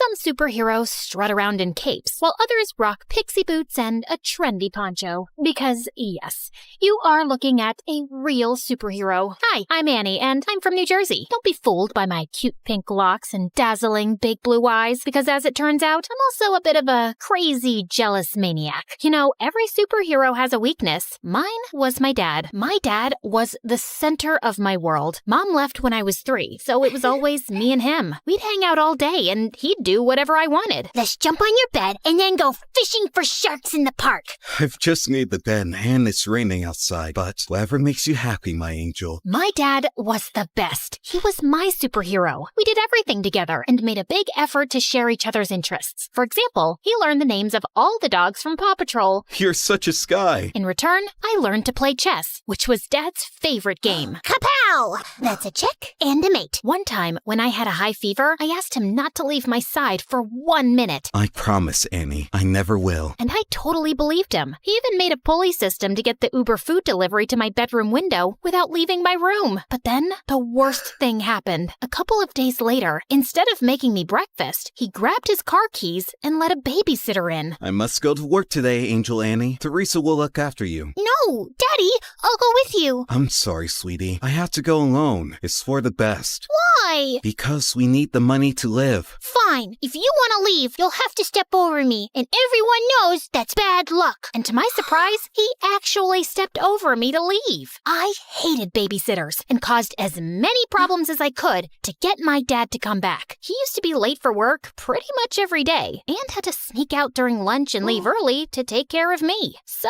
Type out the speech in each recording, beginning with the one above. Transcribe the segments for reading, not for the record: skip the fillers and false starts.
Some superheroes strut around in capes, while others rock pixie boots and a trendy poncho. Because, yes, you are looking at a real superhero. Hi, I'm Annie, and I'm from New Jersey. Don't be fooled by my cute pink locks and dazzling big blue eyes, because as it turns out, I'm also a bit of a crazy, jealous maniac. You know, every superhero has a weakness. Mine was my dad. My dad was the center of my world. Mom left when I was 3, so it was always me and him. We'd hang out all day, and he'd do whatever I wanted. Let's jump on your bed and then go fishing for sharks in the park. I've just made the bed and it's raining outside, but whatever makes you happy, my angel. My dad was the best. He was my superhero. We did everything together and made a big effort to share each other's interests. For example, he learned the names of all the dogs from Paw Patrol. You're such a Sky. In return, I learned to play chess, which was Dad's favorite game. Kapow! That's a check and a mate. One time, when I had a high fever, I asked him not to leave my side for 1 minute. I promise, Annie, I never will. And I totally believed him. He even made a pulley system to get the Uber food delivery to my bedroom window without leaving my room. But then, the worst thing happened. A couple of days later, instead of making me breakfast, he grabbed his car keys and let a babysitter in. I must go to work today, Angel Annie. Teresa will look after you. No, Daddy, I'll go with you. I'm sorry, sweetie. I have to go alone. It's for the best. Why? Because we need the money to live. Fine. If you want to leave, you'll have to step over me, and everyone knows that's bad luck. And to my surprise, he actually stepped over me to leave. I hated babysitters and caused as many problems as I could to get my dad to come back. He used to be late for work pretty much every day and had to sneak out during lunch and leave early to take care of me. So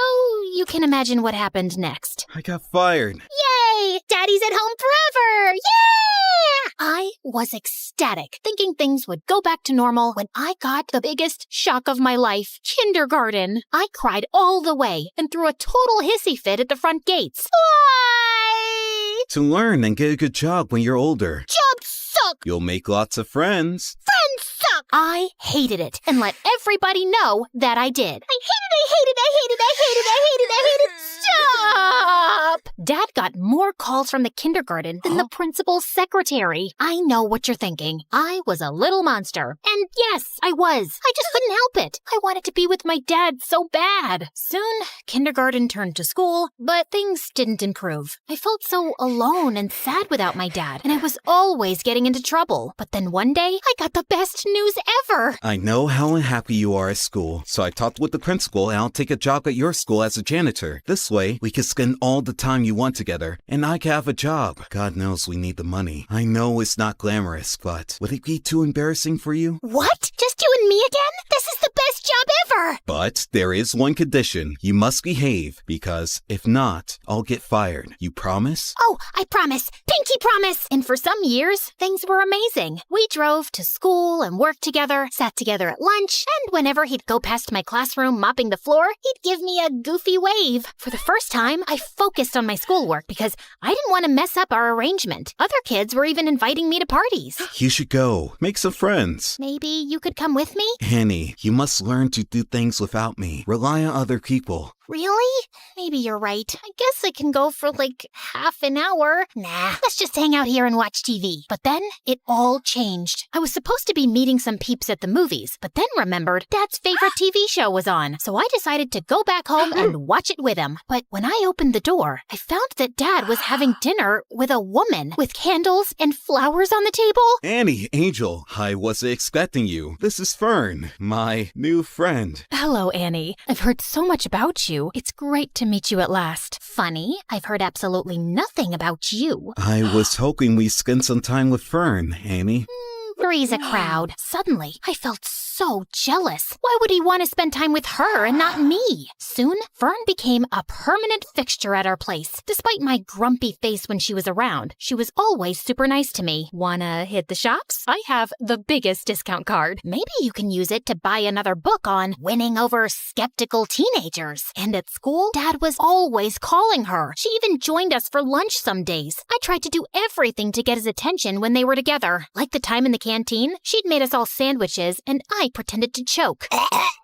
you can imagine what happened next. I got fired. Yay! Daddy's at home forever! Yeah! I was ecstatic, thinking things would go back to normal when I got the biggest shock of my life, kindergarten. I cried all the way and threw a total hissy fit at the front gates. Why? To learn and get a good job when you're older. Jobs suck! You'll make lots of friends. Friends suck! I hated it and let everybody know that I did. I hate it. Stop! Dad got more calls from the kindergarten than the principal's secretary. I know what you're thinking. I was a little monster. And yes, I was. I just couldn't help it. I wanted to be with my dad so bad. Soon, kindergarten turned to school, but things didn't improve. I felt so alone and sad without my dad, and I was always getting into trouble. But then one day, I got the best news ever. I know how unhappy you are at school, so I talked with the principal and I'll take a job at your school as a janitor. This way, we can spend all the time you want together, and I can have a job. God knows we need the money. I know it's not glamorous, but would it be too embarrassing for you? What? Just you and me again? This is the best job ever! But there is one condition. You must behave, because if not, I'll get fired. You promise? Oh, I promise. Pinky promise! And for some years, things were amazing. We drove to school and worked together, sat together at lunch, and whenever he'd go past my classroom mopping the floor, he'd give me a goofy wave. For the first time, I focused on my schoolwork because I didn't want to mess up our arrangement. Other kids were even inviting me to parties. You should go. Make some friends. Maybe you could come with me? Annie, you must learn to do things without me. Rely on other people. Really? Maybe you're right. I guess I can go for like half an hour. Nah, let's just hang out here and watch TV. But then it all changed. I was supposed to be meeting some peeps at the movies, but then remembered Dad's favorite TV show was on. So I decided to go back home and watch it with him. But when I opened the door, I found that Dad was having dinner with a woman with candles and flowers on the table. Annie, Angel, I wasn't expecting you. This is Fern, my new friend. Hello, Annie. I've heard so much about you. It's great to meet you at last. Funny, I've heard absolutely nothing about you. I was hoping we'd spend some time with Fern, Annie. Three's a crowd. Suddenly, I felt so jealous. Why would he want to spend time with her and not me? Soon, Fern became a permanent fixture at our place. Despite my grumpy face when she was around, she was always super nice to me. Wanna hit the shops? I have the biggest discount card. Maybe you can use it to buy another book on winning over skeptical teenagers. And at school, Dad was always calling her. She even joined us for lunch some days. I tried to do everything to get his attention when they were together, like the time in the canteen. She'd made us all sandwiches, and I pretended to choke.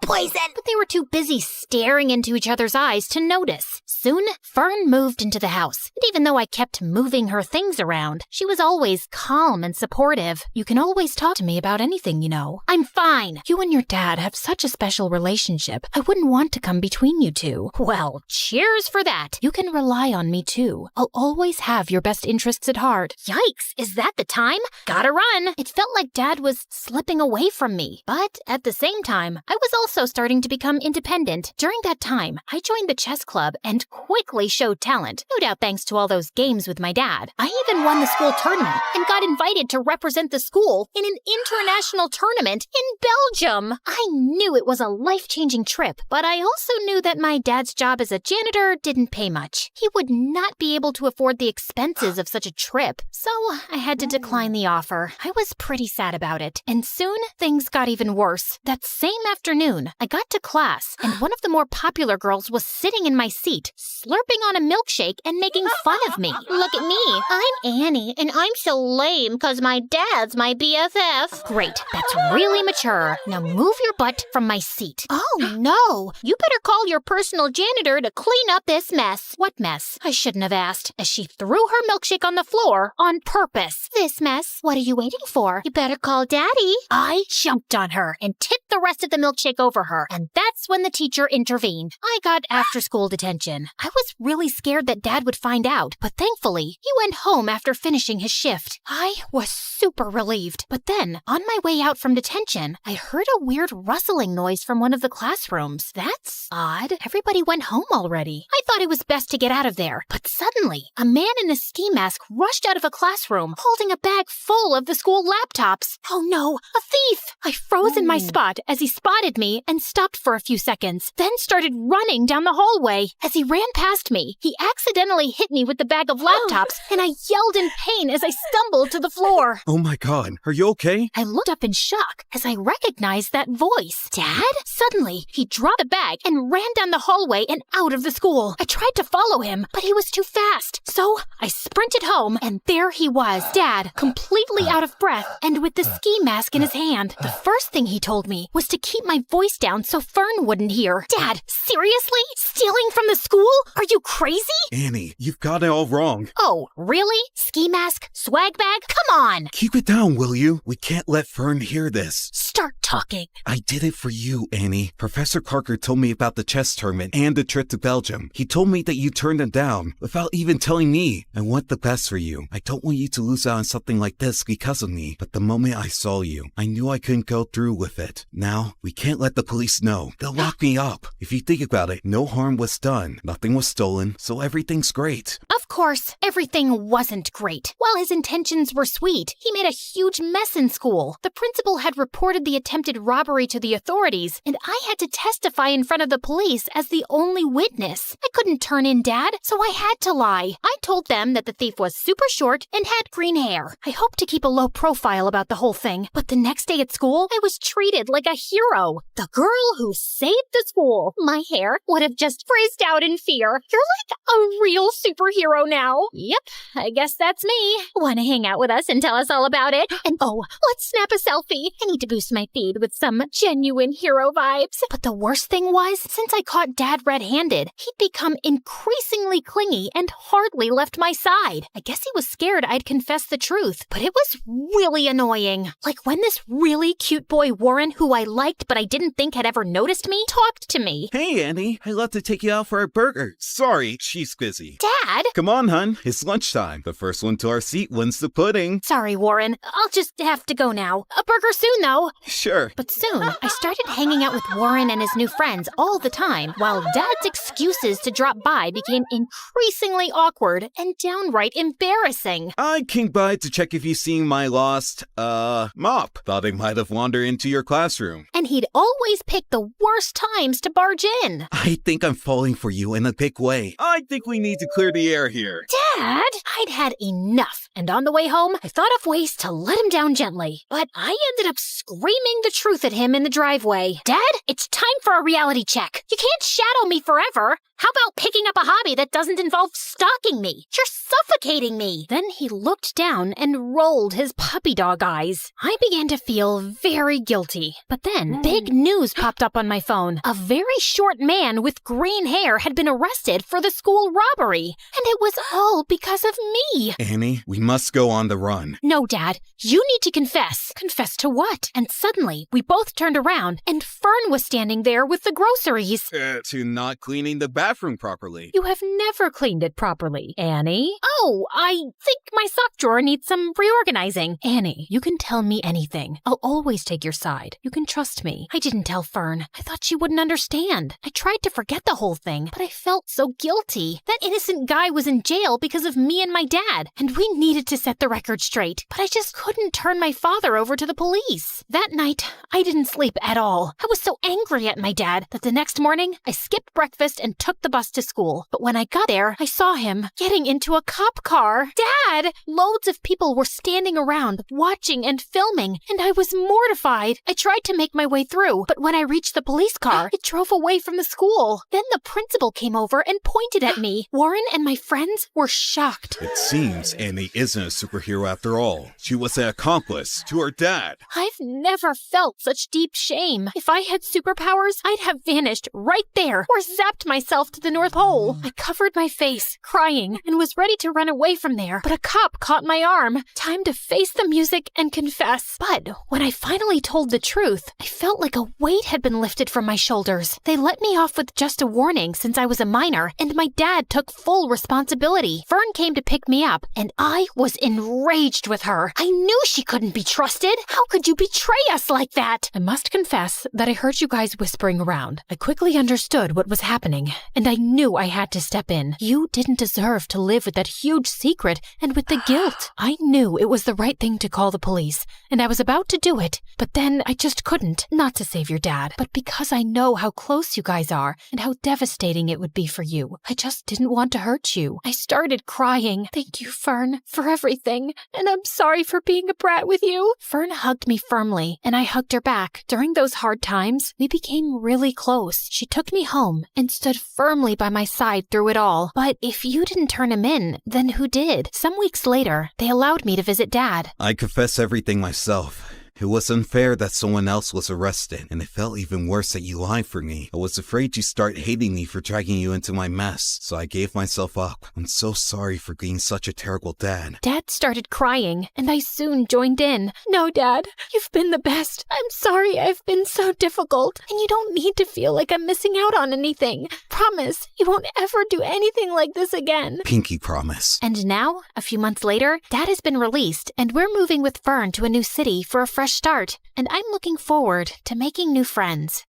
Poison! But they were too busy staring into each other's eyes to notice. Soon, Fern moved into the house, and even though I kept moving her things around, she was always calm and supportive. You can always talk to me about anything, you know. I'm fine. You and your dad have such a special relationship. I wouldn't want to come between you two. Well, cheers for that. You can rely on me too. I'll always have your best interests at heart. Yikes, is that the time? Gotta run. It felt like Dad was slipping away from me. But at the same time, I was also starting to become independent. During that time, I joined the chess club and quickly showed talent, no doubt thanks to all those games with my dad. I even won the school tournament and got invited to represent the school in an international tournament in Belgium. I knew it was a life-changing trip, but I also knew that my dad's job as a janitor didn't pay much. He would not be able to afford the expenses of such a trip, so I had to decline the offer. I was pretty sad about it, and soon things got even worse. That same afternoon, I got to class, and one of the more popular girls was sitting in my seat, slurping on a milkshake and making fun of me. Look at me. I'm Annie, and I'm so lame because my dad's my BFF. Great, that's really mature. Now move your butt from my seat. Oh, no. You better call your personal janitor to clean up this mess. What mess? I shouldn't have asked, as she threw her milkshake on the floor on purpose. This mess. What are you waiting for? You better call Daddy. I jumped on her and tipped the rest of the milkshake over her, and that's when the teacher intervened. I got after-school detention. I was really scared that Dad would find out, but thankfully, he went home after finishing his shift. I was super relieved. But then, on my way out from detention, I heard a weird rustling noise from one of the classrooms. That's odd. Everybody went home already. I thought it was best to get out of there. But suddenly, a man in a ski mask rushed out of a classroom, holding a bag full of the school laptops. Oh no, a thief! I froze in my spot as he spotted me and stopped for a few seconds, then started running down the hallway. As he ran past me, he accidentally hit me with the bag of laptops, and I yelled in pain as I stumbled to the floor. Oh my God, are you okay? I looked up in shock as I recognized that voice. Dad? Suddenly, he dropped the bag and ran down the hallway and out of the school. I tried to follow him, but he was too fast. So I sprinted home, and there he was, Dad, completely out of breath and with the ski mask in his hand. The first thing he told me was to keep my voice down so Fern wouldn't hear. Dad, seriously? Stealing from the school? Are you crazy? Annie, you've got it all wrong. Oh, really? Ski mask? Swag bag? Come on! Keep it down, will you? We can't let Fern hear this. Start talking. I did it for you, Annie. Professor Carker told me about the chess tournament and the trip to Belgium. He told me that you turned him down without even telling me. I want the best for you. I don't want you to lose out on something like this because of me. But the moment I saw you, I knew I couldn't go through with it. Now, we can't let the police know. They'll lock me up. If you think about it, no harm was done. Nothing was stolen, so everything's great. Of course, everything wasn't great. While his intentions were sweet, he made a huge mess in school. The principal had reported the attempted robbery to the authorities, and I had to testify in front of the police as the only witness. I couldn't turn in Dad, so I had to lie. I told them that the thief was super short and had green hair. I hoped to keep a low profile about the whole thing, but the next day at school, I was treated like a hero. The girl who saved the school. My hair would have just frizzed out in fear. You're like a real superhero now. Yep, I guess that's me. Want to hang out with us and tell us all about it? And oh, let's snap a selfie. I need to boost my feed with some genuine hero vibes. But the worst thing was, since I caught Dad red-handed, he'd become increasingly clingy and hardly left my side. I guess he was scared I'd confess the truth, but it was really annoying. Like when this really cute boy Warren, who I liked but I didn't think had ever noticed me, talked to me. Hey, Annie. I'd love to take you out for a burger. Sorry, she's busy. Dad? Come on, hun. It's lunchtime. The first one to our seat wins the pudding. Sorry, Warren. I'll just have to go now. A burger soon, though. Sure. But soon, I started hanging out with Warren and his new friends all the time, while Dad's excuses to drop by became increasingly awkward and downright embarrassing. I came by to check if you seen my lost, mop. Thought I might have wandered into your classroom. And he'd always pick the worst times to barge in. I think I'm falling for you in a big way. I think we need to clear the air here. Dad? I'd had enough, and on the way home, I thought of ways to let him down gently. But I ended up screaming the truth at him in the driveway. Dad, it's time for a reality check. You can't shadow me forever. How about picking up a hobby that doesn't involve stalking me? You're suffocating me. Then he looked down and rolled his puppy dog eyes. I began to feel very guilty. But then big news popped up on my phone. A very short man with green hair had been arrested for the school robbery. And it was all because of me. Annie, we must go on the run. No, Dad. You need to confess. Confess to what? And suddenly, we both turned around, and Fern was standing there with the groceries. To not cleaning the bathroom properly. You have never cleaned it properly, Annie. Oh, I think my sock drawer needs some reorganizing. Annie, you can tell me anything. I'll always take your side. You can trust me. I didn't tell Fern. I thought she wouldn't understand. I tried to forget the whole thing, but I felt so guilty. That innocent guy was in jail because of me and my dad, and we needed to set the record straight. But I just couldn't turn my father over to the police. That night, I didn't sleep at all. I was so angry at my dad that the next morning, I skipped breakfast and took the bus to school. But when I got there, I saw him getting into a cop car. Dad! Loads of people were standing around, watching and filming, and I was mortified. I tried to make my way through, but when I reached the police car, it drove away from the school. Then the principal came over and pointed at me. Warren and my friends were shocked. It seems Annie isn't a superhero after all. She was an accomplice to her dad. I've never felt such deep shame. If I had superpowers, I'd have vanished right there or zapped myself to the North Pole. I covered my face, crying, and was ready to run away from there, but a cop caught my arm. Time to face the music and confess. But when I finally told the truth, I felt like a weight had been lifted from my shoulders. They let me off with just a warning since I was a minor, and my dad took full responsibility. Fern came to pick me up, and I was enraged with her. I knew she couldn't be trusted. How could you betray us like that? I must confess that I heard you guys whispering around. I quickly understood what was happening, and I knew I had to step in. You didn't deserve to live with that huge secret and with the guilt. I knew it was the right thing to call the police, and I was about to do it, but then I just couldn't. Not to save your dad, but because I know how close you guys are and how devastating it would be for you. I just didn't want to hurt you. I started crying. Thank you, Fern, for everything, and I'm sorry for being a brat with you. Fern hugged me firmly, and I hugged her back. During those hard times, we became really close. She took me home and stood firmly by my side through it all. But if you didn't turn him in, then who did? Some weeks later, they allowed me to visit Dad. I confess everything myself. It was unfair that someone else was arrested, and it felt even worse that you lied for me. I was afraid you'd start hating me for dragging you into my mess, so I gave myself up. I'm so sorry for being such a terrible dad. Dad started crying, and I soon joined in. No, Dad, you've been the best. I'm sorry I've been so difficult, and you don't need to feel like I'm missing out on anything. Promise, you won't ever do anything like this again. Pinky promise. And now, a few months later, Dad has been released, and we're moving with Fern to a new city for a fresh start, and I'm looking forward to making new friends.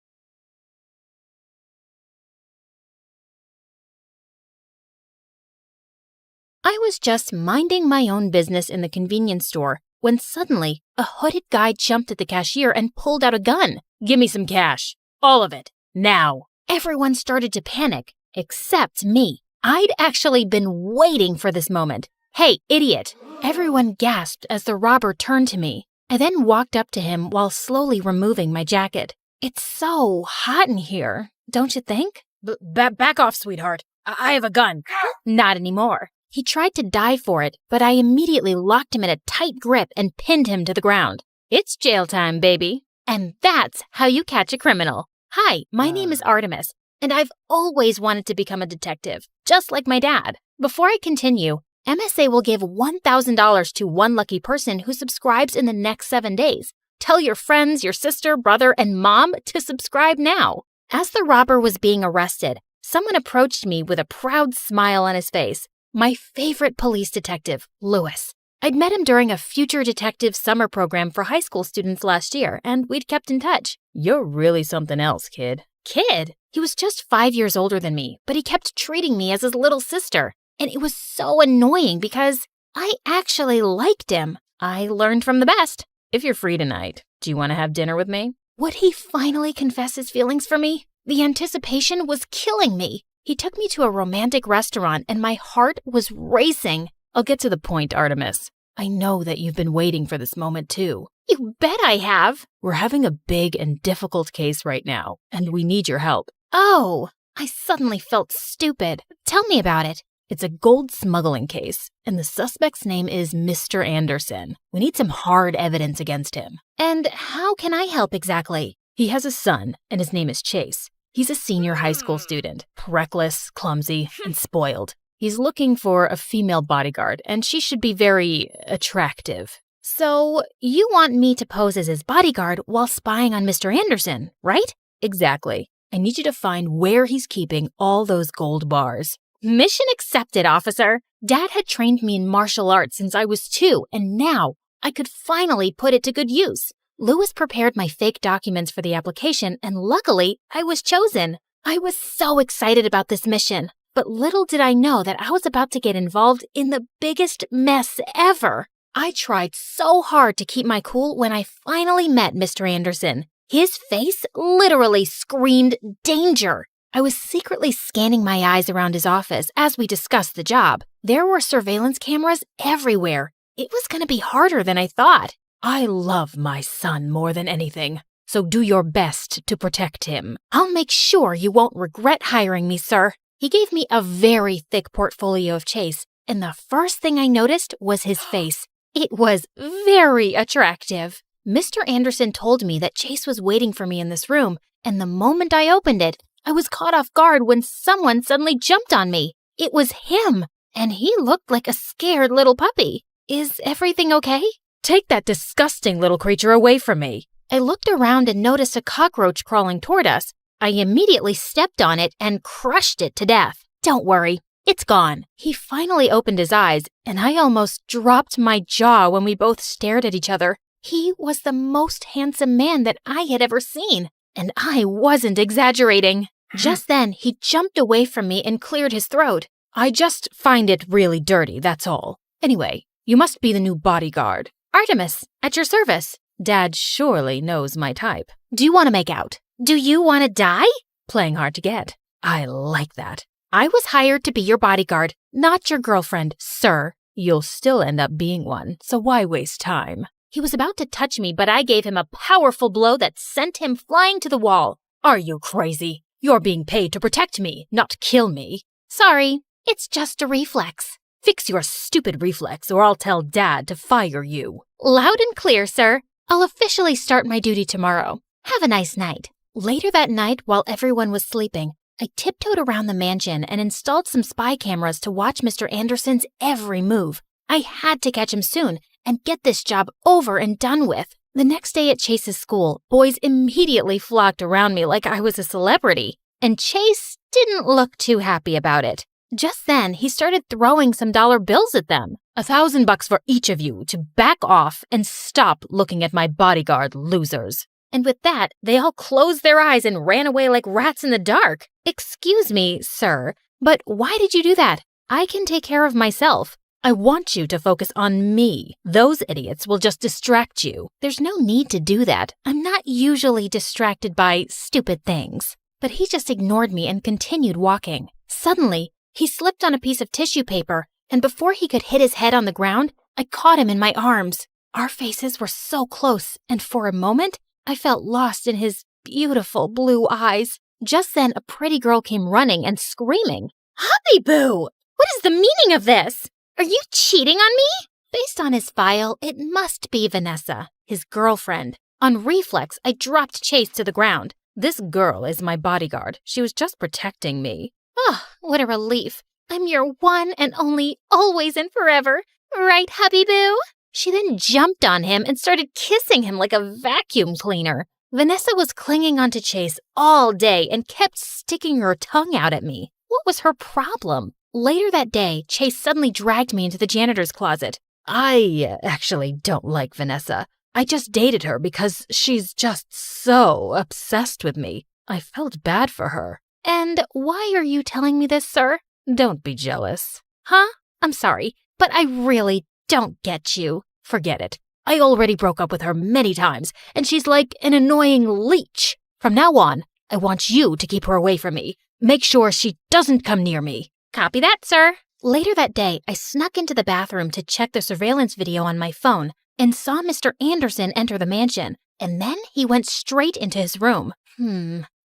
I was just minding my own business in the convenience store when suddenly a hooded guy jumped at the cashier and pulled out a gun. Give me some cash. All of it. Now. Everyone started to panic, except me. I'd actually been waiting for this moment. Hey, idiot. Everyone gasped as the robber turned to me. I then walked up to him while slowly removing my jacket. It's so hot in here, don't you think? Back off, sweetheart. I have a gun. Not anymore. He tried to dive for it, but I immediately locked him in a tight grip and pinned him to the ground. It's jail time, baby. And that's how you catch a criminal. Hi, my name is Artemis, and I've always wanted to become a detective, just like my dad. Before I continue, MSA will give $1,000 to one lucky person who subscribes in the next 7 days. Tell your friends, your sister, brother, and mom to subscribe now. As the robber was being arrested, someone approached me with a proud smile on his face. My favorite police detective, Lewis. I'd met him during a Future Detective summer program for high school students last year, and we'd kept in touch. You're really something else, kid. Kid? He was just 5 years older than me, but he kept treating me as his little sister. And it was so annoying because I actually liked him. I learned from the best. If you're free tonight, do you want to have dinner with me? Would he finally confess his feelings for me? The anticipation was killing me. He took me to a romantic restaurant and my heart was racing. I'll get to the point, Artemis. I know that you've been waiting for this moment too. You bet I have. We're having a big and difficult case right now, and we need your help. Oh, I suddenly felt stupid. Tell me about it. It's a gold smuggling case, and the suspect's name is Mr. Anderson. We need some hard evidence against him. And how can I help exactly? He has a son, and his name is Chase. He's a senior high school student, reckless, clumsy, and spoiled. He's looking for a female bodyguard, and she should be very attractive. So, you want me to pose as his bodyguard while spying on Mr. Anderson, right? Exactly. I need you to find where he's keeping all those gold bars. Mission accepted, officer. Dad had trained me in martial arts since I was 2, and now I could finally put it to good use. Lewis prepared my fake documents for the application, and luckily, I was chosen. I was so excited about this mission, but little did I know that I was about to get involved in the biggest mess ever. I tried so hard to keep my cool when I finally met Mr. Anderson. His face literally screamed danger. I was secretly scanning my eyes around his office as we discussed the job. There were surveillance cameras everywhere. It was going to be harder than I thought. I love my son more than anything, so do your best to protect him. I'll make sure you won't regret hiring me, sir. He gave me a very thick portfolio of Chase, and the first thing I noticed was his face. It was very attractive. Mr. Anderson told me that Chase was waiting for me in this room, and the moment I opened it, I was caught off guard when someone suddenly jumped on me. It was him, and he looked like a scared little puppy. Is everything okay? Take that disgusting little creature away from me. I looked around and noticed a cockroach crawling toward us. I immediately stepped on it and crushed it to death. Don't worry, it's gone. He finally opened his eyes, and I almost dropped my jaw when we both stared at each other. He was the most handsome man that I had ever seen. And I wasn't exaggerating. Just then, he jumped away from me and cleared his throat. I just find it really dirty, that's all. Anyway, you must be the new bodyguard. Artemis, at your service. Dad surely knows my type. Do you want to make out? Do you want to die? Playing hard to get. I like that. I was hired to be your bodyguard, not your girlfriend, sir. You'll still end up being one, so why waste time? He was about to touch me, but I gave him a powerful blow that sent him flying to the wall. Are you crazy? You're being paid to protect me, not kill me. Sorry, it's just a reflex. Fix your stupid reflex or I'll tell Dad to fire you. Loud and clear, sir. I'll officially start my duty tomorrow. Have a nice night. Later that night, while everyone was sleeping, I tiptoed around the mansion and installed some spy cameras to watch Mr. Anderson's every move. I had to catch him soon and get this job over and done with. The next day at Chase's school, boys immediately flocked around me like I was a celebrity, and Chase didn't look too happy about it. Just then, he started throwing some dollar bills at them. $1,000 for each of you to back off and stop looking at my bodyguard, losers. And with that, they all closed their eyes and ran away like rats in the dark. Excuse me, sir, but why did you do that? I can take care of myself. I want you to focus on me. Those idiots will just distract you. There's no need to do that. I'm not usually distracted by stupid things. But he just ignored me and continued walking. Suddenly, he slipped on a piece of tissue paper, and before he could hit his head on the ground, I caught him in my arms. Our faces were so close, and for a moment, I felt lost in his beautiful blue eyes. Just then, a pretty girl came running and screaming, "Hubby Boo! What is the meaning of this? Are you cheating on me?" Based on his file, it must be Vanessa, his girlfriend. On reflex, I dropped Chase to the ground. This girl is my bodyguard. She was just protecting me. Oh, what a relief. I'm your one and only, always and forever. Right, hubby boo? She then jumped on him and started kissing him like a vacuum cleaner. Vanessa was clinging onto Chase all day and kept sticking her tongue out at me. What was her problem? Later that day, Chase suddenly dragged me into the janitor's closet. I actually don't like Vanessa. I just dated her because she's just so obsessed with me. I felt bad for her. And why are you telling me this, sir? Don't be jealous. Huh? I'm sorry, but I really don't get you. Forget it. I already broke up with her many times, and she's like an annoying leech. From now on, I want you to keep her away from me. Make sure she doesn't come near me. Copy that, sir. Later that day, I snuck into the bathroom to check the surveillance video on my phone and saw Mr. Anderson enter the mansion, and then he went straight into his room.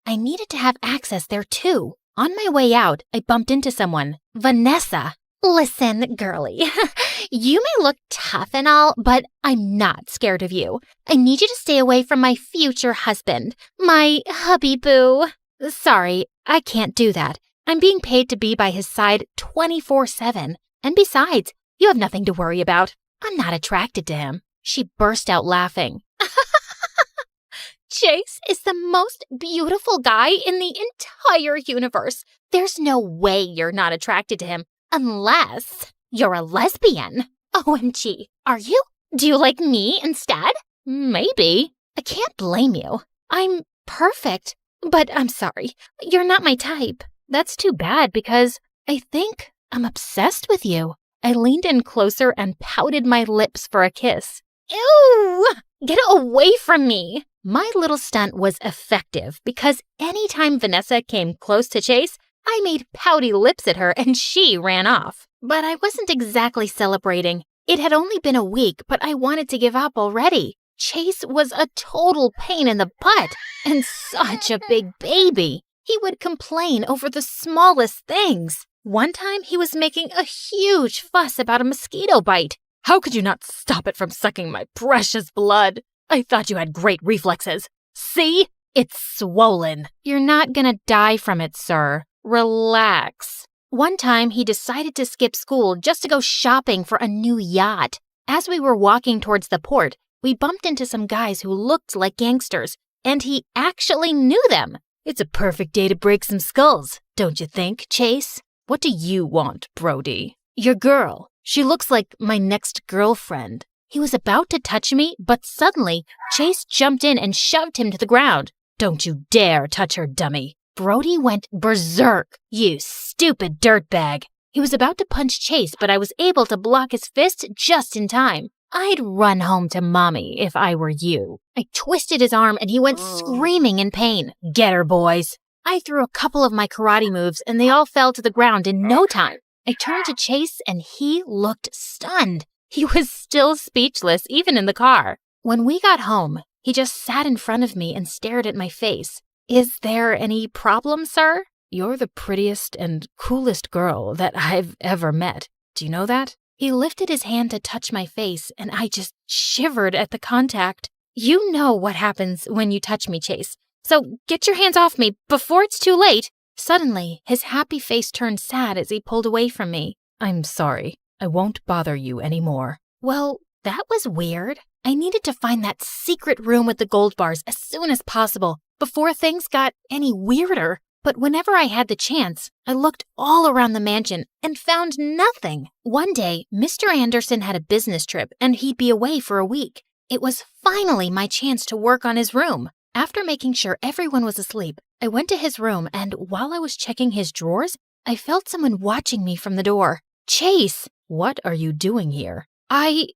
I needed to have access there too. On my way out, I bumped into someone, Vanessa. Listen, girlie, you may look tough and all, but I'm not scared of you. I need you to stay away from my future husband, my hubby boo. Sorry, I can't do that. I'm being paid to be by his side 24/7. And besides, you have nothing to worry about. I'm not attracted to him. She burst out laughing. Chase is the most beautiful guy in the entire universe. There's no way you're not attracted to him unless you're a lesbian. OMG, are you? Do you like me instead? Maybe. I can't blame you. I'm perfect, but I'm sorry. You're not my type. That's too bad because I think I'm obsessed with you. I leaned in closer and pouted my lips for a kiss. Ew! Get away from me! My little stunt was effective because anytime Vanessa came close to Chase, I made pouty lips at her and she ran off. But I wasn't exactly celebrating. It had only been a week, but I wanted to give up already. Chase was a total pain in the butt and such a big baby. He would complain over the smallest things. One time he was making a huge fuss about a mosquito bite. How could you not stop it from sucking my precious blood? I thought you had great reflexes. See? It's swollen. You're not gonna die from it, sir. Relax. One time he decided to skip school just to go shopping for a new yacht. As we were walking towards the port, we bumped into some guys who looked like gangsters, and he actually knew them. It's a perfect day to break some skulls, don't you think, Chase? What do you want, Brody? Your girl. She looks like my next girlfriend. He was about to touch me, but suddenly, Chase jumped in and shoved him to the ground. Don't you dare touch her, dummy. Brody went berserk. You stupid dirtbag. He was about to punch Chase, but I was able to block his fist just in time. I'd run home to Mommy if I were you. I twisted his arm and he went screaming in pain. Get her, boys. I threw a couple of my karate moves and they all fell to the ground in no time. I turned to Chase and he looked stunned. He was still speechless, even in the car. When we got home, he just sat in front of me and stared at my face. Is there any problem, sir? You're the prettiest and coolest girl that I've ever met. Do you know that? He lifted his hand to touch my face, and I just shivered at the contact. You know what happens when you touch me, Chase. So get your hands off me before it's too late. Suddenly, his happy face turned sad as he pulled away from me. I'm sorry. I won't bother you anymore. Well, that was weird. I needed to find that secret room with the gold bars as soon as possible before things got any weirder. But whenever I had the chance, I looked all around the mansion and found nothing. One day, Mr. Anderson had a business trip and he'd be away for a week. It was finally my chance to work on his room. After making sure everyone was asleep, I went to his room and while I was checking his drawers, I felt someone watching me from the door. Chase, what are you doing here? I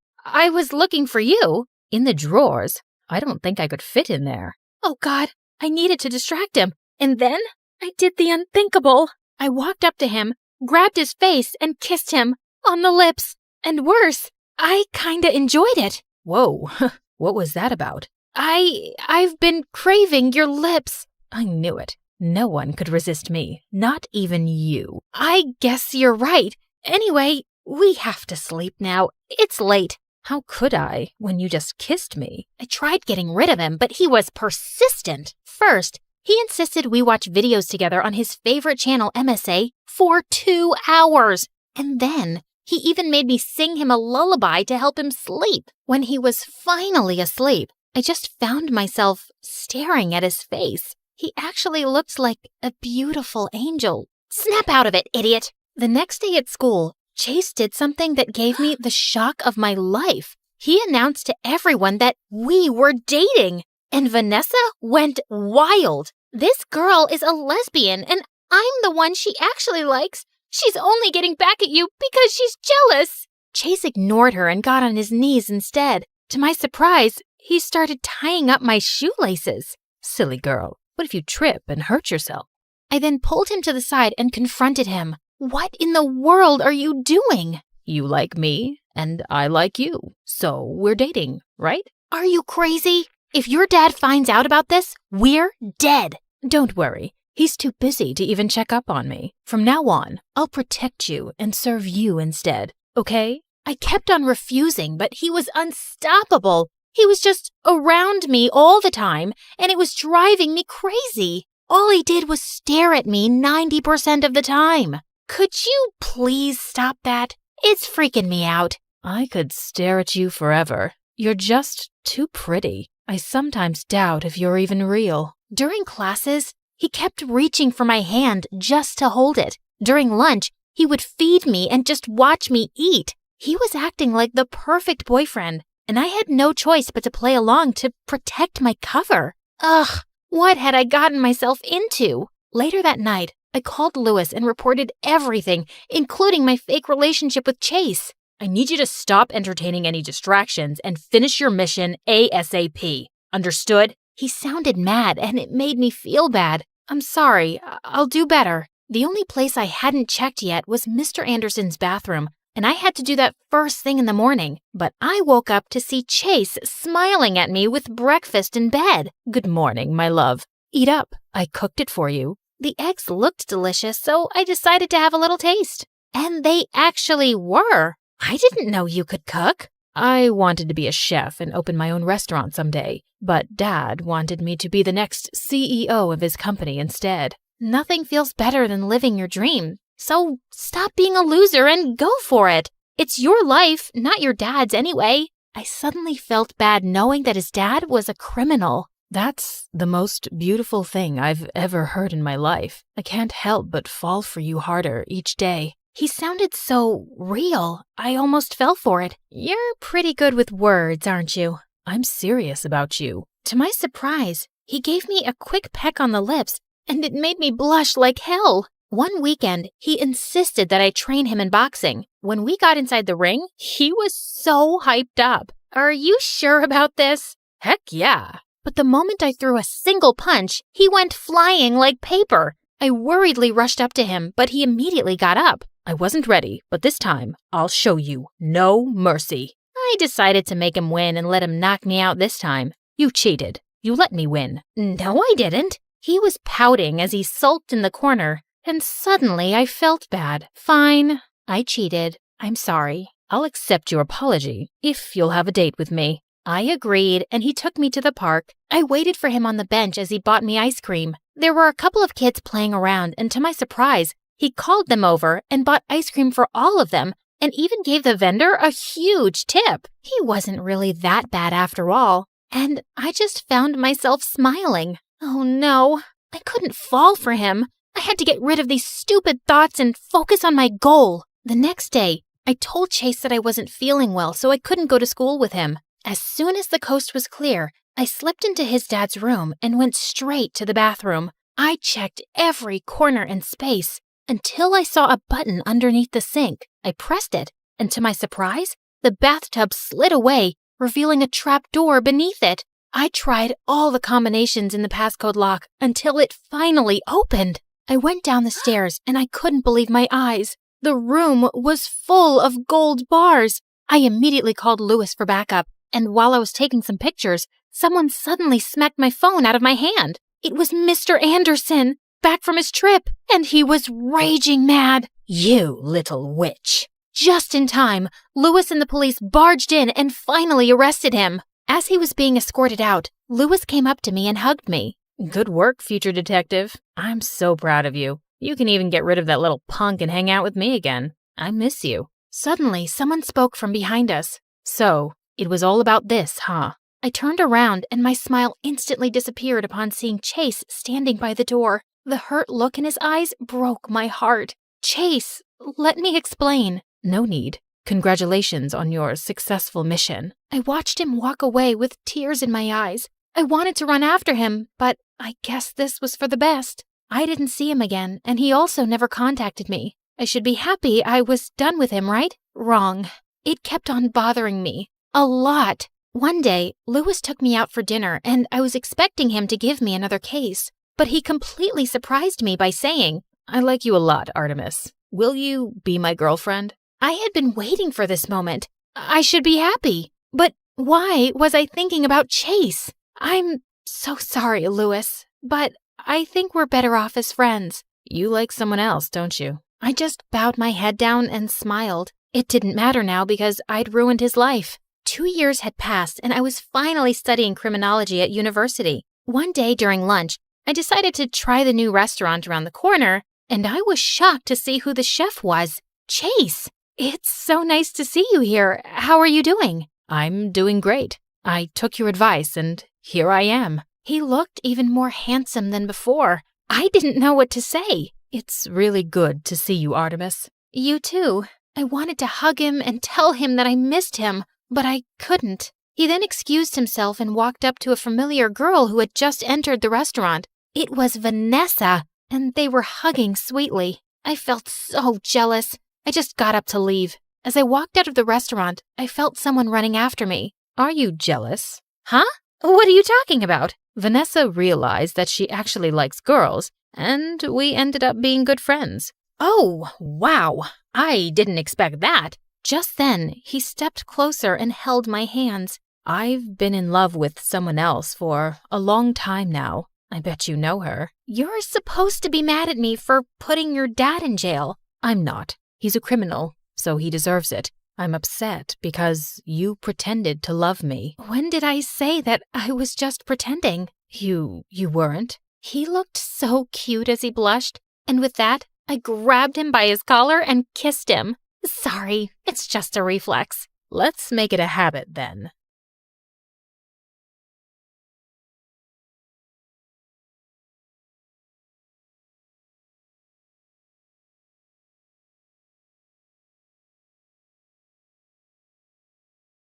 was looking for you. In the drawers? I don't think I could fit in there. Oh God, I needed to distract him. And then I did the unthinkable. I walked up to him, grabbed his face, and kissed him on the lips. And worse, I kinda enjoyed it. Whoa, what was that about? I've been craving your lips. I knew it. No one could resist me, not even you. I guess you're right. Anyway, we have to sleep now. It's late. How could I when you just kissed me? I tried getting rid of him, but he was persistent. First, he insisted we watch videos together on his favorite channel, MSA, for 2 hours. And then he even made me sing him a lullaby to help him sleep. When he was finally asleep, I just found myself staring at his face. He actually looked like a beautiful angel. Snap out of it, idiot! The next day at school, Chase did something that gave me the shock of my life. He announced to everyone that we were dating. And Vanessa went wild. This girl is a lesbian, and I'm the one she actually likes. She's only getting back at you because she's jealous. Chase ignored her and got on his knees instead. To my surprise, he started tying up my shoelaces. Silly girl, what if you trip and hurt yourself? I then pulled him to the side and confronted him. What in the world are you doing? You like me, and I like you. So we're dating, right? Are you crazy? If your dad finds out about this, we're dead. Don't worry. He's too busy to even check up on me. From now on, I'll protect you and serve you instead, okay? I kept on refusing, but he was unstoppable. He was just around me all the time, and it was driving me crazy. All he did was stare at me 90% of the time. Could you please stop that? It's freaking me out. I could stare at you forever. You're just too pretty. I sometimes doubt if you're even real. During classes, he kept reaching for my hand just to hold it. During lunch, he would feed me and just watch me eat. He was acting like the perfect boyfriend, and I had no choice but to play along to protect my cover. Ugh, what had I gotten myself into? Later that night, I called Lewis and reported everything, including my fake relationship with Chase. I need you to stop entertaining any distractions and finish your mission ASAP. Understood? He sounded mad, and it made me feel bad. I'm sorry, I'll do better. The only place I hadn't checked yet was Mr. Anderson's bathroom, and I had to do that first thing in the morning. But I woke up to see Chase smiling at me with breakfast in bed. Good morning, my love. Eat up. I cooked it for you. The eggs looked delicious, so I decided to have a little taste. And they actually were. I didn't know you could cook. I wanted to be a chef and open my own restaurant someday, but Dad wanted me to be the next CEO of his company instead. Nothing feels better than living your dream. So stop being a loser and go for it. It's your life, not your dad's anyway. I suddenly felt bad knowing that his dad was a criminal. That's the most beautiful thing I've ever heard in my life. I can't help but fall for you harder each day. He sounded so real, I almost fell for it. You're pretty good with words, aren't you? I'm serious about you. To my surprise, he gave me a quick peck on the lips, and it made me blush like hell. One weekend, he insisted that I train him in boxing. When we got inside the ring, he was so hyped up. Are you sure about this? Heck yeah. But the moment I threw a single punch, he went flying like paper. I worriedly rushed up to him, but he immediately got up. I wasn't ready, but this time, I'll show you. No mercy. I decided to make him win and let him knock me out this time. You cheated. You let me win. No, I didn't. He was pouting as he sulked in the corner, and suddenly I felt bad. Fine, I cheated. I'm sorry. I'll accept your apology if you'll have a date with me. I agreed, and he took me to the park. I waited for him on the bench as he bought me ice cream. There were a couple of kids playing around, and to my surprise, he called them over and bought ice cream for all of them, and even gave the vendor a huge tip. He wasn't really that bad after all, and I just found myself smiling. Oh no, I couldn't fall for him. I had to get rid of these stupid thoughts and focus on my goal. The next day, I told Chase that I wasn't feeling well, so I couldn't go to school with him. As soon as the coast was clear, I slipped into his dad's room and went straight to the bathroom. I checked every corner and space until I saw a button underneath the sink. I pressed it, and to my surprise, the bathtub slid away, revealing a trap door beneath it. I tried all the combinations in the passcode lock until it finally opened. I went down the stairs, and I couldn't believe my eyes. The room was full of gold bars. I immediately called Lewis for backup, and while I was taking some pictures, someone suddenly smacked my phone out of my hand. It was Mr. Anderson, back from his trip, and he was raging mad. You little witch. Just in time, Lewis and the police barged in and finally arrested him. As he was being escorted out, Lewis came up to me and hugged me. Good work, future detective. I'm so proud of you. You can even get rid of that little punk and hang out with me again. I miss you. Suddenly, someone spoke from behind us. So, it was all about this, huh? I turned around and my smile instantly disappeared upon seeing Chase standing by the door. The hurt look in his eyes broke my heart. Chase, let me explain. No need. Congratulations on your successful mission. I watched him walk away with tears in my eyes. I wanted to run after him, but I guess this was for the best. I didn't see him again, and he also never contacted me. I should be happy I was done with him, right? Wrong. It kept on bothering me. A lot. One day, Lewis took me out for dinner, and I was expecting him to give me another case. But he completely surprised me by saying, I like you a lot, Artemis. Will you be my girlfriend? I had been waiting for this moment. I should be happy. But why was I thinking about Chase? I'm so sorry, Lewis, but I think we're better off as friends. You like someone else, don't you? I just bowed my head down and smiled. It didn't matter now because I'd ruined his life. 2 years had passed and I was finally studying criminology at university. One day during lunch, I decided to try the new restaurant around the corner, and I was shocked to see who the chef was. Chase! It's so nice to see you here. How are you doing? I'm doing great. I took your advice and here I am. He looked even more handsome than before. I didn't know what to say. It's really good to see you, Artemis. You too. I wanted to hug him and tell him that I missed him, but I couldn't. He then excused himself and walked up to a familiar girl who had just entered the restaurant. It was Vanessa, and they were hugging sweetly. I felt so jealous. I just got up to leave. As I walked out of the restaurant, I felt someone running after me. Are you jealous? Huh? What are you talking about? Vanessa realized that she actually likes girls, and we ended up being good friends. Oh, wow. I didn't expect that. Just then, he stepped closer and held my hands. I've been in love with someone else for a long time now. I bet you know her. You're supposed to be mad at me for putting your dad in jail. I'm not. He's a criminal, so he deserves it. I'm upset because you pretended to love me. When did I say that I was just pretending? You weren't. He looked so cute as he blushed, and with that, I grabbed him by his collar and kissed him. Sorry, it's just a reflex. Let's make it a habit then.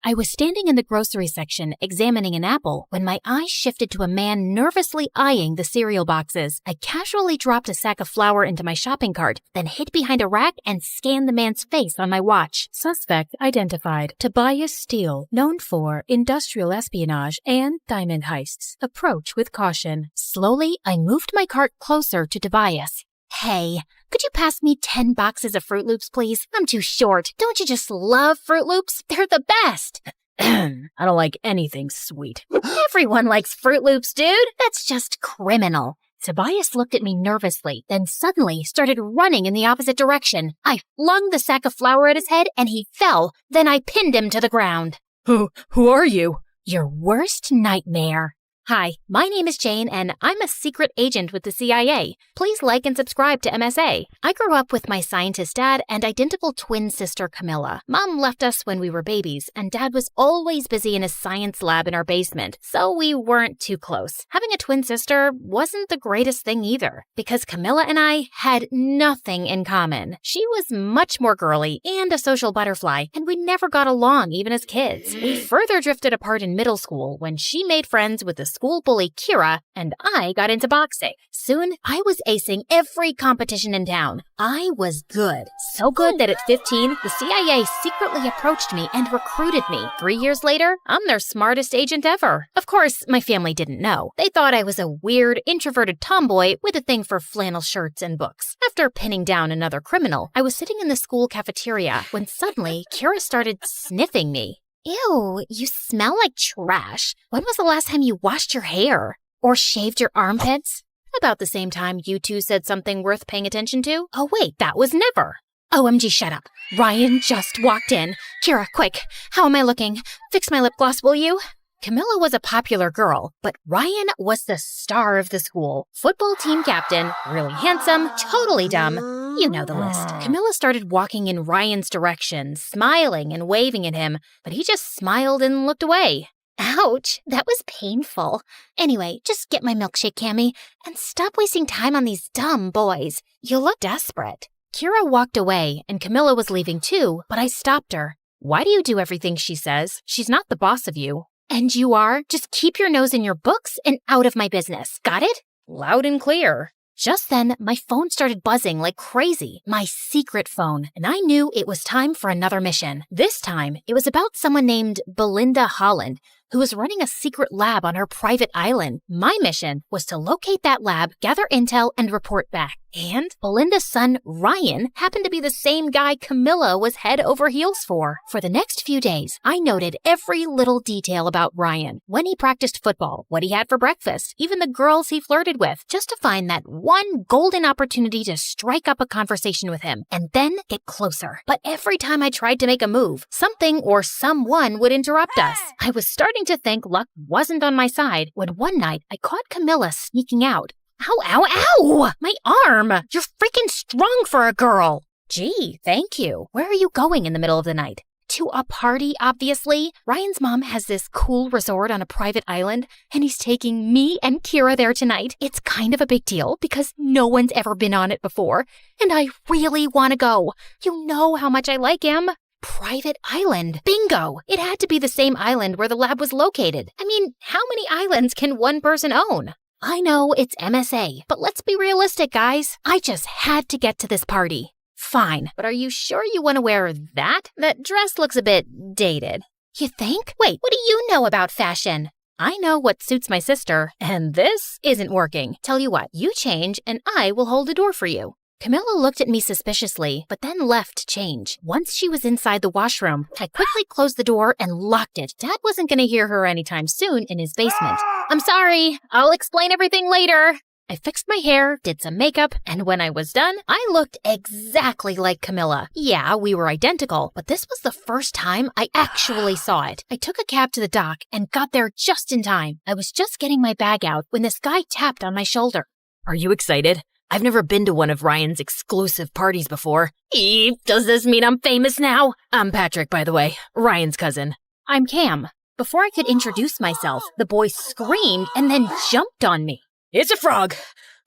I was standing in the grocery section examining an apple when my eyes shifted to a man nervously eyeing the cereal boxes. I casually dropped a sack of flour into my shopping cart, then hid behind a rack and scanned the man's face on my watch. Suspect identified. Tobias Steele, known for industrial espionage and diamond heists. Approach with caution. Slowly, I moved my cart closer to Tobias. Hey, could you pass me 10 boxes of Fruit Loops, please? I'm too short. Don't you just love Fruit Loops? They're the best. I don't like anything sweet. Everyone likes Fruit Loops, dude. That's just criminal. Tobias looked at me nervously, then suddenly started running in the opposite direction. I flung the sack of flour at his head and he fell. Then I pinned him to the ground. Who are you? Your worst nightmare. Hi, my name is Jane, and I'm a secret agent with the CIA. Please like and subscribe to MSA. I grew up with my scientist dad and identical twin sister Camilla. Mom left us when we were babies, and Dad was always busy in his science lab in our basement, so we weren't too close. Having a twin sister wasn't the greatest thing either, because Camilla and I had nothing in common. She was much more girly and a social butterfly, and we never got along even as kids. We further drifted apart in middle school when she made friends with the school bully Kira, and I got into boxing. Soon, I was acing every competition in town. I was good. So good that at 15, the CIA secretly approached me and recruited me. 3 years later, I'm their smartest agent ever. Of course, my family didn't know. They thought I was a weird, introverted tomboy with a thing for flannel shirts and books. After pinning down another criminal, I was sitting in the school cafeteria when suddenly Kira started sniffing me. Ew, you smell like trash. When was the last time you washed your hair? Or shaved your armpits? About the same time you two said something worth paying attention to? Oh wait, that was never. OMG, shut up. Ryan just walked in. Kira, quick, how am I looking? Fix my lip gloss, will you? Camilla was a popular girl, but Ryan was the star of the school. Football team captain, really handsome, totally dumb. You know the list. Camilla started walking in Ryan's direction, smiling and waving at him, but he just smiled and looked away. Ouch, that was painful. Anyway, just get my milkshake, Cammy, and stop wasting time on these dumb boys. You look desperate. Kira walked away, and Camilla was leaving too, but I stopped her. Why do you do everything she says? She's not the boss of you. And you are? Just keep your nose in your books and out of my business. Got it? Loud and clear. Just then, my phone started buzzing like crazy. My secret phone. And I knew it was time for another mission. This time, it was about someone named Belinda Holland, who was running a secret lab on her private island. My mission was to locate that lab, gather intel, and report back. And Belinda's son, Ryan, happened to be the same guy Camilla was head over heels for. For the next few days, I noted every little detail about Ryan. When he practiced football, what he had for breakfast, even the girls he flirted with, just to find that one golden opportunity to strike up a conversation with him and then get closer. But every time I tried to make a move, something or someone would interrupt us. I was starting to think luck wasn't on my side when one night I caught Camilla sneaking out. Ow, ow, ow! My arm! You're freaking strong for a girl! Gee, thank you. Where are you going in the middle of the night? To a party, obviously. Ryan's mom has this cool resort on a private island, and he's taking me and Kira there tonight. It's kind of a big deal because no one's ever been on it before, and I really want to go. You know how much I like him. Private island. Bingo! It had to be the same island where the lab was located. I mean, how many islands can one person own? I know it's MSA, but let's be realistic, guys. I just had to get to this party. Fine, but are you sure you want to wear that? That dress looks a bit dated. You think? Wait, what do you know about fashion? I know what suits my sister, and this isn't working. Tell you what, you change and I will hold the door for you. Camilla looked at me suspiciously, but then left to change. Once she was inside the washroom, I quickly closed the door and locked it. Dad wasn't going to hear her anytime soon in his basement. I'm sorry, I'll explain everything later. I fixed my hair, did some makeup, and when I was done, I looked exactly like Camilla. Yeah, we were identical, but this was the first time I actually saw it. I took a cab to the dock and got there just in time. I was just getting my bag out when this guy tapped on my shoulder. Are you excited? I've never been to one of Ryan's exclusive parties before. Does this mean I'm famous now? I'm Patrick, by the way, Ryan's cousin. I'm Cam. Before I could introduce myself, the boy screamed and then jumped on me. It's a frog.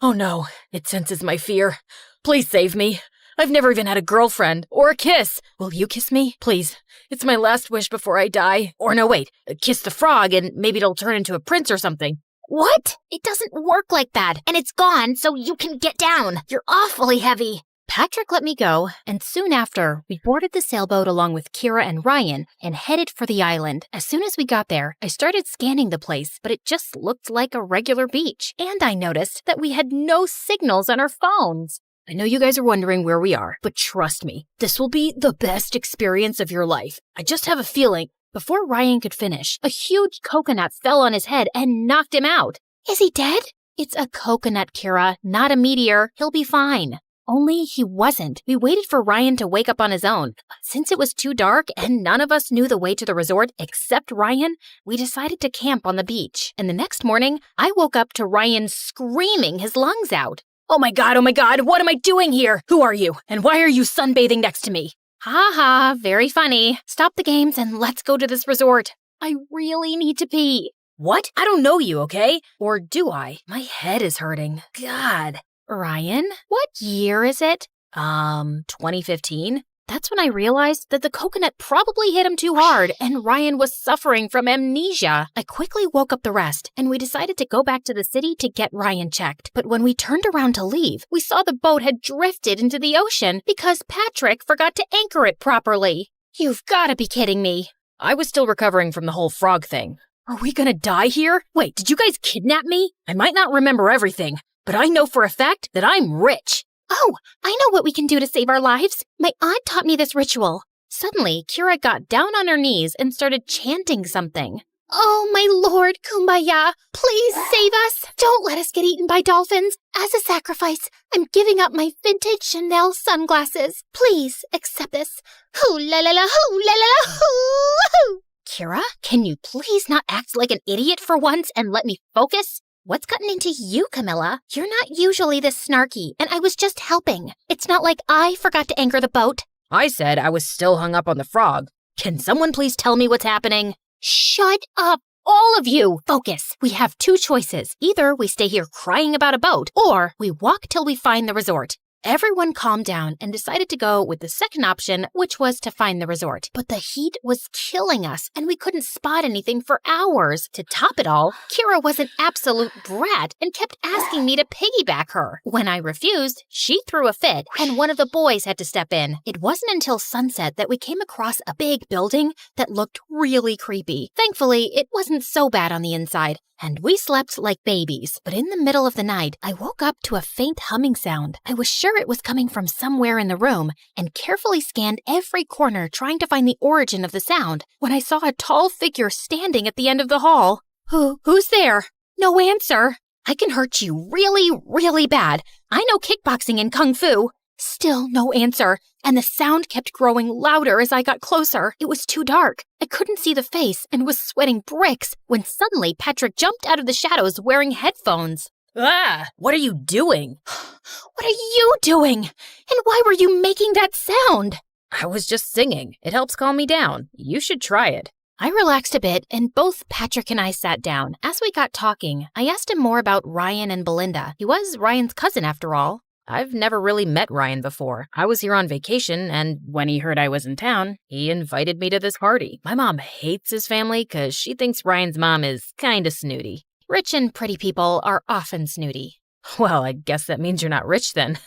Oh no, it senses my fear. Please save me. I've never even had a girlfriend or a kiss. Will you kiss me? Please. It's my last wish before I die. Or no, wait, kiss the frog and maybe it'll turn into a prince or something. What? It doesn't work like that, and it's gone, so you can get down. You're awfully heavy. Patrick let me go, and soon after, we boarded the sailboat along with Kira and Ryan and headed for the island. As soon as we got there, I started scanning the place, but it just looked like a regular beach. And I noticed that we had no signals on our phones. I know you guys are wondering where we are, but trust me, this will be the best experience of your life. I just have a feeling. Before Ryan could finish, a huge coconut fell on his head and knocked him out. Is he dead? It's a coconut, Kira, not a meteor. He'll be fine. Only he wasn't. We waited for Ryan to wake up on his own. Since it was too dark and none of us knew the way to the resort except Ryan, we decided to camp on the beach. And the next morning, I woke up to Ryan screaming his lungs out. Oh my god, what am I doing here? Who are you? And why are you sunbathing next to me? Ha ha, very funny. Stop the games and let's go to this resort. I really need to pee. What? I don't know you, okay? Or do I? My head is hurting. God. Ryan, what year is it? 2015? That's when I realized that the coconut probably hit him too hard and Ryan was suffering from amnesia. I quickly woke up the rest and we decided to go back to the city to get Ryan checked. But when we turned around to leave, we saw the boat had drifted into the ocean because Patrick forgot to anchor it properly. You've got to be kidding me. I was still recovering from the whole frog thing. Are we gonna die here? Wait, did you guys kidnap me? I might not remember everything, but I know for a fact that I'm rich. Oh, I know what we can do to save our lives. My aunt taught me this ritual. Suddenly, Kira got down on her knees and started chanting something. Oh, my Lord, Kumbaya, please save us. Don't let us get eaten by dolphins. As a sacrifice, I'm giving up my vintage Chanel sunglasses. Please accept this. Hoo la la la, hoo la la la, hoo. Kira, can you please not act like an idiot for once and let me focus? What's gotten into you, Camilla? You're not usually this snarky, and I was just helping. It's not like I forgot to anchor the boat. I said I was still hung up on the frog. Can someone please tell me what's happening? Shut up, all of you! Focus. We have two choices. Either we stay here crying about a boat, or we walk till we find the resort. Everyone calmed down and decided to go with the second option, which was to find the resort. But the heat was killing us, and we couldn't spot anything for hours. To top it all, Kira was an absolute brat and kept asking me to piggyback her. When I refused, she threw a fit, and one of the boys had to step in. It wasn't until sunset that we came across a big building that looked really creepy. Thankfully, it wasn't so bad on the inside, and we slept like babies. But in the middle of the night, I woke up to a faint humming sound. I was sure it was coming from somewhere in the room and carefully scanned every corner trying to find the origin of the sound when I saw a tall figure standing at the end of the hall. Who's there? No answer. I can hurt you really, really bad. I know kickboxing and kung fu. Still no answer, and the sound kept growing louder as I got closer. It was too dark. I couldn't see the face and was sweating bricks when suddenly Patrick jumped out of the shadows wearing headphones. Ah, what are you doing? What are you doing? And why were you making that sound? I was just singing. It helps calm me down. You should try it. I relaxed a bit, and both Patrick and I sat down. As we got talking, I asked him more about Ryan and Belinda. He was Ryan's cousin, after all. I've never really met Ryan before. I was here on vacation, and when he heard I was in town, he invited me to this party. My mom hates his family because she thinks Ryan's mom is kinda snooty. Rich and pretty people are often snooty. Well, I guess that means you're not rich then.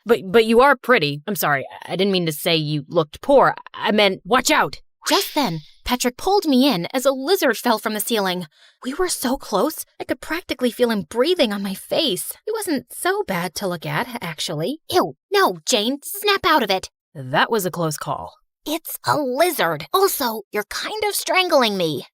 But you are pretty. I'm sorry, I didn't mean to say you looked poor. I meant, watch out! Just then, Patrick pulled me in as a lizard fell from the ceiling. We were so close, I could practically feel him breathing on my face. He wasn't so bad to look at, actually. Ew, no, Jane, snap out of it. That was a close call. It's a lizard. Also, you're kind of strangling me.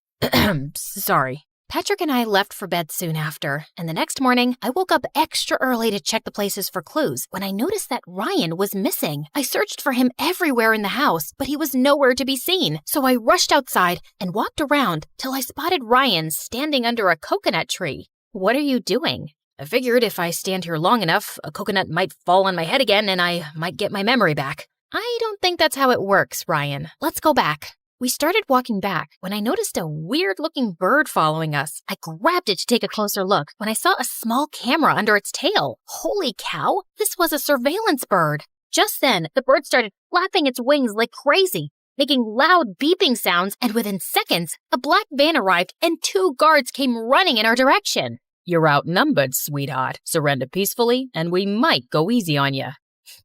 Sorry. Patrick and I left for bed soon after, and the next morning, I woke up extra early to check the places for clues when I noticed that Ryan was missing. I searched for him everywhere in the house, but he was nowhere to be seen. So I rushed outside and walked around till I spotted Ryan standing under a coconut tree. What are you doing? I figured if I stand here long enough, a coconut might fall on my head again and I might get my memory back. I don't think that's how it works, Ryan. Let's go back. We started walking back when I noticed a weird-looking bird following us. I grabbed it to take a closer look when I saw a small camera under its tail. Holy cow, this was a surveillance bird. Just then, the bird started flapping its wings like crazy, making loud beeping sounds, and within seconds, a black van arrived and 2 guards came running in our direction. You're outnumbered, sweetheart. Surrender peacefully, and we might go easy on you.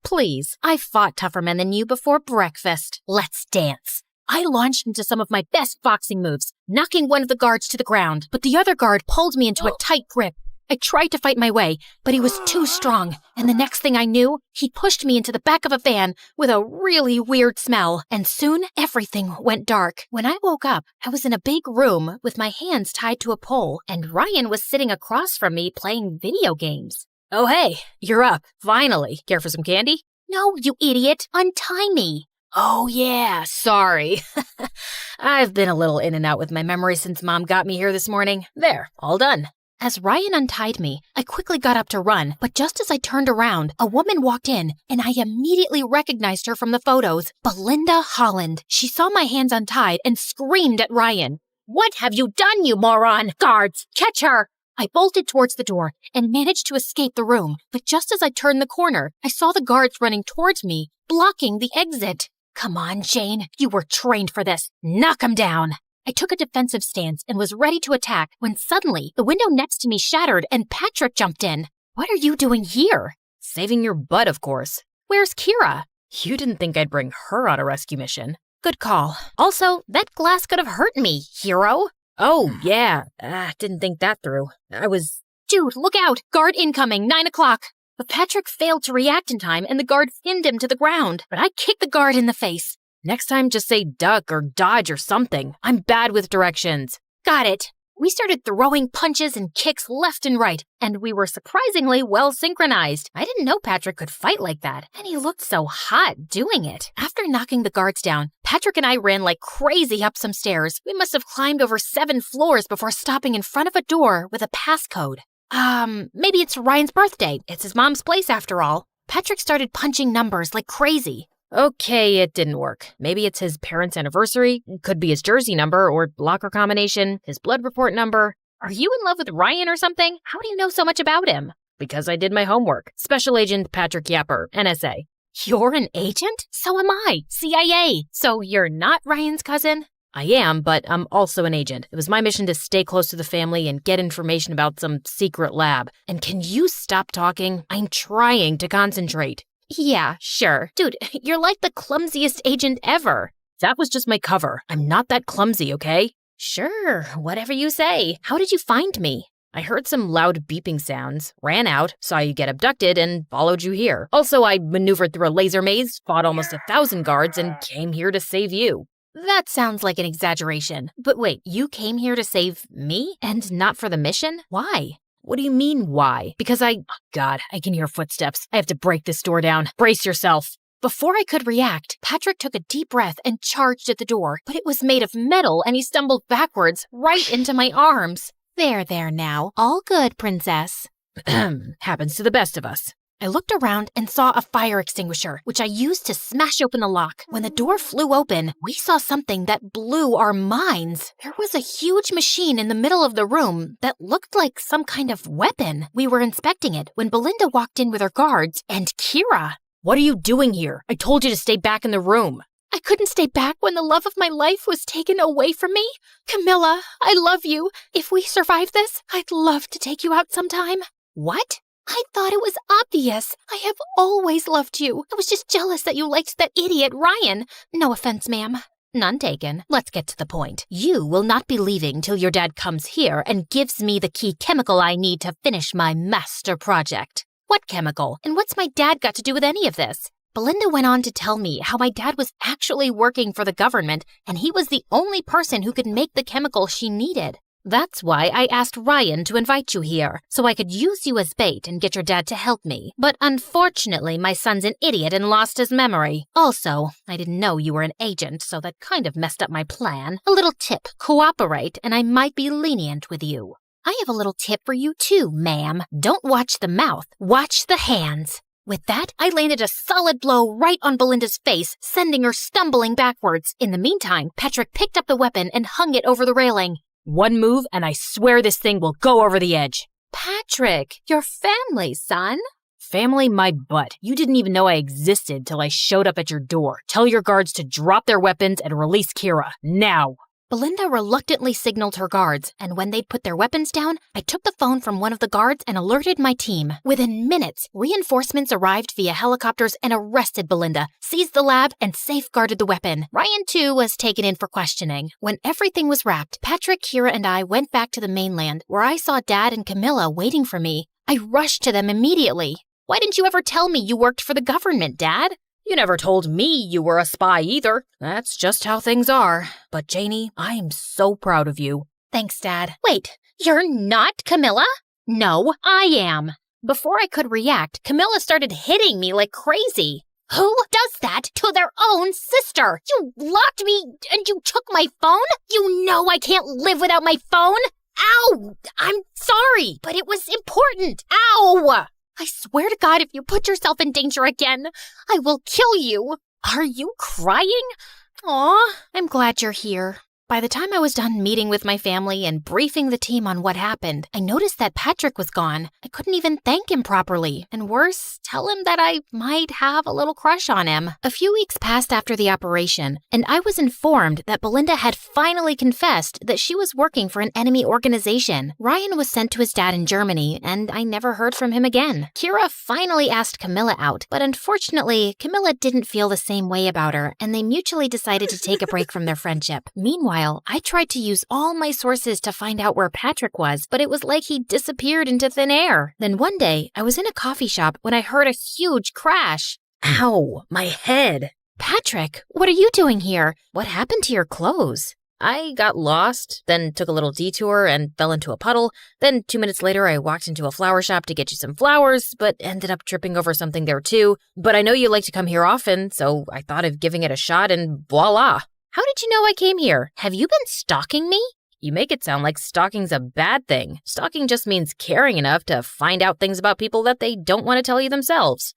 Please, I fought tougher men than you before breakfast. Let's dance. I launched into some of my best boxing moves, knocking one of the guards to the ground, but the other guard pulled me into a tight grip. I tried to fight my way, but he was too strong, and the next thing I knew, he pushed me into the back of a van with a really weird smell, and soon everything went dark. When I woke up, I was in a big room with my hands tied to a pole, and Ryan was sitting across from me playing video games. Oh hey, you're up, finally. Care for some candy? No, you idiot, untie me. Oh yeah, sorry. I've been a little in and out with my memory since Mom got me here this morning. There, all done. As Ryan untied me, I quickly got up to run, but just as I turned around, a woman walked in, and I immediately recognized her from the photos. Belinda Holland. She saw my hands untied and screamed at Ryan. What have you done, you moron? Guards, catch her! I bolted towards the door and managed to escape the room, but just as I turned the corner, I saw the guards running towards me, blocking the exit. Come on, Jane. You were trained for this. Knock him down. I took a defensive stance and was ready to attack when suddenly the window next to me shattered and Patrick jumped in. What are you doing here? Saving your butt, of course. Where's Kira? You didn't think I'd bring her on a rescue mission. Good call. Also, that glass could have hurt me, hero. Oh, yeah. Didn't think that through. Dude, look out. Guard incoming, 9 o'clock. But Patrick failed to react in time and the guard pinned him to the ground. But I kicked the guard in the face. Next time, just say duck or dodge or something. I'm bad with directions. Got it. We started throwing punches and kicks left and right, and we were surprisingly well synchronized. I didn't know Patrick could fight like that, and he looked so hot doing it. After knocking the guards down, Patrick and I ran like crazy up some stairs. We must have climbed over 7 floors before stopping in front of a door with a passcode. Maybe it's Ryan's birthday. It's his mom's place after all. Patrick started punching numbers like crazy. Okay, it didn't work. Maybe it's his parents' anniversary, could be his jersey number or locker combination, his blood report number. Are you in love with Ryan or something? How do you know so much about him? Because I did my homework. Special Agent Patrick Yapper, NSA. You're an agent? So am I. CIA. So you're not Ryan's cousin? I am, but I'm also an agent. It was my mission to stay close to the family and get information about some secret lab. And can you stop talking? I'm trying to concentrate. Yeah, sure. Dude, you're like the clumsiest agent ever. That was just my cover. I'm not that clumsy, okay? Sure, whatever you say. How did you find me? I heard some loud beeping sounds, ran out, saw you get abducted, and followed you here. Also, I maneuvered through a laser maze, fought almost 1,000 guards, and came here to save you. That sounds like an exaggeration. But wait, you came here to save me and not for the mission? Why? What do you mean, why? Because God, I can hear footsteps. I have to break this door down. Brace yourself. Before I could react, Patrick took a deep breath and charged at the door, but it was made of metal and he stumbled backwards right into my arms. There now. All good, princess. Happens to the best of us. I looked around and saw a fire extinguisher, which I used to smash open the lock. When the door flew open, we saw something that blew our minds. There was a huge machine in the middle of the room that looked like some kind of weapon. We were inspecting it when Belinda walked in with her guards and Kira. What are you doing here? I told you to stay back in the room. I couldn't stay back when the love of my life was taken away from me. Camilla, I love you. If we survive this, I'd love to take you out sometime. What? I thought it was obvious. I have always loved you. I was just jealous that you liked that idiot Ryan. No offense, ma'am. None taken. Let's get to the point. You will not be leaving till your dad comes here and gives me the key chemical I need to finish my master project. What chemical? And what's my dad got to do with any of this? Belinda went on to tell me how my dad was actually working for the government and he was the only person who could make the chemical she needed. That's why I asked Ryan to invite you here, so I could use you as bait and get your dad to help me. But unfortunately, my son's an idiot and lost his memory. Also, I didn't know you were an agent, so that kind of messed up my plan. A little tip, cooperate and I might be lenient with you. I have a little tip for you too, ma'am. Don't watch the mouth, watch the hands. With that, I landed a solid blow right on Belinda's face, sending her stumbling backwards. In the meantime, Patrick picked up the weapon and hung it over the railing. One move, and I swear this thing will go over the edge. Patrick, your family, son. Family my butt. You didn't even know I existed till I showed up at your door. Tell your guards to drop their weapons and release Kira. Now. Belinda reluctantly signaled her guards, and when they'd put their weapons down, I took the phone from one of the guards and alerted my team. Within minutes, reinforcements arrived via helicopters and arrested Belinda, seized the lab, and safeguarded the weapon. Ryan, too, was taken in for questioning. When everything was wrapped, Patrick, Kira, and I went back to the mainland, where I saw Dad and Camilla waiting for me. I rushed to them immediately. Why didn't you ever tell me you worked for the government, Dad? You never told me you were a spy either. That's just how things are. But Janie, I am so proud of you. Thanks, Dad. Wait, you're not Camilla? No, I am. Before I could react, Camilla started hitting me like crazy. Who does that to their own sister? You locked me and you took my phone? You know I can't live without my phone. Ow! I'm sorry, but it was important. Ow! I swear to God, if you put yourself in danger again, I will kill you. Are you crying? Aw, I'm glad you're here. By the time I was done meeting with my family and briefing the team on what happened, I noticed that Patrick was gone. I couldn't even thank him properly. And worse, tell him that I might have a little crush on him. A few weeks passed after the operation, and I was informed that Belinda had finally confessed that she was working for an enemy organization. Ryan was sent to his dad in Germany, and I never heard from him again. Kira finally asked Camilla out, but unfortunately, Camilla didn't feel the same way about her, and they mutually decided to take a break from their friendship. Meanwhile, I tried to use all my sources to find out where Patrick was, but it was like he disappeared into thin air. Then one day, I was in a coffee shop when I heard a huge crash. Ow, my head. Patrick, what are you doing here? What happened to your clothes? I got lost, then took a little detour and fell into a puddle. Then 2 minutes later, I walked into a flower shop to get you some flowers, but ended up tripping over something there too. But I know you like to come here often, so I thought of giving it a shot and voila. How did you know I came here? Have you been stalking me? You make it sound like stalking's a bad thing. Stalking just means caring enough to find out things about people that they don't want to tell you themselves.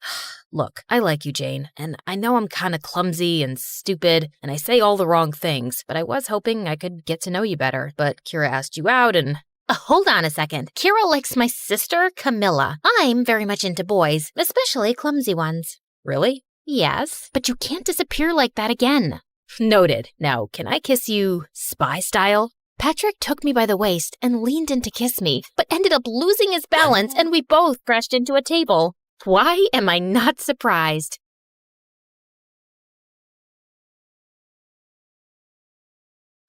Look, I like you, Jane, and I know I'm kind of clumsy and stupid, and I say all the wrong things, but I was hoping I could get to know you better. But Kira asked you out, and Hold on a second. Kira likes my sister, Camilla. I'm very much into boys, especially clumsy ones. Really? Yes, but you can't disappear like that again. Noted. Now, can I kiss you spy style? Patrick took me by the waist and leaned in to kiss me, but ended up losing his balance and we both crashed into a table. Why am I not surprised?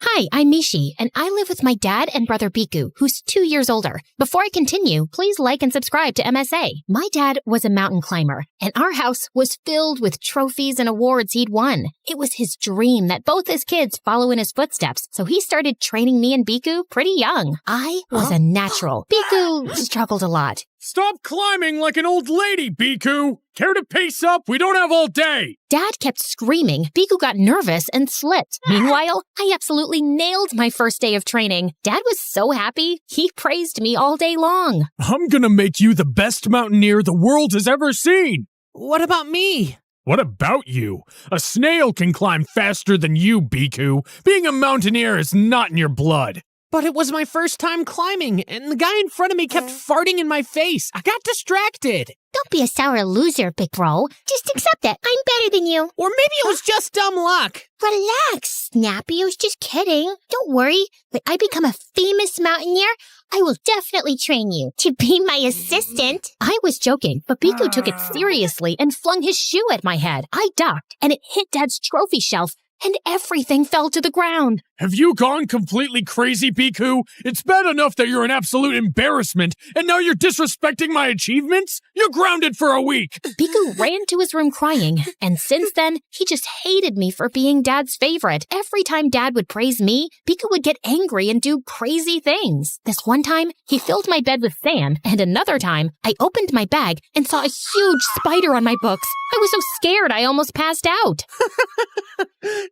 Hi, I'm Mishi, and I live with my dad and brother Biku, who's 2 years older. Before I continue, please like and subscribe to MSA. My dad was a mountain climber, and our house was filled with trophies and awards he'd won. It was his dream that both his kids follow in his footsteps, so he started training me and Biku pretty young. I was a natural. Biku struggled a lot. Stop climbing like an old lady, Biku! Care to pace up? We don't have all day! Dad kept screaming. Biku got nervous and slipped. Meanwhile, I absolutely nailed my first day of training. Dad was so happy, he praised me all day long. I'm gonna make you the best mountaineer the world has ever seen! What about me? What about you? A snail can climb faster than you, Biku. Being a mountaineer is not in your blood. But it was my first time climbing, and the guy in front of me kept farting in my face. I got distracted. Don't be a sour loser, big bro. Just accept it. I'm better than you. Or maybe it was just dumb luck. Relax, Snappy. I was just kidding. Don't worry. When I become a famous mountaineer, I will definitely train you to be my assistant. I was joking, but Biku took it seriously and flung his shoe at my head. I ducked, and it hit Dad's trophy shelf, and everything fell to the ground. Have you gone completely crazy, Biku? It's bad enough that you're an absolute embarrassment, and now you're disrespecting my achievements? You're grounded for a week! Biku ran to his room crying, and since then, he just hated me for being Dad's favorite. Every time Dad would praise me, Biku would get angry and do crazy things. This one time, he filled my bed with sand, and another time, I opened my bag and saw a huge spider on my books. I was so scared I almost passed out.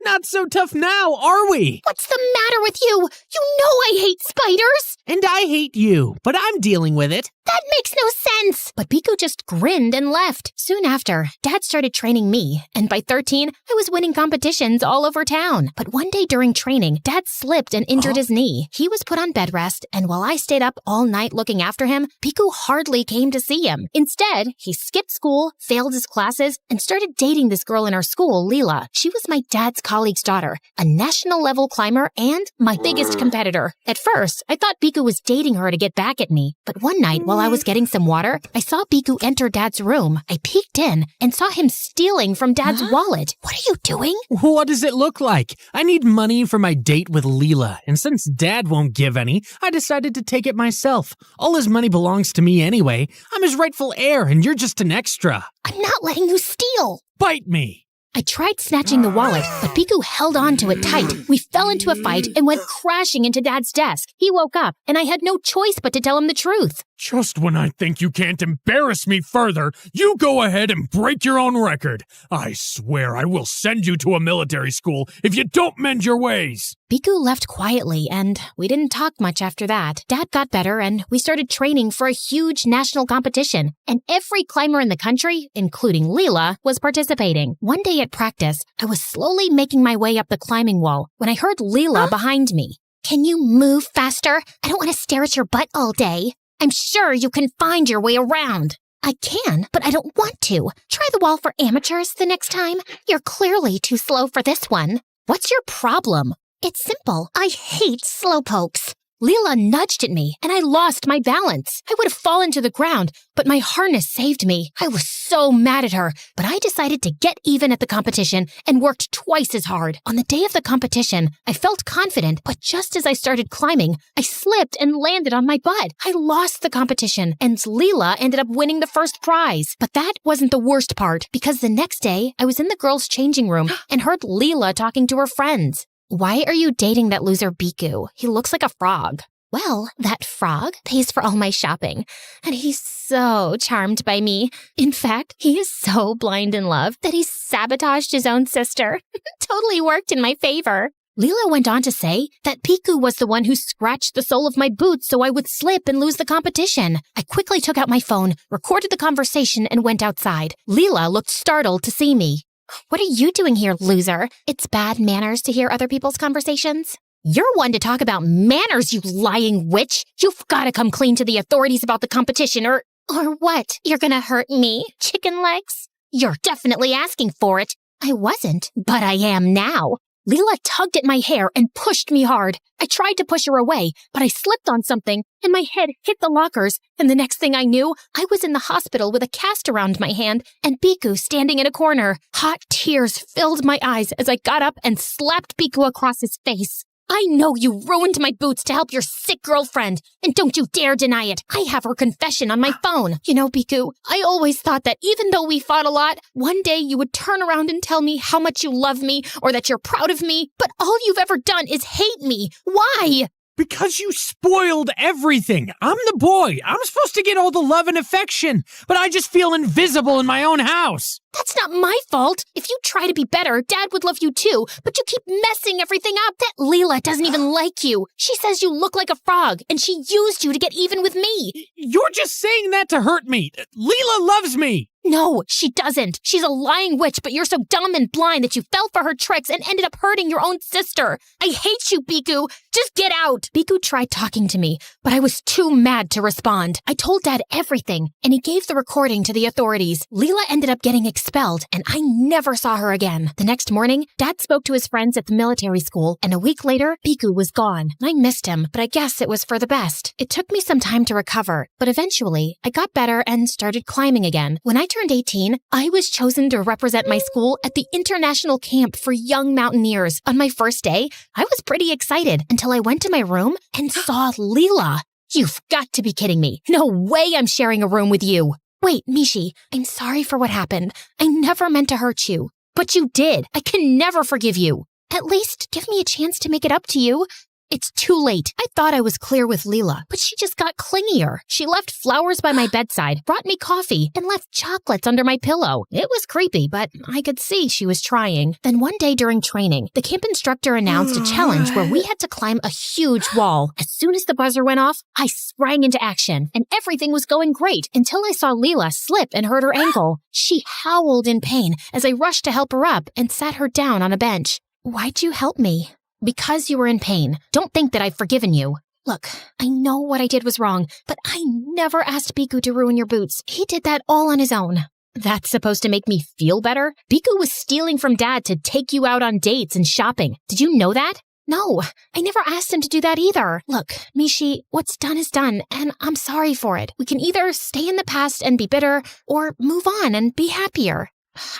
Not so tough now, are we? What's the matter with you? You know I hate spiders. And I hate you, but I'm dealing with it. That makes no sense. But Biku just grinned and left. Soon after, Dad started training me, and by 13, I was winning competitions all over town. But one day during training, Dad slipped and injured his knee. He was put on bed rest, and while I stayed up all night looking after him, Biku hardly came to see him. Instead, he skipped school, failed his classes, and started dating this girl in our school, Leela. She was my dad's colleague's daughter, a national-level climber and my biggest competitor. At first, I thought Biku was dating her to get back at me, but one night while I was getting some water, I saw Biku enter Dad's room. I peeked in and saw him stealing from Dad's wallet. What are you doing? What does it look like? I need money for my date with Leela, and since Dad won't give any, I decided to take it myself. All his money belongs to me anyway. I'm his rightful heir, and you're just an extra. I'm not letting you steal. Bite me! I tried snatching the wallet, but Biku held on to it tight. We fell into a fight and went crashing into Dad's desk. He woke up, and I had no choice but to tell him the truth. Just when I think you can't embarrass me further, you go ahead and break your own record. I swear I will send you to a military school if you don't mend your ways. Biku left quietly, and we didn't talk much after that. Dad got better, and we started training for a huge national competition, and every climber in the country, including Leela, was participating. One day at practice, I was slowly making my way up the climbing wall when I heard Leela behind me. Can you move faster? I don't want to stare at your butt all day. I'm sure you can find your way around. I can, but I don't want to. Try the wall for amateurs the next time. You're clearly too slow for this one. What's your problem? It's simple. I hate slowpokes. Leela nudged at me, and I lost my balance. I would have fallen to the ground, but my harness saved me. I was so mad at her, but I decided to get even at the competition and worked twice as hard. On the day of the competition, I felt confident, but just as I started climbing, I slipped and landed on my butt. I lost the competition, and Leela ended up winning the first prize. But that wasn't the worst part, because the next day, I was in the girls' changing room and heard Leela talking to her friends. Why are you dating that loser Biku? He looks like a frog. Well, that frog pays for all my shopping, and he's so charmed by me. In fact, he is so blind in love that he sabotaged his own sister. Totally worked in my favor. Leela went on to say that Biku was the one who scratched the sole of my boot so I would slip and lose the competition. I quickly took out my phone, recorded the conversation, and went outside. Leela looked startled to see me. What are you doing here, loser? It's bad manners to hear other people's conversations. You're one to talk about manners, you lying witch. You've got to come clean to the authorities about the competition or what? You're gonna hurt me, chicken legs? You're definitely asking for it. I wasn't, but I am now. Leela tugged at my hair and pushed me hard. I tried to push her away, but I slipped on something and my head hit the lockers. And the next thing I knew, I was in the hospital with a cast around my hand and Biku standing in a corner. Hot tears filled my eyes as I got up and slapped Biku across his face. I know you ruined my boots to help your sick girlfriend, and don't you dare deny it. I have her confession on my phone. You know, Biku, I always thought that even though we fought a lot, one day you would turn around and tell me how much you love me or that you're proud of me, but all you've ever done is hate me. Why? Because you spoiled everything. I'm the boy. I'm supposed to get all the love and affection, but I just feel invisible in my own house. That's not my fault. If you try to be better, Dad would love you too, but you keep messing everything up. That Leela doesn't even like you. She says you look like a frog, and she used you to get even with me. You're just saying that to hurt me. Leela loves me. No, she doesn't. She's a lying witch, but you're so dumb and blind that you fell for her tricks and ended up hurting your own sister. I hate you, Biku. Just get out. Biku tried talking to me, but I was too mad to respond. I told Dad everything, and he gave the recording to the authorities. Leela ended up getting expelled, and I never saw her again. The next morning, Dad spoke to his friends at the military school, and a week later, Biku was gone. I missed him, but I guess it was for the best. It took me some time to recover, but eventually, I got better and started climbing again. When I turned 18, I was chosen to represent my school at the International Camp for Young Mountaineers. On my first day, I was pretty excited until I went to my room and saw Leela. You've got to be kidding me. No way I'm sharing a room with you. Wait, Mishi, I'm sorry for what happened. I never meant to hurt you. But you did. I can never forgive you. At least give me a chance to make it up to you. It's too late. I thought I was clear with Leela, but she just got clingier. She left flowers by my bedside, brought me coffee, and left chocolates under my pillow. It was creepy, but I could see she was trying. Then one day during training, the camp instructor announced a challenge where we had to climb a huge wall. As soon as the buzzer went off, I sprang into action, and everything was going great until I saw Leela slip and hurt her ankle. She howled in pain as I rushed to help her up and sat her down on a bench. Why'd you help me? Because you were in pain. Don't think that I've forgiven you. Look, I know what I did was wrong, but I never asked Biku to ruin your boots. He did that all on his own. That's supposed to make me feel better? Biku was stealing from Dad to take you out on dates and shopping. Did you know that? No, I never asked him to do that either. Look, Mishi, what's done is done, and I'm sorry for it. We can either stay in the past and be bitter, or move on and be happier.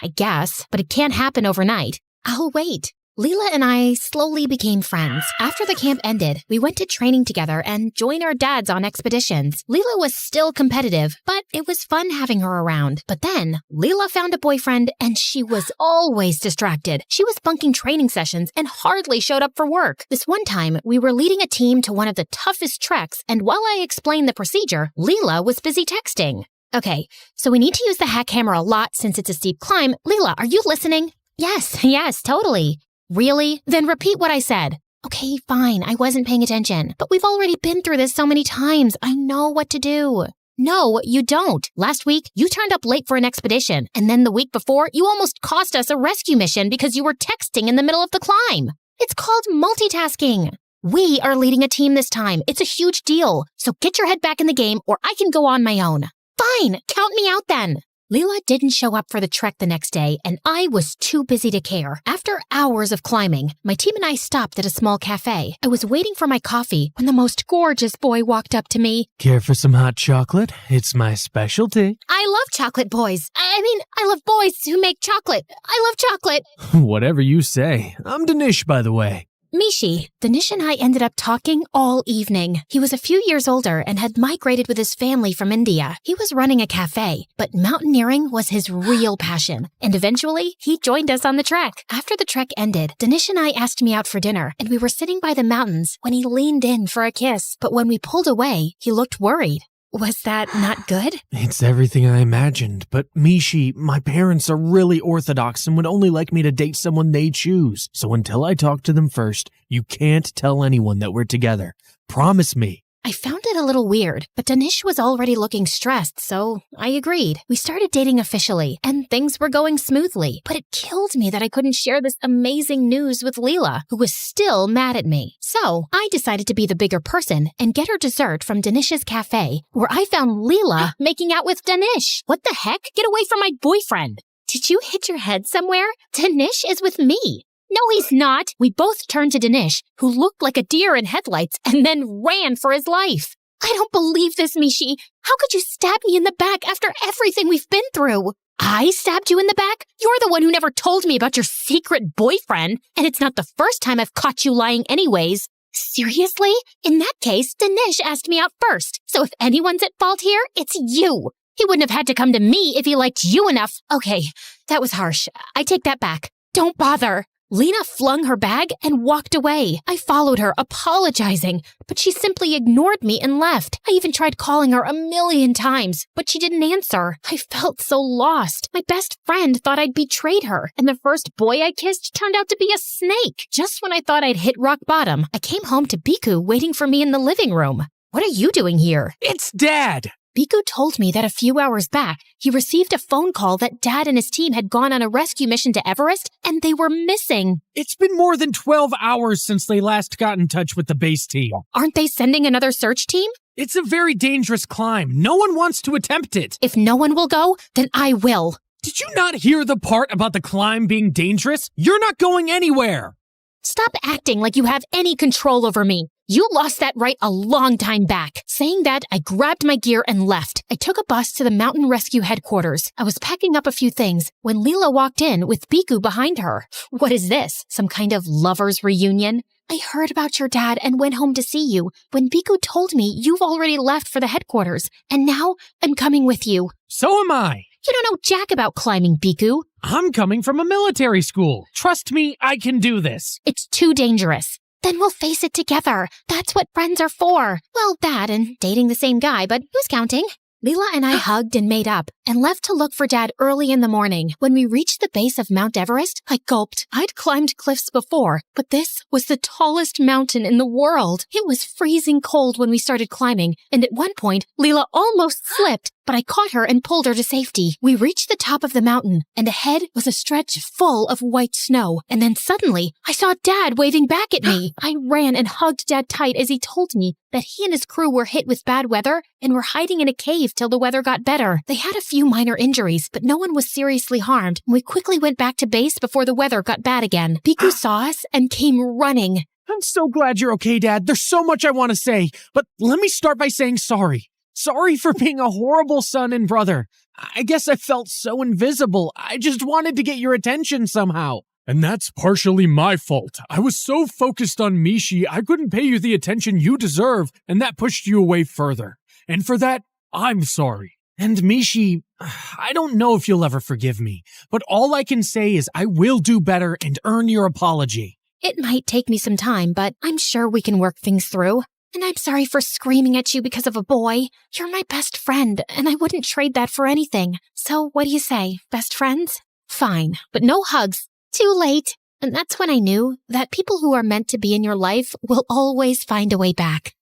I guess, but it can't happen overnight. I'll wait. Leela and I slowly became friends. After the camp ended, we went to training together and joined our dads on expeditions. Leela was still competitive, but it was fun having her around. But then, Leela found a boyfriend and she was always distracted. She was bunking training sessions and hardly showed up for work. This one time, we were leading a team to one of the toughest treks, and while I explained the procedure, Leela was busy texting. Okay, so we need to use the hack hammer a lot since it's a steep climb. Leela, are you listening? Yes, totally. Really? Then repeat what I said. Okay, fine, I wasn't paying attention. But we've already been through this so many times. I know what to do. No, you don't. Last week, you turned up late for an expedition. And then the week before, you almost cost us a rescue mission because you were texting in the middle of the climb. It's called multitasking. We are leading a team this time. It's a huge deal. So get your head back in the game or I can go on my own. Fine, count me out then. Leela didn't show up for the trek the next day, and I was too busy to care. After hours of climbing, my team and I stopped at a small cafe. I was waiting for my coffee when the most gorgeous boy walked up to me. Care for some hot chocolate? It's my specialty. I love chocolate boys. I love boys who make chocolate. I love chocolate. Whatever you say. I'm Danish, by the way. Mishi, Danish and I ended up talking all evening. He was a few years older and had migrated with his family from India. He was running a cafe, but mountaineering was his real passion. And eventually, he joined us on the trek. After the trek ended, Danish and I asked me out for dinner, and we were sitting by the mountains when he leaned in for a kiss. But when we pulled away, he looked worried. Was that not good? It's everything I imagined, but Mishi, my parents are really orthodox and would only like me to date someone they choose. So until I talk to them first, you can't tell anyone that we're together. Promise me. I found it a little weird, but Danish was already looking stressed, so I agreed. We started dating officially, and things were going smoothly. But it killed me that I couldn't share this amazing news with Leela, who was still mad at me. So I decided to be the bigger person and get her dessert from Danish's cafe, where I found Leela making out with Danish. What the heck? Get away from my boyfriend! Did you hit your head somewhere? Danish is with me. No, he's not. We both turned to Danish, who looked like a deer in headlights, and then ran for his life. I don't believe this, Mishi. How could you stab me in the back after everything we've been through? I stabbed you in the back? You're the one who never told me about your secret boyfriend, and it's not the first time I've caught you lying anyways. Seriously? In that case, Danish asked me out first, so if anyone's at fault here, it's you. He wouldn't have had to come to me if he liked you enough. Okay, that was harsh. I take that back. Don't bother. Lena flung her bag and walked away. I followed her, apologizing, but she simply ignored me and left. I even tried calling her 1,000,000 times, but she didn't answer. I felt so lost. My best friend thought I'd betrayed her, and the first boy I kissed turned out to be a snake. Just when I thought I'd hit rock bottom, I came home to Biku waiting for me in the living room. What are you doing here? It's Dad! Biku told me that a few hours back, he received a phone call that Dad and his team had gone on a rescue mission to Everest, and they were missing. It's been more than 12 hours since they last got in touch with the base team. Aren't they sending another search team? It's a very dangerous climb. No one wants to attempt it. If no one will go, then I will. Did you not hear the part about the climb being dangerous? You're not going anywhere. Stop acting like you have any control over me. You lost that right a long time back. Saying that, I grabbed my gear and left. I took a bus to the mountain rescue headquarters. I was packing up a few things when Leela walked in with Biku behind her. What is this? Some kind of lover's reunion? I heard about your dad and went home to see you when Biku told me you've already left for the headquarters, and now I'm coming with you. So am I. You don't know jack about climbing, Biku. I'm coming from a military school. Trust me, I can do this. It's too dangerous. Then we'll face it together. That's what friends are for. Well, that and dating the same guy, but who's counting? Leela and I hugged and made up and left to look for Dad early in the morning. When we reached the base of Mount Everest, I gulped. I'd climbed cliffs before, but this was the tallest mountain in the world. It was freezing cold when we started climbing, and at one point, Leela almost slipped, but I caught her and pulled her to safety. We reached the top of the mountain, and ahead was a stretch full of white snow. And then suddenly, I saw Dad waving back at me. I ran and hugged Dad tight as he told me that he and his crew were hit with bad weather and were hiding in a cave till the weather got better. They had a few minor injuries, but no one was seriously harmed. We quickly went back to base before the weather got bad again. Biku saw us and came running. I'm so glad you're okay, Dad. There's so much I want to say, but let me start by saying sorry. Sorry for being a horrible son and brother. I guess I felt so invisible. I just wanted to get your attention somehow. And that's partially my fault. I was so focused on Mishi, I couldn't pay you the attention you deserve, and that pushed you away further. And for that, I'm sorry. And Mishi, I don't know if you'll ever forgive me, but all I can say is I will do better and earn your apology. It might take me some time, but I'm sure we can work things through. And I'm sorry for screaming at you because of a boy. You're my best friend, and I wouldn't trade that for anything. So what do you say, best friends? Fine, but no hugs. Too late. And that's when I knew that people who are meant to be in your life will always find a way back.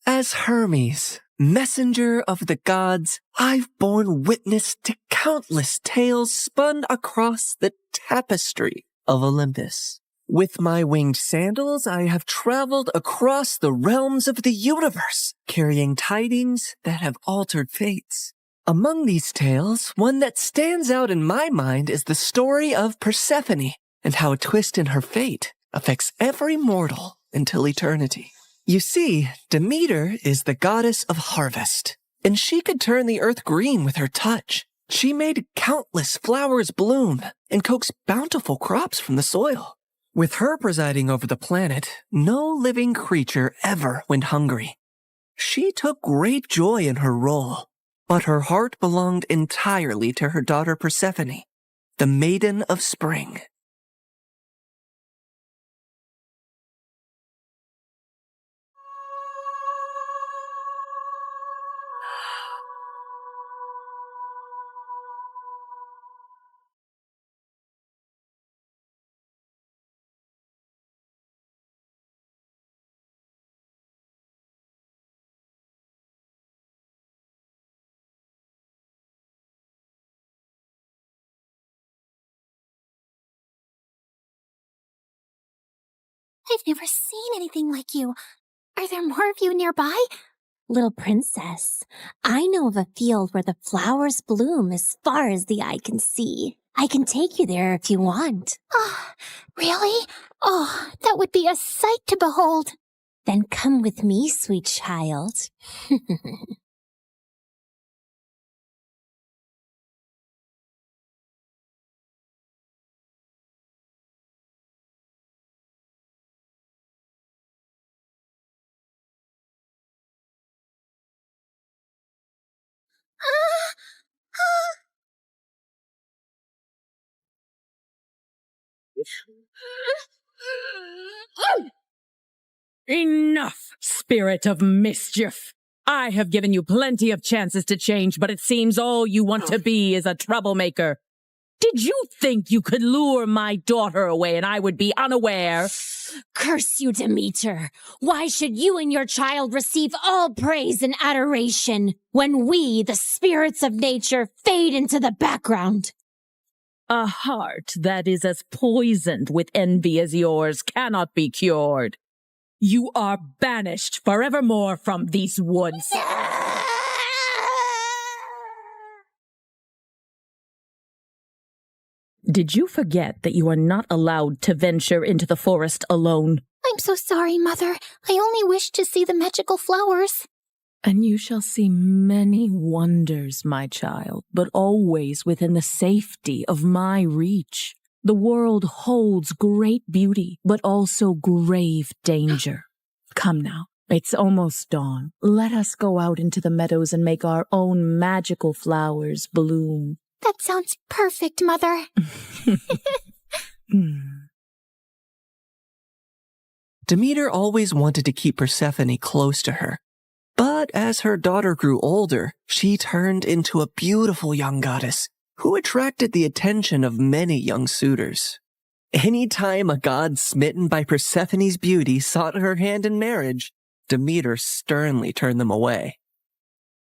As Hermes, messenger of the gods, I've borne witness to countless tales spun across the tapestry of Olympus. With my winged sandals, I have traveled across the realms of the universe, carrying tidings that have altered fates. Among these tales, one that stands out in my mind is the story of Persephone, and how a twist in her fate affects every mortal until eternity. You see, Demeter is the goddess of harvest, and she could turn the earth green with her touch. She made countless flowers bloom and coaxed bountiful crops from the soil. With her presiding over the planet, no living creature ever went hungry. She took great joy in her role, but her heart belonged entirely to her daughter Persephone, the Maiden of Spring. I've never seen anything like you. Are there more of you nearby? Little princess, I know of a field where the flowers bloom as far as the eye can see. I can take you there if you want. Oh, really? Oh, that would be a sight to behold. Then come with me, sweet child. Enough, spirit of mischief! I have given you plenty of chances to change, but it seems all you want to be is a troublemaker. Did you think you could lure my daughter away and I would be unaware? Curse you, Demeter! Why should you and your child receive all praise and adoration when we, the spirits of nature, fade into the background? A heart that is as poisoned with envy as yours cannot be cured. You are banished forevermore from these woods. Did you forget that you are not allowed to venture into the forest alone? I'm so sorry, Mother. I only wished to see the magical flowers. And you shall see many wonders, my child, but always within the safety of my reach. The world holds great beauty, but also grave danger. Come now, it's almost dawn. Let us go out into the meadows and make our own magical flowers bloom. That sounds perfect, Mother. Demeter always wanted to keep Persephone close to her. But as her daughter grew older, she turned into a beautiful young goddess who attracted the attention of many young suitors. Anytime a god smitten by Persephone's beauty sought her hand in marriage, Demeter sternly turned them away.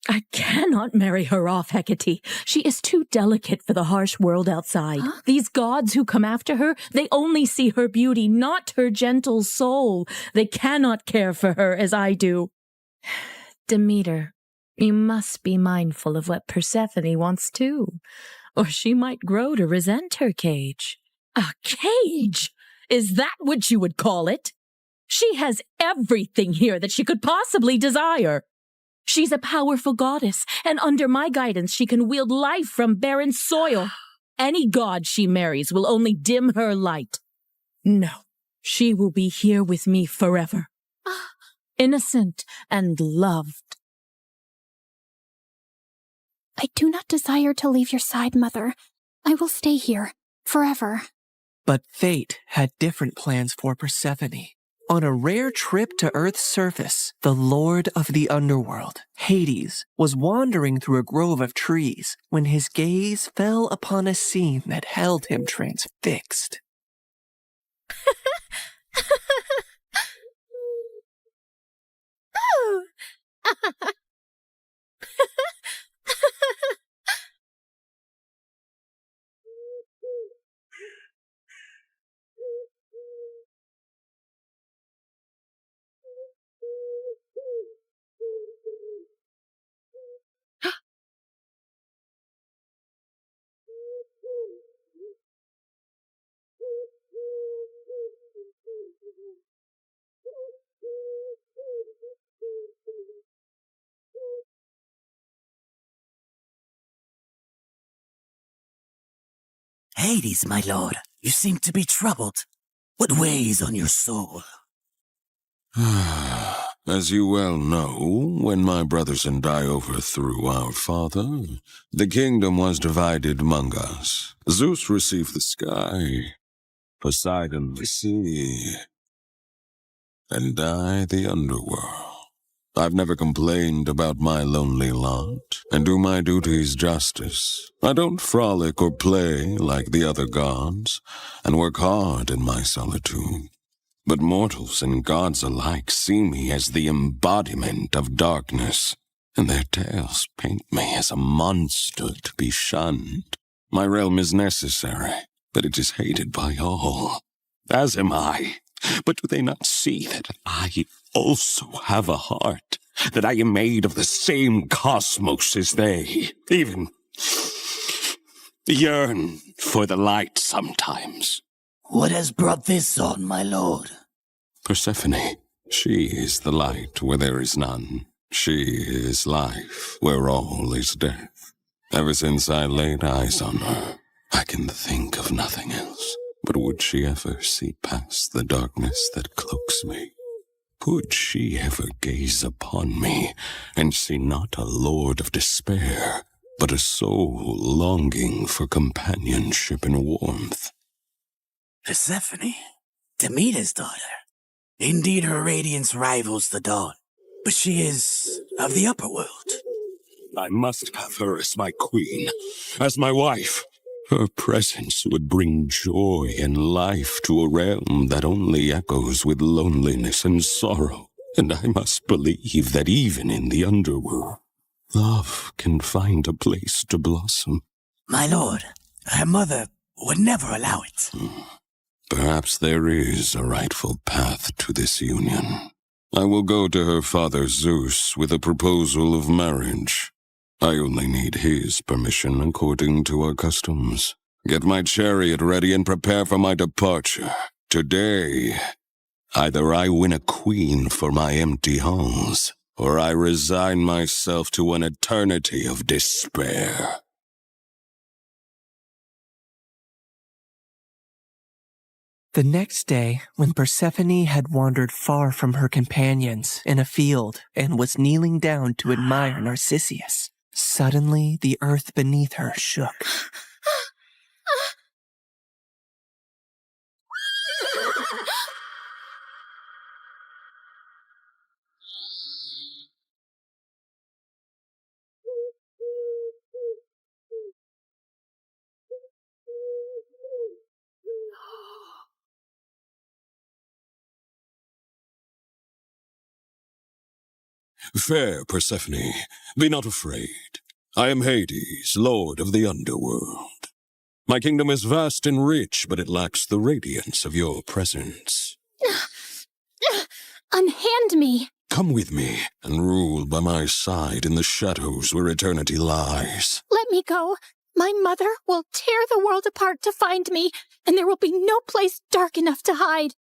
I cannot marry her off, Hecate. She is too delicate for the harsh world outside. Huh? These gods who come after her, they only see her beauty, not her gentle soul. They cannot care for her as I do. Demeter, you must be mindful of what Persephone wants too, or she might grow to resent her cage. A cage? Is that what you would call it? She has everything here that she could possibly desire. She's a powerful goddess, and under my guidance she can wield life from barren soil. Any god she marries will only dim her light. No, she will be here with me forever. Innocent and loved. I do not desire to leave your side, Mother. I will stay here, forever. But fate had different plans for Persephone. On a rare trip to Earth's surface, the Lord of the Underworld, Hades, was wandering through a grove of trees when his gaze fell upon a scene that held him transfixed. Hades, my lord, you seem to be troubled. What weighs on your soul? As you well know, when my brothers and I overthrew our father, the kingdom was divided among us. Zeus received the sky, Poseidon the sea, and I the underworld. I've never complained about my lonely lot, and do my duties justice. I don't frolic or play like the other gods, and work hard in my solitude. But mortals and gods alike see me as the embodiment of darkness, and their tales paint me as a monster to be shunned. My realm is necessary, but it is hated by all, as am I. But do they not see that I also have a heart? That I am made of the same cosmos as they? Even yearn for the light sometimes. What has brought this on, my lord? Persephone, she is the light where there is none. She is life where all is death. Ever since I laid eyes on her, I can think of nothing else. But would she ever see past the darkness that cloaks me? Could she ever gaze upon me and see not a lord of despair, but a soul longing for companionship and warmth? Persephone, Demeter's daughter. Indeed, her radiance rivals the dawn, but she is of the upper world. I must have her as my queen, as my wife. Her presence would bring joy and life to a realm that only echoes with loneliness and sorrow. And I must believe that even in the underworld, love can find a place to blossom. My lord, her mother would never allow it. Perhaps there is a rightful path to this union. I will go to her father Zeus with a proposal of marriage. I only need his permission according to our customs. Get my chariot ready and prepare for my departure. Today, either I win a queen for my empty halls, or I resign myself to an eternity of despair. The next day, when Persephone had wandered far from her companions in a field and was kneeling down to admire Narcissus, suddenly the earth beneath her shook. Fair Persephone, be not afraid. I am Hades, lord of the underworld. My kingdom is vast and rich, but it lacks the radiance of your presence. Unhand me. Come with me and rule by my side in the shadows where eternity lies. Let me go. My mother will tear the world apart to find me, and there will be no place dark enough to hide.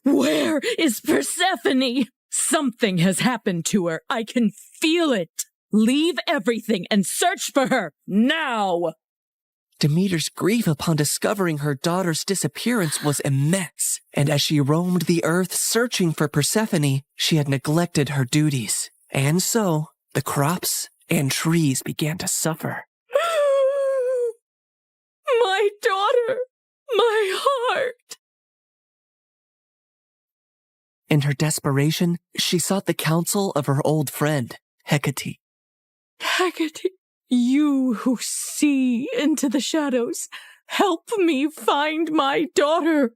Where is Persephone? Something has happened to her. I can feel it. Leave everything and search for her now. Demeter's grief upon discovering her daughter's disappearance was immense, and as she roamed the earth searching for Persephone, she had neglected her duties. And so, the crops and trees began to suffer. My daughter! My heart! In her desperation, she sought the counsel of her old friend, Hecate. Hecate, you who see into the shadows, help me find my daughter.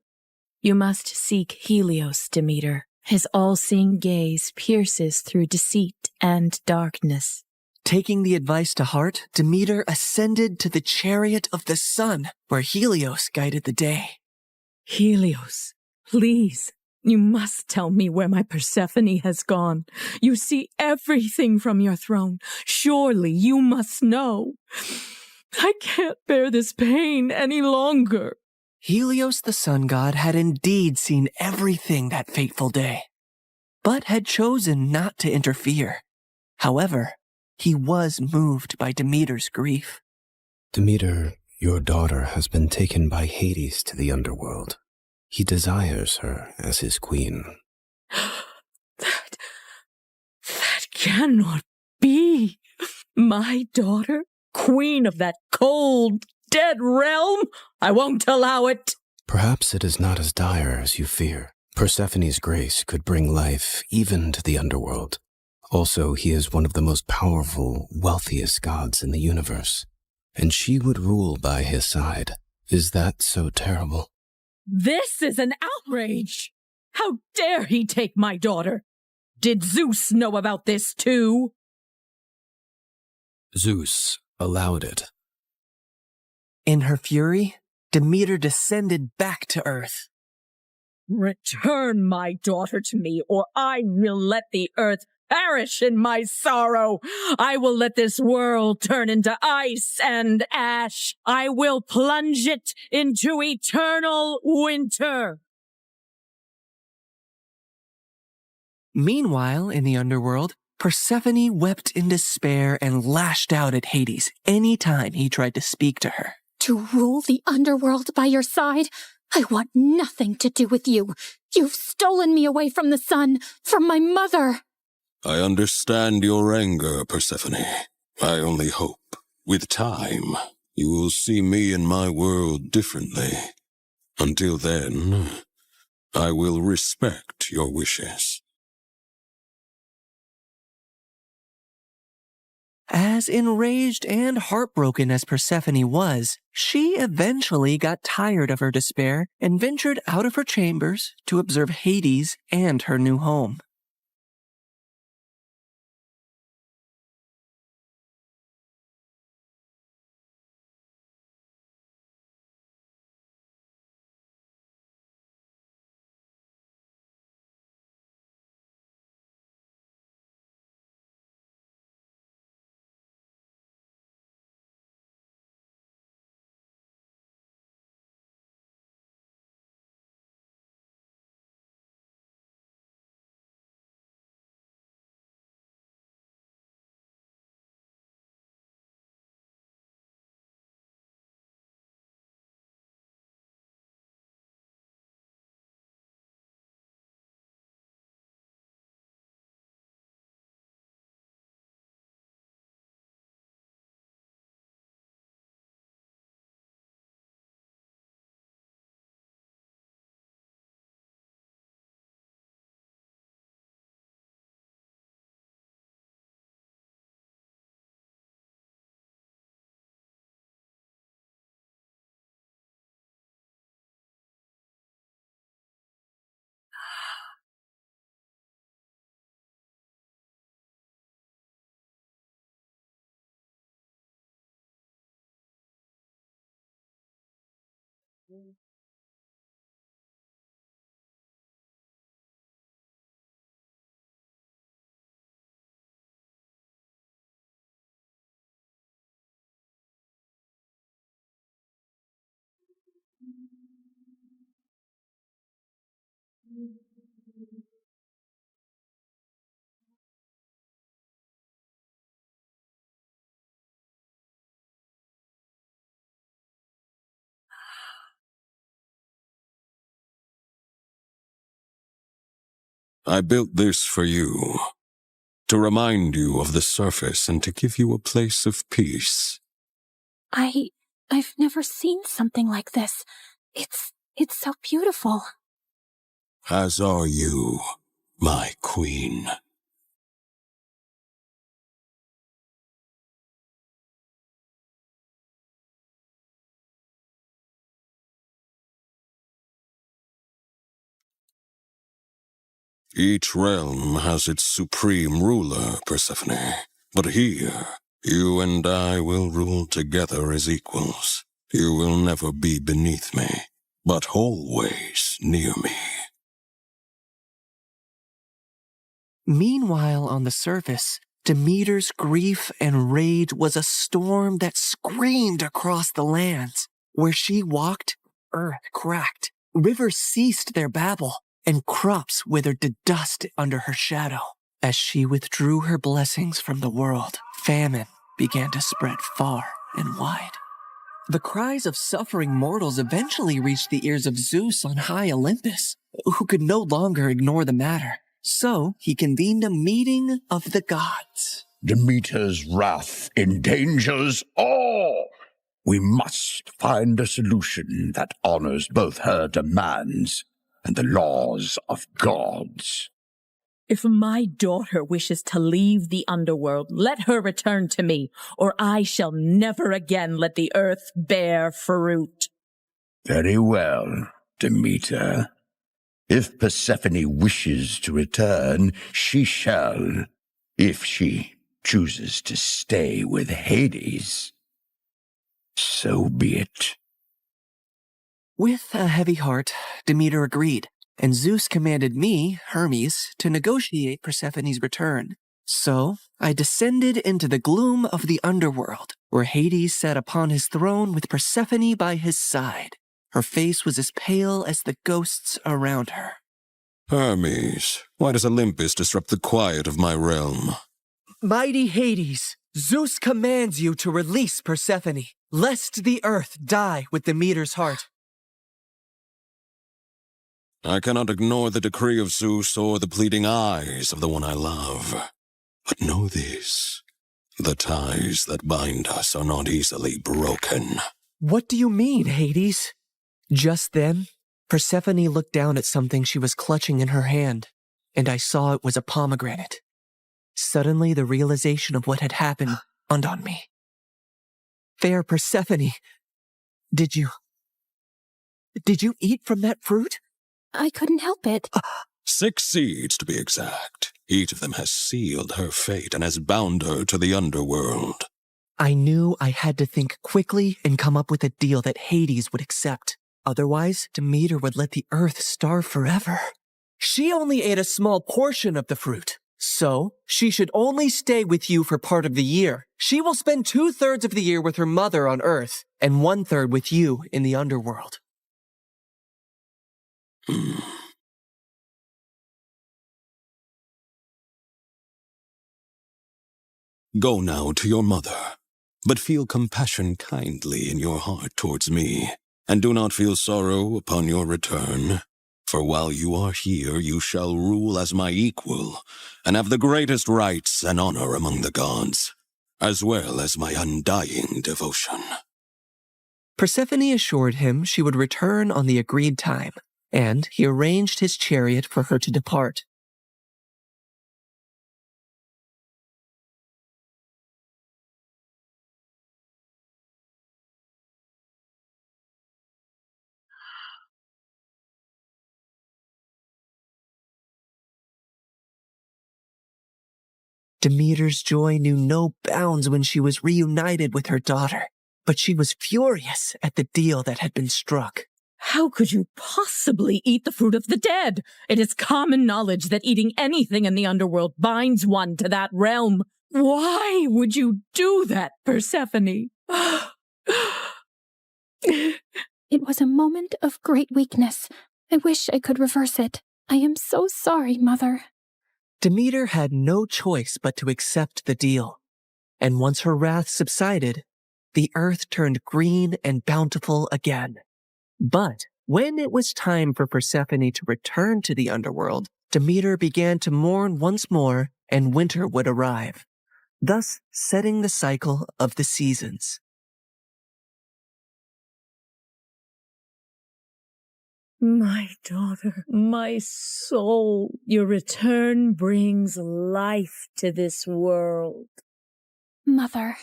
You must seek Helios, Demeter. His all-seeing gaze pierces through deceit and darkness. Taking the advice to heart, Demeter ascended to the chariot of the sun, where Helios guided the day. Helios, please. You must tell me where my Persephone has gone. You see everything from your throne. Surely you must know. I can't bear this pain any longer. Helios the sun god had indeed seen everything that fateful day, but had chosen not to interfere. However, he was moved by Demeter's grief. Demeter, your daughter has been taken by Hades to the underworld. He desires her as his queen. That cannot be. My daughter, queen of that cold, dead realm? I won't allow it. Perhaps it is not as dire as you fear. Persephone's grace could bring life even to the underworld. Also, he is one of the most powerful, wealthiest gods in the universe, and she would rule by his side. Is that so terrible? This is an outrage! How dare he take my daughter? Did Zeus know about this too? Zeus allowed it. In her fury, Demeter descended back to Earth. Return my daughter to me, or I will let the earth perish in my sorrow. I will let this world turn into ice and ash. I will plunge it into eternal winter. Meanwhile, in the underworld, Persephone wept in despair and lashed out at Hades any time he tried to speak to her. To rule the underworld by your side? I want nothing to do with you. You've stolen me away from the sun, from my mother. I understand your anger, Persephone. I only hope, with time, you will see me and my world differently. Until then, I will respect your wishes. As enraged and heartbroken as Persephone was, she eventually got tired of her despair and ventured out of her chambers to observe Hades and her new home. I built this for you, to remind you of the surface and to give you a place of peace. I've never seen something like this. It's so beautiful. As are you, my queen. Each realm has its supreme ruler, Persephone. But here, you and I will rule together as equals. You will never be beneath me, but always near me. Meanwhile, on the surface, Demeter's grief and rage was a storm that screamed across the lands. Where she walked, earth cracked, rivers ceased their babble, and crops withered to dust under her shadow. As she withdrew her blessings from the world, famine began to spread far and wide. The cries of suffering mortals eventually reached the ears of Zeus on high Olympus, who could no longer ignore the matter. So he convened a meeting of the gods. Demeter's wrath endangers all. We must find a solution that honors both her demands and the laws of gods. If my daughter wishes to leave the underworld, let her return to me, or I shall never again let the earth bear fruit. Very well, Demeter. If Persephone wishes to return, she shall, if she chooses to stay with Hades. So be it. With a heavy heart, Demeter agreed, and Zeus commanded me, Hermes, to negotiate Persephone's return. So I descended into the gloom of the underworld, where Hades sat upon his throne with Persephone by his side. Her face was as pale as the ghosts around her. Hermes, why does Olympus disrupt the quiet of my realm? Mighty Hades, Zeus commands you to release Persephone, lest the earth die with Demeter's heart. I cannot ignore the decree of Zeus or the pleading eyes of the one I love. But know this, the ties that bind us are not easily broken. What do you mean, Hades? Just then, Persephone looked down at something she was clutching in her hand, and I saw it was a pomegranate. Suddenly, the realization of what had happened dawned on me. Fair Persephone, did you eat from that fruit? I couldn't help it. 6 seeds, to be exact. Each of them has sealed her fate and has bound her to the underworld. I knew I had to think quickly and come up with a deal that Hades would accept. Otherwise, Demeter would let the earth starve forever. She only ate a small portion of the fruit, so she should only stay with you for part of the year. She will spend 2/3 of the year with her mother on Earth, and 1/3 with you in the underworld. Go now to your mother, but feel compassion kindly in your heart towards me, and do not feel sorrow upon your return. For while you are here, you shall rule as my equal, and have the greatest rights and honor among the gods, as well as my undying devotion. Persephone assured him she would return on the agreed time, and he arranged his chariot for her to depart. Demeter's joy knew no bounds when she was reunited with her daughter, but she was furious at the deal that had been struck. How could you possibly eat the fruit of the dead? It is common knowledge that eating anything in the underworld binds one to that realm. Why would you do that, Persephone? It was a moment of great weakness. I wish I could reverse it. I am so sorry, Mother. Demeter had no choice but to accept the deal. And once her wrath subsided, the earth turned green and bountiful again. But when it was time for Persephone to return to the underworld, Demeter began to mourn once more, and winter would arrive, thus setting the cycle of the seasons. My daughter, my soul, your return brings life to this world. Mother,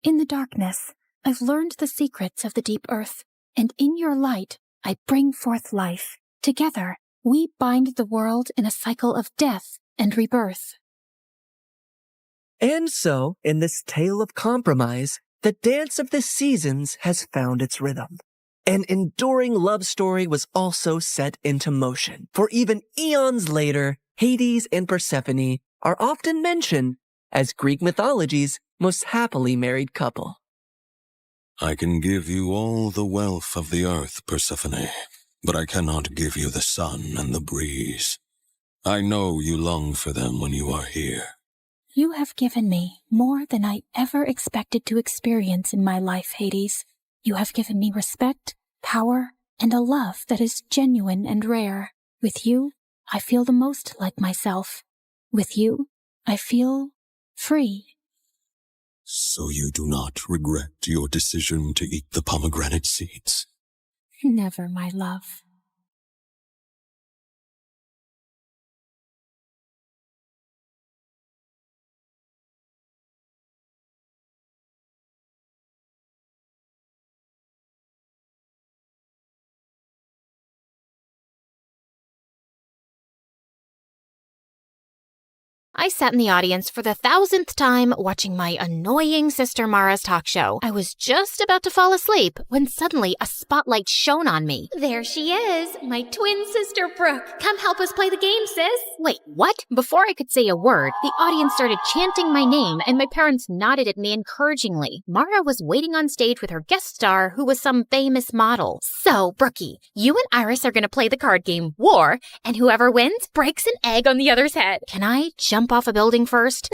in the darkness, I've learned the secrets of the deep earth, and in your light, I bring forth life. Together, we bind the world in a cycle of death and rebirth. And so, in this tale of compromise, the dance of the seasons has found its rhythm. An enduring love story was also set into motion, for even eons later, Hades and Persephone are often mentioned as Greek mythology's most happily married couple. I can give you all the wealth of the earth, Persephone, but I cannot give you the sun and the breeze. I know you long for them when you are here. You have given me more than I ever expected to experience in my life, Hades. You have given me respect, power, and a love that is genuine and rare. With you, I feel the most like myself. With you, I feel free. So you do not regret your decision to eat the pomegranate seeds? Never, my love. I sat in the audience for the 1,000th time watching my annoying sister Mara's talk show. I was just about to fall asleep when suddenly a spotlight shone on me. There she is, my twin sister Brooke. Come help us play the game, sis. Wait, what? Before I could say a word, the audience started chanting my name and my parents nodded at me encouragingly. Mara was waiting on stage with her guest star, who was some famous model. So, Brookie, you and Iris are going to play the card game War, and whoever wins breaks an egg on the other's head. Can I jump off a building first?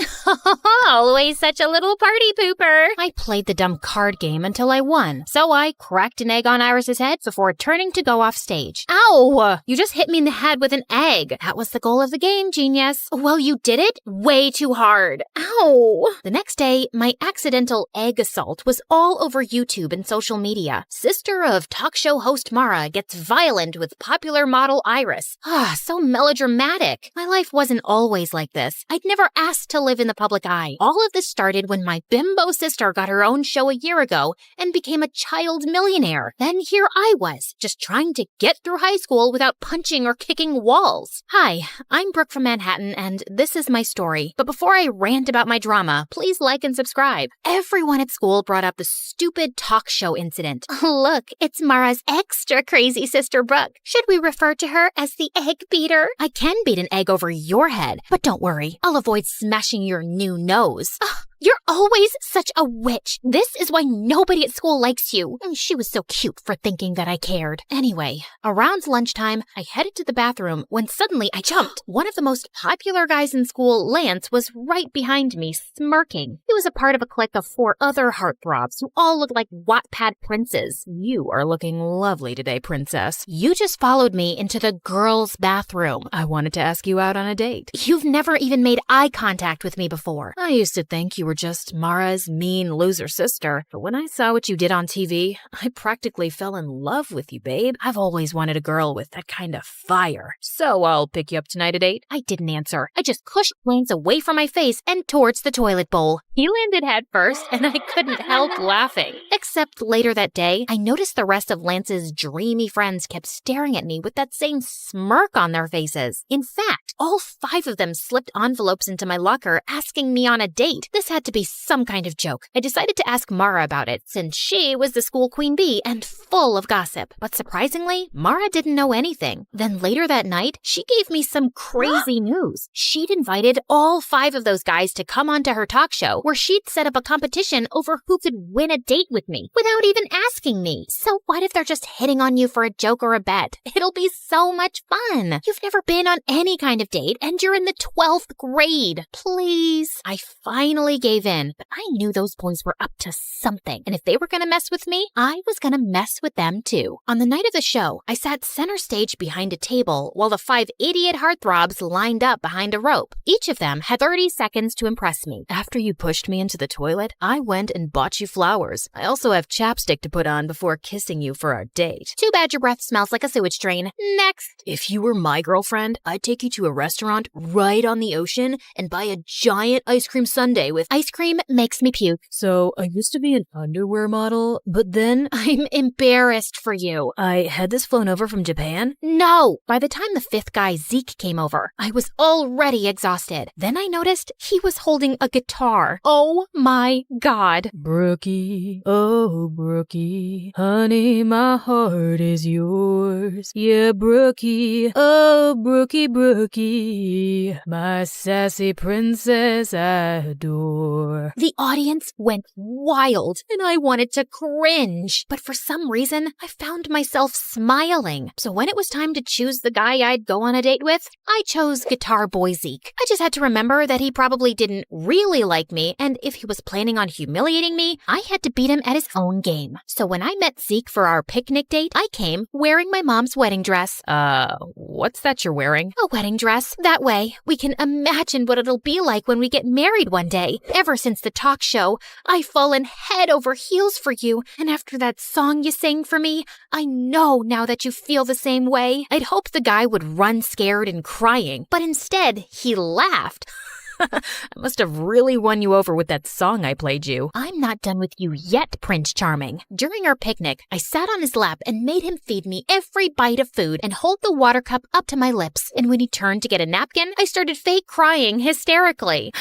Always such a little party pooper. I played the dumb card game until I won, so I cracked an egg on Iris's head before turning to go off stage. Ow! You just hit me in the head with an egg. That was the goal of the game, genius. Well, you did it way too hard. Ow! The next day, my accidental egg assault was all over YouTube and social media. Sister of talk show host Mara gets violent with popular model Iris. So melodramatic. My life wasn't always like this. I'd never asked to live in the public eye. All of this started when my bimbo sister got her own show a year ago and became a child millionaire. Then here I was, just trying to get through high school without punching or kicking walls. Hi, I'm Brooke from Manhattan, and this is my story. But before I rant about my drama, please like and subscribe. Everyone at school brought up the stupid talk show incident. Look, it's Mara's extra crazy sister Brooke. Should we refer to her as the egg beater? I can beat an egg over your head, but don't worry, I'll avoid smashing your new nose. You're always such a witch. This is why nobody at school likes you. She was so cute for thinking that I cared. Anyway, around lunchtime, I headed to the bathroom when suddenly I jumped. One of the most popular guys in school, Lance, was right behind me, smirking. He was a part of a clique of 4 other heartthrobs who all looked like Wattpad princes. You are looking lovely today, princess. You just followed me into the girls' bathroom. I wanted to ask you out on a date. You've never even made eye contact with me before. I used to think you were just Mara's mean loser sister, but when I saw what you did on TV, I practically fell in love with you, babe. I've always wanted a girl with that kind of fire. So I'll pick you up tonight at 8. I didn't answer. I just pushed Lance away from my face and towards the toilet bowl. He landed head first, and I couldn't help laughing. Except later that day, I noticed the rest of Lance's dreamy friends kept staring at me with that same smirk on their faces. In fact, all 5 of them slipped envelopes into my locker asking me on a date. This had to be some kind of joke. I decided to ask Mara about it, since she was the school queen bee and full of gossip. But surprisingly, Mara didn't know anything. Then later that night, she gave me some crazy news. She'd invited all 5 of those guys to come onto her talk show, where she'd set up a competition over who could win a date with me, without even asking me. So what if they're just hitting on you for a joke or a bet? It'll be so much fun. You've never been on any kind of date, and you're in the 12th grade. Please. I finally gave in, but I knew those boys were up to something, and if they were gonna mess with me, I was gonna mess with them too. On the night of the show, I sat center stage behind a table while the 5 idiot heartthrobs lined up behind a rope. Each of them had 30 seconds to impress me. After you pushed me into the toilet, I went and bought you flowers. I also have chapstick to put on before kissing you for our date. Too bad your breath smells like a sewage drain. Next. If you were my girlfriend, I'd take you to a restaurant right on the ocean and buy a giant ice cream sundae with ice cream makes me puke. So I used to be an underwear model, but then I'm embarrassed for you. I had this flown over from Japan. No! By the time the 5th guy, Zeke, came over, I was already exhausted. Then I noticed he was holding a guitar. Oh my God. Brookie, oh Brookie, honey, my heart is yours. Yeah, Brookie, oh Brookie, Brookie, my sassy princess I adore. The audience went wild, and I wanted to cringe. But for some reason, I found myself smiling. So when it was time to choose the guy I'd go on a date with, I chose Guitar Boy Zeke. I just had to remember that he probably didn't really like me, and if he was planning on humiliating me, I had to beat him at his own game. So when I met Zeke for our picnic date, I came wearing my mom's wedding dress. What's that you're wearing? A wedding dress. That way, we can imagine what it'll be like when we get married one day. Ever since the talk show, I've fallen head over heels for you, and after that song you sang for me, I know now that you feel the same way. I'd hoped the guy would run scared and crying, but instead, he laughed. I must have really won you over with that song I played you. I'm not done with you yet, Prince Charming. During our picnic, I sat on his lap and made him feed me every bite of food and hold the water cup up to my lips. And when he turned to get a napkin, I started fake crying hysterically.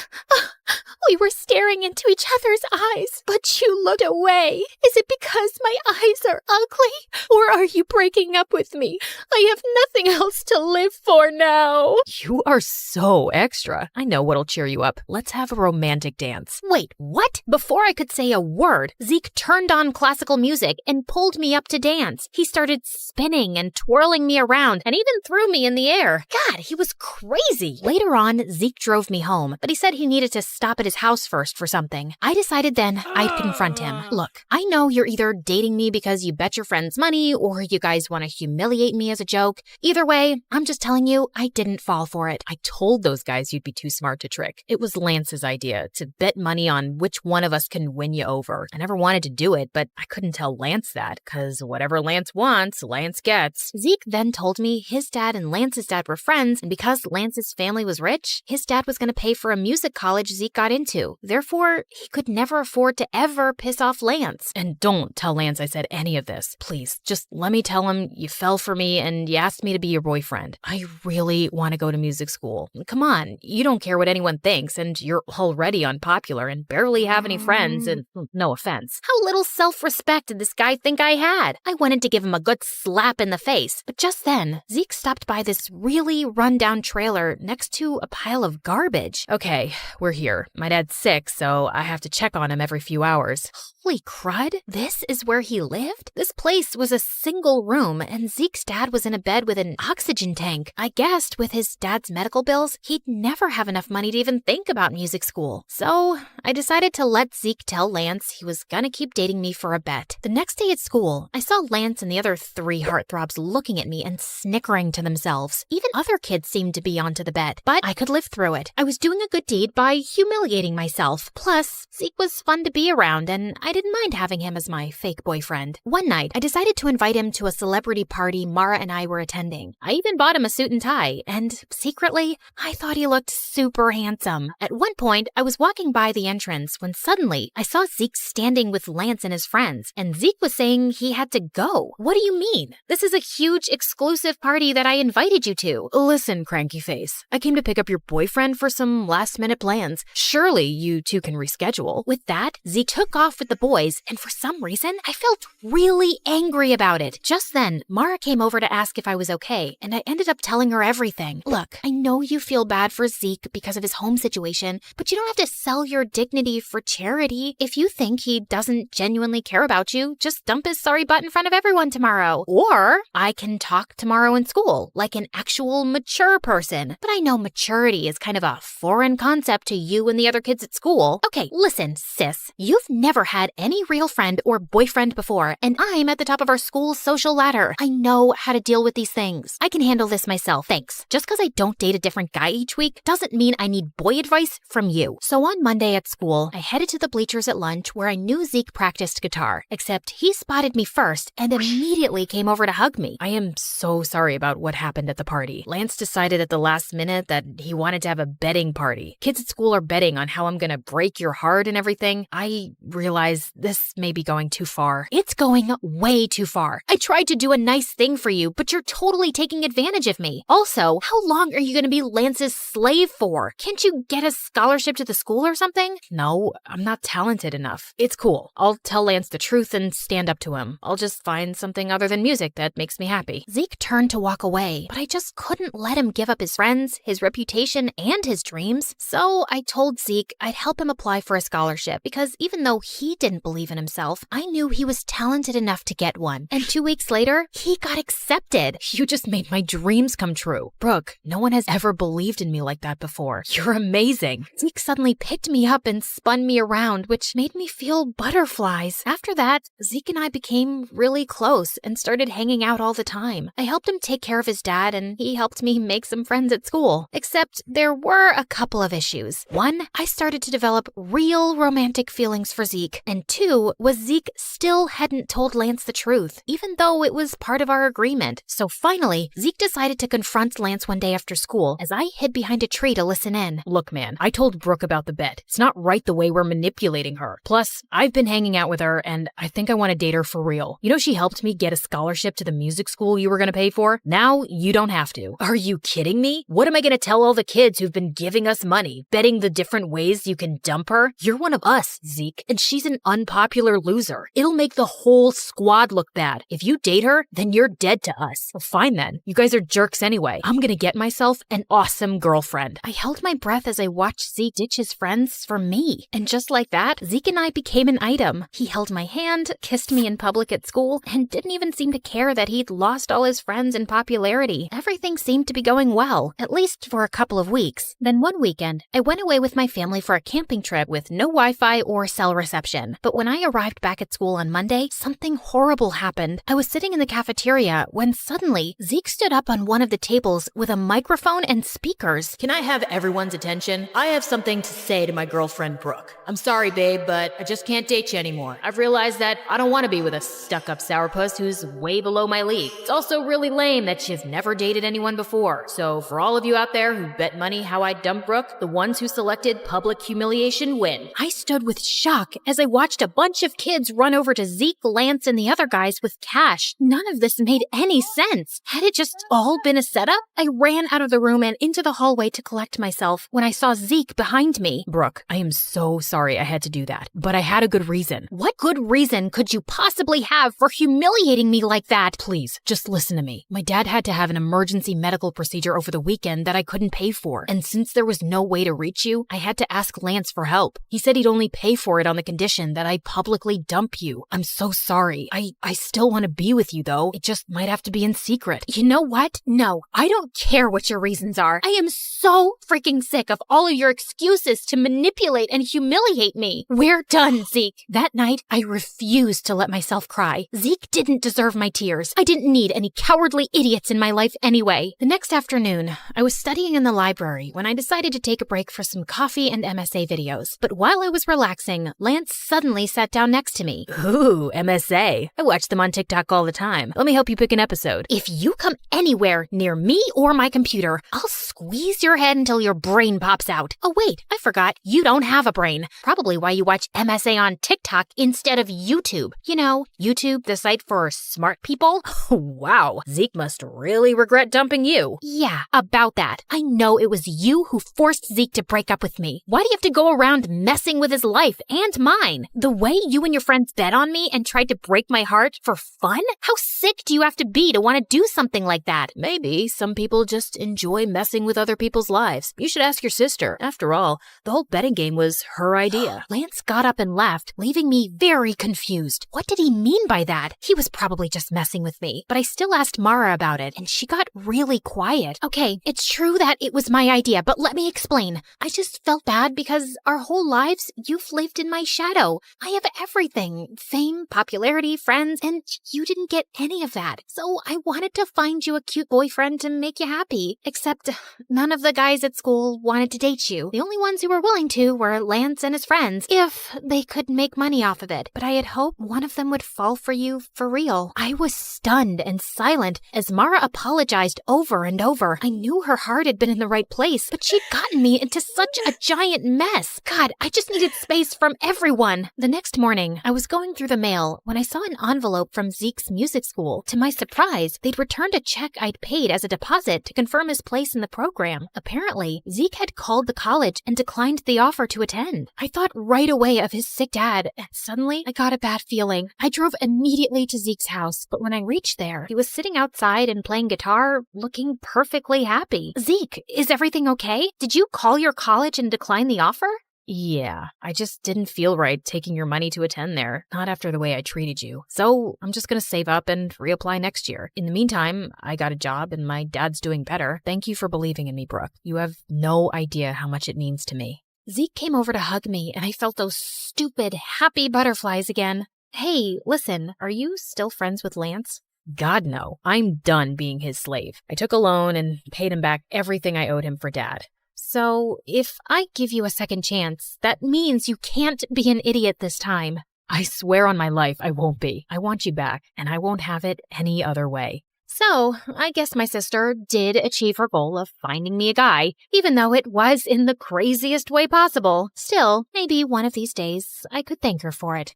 We were staring into each other's eyes, but you looked away. Is it because my eyes are ugly? Or are you breaking up with me? I have nothing else to live for now. You are so extra. I know what'll cheer you up. Let's have a romantic dance. Wait, what? Before I could say a word, Zeke turned on classical music and pulled me up to dance. He started spinning and twirling me around and even threw me in the air. God, he was crazy. Later on, Zeke drove me home, but he said he needed to stop at his house first for something. I decided then I'd confront him. Look, I know you're either dating me because you bet your friends money or you guys want to humiliate me as a joke. Either way, I'm just telling you, I didn't fall for it. I told those guys you'd be too smart to trick. It was Lance's idea to bet money on which one of us can win you over. I never wanted to do it, but I couldn't tell Lance that, because whatever Lance wants, Lance gets. Zeke then told me his dad and Lance's dad were friends, and because Lance's family was rich, his dad was going to pay for a music college Zeke got into. Therefore, he could never afford to ever piss off Lance. And don't tell Lance I said any of this. Please, just let me tell him you fell for me and you asked me to be your boyfriend. I really want to go to music school. Come on, you don't care what anyone thinks, and you're already unpopular and barely have any friends, and no offense. How little self-respect did this guy think I had? I wanted to give him a good slap in the face, but just then, Zeke stopped by this really run-down trailer next to a pile of garbage. Okay, we're here. My dad's sick, so I have to check on him every few hours. Holy crud, this is where he lived? This place was a single room, and Zeke's dad was in a bed with an oxygen tank. I guessed with his dad's medical bills, he'd never have enough money to even think about music school. So I decided to let Zeke tell Lance he was gonna keep dating me for a bet. The next day at school, I saw Lance and the other 3 heartthrobs looking at me and snickering to themselves. Even other kids seemed to be onto the bet, but I could live through it. I was doing a good deed by humiliating myself. Plus, Zeke was fun to be around, and I didn't mind having him as my fake boyfriend. One night, I decided to invite him to a celebrity party Mara and I were attending. I even bought him a suit and tie, and secretly, I thought he looked super handsome. At one point, I was walking by the entrance when suddenly I saw Zeke standing with Lance and his friends, and Zeke was saying he had to go. What do you mean? This is a huge exclusive party that I invited you to. Listen, cranky face, I came to pick up your boyfriend for some last-minute plans. Surely you two can reschedule. With that, Zeke took off with the boys, and for some reason, I felt really angry about it. Just then, Mara came over to ask if I was okay, and I ended up telling her everything. Look, I know you feel bad for Zeke because of his home situation, but you don't have to sell your dignity for charity. If you think he doesn't genuinely care about you, just dump his sorry butt in front of everyone tomorrow. Or I can talk tomorrow in school, like an actual mature person. But I know maturity is kind of a foreign concept to you and the other kids at school. Okay, listen, sis. You've never had any real friend or boyfriend before, and I'm at the top of our school's social ladder. I know how to deal with these things. I can handle this myself, thanks. Just because I don't date a different guy each week doesn't mean I need boy advice from you. So on Monday at school, I headed to the bleachers at lunch where I knew Zeke practiced guitar, except he spotted me first and immediately came over to hug me. I am so sorry about what happened at the party. Lance decided at the last minute that he wanted to have a betting party. Kids at school are betting on how I'm gonna break your heart and everything. I realize this may be going too far. It's going way too far. I tried to do a nice thing for you, but you're totally taking advantage of me. Also, how long are you going to be Lance's slave for? Can't you get a scholarship to the school or something? No, I'm not talented enough. It's cool. I'll tell Lance the truth and stand up to him. I'll just find something other than music that makes me happy. Zeke turned to walk away, but I just couldn't let him give up his friends, his reputation, and his dreams. So I told Zeke I'd help him apply for a scholarship because even though he didn't believe in himself, I knew he was talented enough to get one. And 2 weeks later, he got accepted. You just made my dreams come true. Brooke, no one has ever believed in me like that before. You're amazing. Zeke suddenly picked me up and spun me around, which made me feel butterflies. After that, Zeke and I became really close and started hanging out all the time. I helped him take care of his dad, and he helped me make some friends at school. Except there were a couple of issues. One, I started to develop real romantic feelings for Zeke. And And 2 was Zeke still hadn't told Lance the truth, even though it was part of our agreement. So finally, Zeke decided to confront Lance one day after school as I hid behind a tree to listen in. Look, man, I told Brooke about the bet. It's not right the way we're manipulating her. Plus, I've been hanging out with her, and I think I want to date her for real. You know, she helped me get a scholarship to the music school you were going to pay for. Now, you don't have to. Are you kidding me? What am I going to tell all the kids who've been giving us money, betting the different ways you can dump her? You're one of us, Zeke, and she's an unpopular loser. It'll make the whole squad look bad. If you date her, then you're dead to us. Well, fine then. You guys are jerks anyway. I'm going to get myself an awesome girlfriend. I held my breath as I watched Zeke ditch his friends for me. And just like that, Zeke and I became an item. He held my hand, kissed me in public at school, and didn't even seem to care that he'd lost all his friends in popularity. Everything seemed to be going well, at least for a couple of weeks. Then one weekend, I went away with my family for a camping trip with no Wi-Fi or cell reception. But when I arrived back at school on Monday, something horrible happened. I was sitting in the cafeteria when suddenly Zeke stood up on one of the tables with a microphone and speakers. Can I have everyone's attention? I have something to say to my girlfriend, Brooke. I'm sorry, babe, but I just can't date you anymore. I've realized that I don't want to be with a stuck-up sourpuss who's way below my league. It's also really lame that you've never dated anyone before. So for all of you out there who bet money how I'd dump Brooke, the ones who selected public humiliation win. I stood with shock as I watched a bunch of kids run over to Zeke, Lance, and the other guys with cash. None of this made any sense. Had it just all been a setup? I ran out of the room and into the hallway to collect myself when I saw Zeke behind me. Brooke, I am so sorry I had to do that, but I had a good reason. What good reason could you possibly have for humiliating me like that? Please, just listen to me. My dad had to have an emergency medical procedure over the weekend that I couldn't pay for, and since there was no way to reach you, I had to ask Lance for help. He said he'd only pay for it on the condition that I publicly dump you. I'm so sorry. I still want to be with you, though. It just might have to be in secret. You know what? No, I don't care what your reasons are. I am so freaking sick of all of your excuses to manipulate and humiliate me. We're done, Zeke. That night, I refused to let myself cry. Zeke didn't deserve my tears. I didn't need any cowardly idiots in my life anyway. The next afternoon, I was studying in the library when I decided to take a break for some coffee and MSA videos. But while I was relaxing, Lance suddenly sat down next to me. Ooh, MSA. I watch them on TikTok all the time. Let me help you pick an episode. If you come anywhere near me or my computer, I'll squeeze your head until your brain pops out. Oh wait, I forgot. You don't have a brain. Probably why you watch MSA on TikTok instead of YouTube. You know, YouTube, the site for smart people. Wow, Zeke must really regret dumping you. Yeah, about that. I know it was you who forced Zeke to break up with me. Why do you have to go around messing with his life and mine? The way you and your friends bet on me and tried to break my heart for fun? How sick do you have to be to want to do something like that? Maybe some people just enjoy messing with other people's lives. You should ask your sister. After all, the whole betting game was her idea. Lance got up and left, leaving me very confused. What did he mean by that? He was probably just messing with me, but I still asked Mara about it, and she got really quiet. Okay, it's true that it was my idea, but let me explain. I just felt bad because our whole lives, you've lived in my shadow. I have everything. Fame, popularity, friends, and you didn't get any of that. So I wanted to find you a cute boyfriend to make you happy. Except none of the guys at school wanted to date you. The only ones who were willing to were Lance and his friends, if they could make money off of it. But I had hoped one of them would fall for you for real. I was stunned and silent as Mara apologized over and over. I knew her heart had been in the right place, but she'd gotten me into such a giant mess. God, I just needed space from everyone. The next morning, I was going through the mail when I saw an envelope from Zeke's music school. To my surprise, they'd returned a check I'd paid as a deposit to confirm his place in the program. Apparently, Zeke had called the college and declined the offer to attend. I thought right away of his sick dad, and suddenly I got a bad feeling. I drove immediately to Zeke's house, but when I reached there, he was sitting outside and playing guitar, looking perfectly happy. Zeke, is everything okay? Did you call your college and decline the offer? Yeah, I just didn't feel right taking your money to attend there, not after the way I treated you. So I'm just gonna save up and reapply next year. In the meantime, I got a job and my dad's doing better. Thank you for believing in me, Brooke. You have no idea how much it means to me. Zeke came over to hug me and I felt those stupid, happy butterflies again. Hey, listen, are you still friends with Lance? God, no. I'm done being his slave. I took a loan and paid him back everything I owed him for Dad. So, if I give you a second chance, that means you can't be an idiot this time. I swear on my life I won't be. I want you back, and I won't have it any other way. So, I guess my sister did achieve her goal of finding me a guy, even though it was in the craziest way possible. Still, maybe one of these days I could thank her for it.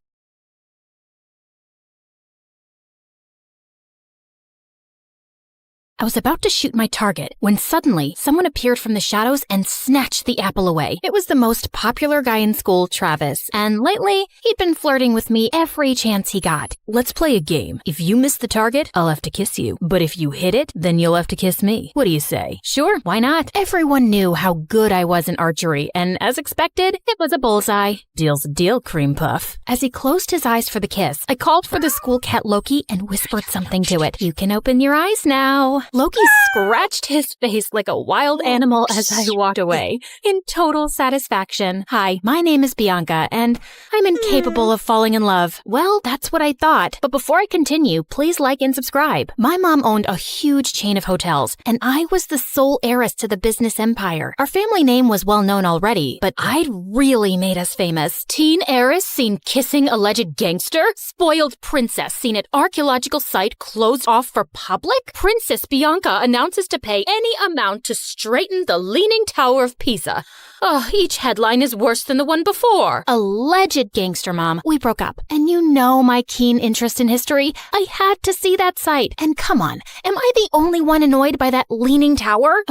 I was about to shoot my target when suddenly someone appeared from the shadows and snatched the apple away. It was the most popular guy in school, Travis, and lately he'd been flirting with me every chance he got. Let's play a game. If you miss the target, I'll have to kiss you. But if you hit it, then you'll have to kiss me. What do you say? Sure, why not? Everyone knew how good I was in archery, and as expected, it was a bullseye. Deal's a deal, cream puff. As he closed his eyes for the kiss, I called for the school cat Loki and whispered something to it. You can open your eyes now. Loki scratched his face like a wild animal as I walked away, in total satisfaction. Hi, my name is Bianca, and I'm incapable of falling in love. Well, that's what I thought. But before I continue, please like and subscribe. My mom owned a huge chain of hotels, and I was the sole heiress to the business empire. Our family name was well known already, but I'd really made us famous. Teen heiress seen kissing alleged gangster? Spoiled princess seen at archaeological site closed off for public? Princess Bianca announces to pay any amount to straighten the Leaning Tower of Pisa. Oh, each headline is worse than the one before. Alleged gangster, Mom. We broke up. And you know my keen interest in history. I had to see that site. And come on, am I the only one annoyed by that Leaning Tower?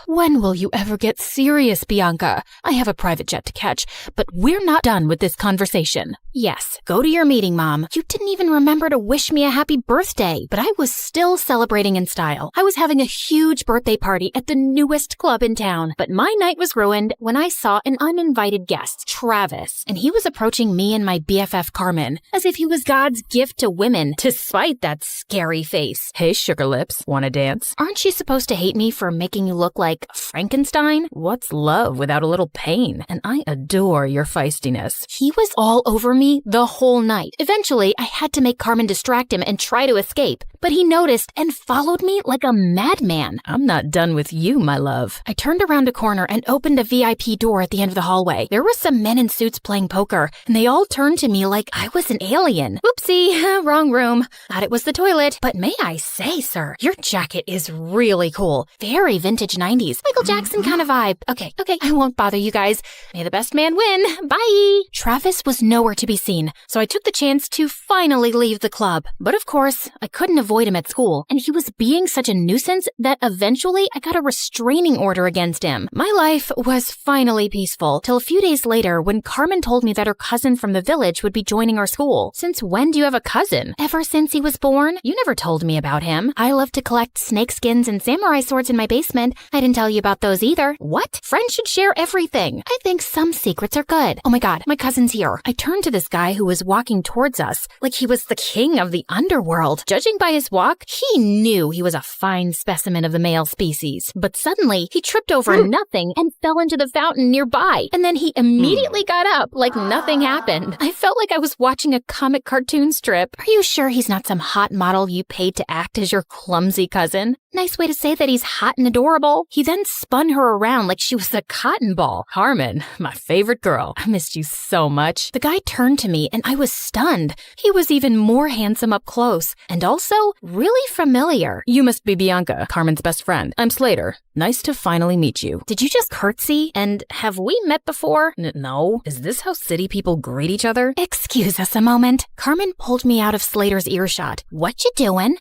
When will you ever get serious, Bianca? I have a private jet to catch, but we're not done with this conversation. Yes, go to your meeting, Mom. You didn't even remember to wish me a happy birthday, but I was still celebrating in style. I was having a huge birthday party at the newest club in town, but my night was ruined when I saw an uninvited guest, Travis, and he was approaching me and my BFF Carmen as if he was God's gift to women, despite that scary face. Hey, sugar lips, wanna dance? Aren't you supposed to hate me for making you look like Frankenstein? What's love without a little pain? And I adore your feistiness. He was all over me the whole night. Eventually, I had to make Carmen distract him and try to escape, but he noticed and followed me like a madman. I'm not done with you, my love. I turned around a corner and opened a VIP door at the end of the hallway. There were some men in suits playing poker, and they all turned to me like I was an alien. Oopsie, wrong room. Thought it was the toilet. But may I say, sir, your jacket is really cool. Very vintage 90s. Michael Jackson kind of vibe. Okay, I won't bother you guys. May the best man win. Bye. Travis was nowhere to be seen, so I took the chance to finally leave the club. But of course, I couldn't avoid him at school, and he was being such a nuisance that eventually I got a restraining order against him. My life was finally peaceful till a few days later when Carmen told me that her cousin from the village would be joining our school. Since when do you have a cousin? Ever since he was born? You never told me about him. I love to collect snake skins and samurai swords in my basement. I didn't tell you about those either. What? Friends should share everything. I think some secrets are good. Oh my god, my cousin's here. I turned to this guy who was walking towards us like he was the king of the underworld. Judging by his walk, he knew he was a fine specimen of the male species. But suddenly, he tripped over nothing and fell into the fountain nearby. And then he immediately got up like nothing happened. I felt like I was watching a comic cartoon strip. Are you sure he's not some hot model you paid to act as your clumsy cousin? Nice way to say that he's hot and adorable. He then spun her around like she was a cotton ball. Carmen, my favorite girl. I missed you so much. The guy turned to me and I was stunned. He was even more handsome up close and also really familiar. You must be Bianca, Carmen's best friend. I'm Slater. Nice to finally meet you. Did you just curtsy? And have we met before? No. Is this how city people greet each other? Excuse us a moment. Carmen pulled me out of Slater's earshot. What you doing?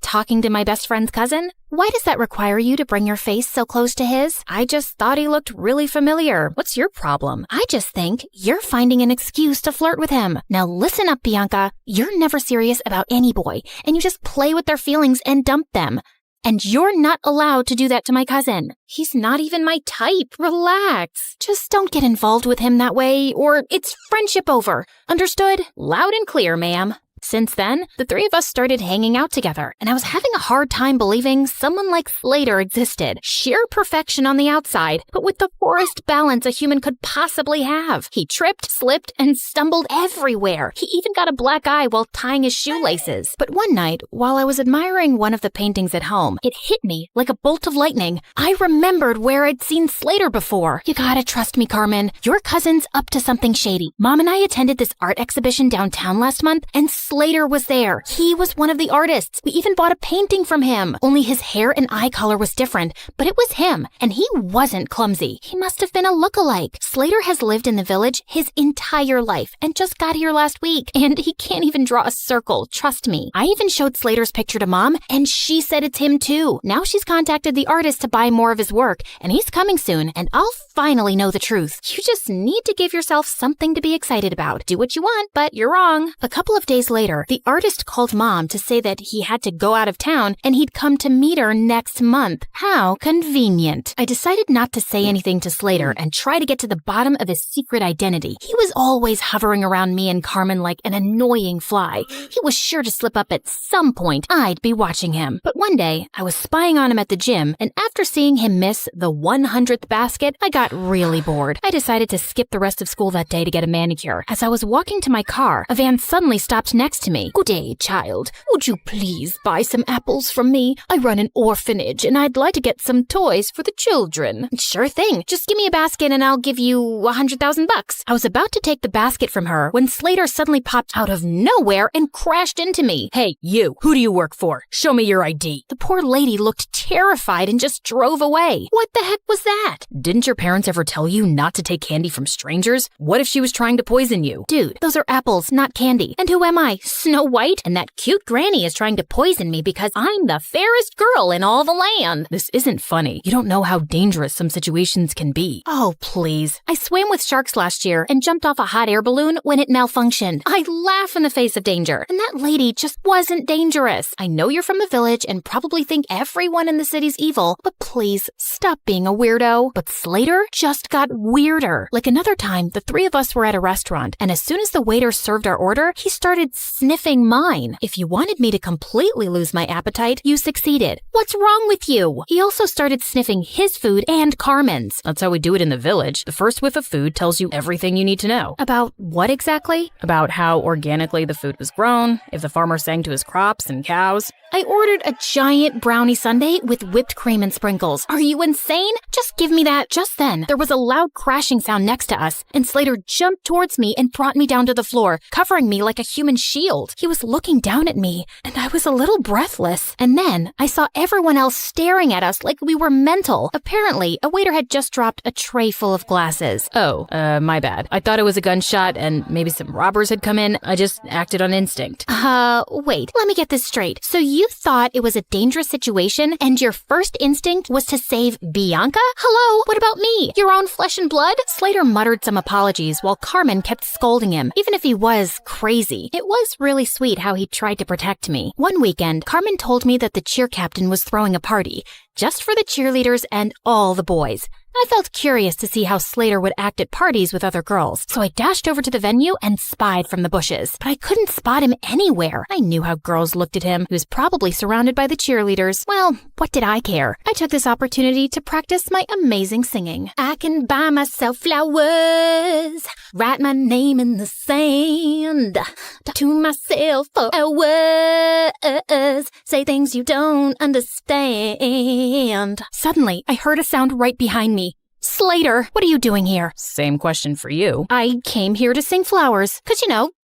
Talking to my best friend's cousin? Why does that require you to bring your face so close to his? I just thought he looked really familiar. What's your problem? I just think you're finding an excuse to flirt with him. Now listen up, Bianca. You're never serious about any boy, and you just play with their feelings and dump them. And you're not allowed to do that to my cousin. He's not even my type. Relax. Just don't get involved with him that way, or it's friendship over. Understood? Loud and clear, ma'am. Since then, the three of us started hanging out together, and I was having a hard time believing someone like Slater existed. Sheer perfection on the outside, but with the poorest balance a human could possibly have. He tripped, slipped, and stumbled everywhere. He even got a black eye while tying his shoelaces. But one night, while I was admiring one of the paintings at home, it hit me like a bolt of lightning. I remembered where I'd seen Slater before. You gotta trust me, Carmen. Your cousin's up to something shady. Mom and I attended this art exhibition downtown last month, and Slater was there. He was one of the artists. We even bought a painting from him. Only his hair and eye color was different, but it was him, and he wasn't clumsy. He must have been a look-alike. Slater has lived in the village his entire life and just got here last week, and he can't even draw a circle, trust me. I even showed Slater's picture to Mom, and she said it's him too. Now she's contacted the artist to buy more of his work, and he's coming soon, and I'll finally know the truth. You just need to give yourself something to be excited about. Do what you want, but you're wrong. A couple of days later, the artist called Mom to say that he had to go out of town and he'd come to meet her next month. How convenient. I decided not to say anything to Slater and try to get to the bottom of his secret identity. He was always hovering around me and Carmen like an annoying fly. He was sure to slip up at some point. I'd be watching him. But one day, I was spying on him at the gym, and after seeing him miss the 100th basket, I got really bored. I decided to skip the rest of school that day to get a manicure. As I was walking to my car, a van suddenly stopped next to me. "Good day, child. Would you please buy some apples from me? I run an orphanage, and I'd like to get some toys for the children." "Sure thing. Just give me a basket and I'll give you $100,000. I was about to take the basket from her when Slater suddenly popped out of nowhere and crashed into me. Hey, you. Who do you work for? Show me your ID. The poor lady looked terrified and just drove away. What the heck was that? Didn't your parents ever tell you not to take candy from strangers? What if she was trying to poison you? Dude, those are apples, not candy. And who am I? Snow White? And that cute granny is trying to poison me because I'm the fairest girl in all the land. This isn't funny. You don't know how dangerous some situations can be. Oh, please. I swam with sharks last year and jumped off a hot air balloon when it malfunctioned. I laugh in the face of danger. And that lady just wasn't dangerous. I know you're from the village and probably think everyone in the city's evil, but please stop being a weirdo. But Slater just got weirder. Like another time, the three of us were at a restaurant, and as soon as the waiter served our order, he started sniffing mine. If you wanted me to completely lose my appetite, you succeeded. What's wrong with you? He also started sniffing his food and Carmen's. That's how we do it in the village. The first whiff of food tells you everything you need to know. About what exactly? About how organically the food was grown, if the farmer sang to his crops and cows. I ordered a giant brownie sundae with whipped cream and sprinkles. Are you insane? Just give me that. Just then, there was a loud crashing sound next to us, and Slater jumped towards me and brought me down to the floor, covering me like a human shield. He was looking down at me, and I was a little breathless. And then, I saw everyone else staring at us like we were mental. Apparently, a waiter had just dropped a tray full of glasses. Oh, my bad. I thought it was a gunshot and maybe some robbers had come in. I just acted on instinct. Wait, let me get this straight. So you thought it was a dangerous situation and your first instinct was to save Bianca? Hello, what about me? Your own flesh and blood? Slater muttered some apologies while Carmen kept scolding him, even if he was crazy. It was really sweet how he tried to protect me. One weekend, Carmen told me that the cheer captain was throwing a party, just for the cheerleaders and all the boys. I felt curious to see how Slater would act at parties with other girls, so I dashed over to the venue and spied from the bushes. But I couldn't spot him anywhere. I knew how girls looked at him. He was probably surrounded by the cheerleaders. Well, what did I care? I took this opportunity to practice my amazing singing. I can buy myself flowers, write my name in the sand, talk to myself for hours, say things you don't understand. Suddenly, I heard a sound right behind me. Slater, what are you doing here? Same question for you. I came here to sing flowers, 'cause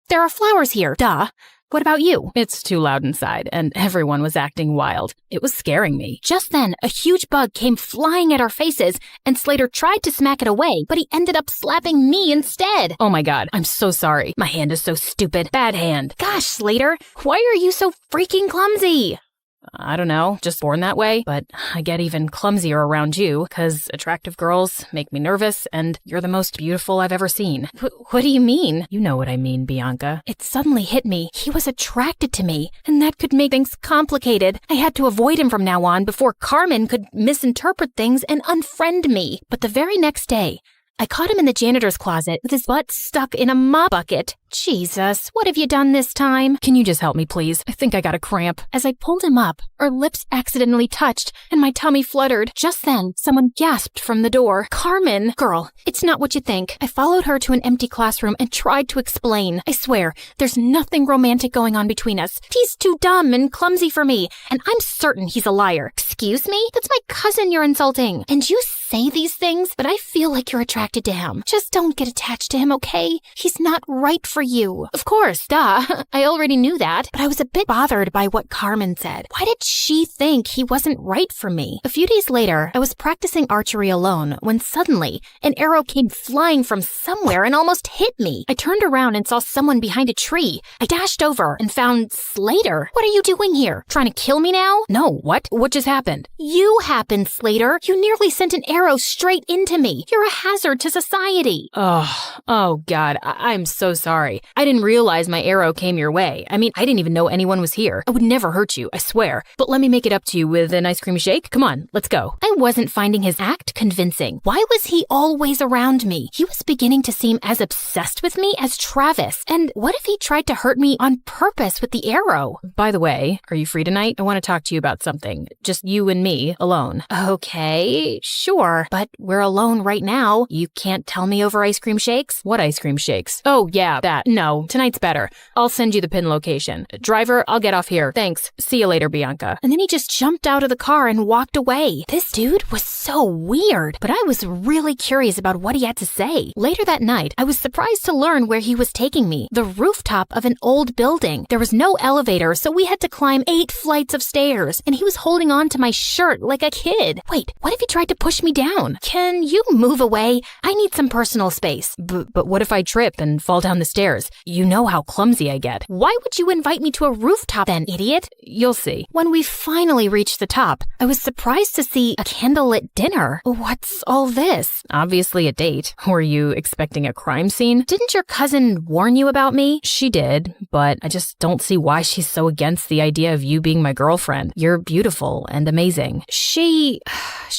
there are flowers here, duh. What about you? It's too loud inside, and everyone was acting wild. It was scaring me. Just then, a huge bug came flying at our faces, and Slater tried to smack it away, but he ended up slapping me instead. Oh my god, I'm so sorry. My hand is so stupid. Bad hand. Gosh, Slater, why are you so freaking clumsy? I don't know, just born that way, but I get even clumsier around you, 'cause attractive girls make me nervous, and you're the most beautiful I've ever seen. What do you mean? You know what I mean, Bianca. It suddenly hit me. He was attracted to me, and that could make things complicated. I had to avoid him from now on before Carmen could misinterpret things and unfriend me. But the very next day, I caught him in the janitor's closet with his butt stuck in a mop bucket. Jesus, what have you done this time? Can you just help me, please? I think I got a cramp. As I pulled him up, our lips accidentally touched and my tummy fluttered. Just then, someone gasped from the door. Carmen! Girl, it's not what you think. I followed her to an empty classroom and tried to explain. I swear, there's nothing romantic going on between us. He's too dumb and clumsy for me, and I'm certain he's a liar. Excuse me? That's my cousin you're insulting. And you say these things, but I feel like you're attracted to him. Just don't get attached to him, okay? He's not right for you. Of course, duh. I already knew that, but I was a bit bothered by what Carmen said. Why did she think he wasn't right for me? A few days later, I was practicing archery alone when suddenly an arrow came flying from somewhere and almost hit me. I turned around and saw someone behind a tree. I dashed over and found Slater. What are you doing here? Trying to kill me now? No, what? What just happened? You happened, Slater. You nearly sent an arrow straight into me. You're a hazard to society. Oh God, I'm so sorry. I didn't realize my arrow came your way. I mean, I didn't even know anyone was here. I would never hurt you, I swear. But let me make it up to you with an ice cream shake. Come on, let's go. I wasn't finding his act convincing. Why was he always around me? He was beginning to seem as obsessed with me as Travis. And what if he tried to hurt me on purpose with the arrow? By the way, are you free tonight? I want to talk to you about something. Just you and me, alone. Okay, sure. But we're alone right now. You can't tell me over ice cream shakes? What ice cream shakes? Oh, yeah, that. No, tonight's better. I'll send you the pin location. Driver, I'll get off here. Thanks. See you later, Bianca. And then he just jumped out of the car and walked away. This dude was so weird, but I was really curious about what he had to say. Later that night, I was surprised to learn where he was taking me. The rooftop of an old building. There was no elevator, so we had to climb 8 flights of stairs, and he was holding on to my shirt like a kid. Wait, what if he tried to push me down? Can you move away? I need some personal space. But what if I trip and fall down the stairs? You know how clumsy I get. Why would you invite me to a rooftop then, idiot? You'll see. When we finally reached the top, I was surprised to see a candlelit dinner. What's all this? Obviously a date. Were you expecting a crime scene? Didn't your cousin warn you about me? She did, but I just don't see why she's so against the idea of you being my girlfriend. You're beautiful and amazing. She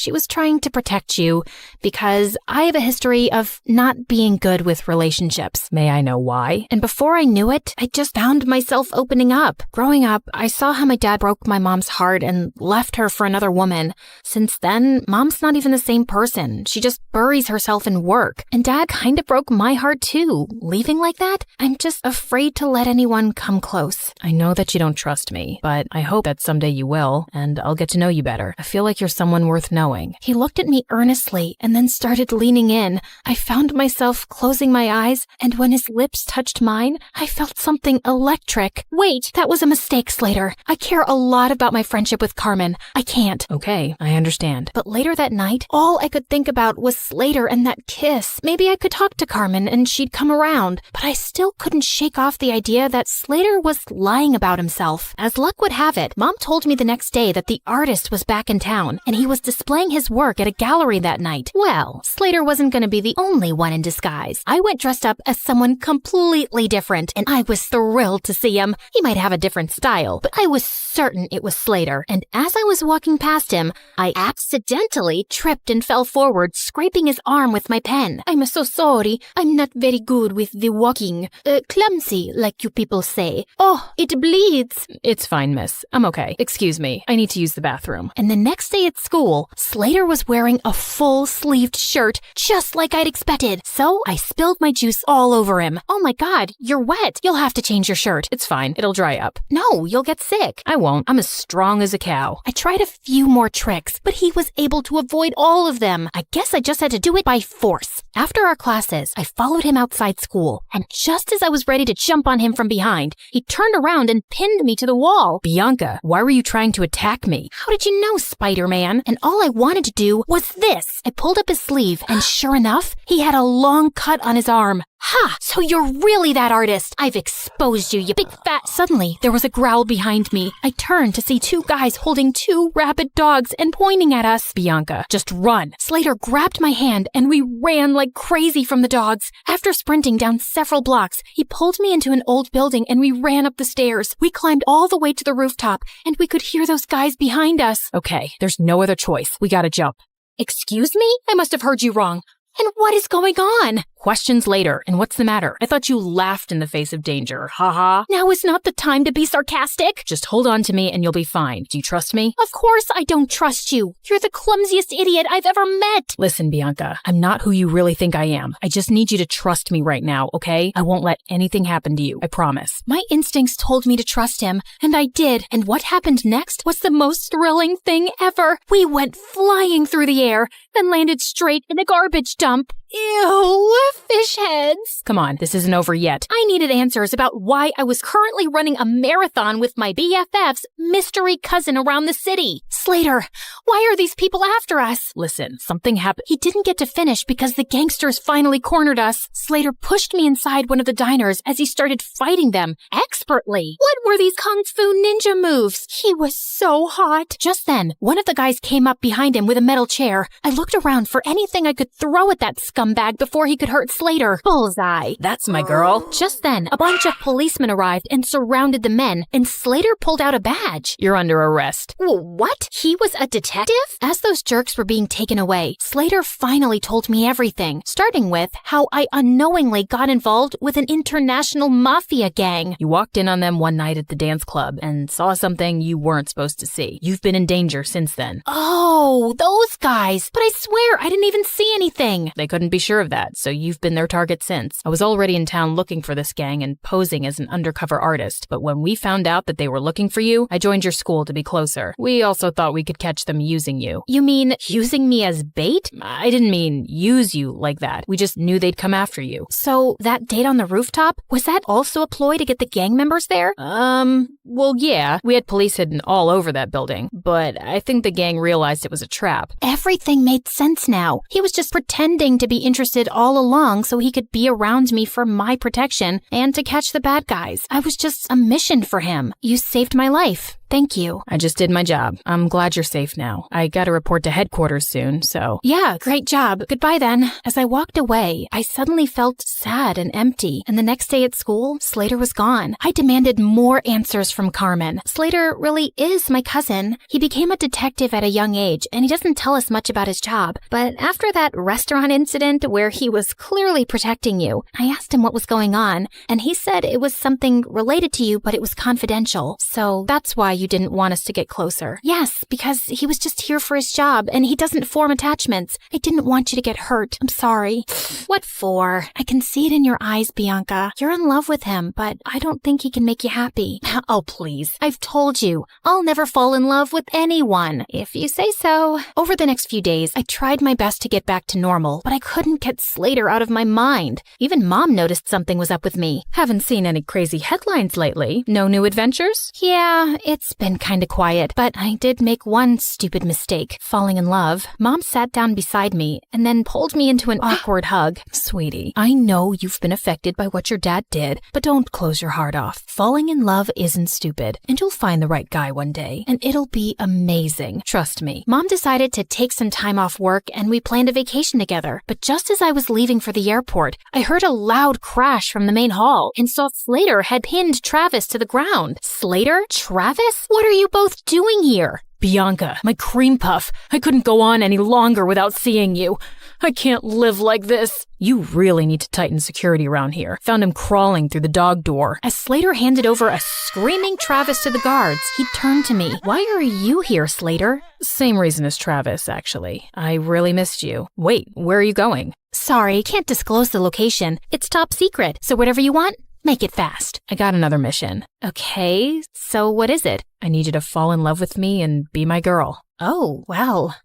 was trying to protect you because I have a history of not being good with relationships. May I know why? And before I knew it, I just found myself opening up. Growing up, I saw how my dad broke my mom's heart and left her for another woman. Since then, mom's not even the same person. She just buries herself in work. And dad kind of broke my heart too. Leaving like that, I'm just afraid to let anyone come close. I know that you don't trust me, but I hope that someday you will, and I'll get to know you better. I feel like you're someone worth knowing. He looked at me earnestly and then started leaning in. I found myself closing my eyes, and when his lips touched mine, I felt something electric. Wait, that was a mistake, Slater. I care a lot about my friendship with Carmen. I can't. Okay, I understand. But later that night, all I could think about was Slater and that kiss. Maybe I could talk to Carmen and she'd come around, but I still couldn't shake off the idea that Slater was lying about himself. As luck would have it, Mom told me the next day that the artist was back in town and he was displaying his work at a gallery that night. Well, Slater wasn't going to be the only one in disguise. I went dressed up as someone completely different, and I was thrilled to see him. He might have a different style, but I was certain it was Slater. And as I was walking past him, I accidentally tripped and fell forward, scraping his arm with my pen. I'm so sorry. I'm not very good with the walking. Clumsy, like you people say. Oh, it bleeds. It's fine, miss. I'm okay. Excuse me. I need to use the bathroom. And the next day at school, Slater was wearing a full-sleeved shirt, just like I'd expected. So I spilled my juice all over him. Oh my God, you're wet. You'll have to change your shirt. It's fine. It'll dry up. No, you'll get sick. I won't. I'm as strong as a cow. I tried a few more tricks, but he was able to avoid all of them. I guess I just had to do it by force. After our classes, I followed him outside school, and just as I was ready to jump on him from behind, he turned around and pinned me to the wall. Bianca, why were you trying to attack me? How did you know, Spider-Man? And all I wanted to do was this. I pulled up his sleeve, and sure enough, he had a long cut on his arm. Ha! So you're really that artist. I've exposed you, you big fat... Suddenly, there was a growl behind me. I turned to see 2 guys holding 2 rabid dogs and pointing at us. Bianca, just run. Slater grabbed my hand and we ran like crazy from the dogs. After sprinting down several blocks, he pulled me into an old building and we ran up the stairs. We climbed all the way to the rooftop and we could hear those guys behind us. Okay, there's no other choice. We gotta jump. Excuse me? I must have heard you wrong. And what is going on? Questions later. And what's the matter? I thought you laughed in the face of danger. Ha. Now is not the time to be sarcastic. Just hold on to me and you'll be fine. Do you trust me? Of course I don't trust you. You're the clumsiest idiot I've ever met. Listen, Bianca, I'm not who you really think I am. I just need you to trust me right now, okay? I won't let anything happen to you. I promise. My instincts told me to trust him, and I did. And what happened next was the most thrilling thing ever. We went flying through the air, then landed straight in a garbage dump. Ew, fish heads. Come on, this isn't over yet. I needed answers about why I was currently running a marathon with my BFF's mystery cousin around the city. Slater, why are these people after us? Listen, something happened. He didn't get to finish because the gangsters finally cornered us. Slater pushed me inside one of the diners as he started fighting them expertly. What were these kung fu ninja moves? He was so hot. Just then, one of the guys came up behind him with a metal chair. I looked around for anything I could throw at that scumbag before he could hurt Slater. Bullseye. That's my girl. Just then, a bunch of policemen arrived and surrounded the men, and Slater pulled out a badge. You're under arrest. What? He was a detective? As those jerks were being taken away, Slater finally told me everything, starting with how I unknowingly got involved with an international mafia gang. You walked in on them one night at the dance club and saw something you weren't supposed to see. You've been in danger since then. Oh, those guys. But I swear I didn't even see anything. They couldn't be sure of that, so you've been their target since. I was already in town looking for this gang and posing as an undercover artist, but when we found out that they were looking for you, I joined your school to be closer. We also thought we could catch them using you. You mean using me as bait? I didn't mean use you like that. We just knew they'd come after you. So that date on the rooftop, was that also a ploy to get the gang members there? Well, yeah. We had police hidden all over that building, but I think the gang realized it was a trap. Everything made sense now. He was just pretending to be interested all along so he could be around me for my protection and to catch the bad guys. I was just a mission for him. You saved my life. Thank you. I just did my job. I'm glad you're safe now. I gotta report to headquarters soon, so... Yeah, great job. Goodbye then. As I walked away, I suddenly felt sad and empty. And the next day at school, Slater was gone. I demanded more answers from Carmen. Slater really is my cousin. He became a detective at a young age, and he doesn't tell us much about his job. But after that restaurant incident where he was clearly protecting you, I asked him what was going on, and he said it was something related to you, but it was confidential. So that's why you didn't want us to get closer. Yes, because he was just here for his job, and he doesn't form attachments. I didn't want you to get hurt. I'm sorry. What for? I can see it in your eyes, Bianca. You're in love with him, but I don't think he can make you happy. Oh, please. I've told you, I'll never fall in love with anyone, if you say so. Over the next few days, I tried my best to get back to normal, but I couldn't get Slater out of my mind. Even Mom noticed something was up with me. Haven't seen any crazy headlines lately. No new adventures? Yeah, it's been kinda quiet, but I did make one stupid mistake, falling in love. Mom sat down beside me and then pulled me into an awkward hug. Sweetie, I know you've been affected by what your dad did, but don't close your heart off. Falling in love isn't stupid, and you'll find the right guy one day, and it'll be amazing. Trust me. Mom decided to take some time off work and we planned a vacation together. But just as I was leaving for the airport, I heard a loud crash from the main hall and saw Slater had pinned Travis to the ground. Slater? Travis? What are you both doing here? Bianca, my cream puff. I couldn't go on any longer without seeing you. I can't live like this. You really need to tighten security around here. Found him crawling through the dog door. As Slater handed over a screaming Travis to the guards, he turned to me. Why are you here, Slater? Same reason as Travis, actually. I really missed you. Wait, where are you going? Sorry, can't disclose the location. It's top secret, so whatever you want, make it fast. I got another mission. Okay, so what is it? I need you to fall in love with me and be my girl. Oh, well,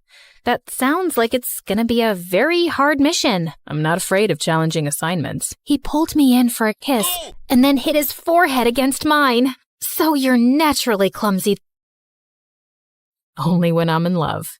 that sounds like it's gonna be a very hard mission. I'm not afraid of challenging assignments. He pulled me in for a kiss and then hit his forehead against mine. So you're naturally clumsy. Only when I'm in love.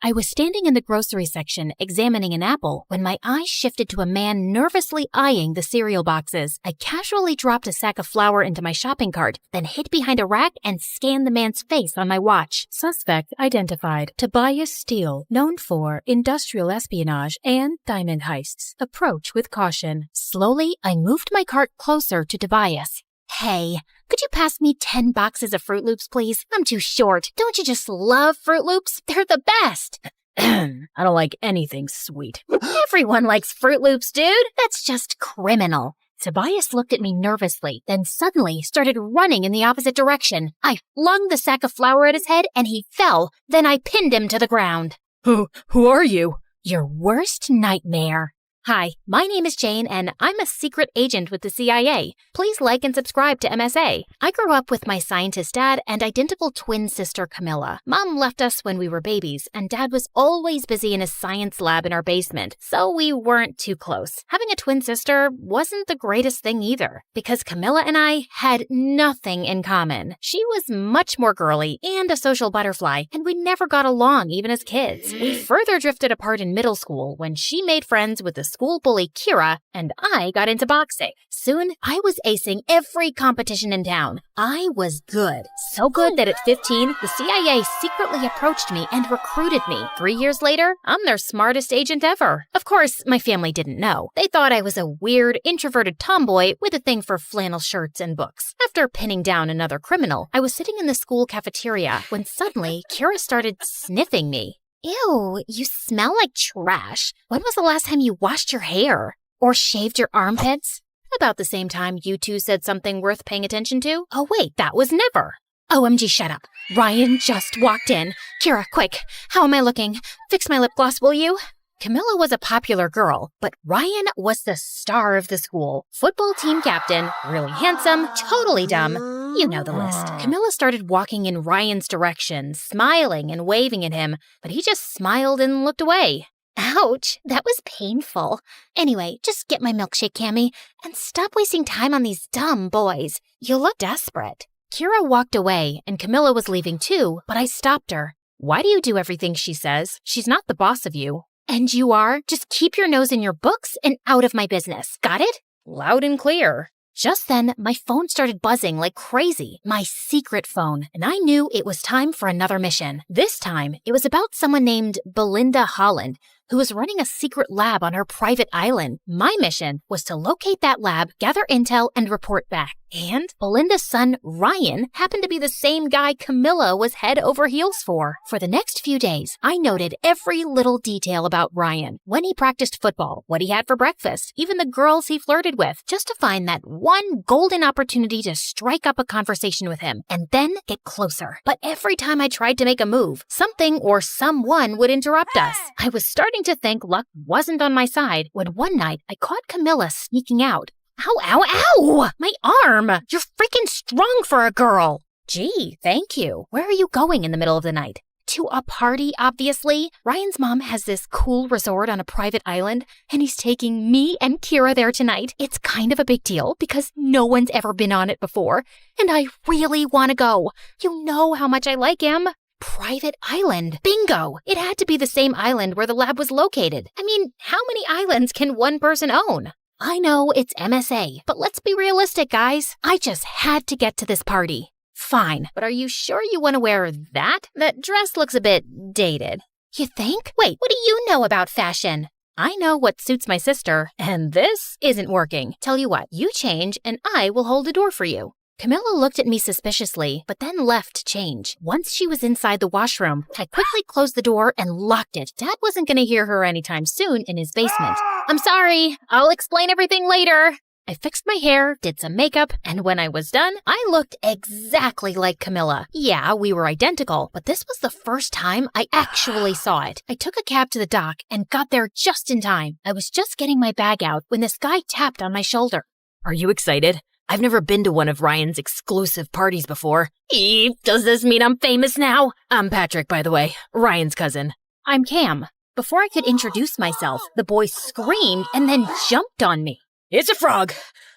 I was standing in the grocery section examining an apple when my eyes shifted to a man nervously eyeing the cereal boxes. I casually dropped a sack of flour into my shopping cart, then hid behind a rack and scanned the man's face on my watch. Suspect identified. Tobias Steele, known for industrial espionage and diamond heists. Approach with caution. Slowly, I moved my cart closer to Tobias. Hey, could you pass me 10 boxes of Fruit Loops, please? I'm too short. Don't you just love Fruit Loops? They're the best. I don't like anything sweet. Everyone likes Fruit Loops, dude. That's just criminal. Tobias looked at me nervously, then suddenly started running in the opposite direction. I flung the sack of flour at his head and he fell. Then I pinned him to the ground. Who are you? Your worst nightmare. Hi, my name is Jane, and I'm a secret agent with the CIA. Please like and subscribe to MSA. I grew up with my scientist dad and identical twin sister Camilla. Mom left us when we were babies, and Dad was always busy in his science lab in our basement, so we weren't too close. Having a twin sister wasn't the greatest thing either, because Camilla and I had nothing in common. She was much more girly and a social butterfly, and we never got along even as kids. We further drifted apart in middle school when she made friends with the school bully Kira, and I got into boxing. Soon, I was acing every competition in town. I was good. So good that at 15, the CIA secretly approached me and recruited me. 3 years later, I'm their smartest agent ever. Of course, my family didn't know. They thought I was a weird, introverted tomboy with a thing for flannel shirts and books. After pinning down another criminal, I was sitting in the school cafeteria when suddenly Kira started sniffing me. Ew, you smell like trash. When was the last time you washed your hair? Or shaved your armpits? About the same time you two said something worth paying attention to? Oh wait, that was never. OMG, shut up. Ryan just walked in. Kira, quick, how am I looking? Fix my lip gloss, will you? Camilla was a popular girl, but Ryan was the star of the school. Football team captain, really handsome, totally dumb. You know the list. Camilla started walking in Ryan's direction, smiling and waving at him, but he just smiled and looked away. Ouch, that was painful. Anyway, just get my milkshake, Cammy, and stop wasting time on these dumb boys. You look desperate. Kira walked away, and Camilla was leaving too, but I stopped her. Why do you do everything she says? She's not the boss of you. And you are? Just keep your nose in your books and out of my business. Got it? Loud and clear. Just then, my phone started buzzing like crazy. My secret phone. And I knew it was time for another mission. This time, it was about someone named Belinda Holland, who was running a secret lab on her private island. My mission was to locate that lab, gather intel, and report back. And Belinda's son, Ryan, happened to be the same guy Camilla was head over heels for. For the next few days, I noted every little detail about Ryan. When he practiced football, what he had for breakfast, even the girls he flirted with, just to find that one golden opportunity to strike up a conversation with him, and then get closer. But every time I tried to make a move, something or someone would interrupt us. I was starting to think luck wasn't on my side when one night I caught Camilla sneaking out. Ow, ow, ow! My arm! You're freaking strong for a girl! Gee, thank you. Where are you going in the middle of the night? To a party, obviously. Ryan's mom has this cool resort on a private island, and he's taking me and Kira there tonight. It's kind of a big deal because no one's ever been on it before, and I really want to go. You know how much I like him. Private island. Bingo! It had to be the same island where the lab was located. I mean, how many islands can one person own? I know it's MSA, but let's be realistic, guys. I just had to get to this party. Fine, but are you sure you want to wear that? That dress looks a bit dated. You think? Wait, what do you know about fashion? I know what suits my sister, and this isn't working. Tell you what, you change and I will hold the door for you. Camilla looked at me suspiciously, but then left to change. Once she was inside the washroom, I quickly closed the door and locked it. Dad wasn't going to hear her anytime soon in his basement. I'm sorry. I'll explain everything later. I fixed my hair, did some makeup, and when I was done, I looked exactly like Camilla. Yeah, we were identical, but this was the first time I actually saw it. I took a cab to the dock and got there just in time. I was just getting my bag out when this guy tapped on my shoulder. Are you excited? I've never been to one of Ryan's exclusive parties before. Does this mean I'm famous now? I'm Patrick, by the way, Ryan's cousin. I'm Cam. Before I could introduce myself, the boy screamed and then jumped on me. It's a frog.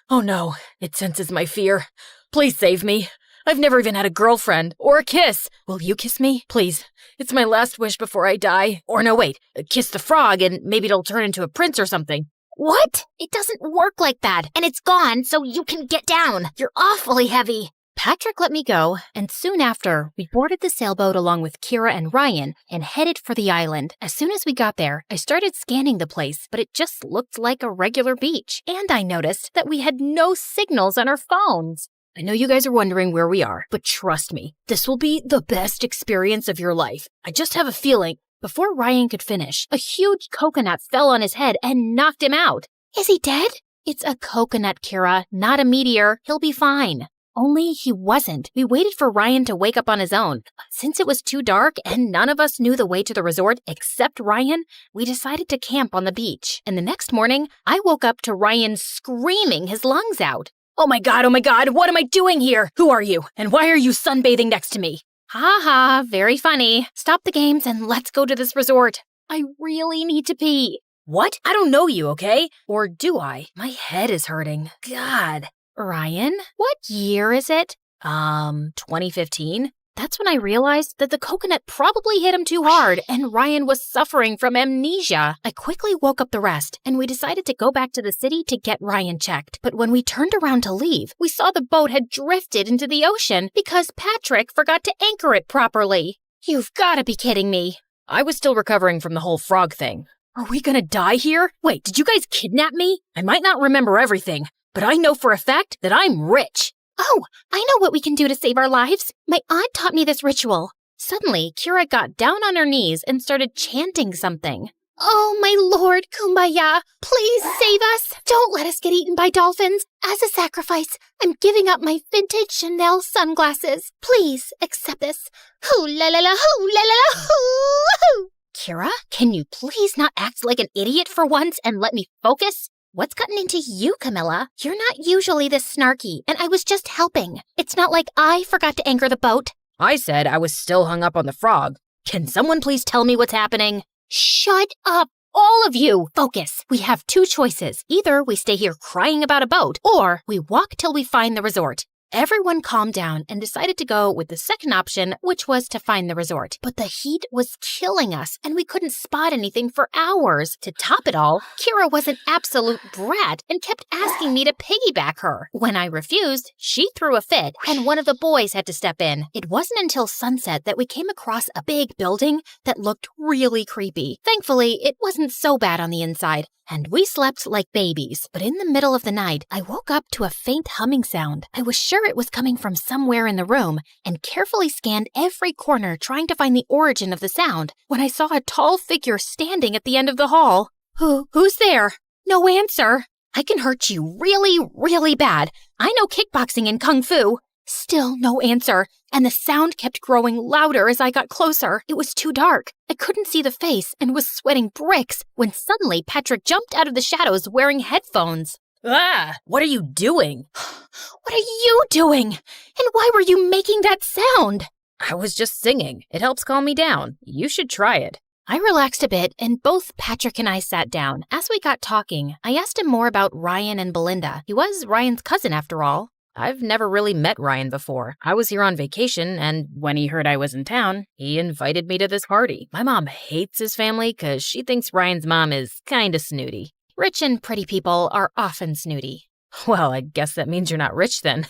Oh no, it senses my fear. Please save me. I've never even had a girlfriend or a kiss. Will you kiss me? Please. It's my last wish before I die. Or no, wait. Kiss the frog and maybe it'll turn into a prince or something. What? It doesn't work like that, and it's gone so you can get down. You're awfully heavy. Patrick let me go, and soon after, we boarded the sailboat along with Kira and Ryan and headed for the island. As soon as we got there, I started scanning the place, but it just looked like a regular beach. And I noticed that we had no signals on our phones. I know you guys are wondering where we are, but trust me, this will be the best experience of your life. I just have a feeling. Before Ryan could finish, a huge coconut fell on his head and knocked him out. Is he dead? It's a coconut, Kira, not a meteor. He'll be fine. Only he wasn't. We waited for Ryan to wake up on his own. Since it was too dark and none of us knew the way to the resort except Ryan, we decided to camp on the beach. And the next morning, I woke up to Ryan screaming his lungs out. Oh my god, what am I doing here? Who are you? And why are you sunbathing next to me? Ha ha, very funny. Stop the games and let's go to this resort. I really need to pee. What? I don't know you, okay? Or do I? My head is hurting. God. Ryan, what year is it? 2015? That's when I realized that the coconut probably hit him too hard and Ryan was suffering from amnesia. I quickly woke up the rest and we decided to go back to the city to get Ryan checked. But when we turned around to leave, we saw the boat had drifted into the ocean because Patrick forgot to anchor it properly. You've got to be kidding me. I was still recovering from the whole frog thing. Are we gonna die here? Wait, did you guys kidnap me? I might not remember everything, but I know for a fact that I'm rich. Oh, I know what we can do to save our lives. My aunt taught me this ritual. Suddenly, Kira got down on her knees and started chanting something. Oh, my Lord, Kumbaya, please save us. Don't let us get eaten by dolphins. As a sacrifice, I'm giving up my vintage Chanel sunglasses. Please accept this. Hoo la la la, hoo la la la, hoo. Kira, can you please not act like an idiot for once and let me focus? What's gotten into you, Camilla? You're not usually this snarky, and I was just helping. It's not like I forgot to anchor the boat. I said I was still hung up on the frog. Can someone please tell me what's happening? Shut up, all of you! Focus. We have two choices. Either we stay here crying about a boat, or we walk till we find the resort. Everyone calmed down and decided to go with the second option, which was to find the resort. But the heat was killing us, and we couldn't spot anything for hours. To top it all, Kira was an absolute brat and kept asking me to piggyback her. When I refused, she threw a fit, and one of the boys had to step in. It wasn't until sunset that we came across a big building that looked really creepy. Thankfully, it wasn't so bad on the inside, and we slept like babies. But in the middle of the night, I woke up to a faint humming sound. I was sure it was coming from somewhere in the room and carefully scanned every corner trying to find the origin of the sound when I saw a tall figure standing at the end of the hall. Who's there? No answer. I can hurt you really, really bad. I know kickboxing and kung fu. Still no answer, and the sound kept growing louder as I got closer. It was too dark. I couldn't see the face and was sweating bricks when suddenly Patrick jumped out of the shadows wearing headphones. Ah, what are you doing? What are you doing? And why were you making that sound? I was just singing. It helps calm me down. You should try it. I relaxed a bit, and both Patrick and I sat down. As we got talking, I asked him more about Ryan and Belinda. He was Ryan's cousin after all. I've never really met Ryan before. I was here on vacation, and when he heard I was in town, he invited me to this party. My mom hates his family because she thinks Ryan's mom is kinda snooty. Rich and pretty people are often snooty. Well, I guess that means you're not rich then.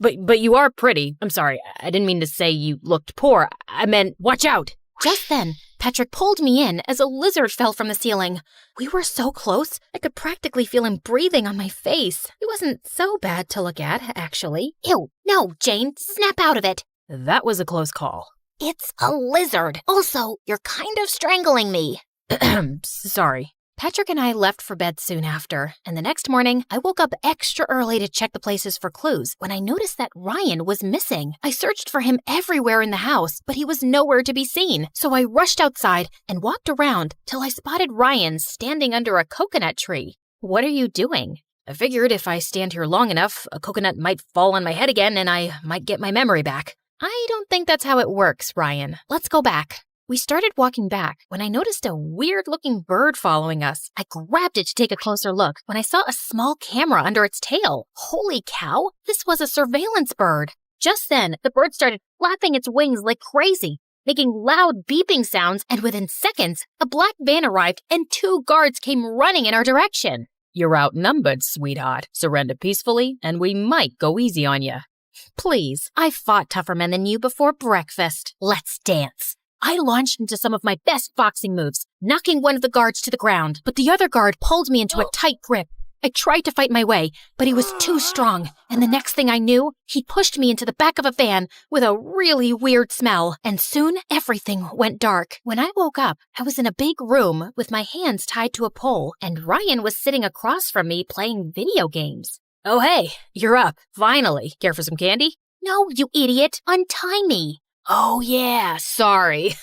But you are pretty. I'm sorry, I didn't mean to say you looked poor. I meant, watch out! Just then, Patrick pulled me in as a lizard fell from the ceiling. We were so close, I could practically feel him breathing on my face. He wasn't so bad to look at, actually. Ew, no, Jane, snap out of it. That was a close call. It's a lizard. Also, you're kind of strangling me. Sorry. Patrick and I left for bed soon after, and the next morning, I woke up extra early to check the places for clues when I noticed that Ryan was missing. I searched for him everywhere in the house, but he was nowhere to be seen. So I rushed outside and walked around till I spotted Ryan standing under a coconut tree. What are you doing? I figured if I stand here long enough, a coconut might fall on my head again and I might get my memory back. I don't think that's how it works, Ryan. Let's go back. We started walking back when I noticed a weird-looking bird following us. I grabbed it to take a closer look when I saw a small camera under its tail. Holy cow, this was a surveillance bird. Just then, the bird started flapping its wings like crazy, making loud beeping sounds, and within seconds, a black van arrived and 2 guards came running in our direction. You're outnumbered, sweetheart. Surrender peacefully, and we might go easy on you. Please, I've fought tougher men than you before breakfast. Let's dance. I launched into some of my best boxing moves, knocking one of the guards to the ground, but the other guard pulled me into a tight grip I tried to fight my way, but he was too strong, and the next thing I knew, he pushed me into the back of a van with a really weird smell, and soon everything went dark. When I woke up, I was in a big room with my hands tied to a pole, and Ryan was sitting across from me playing video games. Oh, hey, you're up. Finally. Care for some candy? No, you idiot. Untie me. Oh, yeah, sorry.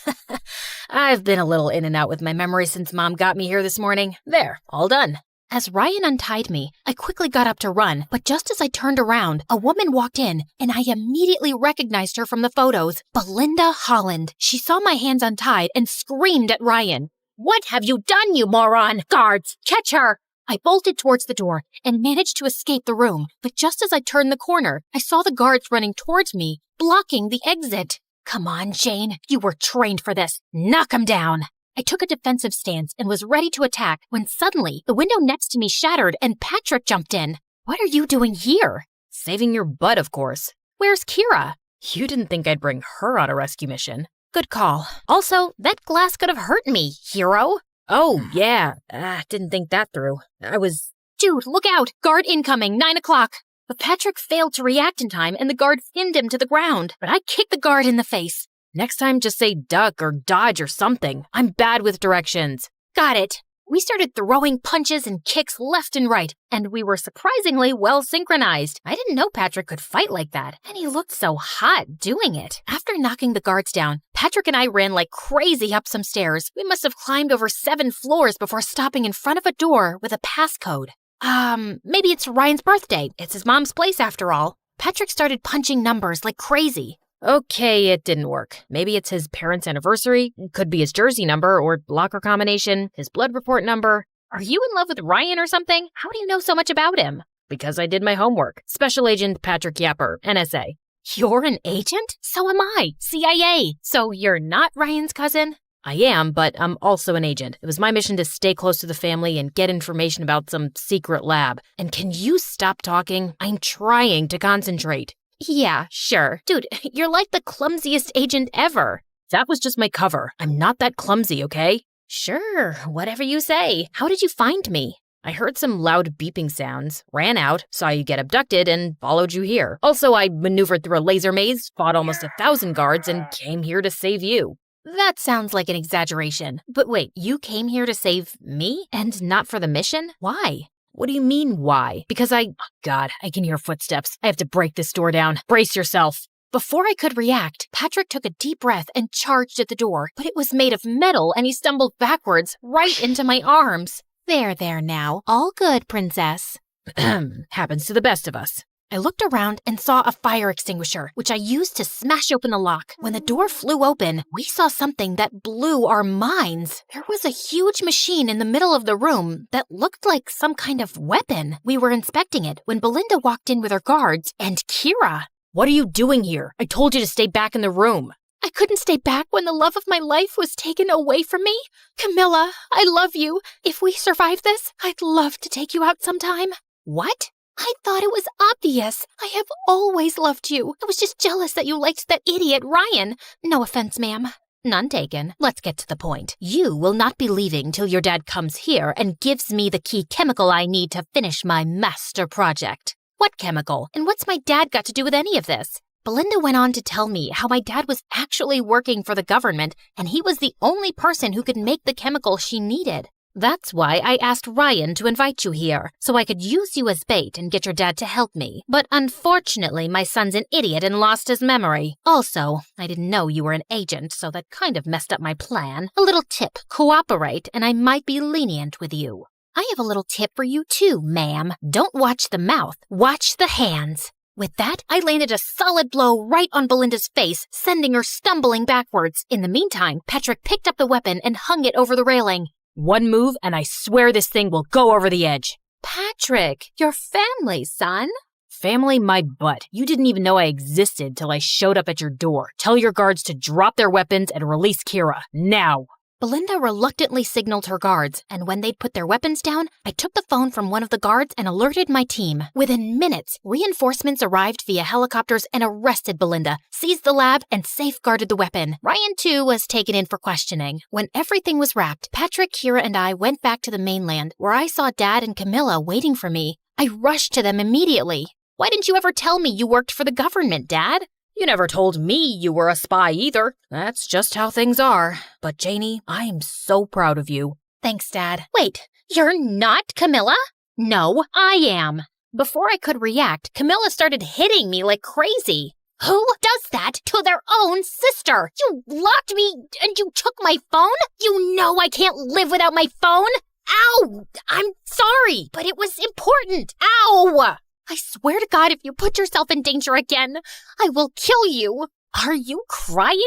I've been a little in and out with my memory since Mom got me here this morning. There, all done. As Ryan untied me, I quickly got up to run, but just as I turned around, a woman walked in, and I immediately recognized her from the photos, Belinda Holland. She saw my hands untied and screamed at Ryan. "What have you done, you moron? Guards, catch her!" I bolted towards the door and managed to escape the room, but just as I turned the corner, I saw the guards running towards me, blocking the exit. Come on, Jane, you were trained for this. Knock him down. I took a defensive stance and was ready to attack when suddenly the window next to me shattered and Patrick jumped in. What are you doing here? Saving your butt, of course. Where's Kira? You didn't think I'd bring her on a rescue mission. Good call. Also, that glass could have hurt me, hero. Oh, yeah. Didn't think that through. Dude, look out! Guard incoming, 9 o'clock. But Patrick failed to react in time and the guard pinned him to the ground. But I kicked the guard in the face. Next time, just say duck or dodge or something. I'm bad with directions. Got it. We started throwing punches and kicks left and right, and we were surprisingly well synchronized. I didn't know Patrick could fight like that, and he looked so hot doing it. After knocking the guards down, Patrick and I ran like crazy up some stairs. We must have climbed over 7 floors before stopping in front of a door with a passcode. Maybe it's Ryan's birthday. It's his mom's place after all. Patrick started punching numbers like crazy. Okay, it didn't work. Maybe it's his parents' anniversary. It could be his jersey number or locker combination, his blood report number. Are you in love with Ryan or something? How do you know so much about him? Because I did my homework. Special Agent Patrick Yapper, NSA. You're an agent? So am I. CIA. So you're not Ryan's cousin? I am, but I'm also an agent. It was my mission to stay close to the family and get information about some secret lab. And can you stop talking? I'm trying to concentrate. Yeah, sure. Dude, you're like the clumsiest agent ever. That was just my cover. I'm not that clumsy, okay? Sure, whatever you say. How did you find me? I heard some loud beeping sounds, ran out, saw you get abducted, and followed you here. Also, I maneuvered through a laser maze, fought almost 1,000 guards, and came here to save you. That sounds like an exaggeration. But wait, you came here to save me? And not for the mission? Why? What do you mean, why? Because God, I can hear footsteps. I have to break this door down. Brace yourself. Before I could react, Patrick took a deep breath and charged at the door, but it was made of metal and he stumbled backwards right into my arms. There now. All good, princess. Happens to the best of us. I looked around and saw a fire extinguisher, which I used to smash open the lock. When the door flew open, we saw something that blew our minds. There was a huge machine in the middle of the room that looked like some kind of weapon. We were inspecting it when Belinda walked in with her guards and Kira. What are you doing here? I told you to stay back in the room. I couldn't stay back when the love of my life was taken away from me. Camilla, I love you. If we survive this, I'd love to take you out sometime. What? I thought it was obvious. I have always loved you. I was just jealous that you liked that idiot Ryan. No offense, ma'am. None taken. Let's get to the point. You will not be leaving till your dad comes here and gives me the key chemical I need to finish my master project. What chemical? And what's my dad got to do with any of this? Belinda went on to tell me how my dad was actually working for the government and he was the only person who could make the chemical she needed. That's why I asked Ryan to invite you here, so I could use you as bait and get your dad to help me. But unfortunately, my son's an idiot and lost his memory. Also, I didn't know you were an agent, so that kind of messed up my plan. A little tip, cooperate, and I might be lenient with you. I have a little tip for you too, ma'am. Don't watch the mouth, watch the hands. With that, I landed a solid blow right on Belinda's face, sending her stumbling backwards. In the meantime, Patrick picked up the weapon and hung it over the railing. One move, and I swear this thing will go over the edge. Patrick, your family, son. Family, my butt. You didn't even know I existed till I showed up at your door. Tell your guards to drop their weapons and release Kira, now. Belinda reluctantly signaled her guards, and when they'd put their weapons down, I took the phone from one of the guards and alerted my team. Within minutes, reinforcements arrived via helicopters and arrested Belinda, seized the lab, and safeguarded the weapon. Ryan, too, was taken in for questioning. When everything was wrapped, Patrick, Kira, and I went back to the mainland, where I saw Dad and Camilla waiting for me. I rushed to them immediately. Why didn't you ever tell me you worked for the government, Dad? You never told me you were a spy either. That's just how things are. But Janie, I'm so proud of you. Thanks, Dad. Wait, you're not Camilla? No, I am. Before I could react, Camilla started hitting me like crazy. Who does that to their own sister? You locked me and you took my phone? You know I can't live without my phone. Ow! I'm sorry, but it was important. Ow! I swear to God, if you put yourself in danger again, I will kill you. Are you crying?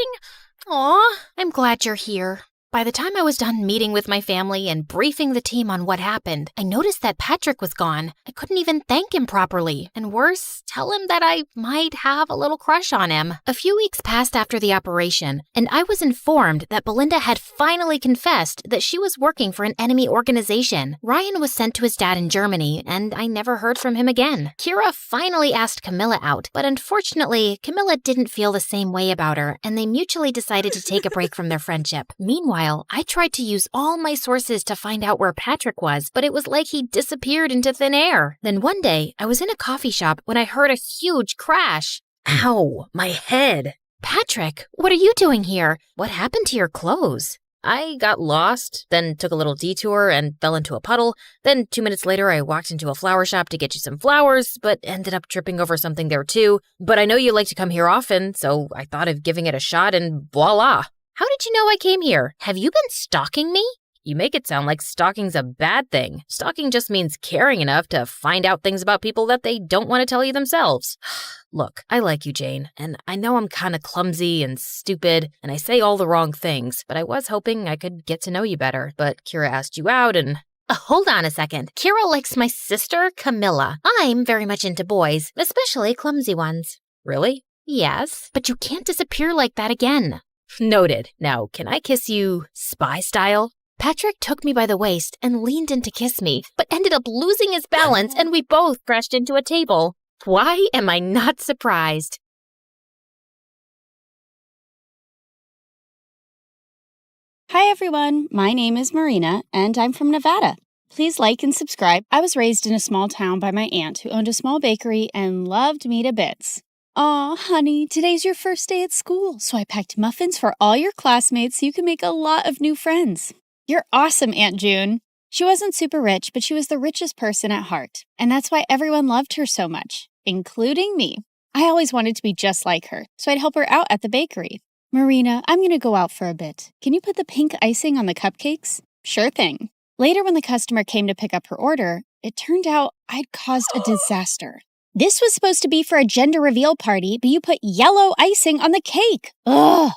Aw, I'm glad you're here. By the time I was done meeting with my family and briefing the team on what happened, I noticed that Patrick was gone. I couldn't even thank him properly. And worse, tell him that I might have a little crush on him. A few weeks passed after the operation, and I was informed that Belinda had finally confessed that she was working for an enemy organization. Ryan was sent to his dad in Germany, and I never heard from him again. Kira finally asked Camilla out, but unfortunately, Camilla didn't feel the same way about her, and they mutually decided to take a break from their friendship. Meanwhile, I tried to use all my sources to find out where Patrick was, but it was like he disappeared into thin air. Then one day, I was in a coffee shop when I heard a huge crash. Ow, my head. Patrick, what are you doing here? What happened to your clothes? I got lost, then took a little detour and fell into a puddle. Then 2 minutes later, I walked into a flower shop to get you some flowers, but ended up tripping over something there too. But I know you like to come here often, so I thought of giving it a shot and voila. How did you know I came here? Have you been stalking me? You make it sound like stalking's a bad thing. Stalking just means caring enough to find out things about people that they don't want to tell you themselves. Look, I like you, Jane, and I know I'm kind of clumsy and stupid, and I say all the wrong things, but I was hoping I could get to know you better. But Kira asked you out and... Hold on a second. Kira likes my sister, Camilla. I'm very much into boys, especially clumsy ones. Really? Yes, but you can't disappear like that again. Noted. Now, can I kiss you spy style? Patrick took me by the waist and leaned in to kiss me, but ended up losing his balance and we both crashed into a table. Why am I not surprised? Hi everyone, my name is Marina and I'm from Nevada. Please like and subscribe. I was raised in a small town by my aunt who owned a small bakery and loved me to bits. Aw, honey, today's your first day at school, so I packed muffins for all your classmates so you can make a lot of new friends. You're awesome, Aunt June. She wasn't super rich, but she was the richest person at heart, and that's why everyone loved her so much, including me. I always wanted to be just like her, so I'd help her out at the bakery. Marina, I'm going to go out for a bit. Can you put the pink icing on the cupcakes? Sure thing. Later, when the customer came to pick up her order, it turned out I'd caused a disaster. This was supposed to be for a gender reveal party, but you put yellow icing on the cake. Ugh!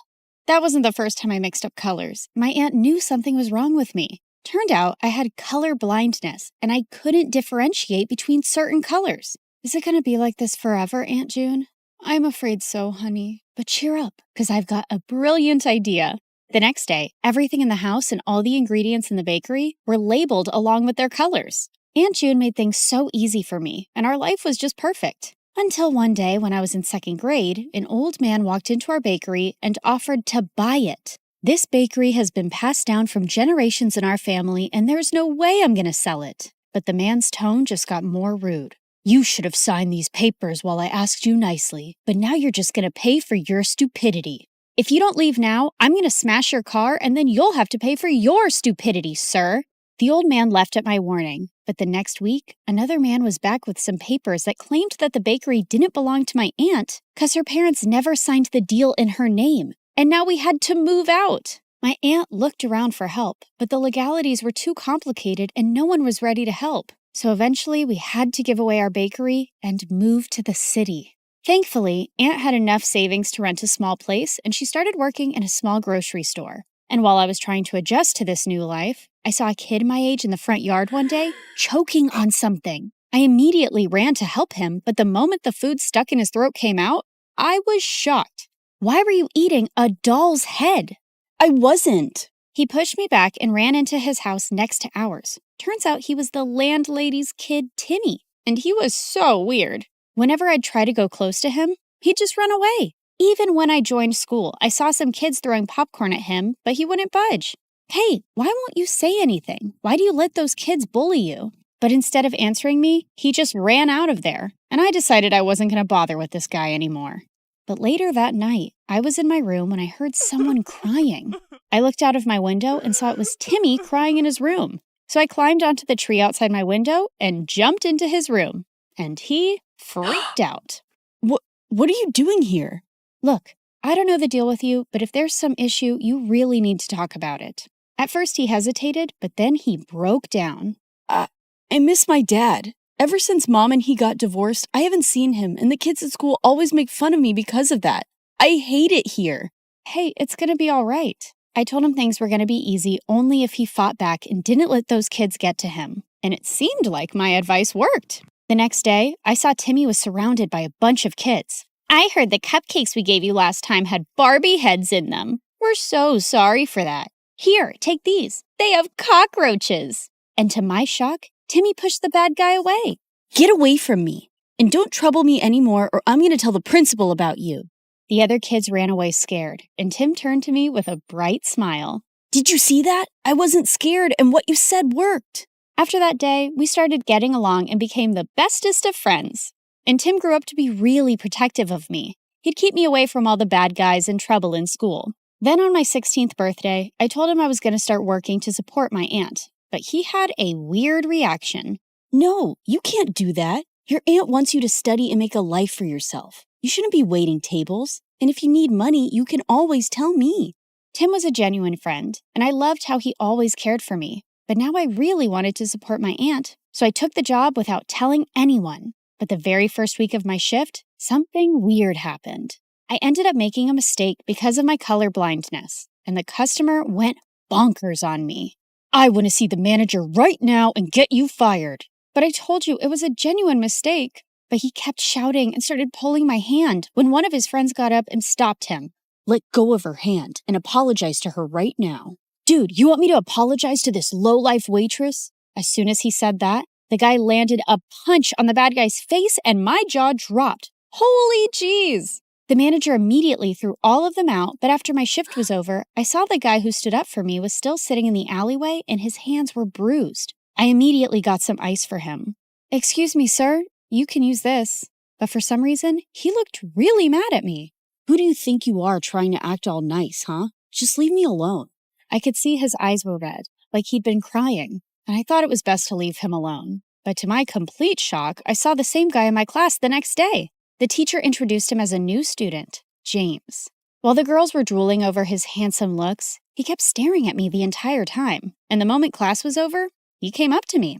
That wasn't the first time I mixed up colors. My aunt knew something was wrong with me. Turned out I had color blindness, and I couldn't differentiate between certain colors. Is it going to be like this forever, Aunt June? I'm afraid so, honey. But cheer up, because I've got a brilliant idea. The next day, everything in the house and all the ingredients in the bakery were labeled along with their colors. Aunt June made things so easy for me, and our life was just perfect. Until one day, when I was in second grade, an old man walked into our bakery and offered to buy it. This bakery has been passed down from generations in our family, and there's no way I'm going to sell it. But the man's tone just got more rude. You should have signed these papers while I asked you nicely, but now you're just going to pay for your stupidity. If you don't leave now, I'm going to smash your car, and then you'll have to pay for your stupidity, sir. The old man left at my warning, but the next week, another man was back with some papers that claimed that the bakery didn't belong to my aunt because her parents never signed the deal in her name, and now we had to move out. My aunt looked around for help, but the legalities were too complicated and no one was ready to help. So eventually, we had to give away our bakery and move to the city. Thankfully, Aunt had enough savings to rent a small place, and she started working in a small grocery store. And while I was trying to adjust to this new life, I saw a kid my age in the front yard one day, choking on something. I immediately ran to help him, but the moment the food stuck in his throat came out, I was shocked. Why were you eating a doll's head? I wasn't. He pushed me back and ran into his house next to ours. Turns out he was the landlady's kid, Timmy, and he was so weird. Whenever I'd try to go close to him, he'd just run away. Even when I joined school, I saw some kids throwing popcorn at him, but he wouldn't budge. Hey, why won't you say anything? Why do you let those kids bully you? But instead of answering me, he just ran out of there, and I decided I wasn't going to bother with this guy anymore. But later that night, I was in my room when I heard someone crying. I looked out of my window and saw it was Timmy crying in his room. So I climbed onto the tree outside my window and jumped into his room. And he freaked out. What are you doing here? Look, I don't know the deal with you, but if there's some issue, you really need to talk about it. At first he hesitated, but then he broke down. I miss my dad. Ever since Mom and he got divorced, I haven't seen him, and the kids at school always make fun of me because of that. I hate it here. Hey, it's gonna be all right. I told him things were gonna be easy only if he fought back and didn't let those kids get to him. And it seemed like my advice worked. The next day, I saw Timmy was surrounded by a bunch of kids. I heard the cupcakes we gave you last time had Barbie heads in them. We're so sorry for that. Here, take these. They have cockroaches. And to my shock, Timmy pushed the bad guy away. Get away from me. And don't trouble me anymore or I'm going to tell the principal about you. The other kids ran away scared, and Tim turned to me with a bright smile. Did you see that? I wasn't scared and what you said worked. After that day, we started getting along and became the bestest of friends. And Tim grew up to be really protective of me. He'd keep me away from all the bad guys and trouble in school. Then on my 16th birthday, I told him I was going to start working to support my aunt. But he had a weird reaction. No, you can't do that. Your aunt wants you to study and make a life for yourself. You shouldn't be waiting tables. And if you need money, you can always tell me. Tim was a genuine friend, and I loved how he always cared for me. But now I really wanted to support my aunt, so I took the job without telling anyone. But the very first week of my shift, something weird happened. I ended up making a mistake because of my color blindness, and the customer went bonkers on me. I want to see the manager right now and get you fired. But I told you it was a genuine mistake. But he kept shouting and started pulling my hand when one of his friends got up and stopped him. Let go of her hand and apologize to her right now. Dude, you want me to apologize to this low-life waitress? As soon as he said that, the guy landed a punch on the bad guy's face and my jaw dropped. Holy jeez! The manager immediately threw all of them out, but after my shift was over, I saw the guy who stood up for me was still sitting in the alleyway and his hands were bruised. I immediately got some ice for him. Excuse me, sir, you can use this. But for some reason, he looked really mad at me. Who do you think you are trying to act all nice, huh? Just leave me alone. I could see his eyes were red, like he'd been crying, and I thought it was best to leave him alone. But to my complete shock, I saw the same guy in my class the next day. The teacher introduced him as a new student, James. While the girls were drooling over his handsome looks, he kept staring at me the entire time, and the moment class was over, he came up to me.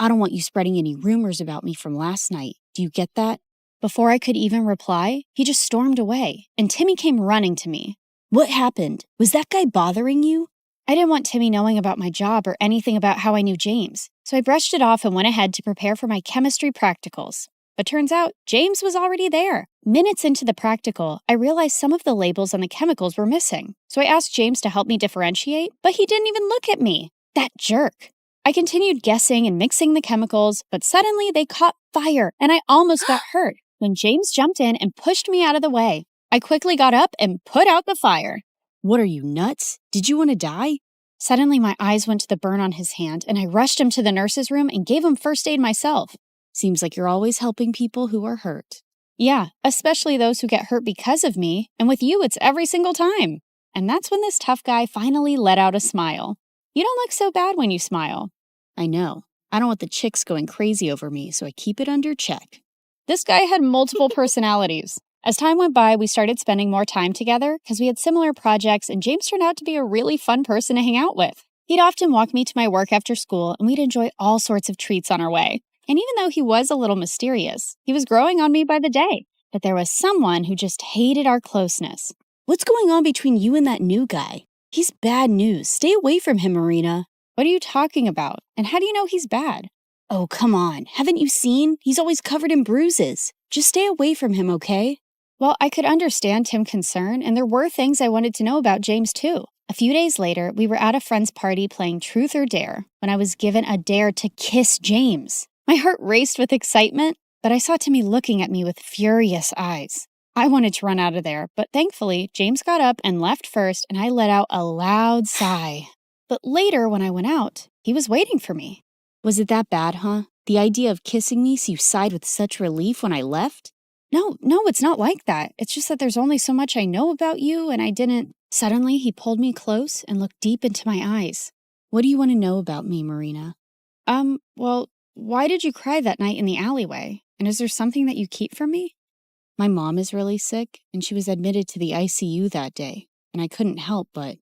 I don't want you spreading any rumors about me from last night. Do you get that? Before I could even reply, he just stormed away, and Timmy came running to me. What happened? Was that guy bothering you? I didn't want Timmy knowing about my job or anything about how I knew James, so I brushed it off and went ahead to prepare for my chemistry practicals. But turns out, James was already there. Minutes into the practical, I realized some of the labels on the chemicals were missing, so I asked James to help me differentiate, but he didn't even look at me. That jerk. I continued guessing and mixing the chemicals, but suddenly they caught fire, and I almost got hurt when James jumped in and pushed me out of the way. I quickly got up and put out the fire. What are you, nuts? Did you want to die? Suddenly, my eyes went to the burn on his hand, and I rushed him to the nurse's room and gave him first aid myself. Seems like you're always helping people who are hurt. Yeah, especially those who get hurt because of me, and with you, it's every single time. And that's when this tough guy finally let out a smile. You don't look so bad when you smile. I know. I don't want the chicks going crazy over me, so I keep it under check. This guy had multiple personalities. As time went by, we started spending more time together because we had similar projects, and James turned out to be a really fun person to hang out with. He'd often walk me to my work after school, and we'd enjoy all sorts of treats on our way. And even though he was a little mysterious, he was growing on me by the day. But there was someone who just hated our closeness. What's going on between you and that new guy? He's bad news. Stay away from him, Marina. What are you talking about? And how do you know he's bad? Oh, come on. Haven't you seen? He's always covered in bruises. Just stay away from him, okay? Well, I could understand Tim's concern, and there were things I wanted to know about James too. A few days later, we were at a friend's party playing Truth or Dare when I was given a dare to kiss James. My heart raced with excitement, but I saw Timmy looking at me with furious eyes. I wanted to run out of there, but thankfully, James got up and left first, and I let out a loud sigh. But later, when I went out, he was waiting for me. Was it that bad, huh? The idea of kissing me so you sighed with such relief when I left? No, it's not like that. It's just that there's only so much I know about you, and I didn't... Suddenly, he pulled me close and looked deep into my eyes. What do you want to know about me, Marina? Well, why did you cry that night in the alleyway? And is there something that you keep from me? My mom is really sick, and she was admitted to the ICU that day, and I couldn't help but...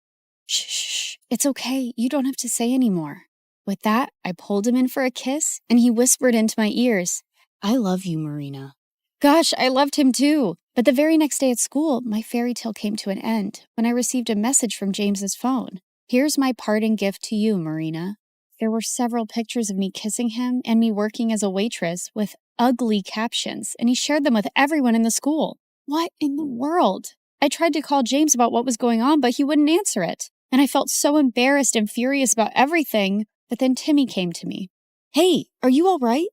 Shh, it's okay. You don't have to say any more. With that, I pulled him in for a kiss, and he whispered into my ears, I love you, Marina. Gosh, I loved him too. But the very next day at school, my fairy tale came to an end when I received a message from James's phone. Here's my parting gift to you, Marina. There were several pictures of me kissing him and me working as a waitress with ugly captions, and he shared them with everyone in the school. What in the world? I tried to call James about what was going on, but he wouldn't answer it. And I felt so embarrassed and furious about everything, but then Timmy came to me. Hey, are you all right?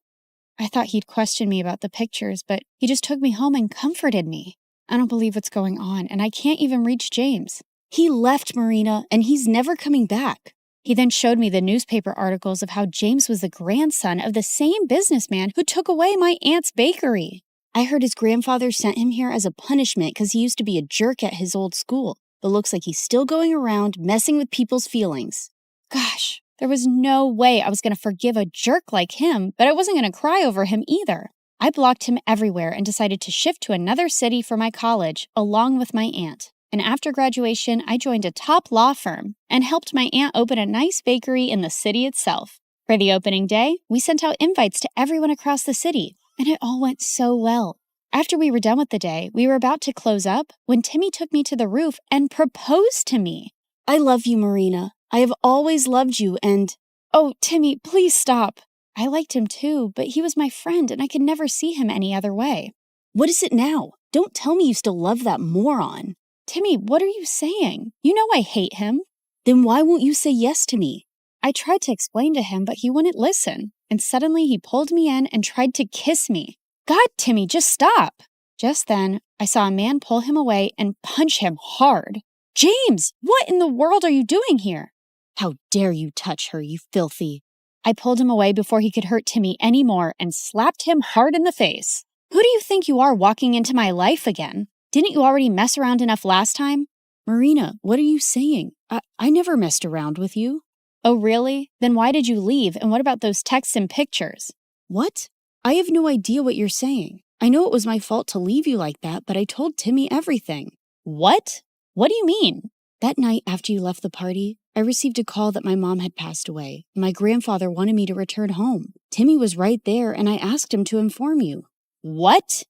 I thought he'd question me about the pictures, but he just took me home and comforted me. I don't believe what's going on, and I can't even reach James. He left, Marina, and he's never coming back. He then showed me the newspaper articles of how James was the grandson of the same businessman who took away my aunt's bakery. I heard his grandfather sent him here as a punishment because he used to be a jerk at his old school, but looks like he's still going around messing with people's feelings. Gosh. There was no way I was going to forgive a jerk like him, but I wasn't going to cry over him either. I blocked him everywhere and decided to shift to another city for my college, along with my aunt. And after graduation, I joined a top law firm and helped my aunt open a nice bakery in the city itself. For the opening day, we sent out invites to everyone across the city, and it all went so well. After we were done with the day, we were about to close up when Timmy took me to the roof and proposed to me. I love you, Marina. I have always loved you and... Oh, Timmy, please stop. I liked him too, but he was my friend and I could never see him any other way. What is it now? Don't tell me you still love that moron. Timmy, what are you saying? You know I hate him. Then why won't you say yes to me? I tried to explain to him, but he wouldn't listen. And suddenly he pulled me in and tried to kiss me. God, Timmy, just stop. Just then, I saw a man pull him away and punch him hard. James, what in the world are you doing here? How dare you touch her, you filthy. I pulled him away before he could hurt Timmy anymore and slapped him hard in the face. Who do you think you are walking into my life again? Didn't you already mess around enough last time? Marina, what are you saying? I never messed around with you. Oh, really? Then why did you leave? And what about those texts and pictures? What? I have no idea what you're saying. I know it was my fault to leave you like that, but I told Timmy everything. What? What do you mean? That night after you left the party, I received a call that my mom had passed away. My grandfather wanted me to return home. Timmy was right there, and I asked him to inform you. What?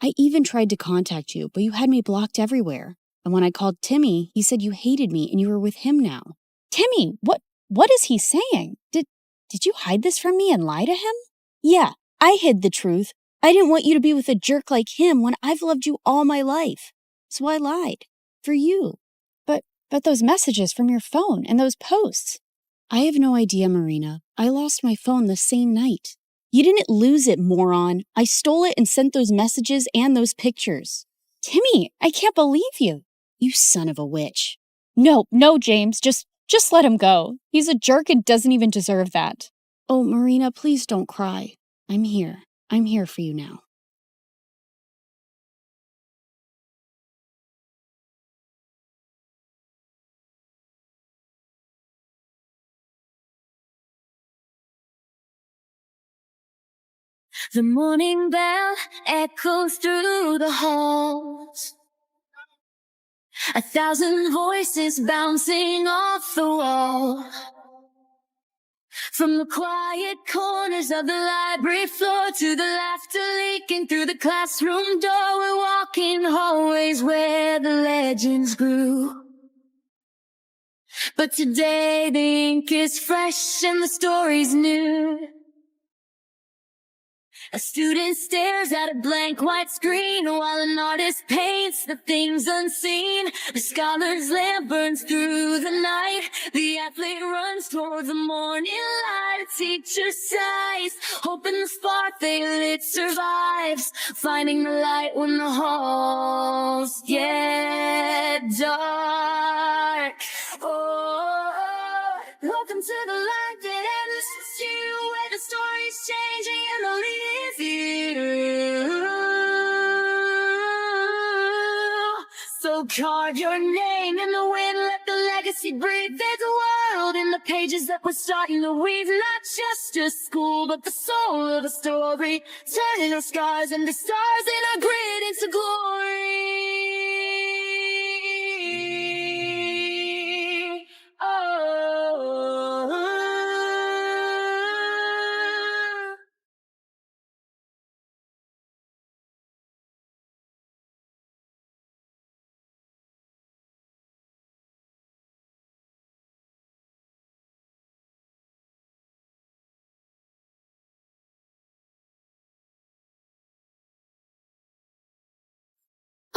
I even tried to contact you, but you had me blocked everywhere. And when I called Timmy, he said you hated me and you were with him now. Timmy, what is he saying? Did you hide this from me and lie to him? Yeah, I hid the truth. I didn't want you to be with a jerk like him when I've loved you all my life. So I lied. For you. But those messages from your phone and those posts. I have no idea, Marina. I lost my phone the same night. You didn't lose it, moron. I stole it and sent those messages and those pictures. Timmy, I can't believe you. You son of a witch. No, James, just let him go. He's a jerk and doesn't even deserve that. Oh, Marina, please don't cry. I'm here. I'm here for you now. The morning bell echoes through the halls. 1,000 voices bouncing off the wall. From the quiet corners of the library floor to the laughter leaking through the classroom door, we're walking hallways where the legends grew. But today the ink is fresh and the story's new. A student stares at a blank white screen while an artist paints the things unseen. The scholar's lamp burns through the night. The athlete runs towards the morning light. A teacher sighs, hoping the spark they lit survives. Finding the light when the halls get dark. Oh, welcome to the light that MSU, where the story's changing and the lead is you. So carve your name in the wind, let the legacy breathe. There's a world in the pages that we're starting to weave. Not just a school, but the soul of a story. Turning our scars into stars and our grit into glory.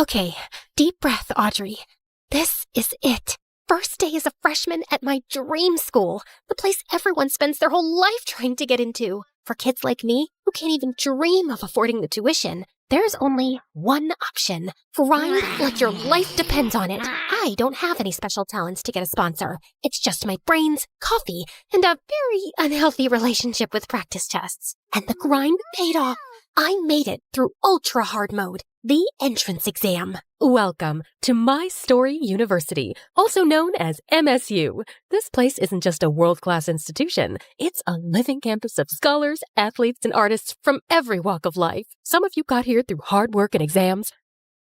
Okay, deep breath, Audrey. This is it. First day as a freshman at my dream school, the place everyone spends their whole life trying to get into. For kids like me, who can't even dream of affording the tuition, there's only one option. Grind like your life depends on it. I don't have any special talents to get a sponsor. It's just my brains, coffee, and a very unhealthy relationship with practice tests. And the grind paid off. I made it through ultra hard mode, the entrance exam. Welcome to My Story University, also known as MSU. This place isn't just a world-class institution. It's a living campus of scholars, athletes, and artists from every walk of life. Some of you got here through hard work and exams,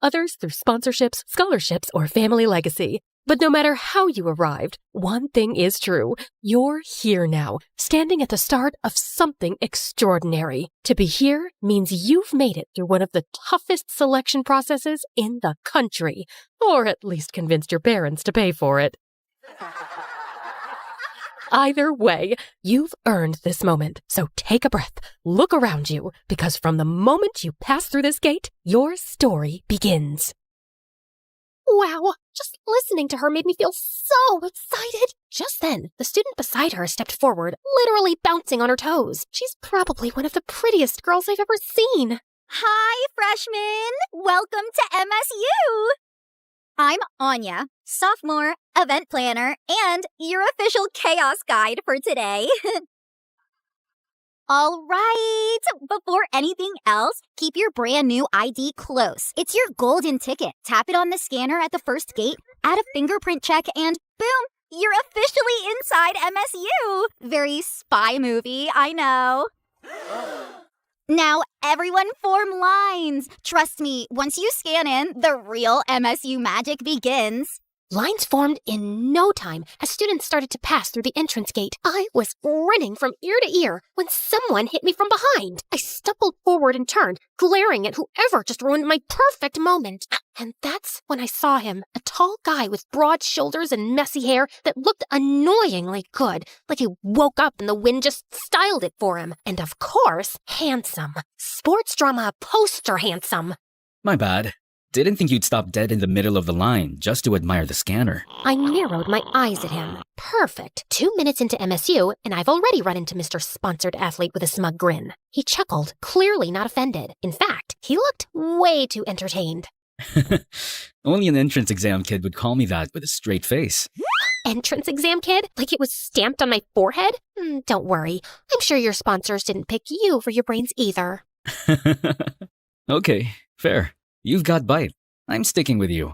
others through sponsorships, scholarships, or family legacy. But no matter how you arrived, one thing is true. You're here now, standing at the start of something extraordinary. To be here means you've made it through one of the toughest selection processes in the country, or at least convinced your parents to pay for it. Either way, you've earned this moment. So take a breath, look around you, because from the moment you pass through this gate, your story begins. Wow, just listening to her made me feel so excited. Just then, the student beside her stepped forward, literally bouncing on her toes. She's probably one of the prettiest girls I've ever seen. Hi, freshmen! Welcome to MSU! I'm Anya, sophomore, event planner, and your official chaos guide for today. All right, before anything else, keep your brand new ID close. It's your golden ticket. Tap it on the scanner at the first gate, add a fingerprint check, and boom, you're officially inside MSU. Very spy movie, I know. Now, everyone form lines. Trust me, once you scan in, the real MSU magic begins. Lines formed in no time as students started to pass through the entrance gate. I was grinning from ear to ear when someone hit me from behind. I stumbled forward and turned, glaring at whoever just ruined my perfect moment. And that's when I saw him, a tall guy with broad shoulders and messy hair that looked annoyingly good, like he woke up and the wind just styled it for him. And of course, handsome. Sports drama poster handsome. My bad. Didn't think you'd stop dead in the middle of the line just to admire the scanner. I narrowed my eyes at him. Perfect. 2 minutes into MSU, and I've already run into Mr. Sponsored Athlete with a smug grin. He chuckled, clearly not offended. In fact, he looked way too entertained. Only an entrance exam kid would call me that with a straight face. Entrance exam kid? Like it was stamped on my forehead? Don't worry. I'm sure your sponsors didn't pick you for your brains either. Okay, fair. You've got bite. I'm sticking with you.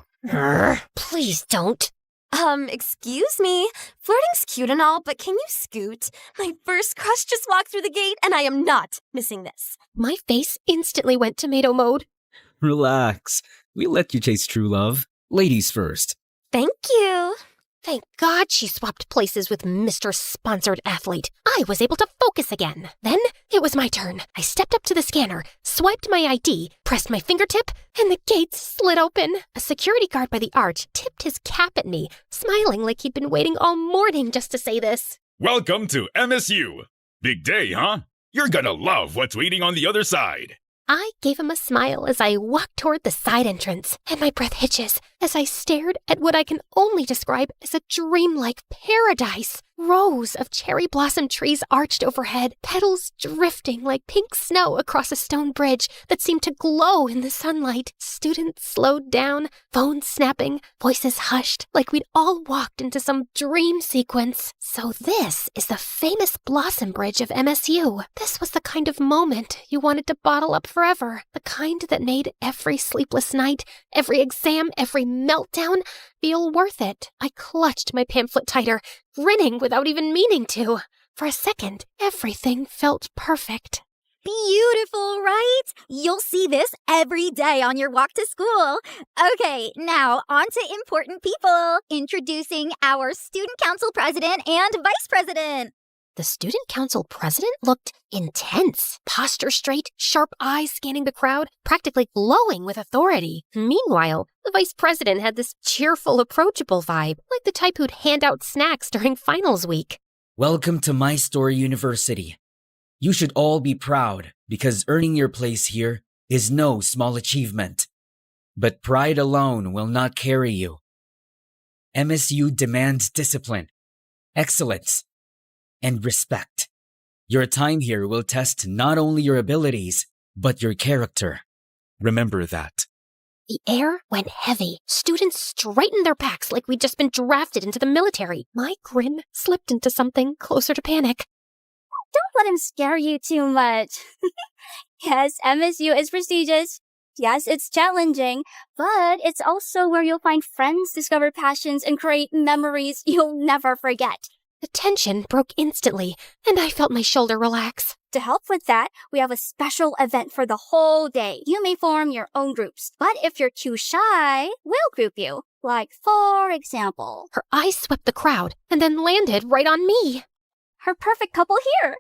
Please don't. Excuse me. Flirting's cute and all, but can you scoot? My first crush just walked through the gate, and I am not missing this. My face instantly went tomato mode. Relax. We'll let you chase true love. Ladies first. Thank you. Thank God she swapped places with Mr. Sponsored Athlete. I was able to focus again. Then it was my turn. I stepped up to the scanner, swiped my ID, pressed my fingertip, and the gates slid open. A security guard by the arch tipped his cap at me, smiling like he'd been waiting all morning just to say this. Welcome to MSU. Big day, huh? You're gonna love what's waiting on the other side. I gave him a smile as I walked toward the side entrance, and my breath hitches as I stared at what I can only describe as a dreamlike paradise. Rows of cherry blossom trees arched overhead, petals drifting like pink snow across a stone bridge that seemed to glow in the sunlight. Students slowed down, phones snapping, voices hushed, like we'd all walked into some dream sequence. So this is the famous Blossom Bridge of MSU. This was the kind of moment you wanted to bottle up forever, the kind that made every sleepless night, every exam, every meltdown feel worth it. I clutched my pamphlet tighter, grinning without even meaning to. For a second, everything felt perfect. Beautiful, right? You'll see this every day on your walk to school. Okay, now on to important people. Introducing our student council president and vice president. The student council president looked intense, posture straight, sharp eyes scanning the crowd, practically glowing with authority. Meanwhile, the vice president had this cheerful, approachable vibe, like the type who'd hand out snacks during finals week. Welcome to My Story University. You should all be proud because earning your place here is no small achievement. But pride alone will not carry you. MSU demands discipline, excellence, and respect. Your time here will test not only your abilities, but your character. Remember that. The air went heavy. Students straightened their backs like we'd just been drafted into the military. My grin slipped into something closer to panic. Don't let him scare you too much. Yes, MSU is prestigious. Yes, it's challenging, but it's also where you'll find friends, discover passions, and create memories you'll never forget. The tension broke instantly, and I felt my shoulder relax. To help with that, we have a special event for the whole day. You may form your own groups, but if you're too shy, we'll group you. Like, for example... Her eyes swept the crowd, and then landed right on me. Her perfect couple here.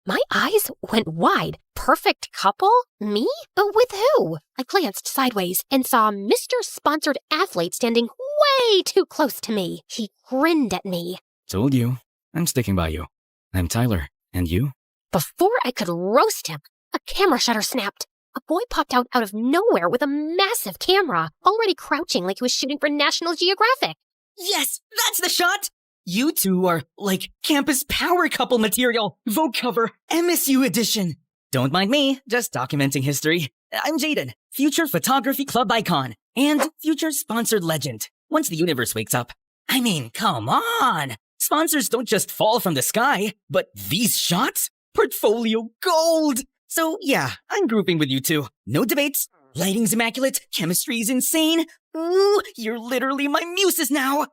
My eyes went wide. Perfect couple? Me? But with who? I glanced sideways and saw Mr. Sponsored Athlete standing way too close to me. He grinned at me. Told you. I'm sticking by you. I'm Tyler. And you? Before I could roast him, a camera shutter snapped. A boy popped out of nowhere with a massive camera, already crouching like he was shooting for National Geographic. Yes, that's the shot! You two are like campus power couple material. Vogue cover, MSU edition. Don't mind me, just documenting history. I'm Jaden, future photography club icon, and future sponsored legend. Once the universe wakes up. I mean, come on! Sponsors don't just fall from the sky, but these shots? Portfolio gold! So yeah, I'm grouping with you two. No debates. Lighting's immaculate, chemistry's insane. Ooh, you're literally my muses now!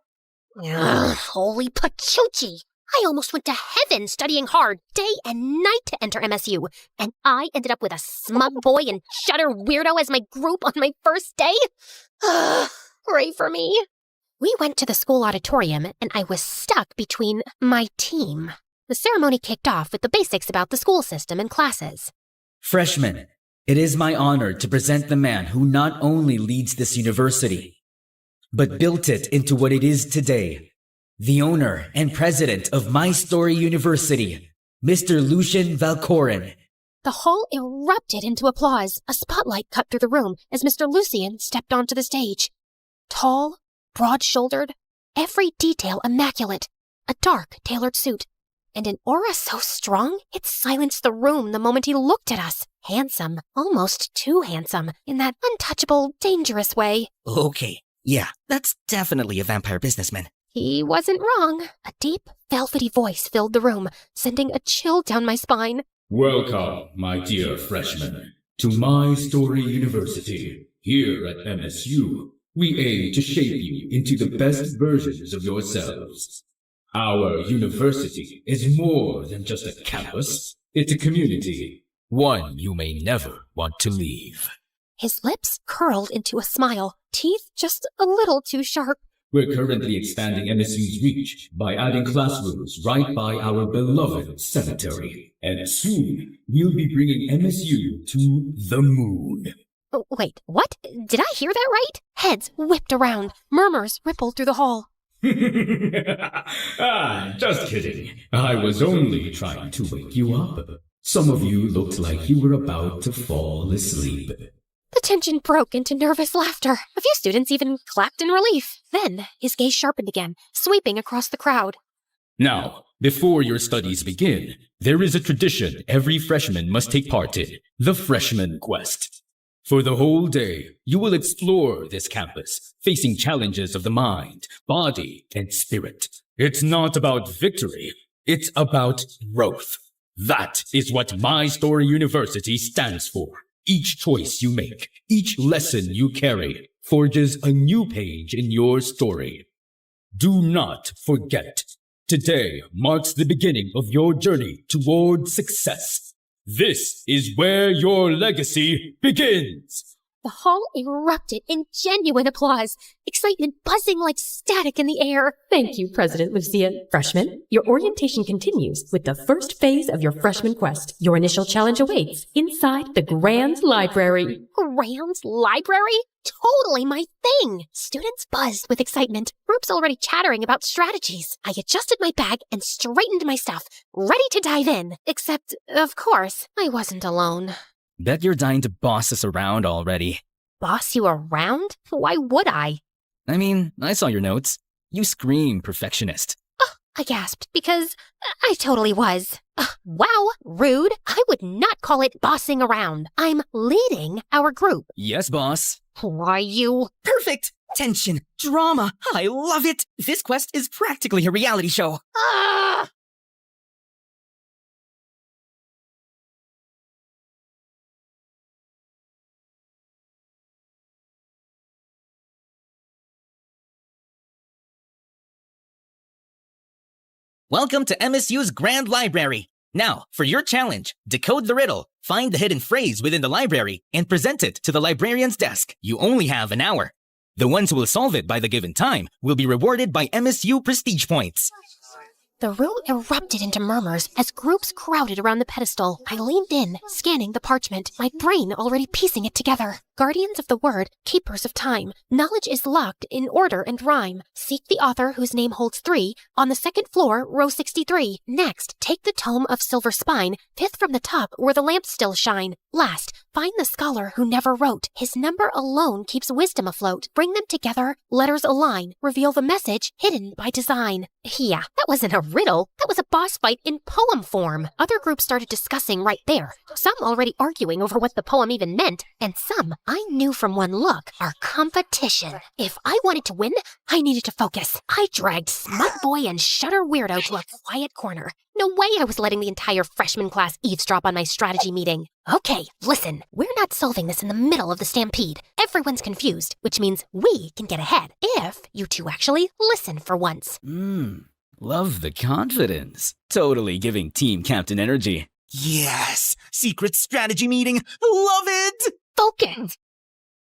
Ugh, holy pachoochie! I almost went to heaven studying hard day and night to enter MSU, and I ended up with a smug boy and shutter weirdo as my group on my first day? Pray for me. We went to the school auditorium, and I was stuck between my team. The ceremony kicked off with the basics about the school system and classes. Freshmen, it is my honor to present the man who not only leads this university, but built it into what it is today. The owner and president of My Story University, Mr. Lucian Valcorin. The hall erupted into applause. A spotlight cut through the room as Mr. Lucian stepped onto the stage. Tall, broad-shouldered, every detail immaculate, a dark, tailored suit, and an aura so strong it silenced the room the moment he looked at us. Handsome, almost too handsome, in that untouchable, dangerous way. Okay, yeah, that's definitely a vampire businessman. He wasn't wrong. A deep, velvety voice filled the room, sending a chill down my spine. Welcome, my dear freshmen, to My Story University. Here at MSU, we aim to shape you into the best versions of yourselves. Our university is more than just a campus. It's a community, one you may never want to leave. His lips curled into a smile, teeth just a little too sharp. We're currently expanding MSU's reach by adding classrooms right by our beloved cemetery. And soon, we'll be bringing MSU to the moon. Wait, what? Did I hear that right? Heads whipped around. Murmurs rippled through the hall. Just kidding. I was only trying to wake you up. Some of you looked like you were about to fall asleep. The tension broke into nervous laughter. A few students even clapped in relief. Then his gaze sharpened again, sweeping across the crowd. Now, before your studies begin, there is a tradition every freshman must take part in, the Freshman Quest. For the whole day, you will explore this campus, facing challenges of the mind, body, and spirit. It's not about victory, it's about growth. That is what My Story University stands for. Each choice you make, each lesson you carry, forges a new page in your story. Do not forget, today marks the beginning of your journey toward success. This is where your legacy begins. The hall erupted in genuine applause, excitement buzzing like static in the air. Thank you, President Lucia. Freshmen, your orientation continues with the first phase of your freshman quest. Your initial challenge awaits inside the Grand Library. Grand Library? Totally my thing! Students buzzed with excitement, groups already chattering about strategies. I adjusted my bag and straightened my stuff, ready to dive in. Except, of course, I wasn't alone. Bet you're dying to boss us around already. Boss you around? Why would I? I mean, I saw your notes. You scream perfectionist. I gasped, because I totally was. Wow, rude. I would not call it bossing around. I'm leading our group. Yes, boss. Why, you... Perfect! Tension, drama. I love it. This quest is practically a reality show. Ah! Welcome to MSU's Grand Library. Now, for your challenge, decode the riddle, find the hidden phrase within the library, and present it to the librarian's desk. You only have an hour. The ones who will solve it by the given time will be rewarded by MSU prestige points. The room erupted into murmurs as groups crowded around the pedestal. I leaned in, scanning the parchment, my brain already piecing it together. Guardians of the word, keepers of time. Knowledge is locked in order and rhyme. Seek the author whose name holds 3. On the second floor, row 63. Next, take the tome of silver spine, 5th from the top where the lamps still shine. Last, find the scholar who never wrote. His number alone keeps wisdom afloat. Bring them together, letters align. Reveal the message hidden by design. Yeah, that wasn't a riddle. That was a boss fight in poem form. Other groups started discussing right there. Some already arguing over what the poem even meant, and some I knew from one look, our competition. If I wanted to win, I needed to focus. I dragged Smut Boy and Shutter Weirdo to a quiet corner. No way I was letting the entire freshman class eavesdrop on my strategy meeting. Okay, listen, we're not solving this in the middle of the stampede. Everyone's confused, which means we can get ahead if you two actually listen for once. Love the confidence. Totally giving team captain energy. Yes! Secret strategy meeting! Love it! Focus!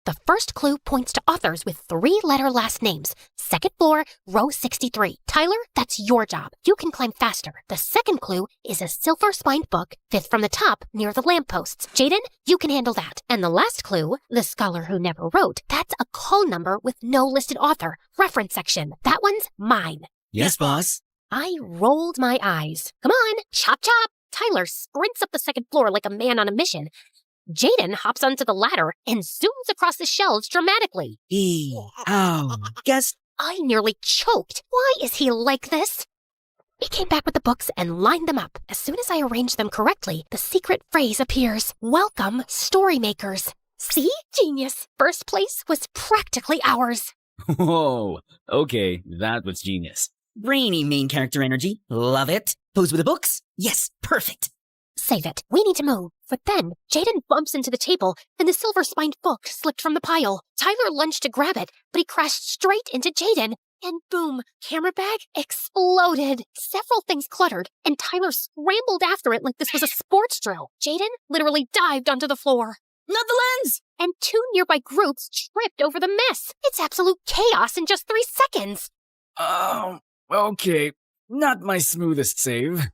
The first clue points to authors with 3-letter last names. Second floor, row 63. Tyler, that's your job. You can climb faster. The second clue is a silver-spined book, 5th from the top, near the lampposts. Jaden, you can handle that. And the last clue, the scholar who never wrote, that's a call number with no listed author. Reference section. That one's mine. Yes, boss. I rolled my eyes. Come on, chop chop! Tyler sprints up the second floor like a man on a mission. Jaden hops onto the ladder and zooms across the shelves dramatically. Guess I nearly choked. Why is he like this? He came back with the books and lined them up. As soon as I arranged them correctly, the secret phrase appears. Welcome, story makers. See? Genius. First place was practically ours. Whoa, okay, that was genius. brainy main character energy. Love it. Pose with the books? Yes, perfect. Save it. We need to move. But then, Jaden bumps into the table, and the silver-spined book slipped from the pile. Tyler lunged to grab it, but he crashed straight into Jaden. And boom, camera bag exploded. Several things cluttered, and Tyler scrambled after it like this was a sports drill. Jaden literally dived onto the floor. Not the lens! And 2 nearby groups tripped over the mess. It's absolute chaos in just 3 seconds. Okay. Not my smoothest save.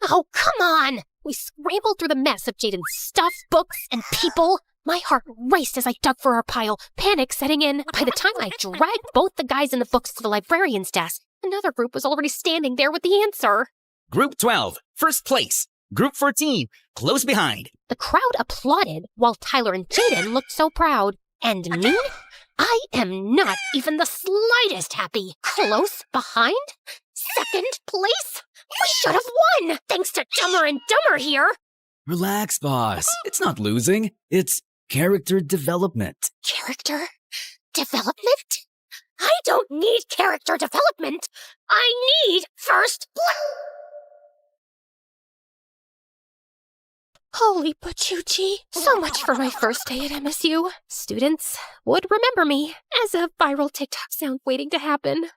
Oh, come on! We scrambled through the mess of Jaden's stuff, books, and people. My heart raced as I dug for our pile, panic setting in. By the time I dragged both the guys in the books to the librarian's desk, another group was already standing there with the answer. Group 12, first place. Group 14, close behind. The crowd applauded while Tyler and Jaden looked so proud. And me? I am not even the slightest happy. Close behind? Second place? We should have won, thanks to Dumber and Dumber here. Relax, boss. It's not losing. It's character development. Character development? I don't need character development. I need first place. Holy Pachuchi. So much for my first day at MSU. Students would remember me as a viral TikTok sound waiting to happen.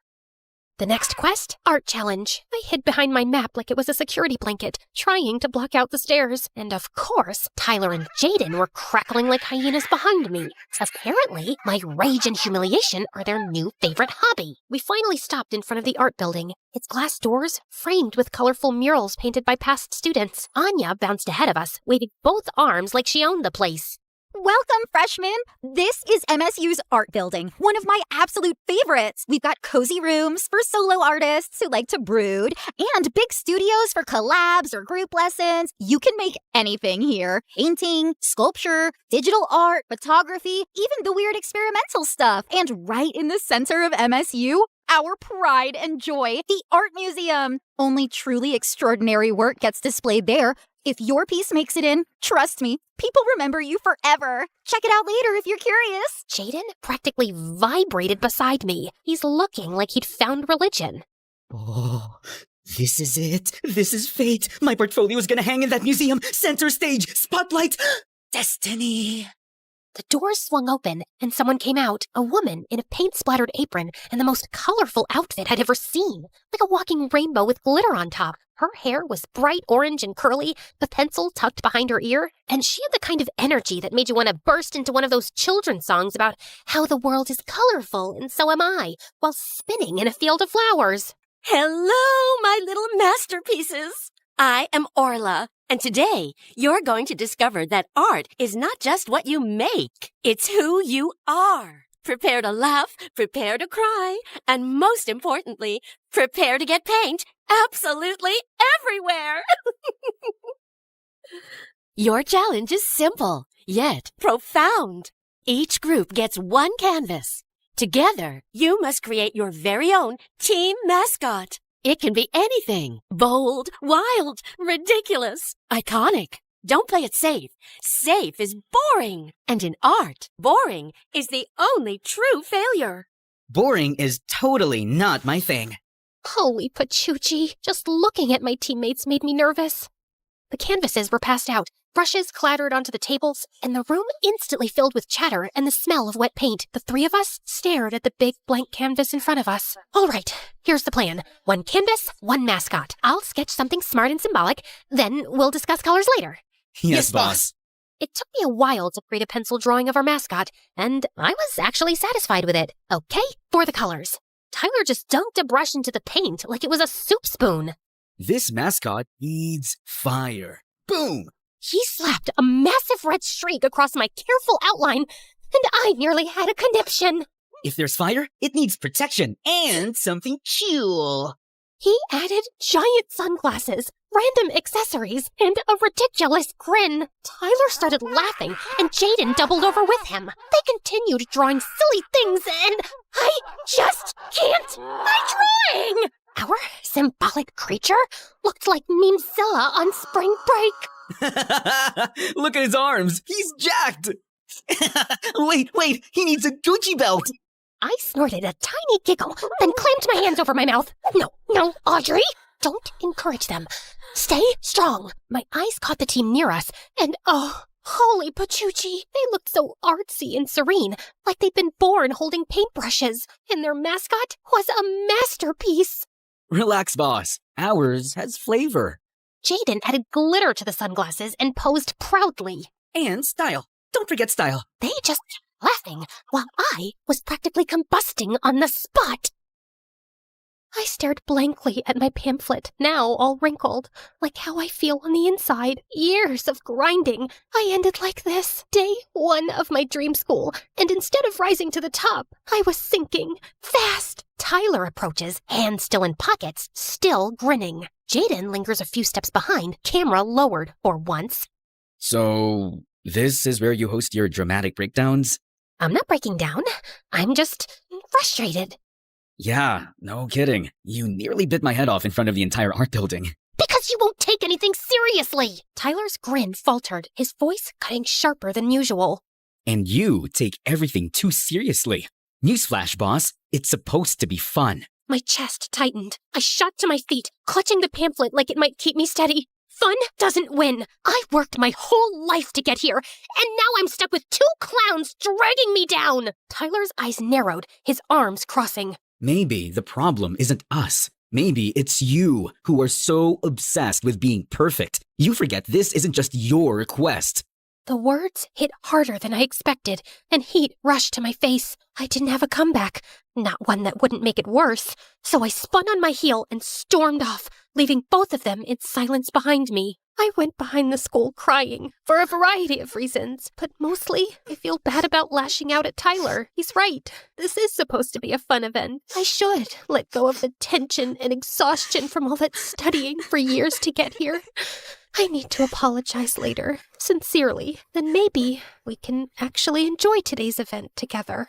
The next quest, art challenge. I hid behind my map like it was a security blanket, trying to block out the stairs. And of course, Tyler and Jaden were crackling like hyenas behind me. Apparently, my rage and humiliation are their new favorite hobby. We finally stopped in front of the art building. Its glass doors framed with colorful murals painted by past students. Anya bounced ahead of us, waving both arms like she owned the place. Welcome, freshmen! This is MSU's art building, one of my absolute favorites. We've got cozy rooms for solo artists who like to brood, and big studios for collabs or group lessons. You can make anything here. Painting, sculpture, digital art, photography, even the weird experimental stuff. And right in the center of MSU, our pride and joy, the Art Museum. Only truly extraordinary work gets displayed there. If your piece makes it in, trust me, people remember you forever. Check it out later if you're curious. Jaden practically vibrated beside me. He's looking like he'd found religion. Oh, this is it. This is fate. My portfolio is gonna hang in that museum. Center stage, spotlight, destiny. The doors swung open, and someone came out, a woman in a paint-splattered apron and the most colorful outfit I'd ever seen, like a walking rainbow with glitter on top. Her hair was bright orange and curly, the pencil tucked behind her ear, and she had the kind of energy that made you want to burst into one of those children's songs about how the world is colorful and so am I, while spinning in a field of flowers. Hello, my little masterpieces! I am Orla, and today you're going to discover that art is not just what you make, it's who you are. Prepare to laugh, prepare to cry, and most importantly, prepare to get paint absolutely everywhere. Your challenge is simple, yet profound. Each group gets one canvas. Together, you must create your very own team mascot. It can be anything. Bold, wild, ridiculous, iconic. Don't play it safe. Safe is boring. And in art, boring is the only true failure. Boring is totally not my thing. Holy Pachuchi, just looking at my teammates made me nervous. The canvases were passed out, brushes clattered onto the tables, and the room instantly filled with chatter and the smell of wet paint. The three of us stared at the big blank canvas in front of us. All right, here's the plan. One canvas, one mascot. I'll sketch something smart and symbolic, then we'll discuss colors later. Yes, boss. It took me a while to create a pencil drawing of our mascot, and I was actually satisfied with it. Okay, for the colors. Tyler just dunked a brush into the paint like it was a soup spoon. This mascot needs fire. Boom! He slapped a massive red streak across my careful outline, and I nearly had a conniption. If there's fire, it needs protection and something cool. He added giant sunglasses, random accessories, and a ridiculous grin. Tyler started laughing, and Jaden doubled over with him. They continued drawing silly things, and I just can't. My drawing! Our symbolic creature looked like Memezilla on spring break. Look at his arms. He's jacked. Wait, he needs a Gucci belt. I snorted a tiny giggle, then clamped my hands over my mouth. No, Audrey! Don't encourage them. Stay strong. My eyes caught the team near us, and holy Pachuchi! They looked so artsy and serene, like they'd been born holding paintbrushes, and their mascot was a masterpiece. Relax, boss. Ours has flavor. Jaden added glitter to the sunglasses and posed proudly. And style. Don't forget style. They just kept laughing, while I was practically combusting on the spot. I stared blankly at my pamphlet, now all wrinkled, like how I feel on the inside. Years of grinding. I ended like this. Day 1 of my dream school, and instead of rising to the top, I was sinking fast. Tyler approaches, hands still in pockets, still grinning. Jaden lingers a few steps behind, camera lowered for once. So, this is where you host your dramatic breakdowns? I'm not breaking down. I'm just frustrated. Yeah, no kidding. You nearly bit my head off in front of the entire art building. Because you won't take anything seriously! Tyler's grin faltered, his voice cutting sharper than usual. And you take everything too seriously. Newsflash, boss. It's supposed to be fun. My chest tightened. I shot to my feet, clutching the pamphlet like it might keep me steady. Fun doesn't win. I worked my whole life to get here, and now I'm stuck with two clowns dragging me down. Tyler's eyes narrowed, his arms crossing. Maybe the problem isn't us. Maybe it's you who are so obsessed with being perfect. You forget this isn't just your quest. The words hit harder than I expected, and heat rushed to my face. I didn't have a comeback, not one that wouldn't make it worse, so I spun on my heel and stormed off, leaving both of them in silence behind me. I went behind the school crying, for a variety of reasons, but mostly I feel bad about lashing out at Tyler. He's right. This is supposed to be a fun event. I should let go of the tension and exhaustion from all that studying for years to get here. I need to apologize later, sincerely. Then maybe we can actually enjoy today's event together.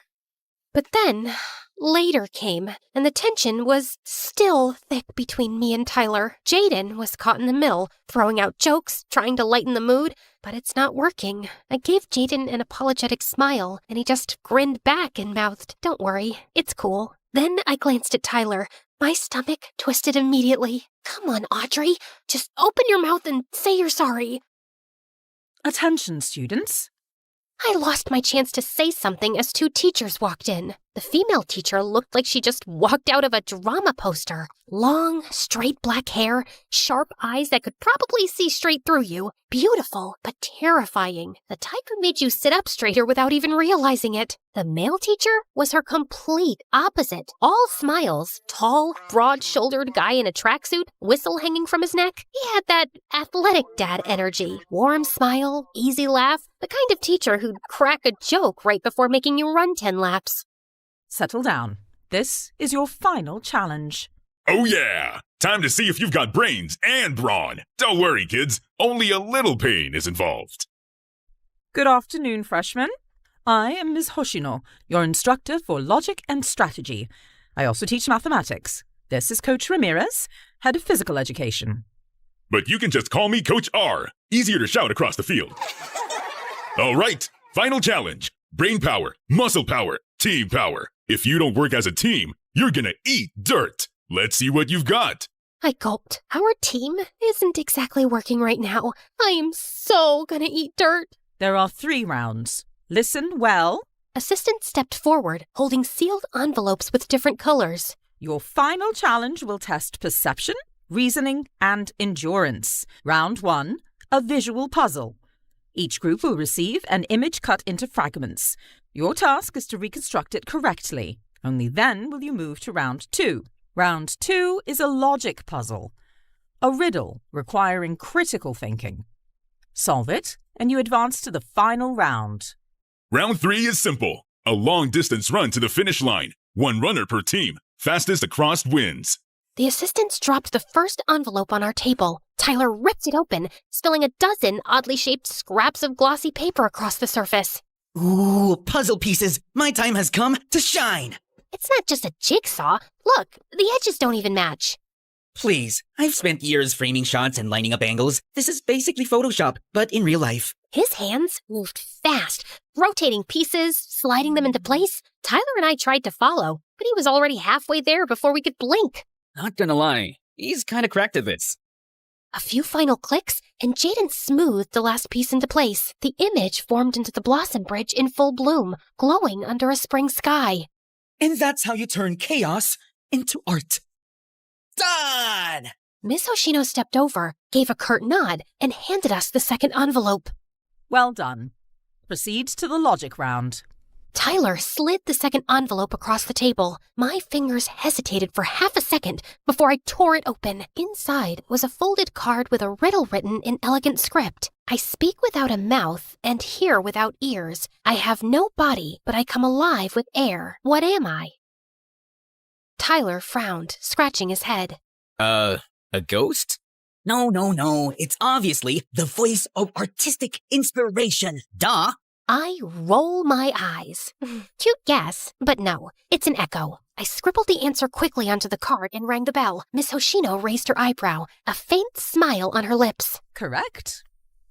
But then, later came, and the tension was still thick between me and Tyler. Jaden was caught in the middle, throwing out jokes, trying to lighten the mood, but it's not working. I gave Jaden an apologetic smile, and he just grinned back and mouthed, "Don't worry, it's cool." Then I glanced at Tyler. My stomach twisted immediately. Come on, Audrey, just open your mouth and say you're sorry. Attention, students. I lost my chance to say something as two teachers walked in. The female teacher looked like she just walked out of a drama poster. Long, straight black hair, sharp eyes that could probably see straight through you. Beautiful, but terrifying. The type who made you sit up straighter without even realizing it. The male teacher was her complete opposite. All smiles. Tall, broad-shouldered guy in a tracksuit, whistle hanging from his neck. He had that athletic dad energy. Warm smile, easy laugh. The kind of teacher who'd crack a joke right before making you run 10 laps. Settle down. This is your final challenge. Oh yeah! Time to see if you've got brains and brawn. Don't worry, kids. Only a little pain is involved. Good afternoon, freshmen. I am Ms. Hoshino, your instructor for logic and strategy. I also teach mathematics. This is Coach Ramirez, head of physical education. But you can just call me Coach R. Easier to shout across the field. All right, final challenge. Brain power, muscle power, team power. If you don't work as a team, you're gonna eat dirt. Let's see what you've got. I gulped. Our team isn't exactly working right now. I am so gonna eat dirt. There are 3 rounds. Listen well. Assistant stepped forward, holding sealed envelopes with different colors. Your final challenge will test perception, reasoning, and endurance. Round 1, a visual puzzle. Each group will receive an image cut into fragments. Your task is to reconstruct it correctly. Only then will you move to round 2. Round 2 is a logic puzzle, a riddle requiring critical thinking. Solve it, and you advance to the final round. Round 3 is simple. A long-distance run to the finish line. 1 runner per team. Fastest across wins. The assistants dropped the first envelope on our table. Tyler ripped it open, spilling a dozen oddly shaped scraps of glossy paper across the surface. Ooh, puzzle pieces! My time has come to shine! It's not just a jigsaw. Look, the edges don't even match. Please, I've spent years framing shots and lining up angles. This is basically Photoshop, but in real life. His hands moved fast, rotating pieces, sliding them into place. Tyler and I tried to follow, but he was already halfway there before we could blink. Not gonna lie, he's kinda cracked at this. A few final clicks, and Jaden smoothed the last piece into place. The image formed into the blossom bridge in full bloom, glowing under a spring sky. And that's how you turn chaos into art. Done! Miss Hoshino stepped over, gave a curt nod, and handed us the second envelope. Well done. Proceed to the logic round. Tyler slid the second envelope across the table. My fingers hesitated for half a second before I tore it open. Inside was a folded card with a riddle written in elegant script. I speak without a mouth and hear without ears. I have no body, but I come alive with air. What am I? Tyler frowned, scratching his head. A ghost? No. It's obviously the voice of artistic inspiration. Duh. I roll my eyes. Cute guess, but no, it's an echo. I scribbled the answer quickly onto the card and rang the bell. Miss Hoshino raised her eyebrow, a faint smile on her lips. Correct.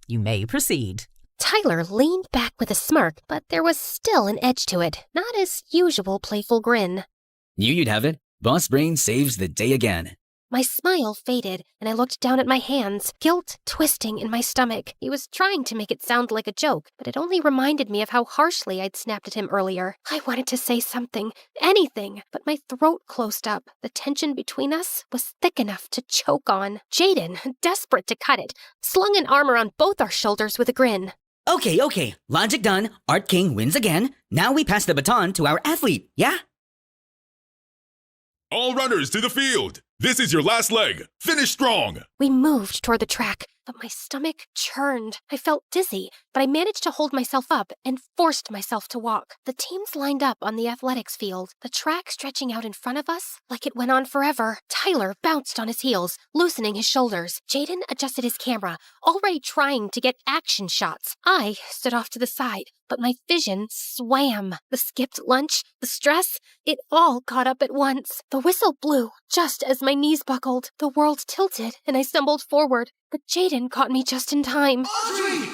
You may proceed. Tyler leaned back with a smirk, but there was still an edge to it, not his usual playful grin. Knew you'd have it. Boss Brain saves the day again. My smile faded, and I looked down at my hands, guilt twisting in my stomach. He was trying to make it sound like a joke, but it only reminded me of how harshly I'd snapped at him earlier. I wanted to say something, anything, but my throat closed up. The tension between us was thick enough to choke on. Jaden, desperate to cut it, slung an arm around both our shoulders with a grin. Okay. Logic done. Art King wins again. Now we pass the baton to our athlete, yeah? All runners to the field! This is your last leg. Finish strong! We moved toward the track, but my stomach churned. I felt dizzy, but I managed to hold myself up and forced myself to walk. The teams lined up on the athletics field, the track stretching out in front of us like it went on forever. Tyler bounced on his heels, loosening his shoulders. Jaden adjusted his camera, already trying to get action shots. I stood off to the side, but my vision swam. The skipped lunch, the stress, it all caught up at once. The whistle blew just as my knees buckled. The world tilted and I stumbled forward, but Jaden caught me just in time. Audrey!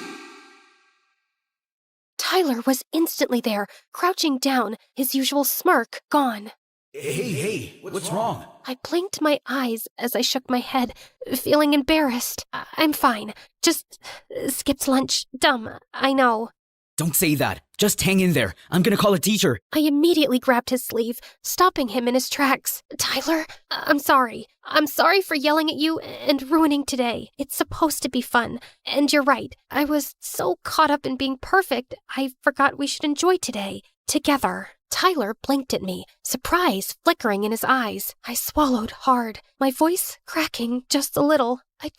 Tyler was instantly there, crouching down, his usual smirk gone. Hey, what's wrong? I blinked my eyes as I shook my head, feeling embarrassed. I'm fine. Just skipped lunch. Dumb, I know. Don't say that. Just hang in there. I'm gonna call a teacher. I immediately grabbed his sleeve, stopping him in his tracks. Tyler, I'm sorry. I'm sorry for yelling at you and ruining today. It's supposed to be fun. And you're right. I was so caught up in being perfect, I forgot we should enjoy today. Together. Tyler blinked at me, surprise flickering in his eyes. I swallowed hard, my voice cracking just a little. I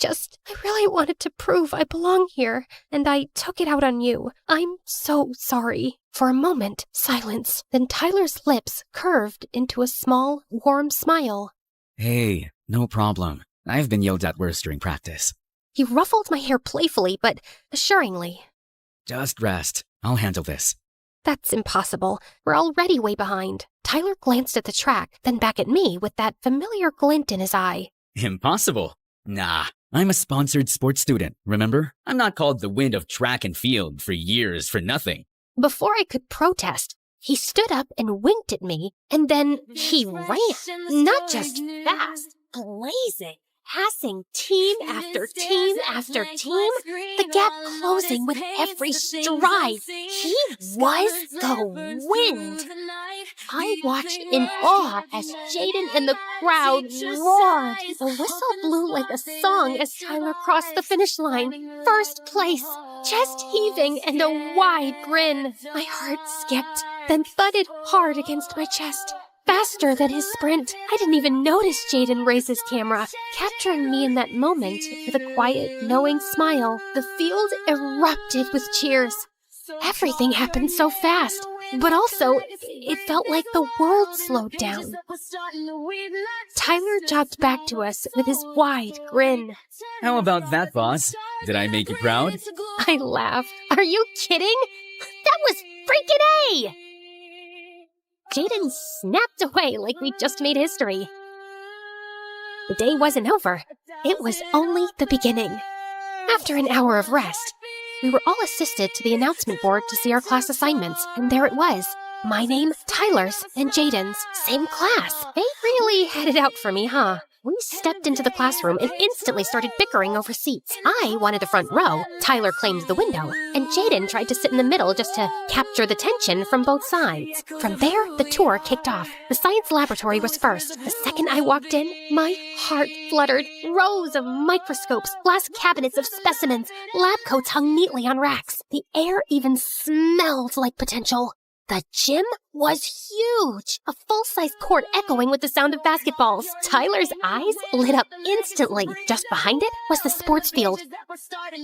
really wanted to prove I belong here, and I took it out on you. I'm so sorry. For a moment, silence. Then Tyler's lips curved into a small, warm smile. Hey, no problem. I've been yelled at worse during practice. He ruffled my hair playfully, but assuringly. Just rest. I'll handle this. That's impossible. We're already way behind. Tyler glanced at the track, then back at me with that familiar glint in his eye. Impossible? Nah, I'm a sponsored sports student, remember? I'm not called the wind of track and field for years for nothing. Before I could protest, he stood up and winked at me, and then he ran. Not just fast, blazing. Passing team after team after team, the gap closing with every stride. He was the wind. I watched in awe as Jaden and the crowd roared. The whistle blew like a song as Tyler crossed the finish line. First place, chest heaving and a wide grin. My heart skipped, then thudded hard against my chest. Faster than his sprint. I didn't even notice Jaden raise his camera, capturing me in that moment with a quiet, knowing smile. The field erupted with cheers. Everything happened so fast, but also it felt like the world slowed down. Tyler jogged back to us with his wide grin. How about that, boss? Did I make you proud? I laughed. Are you kidding? That was freaking A! Jaden snapped away like we just made history. The day wasn't over. It was only the beginning. After an hour of rest, we were all assisted to the announcement board to see our class assignments, and there it was. My name, Tyler's, and Jaden's. Same class. They really had it out for me, huh? We stepped into the classroom and instantly started bickering over seats. I wanted the front row, Tyler claimed the window, and Jaden tried to sit in the middle just to capture the tension from both sides. From there, the tour kicked off. The science laboratory was first. The second I walked in, my heart fluttered. Rows of microscopes, glass cabinets of specimens, lab coats hung neatly on racks. The air even smelled like potential. The gym was huge, a full-size court echoing with the sound of basketballs. Tyler's eyes lit up instantly. Just behind it was the sports field.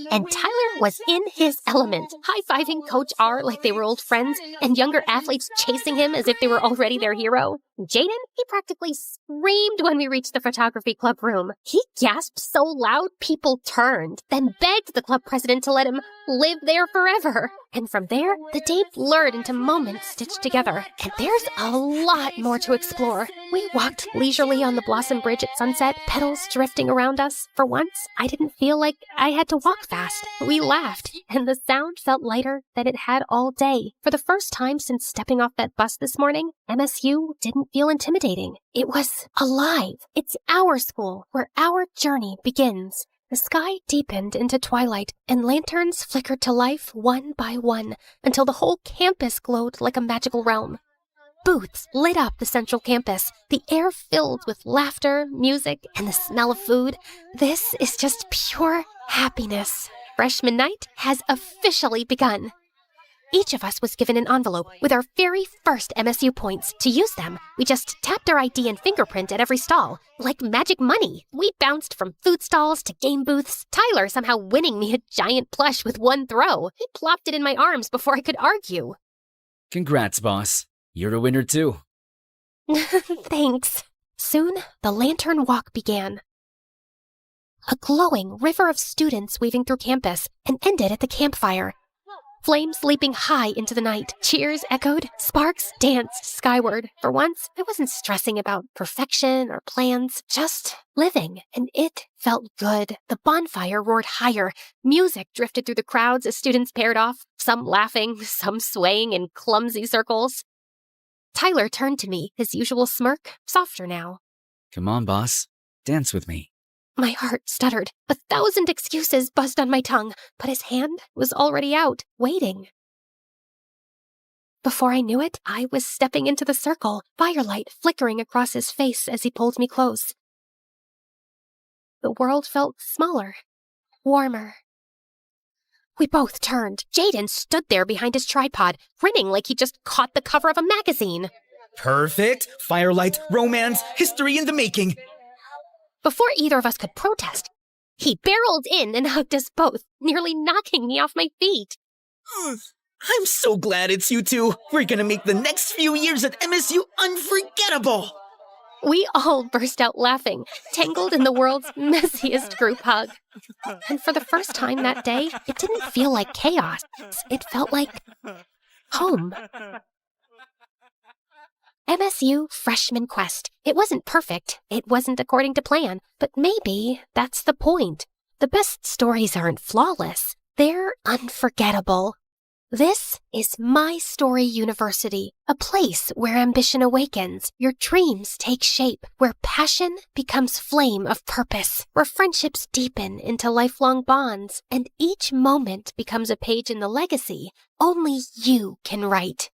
And Tyler was in his element, high-fiving Coach R like they were old friends, and younger athletes chasing him as if they were already their hero. Jaden, he practically screamed when we reached the photography club room. He gasped so loud people turned, then begged the club president to let him live there forever. And from there, the day blurred into moments stitched together. And there's a lot more to explore. We walked leisurely on the Blossom Bridge at sunset, petals drifting around us. For once, I didn't feel like I had to walk fast. We laughed, and the sound felt lighter than it had all day. For the first time since stepping off that bus this morning, MSU didn't feel intimidating. It was alive. It's our school, where our journey begins. The sky deepened into twilight, and lanterns flickered to life one by one until the whole campus glowed like a magical realm. Booths lit up the central campus, the air filled with laughter, music, and the smell of food. This is just pure happiness. Freshman night has officially begun. Each of us was given an envelope with our very first MSU points. To use them, we just tapped our ID and fingerprint at every stall. Like magic money, we bounced from food stalls to game booths, Tyler somehow winning me a giant plush with one throw. He plopped it in my arms before I could argue. Congrats, boss. You're a winner too. Thanks. Soon, the lantern walk began. A glowing river of students weaving through campus and ended at the campfire. Flames leaping high into the night. Cheers echoed. Sparks danced skyward. For once, I wasn't stressing about perfection or plans, just living, and it felt good. The bonfire roared higher. Music drifted through the crowds as students paired off, some laughing, some swaying in clumsy circles. Tyler turned to me, his usual smirk, softer now. Come on, boss. Dance with me. My heart stuttered. 1,000 excuses buzzed on my tongue, but his hand was already out, waiting. Before I knew it, I was stepping into the circle, firelight flickering across his face as he pulled me close. The world felt smaller, warmer. We both turned. Jaden stood there behind his tripod, grinning like he just caught the cover of a magazine. Perfect. Firelight, romance, history in the making. Before either of us could protest, he barreled in and hugged us both, nearly knocking me off my feet. I'm so glad it's you two. We're gonna make the next few years at MSU unforgettable. We all burst out laughing, tangled in the world's messiest group hug. And for the first time that day, it didn't feel like chaos. It felt like home. MSU Freshman Quest. It wasn't perfect. It wasn't according to plan. But maybe that's the point. The best stories aren't flawless. They're unforgettable. This is My Story University, a place where ambition awakens, your dreams take shape, where passion becomes flame of purpose, where friendships deepen into lifelong bonds, and each moment becomes a page in the legacy only you can write.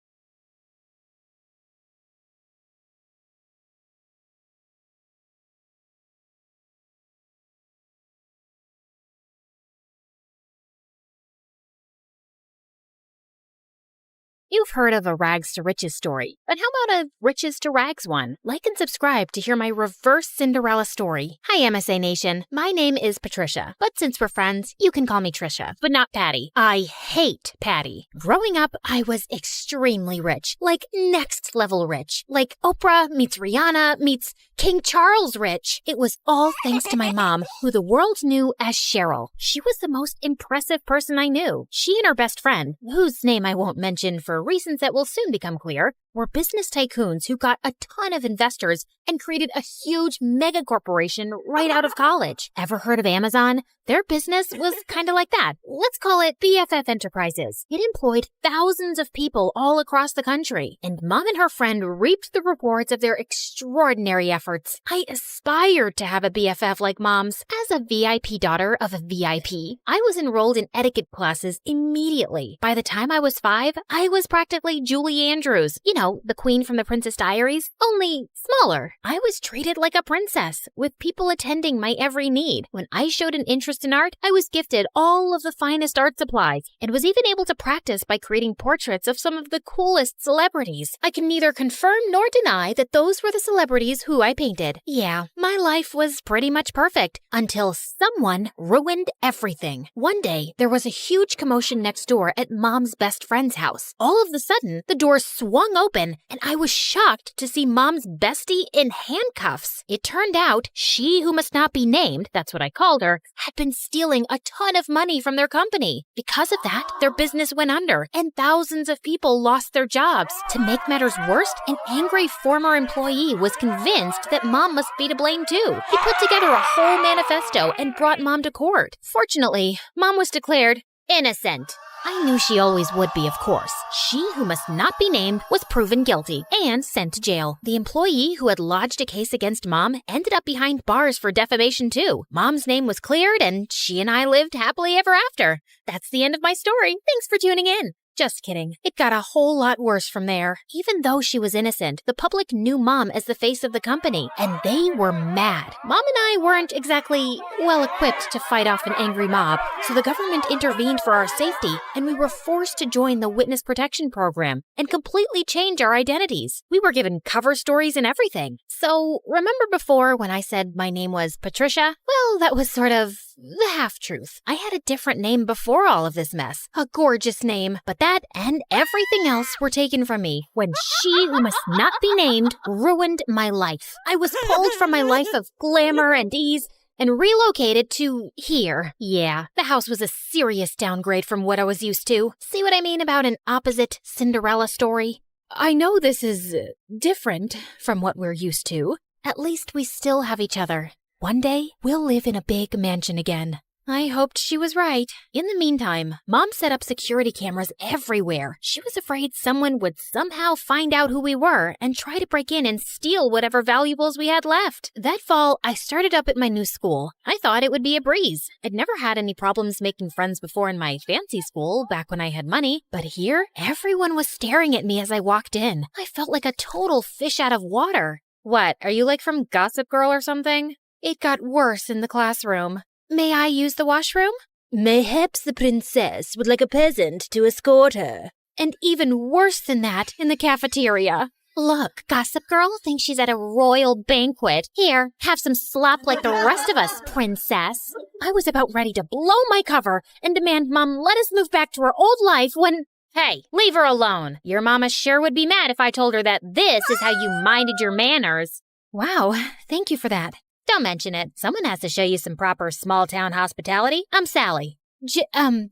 You've heard of a rags to riches story, but how about a riches to rags one? Like and subscribe to hear my reverse Cinderella story. Hi, MSA Nation. My name is Patricia, but since we're friends, you can call me Trisha, but not Patty. I hate Patty. Growing up, I was extremely rich, like next level rich, like Oprah meets Rihanna meets King Charles rich. It was all thanks to my mom, who the world knew as Cheryl. She was the most impressive person I knew. She and her best friend, whose name I won't mention for reasons that will soon become clear, were business tycoons who got a ton of investors and created a huge mega corporation right out of college. Ever heard of Amazon? Their business was kind of like that. Let's call it BFF Enterprises. It employed thousands of people all across the country, and Mom and her friend reaped the rewards of their extraordinary efforts. I aspired to have a BFF like Mom's. As a VIP daughter of a VIP, I was enrolled in etiquette classes immediately. By the time I was 5, I was practically Julie Andrews, you know, the queen from the Princess Diaries, only smaller. I was treated like a princess, with people attending my every need. When I showed an interest in art, I was gifted all of the finest art supplies, and was even able to practice by creating portraits of some of the coolest celebrities. I can neither confirm nor deny that those were the celebrities who I painted. Yeah, my life was pretty much perfect, until someone ruined everything. One day, there was a huge commotion next door at Mom's best friend's house. All of a sudden, the door swung open, and I was shocked to see Mom's bestie in handcuffs. It turned out she who must not be named, that's what I called her, had been stealing a ton of money from their company. Because of that, their business went under, and thousands of people lost their jobs. To make matters worse, an angry former employee was convinced that Mom must be to blame too. He put together a whole manifesto and brought Mom to court. Fortunately, Mom was declared innocent. I knew she always would be, of course. She who must not be named was proven guilty and sent to jail. The employee who had lodged a case against Mom ended up behind bars for defamation too. Mom's name was cleared, and she and I lived happily ever after. That's the end of my story. Thanks for tuning in. Just kidding. It got a whole lot worse from there. Even though she was innocent, the public knew Mom as the face of the company, and they were mad. Mom and I weren't exactly well-equipped to fight off an angry mob, so the government intervened for our safety, and we were forced to join the Witness Protection Program and completely change our identities. We were given cover stories and everything. So, remember before when I said my name was Patricia? Well, that was sort of the half-truth. I had a different name before all of this mess. A gorgeous name, but that and everything else were taken from me when she who must not be named ruined my life. I was pulled from my life of glamour and ease and relocated to here. Yeah, the house was a serious downgrade from what I was used to. See what I mean about an opposite Cinderella story? I know this is different from what we're used to. At least we still have each other. One day, we'll live in a big mansion again. I hoped she was right. In the meantime, Mom set up security cameras everywhere. She was afraid someone would somehow find out who we were and try to break in and steal whatever valuables we had left. That fall, I started up at my new school. I thought it would be a breeze. I'd never had any problems making friends before in my fancy school, back when I had money. But here, everyone was staring at me as I walked in. I felt like a total fish out of water. What, are you like from Gossip Girl or something? It got worse in the classroom. May I use the washroom? Mayhaps the princess would like a peasant to escort her. And even worse than that in the cafeteria. Look, Gossip Girl thinks she's at a royal banquet. Here, have some slop like the rest of us, princess. I was about ready to blow my cover and demand Mom let us move back to our old life when... Hey, leave her alone. Your mama sure would be mad if I told her that this is how you minded your manners. Wow, thank you for that. Don't mention it. Someone has to show you some proper small-town hospitality. I'm Sally.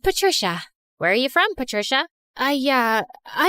Patricia. Where are you from, Patricia? I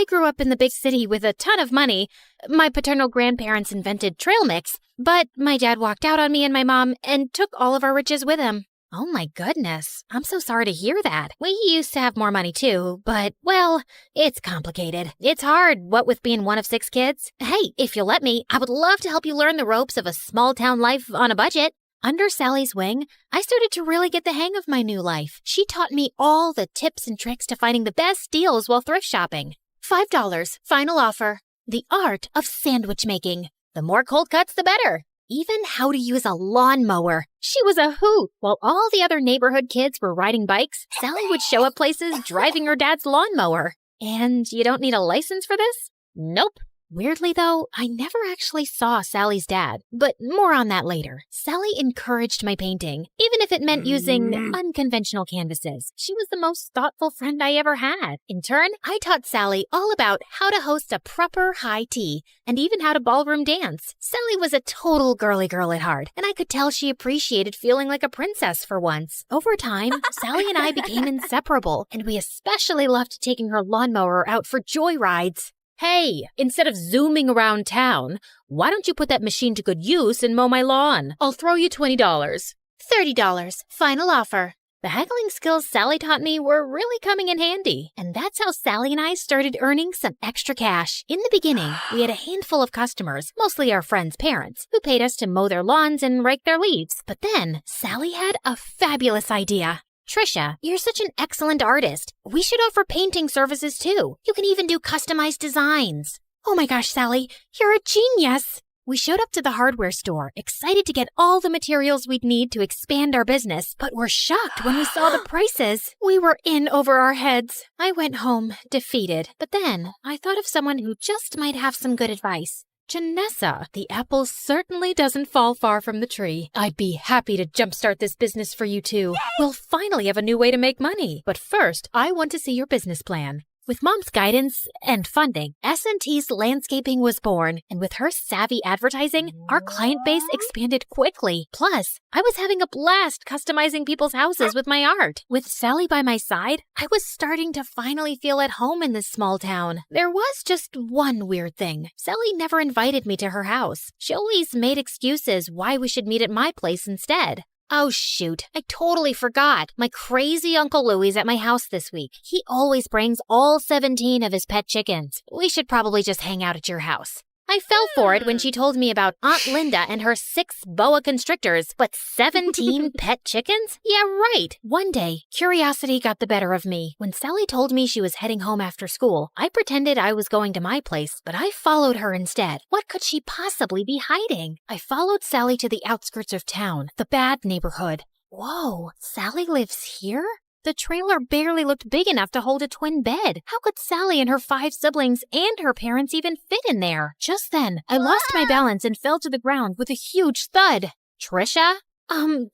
grew up in the big city with a ton of money. My paternal grandparents invented trail mix, but my dad walked out on me and my mom and took all of our riches with him. Oh my goodness. I'm so sorry to hear that. We used to have more money too, but, well, it's complicated. It's hard, what with being one of 6 kids. Hey, if you'll let me, I would love to help you learn the ropes of a small-town life on a budget. Under Sally's wing, I started to really get the hang of my new life. She taught me all the tips and tricks to finding the best deals while thrift shopping. $5, final offer. The art of sandwich making. The more cold cuts, the better. Even how to use a lawnmower. She was a hoot. While all the other neighborhood kids were riding bikes, Sally would show up places driving her dad's lawnmower. And you don't need a license for this? Nope. Weirdly, though, I never actually saw Sally's dad, but more on that later. Sally encouraged my painting, even if it meant using unconventional canvases. She was the most thoughtful friend I ever had. In turn, I taught Sally all about how to host a proper high tea and even how to ballroom dance. Sally was a total girly girl at heart, and I could tell she appreciated feeling like a princess for once. Over time, Sally and I became inseparable, and we especially loved taking her lawnmower out for joyrides. Hey, instead of zooming around town, why don't you put that machine to good use and mow my lawn? I'll throw you $20. $30, final offer. The haggling skills Sally taught me were really coming in handy, and that's how Sally and I started earning some extra cash. In the beginning, we had a handful of customers, mostly our friends' parents, who paid us to mow their lawns and rake their leaves. But then, Sally had a fabulous idea. Trisha, you're such an excellent artist. We should offer painting services too. You can even do customized designs. Oh my gosh, Sally, you're a genius. We showed up to the hardware store, excited to get all the materials we'd need to expand our business, but were shocked when we saw the prices. We were in over our heads. I went home, defeated, but then I thought of someone who just might have some good advice. Janessa, the apple certainly doesn't fall far from the tree. I'd be happy to jumpstart this business for you too. We'll finally have a new way to make money. But first, I want to see your business plan. With Mom's guidance and funding, S&T's Landscaping was born, and with her savvy advertising, our client base expanded quickly. Plus, I was having a blast customizing people's houses with my art. With Sally by my side, I was starting to finally feel at home in this small town. There was just one weird thing. Sally never invited me to her house. She always made excuses why we should meet at my place instead. Oh shoot, I totally forgot. My crazy Uncle Louie's at my house this week. He always brings all 17 of his pet chickens. We should probably just hang out at your house. I fell for it when she told me about Aunt Linda and her 6 boa constrictors, but 17 pet chickens? Yeah, right. One day, curiosity got the better of me. When Sally told me she was heading home after school, I pretended I was going to my place, but I followed her instead. What could she possibly be hiding? I followed Sally to the outskirts of town, the bad neighborhood. Whoa, Sally lives here? The trailer barely looked big enough to hold a twin bed. How could Sally and her 5 siblings and her parents even fit in there? Just then, I lost my balance and fell to the ground with a huge thud. Trisha?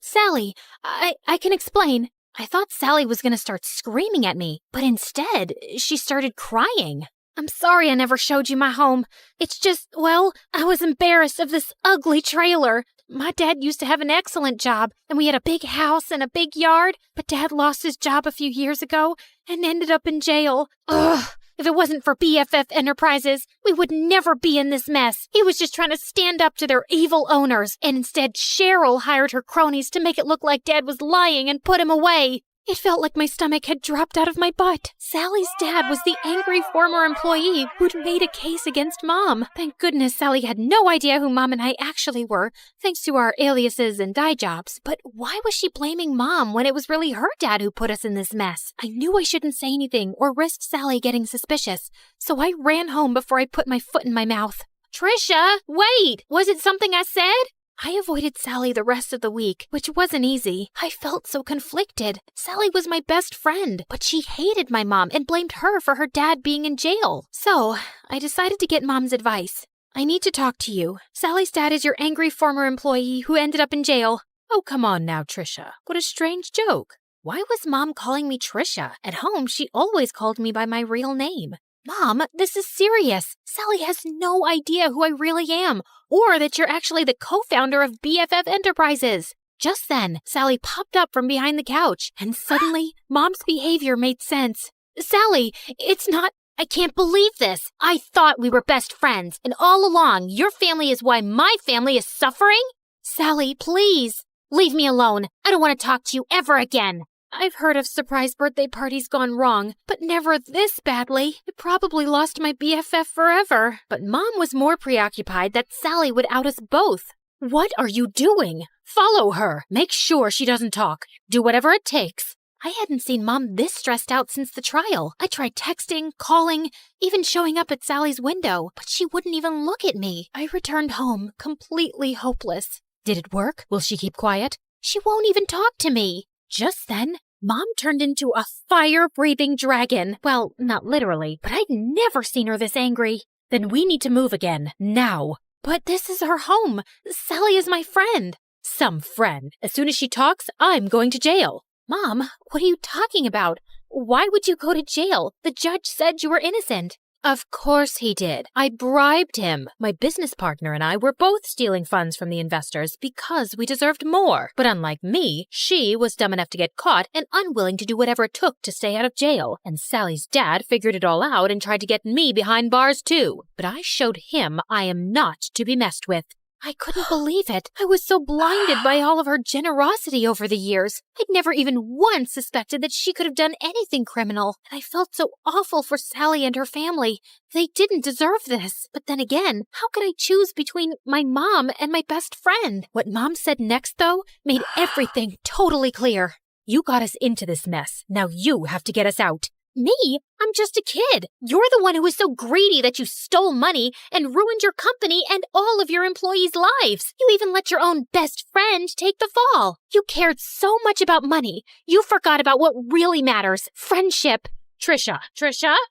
Sally, I can explain. I thought Sally was going to start screaming at me, but instead, she started crying. I'm sorry I never showed you my home. It's just, well, I was embarrassed of this ugly trailer. My dad used to have an excellent job, and we had a big house and a big yard, but Dad lost his job a few years ago and ended up in jail. Ugh! If it wasn't for BFF Enterprises, we would never be in this mess. He was just trying to stand up to their evil owners, and instead Cheryl hired her cronies to make it look like Dad was lying and put him away. It felt like my stomach had dropped out of my butt. Sally's dad was the angry former employee who'd made a case against Mom. Thank goodness Sally had no idea who Mom and I actually were, thanks to our aliases and dye jobs. But why was she blaming Mom when it was really her dad who put us in this mess? I knew I shouldn't say anything or risk Sally getting suspicious, so I ran home before I put my foot in my mouth. Trisha, wait! Was it something I said? I avoided Sally the rest of the week, which wasn't easy. I felt so conflicted. Sally was my best friend, but she hated my mom and blamed her for her dad being in jail. So, I decided to get Mom's advice. I need to talk to you. Sally's dad is your angry former employee who ended up in jail. Oh, come on now, Trisha. What a strange joke. Why was Mom calling me Trisha? At home, she always called me by my real name. Mom, this is serious. Sally has no idea who I really am, or that you're actually the co-founder of BFF Enterprises. Just then, Sally popped up from behind the couch, and suddenly, Mom's behavior made sense. Sally, it's not... I can't believe this. I thought we were best friends, and all along, your family is why my family is suffering? Sally, please, leave me alone. I don't want to talk to you ever again. I've heard of surprise birthday parties gone wrong, but never this badly. I probably lost my BFF forever. But Mom was more preoccupied that Sally would out us both. What are you doing? Follow her. Make sure she doesn't talk. Do whatever it takes. I hadn't seen Mom this stressed out since the trial. I tried texting, calling, even showing up at Sally's window, but she wouldn't even look at me. I returned home completely hopeless. Did it work? Will she keep quiet? She won't even talk to me. Just then, Mom turned into a fire-breathing dragon. Well, not literally, but I'd never seen her this angry. Then we need to move again, now. But this is her home. Sally is my friend. Some friend. As soon as she talks, I'm going to jail. Mom, what are you talking about? Why would you go to jail? The judge said you were innocent. Of course he did. I bribed him. My business partner and I were both stealing funds from the investors because we deserved more. But unlike me, she was dumb enough to get caught and unwilling to do whatever it took to stay out of jail. And Sally's dad figured it all out and tried to get me behind bars too. But I showed him I am not to be messed with. I couldn't believe it. I was so blinded by all of her generosity over the years. I'd never even once suspected that she could have done anything criminal. And I felt so awful for Sally and her family. They didn't deserve this. But then again, how could I choose between my mom and my best friend? What Mom said next, though, made everything totally clear. You got us into this mess. Now you have to get us out. Me? I'm just a kid. You're the one who was so greedy that you stole money and ruined your company and all of your employees' lives. You even let your own best friend take the fall. You cared so much about money, you forgot about what really matters, friendship. Trisha,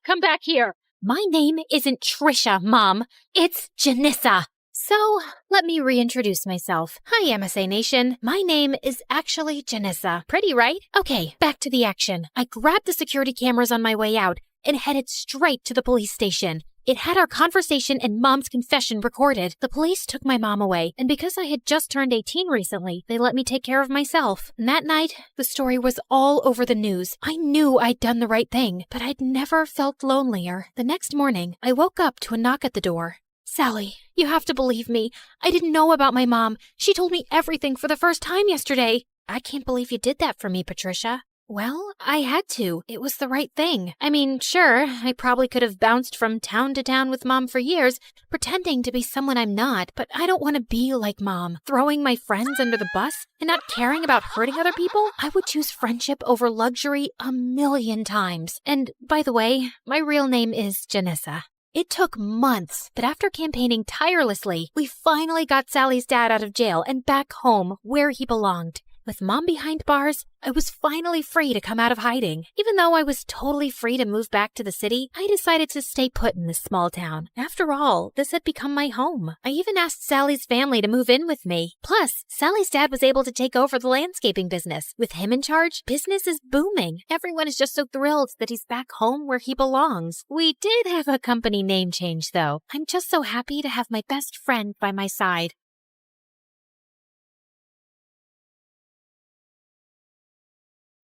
come back here. My name isn't Trisha, Mom. It's Janissa. So, let me reintroduce myself. Hi, MSA Nation. My name is actually Janissa. Pretty, right? Okay, back to the action. I grabbed the security cameras on my way out and headed straight to the police station. It had our conversation and Mom's confession recorded. The police took my mom away, and because I had just turned 18 recently, they let me take care of myself. And that night, the story was all over the news. I knew I'd done the right thing, but I'd never felt lonelier. The next morning, I woke up to a knock at the door. Sally, you have to believe me. I didn't know about my mom. She told me everything for the first time yesterday. I can't believe you did that for me, Patricia. Well, I had to. It was the right thing. I mean, sure, I probably could have bounced from town to town with Mom for years, pretending to be someone I'm not, but I don't want to be like Mom, throwing my friends under the bus and not caring about hurting other people. I would choose friendship over luxury 1,000,000 times. And, by the way, my real name is Janissa. It took months, but after campaigning tirelessly, we finally got Sally's dad out of jail and back home where he belonged. With Mom behind bars, I was finally free to come out of hiding. Even though I was totally free to move back to the city, I decided to stay put in this small town. After all, this had become my home. I even asked Sally's family to move in with me. Plus, Sally's dad was able to take over the landscaping business. With him in charge, business is booming. Everyone is just so thrilled that he's back home where he belongs. We did have a company name change, though. I'm just so happy to have my best friend by my side.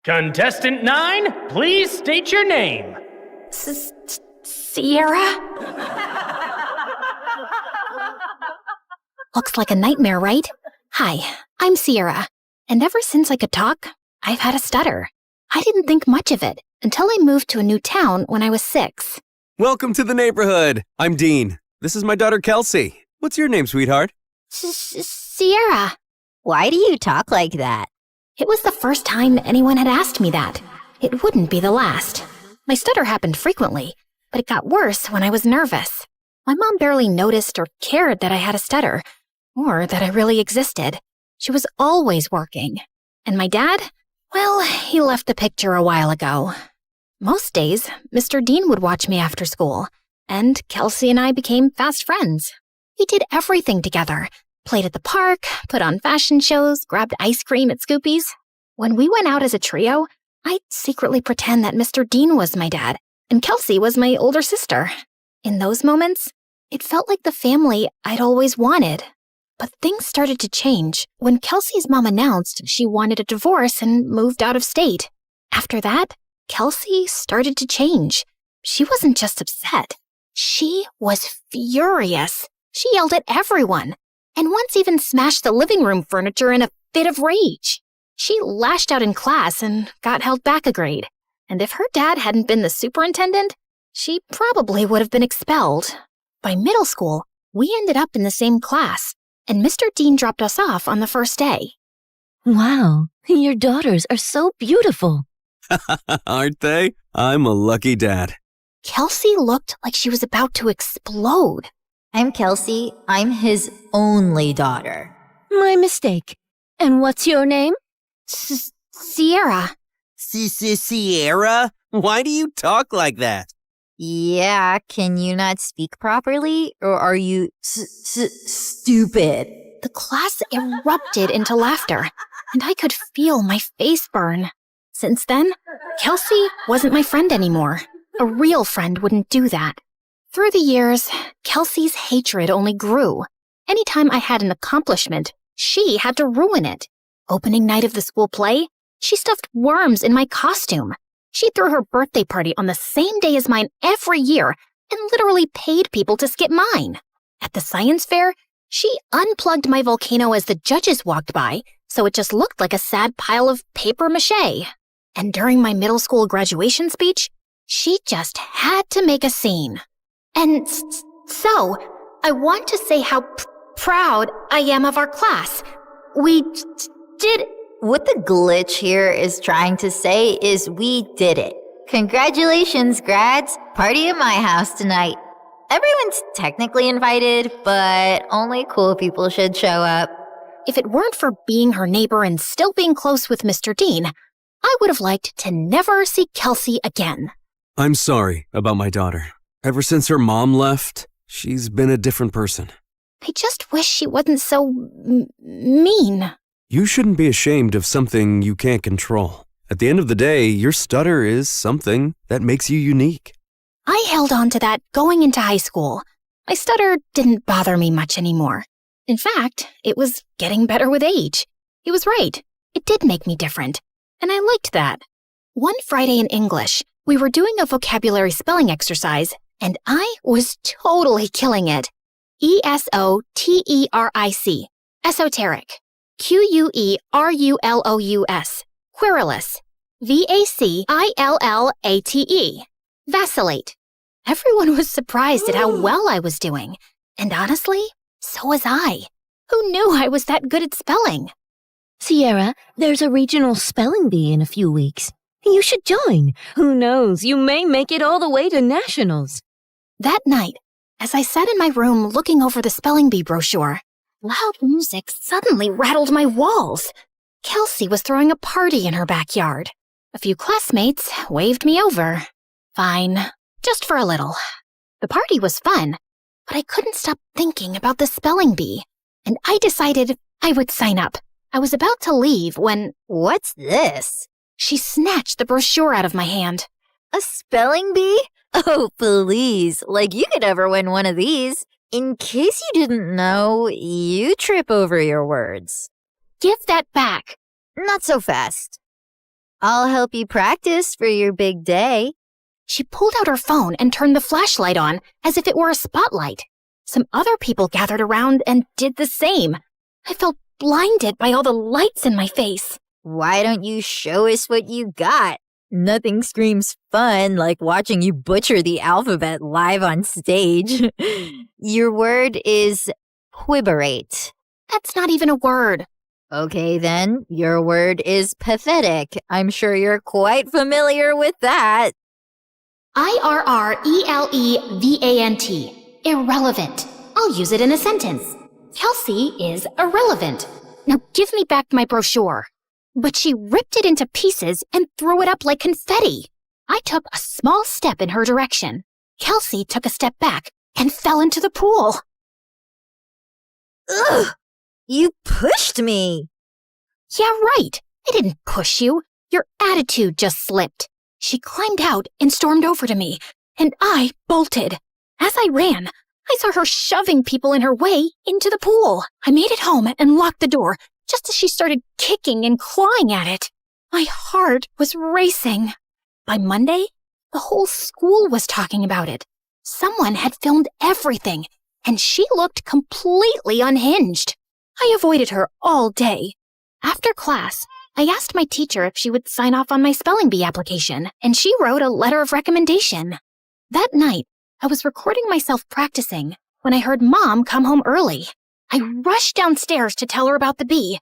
Contestant 9, please state your name. Sierra? Looks like a nightmare, right? Hi, I'm Sierra. And ever since I could talk, I've had a stutter. I didn't think much of it until I moved to a new town when I was 6. Welcome to the neighborhood. I'm Dean. This is my daughter, Kelsey. What's your name, sweetheart? Sierra. Why do you talk like that? It was the first time anyone had asked me that. It wouldn't be the last. My stutter happened frequently, but it got worse when I was nervous. My mom barely noticed or cared that I had a stutter, or that I really existed. She was always working. And my dad? Well, he left the picture a while ago. Most days, Mr. Dean would watch me after school, and Kelsey and I became fast friends. We did everything together. Played at the park, put on fashion shows, grabbed ice cream at Scoopy's. When we went out as a trio, I'd secretly pretend that Mr. Dean was my dad, and Kelsey was my older sister. In those moments, it felt like the family I'd always wanted. But things started to change when Kelsey's mom announced she wanted a divorce and moved out of state. After that, Kelsey started to change. She wasn't just upset. She was furious. She yelled at everyone, and once even smashed the living room furniture in a fit of rage. She lashed out in class and got held back a grade. And if her dad hadn't been the superintendent, she probably would have been expelled. By middle school, we ended up in the same class, and Mr. Dean dropped us off on the first day. Wow, your daughters are so beautiful. Aren't they? I'm a lucky dad. Kelsey looked like she was about to explode. I'm Kelsey. I'm his only daughter. My mistake. And what's your name? Sierra. Sierra? Why do you talk like that? Yeah, can you not speak properly? Or are you stupid? The class erupted into laughter, and I could feel my face burn. Since then, Kelsey wasn't my friend anymore. A real friend wouldn't do that. Through the years, Kelsey's hatred only grew. Anytime I had an accomplishment, she had to ruin it. Opening night of the school play, she stuffed worms in my costume. She threw her birthday party on the same day as mine every year and literally paid people to skip mine. At the science fair, she unplugged my volcano as the judges walked by, so it just looked like a sad pile of paper mache. And during my middle school graduation speech, she just had to make a scene. And so, I want to say how proud I am of our class. We did What the glitch here is trying to say is we did it. Congratulations, grads. Party at my house tonight. Everyone's technically invited, but only cool people should show up. If it weren't for being her neighbor and still being close with Mr. Dean, I would have liked to never see Kelsey again. I'm sorry about my daughter. Ever since her mom left, she's been a different person. I just wish she wasn't so mean. You shouldn't be ashamed of something you can't control. At the end of the day, your stutter is something that makes you unique. I held on to that going into high school. My stutter didn't bother me much anymore. In fact, it was getting better with age. He was right. It did make me different. And I liked that. One Friday in English, we were doing a vocabulary spelling exercise, and I was totally killing it. ESOTERIC. Esoteric. QUERULOUS. Querulous. VACILLATE. Vacillate. Everyone was surprised at how well I was doing. And honestly, so was I. Who knew I was that good at spelling? Sierra, there's a regional spelling bee in a few weeks. You should join. Who knows, you may make it all the way to nationals. That night, as I sat in my room looking over the spelling bee brochure, loud music suddenly rattled my walls. Kelsey was throwing a party in her backyard. A few classmates waved me over. Fine, just for a little. The party was fun, but I couldn't stop thinking about the spelling bee, and I decided I would sign up. I was about to leave when... What's this? She snatched the brochure out of my hand. A spelling bee? Oh, please. Like you could ever win one of these. In case you didn't know, you trip over your words. Give that back. Not so fast. I'll help you practice for your big day. She pulled out her phone and turned the flashlight on as if it were a spotlight. Some other people gathered around and did the same. I felt blinded by all the lights in my face. Why don't you show us what you got? Nothing screams fun like watching you butcher the alphabet live on stage. Your word is quiberate. That's not even a word. Okay then, your word is pathetic. I'm sure you're quite familiar with that. IRRELEVANT. Irrelevant. I'll use it in a sentence. Kelsey is irrelevant. Now give me back my brochure. But she ripped it into pieces and threw it up like confetti. I took a small step in her direction. Kelsey took a step back and fell into the pool. Ugh! You pushed me! Yeah, right. I didn't push you. Your attitude just slipped. She climbed out and stormed over to me, and I bolted. As I ran, I saw her shoving people in her way into the pool. I made it home and locked the door just as she started kicking and clawing at it. My heart was racing. By Monday, the whole school was talking about it. Someone had filmed everything, and she looked completely unhinged. I avoided her all day. After class, I asked my teacher if she would sign off on my spelling bee application, and she wrote a letter of recommendation. That night, I was recording myself practicing when I heard Mom come home early. I rushed downstairs to tell her about the bee,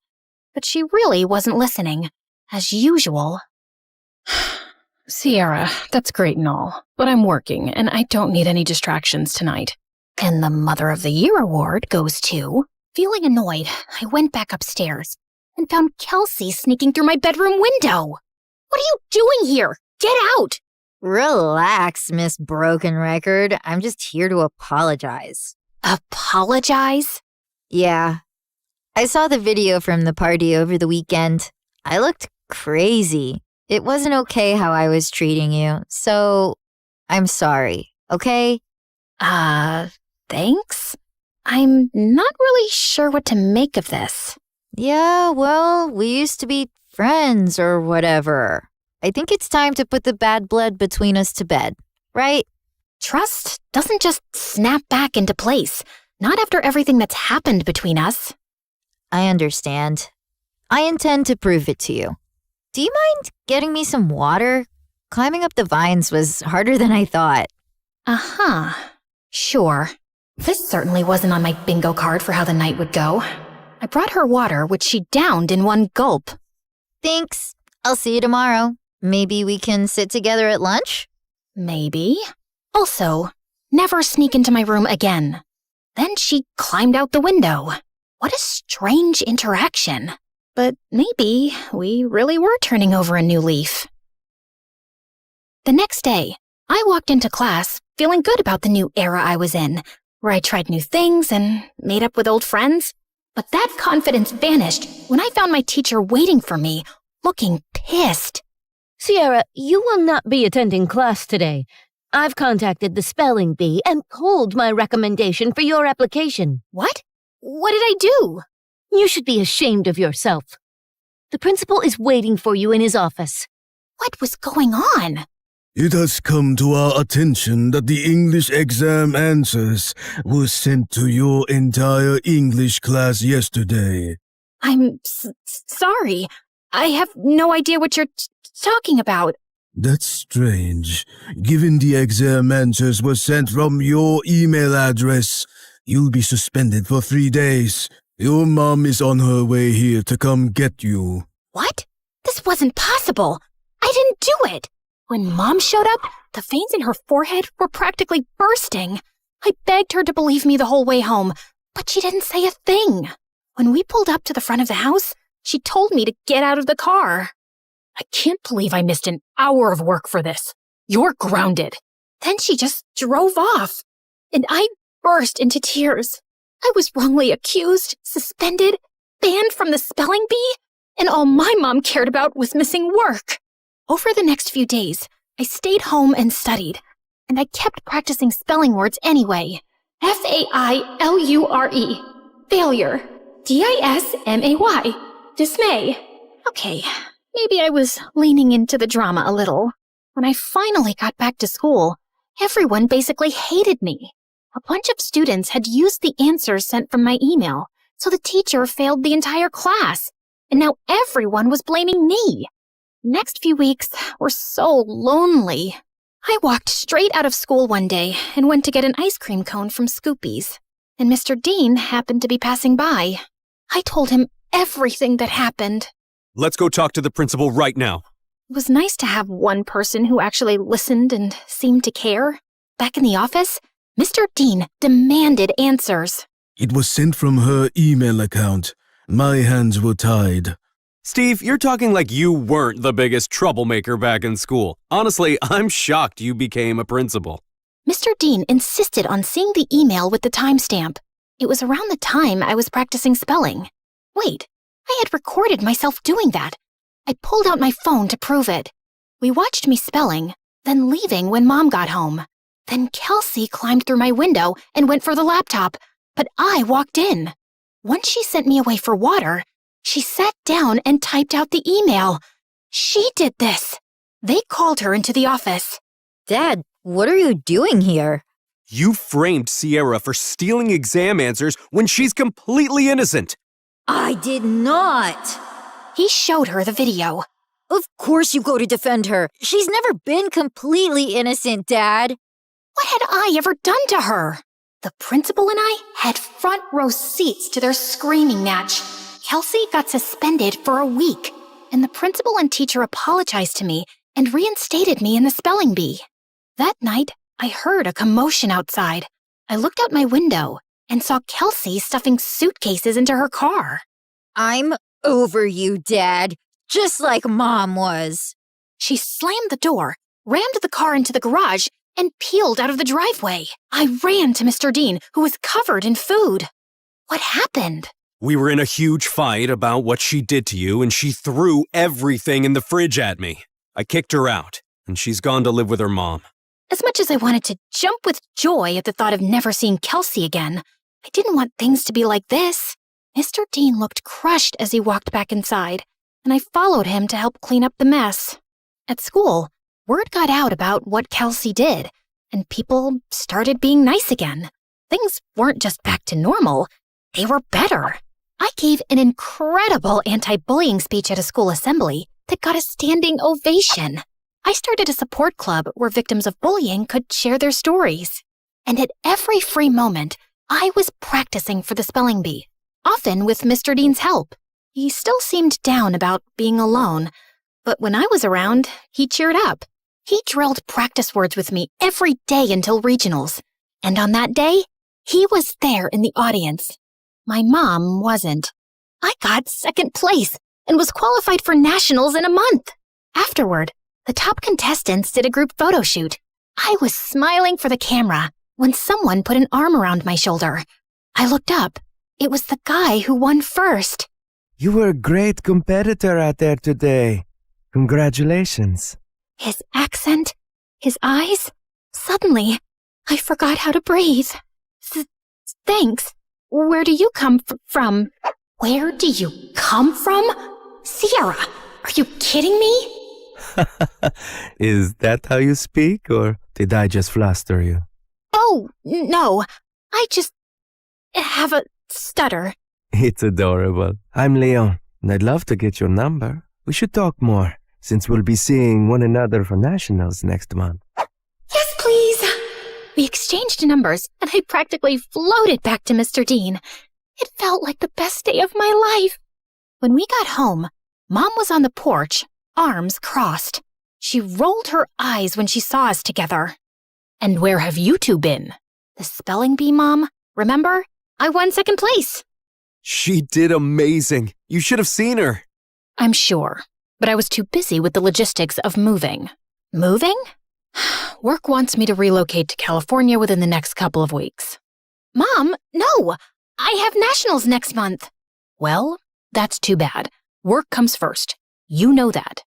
but she really wasn't listening, as usual. Sierra, that's great and all, but I'm working and I don't need any distractions tonight. And the Mother of the Year award goes to... Feeling annoyed, I went back upstairs and found Kelsey sneaking through my bedroom window. What are you doing here? Get out! Relax, Miss Broken Record. I'm just here to apologize. Apologize? Yeah. I saw the video from the party over the weekend. I looked crazy. It wasn't okay how I was treating you, so I'm sorry, okay? Thanks? I'm not really sure what to make of this. Yeah, well, we used to be friends or whatever. I think it's time to put the bad blood between us to bed, right? Trust doesn't just snap back into place, not after everything that's happened between us. I understand. I intend to prove it to you. Do you mind getting me some water? Climbing up the vines was harder than I thought. Uh-huh. Sure. This certainly wasn't on my bingo card for how the night would go. I brought her water, which she downed in one gulp. Thanks. I'll see you tomorrow. Maybe we can sit together at lunch? Maybe. Also, never sneak into my room again. Then she climbed out the window. What a strange interaction. But maybe we really were turning over a new leaf. The next day, I walked into class feeling good about the new era I was in, where I tried new things and made up with old friends. But that confidence vanished when I found my teacher waiting for me, looking pissed. Sierra, you will not be attending class today. I've contacted the spelling bee and pulled my recommendation for your application. What? What did I do? You should be ashamed of yourself. The principal is waiting for you in his office. What was going on? It has come to our attention that the English exam answers were sent to your entire English class yesterday. I'm sorry. I have no idea what you're talking about. That's strange. Given the exam answers were sent from your email address, you'll be suspended for 3 days. Your mom is on her way here to come get you. What? This wasn't possible. I didn't do it. When Mom showed up, the veins in her forehead were practically bursting. I begged her to believe me the whole way home, but she didn't say a thing. When we pulled up to the front of the house, she told me to get out of the car. I can't believe I missed an hour of work for this. You're grounded. Then she just drove off, and I burst into tears. I was wrongly accused, suspended, banned from the spelling bee, and all my mom cared about was missing work. Over the next few days, I stayed home and studied, and I kept practicing spelling words anyway. Failure. Failure. Dismay. Dismay. Okay, maybe I was leaning into the drama a little. When I finally got back to school, everyone basically hated me. A bunch of students had used the answers sent from my email, so the teacher failed the entire class, and now everyone was blaming me. Next few weeks were so lonely. I walked straight out of school one day and went to get an ice cream cone from Scoopy's, and Mr. Dean happened to be passing by. I told him everything that happened. Let's go talk to the principal right now. It was nice to have one person who actually listened and seemed to care. Back in the office, Mr. Dean demanded answers. It was sent from her email account. My hands were tied. Steve, you're talking like you weren't the biggest troublemaker back in school. Honestly, I'm shocked you became a principal. Mr. Dean insisted on seeing the email with the timestamp. It was around the time I was practicing spelling. Wait, I had recorded myself doing that. I pulled out my phone to prove it. We watched me spelling, then leaving when Mom got home. Then Kelsey climbed through my window and went for the laptop, but I walked in. Once she sent me away for water, she sat down and typed out the email. She did this. They called her into the office. Dad, what are you doing here? You framed Sierra for stealing exam answers when she's completely innocent. I did not. He showed her the video. Of course you go to defend her. She's never been completely innocent, Dad. What had I ever done to her? The principal and I had front row seats to their screaming match. Kelsey got suspended for a week, and the principal and teacher apologized to me and reinstated me in the spelling bee. That night, I heard a commotion outside. I looked out my window and saw Kelsey stuffing suitcases into her car. I'm over you, Dad, just like Mom was. She slammed the door, rammed the car into the garage, and peeled out of the driveway. I ran to Mr. Dean, who was covered in food. What happened? We were in a huge fight about what she did to you, and she threw everything in the fridge at me. I kicked her out, and she's gone to live with her mom. As much as I wanted to jump with joy at the thought of never seeing Kelsey again, I didn't want things to be like this. Mr. Dean looked crushed as he walked back inside, and I followed him to help clean up the mess. At school, word got out about what Kelsey did, and people started being nice again. Things weren't just back to normal, they were better. I gave an incredible anti-bullying speech at a school assembly that got a standing ovation. I started a support club where victims of bullying could share their stories. And at every free moment, I was practicing for the spelling bee, often with Mr. Dean's help. He still seemed down about being alone, but when I was around, he cheered up. He drilled practice words with me every day until regionals. And on that day, he was there in the audience. My mom wasn't. I got second place and was qualified for nationals in a month. Afterward, the top contestants did a group photo shoot. I was smiling for the camera when someone put an arm around my shoulder. I looked up. It was the guy who won first. You were a great competitor out there today. Congratulations. His accent, his eyes. Suddenly, I forgot how to breathe. Thanks. Where do you come from? Where do you come from? Sierra, are you kidding me? Is that how you speak, or did I just fluster you? Oh, no. I just have a stutter. It's adorable. I'm Leon, and I'd love to get your number. We should talk more, since we'll be seeing one another for nationals next month. Yes, please. We exchanged numbers, and I practically floated back to Mr. Dean. It felt like the best day of my life. When we got home, Mom was on the porch, arms crossed. She rolled her eyes when she saw us together. And where have you two been? The spelling bee, Mom. Remember? I won second place. She did amazing. You should have seen her. I'm sure, but I was too busy with the logistics of moving. Moving? Work wants me to relocate to California within the next couple of weeks. Mom, no! I have nationals next month. Well, that's too bad. Work comes first. You know that.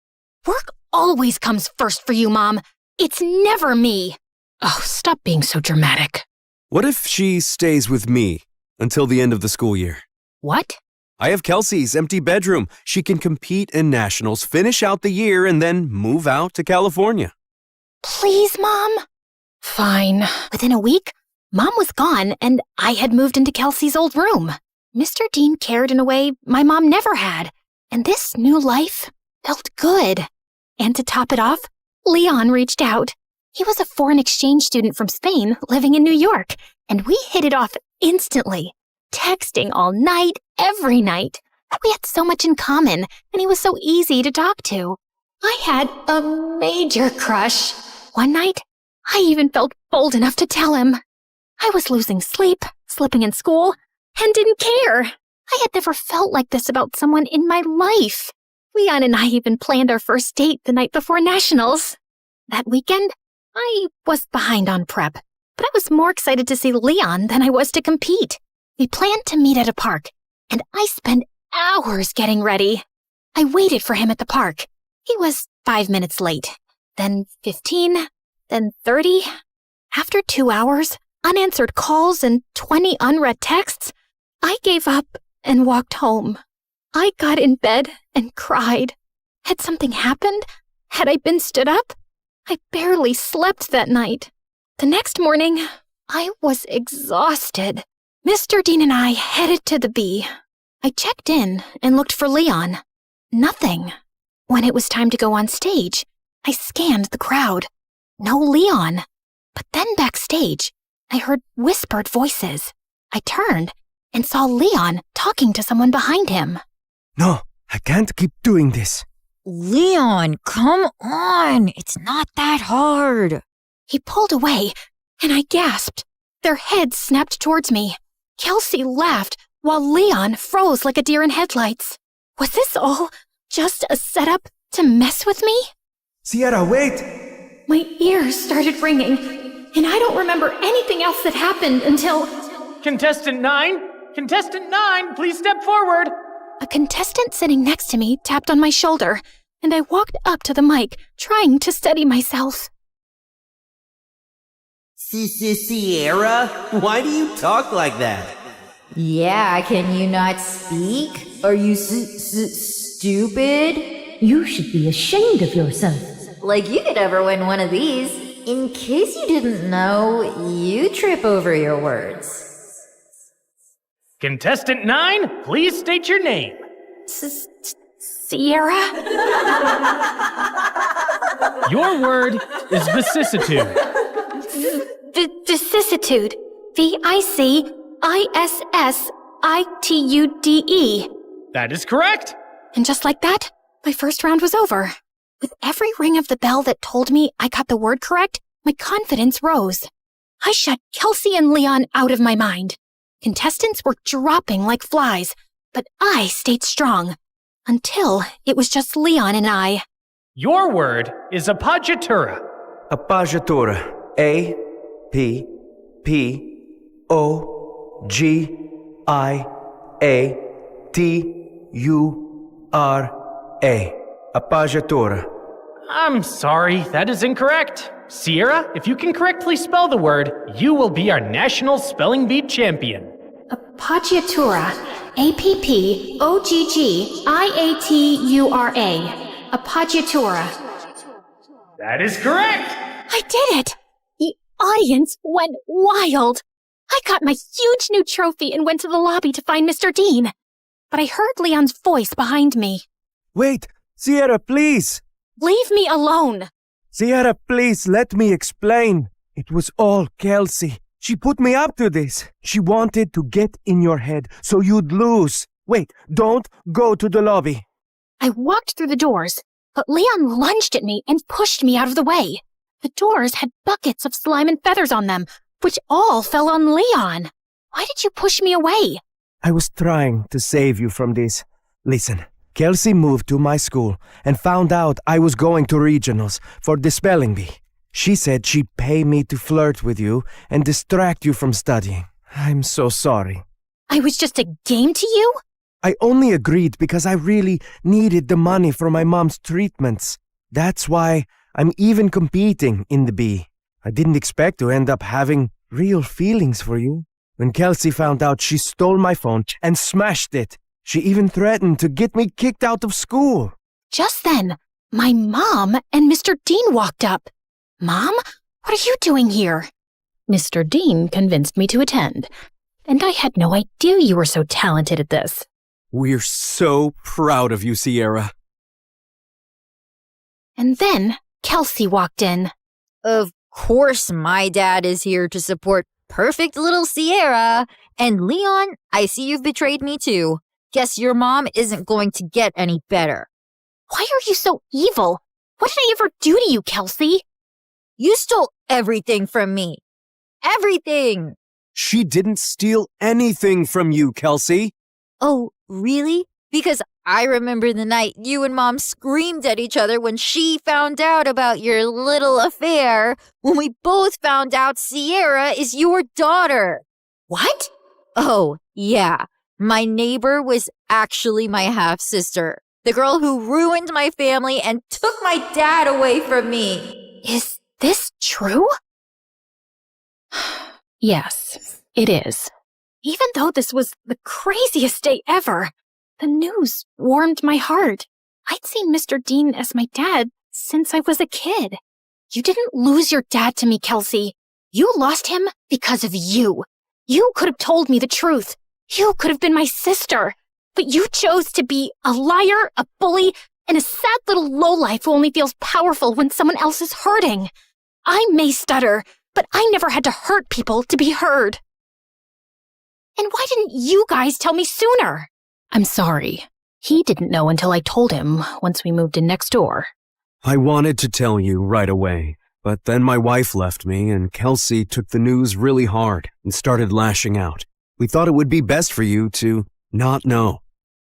Work always comes first for you, Mom. It's never me. Oh, stop being so dramatic. What if she stays with me until the end of the school year? What? I have Kelsey's empty bedroom. She can compete in nationals, finish out the year, and then move out to California. Please, Mom. Fine. Within a week, Mom was gone, and I had moved into Kelsey's old room. Mr. Dean cared in a way my mom never had, and this new life felt good. And to top it off, Leon reached out. He was a foreign exchange student from Spain living in New York, and we hit it off instantly, texting all night, every night. We had so much in common, and he was so easy to talk to. I had a major crush. One night, I even felt bold enough to tell him. I was losing sleep, slipping in school, and didn't care. I had never felt like this about someone in my life. Leon and I even planned our first date the night before nationals. That weekend, I was behind on prep, but I was more excited to see Leon than I was to compete. We planned to meet at a park, and I spent hours getting ready. I waited for him at the park. He was 5 minutes late, then 15, then 30. After 2 hours, unanswered calls, and 20 unread texts, I gave up and walked home. I got in bed and cried. Had something happened? Had I been stood up? I barely slept that night. The next morning, I was exhausted. Mr. Dean and I headed to the B. I checked in and looked for Leon. Nothing. When it was time to go on stage, I scanned the crowd. No Leon. But then backstage, I heard whispered voices. I turned and saw Leon talking to someone behind him. No, I can't keep doing this. Leon, come on. It's not that hard. He pulled away, and I gasped. Their heads snapped towards me. Kelsey laughed, while Leon froze like a deer in headlights. Was this all just a setup to mess with me? Sierra, wait! My ears started ringing, and I don't remember anything else that happened until... Contestant 9? Contestant 9, please step forward! A contestant sitting next to me tapped on my shoulder, and I walked up to the mic, trying to steady myself. Sierra? Why do you talk like that? Yeah, can you not speak? Are you stupid? You should be ashamed of yourself. Like you could ever win one of these. In case you didn't know, you trip over your words. Contestant 9, please state your name. Sierra? Your word is vicissitude. Vicissitude. VICISSITUDE. That is correct. And just like that, my first round was over. With every ring of the bell that told me I got the word correct, my confidence rose. I shut Kelsey and Leon out of my mind. Contestants were dropping like flies, but I stayed strong. Until it was just Leon and I. Your word is appoggiatura. Appoggiatura. A P P O G I A T U R A. Appoggiatura. I'm sorry, that is incorrect. Sierra, if you can correctly spell the word, you will be our national spelling bee champion. Appoggiatura. Appoggiatura. Appoggiatura. That is correct. I did it! The audience went wild. I got my huge new trophy and went to the lobby to find Mr. Dean. But I heard Leon's voice behind me. Wait, Sierra, please. Leave me alone. Sierra, please, let me explain. It was all Kelsey. She put me up to this. She wanted to get in your head so you'd lose. Wait, don't go to the lobby. I walked through the doors, but Leon lunged at me and pushed me out of the way. The doors had buckets of slime and feathers on them, which all fell on Leon. Why did you push me away? I was trying to save you from this. Listen, Kelsey moved to my school and found out I was going to regionals for the spelling bee. She said she'd pay me to flirt with you and distract you from studying. I'm so sorry. I was just a game to you? I only agreed because I really needed the money for my mom's treatments. That's why I'm even competing in the bee. I didn't expect to end up having real feelings for you. When Kelsey found out, she stole my phone and smashed it. She even threatened to get me kicked out of school. Just then, my mom and Mr. Dean walked up. Mom, what are you doing here? Mr. Dean convinced me to attend, and I had no idea you were so talented at this. We're so proud of you, Sierra. And then Kelsey walked in. Of course my dad is here to support perfect little Sierra. And Leon, I see you've betrayed me too. Guess your mom isn't going to get any better. Why are you so evil? What did I ever do to you, Kelsey? You stole everything from me. Everything! She didn't steal anything from you, Kelsey. Oh, really? Because I remember the night you and Mom screamed at each other when she found out about your little affair, when we both found out Sierra is your daughter. What? Oh, yeah. My neighbor was actually my half-sister, the girl who ruined my family and took my dad away from me. Is this true? Yes, it is. Even though this was the craziest day ever, the news warmed my heart. I'd seen Mr. Dean as my dad since I was a kid. You didn't lose your dad to me, Kelsey. You lost him because of you. You could have told me the truth. You could have been my sister. But you chose to be a liar, a bully, and a sad little lowlife who only feels powerful when someone else is hurting. I may stutter, but I never had to hurt people to be heard. And why didn't you guys tell me sooner? I'm sorry. He didn't know until I told him once we moved in next door. I wanted to tell you right away, but then my wife left me and Kelsey took the news really hard and started lashing out. We thought it would be best for you to not know.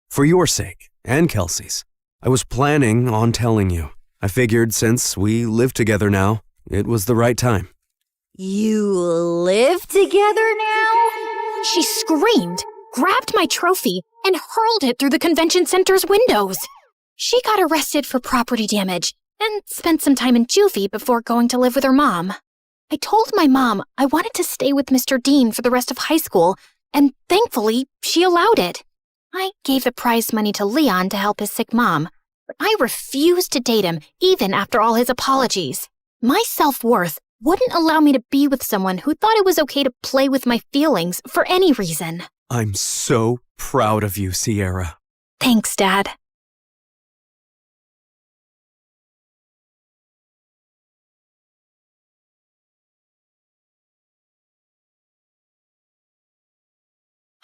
For your sake and Kelsey's. I was planning on telling you. I figured since we live together now, it was the right time. You live together now? She screamed, grabbed my trophy, and hurled it through the convention center's windows. She got arrested for property damage and spent some time in juvie before going to live with her mom. I told my mom I wanted to stay with Mr. Dean for the rest of high school, and thankfully, she allowed it. I gave the prize money to Leon to help his sick mom, but I refused to date him even after all his apologies. My self-worth wouldn't allow me to be with someone who thought it was okay to play with my feelings for any reason. I'm so proud of you, Sierra. Thanks, Dad.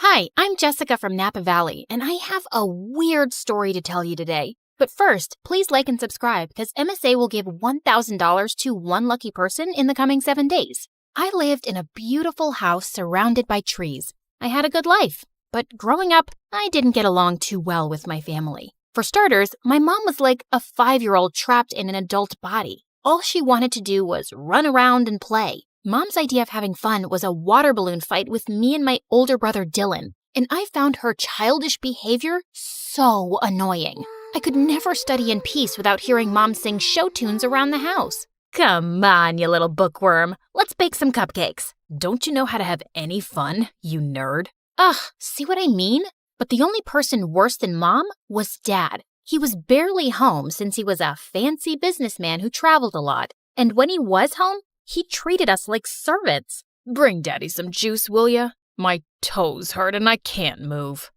Hi, I'm Jessica from Napa Valley, and I have a weird story to tell you today. But first, please like and subscribe because MSA will give $1,000 to one lucky person in the coming 7 days. I lived in a beautiful house surrounded by trees. I had a good life, but growing up, I didn't get along too well with my family. For starters, my mom was like a 5-year-old trapped in an adult body. All she wanted to do was run around and play. Mom's idea of having fun was a water balloon fight with me and my older brother Dylan, and I found her childish behavior so annoying. I could never study in peace without hearing Mom sing show tunes around the house. Come on, you little bookworm. Let's bake some cupcakes. Don't you know how to have any fun, you nerd? Ugh, see what I mean? But the only person worse than Mom was Dad. He was barely home since he was a fancy businessman who traveled a lot. And when he was home, he treated us like servants. Bring Daddy some juice, will ya? My toes hurt and I can't move.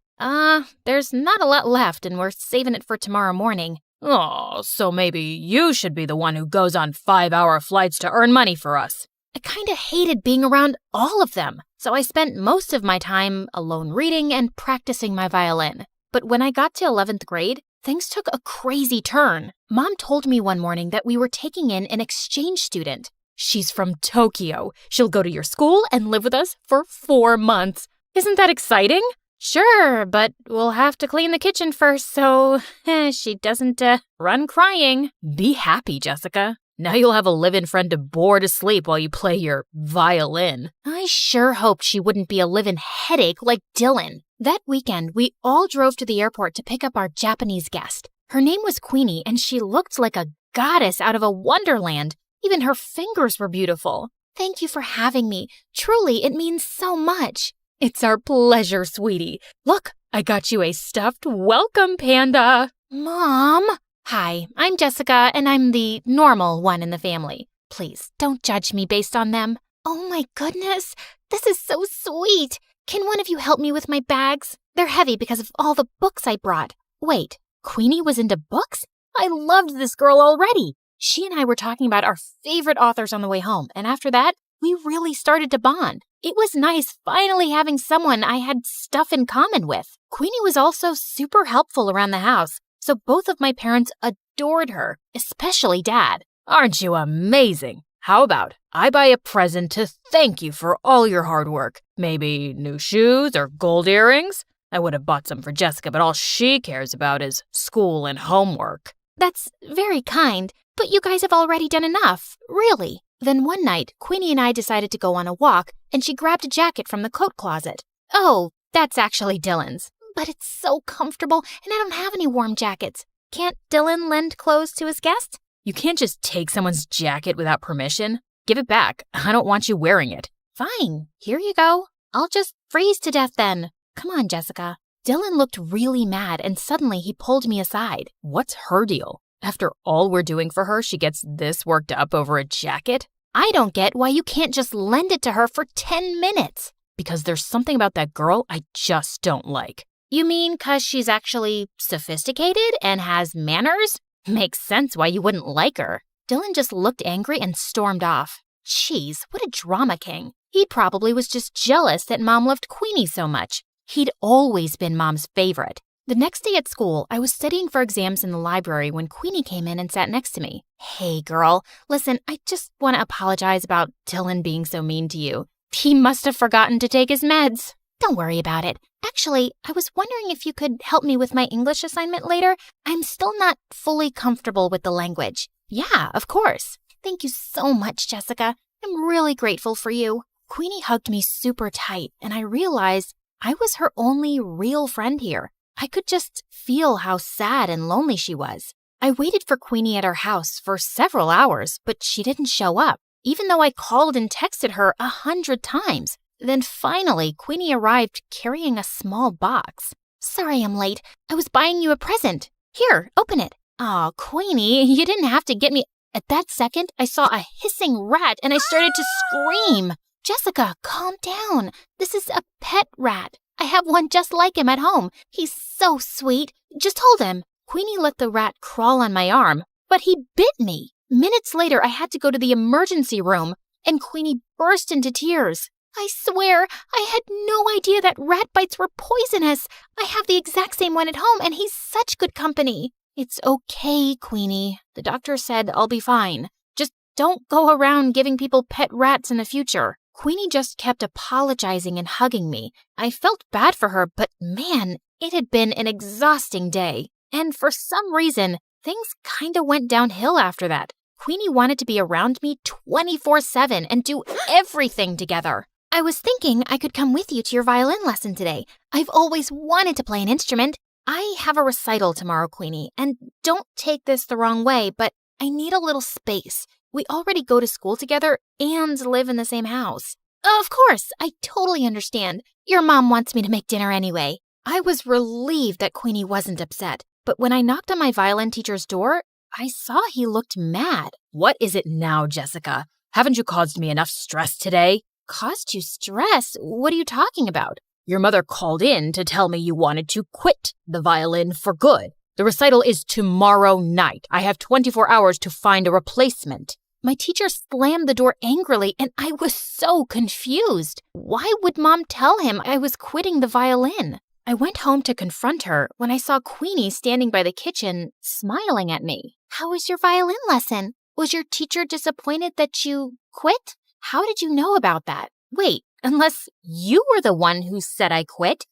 There's not a lot left and we're saving it for tomorrow morning. Oh, so maybe you should be the one who goes on 5-hour flights to earn money for us. I kinda hated being around all of them, so I spent most of my time alone reading and practicing my violin. But when I got to 11th grade, things took a crazy turn. Mom told me one morning that we were taking in an exchange student. She's from Tokyo. She'll go to your school and live with us for 4 months. Isn't that exciting? Sure, but we'll have to clean the kitchen first so she doesn't run crying. Be happy, Jessica. Now you'll have a live-in friend to bore to sleep while you play your violin. I sure hoped she wouldn't be a live-in headache like Dylan. That weekend, we all drove to the airport to pick up our Japanese guest. Her name was Queenie, and she looked like a goddess out of a wonderland. Even her fingers were beautiful. Thank you for having me. Truly, it means so much. It's our pleasure, sweetie. Look, I got you a stuffed welcome panda. Mom? Hi, I'm Jessica, and I'm the normal one in the family. Please, don't judge me based on them. Oh my goodness, this is so sweet. Can one of you help me with my bags? They're heavy because of all the books I brought. Wait, Queenie was into books? I loved this girl already. She and I were talking about our favorite authors on the way home, and after that, we really started to bond. It was nice finally having someone I had stuff in common with. Queenie was also super helpful around the house, so both of my parents adored her, especially Dad. Aren't you amazing? How about I buy a present to thank you for all your hard work? Maybe new shoes or gold earrings? I would have bought some for Jessica, but all she cares about is school and homework. That's very kind, but you guys have already done enough, really. Then one night, Queenie and I decided to go on a walk, and she grabbed a jacket from the coat closet. Oh, that's actually Dylan's. But it's so comfortable, and I don't have any warm jackets. Can't Dylan lend clothes to his guest? You can't just take someone's jacket without permission. Give it back. I don't want you wearing it. Fine, here you go. I'll just freeze to death then. Come on, Jessica. Dylan looked really mad, and suddenly he pulled me aside. What's her deal? After all we're doing for her, she gets this worked up over a jacket? I don't get why you can't just lend it to her for 10 minutes. Because there's something about that girl I just don't like. You mean 'cause she's actually sophisticated and has manners? Makes sense why you wouldn't like her. Dylan just looked angry and stormed off. Jeez, what a drama king. He probably was just jealous that Mom loved Queenie so much. He'd always been Mom's favorite. The next day at school, I was studying for exams in the library when Queenie came in and sat next to me. Hey, girl, listen, I just want to apologize about Dylan being so mean to you. He must have forgotten to take his meds. Don't worry about it. Actually, I was wondering if you could help me with my English assignment later. I'm still not fully comfortable with the language. Yeah, of course. Thank you so much, Jessica. I'm really grateful for you. Queenie hugged me super tight, and I realized I was her only real friend here. I could just feel how sad and lonely she was. I waited for Queenie at her house for several hours, but she didn't show up, even though I called and texted her 100 times. Then finally, Queenie arrived carrying a small box. Sorry I'm late. I was buying you a present. Here, open it. Aw, Queenie, you didn't have to get me. At that second, I saw a hissing rat and I started to scream. Jessica, calm down. This is a pet rat. I have one just like him at home. He's so sweet. Just hold him. Queenie let the rat crawl on my arm, but he bit me. Minutes later, I had to go to the emergency room, and Queenie burst into tears. I swear, I had no idea that rat bites were poisonous. I have the exact same one at home, and he's such good company. It's okay, Queenie. The doctor said I'll be fine. Just don't go around giving people pet rats in the future. Queenie just kept apologizing and hugging me. I felt bad for her, but man, it had been an exhausting day. And for some reason, things kinda went downhill after that. Queenie wanted to be around me 24/7 and do everything together. I was thinking I could come with you to your violin lesson today. I've always wanted to play an instrument. I have a recital tomorrow, Queenie, and don't take this the wrong way, but I need a little space. We already go to school together and live in the same house. Of course, I totally understand. Your mom wants me to make dinner anyway. I was relieved that Queenie wasn't upset, but when I knocked on my violin teacher's door, I saw he looked mad. What is it now, Jessica? Haven't you caused me enough stress today? Caused you stress? What are you talking about? Your mother called in to tell me you wanted to quit the violin for good. The recital is tomorrow night. I have 24 hours to find a replacement. My teacher slammed the door angrily, and I was so confused. Why would Mom tell him I was quitting the violin? I went home to confront her when I saw Queenie standing by the kitchen, smiling at me. How was your violin lesson? Was your teacher disappointed that you quit? How did you know about that? Wait, unless you were the one who said I quit?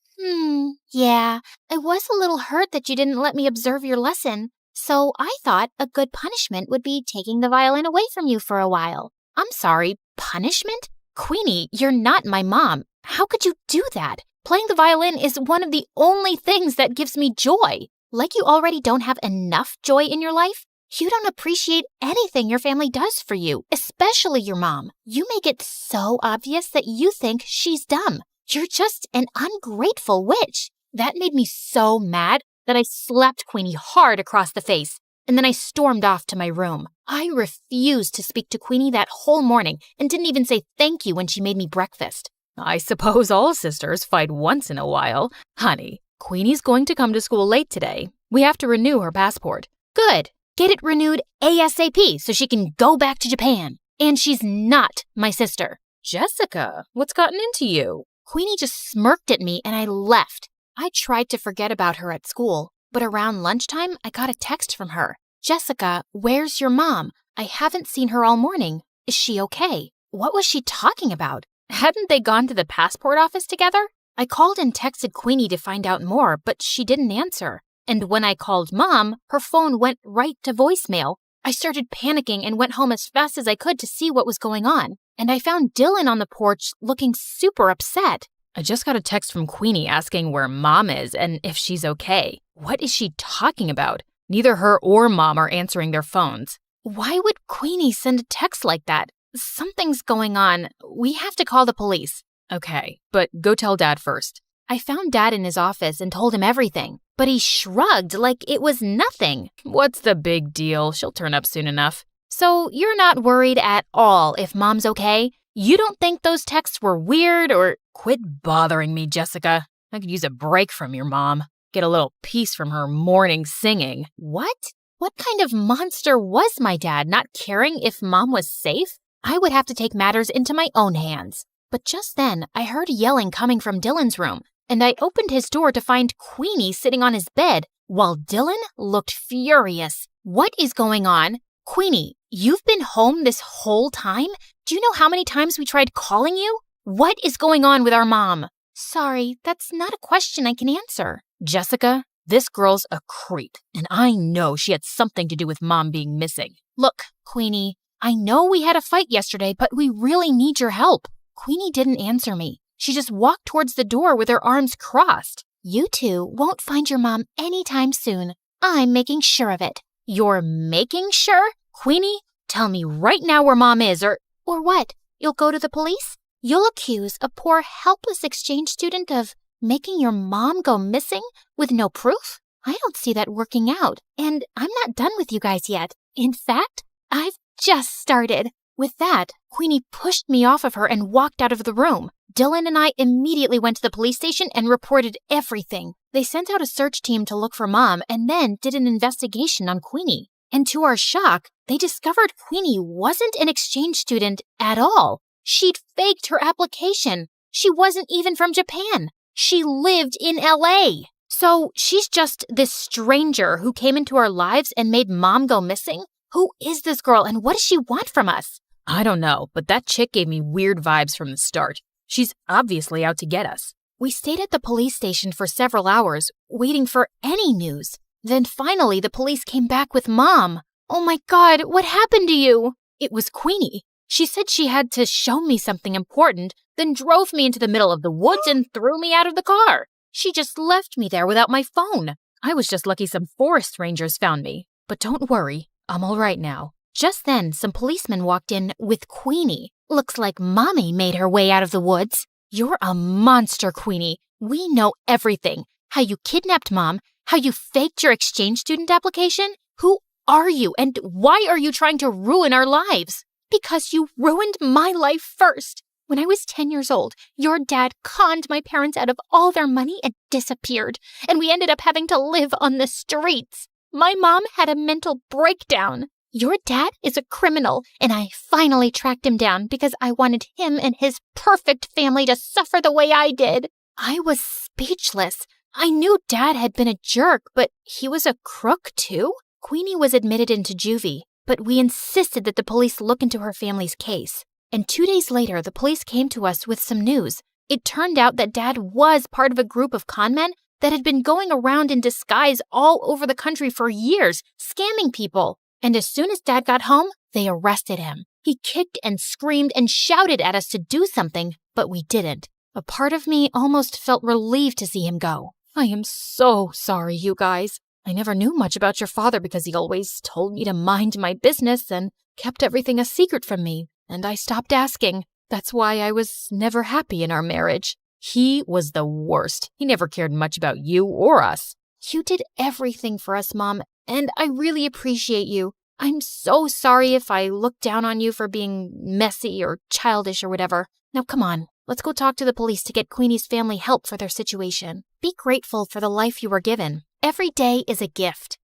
Yeah. I was a little hurt that you didn't let me observe your lesson. So I thought a good punishment would be taking the violin away from you for a while. I'm sorry, punishment? Queenie, you're not my mom. How could you do that? Playing the violin is one of the only things that gives me joy. Like you already don't have enough joy in your life? You don't appreciate anything your family does for you, especially your mom. You make it so obvious that you think she's dumb. You're just an ungrateful witch. That made me so mad that I slapped Queenie hard across the face, and then I stormed off to my room. I refused to speak to Queenie that whole morning and didn't even say thank you when she made me breakfast. I suppose all sisters fight once in a while. Honey, Queenie's going to come to school late today. We have to renew her passport. Good. Get it renewed ASAP so she can go back to Japan. And she's not my sister. Jessica, what's gotten into you? Queenie just smirked at me and I left. I tried to forget about her at school, but around lunchtime, I got a text from her. Jessica, where's your mom? I haven't seen her all morning. Is she okay? What was she talking about? Hadn't they gone to the passport office together? I called and texted Queenie to find out more, but she didn't answer. And when I called Mom, her phone went right to voicemail. I started panicking and went home as fast as I could to see what was going on. And I found Dylan on the porch looking super upset. I just got a text from Queenie asking where Mom is and if she's okay. What is she talking about? Neither her or Mom are answering their phones. Why would Queenie send a text like that? Something's going on. We have to call the police. Okay, but go tell Dad first. I found Dad in his office and told him everything, but he shrugged like it was nothing. What's the big deal? She'll turn up soon enough. So you're not worried at all if Mom's okay? You don't think those texts were weird or... Quit bothering me, Jessica. I could use a break from your mom. Get a little peace from her morning singing. What? What kind of monster was my dad, not caring if Mom was safe? I would have to take matters into my own hands. But just then, I heard yelling coming from Dylan's room, and I opened his door to find Queenie sitting on his bed, while Dylan looked furious. What is going on? Queenie, you've been home this whole time? Do you know how many times we tried calling you? What is going on with our mom? Sorry, that's not a question I can answer. Jessica, this girl's a creep, and I know she had something to do with Mom being missing. Look, Queenie, I know we had a fight yesterday, but we really need your help. Queenie didn't answer me. She just walked towards the door with her arms crossed. You two won't find your mom anytime soon. I'm making sure of it. You're making sure? Queenie, tell me right now where Mom is, or what? You'll go to the police? You'll accuse a poor, helpless exchange student of making your mom go missing with no proof? I don't see that working out, and I'm not done with you guys yet. In fact, I've just started. With that, Queenie pushed me off of her and walked out of the room. Dylan and I immediately went to the police station and reported everything. They sent out a search team to look for Mom and then did an investigation on Queenie. And to our shock, they discovered Queenie wasn't an exchange student at all. She'd faked her application. She wasn't even from Japan. She lived in LA. So she's just this stranger who came into our lives and made Mom go missing? Who is this girl and what does she want from us? I don't know, but that chick gave me weird vibes from the start. She's obviously out to get us. We stayed at the police station for several hours, waiting for any news. Then finally the police came back with Mom. Oh my God, what happened to you? It was Queenie. She said she had to show me something important, then drove me into the middle of the woods and threw me out of the car. She just left me there without my phone. I was just lucky some forest rangers found me. But don't worry, I'm all right now. Just then, some policemen walked in with Queenie. Looks like Mommy made her way out of the woods. You're a monster, Queenie. We know everything. How you kidnapped Mom, how you faked your exchange student application. Who are you and why are you trying to ruin our lives? Because you ruined my life first. When I was 10 years old, your dad conned my parents out of all their money and disappeared, and we ended up having to live on the streets. My mom had a mental breakdown. Your dad is a criminal, and I finally tracked him down because I wanted him and his perfect family to suffer the way I did. I was speechless. I knew Dad had been a jerk, but he was a crook too? Queenie was admitted into juvie, but we insisted that the police look into her family's case. And 2 days later, the police came to us with some news. It turned out that Dad was part of a group of con men that had been going around in disguise all over the country for years, scamming people. And as soon as Dad got home, they arrested him. He kicked and screamed and shouted at us to do something, but we didn't. A part of me almost felt relieved to see him go. I am so sorry, you guys. I never knew much about your father because he always told me to mind my business and kept everything a secret from me, and I stopped asking. That's why I was never happy in our marriage. He was the worst. He never cared much about you or us. You did everything for us, Mom, and I really appreciate you. I'm so sorry if I looked down on you for being messy or childish or whatever. Now come on, let's go talk to the police to get Queenie's family help for their situation. Be grateful for the life you were given. Every day is a gift.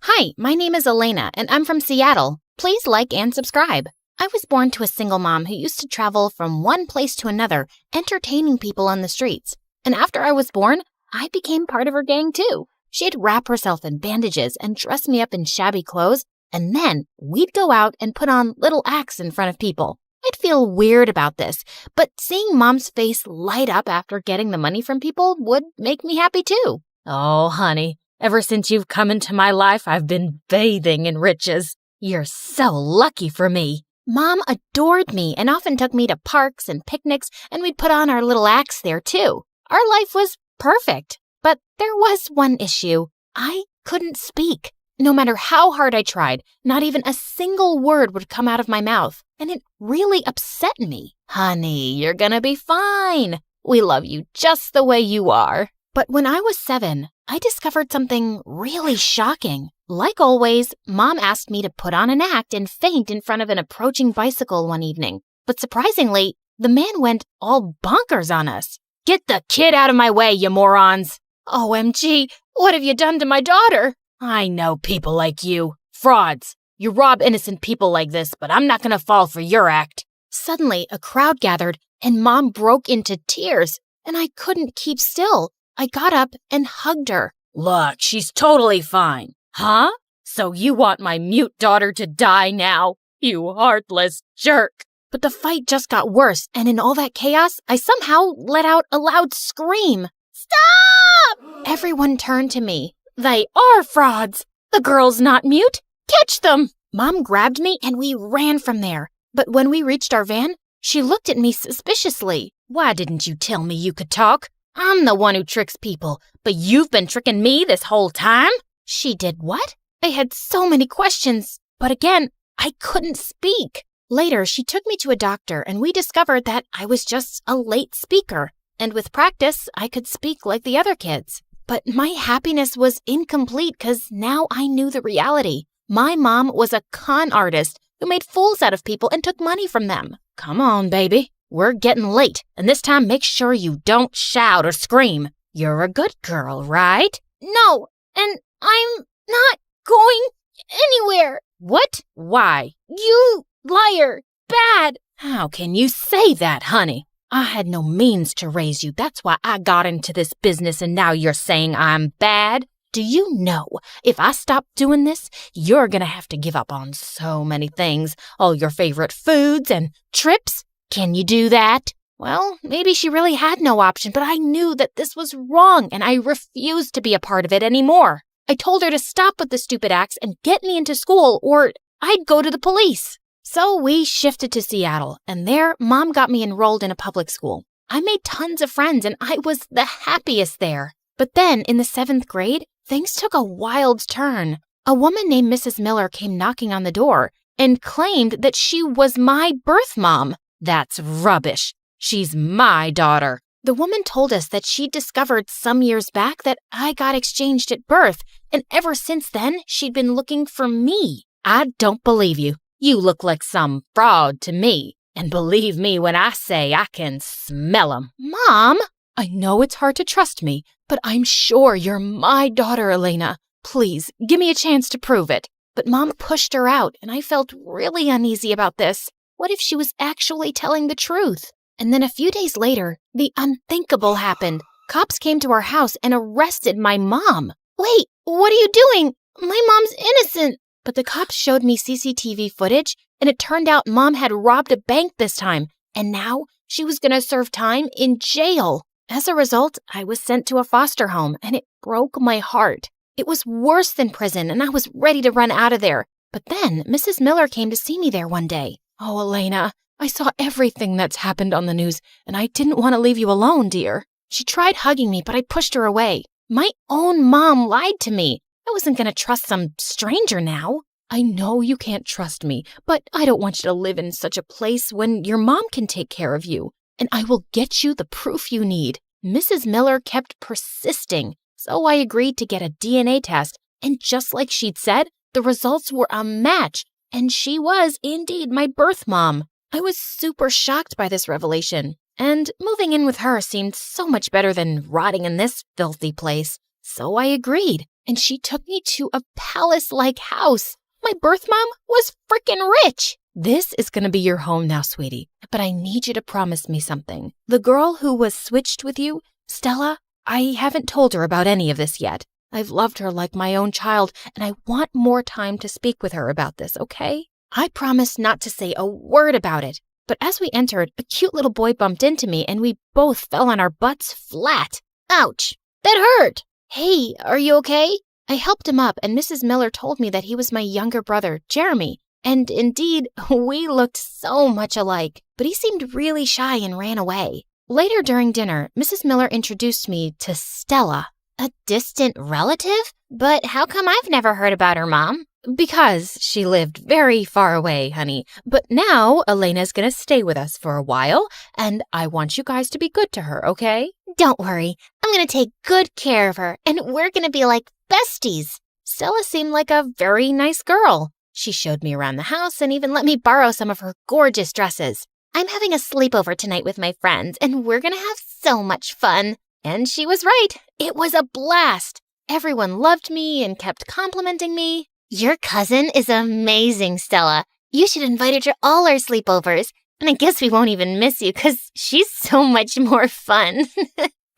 Hi, my name is Elena, and I'm from Seattle. Please like and subscribe. I was born to a single mom who used to travel from one place to another, entertaining people on the streets. And after I was born, I became part of her gang too. She'd wrap herself in bandages and dress me up in shabby clothes, and then we'd go out and put on little acts in front of people. I'd feel weird about this, but seeing Mom's face light up after getting the money from people would make me happy too. Oh, honey, ever since you've come into my life, I've been bathing in riches. You're so lucky for me. Mom adored me and often took me to parks and picnics, and we'd put on our little acts there too. Our life was perfect, but there was one issue. I couldn't speak. No matter how hard I tried, not even a single word would come out of my mouth, and it really upset me. Honey, you're gonna be fine. We love you just the way you are. But when I was 7, I discovered something really shocking. Like always, Mom asked me to put on an act and faint in front of an approaching bicycle one evening. But surprisingly, the man went all bonkers on us. Get the kid out of my way, you morons! OMG, what have you done to my daughter? I know people like you. Frauds. You rob innocent people like this, but I'm not gonna fall for your act. Suddenly, a crowd gathered, and Mom broke into tears, and I couldn't keep still. I got up and hugged her. Look, she's totally fine. Huh? So you want my mute daughter to die now? You heartless jerk. But the fight just got worse, and in all that chaos, I somehow let out a loud scream. Stop! Everyone turned to me. They are frauds. The girl's not mute. Catch them! Mom grabbed me and we ran from there. But when we reached our van, she looked at me suspiciously. Why didn't you tell me you could talk? I'm the one who tricks people, but you've been tricking me this whole time? She did what? I had so many questions, but again, I couldn't speak. Later, she took me to a doctor and we discovered that I was just a late speaker. And with practice, I could speak like the other kids. But my happiness was incomplete because now I knew the reality. My mom was a con artist who made fools out of people and took money from them. Come on, baby. We're getting late, and this time make sure you don't shout or scream. You're a good girl, right? No, and I'm not going anywhere. What? Why? You liar. Bad. How can you say that, honey? I had no means to raise you. That's why I got into this business, and now you're saying I'm bad? Do you know, if I stop doing this, you're gonna have to give up on so many things, all your favorite foods and trips? Can you do that? Well, maybe she really had no option, but I knew that this was wrong, and I refused to be a part of it anymore. I told her to stop with the stupid acts and get me into school, or I'd go to the police. So we shifted to Seattle, and there, Mom got me enrolled in a public school. I made tons of friends, and I was the happiest there. But then, in the 7th grade, things took a wild turn. A woman named Mrs. Miller came knocking on the door and claimed that she was my birth mom. That's rubbish. She's my daughter. The woman told us that she discovered some years back that I got exchanged at birth, and ever since then, she'd been looking for me. I don't believe you. You look like some fraud to me. And believe me when I say I can smell 'em. Mom! I know it's hard to trust me, but I'm sure you're my daughter, Elena. Please, give me a chance to prove it. But Mom pushed her out, and I felt really uneasy about this. What if she was actually telling the truth? And then a few days later, the unthinkable happened. Cops came to our house and arrested my mom. Wait, what are you doing? My mom's innocent. But the cops showed me CCTV footage, and it turned out Mom had robbed a bank this time, and now she was going to serve time in jail. As a result, I was sent to a foster home, and it broke my heart. It was worse than prison, and I was ready to run out of there. But then Mrs. Miller came to see me there one day. Oh, Elena, I saw everything that's happened on the news, and I didn't want to leave you alone, dear. She tried hugging me, but I pushed her away. My own mom lied to me. I wasn't going to trust some stranger now. I know you can't trust me, but I don't want you to live in such a place when your mom can take care of you. And I will get you the proof you need. Mrs. Miller kept persisting, so I agreed to get a DNA test, and just like she'd said, the results were a match, and she was indeed my birth mom. I was super shocked by this revelation, and moving in with her seemed so much better than rotting in this filthy place. So I agreed, and she took me to a palace-like house. My birth mom was frickin' rich. This is going to be your home now, sweetie, but I need you to promise me something. The girl who was switched with you, Stella, I haven't told her about any of this yet. I've loved her like my own child, and I want more time to speak with her about this, okay? I promised not to say a word about it, but as we entered, a cute little boy bumped into me, and we both fell on our butts flat. Ouch, that hurt. Hey, are you okay? I helped him up, and Mrs. Miller told me that he was my younger brother, Jeremy. And indeed, we looked so much alike, but he seemed really shy and ran away. Later during dinner, Mrs. Miller introduced me to Stella. A distant relative? But how come I've never heard about her, Mom? Because she lived very far away, honey. But now Elena's gonna stay with us for a while, and I want you guys to be good to her, okay? Don't worry. I'm gonna take good care of her, and we're gonna be like besties. Stella seemed like a very nice girl. She showed me around the house and even let me borrow some of her gorgeous dresses. I'm having a sleepover tonight with my friends, and we're gonna have so much fun. And she was right. It was a blast. Everyone loved me and kept complimenting me. Your cousin is amazing, Stella. You should invite her to all our sleepovers. And I guess we won't even miss you because she's so much more fun.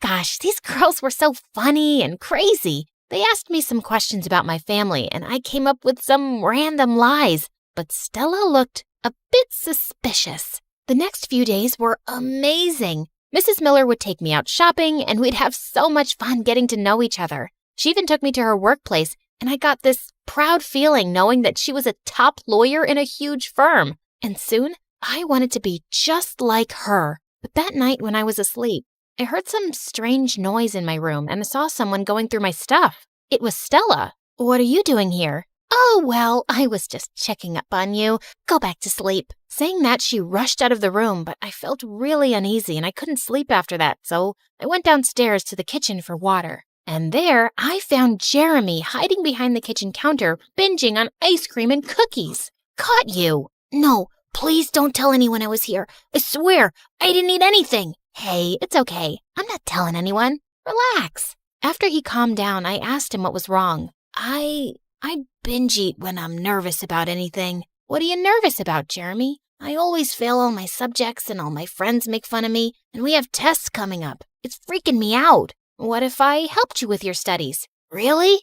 Gosh, these girls were so funny and crazy. They asked me some questions about my family, and I came up with some random lies. But Stella looked a bit suspicious. The next few days were amazing. Mrs. Miller would take me out shopping, and we'd have so much fun getting to know each other. She even took me to her workplace, and I got this proud feeling knowing that she was a top lawyer in a huge firm. And soon, I wanted to be just like her. But that night when I was asleep, I heard some strange noise in my room, and I saw someone going through my stuff. It was Stella. What are you doing here? Oh, well, I was just checking up on you. Go back to sleep. Saying that, she rushed out of the room, but I felt really uneasy and I couldn't sleep after that, so I went downstairs to the kitchen for water. And there, I found Jeremy hiding behind the kitchen counter, binging on ice cream and cookies. Caught you. No, please don't tell anyone I was here. I swear, I didn't eat anything. Hey, it's okay. I'm not telling anyone. Relax. After he calmed down, I asked him what was wrong. I I binge eat when I'm nervous about anything. What are you nervous about, Jeremy? I always fail all my subjects and all my friends make fun of me, and we have tests coming up. It's freaking me out. What if I helped you with your studies? Really?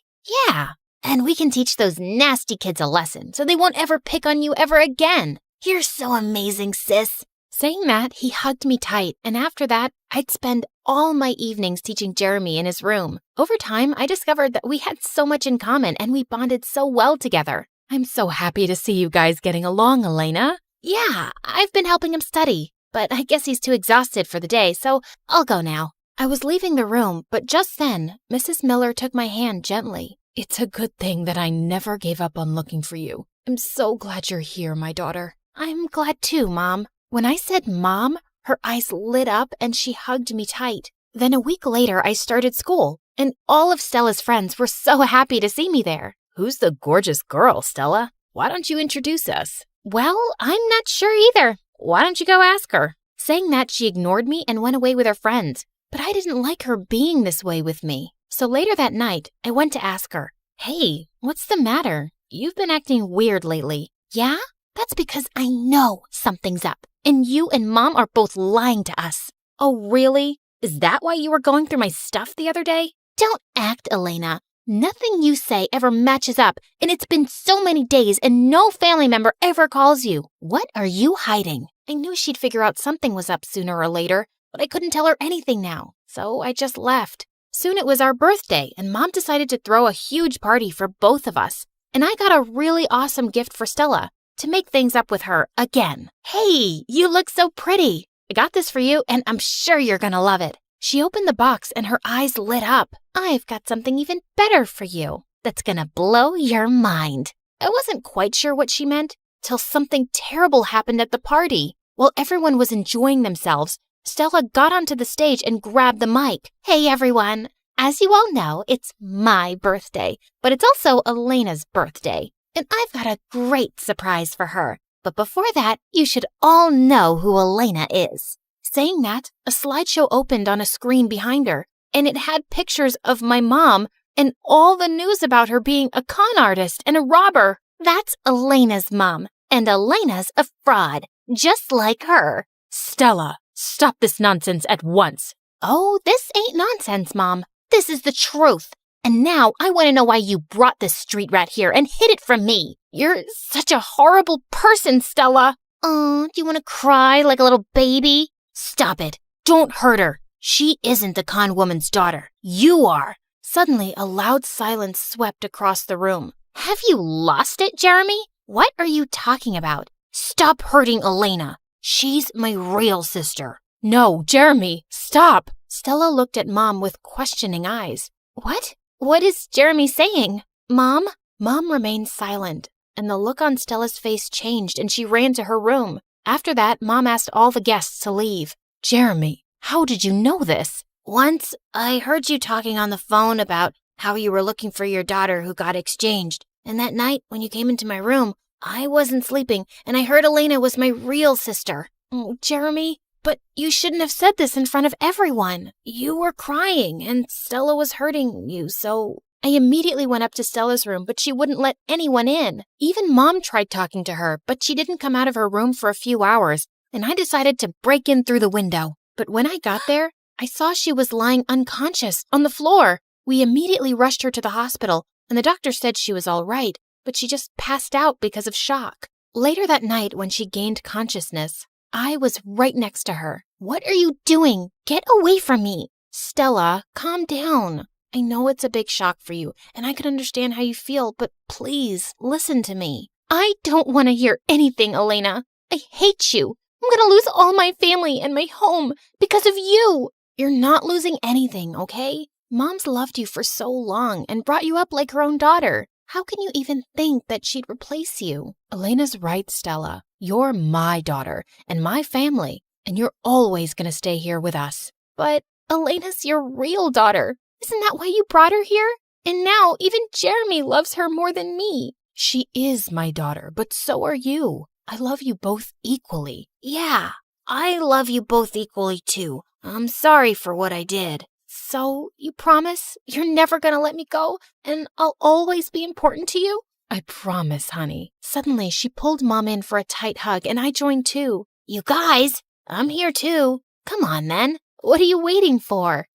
Yeah. And we can teach those nasty kids a lesson so they won't ever pick on you ever again. You're so amazing, sis. Saying that, he hugged me tight, and after that, I'd spend all my evenings teaching Jeremy in his room. Over time, I discovered that we had so much in common and we bonded so well together. I'm so happy to see you guys getting along, Elena. Yeah, I've been helping him study, but I guess he's too exhausted for the day, so I'll go now. I was leaving the room, but just then, Mrs. Miller took my hand gently. It's a good thing that I never gave up on looking for you. I'm so glad you're here, my daughter. I'm glad too, Mom. When I said Mom, her eyes lit up and she hugged me tight. Then a week later, I started school, and all of Stella's friends were so happy to see me there. Who's the gorgeous girl, Stella? Why don't you introduce us? Well, I'm not sure either. Why don't you go ask her? Saying that, she ignored me and went away with her friends. But I didn't like her being this way with me. So later that night, I went to ask her, Hey, what's the matter? You've been acting weird lately. Yeah? That's because I know something's up. And you and Mom are both lying to us. Oh, really? Is that why you were going through my stuff the other day? Don't act, Elena. Nothing you say ever matches up, and it's been so many days and no family member ever calls you. What are you hiding? I knew she'd figure out something was up sooner or later, but I couldn't tell her anything now, so I just left. Soon it was our birthday, and Mom decided to throw a huge party for both of us. And I got a really awesome gift for Stella to make things up with her again. Hey, you look so pretty. I got this for you, and I'm sure you're gonna love it. She opened the box and her eyes lit up. I've got something even better for you that's gonna blow your mind. I wasn't quite sure what she meant till something terrible happened at the party. While everyone was enjoying themselves, Stella got onto the stage and grabbed the mic. Hey everyone, as you all know, it's my birthday, but it's also Elena's birthday. And I've got a great surprise for her. But before that, you should all know who Elena is. Saying that, a slideshow opened on a screen behind her, and it had pictures of my mom and all the news about her being a con artist and a robber. That's Elena's mom, and Elena's a fraud, just like her. Stella, stop this nonsense at once. Oh, this ain't nonsense, Mom. This is the truth. And now I want to know why you brought this street rat here and hid it from me. You're such a horrible person, Stella. Oh, do you want to cry like a little baby? Stop it. Don't hurt her. She isn't the con woman's daughter. You are. Suddenly, a loud silence swept across the room. Have you lost it, Jeremy? What are you talking about? Stop hurting Elena. She's my real sister. No, Jeremy, stop. Stella looked at Mom with questioning eyes. What? What is Jeremy saying? Mom? Mom remained silent, and the look on Stella's face changed and she ran to her room. After that, Mom asked all the guests to leave. Jeremy, how did you know this? Once, I heard you talking on the phone about how you were looking for your daughter who got exchanged. And that night, when you came into my room, I wasn't sleeping, and I heard Elena was my real sister. Oh, Jeremy, but you shouldn't have said this in front of everyone. You were crying, and Stella was hurting you, so I immediately went up to Stella's room, but she wouldn't let anyone in. Even Mom tried talking to her, but she didn't come out of her room for a few hours, and I decided to break in through the window. But when I got there, I saw she was lying unconscious on the floor. We immediately rushed her to the hospital, and the doctor said she was all right, but she just passed out because of shock. Later that night, when she gained consciousness, I was right next to her. What are you doing? Get away from me. Stella, calm down. I know it's a big shock for you, and I can understand how you feel, but please, listen to me. I don't want to hear anything, Elena. I hate you. I'm going to lose all my family and my home because of you. You're not losing anything, okay? Mom's loved you for so long and brought you up like her own daughter. How can you even think that she'd replace you? Elena's right, Stella. You're my daughter and my family, and you're always going to stay here with us. But Elena's your real daughter. Isn't that why you brought her here? And now even Jeremy loves her more than me. She is my daughter, but so are you. I love you both equally. Yeah, I love you both equally too. I'm sorry for what I did. So, you promise you're never gonna let me go, and I'll always be important to you? I promise, honey. Suddenly, she pulled Mom in for a tight hug, and I joined too. You guys, I'm here too. Come on, then. What are you waiting for?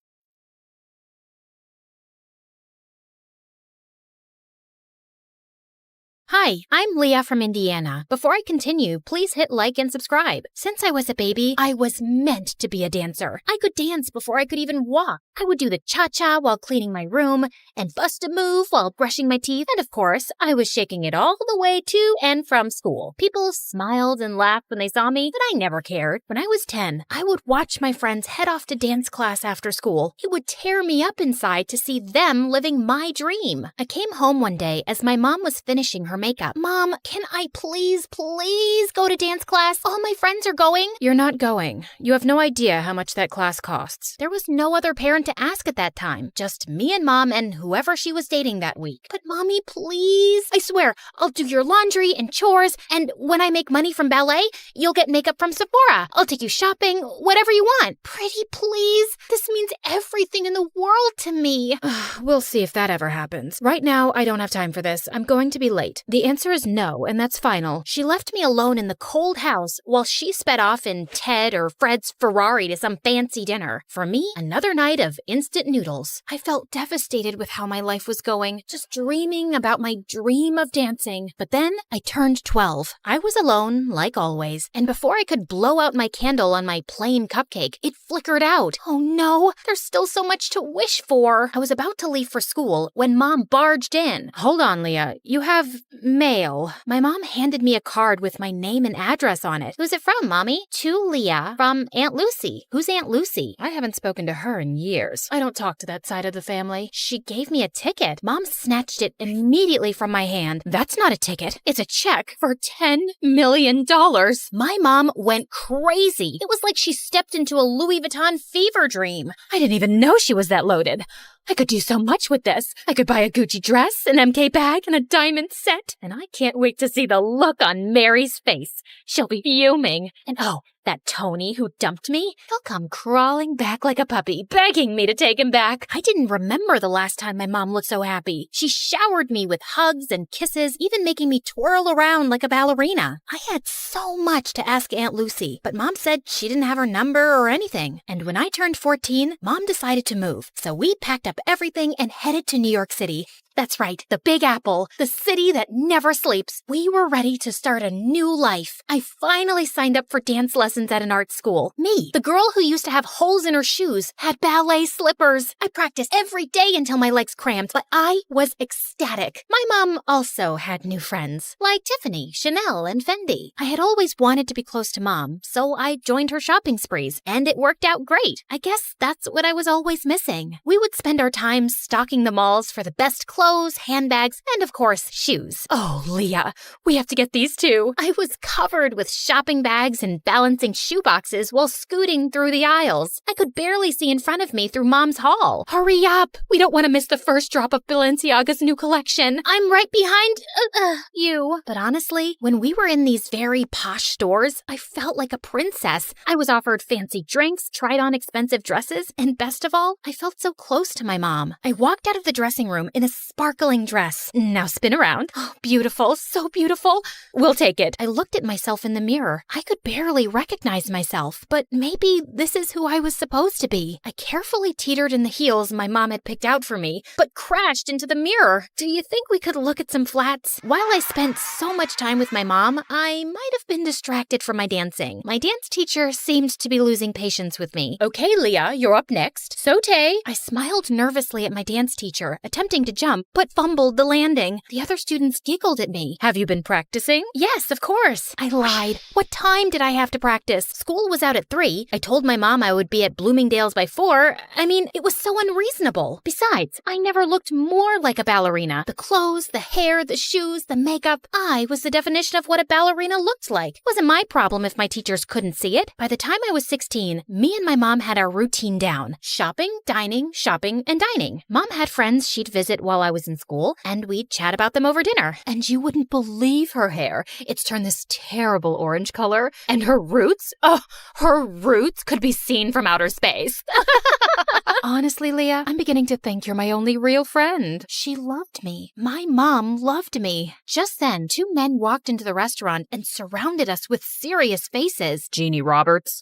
Hi, I'm Leah from Indiana. Before I continue, please hit like and subscribe. Since I was a baby, I was meant to be a dancer. I could dance before I could even walk. I would do the cha-cha while cleaning my room, and bust a move while brushing my teeth, and of course, I was shaking it all the way to and from school. People smiled and laughed when they saw me, but I never cared. When I was 10, I would watch my friends head off to dance class after school. It would tear me up inside to see them living my dream. I came home one day as my mom was finishing her makeup. Mom, can I please go to dance class? All my friends are going. You're not going. You have no idea how much that class costs. There was no other parent to ask at that time. Just me and Mom and whoever she was dating that week. But Mommy, please. I swear, I'll do your laundry and chores, and when I make money from ballet, you'll get makeup from Sephora. I'll take you shopping, whatever you want. Pretty please. This means everything in the world to me. We'll see if that ever happens. Right now, I don't have time for this. I'm going to be late. The answer is no, and that's final. She left me alone in the cold house while she sped off in Ted or Fred's Ferrari to some fancy dinner. For me, another night of instant noodles. I felt devastated with how my life was going, just dreaming about my dream of dancing. But then I turned 12. I was alone, like always, and before I could blow out my candle on my plain cupcake, it flickered out. Oh no, there's still so much to wish for. I was about to leave for school when Mom barged in. Hold on, Leah. You have mail. My mom handed me a card with my name and address on it. Who's it from, Mommy? To Leah from Aunt Lucy. Who's Aunt Lucy? I haven't spoken to her in years. I don't talk to that side of the family. She gave me a ticket. Mom snatched it immediately from my hand. That's not a ticket. It's a check for $10 million. My mom went crazy. It was like she stepped into a Louis Vuitton fever dream. I didn't even know she was that loaded. I could do so much with this. I could buy a Gucci dress, an MK bag, and a diamond set. And I can't wait to see the look on Mary's face. She'll be fuming. And oh, that Tony who dumped me, he'll come crawling back like a puppy, begging me to take him back. I didn't remember the last time my mom looked so happy. She showered me with hugs and kisses, even making me twirl around like a ballerina. I had so much to ask Aunt Lucy, but Mom said she didn't have her number or anything. And when I turned 14, Mom decided to move. So we packed up everything and headed to New York City. That's right, the Big Apple, the city that never sleeps. We were ready to start a new life. I finally signed up for dance lessons at an art school. Me, the girl who used to have holes in her shoes, had ballet slippers. I practiced every day until my legs cramped, but I was ecstatic. My mom also had new friends, like Tiffany, Chanel, and Fendi. I had always wanted to be close to Mom, so I joined her shopping sprees, and it worked out great. I guess that's what I was always missing. We would spend our time stalking the malls for the best clothes, handbags, and of course, shoes. Oh, Leah, we have to get these too. I was covered with shopping bags and balancing shoe boxes while scooting through the aisles. I could barely see in front of me through Mom's haul. Hurry up! We don't want to miss the first drop of Balenciaga's new collection. I'm right behind you. But honestly, when we were in these very posh stores, I felt like a princess. I was offered fancy drinks, tried on expensive dresses, and best of all, I felt so close to my mom. I walked out of the dressing room in a sparkling dress. Now spin around. Oh, beautiful, so beautiful. We'll take it. I looked at myself in the mirror. I could barely recognize myself, but maybe this is who I was supposed to be. I carefully teetered in the heels my mom had picked out for me, but crashed into the mirror. Do you think we could look at some flats? While I spent so much time with my mom, I might have been distracted from my dancing. My dance teacher seemed to be losing patience with me. Okay, Leah, you're up next. Saute. I smiled nervously at my dance teacher, attempting to jump, but fumbled the landing. The other students giggled at me. Have you been practicing? Yes, of course. I lied. What time did I have to practice? School was out at 3. I told my mom I would be at Bloomingdale's by 4. I mean, it was so unreasonable. Besides, I never looked more like a ballerina. The clothes, the hair, the shoes, the makeup. I was the definition of what a ballerina looked like. It wasn't my problem if my teachers couldn't see it. By the time I was 16, me and my mom had our routine down. Shopping, dining, and dining. Mom had friends she'd visit while I was in school, and we'd chat about them over dinner. And you wouldn't believe her hair. It's turned this terrible orange color. And her roots? Oh, her roots could be seen from outer space. Honestly, Leah, I'm beginning to think you're my only real friend. She loved me. My mom loved me. Just then, 2 men walked into the restaurant and surrounded us with serious faces. Jeannie Roberts?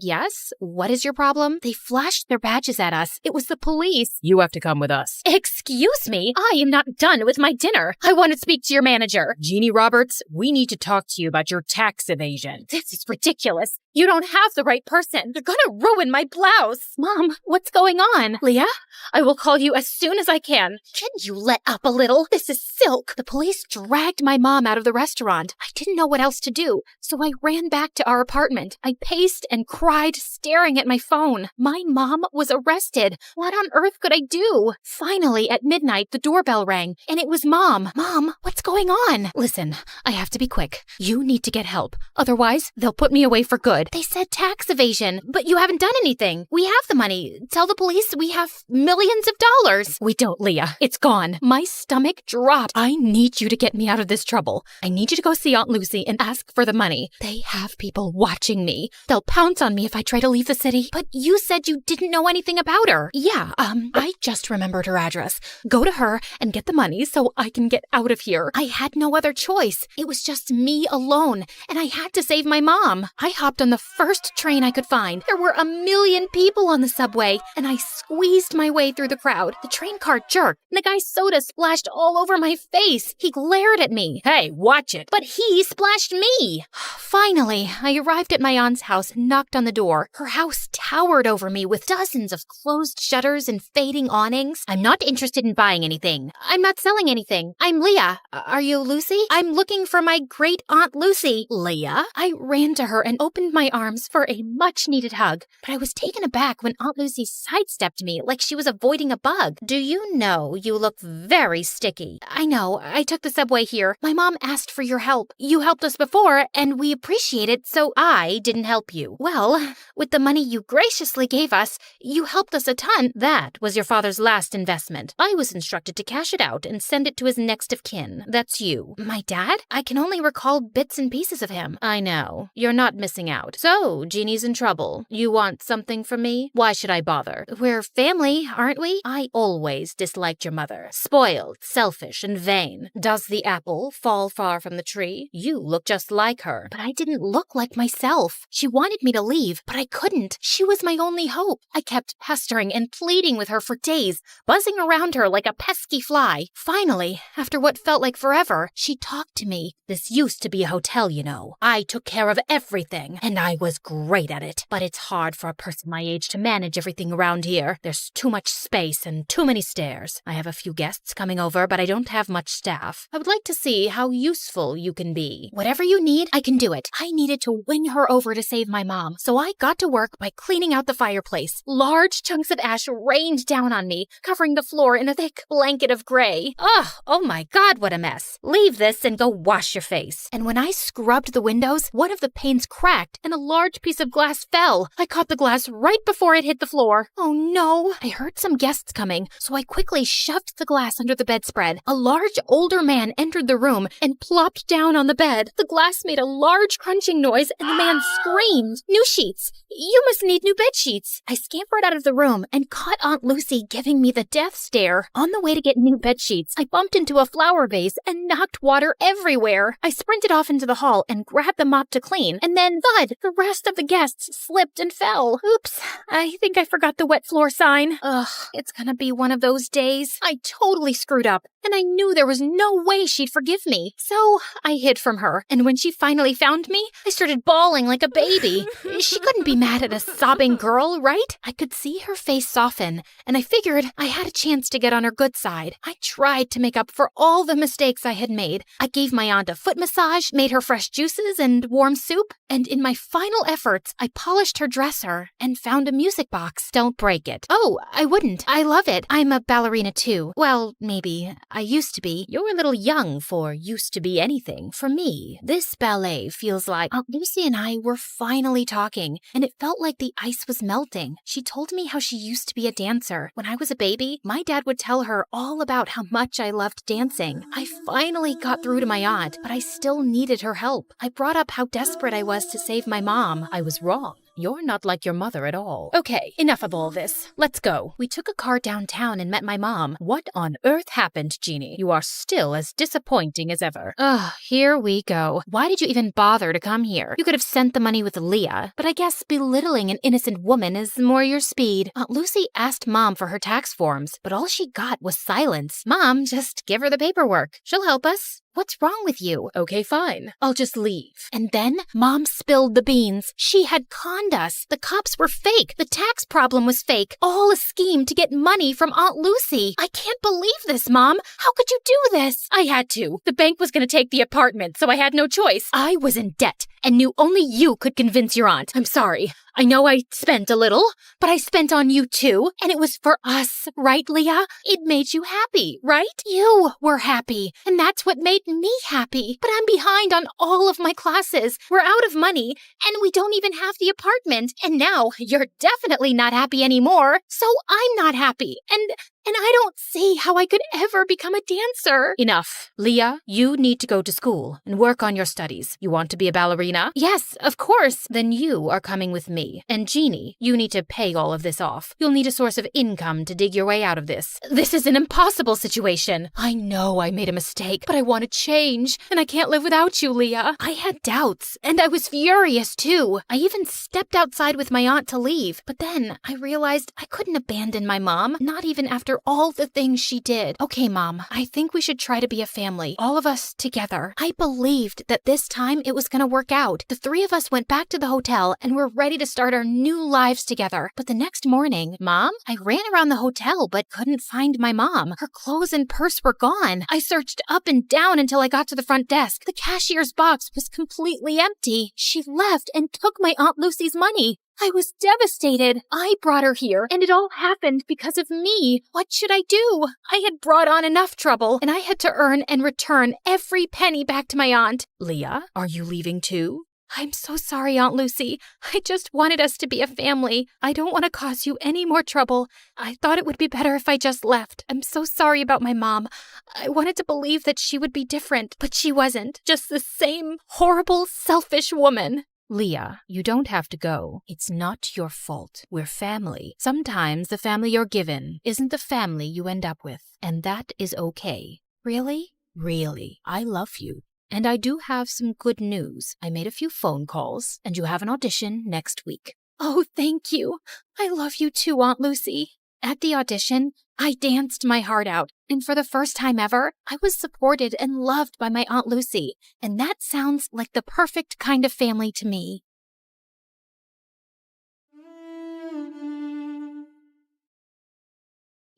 Yes? What is your problem? They flashed their badges at us. It was the police. You have to come with us. Excuse me? I am not done with my dinner. I want to speak to your manager. Jeannie Roberts, we need to talk to you about your tax evasion. This is ridiculous. You don't have the right person. They're gonna ruin my blouse. Mom, what's going on? Leah, I will call you as soon as I can. Can you let up a little? This is silk. The police dragged my mom out of the restaurant. I didn't know what else to do, so I ran back to our apartment. I paced and cried, staring at my phone. My mom was arrested. What on earth could I do? Finally, at midnight, the doorbell rang, and it was Mom. Mom, what's going on? Listen, I have to be quick. You need to get help. Otherwise, they'll put me away for good. They said tax evasion, but you haven't done anything. We have the money. Tell the police we have millions of dollars. We don't, Leah. It's gone. My stomach dropped. I need you to get me out of this trouble. I need you to go see Aunt Lucy and ask for the money. They have people watching me. They'll pounce on me if I try to leave the city. But you said you didn't know anything about her. Yeah, I just remembered her address. Go to her and get the money so I can get out of here. I had no other choice. It was just me alone, and I had to save my mom. I hopped on the first train I could find. There were 1 million people on the subway, and I squeezed my way through the crowd. The train car jerked, and the guy's soda splashed all over my face. He glared at me. Hey, watch it. But he splashed me. Finally, I arrived at my aunt's house and knocked on the door. Her house towered over me with dozens of closed shutters and fading awnings. I'm not interested in buying anything. I'm not selling anything. I'm Leah. Are you Lucy? I'm looking for my great Aunt Lucy. Leah? I ran to her and opened my arms for a much-needed hug, but I was taken aback when Aunt Lucy sidestepped me like she was avoiding a bug. Do you know you look very sticky? I know. I took the subway here. My mom asked for your help. You helped us before, and we appreciate it, so I didn't help you. Well, with the money you graciously gave us, you helped us a ton. That was your father's last investment. I was instructed to cash it out and send it to his next of kin. That's you. My dad? I can only recall bits and pieces of him. I know. You're not missing out. So, Jeannie's in trouble. You want something from me? Why should I bother? We're family, aren't we? I always disliked your mother. Spoiled, selfish, and vain. Does the apple fall far from the tree? You look just like her. But I didn't look like myself. She wanted me to leave, but I couldn't. She was my only hope. I kept pestering and pleading with her for days, buzzing around her like a pesky fly. Finally, after what felt like forever, she talked to me. This used to be a hotel, you know. I took care of everything, and I was great at it. But it's hard for a person my age to manage everything around here. There's too much space and too many stairs. I have a few guests coming over, but I don't have much staff. I would like to see how useful you can be. Whatever you need, I can do it. I needed to win her over to save my mom, so I got to work by cleaning out the fireplace. Large chunks of ash rained down on me, covering the floor in a thick blanket of gray. Ugh, oh my God, what a mess. Leave this and go wash your face. And when I scrubbed the windows, one of the panes cracked and a large piece of glass fell. I caught the glass right before it hit the floor. Oh no! I heard some guests coming, so I quickly shoved the glass under the bedspread. A large older man entered the room and plopped down on the bed. The glass made a large crunching noise and the man screamed. New sheets! You must need new bed sheets! I scampered out of the room and caught Aunt Lucy giving me the death stare. On the way to get new bed sheets, I bumped into a flower vase and knocked water everywhere. I sprinted off into the hall and grabbed the mop to clean, and then thud! The rest of the guests slipped and fell. Oops, I think I forgot the wet floor sign. Ugh, it's gonna be one of those days. I totally screwed up, and I knew there was no way she'd forgive me. So I hid from her, and when she finally found me, I started bawling like a baby. She couldn't be mad at a sobbing girl, right? I could see her face soften, and I figured I had a chance to get on her good side. I tried to make up for all the mistakes I had made. I gave my aunt a foot massage, made her fresh juices and warm soup, and in my final efforts, I polished her dresser and found a music box. Don't break it. Oh, I wouldn't. I love it. I'm a ballerina too. Well, maybe. I used to be. You're a little young for used to be anything. For me, this ballet feels like... Aunt Lucy and I were finally talking, and it felt like the ice was melting. She told me how she used to be a dancer. When I was a baby, my dad would tell her all about how much I loved dancing. I finally got through to my aunt, but I still needed her help. I brought up how desperate I was to save my mom. I was wrong. You're not like your mother at all. Okay, enough of all this. Let's go. We took a car downtown and met my mom. What on earth happened, Jeannie? You are still as disappointing as ever. Ugh, here we go. Why did you even bother to come here? You could have sent the money with Leah, but I guess belittling an innocent woman is more your speed. Aunt Lucy asked Mom for her tax forms, but all she got was silence. Mom, just give her the paperwork. She'll help us. What's wrong with you? Okay, fine. I'll just leave. And then Mom spilled the beans. She had conned us. The cops were fake. The tax problem was fake. All a scheme to get money from Aunt Lucy. I can't believe this, Mom. How could you do this? I had to. The bank was going to take the apartment, so I had no choice. I was in debt and knew only you could convince your aunt. I'm sorry. I know I spent a little, but I spent on you too, and it was for us, right, Leah? It made you happy, right? You were happy, and that's what made me happy. But I'm behind on all of my classes. We're out of money, and we don't even have the apartment. And now you're definitely not happy anymore, so I'm not happy. And I don't see how I could ever become a dancer. Enough. Leah, you need to go to school and work on your studies. You want to be a ballerina? Yes, of course. Then you are coming with me. And Jeannie, you need to pay all of this off. You'll need a source of income to dig your way out of this. This is an impossible situation. I know I made a mistake, but I want to change, and I can't live without you, Leah. I had doubts, and I was furious too. I even stepped outside with my aunt to leave, but then I realized I couldn't abandon my mom, not even after all the things she did. Okay, Mom, I think we should try to be a family, all of us together. I believed that this time it was going to work out. The three of us went back to the hotel and were ready to start our new lives together. But the next morning, Mom, I ran around the hotel but couldn't find my mom. Her clothes and purse were gone. I searched up and down until I got to the front desk. The cashier's box was completely empty. She left and took my Aunt Lucy's money. I was devastated. I brought her here, and it all happened because of me. What should I do? I had brought on enough trouble, and I had to earn and return every penny back to my aunt. Leah, are you leaving too? I'm so sorry, Aunt Lucy. I just wanted us to be a family. I don't want to cause you any more trouble. I thought it would be better if I just left. I'm so sorry about my mom. I wanted to believe that she would be different, but she wasn't. Just the same horrible, selfish woman. Leah, you don't have to go. It's not your fault. We're family. Sometimes the family you're given isn't the family you end up with, and that is okay. Really? Really. I love you. And I do have some good news. I made a few phone calls, and you have an audition next week. Oh, thank you. I love you too, Aunt Lucy. At the audition, I danced my heart out, and for the first time ever, I was supported and loved by my Aunt Lucy, and that sounds like the perfect kind of family to me.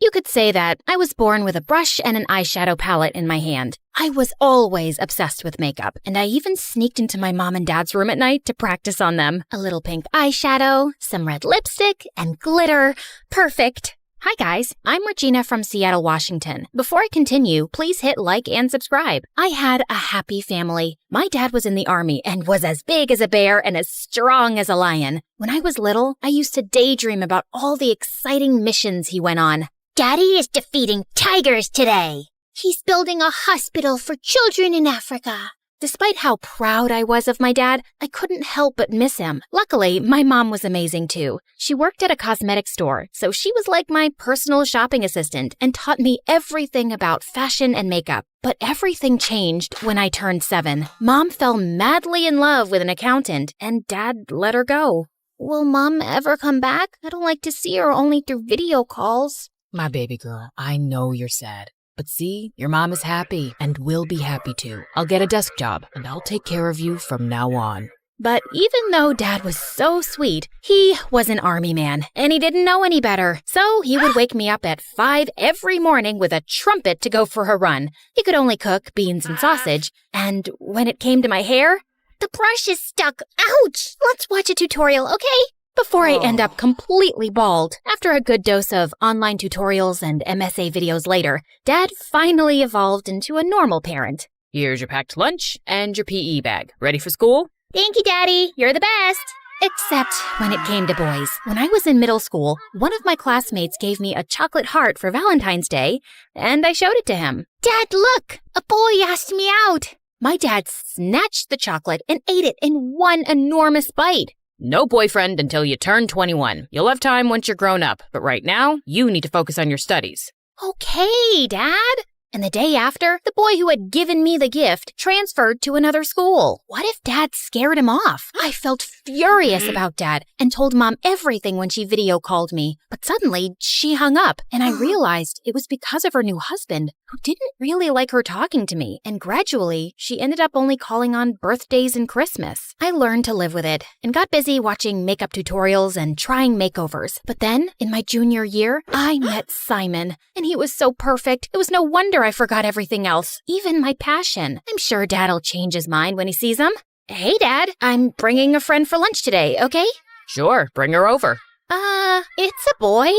You could say that I was born with a brush and an eyeshadow palette in my hand. I was always obsessed with makeup, and I even sneaked into my mom and dad's room at night to practice on them. A little pink eyeshadow, some red lipstick, and glitter. Perfect. Hi guys, I'm Regina from Seattle, Washington. Before I continue, please hit like and subscribe. I had a happy family. My dad was in the Army and was as big as a bear and as strong as a lion. When I was little, I used to daydream about all the exciting missions he went on. Daddy is defeating tigers today. He's building a hospital for children in Africa. Despite how proud I was of my dad, I couldn't help but miss him. Luckily, my mom was amazing too. She worked at a cosmetic store, so she was like my personal shopping assistant and taught me everything about fashion and makeup. But everything changed when I turned 7. Mom fell madly in love with an accountant, and Dad let her go. Will Mom ever come back? I don't like to see her only through video calls. My baby girl, I know you're sad. But see, your mom is happy and will be happy too. I'll get a desk job and I'll take care of you from now on. But even though Dad was so sweet, he was an Army man and he didn't know any better. So he would wake me up at 5 every morning with a trumpet to go for a run. He could only cook beans and sausage. And when it came to my hair, the brush is stuck. Ouch! Let's watch a tutorial, okay? Before I end up completely bald. After a good dose of online tutorials and MSA videos later, Dad finally evolved into a normal parent. Here's your packed lunch and your PE bag. Ready for school? Thank you, Daddy. You're the best. Except when it came to boys. When I was in middle school, one of my classmates gave me a chocolate heart for Valentine's Day, and I showed it to him. Dad, look! A boy asked me out. My dad snatched the chocolate and ate it in one enormous bite. No boyfriend until you turn 21. You'll have time once you're grown up, but right now, you need to focus on your studies. Okay, Dad. And the day after, the boy who had given me the gift transferred to another school. What if Dad scared him off? I felt furious about Dad and told Mom everything when she video called me. But suddenly, she hung up, and I realized it was because of her new husband, who didn't really like her talking to me. And gradually, she ended up only calling on birthdays and Christmas. I learned to live with it and got busy watching makeup tutorials and trying makeovers. But then, in my junior year, I met Simon, and he was so perfect. It was no wonder I forgot everything else, even my passion. I'm sure Dad'll change his mind when he sees him. Hey, Dad, I'm bringing a friend for lunch today, okay? Sure, bring her over. It's a boy.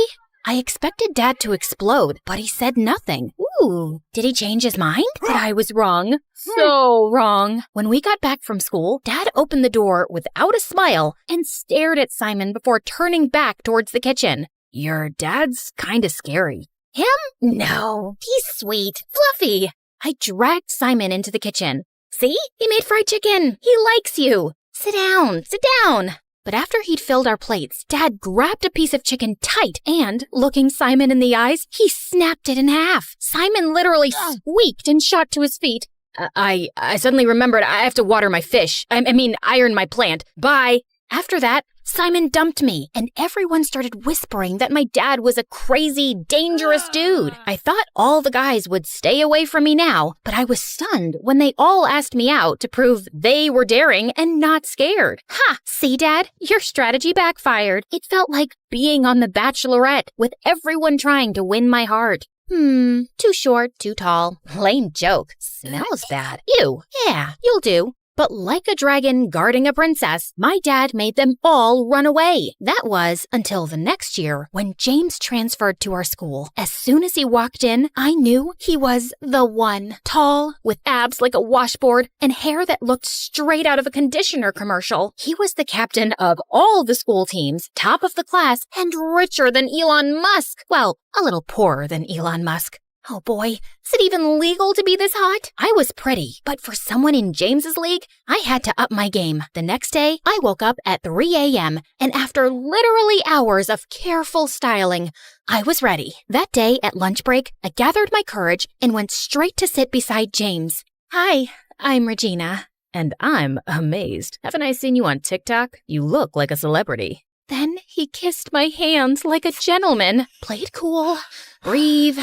I expected Dad to explode, but he said nothing. Ooh, did he change his mind? But I was wrong. So wrong. When we got back from school, Dad opened the door without a smile and stared at Simon before turning back towards the kitchen. Your dad's kinda scary. Him? No, he's sweet, fluffy. I dragged Simon into the kitchen. See? He made fried chicken. He likes you. Sit down, sit down. But after he'd filled our plates, Dad grabbed a piece of chicken tight and, looking Simon in the eyes, he snapped it in half. Simon literally squeaked and shot to his feet. I suddenly remembered I have to water my fish. I mean, iron my plant. Bye. After that, Simon dumped me, and everyone started whispering that my dad was a crazy, dangerous dude. I thought all the guys would stay away from me now, but I was stunned when they all asked me out to prove they were daring and not scared. Ha! See, Dad? Your strategy backfired. It felt like being on The Bachelorette, with everyone trying to win my heart. Too short, too tall. Lame joke. Smells bad. Ew. Yeah, you'll do. But like a dragon guarding a princess, my dad made them all run away. That was until the next year when James transferred to our school. As soon as he walked in, I knew he was the one. Tall, with abs like a washboard, and hair that looked straight out of a conditioner commercial. He was the captain of all the school teams, top of the class, and richer than Elon Musk. Well, a little poorer than Elon Musk. Oh boy, is it even legal to be this hot? I was pretty, but for someone in James's league, I had to up my game. The next day, I woke up at 3 a.m., and after literally hours of careful styling, I was ready. That day at lunch break, I gathered my courage and went straight to sit beside James. Hi, I'm Regina. And I'm amazed. Haven't I seen you on TikTok? You look like a celebrity. Then he kissed my hands like a gentleman. Played cool. Breathe.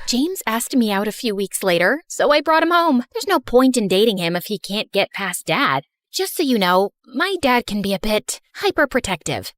James asked me out a few weeks later, so I brought him home. There's no point in dating him if he can't get past Dad. Just so you know, my dad can be a bit hyperprotective.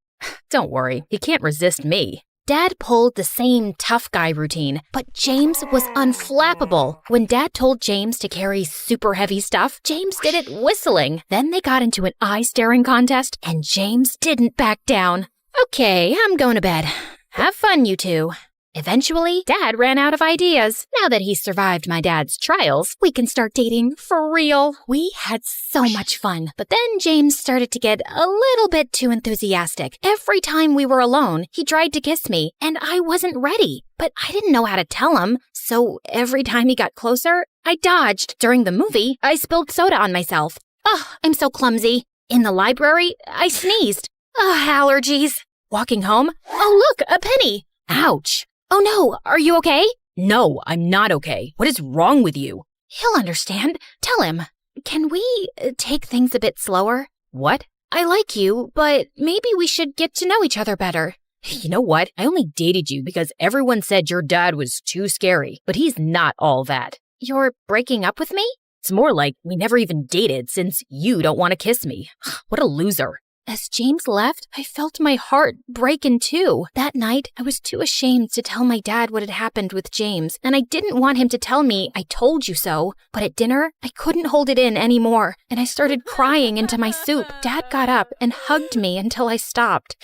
Don't worry, he can't resist me. Dad pulled the same tough guy routine, but James was unflappable. When Dad told James to carry super heavy stuff, James did it whistling. Then they got into an eye-staring contest, and James didn't back down. Okay, I'm going to bed. Have fun, you two. Eventually, Dad ran out of ideas. Now that he's survived my dad's trials, we can start dating for real. We had so much fun, but then James started to get a little bit too enthusiastic. Every time we were alone, he tried to kiss me, and I wasn't ready. But I didn't know how to tell him, so every time he got closer, I dodged. During the movie, I spilled soda on myself. Oh, I'm so clumsy. In the library, I sneezed. Oh, allergies. Walking home, oh look, a penny. Ouch. Oh no, are you okay? No, I'm not okay. What is wrong with you? He'll understand. Tell him. Can we take things a bit slower? What? I like you, but maybe we should get to know each other better. You know what? I only dated you because everyone said your dad was too scary, but he's not all that. You're breaking up with me? It's more like we never even dated since you don't want to kiss me. What a loser. As James left, I felt my heart break in two. That night, I was too ashamed to tell my dad what had happened with James, and I didn't want him to tell me, I told you so. But at dinner, I couldn't hold it in anymore, and I started crying into my soup. Dad got up and hugged me until I stopped.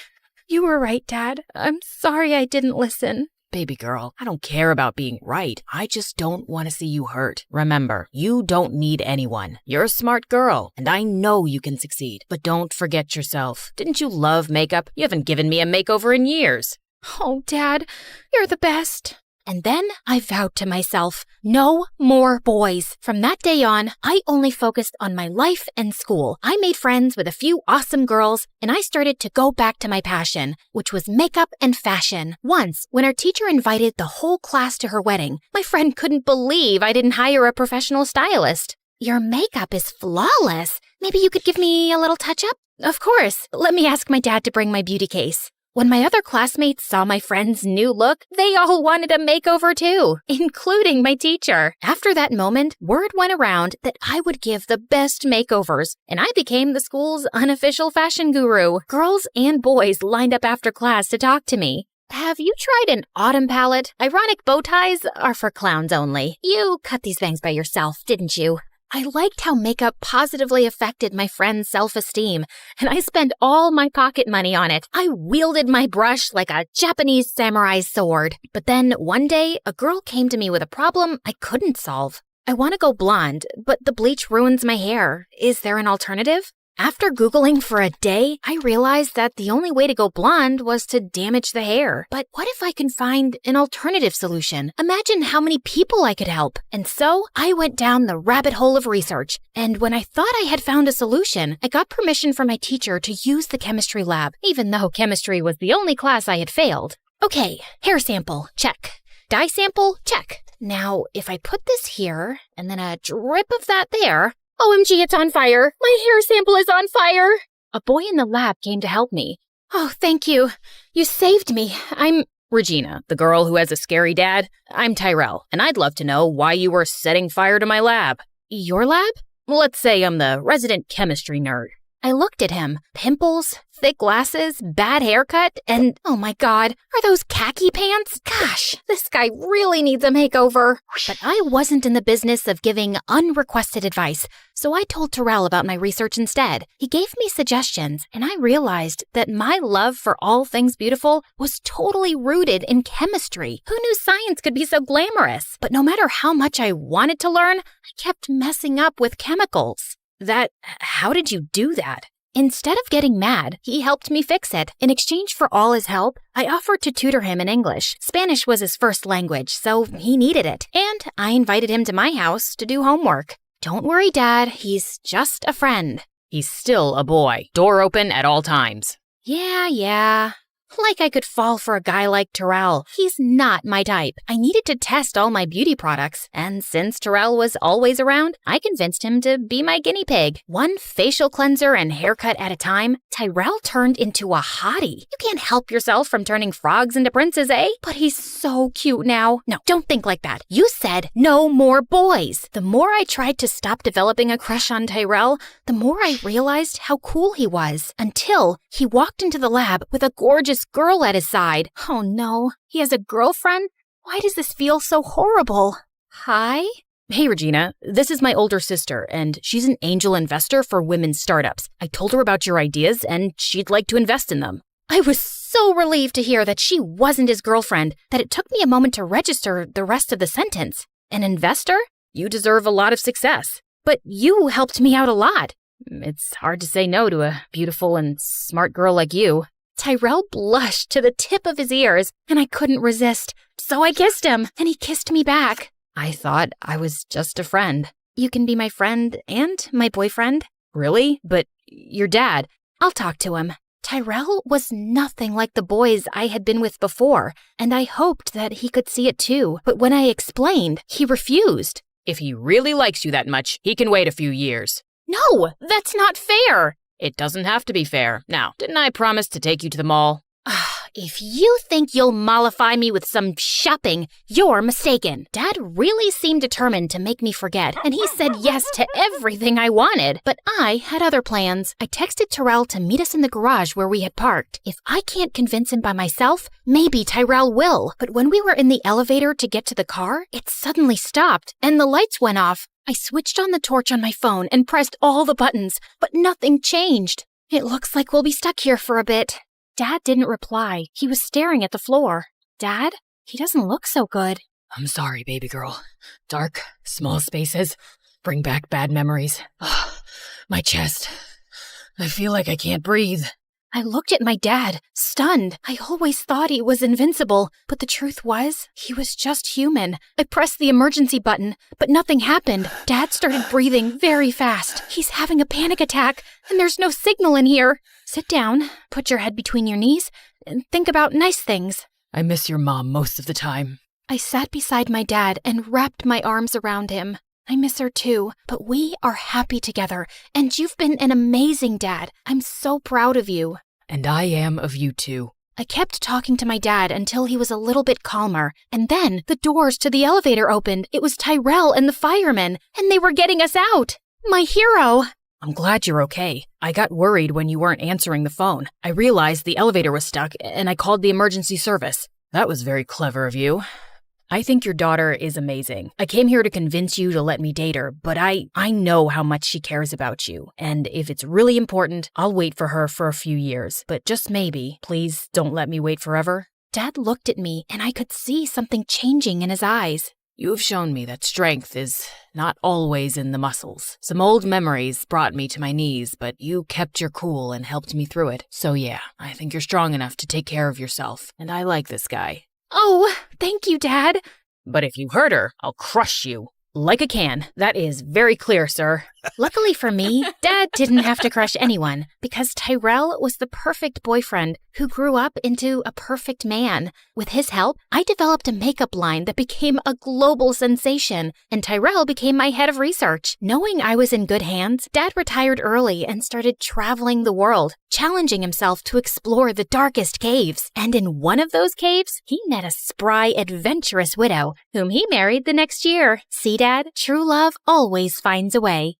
You were right, Dad. I'm sorry I didn't listen. Baby girl, I don't care about being right. I just don't want to see you hurt. Remember, you don't need anyone. You're a smart girl, and I know you can succeed. But don't forget yourself. Didn't you love makeup? You haven't given me a makeover in years. Oh, Dad, you're the best. And then I vowed to myself, no more boys. From that day on, I only focused on my life and school. I made friends with a few awesome girls, and I started to go back to my passion, which was makeup and fashion. Once, when our teacher invited the whole class to her wedding, my friend couldn't believe I didn't hire a professional stylist. Your makeup is flawless. Maybe you could give me a little touch-up? Of course. Let me ask my dad to bring my beauty case. When my other classmates saw my friend's new look, they all wanted a makeover too, including my teacher. After that moment, word went around that I would give the best makeovers, and I became the school's unofficial fashion guru. Girls and boys lined up after class to talk to me. Have you tried an autumn palette? Ironic bow ties are for clowns only. You cut these bangs by yourself, didn't you? I liked how makeup positively affected my friend's self-esteem, and I spent all my pocket money on it. I wielded my brush like a Japanese samurai's sword. But then, one day, a girl came to me with a problem I couldn't solve. I want to go blonde, but the bleach ruins my hair. Is there an alternative? After Googling for a day, I realized that the only way to go blonde was to damage the hair. But what if I can find an alternative solution? Imagine how many people I could help. And so I went down the rabbit hole of research. And when I thought I had found a solution, I got permission from my teacher to use the chemistry lab, even though chemistry was the only class I had failed. Okay, hair sample, check. Dye sample, check. Now, if I put this here, and then a drip of that there, OMG, it's on fire! My hair sample is on fire! A boy in the lab came to help me. Oh, thank you. You saved me. I'm Regina, the girl who has a scary dad. I'm Tyrell, and I'd love to know why you were setting fire to my lab. Your lab? Let's say I'm the resident chemistry nerd. I looked at him. Pimples, thick glasses, bad haircut, and oh my god, are those khaki pants? Gosh, this guy really needs a makeover. But I wasn't in the business of giving unrequested advice, so I told Terrell about my research instead. He gave me suggestions, and I realized that my love for all things beautiful was totally rooted in chemistry. Who knew science could be so glamorous? But no matter how much I wanted to learn, I kept messing up with chemicals. How did you do that? Instead of getting mad, he helped me fix it. In exchange for all his help, I offered to tutor him in English. Spanish was his first language, so he needed it. And I invited him to my house to do homework. Don't worry, Dad, he's just a friend. He's still a boy. Door open at all times. Yeah. Like I could fall for a guy like Terrell. He's not my type. I needed to test all my beauty products, and since Terrell was always around, I convinced him to be my guinea pig. One facial cleanser and haircut at a time, Tyrell turned into a hottie. You can't help yourself from turning frogs into princes, eh? But he's so cute now. No, don't think like that. You said no more boys. The more I tried to stop developing a crush on Tyrell, the more I realized how cool he was. Until he walked into the lab with a gorgeous girl at his side. Oh no, he has a girlfriend? Why does this feel so horrible? Hi? Hey, Regina, this is my older sister, and she's an angel investor for women's startups. I told her about your ideas, and she'd like to invest in them. I was so relieved to hear that she wasn't his girlfriend that it took me a moment to register the rest of the sentence. An investor? You deserve a lot of success. But you helped me out a lot. It's hard to say no to a beautiful and smart girl like you. Tyrell blushed to the tip of his ears, and I couldn't resist. So I kissed him, and he kissed me back. I thought I was just a friend. You can be my friend and my boyfriend. Really? But your dad. I'll talk to him. Tyrell was nothing like the boys I had been with before, and I hoped that he could see it too. But when I explained, he refused. If he really likes you that much, he can wait a few years. No, that's not fair. It doesn't have to be fair. Now, didn't I promise to take you to the mall? If you think you'll mollify me with some shopping, you're mistaken. Dad really seemed determined to make me forget, and he said yes to everything I wanted. But I had other plans. I texted Tyrell to meet us in the garage where we had parked. If I can't convince him by myself, maybe Tyrell will. But when we were in the elevator to get to the car, it suddenly stopped, and the lights went off. I switched on the torch on my phone and pressed all the buttons, but nothing changed. It looks like we'll be stuck here for a bit. Dad didn't reply. He was staring at the floor. Dad? He doesn't look so good. I'm sorry, baby girl. Dark, small spaces bring back bad memories. My chest. I feel like I can't breathe. I looked at my dad, stunned. I always thought he was invincible, but the truth was, he was just human. I pressed the emergency button, but nothing happened. Dad started breathing very fast. He's having a panic attack, and there's no signal in here. Sit down, put your head between your knees, and think about nice things. I miss your mom most of the time. I sat beside my dad and wrapped my arms around him. I miss her too, but we are happy together, and you've been an amazing dad. I'm so proud of you. And I am of you too. I kept talking to my dad until he was a little bit calmer, and then the doors to the elevator opened. It was Tyrell and the firemen, and they were getting us out. My hero! I'm glad you're okay. I got worried when you weren't answering the phone. I realized the elevator was stuck, and I called the emergency service. That was very clever of you. I think your daughter is amazing. I came here to convince you to let me date her, but I know how much she cares about you. And if it's really important, I'll wait for her for a few years. But just maybe, please don't let me wait forever. Dad looked at me, and I could see something changing in his eyes. You have shown me that strength is not always in the muscles. Some old memories brought me to my knees, but you kept your cool and helped me through it. So yeah, I think you're strong enough to take care of yourself. And I like this guy. Oh, thank you, Dad. But if you hurt her, I'll crush you. Like a can. That is very clear, sir. Luckily for me, Dad didn't have to crush anyone because Tyrell was the perfect boyfriend who grew up into a perfect man. With his help, I developed a makeup line that became a global sensation, and Tyrell became my head of research. Knowing I was in good hands, Dad retired early and started traveling the world, challenging himself to explore the darkest caves. And in one of those caves, he met a spry, adventurous widow, whom he married the next year. See, Dad, true love always finds a way.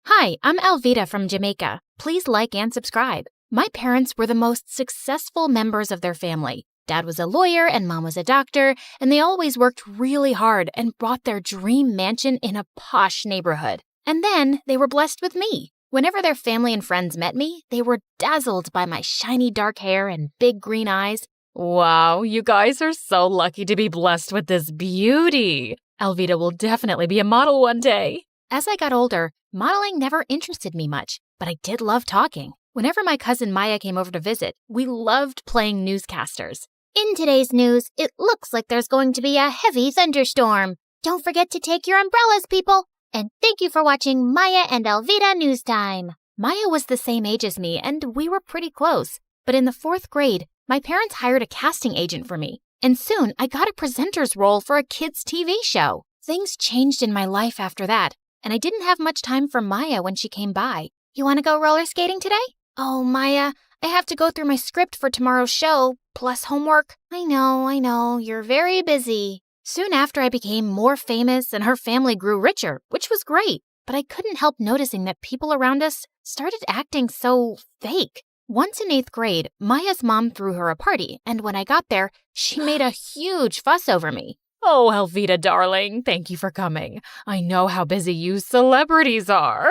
Hi, I'm Alvita from Jamaica. Please like and subscribe. My parents were the most successful members of their family. Dad was a lawyer and Mom was a doctor, and they always worked really hard and bought their dream mansion in a posh neighborhood. And then they were blessed with me. Whenever their family and friends met me, they were dazzled by my shiny dark hair and big green eyes. Wow, you guys are so lucky to be blessed with this beauty. Alvita will definitely be a model one day. As I got older, modeling never interested me much, but I did love talking. Whenever my cousin Maya came over to visit, we loved playing newscasters. In today's news, it looks like there's going to be a heavy thunderstorm. Don't forget to take your umbrellas, people. And thank you for watching Maya and Alvita News Time. Maya was the same age as me, and we were pretty close. But in the 4th grade, my parents hired a casting agent for me. And soon, I got a presenter's role for a kids' TV show. Things changed in my life after that, and I didn't have much time for Maya when she came by. You want to go roller skating today? Oh, Maya, I have to go through my script for tomorrow's show, plus homework. I know, you're very busy. Soon after, I became more famous and her family grew richer, which was great. But I couldn't help noticing that people around us started acting so fake. Once in 8th grade, Maya's mom threw her a party, and when I got there, she made a huge fuss over me. Oh, Alvita, darling, thank you for coming. I know how busy you celebrities are.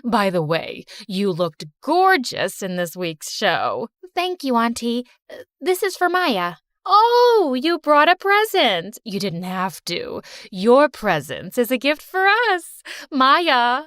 By the way, you looked gorgeous in this week's show. Thank you, Auntie. This is for Maya. Oh, you brought a present. You didn't have to. Your presence is a gift for us. Maya,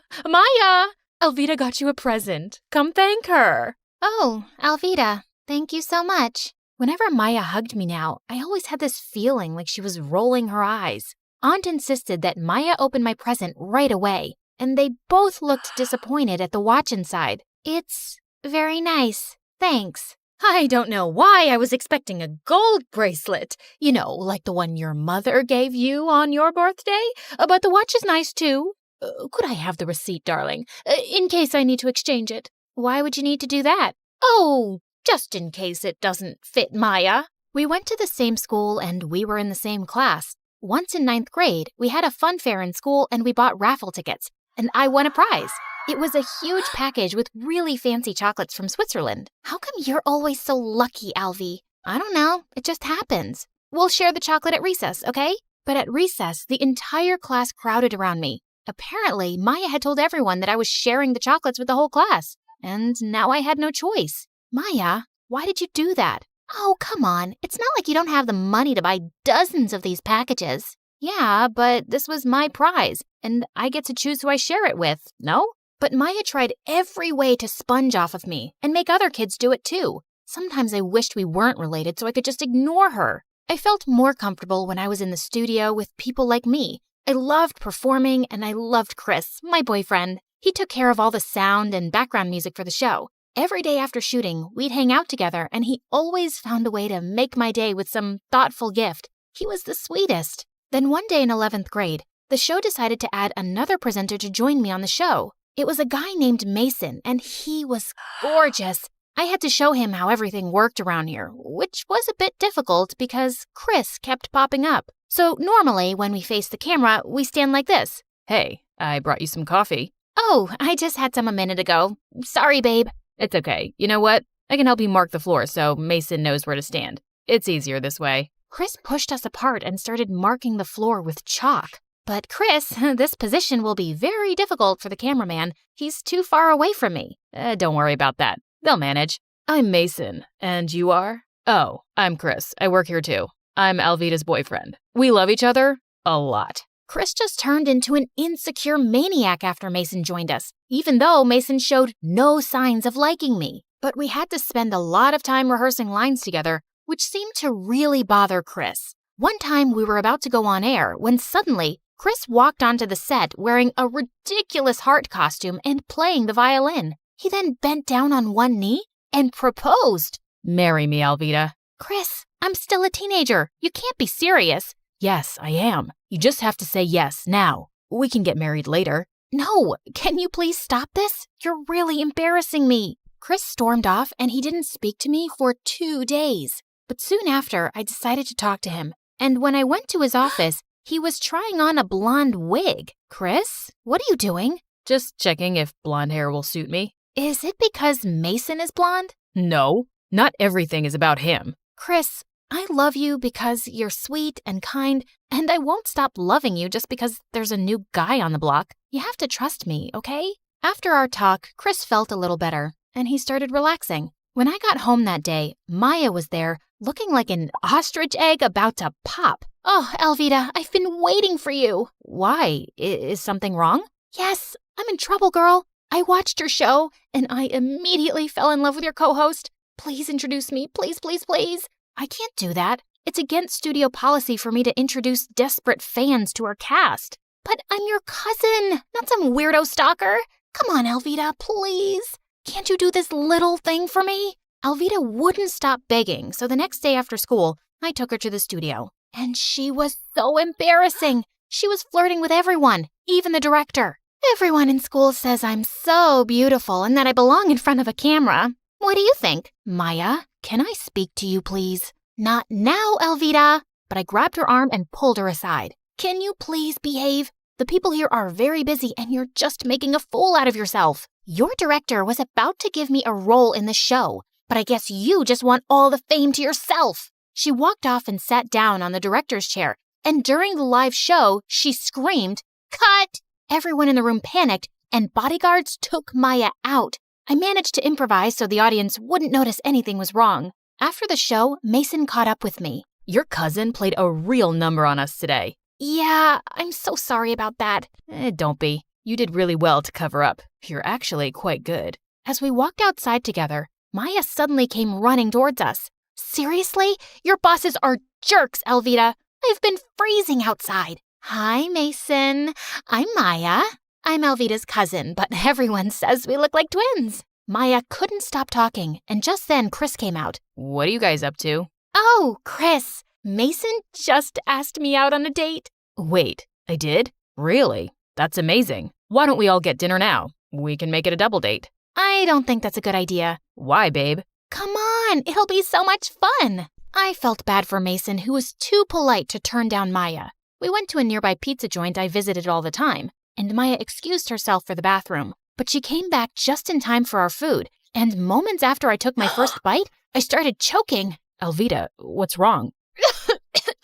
Alvita got you a present. Come thank her. Oh, Alvita, thank you so much. Whenever Maya hugged me now, I always had this feeling like she was rolling her eyes. Aunt insisted that Maya open my present right away, and they both looked disappointed at the watch inside. It's very nice. Thanks. I don't know why I was expecting a gold bracelet. You know, like the one your mother gave you on your birthday. But the watch is nice, too. Could I have the receipt, darling, in case I need to exchange it? Why would you need to do that? Oh, just in case it doesn't fit Maya. We went to the same school and we were in the same class. Once in 9th grade, we had a fun fair in school and we bought raffle tickets. And I won a prize. It was a huge package with really fancy chocolates from Switzerland. How come you're always so lucky, Alvy? I don't know. It just happens. We'll share the chocolate at recess, okay? But at recess, the entire class crowded around me. Apparently, Maya had told everyone that I was sharing the chocolates with the whole class. And now I had no choice. Maya, why did you do that? Oh, come on. It's not like you don't have the money to buy dozens of these packages. Yeah, but this was my prize, and I get to choose who I share it with, no? But Maya tried every way to sponge off of me and make other kids do it too. Sometimes I wished we weren't related so I could just ignore her. I felt more comfortable when I was in the studio with people like me. I loved performing, and I loved Chris, my boyfriend. He took care of all the sound and background music for the show. Every day after shooting, we'd hang out together, and he always found a way to make my day with some thoughtful gift. He was the sweetest. Then one day in 11th grade, the show decided to add another presenter to join me on the show. It was a guy named Mason, and he was gorgeous. I had to show him how everything worked around here, which was a bit difficult because Chris kept popping up. So normally, when we face the camera, we stand like this. Hey, I brought you some coffee. Oh, I just had some a minute ago. Sorry, babe. It's okay. You know what? I can help you mark the floor so Mason knows where to stand. It's easier this way. Chris pushed us apart and started marking the floor with chalk. But Chris, this position will be very difficult for the cameraman. He's too far away from me. Don't worry about that. They'll manage. I'm Mason. And you are? Oh, I'm Chris. I work here too. I'm Alvida's boyfriend. We love each other a lot. Chris just turned into an insecure maniac after Mason joined us, even though Mason showed no signs of liking me. But we had to spend a lot of time rehearsing lines together, which seemed to really bother Chris. One time we were about to go on air when suddenly Chris walked onto the set wearing a ridiculous heart costume and playing the violin. He then bent down on one knee and proposed. Marry me, Alvida. Chris, I'm still a teenager. You can't be serious. Yes, I am. You just have to say yes now. We can get married later. No, can you please stop this? You're really embarrassing me. Chris stormed off and he didn't speak to me for 2 days. But soon after, I decided to talk to him. And when I went to his office, he was trying on a blonde wig. Chris, what are you doing? Just checking if blonde hair will suit me. Is it because Mason is blonde? No, not everything is about him. Chris, I love you because you're sweet and kind, and I won't stop loving you just because there's a new guy on the block. You have to trust me, okay? After our talk, Chris felt a little better, and he started relaxing. When I got home that day, Maya was there, looking like an ostrich egg about to pop. Oh, Alvida, I've been waiting for you. Why? Is something wrong? Yes, I'm in trouble, girl. I watched your show, and I immediately fell in love with your co-host. Please introduce me, please, please, please. I can't do that. It's against studio policy for me to introduce desperate fans to our cast. But I'm your cousin, not some weirdo stalker. Come on, Alvida, please. Can't you do this little thing for me? Alvida wouldn't stop begging, so the next day after school, I took her to the studio. And she was so embarrassing. She was flirting with everyone, even the director. Everyone in school says I'm so beautiful and that I belong in front of a camera. What do you think? Maya, can I speak to you, please? Not now, Alvida. But I grabbed her arm and pulled her aside. Can you please behave? The people here are very busy and you're just making a fool out of yourself. Your director was about to give me a role in the show, but I guess you just want all the fame to yourself. She walked off and sat down on the director's chair, and during the live show, she screamed, "Cut!" Everyone in the room panicked, and bodyguards took Maya out. I managed to improvise so the audience wouldn't notice anything was wrong. After the show, Mason caught up with me. Your cousin played a real number on us today. Yeah, I'm so sorry about that. Don't be. You did really well to cover up. You're actually quite good. As we walked outside together, Maya suddenly came running towards us. Seriously? Your bosses are jerks, Alvida. I've been freezing outside. Hi, Mason. I'm Maya. I'm Alvida's cousin, but everyone says we look like twins. Maya couldn't stop talking, and just then Chris came out. What are you guys up to? Oh, Chris. Mason just asked me out on a date. Wait, I did? Really? That's amazing. Why don't we all get dinner now? We can make it a double date. I don't think that's a good idea. Why, babe? Come on, it'll be so much fun. I felt bad for Mason, who was too polite to turn down Maya. We went to a nearby pizza joint I visited all the time, and Maya excused herself for the bathroom. But she came back just in time for our food, and moments after I took my first bite, I started choking. Alvida, what's wrong?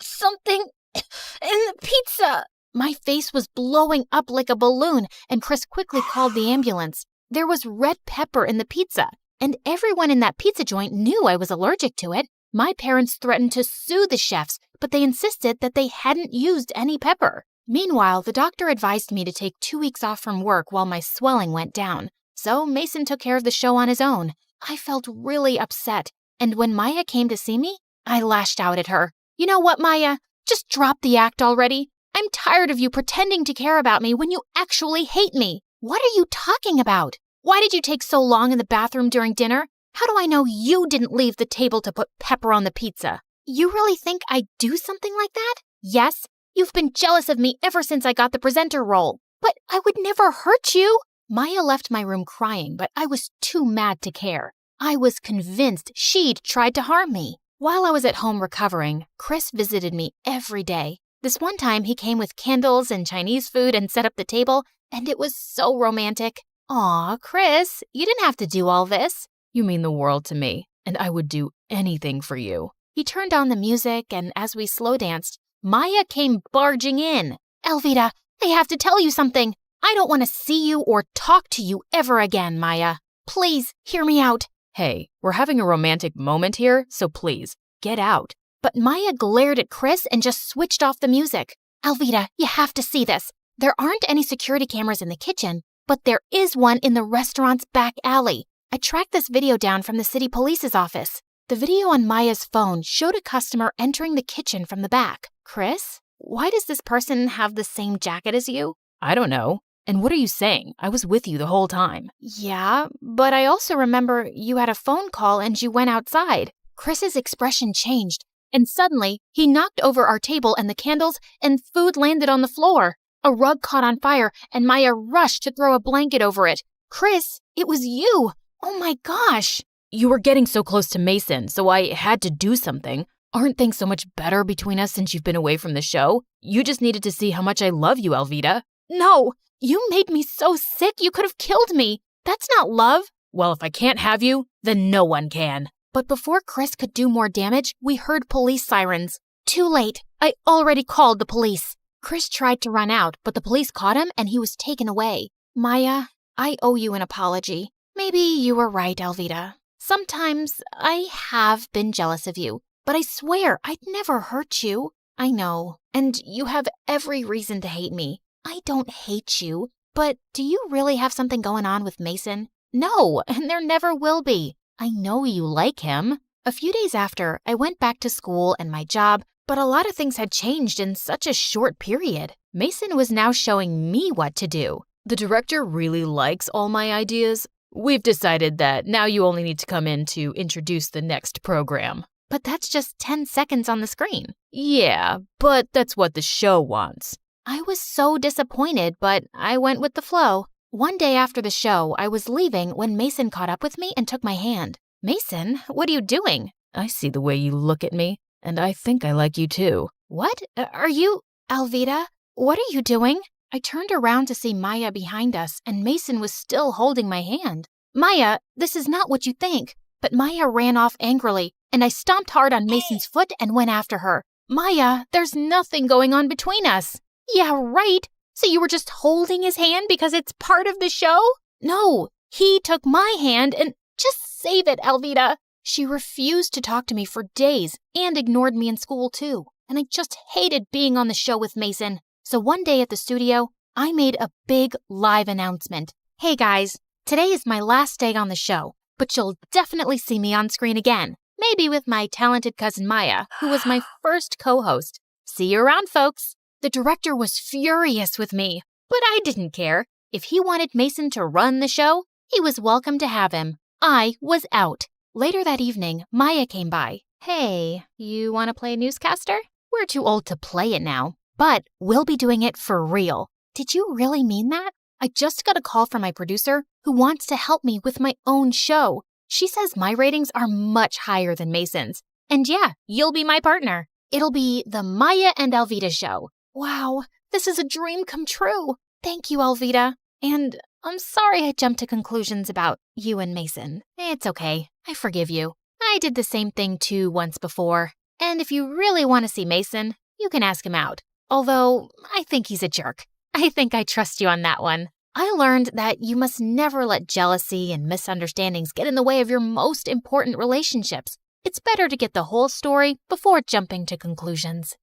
Something in the pizza. My face was blowing up like a balloon, and Chris quickly called the ambulance. There was red pepper in the pizza, and everyone in that pizza joint knew I was allergic to it. My parents threatened to sue the chefs, but they insisted that they hadn't used any pepper. Meanwhile, the doctor advised me to take 2 weeks off from work while my swelling went down. So Mason took care of the show on his own. I felt really upset, and when Maya came to see me, I lashed out at her. You know what, Maya? Just drop the act already. I'm tired of you pretending to care about me when you actually hate me. What are you talking about? Why did you take so long in the bathroom during dinner? How do I know you didn't leave the table to put pepper on the pizza? You really think I'd do something like that? Yes, you've been jealous of me ever since I got the presenter role. But I would never hurt you. Maya left my room crying, but I was too mad to care. I was convinced she'd tried to harm me. While I was at home recovering, Chris visited me every day. This one time, he came with candles and Chinese food and set up the table, and it was so romantic. Aw, Chris, you didn't have to do all this. You mean the world to me, and I would do anything for you. He turned on the music, and as we slow danced, Maya came barging in. Elvita, I have to tell you something. I don't want to see you or talk to you ever again, Maya. Please, hear me out. Hey, we're having a romantic moment here, so please, get out. But Maya glared at Chris and just switched off the music. Elvita, you have to see this. There aren't any security cameras in the kitchen, but there is one in the restaurant's back alley. I tracked this video down from the city police's office. The video on Maya's phone showed a customer entering the kitchen from the back. Chris, why does this person have the same jacket as you? I don't know. And what are you saying? I was with you the whole time. Yeah, but I also remember you had a phone call and you went outside. Chris's expression changed, and suddenly he knocked over our table and the candles, and food landed on the floor. A rug caught on fire, and Maya rushed to throw a blanket over it. Chris, it was you! Oh my gosh! You were getting so close to Mason, so I had to do something. Aren't things so much better between us since you've been away from the show? You just needed to see how much I love you, Elvita. No! You made me so sick you could have killed me. That's not love. Well, if I can't have you, then no one can. But before Chris could do more damage, we heard police sirens. Too late. I already called the police. Chris tried to run out, but the police caught him and he was taken away. Maya, I owe you an apology. Maybe you were right, Elvita. Sometimes I have been jealous of you, but I swear I'd never hurt you. I know, and you have every reason to hate me. I don't hate you, but do you really have something going on with Mason? No, and there never will be. I know you like him. A few days after, I went back to school and my job, but a lot of things had changed in such a short period. Mason was now showing me what to do. The director really likes all my ideas. We've decided that now you only need to come in to introduce the next program. But that's just 10 seconds on the screen. Yeah, but that's what the show wants. I was so disappointed, but I went with the flow. One day after the show, I was leaving when Mason caught up with me and took my hand. Mason, what are you doing? I see the way you look at me, and I think I like you too. What? Are you... Elvita, what are you doing? I turned around to see Maya behind us, and Mason was still holding my hand. Maya, this is not what you think. But Maya ran off angrily, and I stomped hard on Mason's foot and went after her. Maya, there's nothing going on between us. Yeah, right. So you were just holding his hand because it's part of the show? No, he took my hand and just save it, Elvita. She refused to talk to me for days and ignored me in school too. And I just hated being on the show with Mason. So one day at the studio, I made a big live announcement. Hey guys, today is my last day on the show, but you'll definitely see me on screen again. Maybe with my talented cousin Maya, who was my first co-host. See you around, folks. The director was furious with me, but I didn't care. If he wanted Mason to run the show, he was welcome to have him. I was out. Later that evening, Maya came by. Hey, you want to play newscaster? We're too old to play it now, but we'll be doing it for real. Did you really mean that? I just got a call from my producer who wants to help me with my own show. She says my ratings are much higher than Mason's. And yeah, you'll be my partner. It'll be the Maya and Elvita show. Wow, this is a dream come true. Thank you, Elvita. And I'm sorry I jumped to conclusions about you and Mason. It's okay. I forgive you. I did the same thing too once before. And if you really want to see Mason, you can ask him out. Although, I think he's a jerk. I think I trust you on that one. I learned that you must never let jealousy and misunderstandings get in the way of your most important relationships. It's better to get the whole story before jumping to conclusions.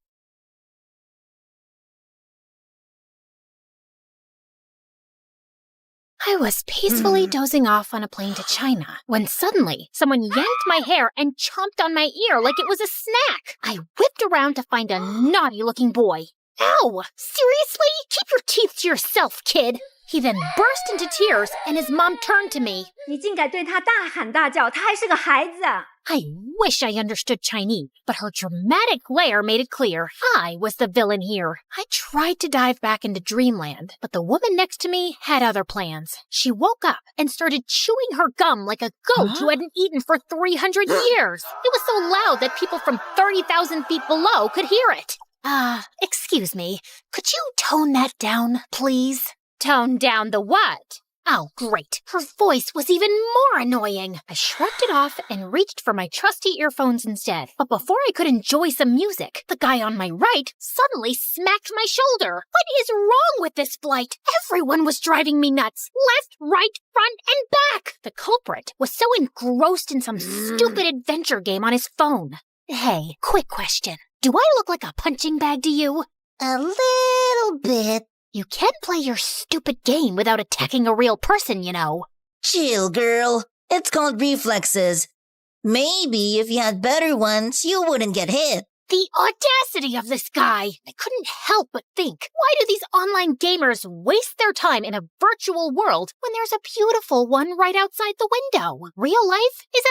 I was peacefully dozing off on a plane to China when suddenly someone yanked my hair and chomped on my ear like it was a snack. I whipped around to find a naughty-looking boy. Ow! Seriously? Keep your teeth to yourself, kid. He then burst into tears and his mom turned to me. 你竟敢对他大喊大叫，他还是个孩子。 I wish I understood Chinese, but her dramatic glare made it clear I was the villain here. I tried to dive back into dreamland, but the woman next to me had other plans. She woke up and started chewing her gum like a goat who hadn't eaten for 300 years. It was so loud that people from 30,000 feet below could hear it. Excuse me, could you tone that down, please? Tone down the what? Oh, great. Her voice was even more annoying. I shrugged it off and reached for my trusty earphones instead. But before I could enjoy some music, the guy on my right suddenly smacked my shoulder. What is wrong with this flight? Everyone was driving me nuts. Left, right, front, and back. The culprit was so engrossed in some stupid adventure game on his phone. Hey, quick question. Do I look like a punching bag to you? A little bit. You can't play your stupid game without attacking a real person, you know. Chill, girl. It's called reflexes. Maybe if you had better ones, you wouldn't get hit. The audacity of this guy! I couldn't help but think, why do these online gamers waste their time in a virtual world when there's a beautiful one right outside the window? Real life is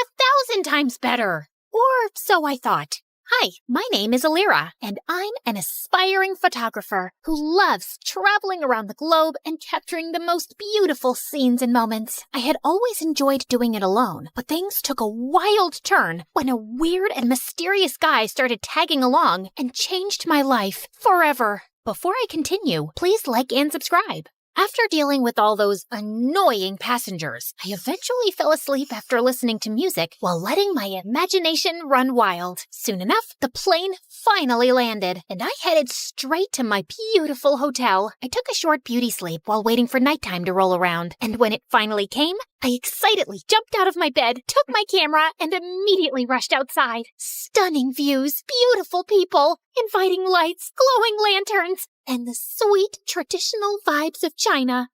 1,000 times better. Or so I thought. Hi, my name is Alira, and I'm an aspiring photographer who loves traveling around the globe and capturing the most beautiful scenes and moments. I had always enjoyed doing it alone, but things took a wild turn when a weird and mysterious guy started tagging along and changed my life forever. Before I continue, please like and subscribe. After dealing with all those annoying passengers, I eventually fell asleep after listening to music while letting my imagination run wild. Soon enough, the plane finally landed, and I headed straight to my beautiful hotel. I took a short beauty sleep while waiting for nighttime to roll around, and when it finally came, I excitedly jumped out of my bed, took my camera, and immediately rushed outside. Stunning views, beautiful people, inviting lights, glowing lanterns, and the sweet traditional vibes of China.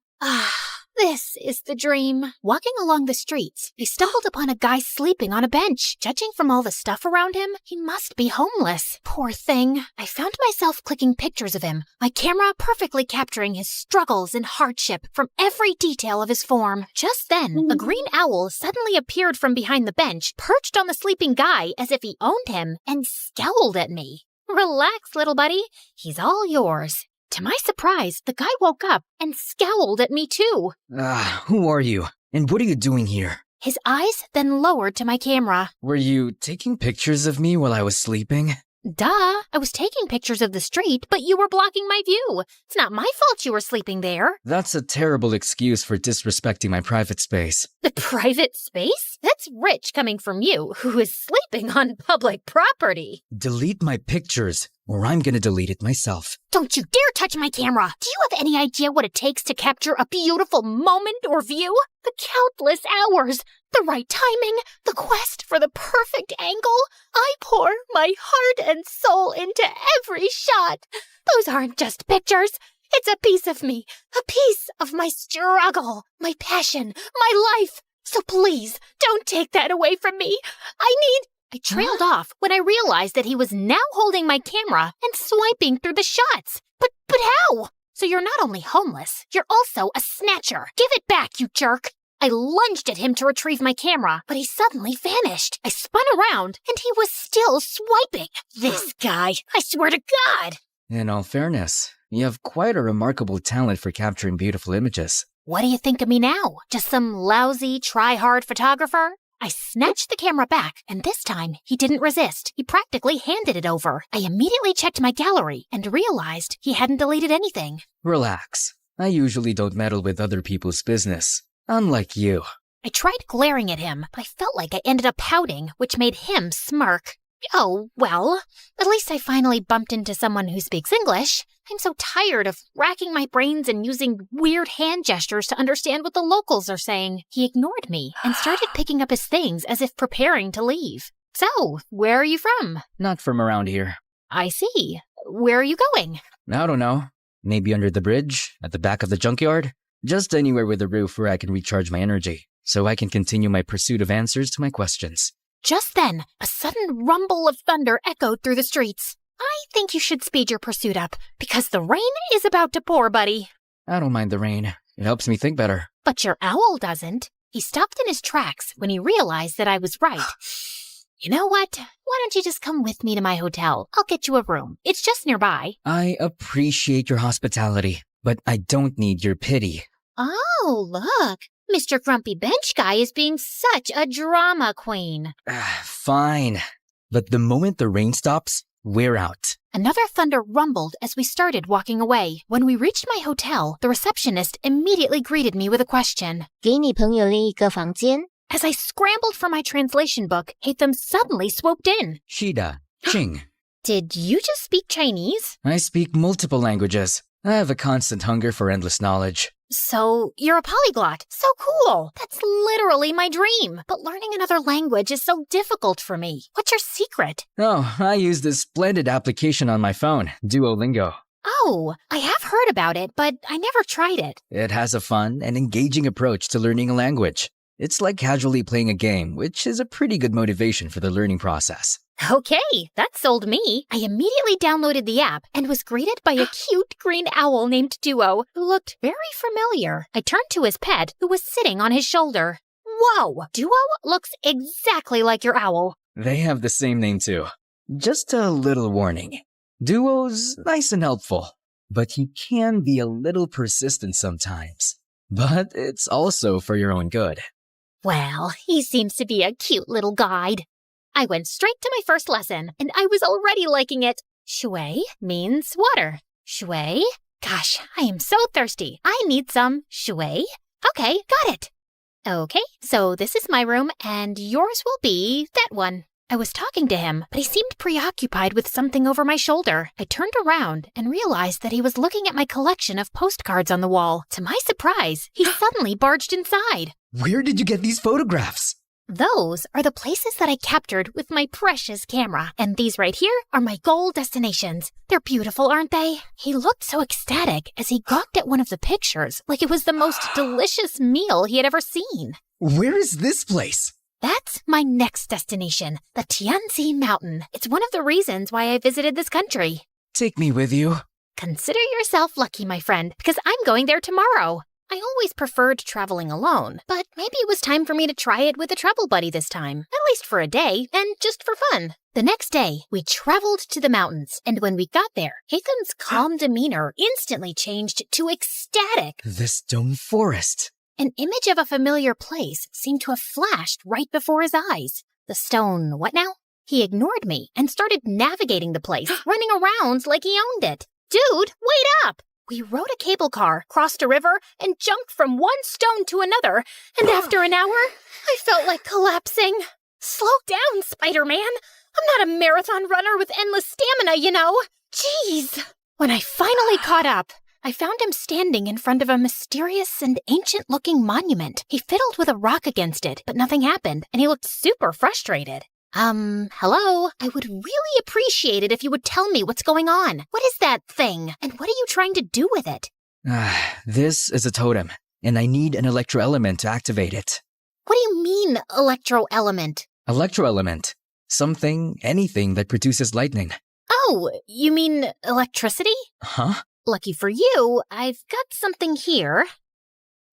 This is the dream. Walking along the streets, I stumbled upon a guy sleeping on a bench. Judging from all the stuff around him, he must be homeless. Poor thing. I found myself clicking pictures of him, my camera perfectly capturing his struggles and hardship from every detail of his form. Just then, a green owl suddenly appeared from behind the bench, perched on the sleeping guy as if he owned him, and scowled at me. Relax, little buddy. He's all yours. To my surprise, the guy woke up and scowled at me too. Who are you? And what are you doing here? His eyes then lowered to my camera. Were you taking pictures of me while I was sleeping? Duh, I was taking pictures of the street, but you were blocking my view. It's not my fault you were sleeping there. That's a terrible excuse for disrespecting my private space. The private space? That's rich coming from you, who is sleeping on public property. Delete my pictures, or I'm gonna delete it myself. Don't you dare touch my camera! Do you have any idea what it takes to capture a beautiful moment or view? The countless hours, the right timing, the quest for the perfect angle. I pour my heart and soul into every shot. Those aren't just pictures. It's a piece of me, a piece of my struggle, my passion, my life. So please, don't take that away from me. I trailed off when I realized that he was now holding my camera and swiping through the shots. But how? So you're not only homeless, you're also a snatcher. Give it back, you jerk. I lunged at him to retrieve my camera, but he suddenly vanished. I spun around, and he was still swiping. This guy, I swear to God. In all fairness, you have quite a remarkable talent for capturing beautiful images. What do you think of me now? Just some lousy, try-hard photographer? I snatched the camera back, and this time he didn't resist. He practically handed it over. I immediately checked my gallery and realized he hadn't deleted anything. Relax. I usually don't meddle with other people's business. Unlike you. I tried glaring at him, but I felt like I ended up pouting, which made him smirk. Oh, well, at least I finally bumped into someone who speaks English. I'm so tired of racking my brains and using weird hand gestures to understand what the locals are saying. He ignored me and started picking up his things as if preparing to leave. So, where are you from? Not from around here. I see. Where are you going? I don't know. Maybe under the bridge, at the back of the junkyard? Just anywhere with a roof where I can recharge my energy, so I can continue my pursuit of answers to my questions. Just then, a sudden rumble of thunder echoed through the streets. I think you should speed your pursuit up, because the rain is about to pour, buddy. I don't mind the rain. It helps me think better. But your owl doesn't. He stopped in his tracks when he realized that I was right. You know what? Why don't you just come with me to my hotel? I'll get you a room. It's just nearby. I appreciate your hospitality, but I don't need your pity. Oh, look. Mr. Grumpy Bench Guy is being such a drama queen. Fine. But the moment the rain stops, we're out. Another thunder rumbled as we started walking away. When we reached my hotel, the receptionist immediately greeted me with a question. 给你朋友另一个房间? As I scrambled for my translation book, Hatham suddenly swooped in. Shida, Ching. Did you just speak Chinese? I speak multiple languages. I have a constant hunger for endless knowledge. So, you're a polyglot. So cool. That's literally my dream. But learning another language is so difficult for me. What's your secret? Oh, I use this splendid application on my phone, Duolingo. Oh, I have heard about it, but I never tried it. It has a fun and engaging approach to learning a language. It's like casually playing a game, which is a pretty good motivation for the learning process. Okay, that sold me. I immediately downloaded the app and was greeted by a cute green owl named Duo, who looked very familiar. I turned to his pet, who was sitting on his shoulder. Whoa, Duo looks exactly like your owl. They have the same name too. Just a little warning. Duo's nice and helpful, but he can be a little persistent sometimes. But it's also for your own good. Well, he seems to be a cute little guide. I went straight to my first lesson, and I was already liking it. Shui means water. Shui? Gosh, I am so thirsty. I need some shui. Okay, got it. Okay, so this is my room, and yours will be that one. I was talking to him, but he seemed preoccupied with something over my shoulder. I turned around and realized that he was looking at my collection of postcards on the wall. To my surprise, he suddenly barged inside. Where did you get these photographs? Those are the places that I captured with my precious camera. And these right here are my goal destinations. They're beautiful, aren't they? He looked so ecstatic as he gawked at one of the pictures, like it was the most delicious meal he had ever seen. Where is this place? That's my next destination, the Tianzi Mountain. It's one of the reasons why I visited this country. Take me with you. Consider yourself lucky, my friend, because I'm going there tomorrow. I always preferred traveling alone, but maybe it was time for me to try it with a travel buddy this time, at least for a day, and just for fun. The next day, we traveled to the mountains, and when we got there, Hatham's calm demeanor instantly changed to ecstatic. The stone forest. An image of a familiar place seemed to have flashed right before his eyes. The stone, what now? He ignored me and started navigating the place, running around like he owned it. Dude, wait up! We rode a cable car, crossed a river, and jumped from one stone to another, and after an hour, I felt like collapsing. Slow down, Spider-Man. I'm not a marathon runner with endless stamina, you know. Jeez. When I finally caught up, I found him standing in front of a mysterious and ancient-looking monument. He fiddled with a rock against it, but nothing happened, and he looked super frustrated. Hello? I would really appreciate it if you would tell me what's going on. What is that thing? And what are you trying to do with it? This is a totem, and I need an electroelement to activate it. What do you mean, electroelement? Electroelement. Something, anything that produces lightning. Oh, you mean electricity? Huh? Lucky for you, I've got something here.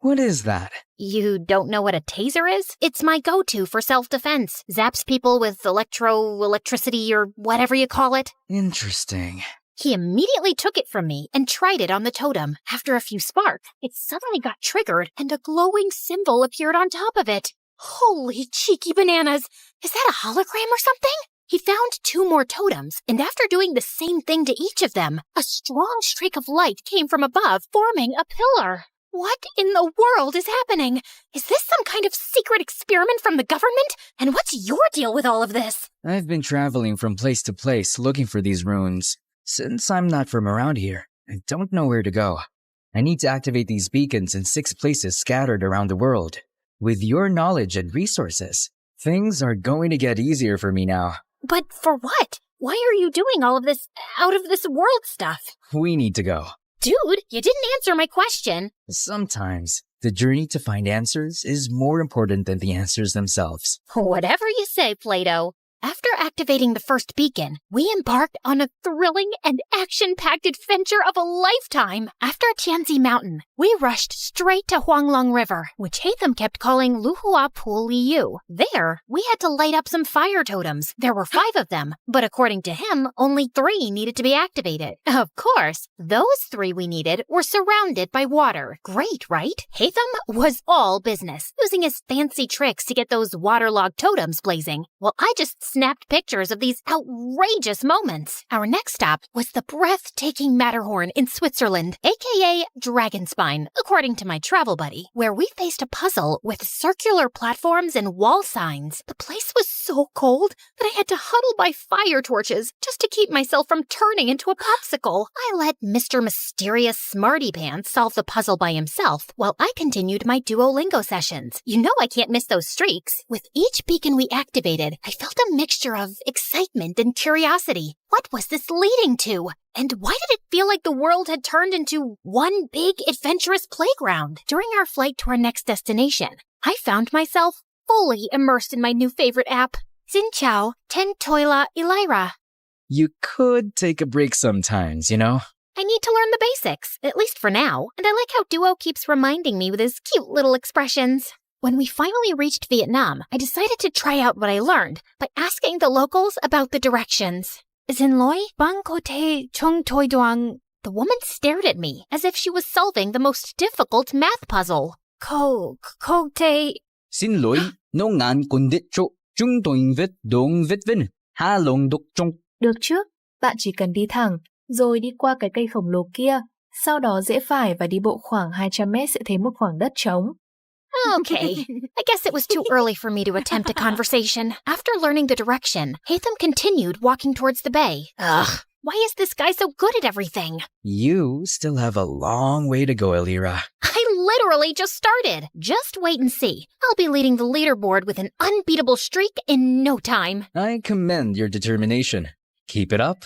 What is that? You don't know what a taser is? It's my go-to for self-defense. Zaps people with electricity or whatever you call it. Interesting. He immediately took it from me and tried it on the totem. After a few sparks, it suddenly got triggered and a glowing symbol appeared on top of it. Holy cheeky bananas! Is that a hologram or something? He found 2 more totems, and after doing the same thing to each of them, a strong streak of light came from above, forming a pillar. What in the world is happening? Is this some kind of secret experiment from the government? And what's your deal with all of this? I've been traveling from place to place looking for these runes. Since I'm not from around here, I don't know where to go. I need to activate these beacons in 6 places scattered around the world. With your knowledge and resources, Things are going to get easier for me now. But for what? Why are you doing all of this out of this world stuff? We need to go. Dude, you didn't answer my question. Sometimes, the journey to find answers is more important than the answers themselves. Whatever you say, Plato. After activating the first beacon, we embarked on a thrilling and action-packed adventure of a lifetime. After Tianzi Mountain, we rushed straight to Huanglong River, which Hatham kept calling Luhua Pool Liu. There, we had to light up some fire totems. There were 5 of them, but according to him, only 3 needed to be activated. Of course, those 3 we needed were surrounded by water. Great, right? Hatham was all business, using his fancy tricks to get those waterlogged totems blazing, while I just snapped pictures of these outrageous moments. Our next stop was the breathtaking Matterhorn in Switzerland, aka Dragonspine, according to my travel buddy, where we faced a puzzle with circular platforms and wall signs. The place was so cold that I had to huddle by fire torches just to keep myself from turning into a popsicle. I let Mr. Mysterious Smarty Pants solve the puzzle by himself, while I continued my Duolingo sessions. You know I can't miss those streaks. With each beacon we activated, I felt a mixture of excitement and curiosity. What was this leading to? And why did it feel like the world had turned into one big adventurous playground? During our flight to our next destination, I found myself fully immersed in my new favorite app, Xin Ten Toila Elira. You could take a break sometimes, you know? I need to learn the basics, at least for now, and I like how Duo keeps reminding me with his cute little expressions. When we finally reached Vietnam, I decided to try out what I learned by asking the locals about the directions. Xin Loi, Bang Ko Te Chung Toi Duang. The woman stared at me as if she was solving the most difficult math puzzle. Ko Te... Xin lỗi, nó ngàn cùng đích chỗ, chúng tôi viết đúng viết vinh, ha lồng đục trong. Được chứ, bạn chỉ cần đi thẳng, rồi đi qua cái cây khổng lồ kia, sau đó rẽ phải và đi bộ khoảng 200 mét sẽ thấy một khoảng đất trống. Okay, I guess it was too early for me to attempt a conversation. After learning the direction, Hatham continued walking towards the bay. Ugh, why is this guy so good at everything? You still have a long way to go, Elira. I literally just started. Just wait and see. I'll be leading the leaderboard with an unbeatable streak in no time. I commend your determination. Keep it up.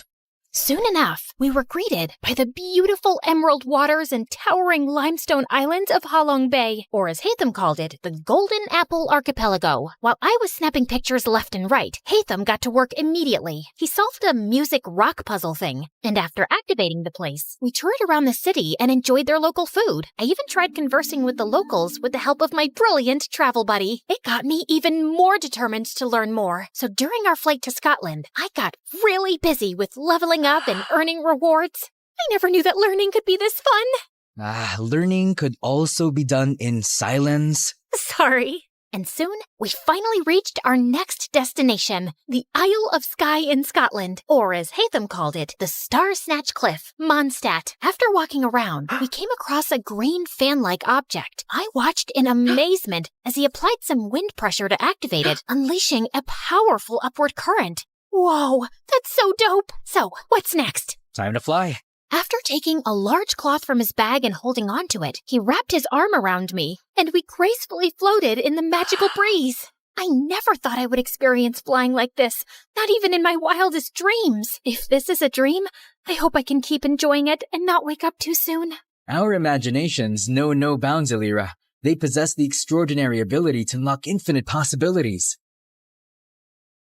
Soon enough, we were greeted by the beautiful emerald waters and towering limestone islands of Halong Bay, or as Hatham called it, the Golden Apple Archipelago. While I was snapping pictures left and right, Hatham got to work immediately. He solved a music rock puzzle thing, and after activating the place, we toured around the city and enjoyed their local food. I even tried conversing with the locals with the help of my brilliant travel buddy. It got me even more determined to learn more. So during our flight to Scotland, I got really busy with leveling up and earning rewards. I never knew that learning could be this fun. Learning could also be done in silence. Sorry. And soon, we finally reached our next destination, the Isle of Skye in Scotland, or as Hatham called it, the Star Snatch Cliff, Mondstadt. After walking around, we came across a green fan-like object. I watched in amazement as he applied some wind pressure to activate it, unleashing a powerful upward current. Whoa, that's so dope. So, what's next? Time to fly. After taking a large cloth from his bag and holding onto it, he wrapped his arm around me, and we gracefully floated in the magical breeze. I never thought I would experience flying like this, not even in my wildest dreams. If this is a dream, I hope I can keep enjoying it and not wake up too soon. Our imaginations know no bounds, Elira. They possess the extraordinary ability to unlock infinite possibilities.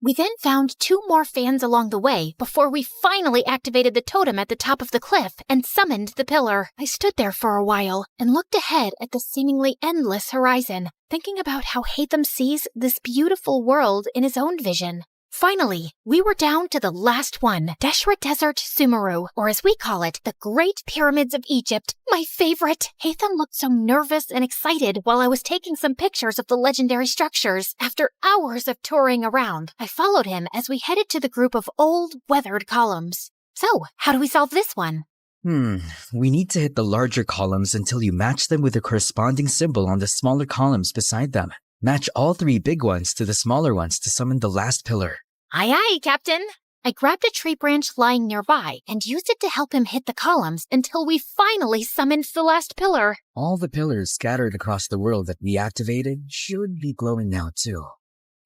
We then found 2 more fans along the way before we finally activated the totem at the top of the cliff and summoned the pillar. I stood there for a while and looked ahead at the seemingly endless horizon, thinking about how Hatham sees this beautiful world in his own vision. Finally, we were down to the last one, Deshra Desert Sumeru, or as we call it, the Great Pyramids of Egypt, my favorite. Hatham looked so nervous and excited while I was taking some pictures of the legendary structures. After hours of touring around, I followed him as we headed to the group of old, weathered columns. So, how do we solve this one? We need to hit the larger columns until you match them with the corresponding symbol on the smaller columns beside them. Match all 3 big ones to the smaller ones to summon the last pillar. Aye, aye, Captain. I grabbed a tree branch lying nearby and used it to help him hit the columns until we finally summoned the last pillar. All the pillars scattered across the world that we activated should be glowing now too.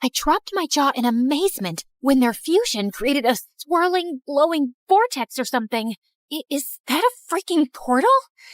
I dropped my jaw in amazement when their fusion created a swirling, glowing vortex or something. Is that a freaking portal?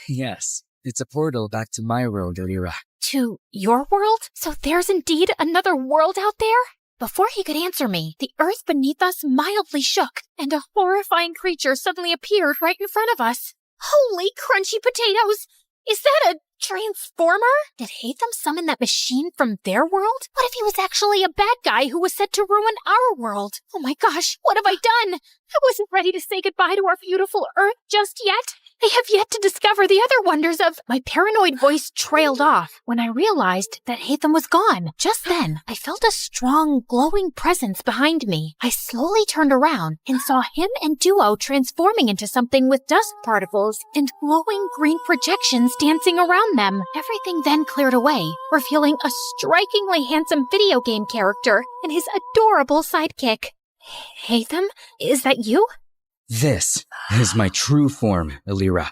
Yes, it's a portal back to my world, Elira. To your world? So there's indeed another world out there? Before he could answer me, the earth beneath us mildly shook, and a horrifying creature suddenly appeared right in front of us. Holy crunchy potatoes! Is that a transformer? Did Hatham summon that machine from their world? What if he was actually a bad guy who was set to ruin our world? Oh my gosh, what have I done? I wasn't ready to say goodbye to our beautiful Earth just yet. I have yet to discover the other wonders of... My paranoid voice trailed off when I realized that Hatham was gone. Just then, I felt a strong, glowing presence behind me. I slowly turned around and saw him and Duo transforming into something with dust particles and glowing green projections dancing around them. Everything then cleared away, revealing a strikingly handsome video game character and his adorable sidekick. Hatham, is that you? This is my true form, Elira.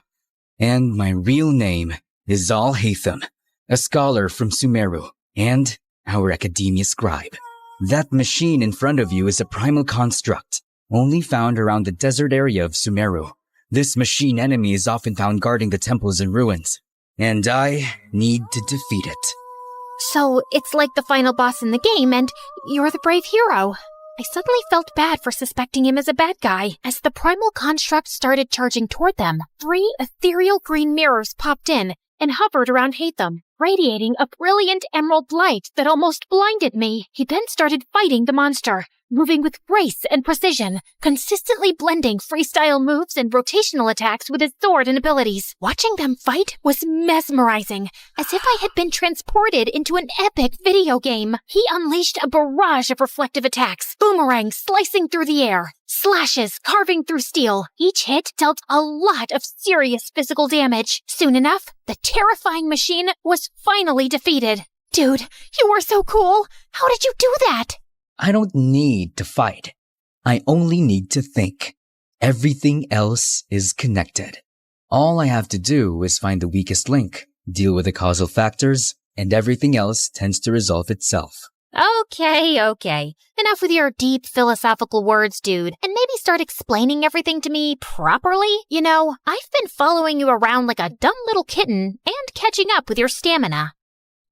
And my real name is Zal Hatham, a scholar from Sumeru, and our academia scribe. That machine in front of you is a primal construct, only found around the desert area of Sumeru. This machine enemy is often found guarding the temples and ruins, and I need to defeat it. So it's like the final boss in the game, and you're the brave hero. I suddenly felt bad for suspecting him as a bad guy. As the primal construct started charging toward them, 3 ethereal green mirrors popped in and hovered around Hatham, radiating a brilliant emerald light that almost blinded me. He then started fighting the monster, moving with grace and precision, consistently blending freestyle moves and rotational attacks with his sword and abilities. Watching them fight was mesmerizing, as if I had been transported into an epic video game. He unleashed a barrage of reflective attacks, boomerangs slicing through the air, slashes carving through steel. Each hit dealt a lot of serious physical damage. Soon enough, the terrifying machine was finally defeated. Dude, you were so cool! How did you do that? I don't need to fight. I only need to think. Everything else is connected. All I have to do is find the weakest link, deal with the causal factors, and everything else tends to resolve itself. Okay. Enough with your deep philosophical words, dude, and maybe start explaining everything to me properly. You know, I've been following you around like a dumb little kitten and catching up with your stamina.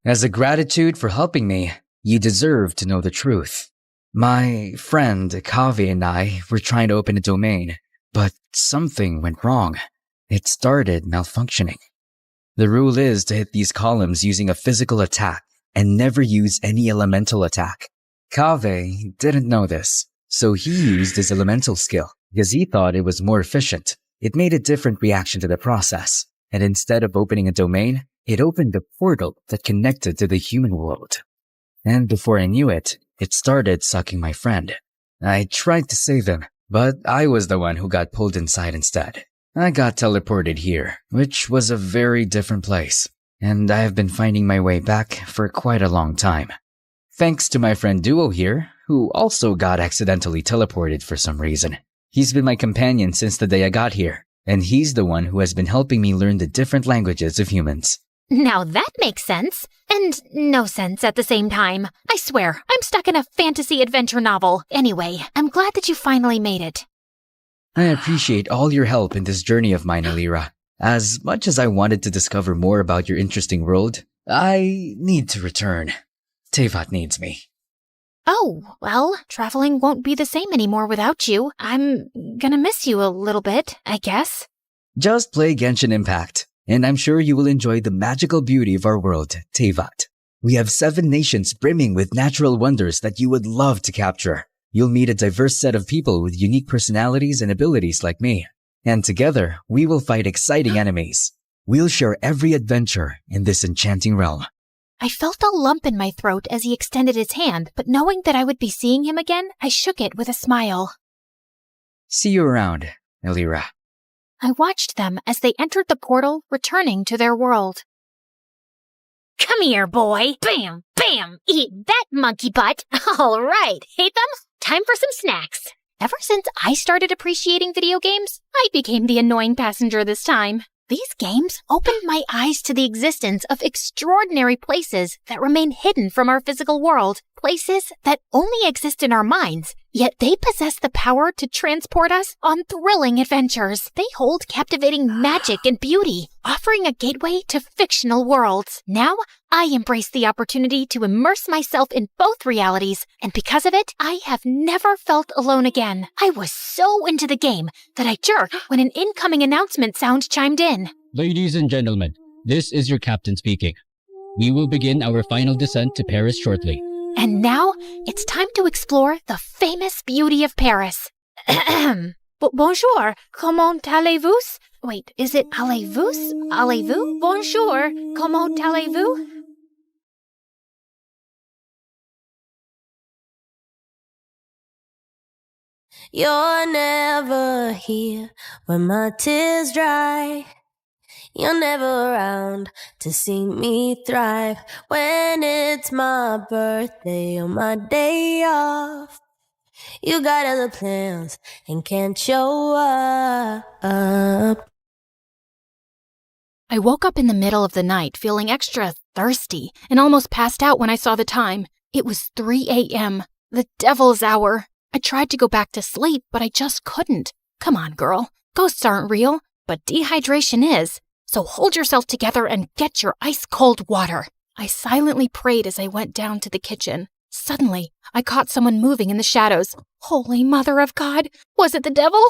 As a gratitude for helping me, you deserve to know the truth. My friend Kaveh and I were trying to open a domain, but something went wrong. It started malfunctioning. The rule is to hit these columns using a physical attack and never use any elemental attack. Kaveh didn't know this, so he used his elemental skill because he thought it was more efficient. It made a different reaction to the process, and instead of opening a domain, it opened a portal that connected to the human world. And before I knew it, it started sucking my friend. I tried to save him, but I was the one who got pulled inside instead. I got teleported here, which was a very different place, and I have been finding my way back for quite a long time. Thanks to my friend Duo here, who also got accidentally teleported for some reason. He's been my companion since the day I got here, and he's the one who has been helping me learn the different languages of humans. Now that makes sense, and no sense at the same time. I swear, I'm stuck in a fantasy adventure novel. Anyway, I'm glad that you finally made it. I appreciate all your help in this journey of mine, Elira. As much as I wanted to discover more about your interesting world, I need to return. Tevat needs me. Oh, well, traveling won't be the same anymore without you. I'm gonna miss you a little bit, I guess. Just play Genshin Impact, and I'm sure you will enjoy the magical beauty of our world, Tevat. We have 7 nations brimming with natural wonders that you would love to capture. You'll meet a diverse set of people with unique personalities and abilities like me. And together, we will fight exciting enemies. We'll share every adventure in this enchanting realm. I felt a lump in my throat as he extended his hand, but knowing that I would be seeing him again, I shook it with a smile. See you around, Elira. I watched them as they entered the portal, returning to their world. Come here, boy. Bam, bam. Eat that, monkey butt. All right, Hatham, time for some snacks. Ever since I started appreciating video games, I became the annoying passenger this time. These games opened my eyes to the existence of extraordinary places that remain hidden from our physical world. places that only exist in our minds, yet they possess the power to transport us on thrilling adventures. They hold captivating magic and beauty, offering a gateway to fictional worlds. Now, I embrace the opportunity to immerse myself in both realities, and because of it, I have never felt alone again. I was so into the game that I jerked when an incoming announcement sound chimed in. Ladies and gentlemen, this is your captain speaking. We will begin our final descent to Paris shortly. And now, it's time to explore the famous beauty of Paris. Bonjour, comment allez-vous? Wait, is it allez-vous? Allez-vous? Bonjour, comment allez-vous? You're never here when my tears dry. You're never around to see me thrive. When it's my birthday or my day off, you got other plans and can't show up. I woke up in the middle of the night feeling extra thirsty and almost passed out when I saw the time. It was 3 a.m., the devil's hour. I tried to go back to sleep, but I just couldn't. Come on, girl. Ghosts aren't real, but dehydration is. So hold yourself together and get your ice-cold water. I silently prayed as I went down to the kitchen. Suddenly, I caught someone moving in the shadows. Holy Mother of God! Was it the devil?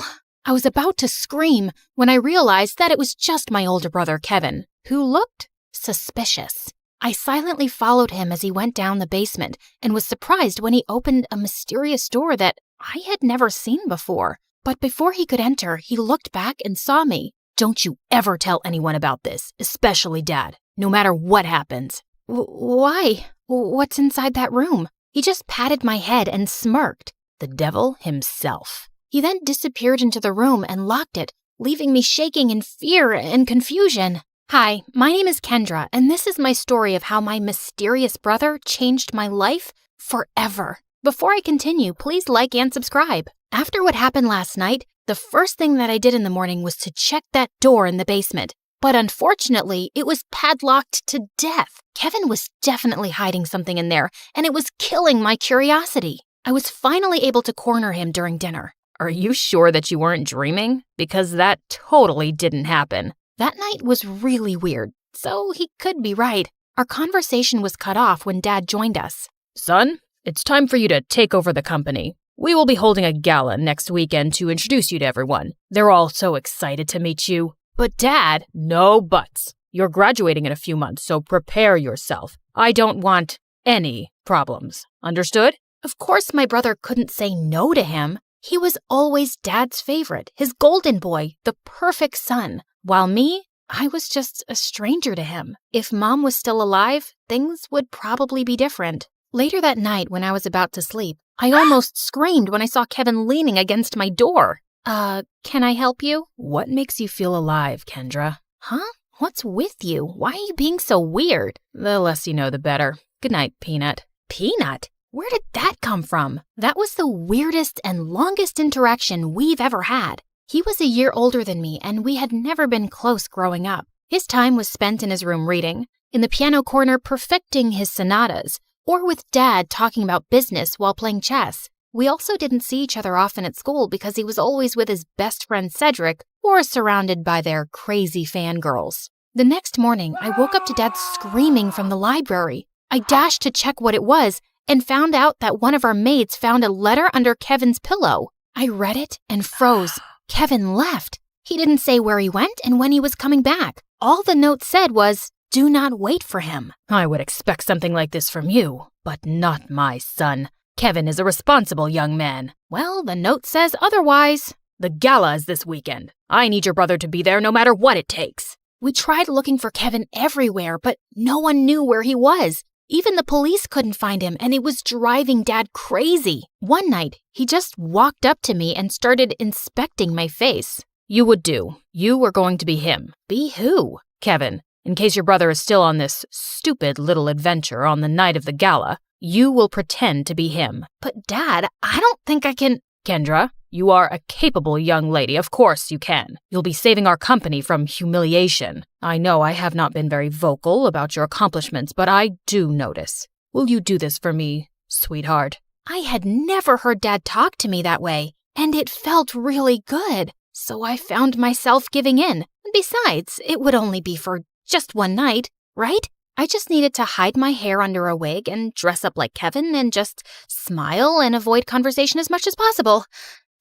I was about to scream when I realized that it was just my older brother, Kevin, who looked suspicious. I silently followed him as he went down the basement and was surprised when he opened a mysterious door that I had never seen before. But before he could enter, he looked back and saw me. Don't you ever tell anyone about this, especially Dad, no matter what happens. Why? What's inside that room? He just patted my head and smirked. The devil himself. He then disappeared into the room and locked it, leaving me shaking in fear and confusion. Hi, my name is Kendra, and this is my story of how my mysterious brother changed my life forever. Before I continue, please like and subscribe. After what happened last night, the first thing that I did in the morning was to check that door in the basement. But unfortunately, it was padlocked to death. Kevin was definitely hiding something in there, and it was killing my curiosity. I was finally able to corner him during dinner. Are you sure that you weren't dreaming? Because that totally didn't happen. That night was really weird, so he could be right. Our conversation was cut off when Dad joined us. Son, it's time for you to take over the company. We will be holding a gala next weekend to introduce you to everyone. They're all so excited to meet you. But Dad, no buts. You're graduating in a few months, so prepare yourself. I don't want any problems. Understood? Of course my brother couldn't say no to him. He was always Dad's favorite, his golden boy, the perfect son. While me, I was just a stranger to him. If Mom was still alive, things would probably be different. Later that night, when I was about to sleep, I almost screamed when I saw Kevin leaning against my door. Can I help you? What makes you feel alive, Kendra? Huh? What's with you? Why are you being so weird? The less you know, the better. Good night, Peanut. Peanut? Where did that come from? That was the weirdest and longest interaction we've ever had. He was a year older than me, and we had never been close growing up. His time was spent in his room reading, in the piano corner perfecting his sonatas, or with Dad talking about business while playing chess. We also didn't see each other often at school because he was always with his best friend Cedric or surrounded by their crazy fangirls. The next morning, I woke up to Dad screaming from the library. I dashed to check what it was and found out that one of our maids found a letter under Kevin's pillow. I read it and froze. Kevin left. He didn't say where he went and when he was coming back. All the note said was, "Do not wait for him." I would expect something like this from you, but not my son. Kevin is a responsible young man. Well, the note says otherwise. The gala is this weekend. I need your brother to be there no matter what it takes. We tried looking for Kevin everywhere, but no one knew where he was. Even the police couldn't find him, and it was driving Dad crazy. One night, he just walked up to me and started inspecting my face. You would do. You were going to be him. Be who? Kevin. In case your brother is still on this stupid little adventure on the night of the gala, you will pretend to be him. But Dad, I don't think I can... Kendra, you are a capable young lady. Of course you can. You'll be saving our company from humiliation. I know I have not been very vocal about your accomplishments, but I do notice. Will you do this for me, Sweetheart. I had never heard Dad talk to me that way, and it felt really good. So I found myself giving in. Besides, it would only be for just one night, right? I just needed to hide my hair under a wig and dress up like Kevin and just smile and avoid conversation as much as possible.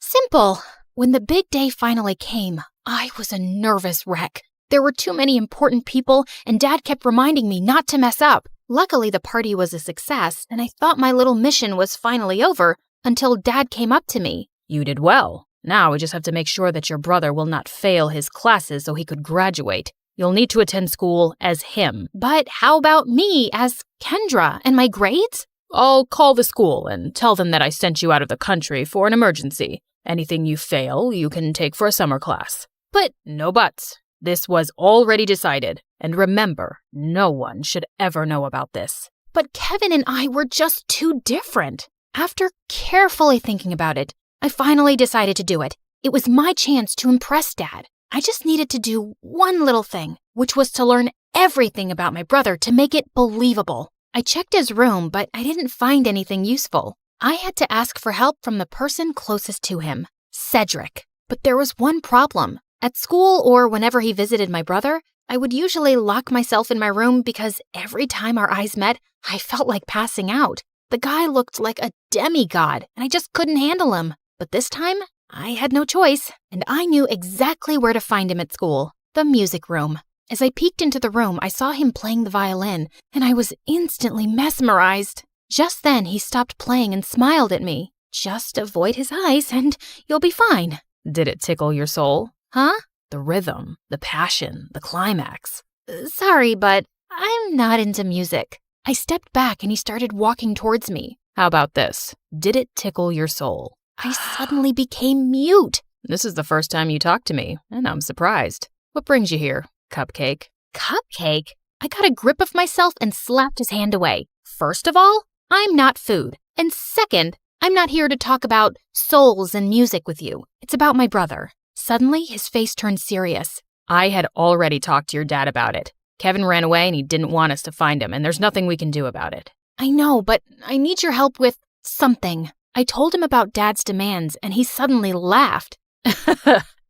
Simple. When the big day finally came, I was a nervous wreck. There were too many important people, and Dad kept reminding me not to mess up. Luckily, the party was a success, and I thought my little mission was finally over until Dad came up to me. You did well. Now we just have to make sure that your brother will not fail his classes so he could graduate. You'll need to attend school as him. But how about me as Kendra and my grades? I'll call the school and tell them that I sent you out of the country for an emergency. Anything you fail, you can take for a summer class. But no buts. This was already decided. And remember, no one should ever know about this. But Kevin and I were just too different. After carefully thinking about it, I finally decided to do it. It was my chance to impress Dad. I just needed to do one little thing, which was to learn everything about my brother to make it believable. I checked his room, but I didn't find anything useful. I had to ask for help from the person closest to him, Cedric. But there was one problem. At school or whenever he visited my brother, I would usually lock myself in my room because every time our eyes met, I felt like passing out. The guy looked like a demigod, and I just couldn't handle him. But this time, I had no choice, and I knew exactly where to find him at school, the music room. As I peeked into the room, I saw him playing the violin, and I was instantly mesmerized. Just then, he stopped playing and smiled at me. Just avoid his eyes, and you'll be fine. Did it tickle your soul? Huh? The rhythm, the passion, the climax. Sorry, but I'm not into music. I stepped back and he started walking towards me. How about this? Did it tickle your soul? I suddenly became mute. This is the first time you talked to me, and I'm surprised. What brings you here, Cupcake? Cupcake? I got a grip of myself and slapped his hand away. First of all, I'm not food. And second, I'm not here to talk about souls and music with you. It's about my brother. Suddenly, his face turned serious. I had already talked to your dad about it. Kevin ran away and he didn't want us to find him, and there's nothing we can do about it. I know, but I need your help with something. I told him about Dad's demands, and he suddenly laughed.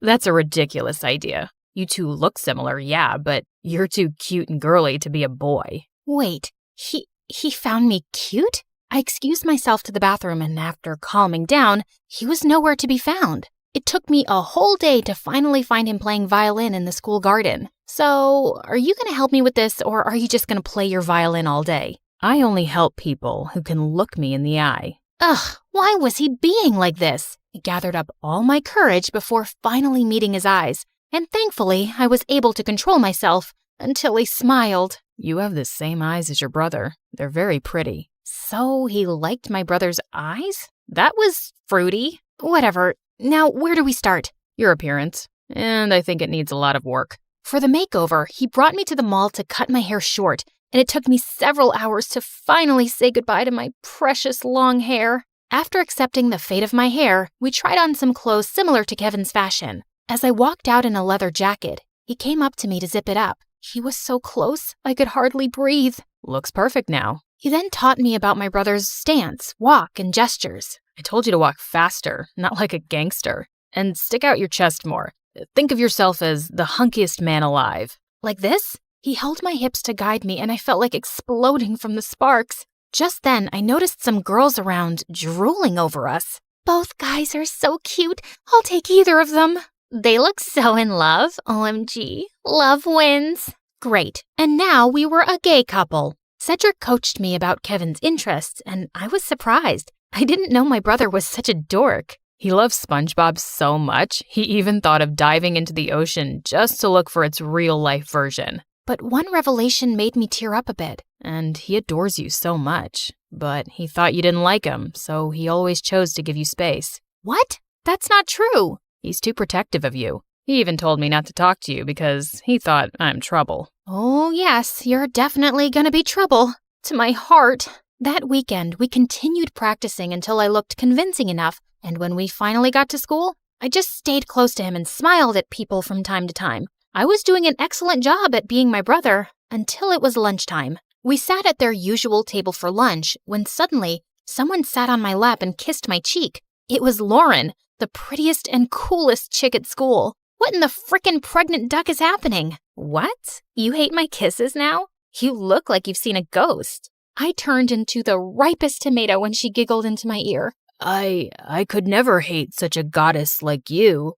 That's a ridiculous idea. You two look similar, yeah, but you're too cute and girly to be a boy. Wait, he found me cute? I excused myself to the bathroom, and after calming down, he was nowhere to be found. It took me a whole day to finally find him playing violin in the school garden. So, are you going to help me with this, or are you just going to play your violin all day? I only help people who can look me in the eye. Ugh, why was he being like this? I gathered up all my courage before finally meeting his eyes, and thankfully I was able to control myself until he smiled. You have the same eyes as your brother. They're very pretty. So he liked my brother's eyes? That was fruity. Whatever. Now, where do we start? Your appearance. And I think it needs a lot of work. For the makeover, he brought me to the mall to cut my hair short, and it took me several hours to finally say goodbye to my precious long hair. After accepting the fate of my hair, we tried on some clothes similar to Kevin's fashion. As I walked out in a leather jacket, he came up to me to zip it up. He was so close, I could hardly breathe. Looks perfect now. He then taught me about my brother's stance, walk, and gestures. I told you to walk faster, not like a gangster. And stick out your chest more. Think of yourself as the hunkiest man alive. Like this? He held my hips to guide me, and I felt like exploding from the sparks. Just then, I noticed some girls around drooling over us. Both guys are so cute. I'll take either of them. They look so in love. OMG. Love wins. Great. And now we were a gay couple. Cedric coached me about Kevin's interests, and I was surprised. I didn't know my brother was such a dork. He loves SpongeBob so much, he even thought of diving into the ocean just to look for its real-life version. But one revelation made me tear up a bit. And he adores you so much. But he thought you didn't like him, so he always chose to give you space. What? That's not true. He's too protective of you. He even told me not to talk to you because he thought I'm trouble. Oh, yes, you're definitely gonna be trouble. To my heart. That weekend, we continued practicing until I looked convincing enough, and when we finally got to school, I just stayed close to him and smiled at people from time to time. I was doing an excellent job at being my brother until it was lunchtime. We sat at their usual table for lunch when suddenly someone sat on my lap and kissed my cheek. It was Lauren, the prettiest and coolest chick at school. What in the frickin' pregnant duck is happening? What? You hate my kisses now? You look like you've seen a ghost. I turned into the ripest tomato when she giggled into my ear. I could never hate such a goddess like you.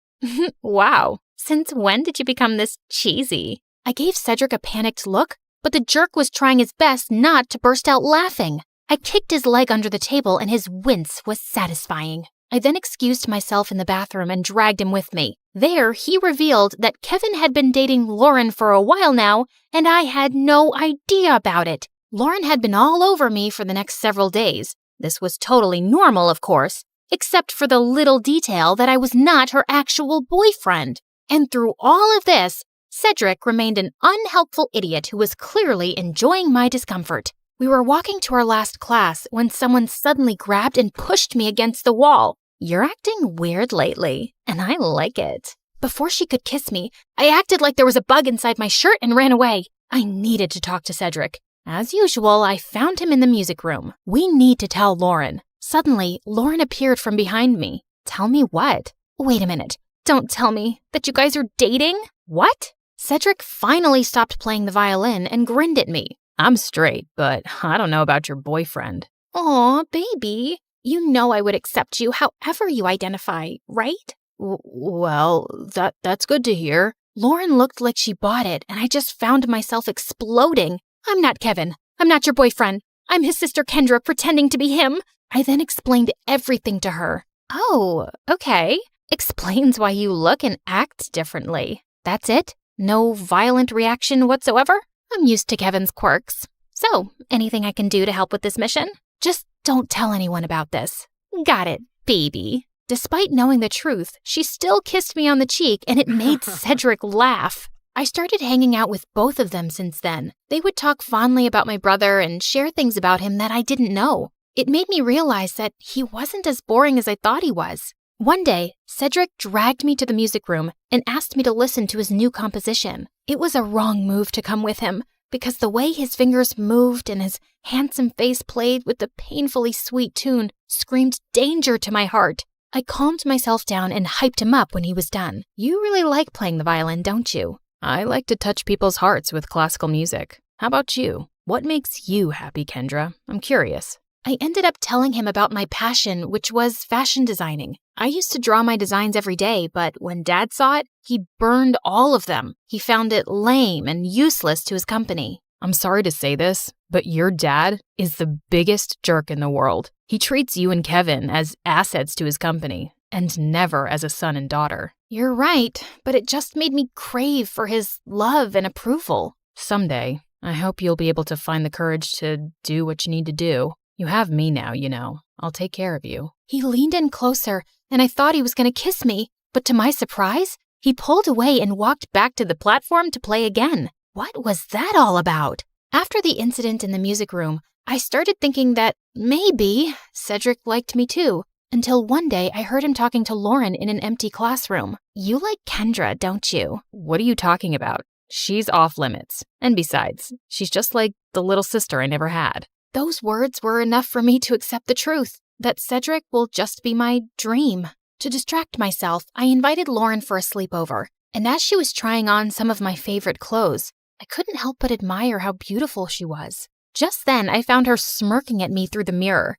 Wow. Since when did you become this cheesy? I gave Cedric a panicked look, but the jerk was trying his best not to burst out laughing. I kicked his leg under the table and his wince was satisfying. I then excused myself in the bathroom and dragged him with me. There, he revealed that Kevin had been dating Lauren for a while now, and I had no idea about it. Lauren had been all over me for the next several days. This was totally normal, of course, except for the little detail that I was not her actual boyfriend. And through all of this, Cedric remained an unhelpful idiot who was clearly enjoying my discomfort. We were walking to our last class when someone suddenly grabbed and pushed me against the wall. You're acting weird lately, and I like it. Before she could kiss me, I acted like there was a bug inside my shirt and ran away. I needed to talk to Cedric. As usual, I found him in the music room. We need to tell Lauren. Suddenly, Lauren appeared from behind me. Tell me what? Wait a minute. Don't tell me that you guys are dating? What? Cedric finally stopped playing the violin and grinned at me. I'm straight, but I don't know about your boyfriend. Aw, baby. You know I would accept you however you identify, right? Well, that's good to hear. Lauren looked like she bought it, and I just found myself exploding. I'm not Kevin. I'm not your boyfriend. I'm his sister Kendra pretending to be him. I then explained everything to her. Oh, okay. Explains why you look and act differently. That's it? No violent reaction whatsoever? I'm used to Kevin's quirks. So, anything I can do to help with this mission? Just don't tell anyone about this. Got it, baby. Despite knowing the truth, she still kissed me on the cheek and it made Cedric laugh. I started hanging out with both of them since then. They would talk fondly about my brother and share things about him that I didn't know. It made me realize that he wasn't as boring as I thought he was. One day, Cedric dragged me to the music room and asked me to listen to his new composition. It was a wrong move to come with him, because the way his fingers moved and his handsome face played with the painfully sweet tune screamed danger to my heart. I calmed myself down and hyped him up when he was done. You really like playing the violin, don't you? I like to touch people's hearts with classical music. How about you? What makes you happy, Kendra? I'm curious. I ended up telling him about my passion, which was fashion designing. I used to draw my designs every day, but when Dad saw it, he burned all of them. He found it lame and useless to his company. I'm sorry to say this, but your dad is the biggest jerk in the world. He treats you and Kevin as assets to his company, and never as a son and daughter. You're right, but it just made me crave for his love and approval. Someday, I hope you'll be able to find the courage to do what you need to do. You have me now, you know. I'll take care of you. He leaned in closer, and I thought he was going to kiss me, but to my surprise, he pulled away and walked back to the platform to play again. What was that all about? After the incident in the music room, I started thinking that maybe Cedric liked me too, until one day I heard him talking to Lauren in an empty classroom. You like Kendra, don't you? What are you talking about? She's off limits. And besides, she's just like the little sister I never had. Those words were enough for me to accept the truth, that Cedric will just be my dream. To distract myself, I invited Lauren for a sleepover, and as she was trying on some of my favorite clothes, I couldn't help but admire how beautiful she was. Just then, I found her smirking at me through the mirror.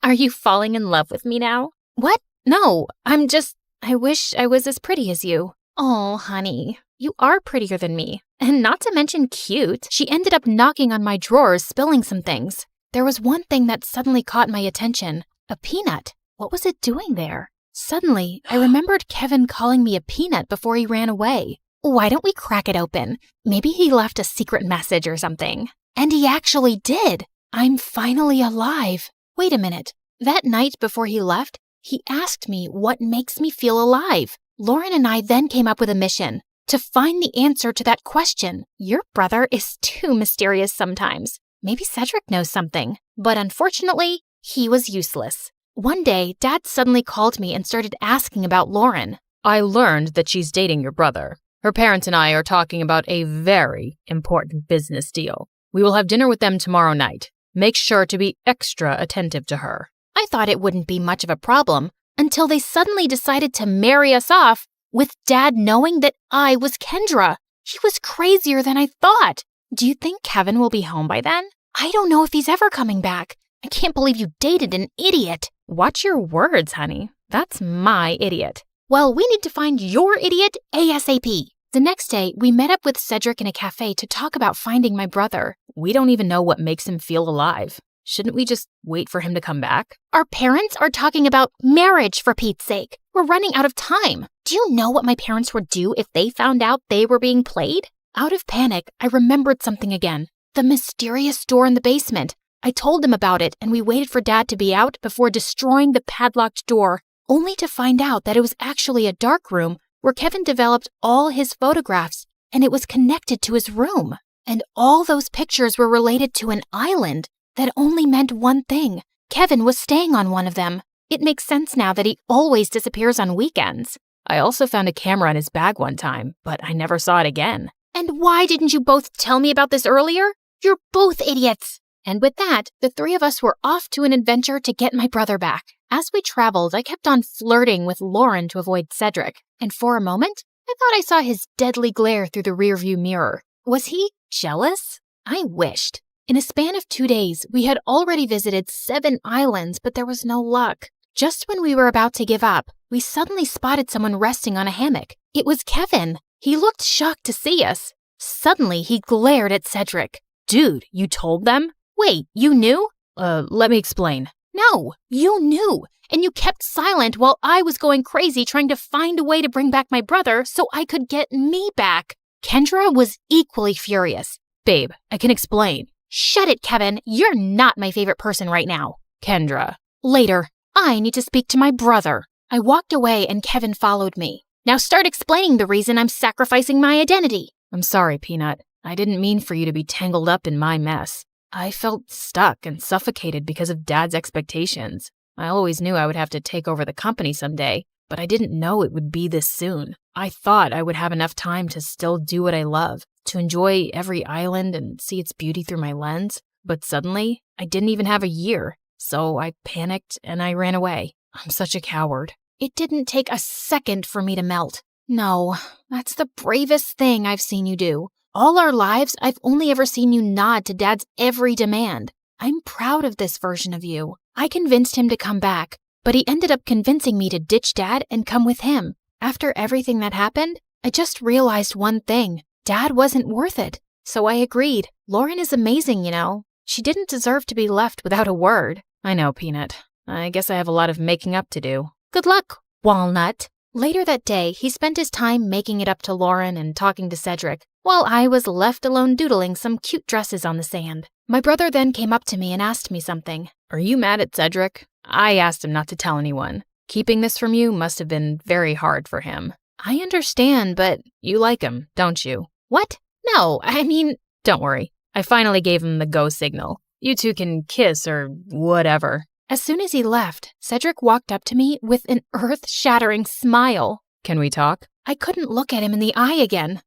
Are you falling in love with me now? What? No, I wish I was as pretty as you. Oh, honey, you are prettier than me, and not to mention cute. She ended up knocking on my drawers, spilling some things. There was one thing that suddenly caught my attention. A peanut. What was it doing there? Suddenly, I remembered Kevin calling me a peanut before he ran away. Why don't we crack it open? Maybe he left a secret message or something. And he actually did. I'm finally alive. Wait a minute. That night before he left, he asked me what makes me feel alive. Lauren and I then came up with a mission to find the answer to that question. Your brother is too mysterious sometimes. Maybe Cedric knows something. But unfortunately, he was useless. One day, Dad suddenly called me and started asking about Lauren. I learned that she's dating your brother. Her parents and I are talking about a very important business deal. We will have dinner with them tomorrow night. Make sure to be extra attentive to her. I thought it wouldn't be much of a problem until they suddenly decided to marry us off with Dad knowing that I was Kendra. He was crazier than I thought. Do you think Kevin will be home by then? I don't know if he's ever coming back. I can't believe you dated an idiot. Watch your words, honey. That's my idiot. Well, we need to find your idiot ASAP. The next day, we met up with Cedric in a cafe to talk about finding my brother. We don't even know what makes him feel alive. Shouldn't we just wait for him to come back? Our parents are talking about marriage, for Pete's sake. We're running out of time. Do you know what my parents would do if they found out they were being played? Out of panic, I remembered something again. The mysterious door in the basement. I told them about it, and we waited for Dad to be out before destroying the padlocked door, only to find out that it was actually a dark room where Kevin developed all his photographs, and it was connected to his room. And all those pictures were related to an island that only meant one thing. Kevin was staying on one of them. It makes sense now that he always disappears on weekends. I also found a camera in his bag one time, but I never saw it again. And why didn't you both tell me about this earlier? You're both idiots. And with that, the three of us were off to an adventure to get my brother back. As we traveled, I kept on flirting with Lauren to avoid Cedric. And for a moment, I thought I saw his deadly glare through the rearview mirror. Was he jealous? I wished. In a span of 2 days, we had already visited 7 islands, but there was no luck. Just when we were about to give up, we suddenly spotted someone resting on a hammock. It was Kevin. He looked shocked to see us. Suddenly, he glared at Cedric. Dude, you told them? Wait, you knew? Let me explain. No, you knew. And you kept silent while I was going crazy trying to find a way to bring back my brother so I could get me back. Kendra was equally furious. Babe, I can explain. Shut it, Kevin. You're not my favorite person right now. Kendra. Later. I need to speak to my brother. I walked away and Kevin followed me. Now start explaining the reason I'm sacrificing my identity. I'm sorry, Peanut. I didn't mean for you to be tangled up in my mess. I felt stuck and suffocated because of Dad's expectations. I always knew I would have to take over the company someday, but I didn't know it would be this soon. I thought I would have enough time to still do what I love, to enjoy every island and see its beauty through my lens. But suddenly, I didn't even have a year, so I panicked and I ran away. I'm such a coward. It didn't take a second for me to melt. No, that's the bravest thing I've seen you do. All our lives, I've only ever seen you nod to Dad's every demand. I'm proud of this version of you. I convinced him to come back, but he ended up convincing me to ditch Dad and come with him. After everything that happened, I just realized one thing. Dad wasn't worth it. So I agreed. Lauren is amazing, you know. She didn't deserve to be left without a word. I know, Peanut. I guess I have a lot of making up to do. Good luck, Walnut. Later that day, he spent his time making it up to Lauren and talking to Cedric, while I was left alone doodling some cute dresses on the sand. My brother then came up to me and asked me something. Are you mad at Cedric? I asked him not to tell anyone. Keeping this from you must have been very hard for him. I understand, but you like him, don't you? What? No, I mean... Don't worry. I finally gave him the go signal. You two can kiss or whatever. As soon as he left, Cedric walked up to me with an earth-shattering smile. Can we talk? I couldn't look at him in the eye again.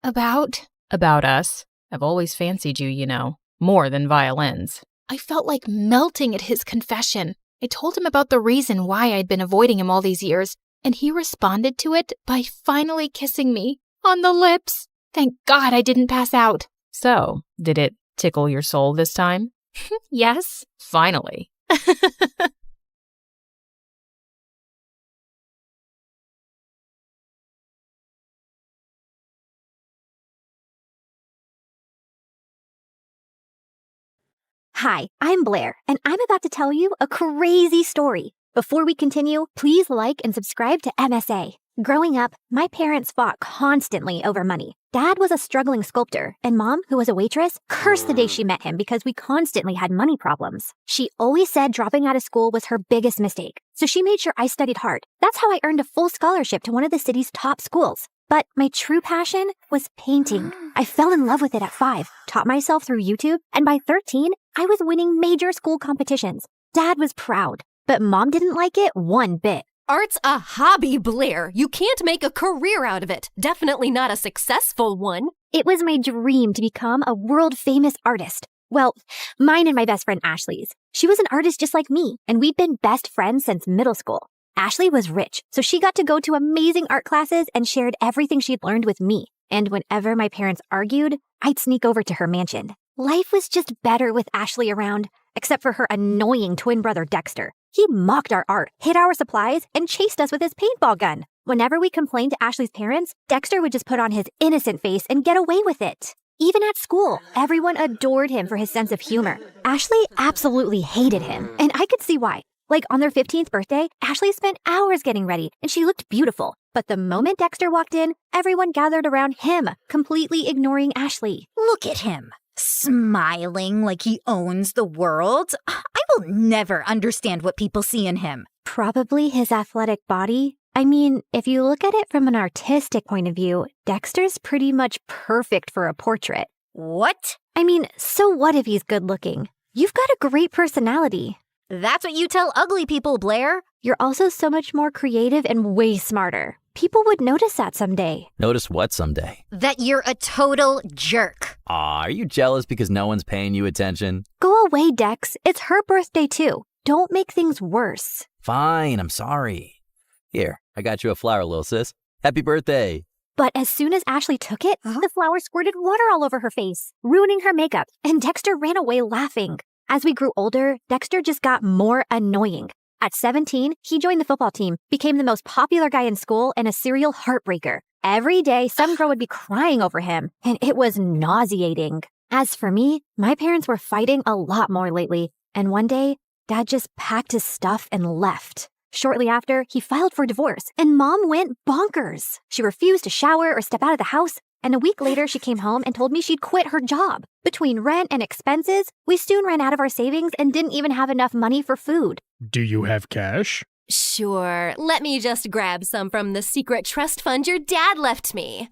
About us. I've always fancied you, you know. More than violins. I felt like melting at his confession. I told him about the reason why I'd been avoiding him all these years, and he responded to it by finally kissing me on the lips. Thank God I didn't pass out. So, did it tickle your soul this time? Yes. Finally. Hi, I'm Blair, and I'm about to tell you a crazy story. Before we continue, please like and subscribe to MSA. Growing up, my parents fought constantly over money. Dad was a struggling sculptor, and Mom, who was a waitress, cursed the day she met him because we constantly had money problems. She always said dropping out of school was her biggest mistake, so she made sure I studied hard. That's how I earned a full scholarship to one of the city's top schools. But my true passion was painting. I fell in love with it at 5, taught myself through YouTube, and by 13, I was winning major school competitions. Dad was proud, but Mom didn't like it one bit. Art's a hobby, Blair. You can't make a career out of it. Definitely not a successful one. It was my dream to become a world-famous artist. Well, mine and my best friend Ashley's. She was an artist just like me, and we'd been best friends since middle school. Ashley was rich, so she got to go to amazing art classes and shared everything she'd learned with me. And whenever my parents argued, I'd sneak over to her mansion. Life was just better with Ashley around, except for her annoying twin brother Dexter. He mocked our art, hid our supplies, and chased us with his paintball gun. Whenever we complained to Ashley's parents, Dexter would just put on his innocent face and get away with it. Even at school, everyone adored him for his sense of humor. Ashley absolutely hated him, and I could see why. Like on their 15th birthday, Ashley spent hours getting ready, and she looked beautiful. But the moment Dexter walked in, everyone gathered around him, completely ignoring Ashley. Look at him, smiling like he owns the world. I will never understand what people see in him. Probably his athletic body. I mean, if you look at it from an artistic point of view, Dexter's pretty much perfect for a portrait. What? I mean, so what if he's good looking? You've got a great personality. That's what you tell ugly people, Blair. You're also so much more creative and way smarter. People would notice that someday. Notice what someday? That you're a total jerk. Aw, are you jealous because no one's paying you attention? Go away, Dex. It's her birthday too. Don't make things worse. Fine, I'm sorry. Here, I got you a flower, little sis. Happy birthday. But as soon as Ashley took it, the flower squirted water all over her face, ruining her makeup, and Dexter ran away laughing. As we grew older, Dexter just got more annoying. At 17, he joined the football team, became the most popular guy in school, and a serial heartbreaker. Every day, some girl would be crying over him, and it was nauseating. As for me, my parents were fighting a lot more lately, and one day, Dad just packed his stuff and left. Shortly after, he filed for divorce, and Mom went bonkers. She refused to shower or step out of the house, and a week later, she came home and told me she'd quit her job. Between rent and expenses, we soon ran out of our savings and didn't even have enough money for food. Do you have cash? Sure, let me just grab some from the secret trust fund your dad left me.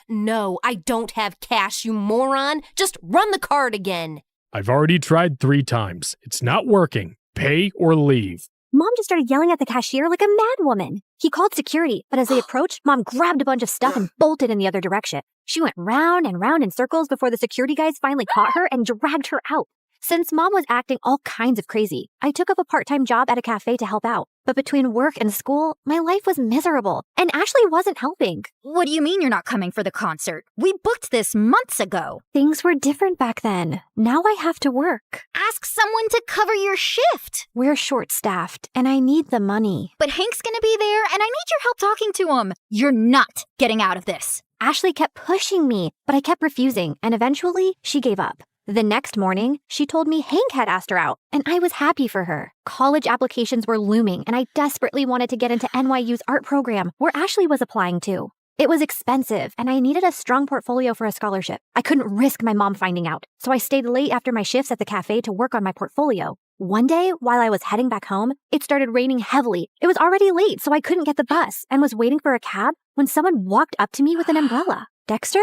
No, I don't have cash, you moron. Just run the card again. I've already tried 3 times. It's not working. Pay or leave. Mom just started yelling at the cashier like a madwoman. He called security, but as they approached, Mom grabbed a bunch of stuff and bolted in the other direction. She went round and round in circles before the security guys finally caught her and dragged her out. Since Mom was acting all kinds of crazy, I took up a part-time job at a cafe to help out. But between work and school, my life was miserable, and Ashley wasn't helping. What do you mean you're not coming for the concert? We booked this months ago. Things were different back then. Now I have to work. Ask someone to cover your shift. We're short-staffed, and I need the money. But Hank's gonna be there, and I need your help talking to him. You're not getting out of this. Ashley kept pushing me, but I kept refusing, and eventually, she gave up. The next morning, she told me Hank had asked her out, and I was happy for her. College applications were looming, and I desperately wanted to get into NYU's art program, where Ashley was applying to. It was expensive, and I needed a strong portfolio for a scholarship. I couldn't risk my mom finding out, so I stayed late after my shifts at the cafe to work on my portfolio. One day, while I was heading back home, it started raining heavily. It was already late, so I couldn't get the bus, and was waiting for a cab when someone walked up to me with an umbrella. Dexter,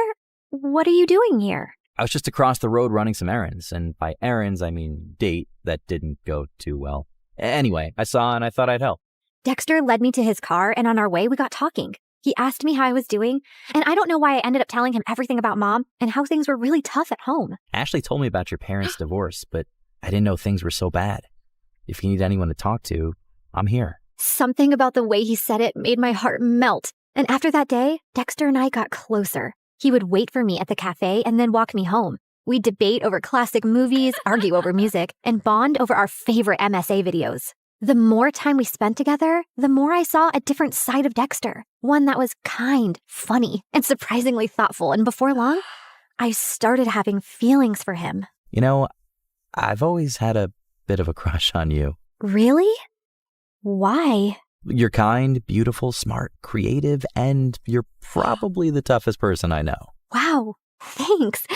what are you doing here? I was just across the road running some errands, and by errands, I mean date that didn't go too well. Anyway, I saw and I thought I'd help. Dexter led me to his car, and on our way, we got talking. He asked me how I was doing, and I don't know why I ended up telling him everything about Mom and how things were really tough at home. Ashley told me about your parents' divorce, but I didn't know things were so bad. If you need anyone to talk to, I'm here. Something about the way he said it made my heart melt. And after that day, Dexter and I got closer. He would wait for me at the cafe and then walk me home. We'd debate over classic movies, argue over music, and bond over our favorite MSA videos. The more time we spent together, the more I saw a different side of Dexter. One that was kind, funny, and surprisingly thoughtful. And before long, I started having feelings for him. You know, I've always had a bit of a crush on you. Really? Why? You're kind, beautiful, smart, creative, and you're probably the toughest person I know. Wow, thanks.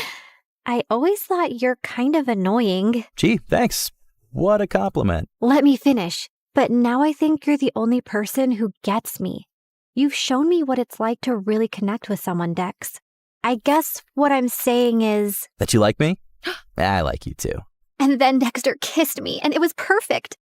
I always thought you're kind of annoying. Gee, thanks. What a compliment. Let me finish. But now I think you're the only person who gets me. You've shown me what it's like to really connect with someone, Dex. I guess what I'm saying is... That you like me? I like you too. And then Dexter kissed me, and it was perfect.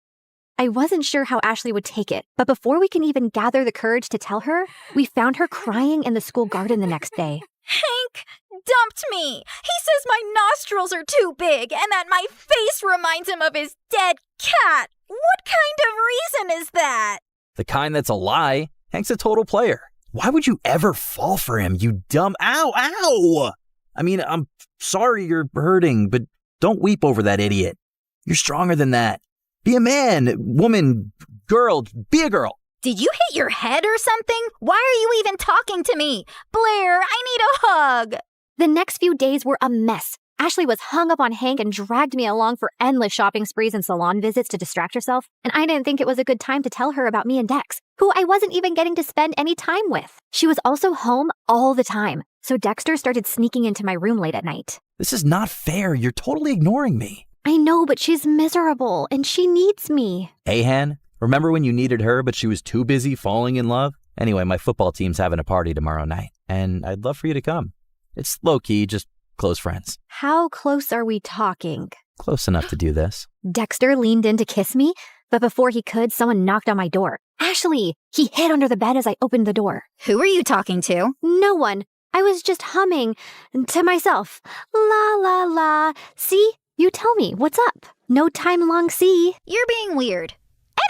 I wasn't sure how Ashley would take it, but before we can even gather the courage to tell her, we found her crying in the school garden the next day. Hank, dumped me. He says my nostrils are too big and that my face reminds him of his dead cat. What kind of reason is that? The kind that's a lie. Hank's a total player. Why would you ever fall for him, you dumb... Ow! I mean, I'm sorry you're hurting, but don't weep over that idiot. You're stronger than that. Be a man, woman, girl, be a girl. Did you hit your head or something? Why are you even talking to me? Blair, I need a hug. The next few days were a mess. Ashley was hung up on Hank and dragged me along for endless shopping sprees and salon visits to distract herself, and I didn't think it was a good time to tell her about me and Dex, who I wasn't even getting to spend any time with. She was also home all the time, so Dexter started sneaking into my room late at night. This is not fair. You're totally ignoring me. I know, but she's miserable, and she needs me. Hey, Han, remember when you needed her, but she was too busy falling in love? Anyway, my football team's having a party tomorrow night, and I'd love for you to come. It's low-key, just close friends. How close are we talking? Close enough to do this. Dexter leaned in to kiss me, but before he could, someone knocked on my door. Ashley! He hid under the bed as I opened the door. Who are you talking to? No one. I was just humming to myself. La la la. See? You tell me, what's up? No time long see. You're being weird.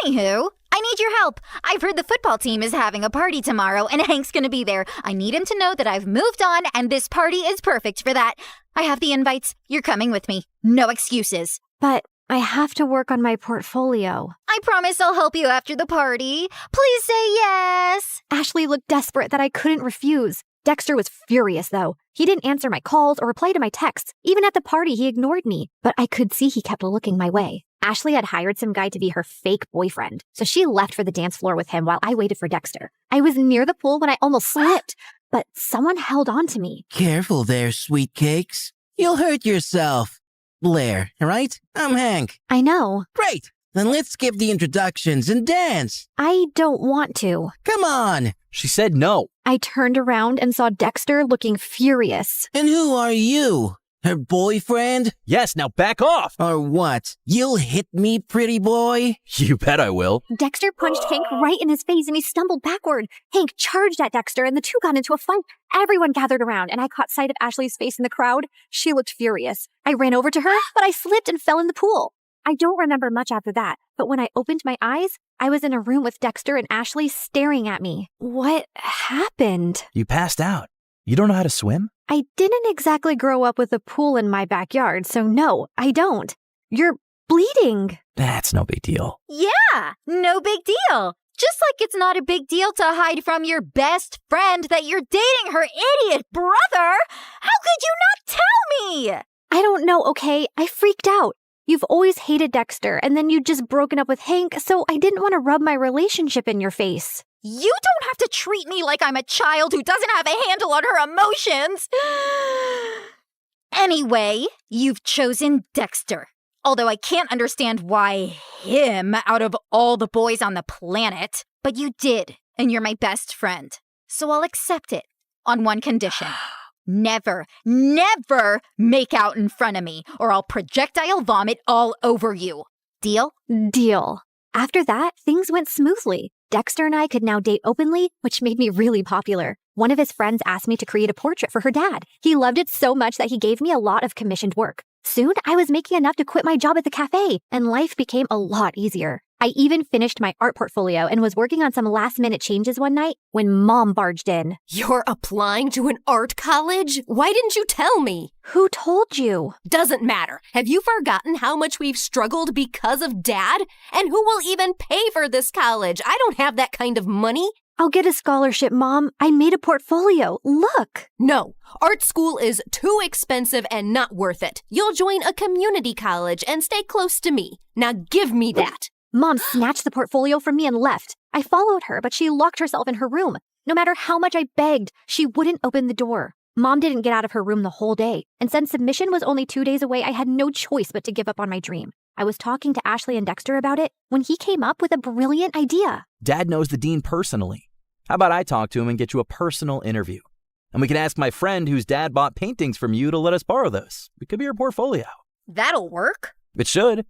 Anywho, I need your help. I've heard the football team is having a party tomorrow and Hank's gonna be there. I need him to know that I've moved on and this party is perfect for that. I have the invites. You're coming with me. No excuses. But I have to work on my portfolio. I promise I'll help you after the party. Please say yes. Ashley looked desperate that I couldn't refuse. Dexter was furious, though. He didn't answer my calls or reply to my texts. Even at the party, he ignored me. But I could see he kept looking my way. Ashley had hired some guy to be her fake boyfriend, so she left for the dance floor with him while I waited for Dexter. I was near the pool when I almost slipped, but someone held on to me. Careful there, sweet cakes. You'll hurt yourself. Blair, right? I'm Hank. I know. Great. Then let's skip the introductions and dance. I don't want to. Come on. She said no. I turned around and saw Dexter looking furious. And who are you? Her boyfriend? Yes, now back off! Or what? You'll hit me, pretty boy? You bet I will. Dexter punched Hank right in his face and he stumbled backward. Hank charged at Dexter and the two got into a fight. Everyone gathered around and I caught sight of Ashley's face in the crowd. She looked furious. I ran over to her, but I slipped and fell in the pool. I don't remember much after that, but when I opened my eyes, I was in a room with Dexter and Ashley staring at me. What happened? You passed out. You don't know how to swim? I didn't exactly grow up with a pool in my backyard, so no, I don't. You're bleeding. That's no big deal. Yeah, no big deal. Just like it's not a big deal to hide from your best friend that you're dating her idiot brother. How could you not tell me? I don't know, okay? I freaked out. You've always hated Dexter, and then you'd just broken up with Hank, so I didn't want to rub my relationship in your face. You don't have to treat me like I'm a child who doesn't have a handle on her emotions. Anyway, you've chosen Dexter. Although I can't understand why him out of all the boys on the planet. But you did, and you're my best friend. So I'll accept it on one condition. Never, never make out in front of me, or I'll projectile vomit all over you. Deal? Deal. After that, things went smoothly. Dexter and I could now date openly, which made me really popular. One of his friends asked me to create a portrait for her dad. He loved it so much that he gave me a lot of commissioned work. Soon, I was making enough to quit my job at the cafe, and life became a lot easier. I even finished my art portfolio and was working on some last-minute changes one night when Mom barged in. You're applying to an art college? Why didn't you tell me? Who told you? Doesn't matter. Have you forgotten how much we've struggled because of Dad? And who will even pay for this college? I don't have that kind of money. I'll get a scholarship, Mom. I made a portfolio. Look. No, art school is too expensive and not worth it. You'll join a community college and stay close to me. Now give me that. Mom snatched the portfolio from me and left. I followed her, but she locked herself in her room. No matter how much I begged, she wouldn't open the door. Mom didn't get out of her room the whole day, and since submission was only 2 days away, I had no choice but to give up on my dream. I was talking to Ashley and Dexter about it when he came up with a brilliant idea. Dad knows the dean personally. How about I talk to him and get you a personal interview? And we can ask my friend whose dad bought paintings from you to let us borrow those. It could be your portfolio. That'll work. It should.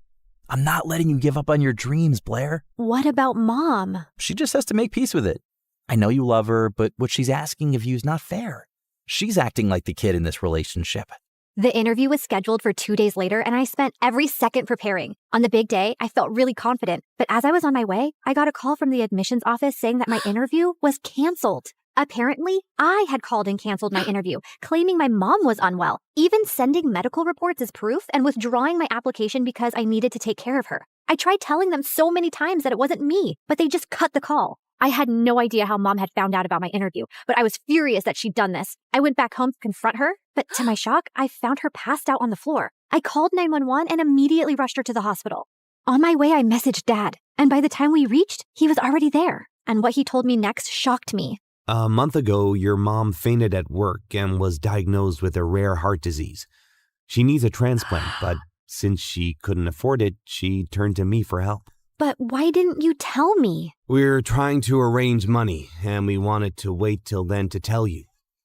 I'm not letting you give up on your dreams, Blair. What about Mom? She just has to make peace with it. I know you love her, but what she's asking of you is not fair. She's acting like the kid in this relationship. The interview was scheduled for 2 days later, and I spent every second preparing. On the big day, I felt really confident. But as I was on my way, I got a call from the admissions office saying that my interview was canceled. Apparently, I had called and canceled my interview, claiming my mom was unwell, even sending medical reports as proof and withdrawing my application because I needed to take care of her. I tried telling them so many times that it wasn't me, but they just cut the call. I had no idea how mom had found out about my interview, but I was furious that she'd done this. I went back home to confront her, but to my shock, I found her passed out on the floor. I called 911 and immediately rushed her to the hospital. On my way, I messaged Dad, and by the time we reached, he was already there. And what he told me next shocked me. A month ago, your mom fainted at work and was diagnosed with a rare heart disease. She needs a transplant, but since she couldn't afford it, she turned to me for help. But why didn't you tell me? We're trying to arrange money, and we wanted to wait till then to tell you.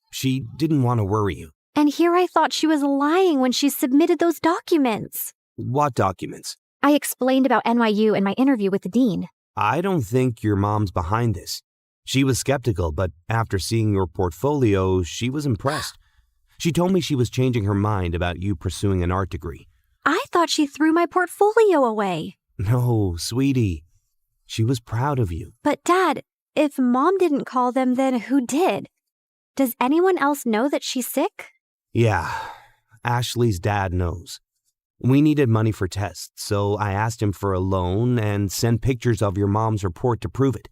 She didn't want to worry you. And here I thought she was lying when she submitted those documents. What documents? I explained about NYU and my interview with the dean. I don't think your mom's behind this. She was skeptical, but after seeing your portfolio, she was impressed. She told me she was changing her mind about you pursuing an art degree. I thought she threw my portfolio away. No, sweetie. She was proud of you. But Dad, if Mom didn't call them, then who did? Does anyone else know that she's sick? Yeah, Ashley's dad knows. We needed money for tests, so I asked him for a loan and sent pictures of your mom's report to prove it.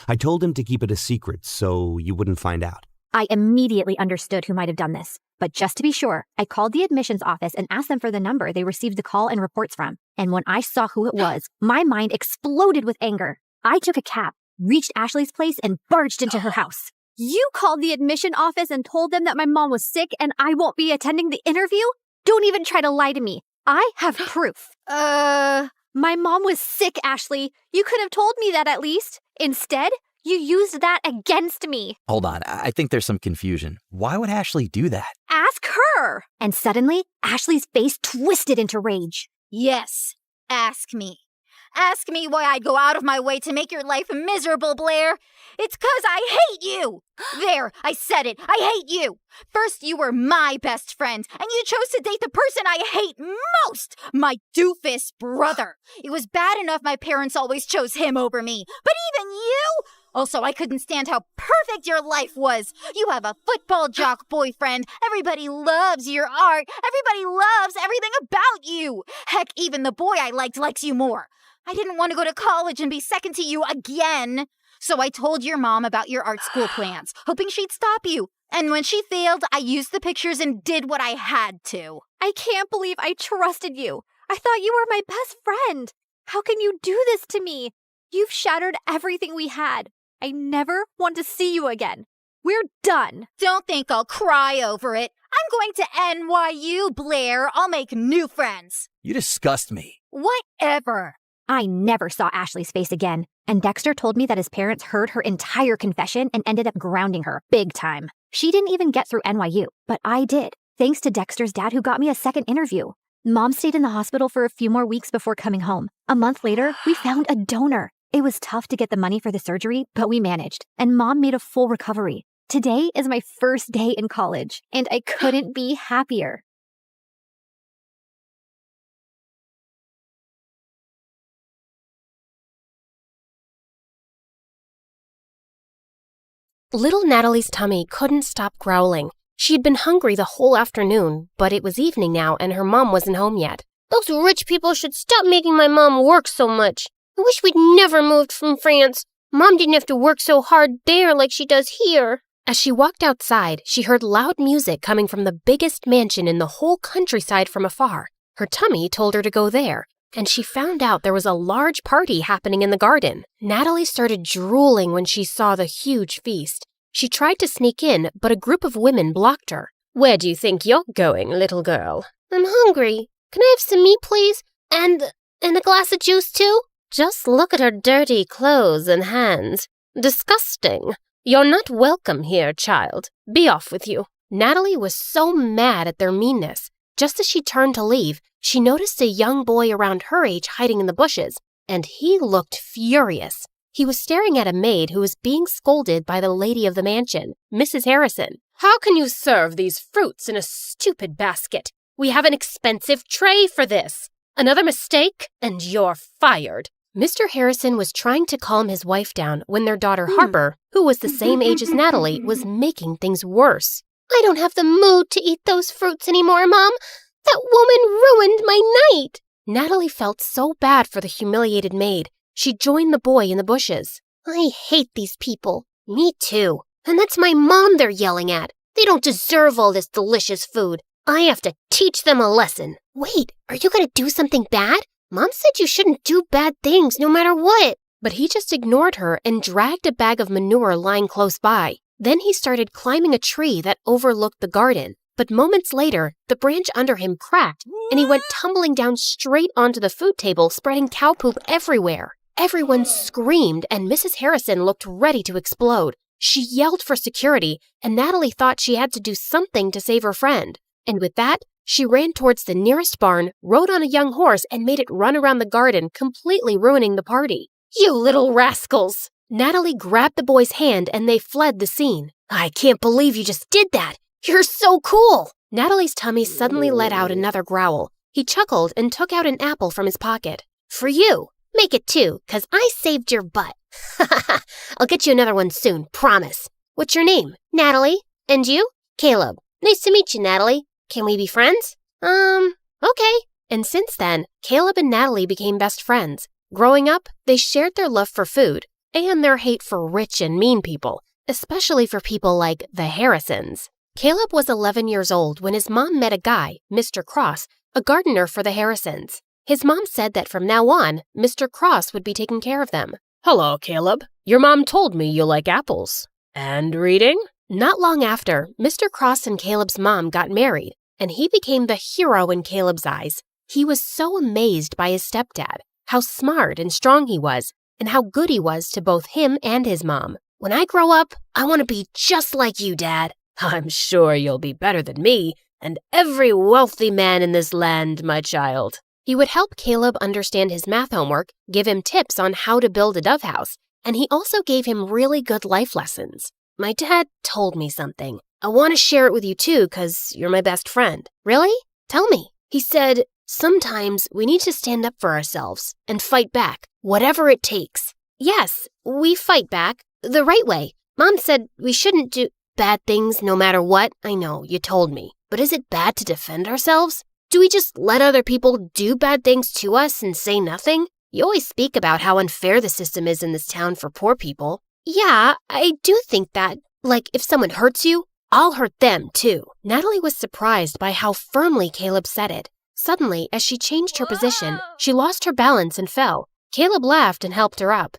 I told him to keep it a secret so you wouldn't find out. I immediately understood who might have done this. But just to be sure, I called the admissions office and asked them for the number they received the call and reports from. And when I saw who it was, my mind exploded with anger. I took a cab, reached Ashley's place, and barged into her house. You called the admission office and told them that my mom was sick and I won't be attending the interview? Don't even try to lie to me. I have proof. My mom was sick, Ashley. You could have told me that at least. Instead, you used that against me. Hold on, I think there's some confusion. Why would Ashley do that? Ask her. And suddenly, Ashley's face twisted into rage. Yes, ask me. Ask me why I'd go out of my way to make your life miserable, Blair. It's 'cause I hate you. There, I said it. I hate you. First, you were my best friend, and you chose to date the person I hate most, my doofus brother. It was bad enough my parents always chose him over me, but even you? Also, I couldn't stand how perfect your life was. You have a football jock boyfriend. Everybody loves your art. Everybody loves everything about you. Heck, even the boy I likes you more. I didn't want to go to college and be second to you again. So I told your mom about your art school plans, hoping she'd stop you. And when she failed, I used the pictures and did what I had to. I can't believe I trusted you. I thought you were my best friend. How can you do this to me? You've shattered everything we had. I never want to see you again. We're done. Don't think I'll cry over it. I'm going to NYU, Blair. I'll make new friends. You disgust me. Whatever. I never saw Ashley's face again, and Dexter told me that his parents heard her entire confession and ended up grounding her big time. She didn't even get through NYU, but I did, thanks to Dexter's dad who got me a second interview. Mom stayed in the hospital for a few more weeks before coming home. A month later, we found a donor. It was tough to get the money for the surgery, but we managed, and Mom made a full recovery. Today is my first day in college, and I couldn't be happier. Little Natalie's tummy couldn't stop growling. She had been hungry the whole afternoon, but it was evening now and her mom wasn't home yet. Those rich people should stop making my mom work so much. I wish we'd never moved from France. Mom didn't have to work so hard there like she does here. As she walked outside, she heard loud music coming from the biggest mansion in the whole countryside from afar. Her tummy told her to go there, and she found out there was a large party happening in the garden. Natalie started drooling when she saw the huge feast. She tried to sneak in, but a group of women blocked her. Where do you think you're going, little girl? I'm hungry. Can I have some meat, please? And a glass of juice, too? Just look at her dirty clothes and hands. Disgusting. You're not welcome here, child. Be off with you. Natalie was so mad at their meanness. Just as she turned to leave, she noticed a young boy around her age hiding in the bushes, and he looked furious. He was staring at a maid who was being scolded by the lady of the mansion, Mrs. Harrison. "How can you serve these fruits in a stupid basket? We have an expensive tray for this. Another mistake, and you're fired." Mr. Harrison was trying to calm his wife down when their daughter Harper, who was the same age as Natalie, was making things worse. I don't have the mood to eat those fruits anymore, Mom. That woman ruined my night. Natalie felt so bad for the humiliated maid. She joined the boy in the bushes. I hate these people. Me too. And that's my mom they're yelling at. They don't deserve all this delicious food. I have to teach them a lesson. Wait, are you going to do something bad? Mom said you shouldn't do bad things no matter what. But he just ignored her and dragged a bag of manure lying close by. Then he started climbing a tree that overlooked the garden. But moments later, the branch under him cracked, and he went tumbling down straight onto the food table, spreading cow poop everywhere. Everyone screamed, and Mrs. Harrison looked ready to explode. She yelled for security, and Natalie thought she had to do something to save her friend. And with that, she ran towards the nearest barn, rode on a young horse, and made it run around the garden, completely ruining the party. You little rascals! Natalie grabbed the boy's hand, and they fled the scene. I can't believe you just did that! You're so cool! Natalie's tummy suddenly let out another growl. He chuckled and took out an apple from his pocket. For you! Make it 2, 'cause I saved your butt. I'll get you another one soon, promise. What's your name? Natalie. And you? Caleb. Nice to meet you, Natalie. Can we be friends? Okay. And since then, Caleb and Natalie became best friends. Growing up, they shared their love for food and their hate for rich and mean people, especially for people like the Harrisons. Caleb was 11 years old when his mom met a guy, Mr. Cross, a gardener for the Harrisons. His mom said that from now on, Mr. Cross would be taking care of them. Hello, Caleb. Your mom told me you like apples. And reading? Not long after, Mr. Cross and Caleb's mom got married, and he became the hero in Caleb's eyes. He was so amazed by his stepdad, how smart and strong he was, and how good he was to both him and his mom. When I grow up, I want to be just like you, Dad. I'm sure you'll be better than me and every wealthy man in this land, my child. He would help Caleb understand his math homework, give him tips on how to build a dove house, and he also gave him really good life lessons. My dad told me something. I want to share it with you too, 'cause you're my best friend. Really? Tell me. He said, sometimes we need to stand up for ourselves and fight back, whatever it takes. Yes, we fight back the right way. Mom said we shouldn't do bad things no matter what. I know, you told me. But is it bad to defend ourselves? Do we just let other people do bad things to us and say nothing? You always speak about how unfair the system is in this town for poor people. Yeah, I do think that. Like, if someone hurts you, I'll hurt them too. Natalie was surprised by how firmly Caleb said it. Suddenly, as she changed her position, she lost her balance and fell. Caleb laughed and helped her up.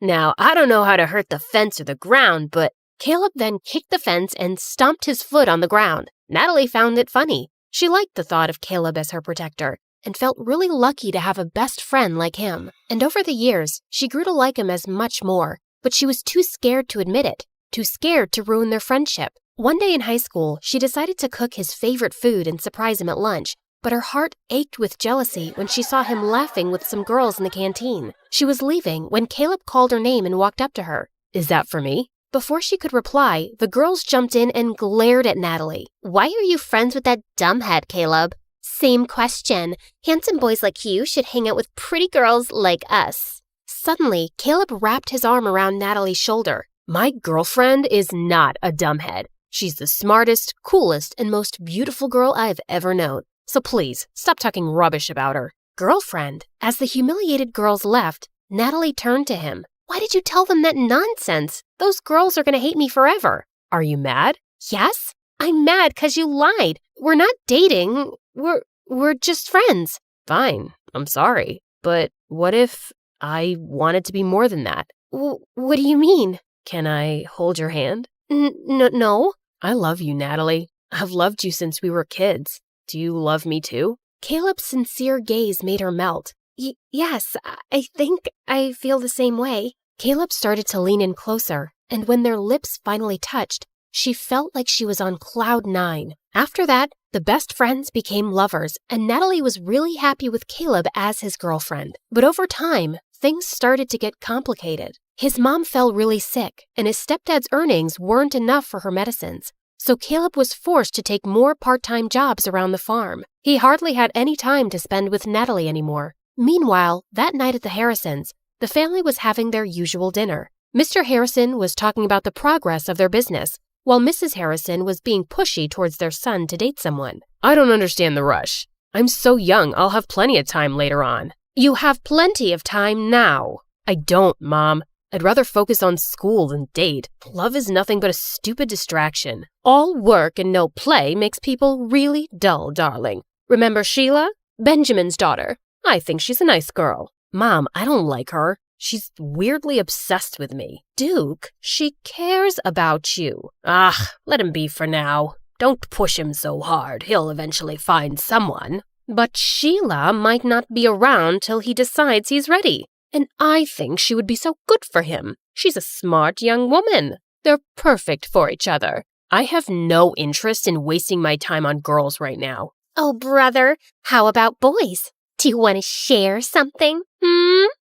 Now, I don't know how to hurt the fence or the ground, but... Caleb then kicked the fence and stomped his foot on the ground. Natalie found it funny. She liked the thought of Caleb as her protector and felt really lucky to have a best friend like him. And over the years, she grew to like him as much more, but she was too scared to admit it, too scared to ruin their friendship. One day in high school, she decided to cook his favorite food and surprise him at lunch, but her heart ached with jealousy when she saw him laughing with some girls in the canteen. She was leaving when Caleb called her name and walked up to her. Is that for me? Before she could reply, the girls jumped in and glared at Natalie. Why are you friends with that dumbhead, Caleb? Same question. Handsome boys like you should hang out with pretty girls like us. Suddenly, Caleb wrapped his arm around Natalie's shoulder. My girlfriend is not a dumbhead. She's the smartest, coolest, and most beautiful girl I've ever known. So please, stop talking rubbish about her. Girlfriend? As the humiliated girls left, Natalie turned to him. Why did you tell them that nonsense? Those girls are going to hate me forever. Are you mad? Yes, I'm mad because you lied. We're not dating. We're just friends. Fine, I'm sorry. But what if I wanted to be more than that? What do you mean? Can I hold your hand? No. I love you, Natalie. I've loved you since we were kids. Do you love me too? Caleb's sincere gaze made her melt. Yes, I think I feel the same way. Caleb started to lean in closer, and when their lips finally touched, she felt like she was on cloud 9. After that, the best friends became lovers, and Natalie was really happy with Caleb as his girlfriend. But over time, things started to get complicated. His mom fell really sick, and his stepdad's earnings weren't enough for her medicines. So Caleb was forced to take more part-time jobs around the farm. He hardly had any time to spend with Natalie anymore. Meanwhile, that night at the Harrisons, the family was having their usual dinner. Mr. Harrison was talking about the progress of their business, while Mrs. Harrison was being pushy towards their son to date someone. I don't understand the rush. I'm so young, I'll have plenty of time later on. You have plenty of time now. I don't, Mom. I'd rather focus on school than date. Love is nothing but a stupid distraction. All work and no play makes people really dull, darling. Remember Sheila? Benjamin's daughter. I think she's a nice girl. Mom, I don't like her. She's weirdly obsessed with me. Duke, she cares about you. Ah, let him be for now. Don't push him so hard. He'll eventually find someone. But Sheila might not be around till he decides he's ready. And I think she would be so good for him. She's a smart young woman. They're perfect for each other. I have no interest in wasting my time on girls right now. Oh, brother, how about boys? Do you want to share something?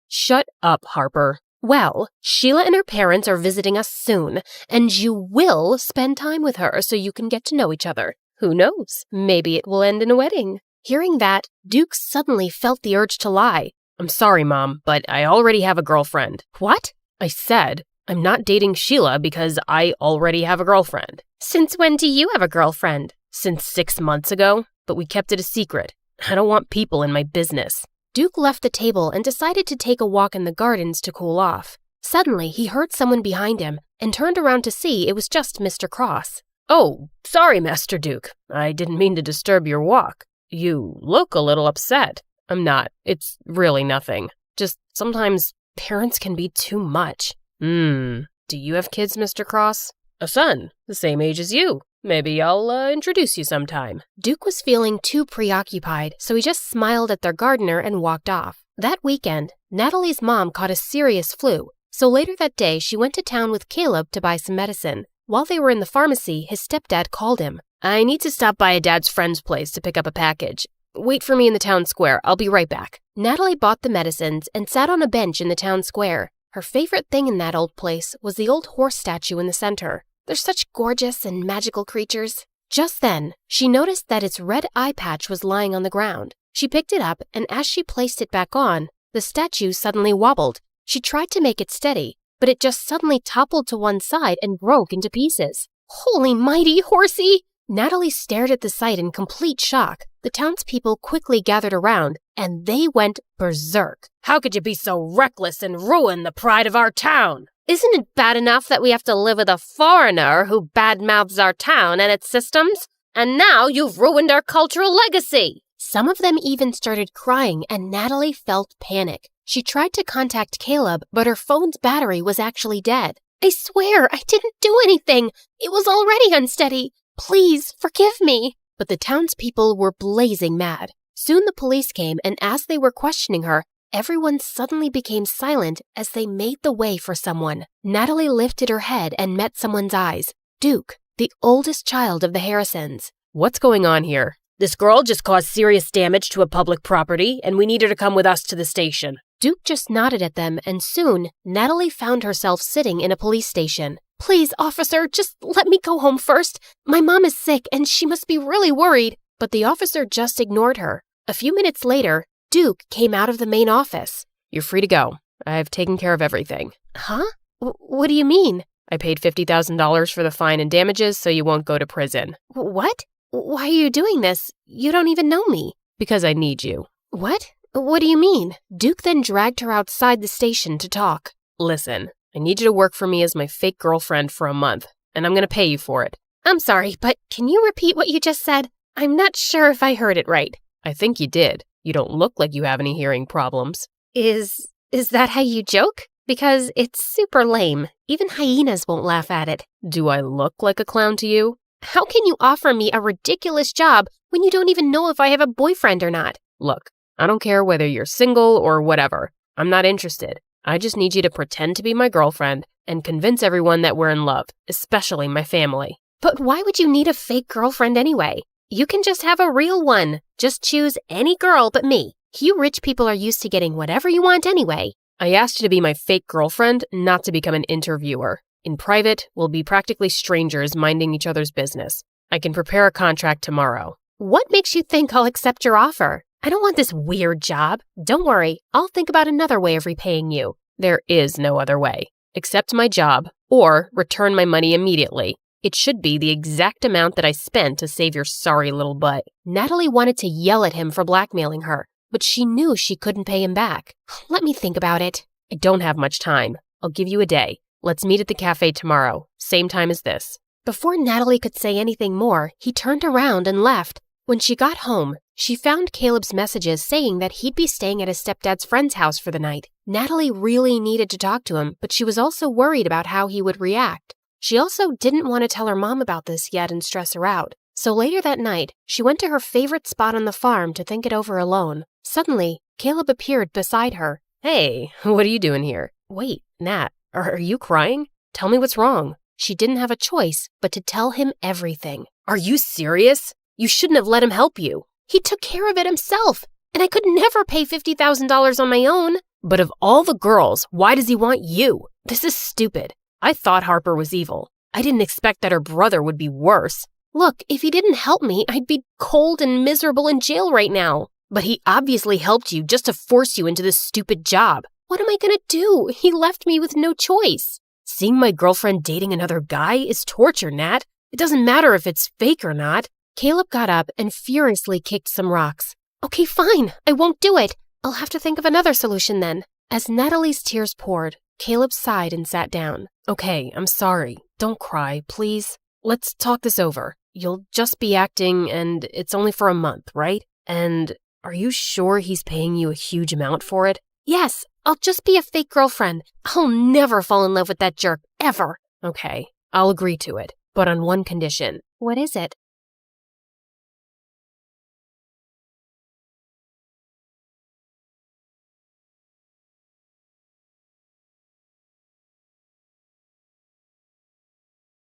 Shut up, Harper. Well, Sheila and her parents are visiting us soon, and you will spend time with her so you can get to know each other. Who knows? Maybe it will end in a wedding. Hearing that, Duke suddenly felt the urge to lie. I'm sorry, Mom, but I already have a girlfriend. What? I said I'm not dating Sheila because I already have a girlfriend. Since when do you have a girlfriend? Since 6 months ago, but we kept it a secret. I don't want people in my business. Duke left the table and decided to take a walk in the gardens to cool off. Suddenly, he heard someone behind him and turned around to see it was just Mr. Cross. Oh, sorry, Master Duke. I didn't mean to disturb your walk. You look a little upset. I'm not. It's really nothing. Just sometimes parents can be too much. Do you have kids, Mr. Cross? A son, the same age as you. Maybe I'll introduce you sometime. Duke was feeling too preoccupied, so he just smiled at their gardener and walked off. That weekend, Natalie's mom caught a serious flu, so later that day she went to town with Caleb to buy some medicine. While they were in the pharmacy, his stepdad called him. I need to stop by a dad's friend's place to pick up a package. Wait for me in the town square. I'll be right back. Natalie bought the medicines and sat on a bench in the town square. Her favorite thing in that old place was the old horse statue in the center. They're such gorgeous and magical creatures. Just then, she noticed that its red eye patch was lying on the ground. She picked it up, and as she placed it back on, the statue suddenly wobbled. She tried to make it steady, but it just suddenly toppled to one side and broke into pieces. Holy mighty horsey! Natalie stared at the sight in complete shock. The townspeople quickly gathered around, and they went berserk. How could you be so reckless and ruin the pride of our town? Isn't it bad enough that we have to live with a foreigner who badmouths our town and its systems? And now you've ruined our cultural legacy. Some of them even started crying, and Natalie felt panic. She tried to contact Caleb, but her phone's battery was actually dead. I swear, I didn't do anything. It was already unsteady. Please, forgive me. But the townspeople were blazing mad. Soon the police came, and as they were questioning her, everyone suddenly became silent as they made the way for someone. Natalie lifted her head and met someone's eyes. Duke, the oldest child of the Harrisons. What's going on here? This girl just caused serious damage to a public property, and we need her to come with us to the station. Duke just nodded at them, and soon, Natalie found herself sitting in a police station. Please, officer, just let me go home first. My mom is sick, and she must be really worried. But the officer just ignored her. A few minutes later, Duke came out of the main office. You're free to go. I've taken care of everything. Huh? What do you mean? I paid $50,000 for the fine and damages, so you won't go to prison. What? Why are you doing this? You don't even know me. Because I need you. What? What do you mean? Duke then dragged her outside the station to talk. Listen, I need you to work for me as my fake girlfriend for a month, and I'm going to pay you for it. I'm sorry, but can you repeat what you just said? I'm not sure if I heard it right. I think you did. You don't look like you have any hearing problems. Is that how you joke? Because it's super lame. Even hyenas won't laugh at it. Do I look like a clown to you? How can you offer me a ridiculous job when you don't even know if I have a boyfriend or not? Look, I don't care whether you're single or whatever. I'm not interested. I just need you to pretend to be my girlfriend and convince everyone that we're in love, especially my family. But why would you need a fake girlfriend anyway? You can just have a real one. Just choose any girl but me. You rich people are used to getting whatever you want anyway. I asked you to be my fake girlfriend, not to become an interviewer. In private, we'll be practically strangers minding each other's business. I can prepare a contract tomorrow. What makes you think I'll accept your offer? I don't want this weird job. Don't worry, I'll think about another way of repaying you. There is no other way. Accept my job, or return my money immediately. It should be the exact amount that I spent to save your sorry little butt. Natalie wanted to yell at him for blackmailing her, but she knew she couldn't pay him back. Let me think about it. I don't have much time. I'll give you a day. Let's meet at the cafe tomorrow, same time as this. Before Natalie could say anything more, he turned around and left. When she got home, she found Caleb's messages saying that he'd be staying at his stepdad's friend's house for the night. Natalie really needed to talk to him, but she was also worried about how he would react. She also didn't want to tell her mom about this yet and stress her out. So later that night, she went to her favorite spot on the farm to think it over alone. Suddenly, Caleb appeared beside her. Hey, what are you doing here? Wait, Nat, are you crying? Tell me what's wrong. She didn't have a choice but to tell him everything. Are you serious? You shouldn't have let him help you. He took care of it himself, and I could never pay $50,000 on my own. But of all the girls, why does he want you? This is stupid. I thought Harper was evil. I didn't expect that her brother would be worse. Look, if he didn't help me, I'd be cold and miserable in jail right now. But he obviously helped you just to force you into this stupid job. What am I gonna do? He left me with no choice. Seeing my girlfriend dating another guy is torture, Nat. It doesn't matter if it's fake or not. Caleb got up and furiously kicked some rocks. Okay, fine. I won't do it. I'll have to think of another solution then. As Natalie's tears poured, Caleb sighed and sat down. Okay, I'm sorry. Don't cry, please. Let's talk this over. You'll just be acting, and it's only for a month, right? And are you sure he's paying you a huge amount for it? Yes, I'll just be a fake girlfriend. I'll never fall in love with that jerk, ever. Okay, I'll agree to it, but on one condition. What is it?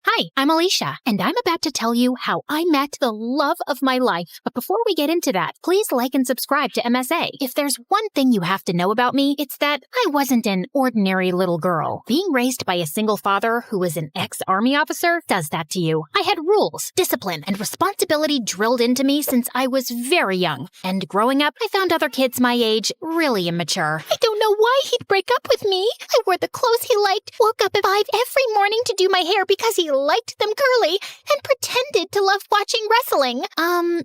Hi, I'm Alicia, and I'm about to tell you how I met the love of my life. But before we get into that, please like and subscribe to MSA. If there's one thing you have to know about me, it's that I wasn't an ordinary little girl. Being raised by a single father who was an ex-army officer does that to you. I had rules, discipline, and responsibility drilled into me since I was very young. And growing up, I found other kids my age really immature. I don't know why he'd break up with me. I wore the clothes he liked, woke up at 5 every morning to do my hair because he liked them curly, and pretended to love watching wrestling.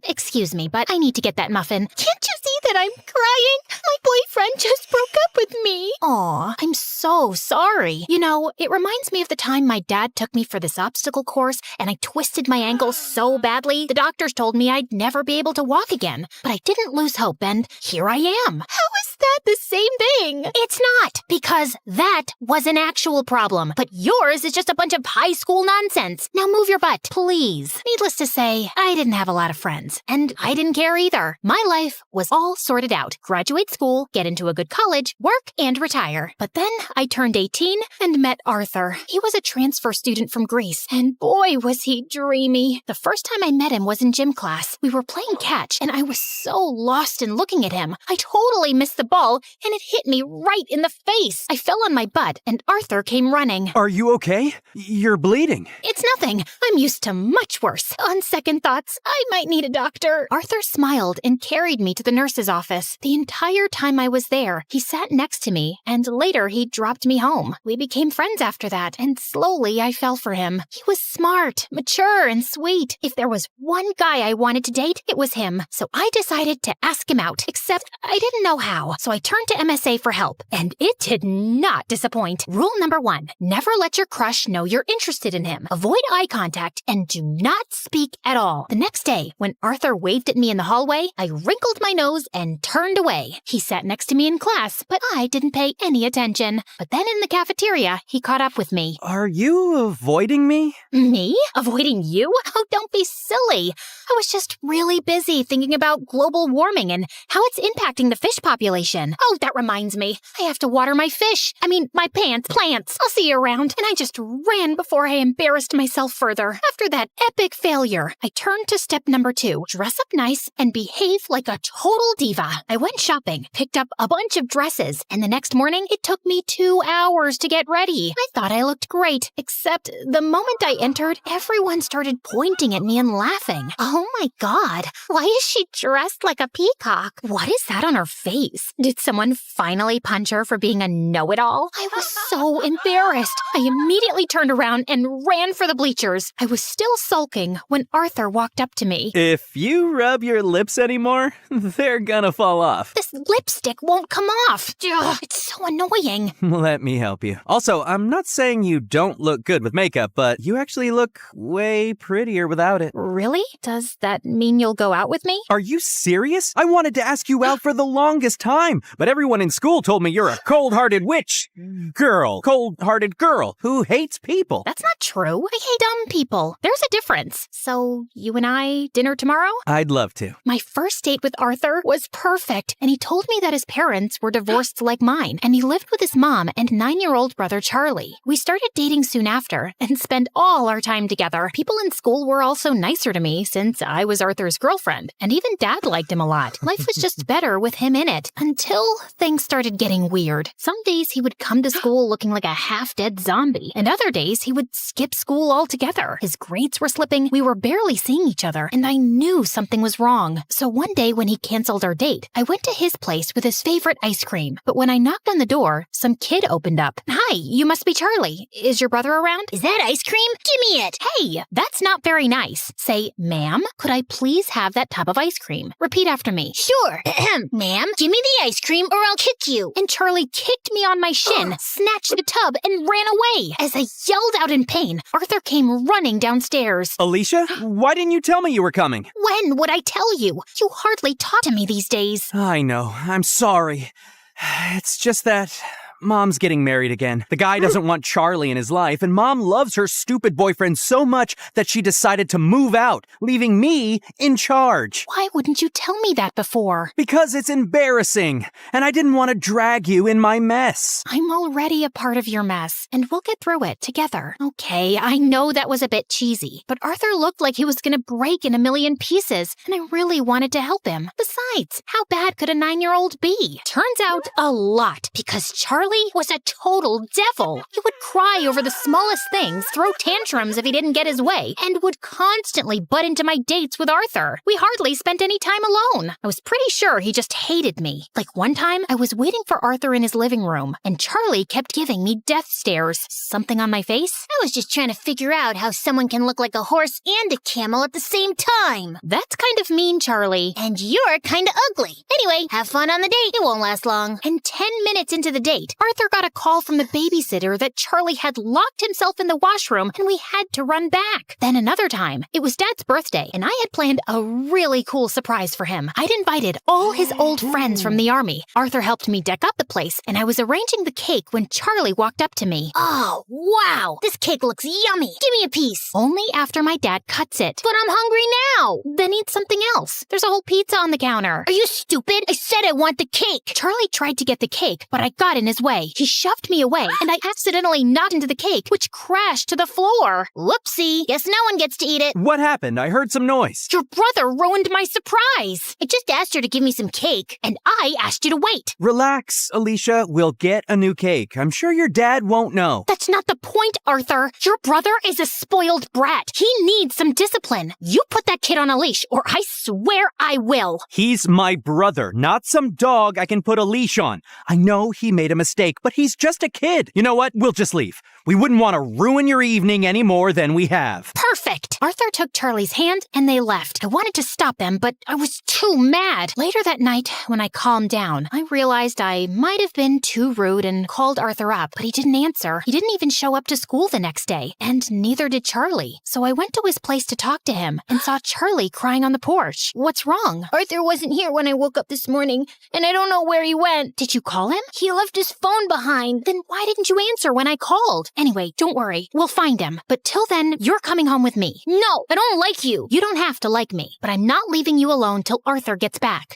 Excuse me, but I need to get that muffin. Can't you see that I'm crying? My boyfriend just broke up with me. Aw, I'm so sorry. You know, it reminds me of the time my dad took me for this obstacle course, and I twisted my ankle so badly, the doctors told me I'd never be able to walk again. But I didn't lose hope, and here I am. How is that the same thing? It's not, because that was an actual problem, but yours is just a bunch of high school nonsense. Now move your butt, please. Needless to say, I didn't have a lot of friends, and I didn't care either. My life was all sorted out. Graduate school, get into a good college, work, and retire. But then I turned 18 and met Arthur. He was a transfer student from Greece, and boy, was he dreamy. The first time I met him was in gym class. We were playing catch, and I was so lost in looking at him. I totally missed the ball, and it hit me right in the face. I fell on my butt, and Arthur came running. Are you okay? You're bleeding. It's nothing. I'm used to much worse. On second thoughts, I might need a doctor. Arthur smiled and carried me to the nurse's office. The entire time I was there, he sat next to me, and later he dropped me home. We became friends after that, and slowly I fell for him. He was smart, mature, and sweet. If there was one guy I wanted to date, it was him. So I decided to ask him out, except I didn't know how. So I turned to MSA for help, and it did not disappoint. Rule number 1, never let your crush know you're interested in him. Avoid eye contact and do not speak at all. The next day, when Arthur waved at me in the hallway, I wrinkled my nose and turned away. He sat next to me in class, but I didn't pay any attention. But then in the cafeteria, he caught up with me. Are you avoiding me? Me? Avoiding you? Oh, don't be silly. I was just really busy thinking about global warming and how it's impacting the fish population. Oh, that reminds reminds me. I have to water my my plants. I'll see you around. And I just ran before I embarrassed myself further. After that epic failure, I turned to step number 2. Dress up nice and behave like a total diva. I went shopping, picked up a bunch of dresses, and the next morning, it took me 2 hours to get ready. I thought I looked great, except the moment I entered, everyone started pointing at me and laughing. Oh my god, why is she dressed like a peacock? What is that on her face? Did someone finally punch her for being a know-it-all? I was so embarrassed. I immediately turned around and ran for the bleachers. I was still sulking when Arthur walked up to me. If you rub your lips anymore, they're gonna fall off. This lipstick won't come off. Ugh, it's so annoying. Let me help you. Also, I'm not saying you don't look good with makeup, but you actually look way prettier without it. Really? Does that mean you'll go out with me? Are you serious? I wanted to ask you out for the longest time, but everyone in school told me you're a cold-hearted cold-hearted girl who hates people. That's not true. I hate dumb people. There's a difference. So, you and I, dinner tomorrow? I'd love to. My first date with Arthur was perfect, and he told me that his parents were divorced like mine, and he lived with his mom and 9-year-old brother Charlie. We started dating soon after, and spent all our time together. People in school were also nicer to me since I was Arthur's girlfriend, and even Dad liked him a lot. Life was just better with him in it, until things started getting weird. Some days he would come to school looking like a half-dead zombie, and other days he would skip school altogether. His grades were slipping, we were barely seeing each other, and I knew something was wrong. So one day when he canceled our date, I went to his place with his favorite ice cream. But when I knocked on the door, some kid opened up. Hi, you must be Charlie. Is your brother around? Is that ice cream? Give me it. Hey, that's not very nice. Say, ma'am, could I please have that tub of ice cream? Repeat after me. Sure. Ma'am, give me the ice cream or I'll kick you. And Charlie kicked me on my shin, snatched the tub, and ran away. As I yelled out in pain, Arthur came running downstairs. Alicia, why didn't you tell me you were coming? When would I tell you? You hardly talk to me these days. I know. I'm sorry. It's just that Mom's getting married again. The guy doesn't want Charlie in his life, and Mom loves her stupid boyfriend so much that she decided to move out, leaving me in charge. Why wouldn't you tell me that before? Because it's embarrassing, and I didn't want to drag you in my mess. I'm already a part of your mess, and we'll get through it together. Okay, I know that was a bit cheesy, but Arthur looked like he was going to break in a million pieces, and I really wanted to help him. Besides, how bad could a 9-year-old be? Turns out a lot, because Charlie was a total devil. He would cry over the smallest things, throw tantrums if he didn't get his way, and would constantly butt into my dates with Arthur. We hardly spent any time alone. I was pretty sure he just hated me. Like one time, I was waiting for Arthur in his living room, and Charlie kept giving me death stares. Something on my face? I was just trying to figure out how someone can look like a horse and a camel at the same time. That's kind of mean, Charlie. And you're kind of ugly. Anyway, have fun on the date. It won't last long. And 10 minutes into the date, Arthur got a call from the babysitter that Charlie had locked himself in the washroom and we had to run back. Then another time, it was Dad's birthday and I had planned a really cool surprise for him. I'd invited all his old friends from the army. Arthur helped me deck up the place and I was arranging the cake when Charlie walked up to me. Oh, wow! This cake looks yummy! Give me a piece! Only after my dad cuts it. But I'm hungry now! Then eat something else. There's a whole pizza on the counter. Are you stupid? I said I want the cake! Charlie tried to get the cake, but I got in his way. He shoved me away, and I accidentally knocked into the cake, which crashed to the floor. Whoopsie. Guess no one gets to eat it. What happened? I heard some noise. Your brother ruined my surprise. I just asked her to give me some cake. And I asked you to wait. Relax, Alicia. We'll get a new cake. I'm sure your dad won't know. That's not the point, Arthur. Your brother is a spoiled brat. He needs some discipline. You put that kid on a leash, or I swear I will. He's my brother, not some dog I can put a leash on. I know he made a mistake, but he's just a kid. You know what? We'll just leave. We wouldn't want to ruin your evening any more than we have. Perfect. Arthur took Charlie's hand and they left. I wanted to stop them, but I was too mad. Later that night, when I calmed down, I realized I might have been too rude and called Arthur up, but he didn't answer. He didn't even show up to school the next day, and neither did Charlie. So I went to his place to talk to him and saw Charlie crying on the porch. What's wrong? Arthur wasn't here when I woke up this morning, and I don't know where he went. Did you call him? He left his phone behind. Then why didn't you answer when I called? Anyway, don't worry. We'll find him. But till then, you're coming home with me. No, I don't like you. You don't have to like me, but I'm not leaving you alone till Arthur gets back.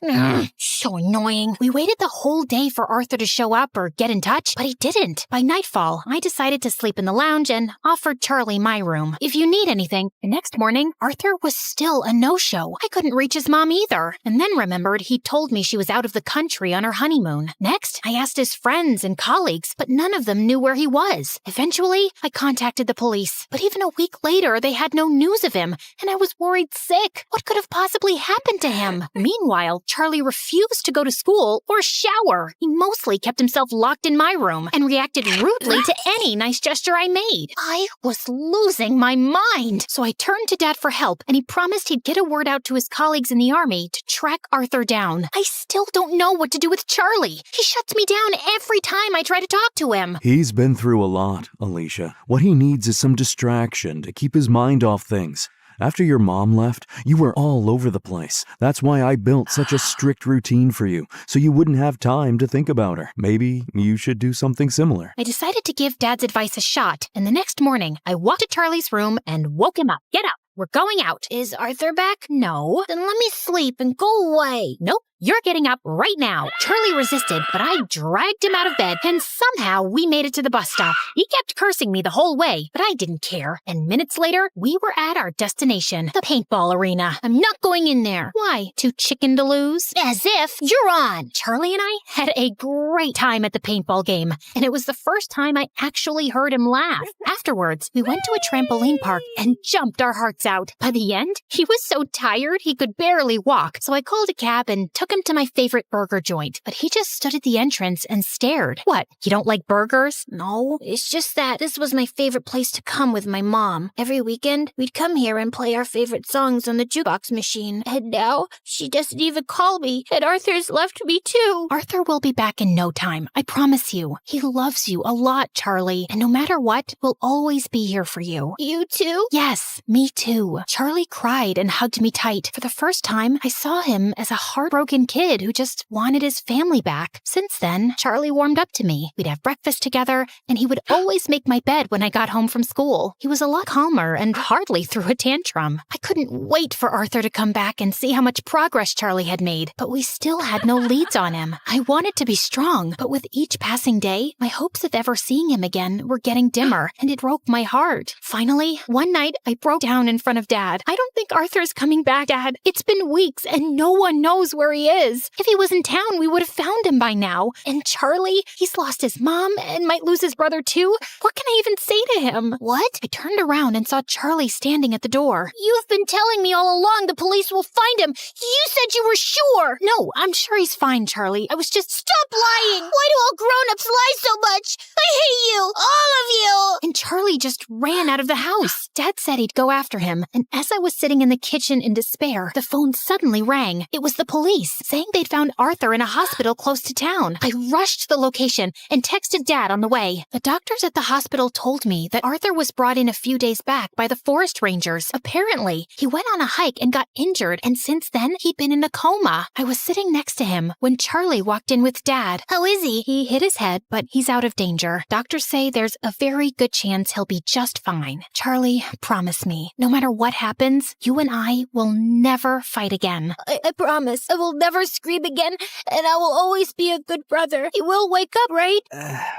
So annoying. We waited the whole day for Arthur to show up or get in touch, but he didn't. By nightfall, I decided to sleep in the lounge and offered Charlie my room. If you need anything. The next morning, Arthur was still a no-show. I couldn't reach his mom either, and then remembered he'd told me she was out of the country on her honeymoon. Next, I asked his friends and colleagues, but none of them knew where he was. Eventually, I contacted the police, but even a week later, they had no news of him, and I was worried sick. What could have possibly happened to him? Meanwhile, Charlie refused to go to school or shower. He mostly kept himself locked in my room and reacted rudely to any nice gesture I made. I was losing my mind. So I turned to Dad for help, and he promised he'd get a word out to his colleagues in the army to track Arthur down. I still don't know what to do with Charlie. He shuts me down every time I try to talk to him. He's been through a lot, Alicia. What he needs is some distraction to keep his mind off things. After your mom left, you were all over the place. That's why I built such a strict routine for you, so you wouldn't have time to think about her. Maybe you should do something similar. I decided to give Dad's advice a shot, and the next morning, I walked to Charlie's room and woke him up. Get up. We're going out. Is Arthur back? No. Then let me sleep and go away. Nope. You're getting up right now. Charlie resisted, but I dragged him out of bed, and somehow we made it to the bus stop. He kept cursing me the whole way, but I didn't care. And minutes later, we were at our destination, the paintball arena. I'm not going in there. Why? Too chicken to lose? As if. You're on. Charlie and I had a great time at the paintball game, and it was the first time I actually heard him laugh. Afterwards, we went to a trampoline park and jumped our hearts out. By the end, he was so tired he could barely walk, so I called a cab and took him to my favorite burger joint, but he just stood at the entrance and stared. What, you don't like burgers? No, it's just that this was my favorite place to come with my mom. Every weekend, we'd come here and play our favorite songs on the jukebox machine. And now, she doesn't even call me, and Arthur's left me too. Arthur will be back in no time, I promise you. He loves you a lot, Charlie, and no matter what, we'll always be here for you. You too? Yes, me too. Charlie cried and hugged me tight. For the first time, I saw him as a heartbroken kid who just wanted his family back. Since then, Charlie warmed up to me. We'd have breakfast together, and he would always make my bed when I got home from school. He was a lot calmer and hardly threw a tantrum. I couldn't wait for Arthur to come back and see how much progress Charlie had made, but we still had no leads on him. I wanted to be strong, but with each passing day, my hopes of ever seeing him again were getting dimmer, and it broke my heart. Finally, one night, I broke down in front of Dad. I don't think Arthur's coming back, Dad. It's been weeks, and no one knows where he is. If he was in town, we would have found him by now. And Charlie, he's lost his mom and might lose his brother too. What can I even say to him? What? I turned around and saw Charlie standing at the door. You've been telling me all along the police will find him. You said you were sure. No, I'm sure he's fine, Charlie. I was just... Stop lying. Why do all grown-ups lie so much? I hate you. All of you. And Charlie just ran out of the house. Dad said he'd go after him. And as I was sitting in the kitchen in despair, the phone suddenly rang. It was the police, saying they'd found Arthur in a hospital close to town. I rushed to the location and texted Dad on the way. The doctors at the hospital told me that Arthur was brought in a few days back by the forest rangers. Apparently, he went on a hike and got injured, and since then, he'd been in a coma. I was sitting next to him when Charlie walked in with Dad. How is he? He hit his head, but he's out of danger. Doctors say there's a very good chance he'll be just fine. Charlie, promise me, no matter what happens, you and I will never fight again. I promise. I will never scream again, and I will always be a good brother. He will wake up, right?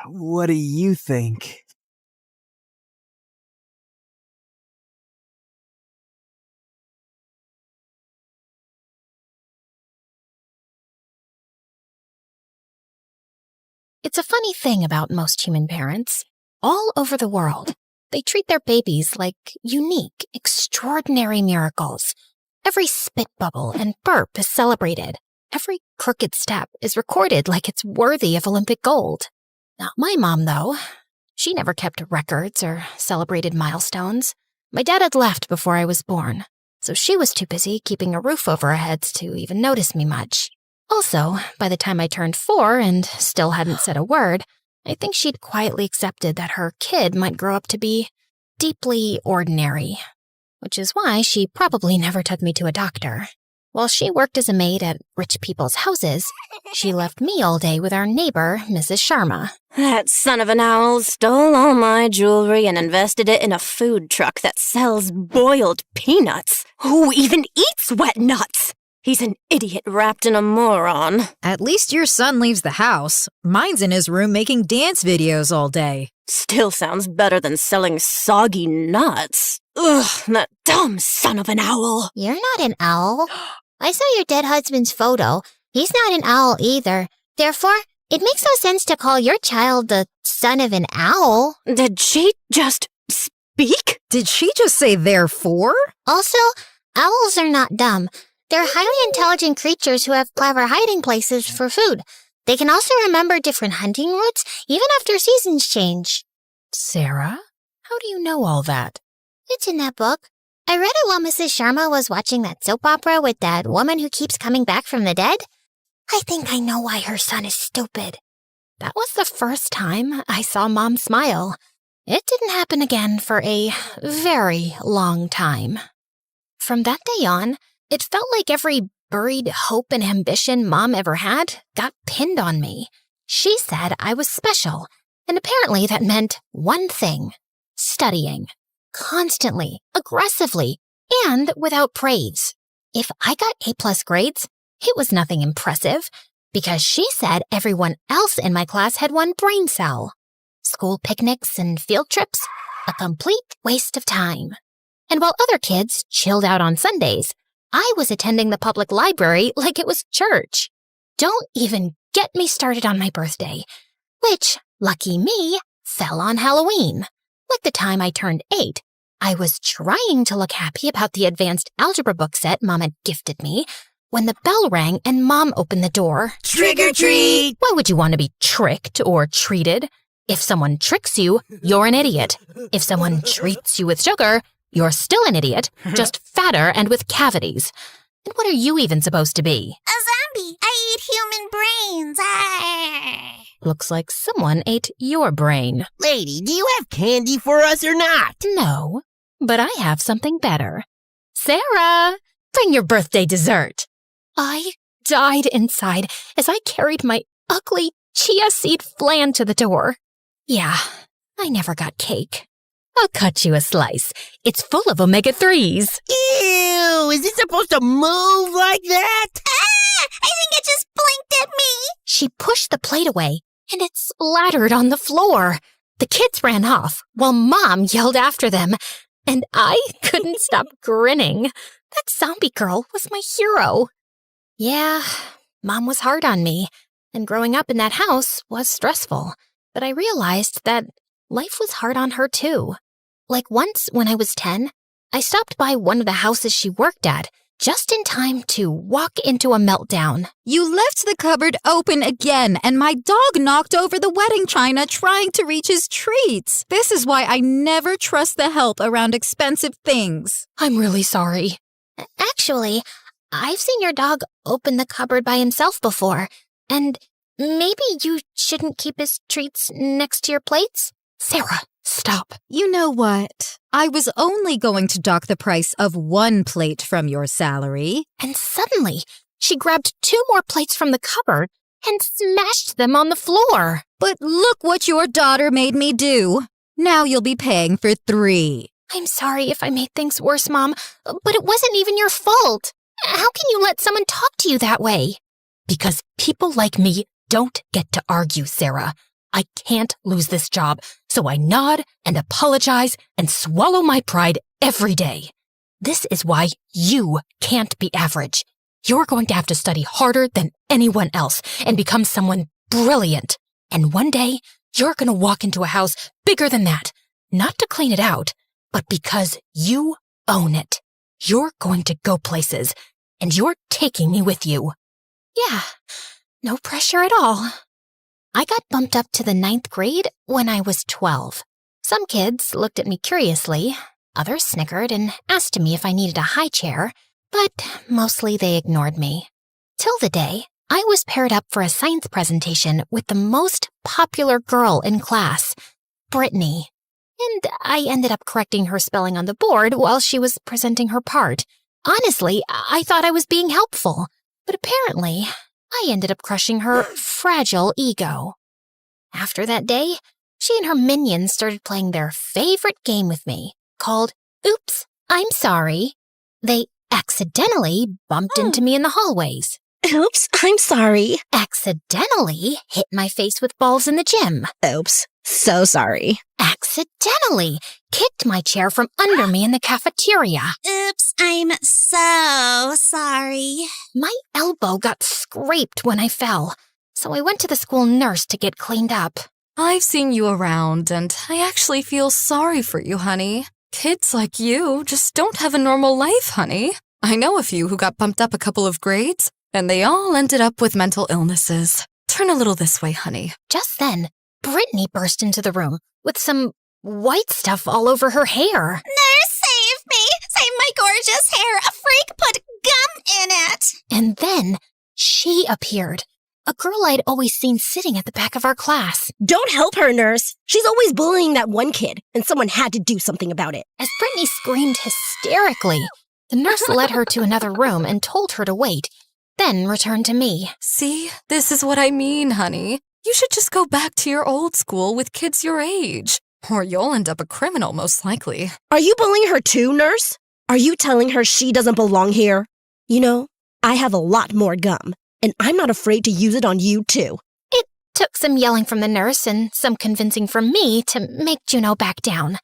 What do you think? It's a funny thing about most human parents. All over the world, they treat their babies like unique, extraordinary miracles. Every spit bubble and burp is celebrated. Every crooked step is recorded like it's worthy of Olympic gold. Not my mom, though. She never kept records or celebrated milestones. My dad had left before I was born, so she was too busy keeping a roof over our heads to even notice me much. Also, by the time I turned 4 and still hadn't said a word, I think she'd quietly accepted that her kid might grow up to be deeply ordinary, which is why she probably never took me to a doctor. While she worked as a maid at rich people's houses, she left me all day with our neighbor, Mrs. Sharma. That son of an owl stole all my jewelry and invested it in a food truck that sells boiled peanuts. Who even eats wet nuts? He's an idiot wrapped in a moron. At least your son leaves the house. Mine's in his room making dance videos all day. Still sounds better than selling soggy nuts. Ugh, that dumb son of an owl. You're not an owl. I saw your dead husband's photo. He's not an owl either. Therefore, it makes no sense to call your child the son of an owl. Did she just speak? Did she just say therefore? Also, owls are not dumb. They're highly intelligent creatures who have clever hiding places for food. They can also remember different hunting routes, even after seasons change. Sarah, how do you know all that? It's in that book. I read it while Mrs. Sharma was watching that soap opera with that woman who keeps coming back from the dead. I think I know why her son is stupid. That was the first time I saw Mom smile. It didn't happen again for a very long time. From that day on, it felt like every buried hope and ambition Mom ever had got pinned on me. She said I was special, and apparently that meant one thing: studying. Constantly, aggressively, and without praise. If I got A+ grades, it was nothing impressive, because she said everyone else in my class had one brain cell. School picnics and field trips, a complete waste of time. And while other kids chilled out on Sundays, I was attending the public library like it was church. Don't even get me started on my birthday, which, lucky me, fell on Halloween. Like the time I turned 8, I was trying to look happy about the advanced algebra book set Mom had gifted me when the bell rang and Mom opened the door. Trick or treat! Why would you want to be tricked or treated? If someone tricks you, you're an idiot. If someone treats you with sugar, you're still an idiot, just fatter and with cavities. And what are you even supposed to be? A zombie. I eat human brains. Looks like someone ate your brain. Lady, do you have candy for us or not? No, but I have something better. Sarah, bring your birthday dessert. I died inside as I carried my ugly chia seed flan to the door. Yeah, I never got cake. I'll cut you a slice. It's full of omega-3s. Ew, is it supposed to move like that? I think it just blinked at me. She pushed the plate away, and it splattered on the floor. The kids ran off, while Mom yelled after them, and I couldn't stop grinning. That zombie girl was my hero. Yeah, Mom was hard on me, and growing up in that house was stressful. But I realized that life was hard on her too. Like once when I was 10, I stopped by one of the houses she worked at, just in time to walk into a meltdown. You left the cupboard open again, and my dog knocked over the wedding china trying to reach his treats. This is why I never trust the help around expensive things. I'm really sorry. Actually, I've seen your dog open the cupboard by himself before, and maybe you shouldn't keep his treats next to your plates? Sarah, stop. You know what? I was only going to dock the price of one plate from your salary. And suddenly, she grabbed 2 more plates from the cupboard and smashed them on the floor. But look what your daughter made me do. Now you'll be paying for 3. I'm sorry if I made things worse, Mom, but it wasn't even your fault. How can you let someone talk to you that way? Because people like me don't get to argue, Sarah. I can't lose this job, so I nod and apologize and swallow my pride every day. This is why you can't be average. You're going to have to study harder than anyone else and become someone brilliant. And one day, you're going to walk into a house bigger than that, not to clean it out, but because you own it. You're going to go places, and you're taking me with you. Yeah, no pressure at all. I got bumped up to the 9th grade when I was 12. Some kids looked at me curiously, others snickered and asked me if I needed a high chair, but mostly they ignored me. Till the day I was paired up for a science presentation with the most popular girl in class, Brittany. And I ended up correcting her spelling on the board while she was presenting her part. Honestly, I thought I was being helpful, but apparently I ended up crushing her fragile ego. After that day, she and her minions started playing their favorite game with me, called Oops, I'm Sorry. They accidentally bumped into me in the hallways. Oops, I'm sorry. Accidentally hit my face with balls in the gym. Oops, so sorry. Accidentally kicked my chair from under me in the cafeteria. Oops, I'm so sorry. My elbow got scraped when I fell, so I went to the school nurse to get cleaned up. I've seen you around, and I actually feel sorry for you, honey. Kids like you just don't have a normal life, honey. I know a few who got bumped up a couple of grades, and they all ended up with mental illnesses. Turn a little this way, honey. Just then, Brittany burst into the room with some white stuff all over her hair. Nurse, save me! Save my gorgeous hair! A freak put gum in it! And then she appeared. A girl I'd always seen sitting at the back of our class. Don't help her, nurse. She's always bullying that one kid, and someone had to do something about it. As Brittany screamed hysterically, the nurse led her to another room and told her to wait, then returned to me. See, this is what I mean, honey. You should just go back to your old school with kids your age, or you'll end up a criminal most likely. Are you bullying her too, nurse? Are you telling her she doesn't belong here? You know, I have a lot more gum, and I'm not afraid to use it on you too. It took some yelling from the nurse and some convincing from me to make Juno back down.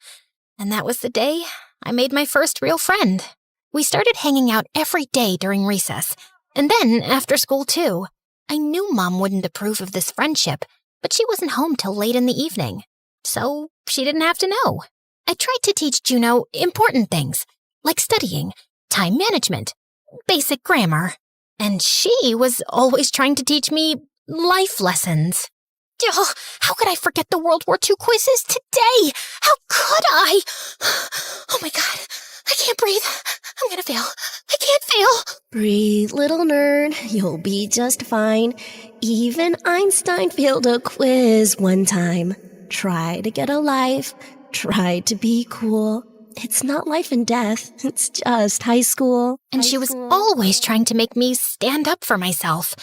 And that was the day I made my first real friend. We started hanging out every day during recess, and then after school too. I knew Mom wouldn't approve of this friendship, but she wasn't home till late in the evening, so she didn't have to know. I tried to teach Juno important things, like studying, time management, basic grammar, and she was always trying to teach me life lessons. Oh, how could I forget the World War II quizzes today? How could I? Oh my God, I can't breathe. I'm gonna fail. I can't fail. Breathe, little nerd. You'll be just fine. Even Einstein failed a quiz one time. Try to get a life. Try to be cool. It's not life and death. It's just high school. And she was always trying to make me stand up for myself.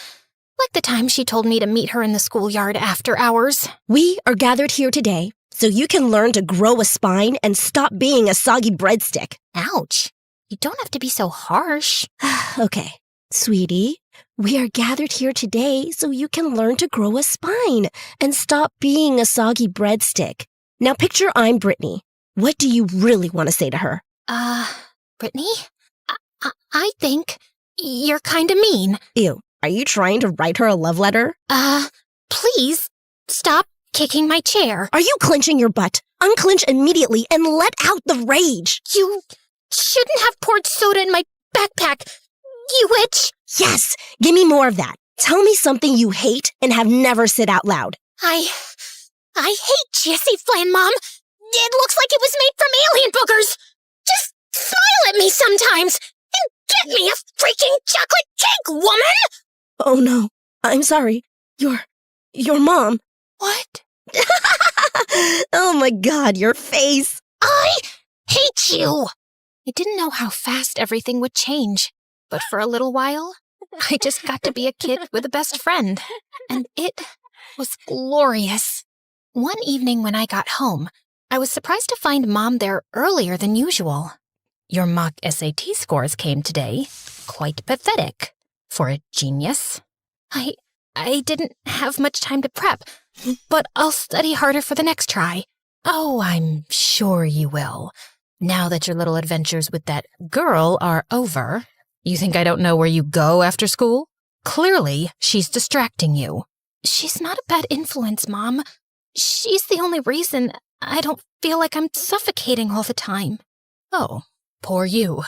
Like the time she told me to meet her in the schoolyard after hours. We are gathered here today so you can learn to grow a spine and stop being a soggy breadstick. Ouch. You don't have to be so harsh. Okay, sweetie, we are gathered here today so you can learn to grow a spine and stop being a soggy breadstick. Now picture I'm Brittany. What do you really want to say to her? Brittany? I think you're kinda mean. Ew, are you trying to write her a love letter? Please stop kicking my chair. Are you clenching your butt? Unclench immediately and let out the rage. You shouldn't have poured soda in my backpack, you witch. Yes, give me more of that. Tell me something you hate and have never said out loud. I hate Jessie Flan, Mom. It looks like it was made from alien boogers. Just smile at me sometimes and get me a freaking chocolate cake, woman! Oh no, I'm sorry. Your mom. What? Oh my God, your face. I hate you! I didn't know how fast everything would change, but for a little while, I just got to be a kid with a best friend, and it was glorious. One evening when I got home, I was surprised to find Mom there earlier than usual. Your mock SAT scores came today. Quite pathetic. For a genius. I didn't have much time to prep, but I'll study harder for the next try. Oh, I'm sure you will. Now that your little adventures with that girl are over, you think I don't know where you go after school? Clearly, she's distracting you. She's not a bad influence, Mom. She's the only reason I don't feel like I'm suffocating all the time. Oh, poor you.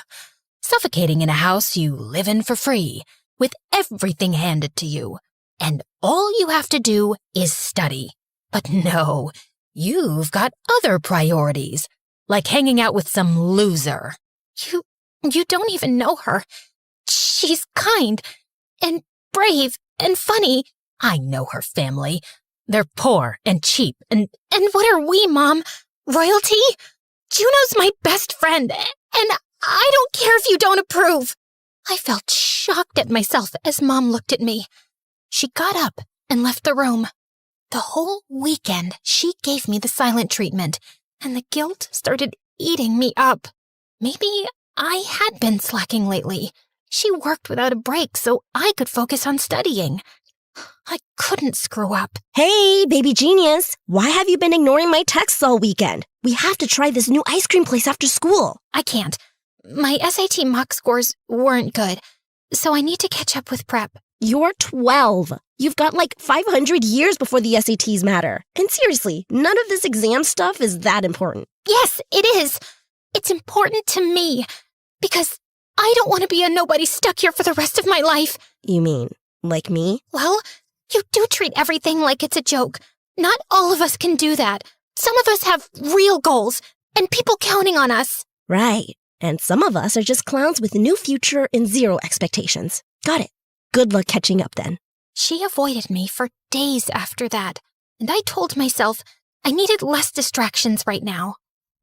Suffocating in a house you live in for free, with everything handed to you. And all you have to do is study. But no, you've got other priorities, like hanging out with some loser. You don't even know her. She's kind and brave and funny. I know her family. They're poor and cheap. And what are we, Mom? Royalty? Juno's my best friend, and I don't care if you don't approve. I felt shocked at myself as Mom looked at me. She got up and left the room. The whole weekend, she gave me the silent treatment, and the guilt started eating me up. Maybe I had been slacking lately. She worked without a break so I could focus on studying. I couldn't screw up. Hey, baby genius. Why have you been ignoring my texts all weekend? We have to try this new ice cream place after school. I can't. My SAT mock scores weren't good, so I need to catch up with prep. You're 12. You've got like 500 years before the SATs matter. And seriously, none of this exam stuff is that important. Yes, it is. It's important to me, because I don't want to be a nobody stuck here for the rest of my life. You mean, like me? Well, you do treat everything like it's a joke. Not all of us can do that. Some of us have real goals, and people counting on us. Right. And some of us are just clowns with no future and zero expectations. Got it. Good luck catching up then. She avoided me for days after that, and I told myself I needed less distractions right now.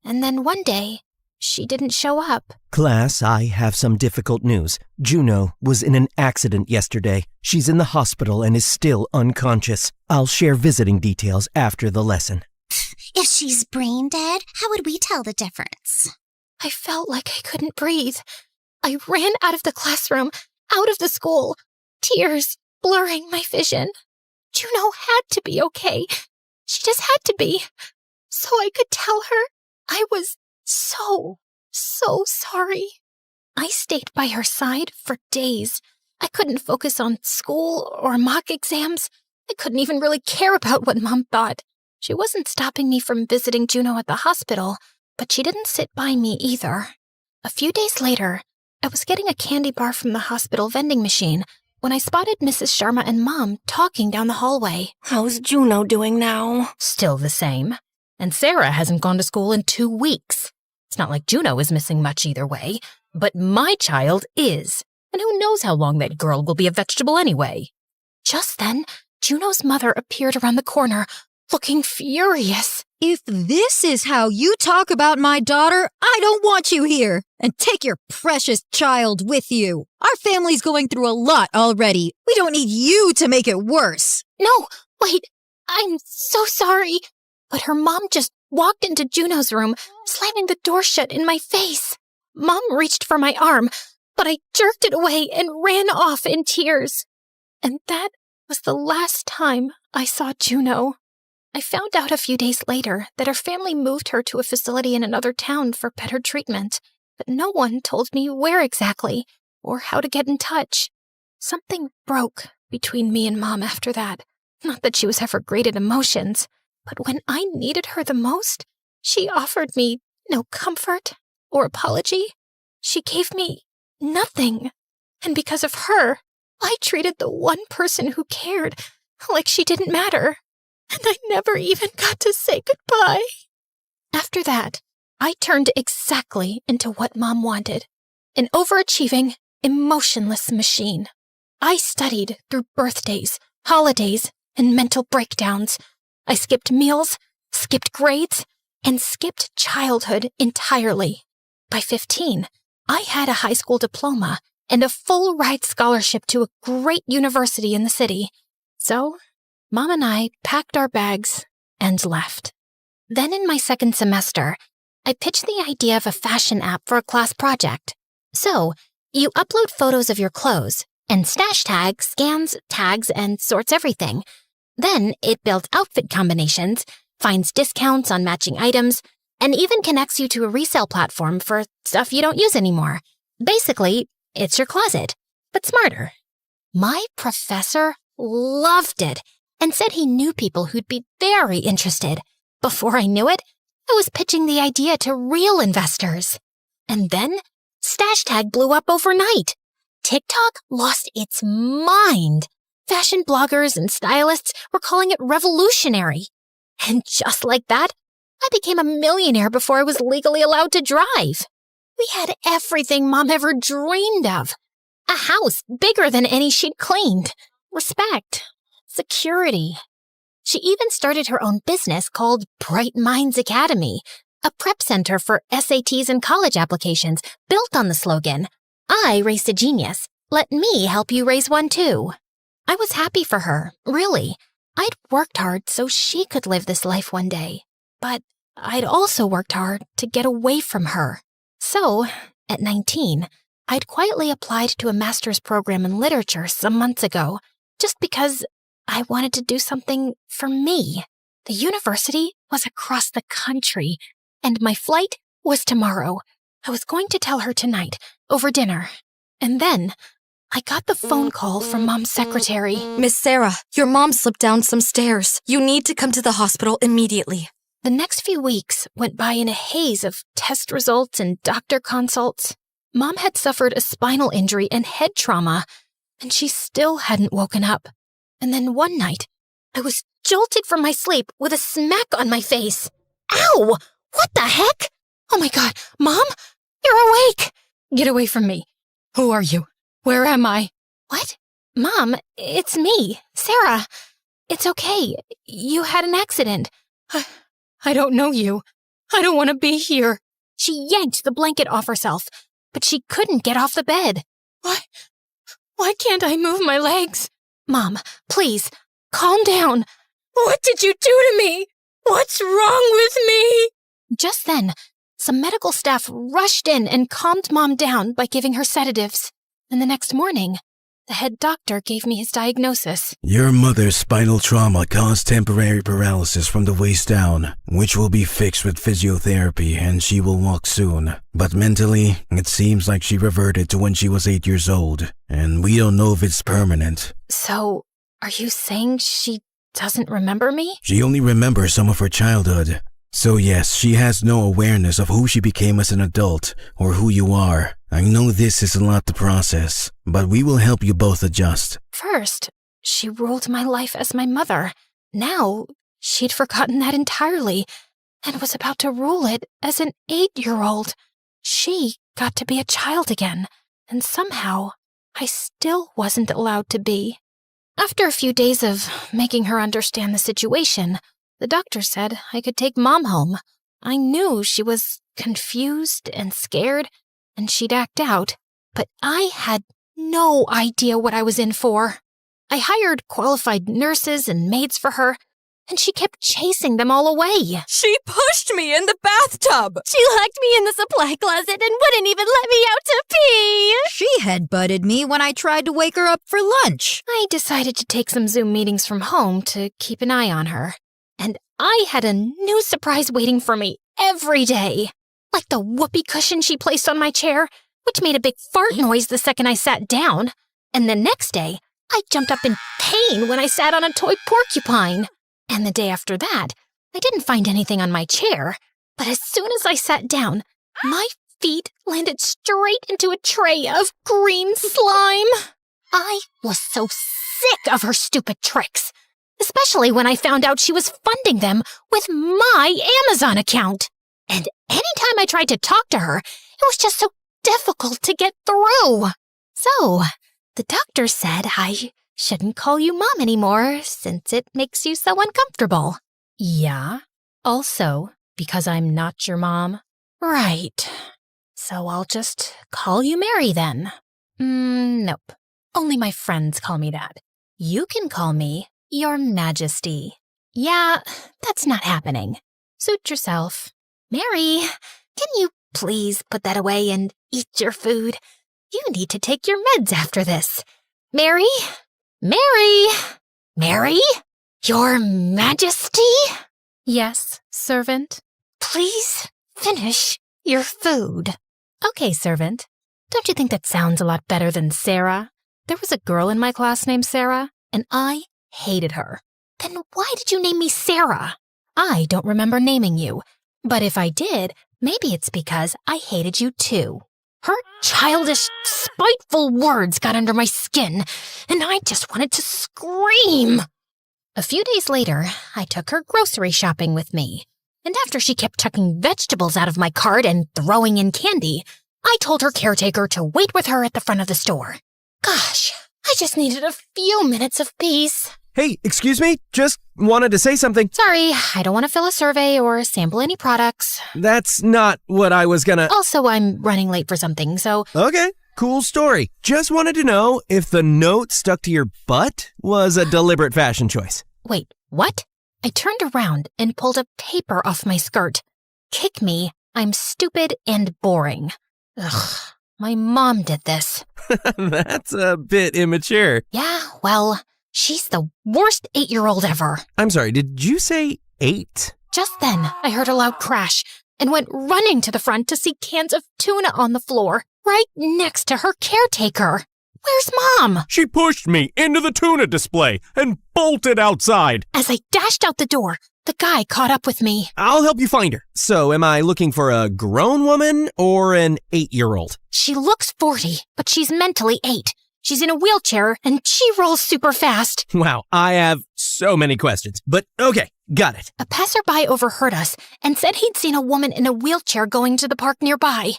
And then one day, she didn't show up. Class, I have some difficult news. Juno was in an accident yesterday. She's in the hospital and is still unconscious. I'll share visiting details after the lesson. If she's brain dead, how would we tell the difference? I felt like I couldn't breathe. I ran out of the classroom, out of the school, tears blurring my vision. Juno had to be okay. She just had to be. So I could tell her I was so sorry. I stayed by her side for days. I couldn't focus on school or mock exams. I couldn't even really care about what Mom thought. She wasn't stopping me from visiting Juno at the hospital, but she didn't sit by me either. A few days later, I was getting a candy bar from the hospital vending machine when I spotted Mrs. Sharma and Mom talking down the hallway. How's Juno doing now? Still the same. And Sarah hasn't gone to school in 2 weeks. It's not like Juno is missing much either way, but my child is. And who knows how long that girl will be a vegetable anyway. Just then, Juno's mother appeared around the corner, looking furious. If this is how you talk about my daughter, I don't want you here. And take your precious child with you. Our family's going through a lot already. We don't need you to make it worse. No, wait, I'm so sorry. But her mom just walked into Juno's room, slamming the door shut in my face. Mom reached for my arm, but I jerked it away and ran off in tears. And that was the last time I saw Juno. I found out a few days later that her family moved her to a facility in another town for better treatment, but no one told me where exactly or how to get in touch. Something broke between me and Mom after that. Not that she was ever great at emotions, but when I needed her the most, she offered me no comfort or apology. She gave me nothing. And because of her, I treated the one person who cared like she didn't matter. And I never even got to say goodbye. After that, I turned exactly into what Mom wanted. An overachieving, emotionless machine. I studied through birthdays, holidays, and mental breakdowns. I skipped meals, skipped grades, and skipped childhood entirely. By 15, I had a high school diploma and a full-ride scholarship to a great university in the city. So, Mom and I packed our bags and left. Then in my second semester, I pitched the idea of a fashion app for a class project. So, you upload photos of your clothes, and Stash Tag scans, tags, and sorts everything. Then it builds outfit combinations, finds discounts on matching items, and even connects you to a resale platform for stuff you don't use anymore. Basically, it's your closet, but smarter. My professor loved it and said he knew people who'd be very interested. Before I knew it, I was pitching the idea to real investors. And then, Stash Tag blew up overnight. TikTok lost its mind. Fashion bloggers and stylists were calling it revolutionary. And just like that, I became a millionaire before I was legally allowed to drive. We had everything Mom ever dreamed of. A house bigger than any she'd cleaned. Respect. Security. She even started her own business called Bright Minds Academy, a prep center for SATs and college applications built on the slogan, I raised a genius. Let me help you raise one too. I was happy for her, really. I'd worked hard so she could live this life one day, but I'd also worked hard to get away from her. So, at 19, I'd quietly applied to a master's program in literature some months ago, just because I wanted to do something for me. The university was across the country, and my flight was tomorrow. I was going to tell her tonight, over dinner. And then, I got the phone call from Mom's secretary. Miss Sarah, your mom slipped down some stairs. You need to come to the hospital immediately. The next few weeks went by in a haze of test results and doctor consults. Mom had suffered a spinal injury and head trauma, and she still hadn't woken up. And then one night, I was jolted from my sleep with a smack on my face. Ow! What the heck? Oh my God, Mom? You're awake! Get away from me. Who are you? Where am I? What? Mom, it's me, Sarah. It's okay. You had an accident. I don't know you. I don't want to be here. She yanked the blanket off herself, but she couldn't get off the bed. Why can't I move my legs? Mom, please, calm down. What did you do to me? What's wrong with me? Just then, some medical staff rushed in and calmed Mom down by giving her sedatives. And the next morning, the head doctor gave me his diagnosis. Your mother's spinal trauma caused temporary paralysis from the waist down, which will be fixed with physiotherapy and she will walk soon. But mentally, it seems like she reverted to when she was 8 years old, and we don't know if it's permanent. So, are you saying she doesn't remember me? She only remembers some of her childhood. So yes, she has no awareness of who she became as an adult or who you are. I know this is a lot to process, but we will help you both adjust. First, she ruled my life as my mother. Now, she'd forgotten that entirely and was about to rule it as an 8-year-old. She got to be a child again, and somehow I still wasn't allowed to be. After a few days of making her understand the situation, the doctor said I could take Mom home. I knew she was confused and scared, and she'd act out, but I had no idea what I was in for. I hired qualified nurses and maids for her, and she kept chasing them all away. She pushed me in the bathtub! She locked me in the supply closet and wouldn't even let me out to pee! She headbutted me when I tried to wake her up for lunch. I decided to take some Zoom meetings from home to keep an eye on her. And I had a new surprise waiting for me every day. Like the whoopee cushion she placed on my chair, which made a big fart noise the second I sat down. And the next day, I jumped up in pain when I sat on a toy porcupine. And the day after that, I didn't find anything on my chair. But as soon as I sat down, my feet landed straight into a tray of green slime. I was so sick of her stupid tricks. Especially when I found out she was funding them with my Amazon account. And anytime I tried to talk to her, it was just so difficult to get through. So, the doctor said I shouldn't call you Mom anymore since it makes you so uncomfortable. Yeah? Also, because I'm not your mom? Right. So I'll just call you Mary then. Nope. Only my friends call me that. You can call me Your Majesty. Yeah, that's not happening. Suit yourself. Mary, can you please put that away and eat your food? You need to take your meds after this. Mary? Mary? Mary? Your Majesty? Yes, servant? Please finish your food. Okay, servant. Don't you think that sounds a lot better than Sarah? There was a girl in my class named Sarah, and I hated her. Then why did you name me Sarah? I don't remember naming you, but if I did, maybe it's because I hated you too. Her childish, spiteful words got under my skin, and I just wanted to scream. A few days later, I took her grocery shopping with me, and after she kept chucking vegetables out of my cart and throwing in candy, I told her caretaker to wait with her at the front of the store. Gosh, I just needed a few minutes of peace. Hey, excuse me? Just wanted to say something. Sorry, I don't want to fill a survey or sample any products. That's not what I was gonna... Also, I'm running late for something, so... Okay, cool story. Just wanted to know if the note stuck to your butt was a deliberate fashion choice. Wait, what? I turned around and pulled a paper off my skirt. Kick me, I'm stupid and boring. Ugh, my mom did this. That's a bit immature. Yeah, well, she's the worst 8-year-old ever. I'm sorry, did you say 8? Just then, I heard a loud crash and went running to the front to see cans of tuna on the floor, right next to her caretaker. Where's Mom? She pushed me into the tuna display and bolted outside. As I dashed out the door, the guy caught up with me. I'll help you find her. So, am I looking for a grown woman or an 8-year-old? She looks 40, but she's mentally 8. She's in a wheelchair, and she rolls super fast. Wow, I have so many questions. But okay, got it. A passerby overheard us and said he'd seen a woman in a wheelchair going to the park nearby.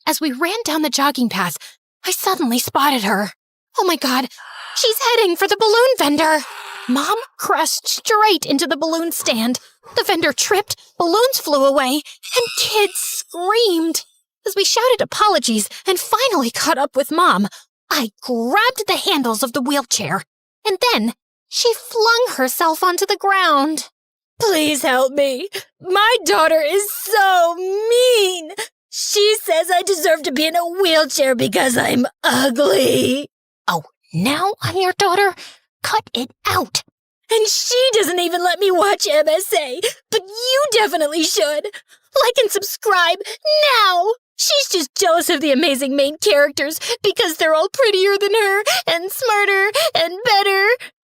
As we ran down the jogging path, I suddenly spotted her. Oh my God, she's heading for the balloon vendor. Mom crashed straight into the balloon stand. The vendor tripped, balloons flew away, and kids screamed. As we shouted apologies and finally caught up with Mom, I grabbed the handles of the wheelchair, and then she flung herself onto the ground. Please help me. My daughter is so mean. She says I deserve to be in a wheelchair because I'm ugly. Oh, now I'm your daughter? Cut it out. And she doesn't even let me watch MSA, but you definitely should. Like and subscribe now. She's just jealous of the amazing main characters because they're all prettier than her and smarter and better.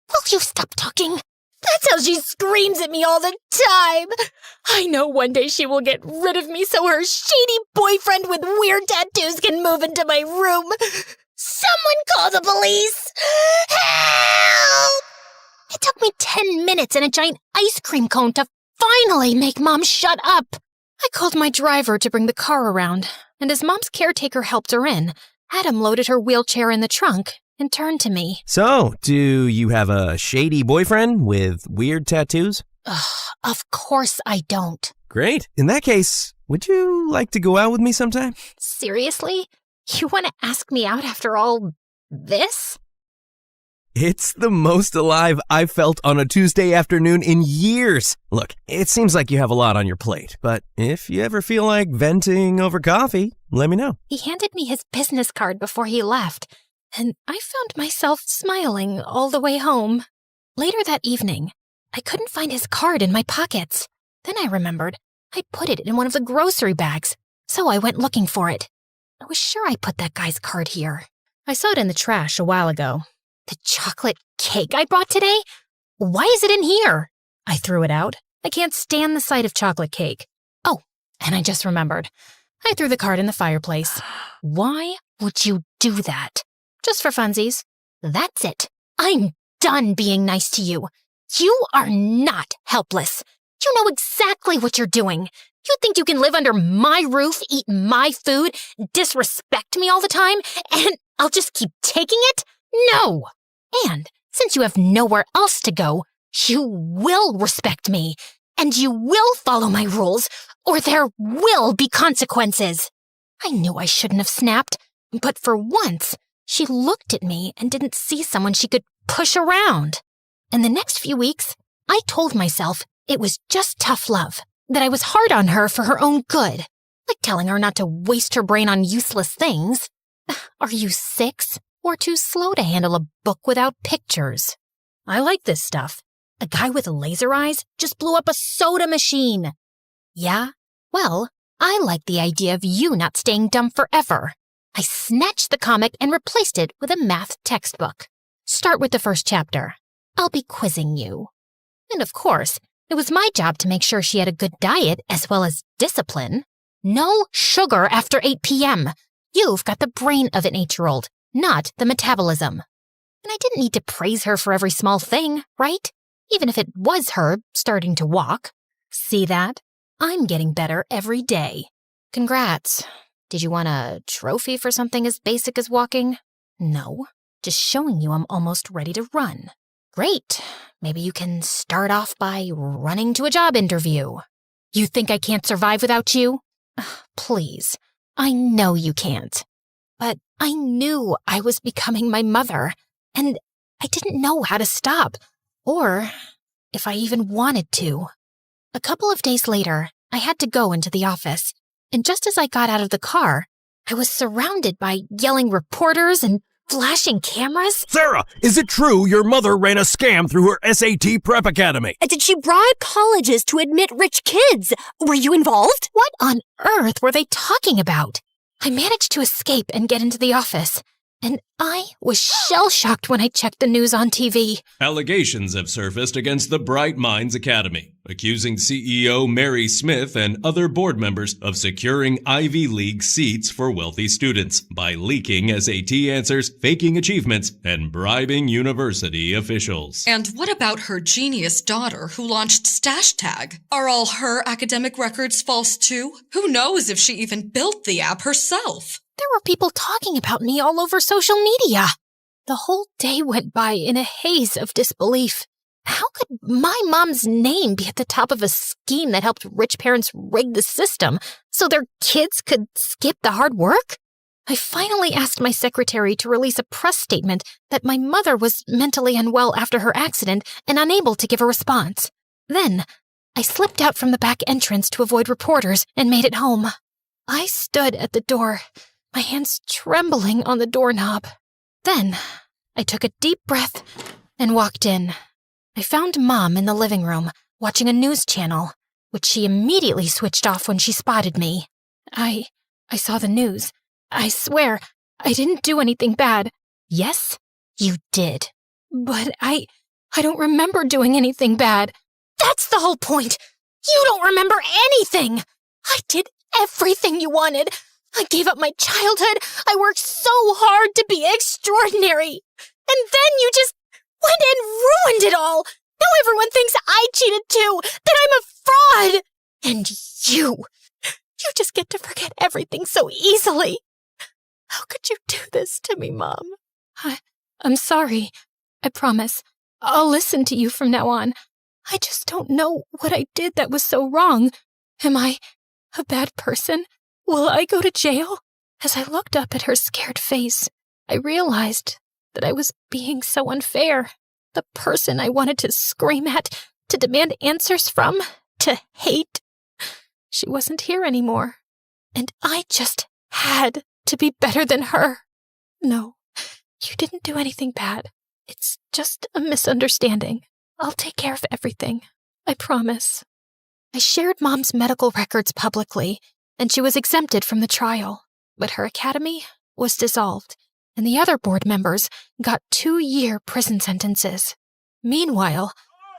Will you stop talking? That's how she screams at me all the time. I know one day she will get rid of me so her shady boyfriend with weird tattoos can move into my room. Someone call the police! Help! It took me 10 minutes and a giant ice cream cone to finally make Mom shut up. I called my driver to bring the car around, and as Mom's caretaker helped her in, Adam loaded her wheelchair in the trunk and turned to me. So, do you have a shady boyfriend with weird tattoos? Ugh, of course I don't. Great. In that case, would you like to go out with me sometime? Seriously? You want to ask me out after all this? It's the most alive I've felt on a Tuesday afternoon in years. Look, it seems like you have a lot on your plate, but if you ever feel like venting over coffee, let me know. He handed me his business card before he left, and I found myself smiling all the way home. Later that evening, I couldn't find his card in my pockets. Then I remembered I put it in one of the grocery bags, so I went looking for it. I was sure I put that guy's card here. I saw it in the trash a while ago. The chocolate cake I bought today? Why is it in here? I threw it out. I can't stand the sight of chocolate cake. Oh, and I just remembered. I threw the card in the fireplace. Why would you do that? Just for funsies. That's it. I'm done being nice to you. You are not helpless. You know exactly what you're doing. You think you can live under my roof, eat my food, disrespect me all the time, and I'll just keep taking it? No! And since you have nowhere else to go, you will respect me, and you will follow my rules, or there will be consequences. I knew I shouldn't have snapped, but for once, she looked at me and didn't see someone she could push around. In the next few weeks, I told myself it was just tough love, that I was hard on her for her own good, like telling her not to waste her brain on useless things. Are you 6? Or too slow to handle a book without pictures? I like this stuff. A guy with laser eyes just blew up a soda machine. Yeah? Well, I like the idea of you not staying dumb forever. I snatched the comic and replaced it with a math textbook. Start with the first chapter. I'll be quizzing you. And of course, it was my job to make sure she had a good diet as well as discipline. No sugar after 8 p.m. You've got the brain of an 8-year-old. Not the metabolism. And I didn't need to praise her for every small thing, right? Even if it was her starting to walk. See that? I'm getting better every day. Congrats. Did you want a trophy for something as basic as walking? No, just showing you I'm almost ready to run. Great. Maybe you can start off by running to a job interview. You think I can't survive without you? Please, I know you can't. But I knew I was becoming my mother, and I didn't know how to stop, or if I even wanted to. A couple of days later, I had to go into the office, and just as I got out of the car, I was surrounded by yelling reporters and flashing cameras. Sarah, is it true your mother ran a scam through her SAT prep academy? Did she bribe colleges to admit rich kids? Were you involved? What on earth were they talking about? I managed to escape and get into the office, and I was shell-shocked when I checked the news on TV. Allegations have surfaced against the Bright Minds Academy, accusing CEO Mary Smith and other board members of securing Ivy League seats for wealthy students by leaking SAT answers, faking achievements, and bribing university officials. And what about her genius daughter who launched Stash Tag? Are all her academic records false too? Who knows if she even built the app herself? There were people talking about me all over social media. The whole day went by in a haze of disbelief. How could my mom's name be at the top of a scheme that helped rich parents rig the system so their kids could skip the hard work? I finally asked my secretary to release a press statement that my mother was mentally unwell after her accident and unable to give a response. Then, I slipped out from the back entrance to avoid reporters and made it home. I stood at the door, my hands trembling on the doorknob. Then, I took a deep breath and walked in. I found Mom in the living room, watching a news channel, which she immediately switched off when she spotted me. I saw the news. I swear, I didn't do anything bad. Yes, you did. But I don't remember doing anything bad. That's the whole point. You don't remember anything. I did everything you wanted. I gave up my childhood. I worked so hard to be extraordinary. And then you just went and ruined it all. Now everyone thinks I cheated too, that I'm a fraud. And you just get to forget everything so easily. How could you do this to me, Mom? I'm sorry. I promise. I'll listen to you from now on. I just don't know what I did that was so wrong. Am I a bad person? Will I go to jail? As I looked up at her scared face, I realized that I was being so unfair. The person I wanted to scream at, to demand answers from, to hate. She wasn't here anymore. And I just had to be better than her. No, you didn't do anything bad. It's just a misunderstanding. I'll take care of everything. I promise. I shared Mom's medical records publicly, and she was exempted from the trial. But her academy was dissolved, and the other board members got 2-year prison sentences. Meanwhile,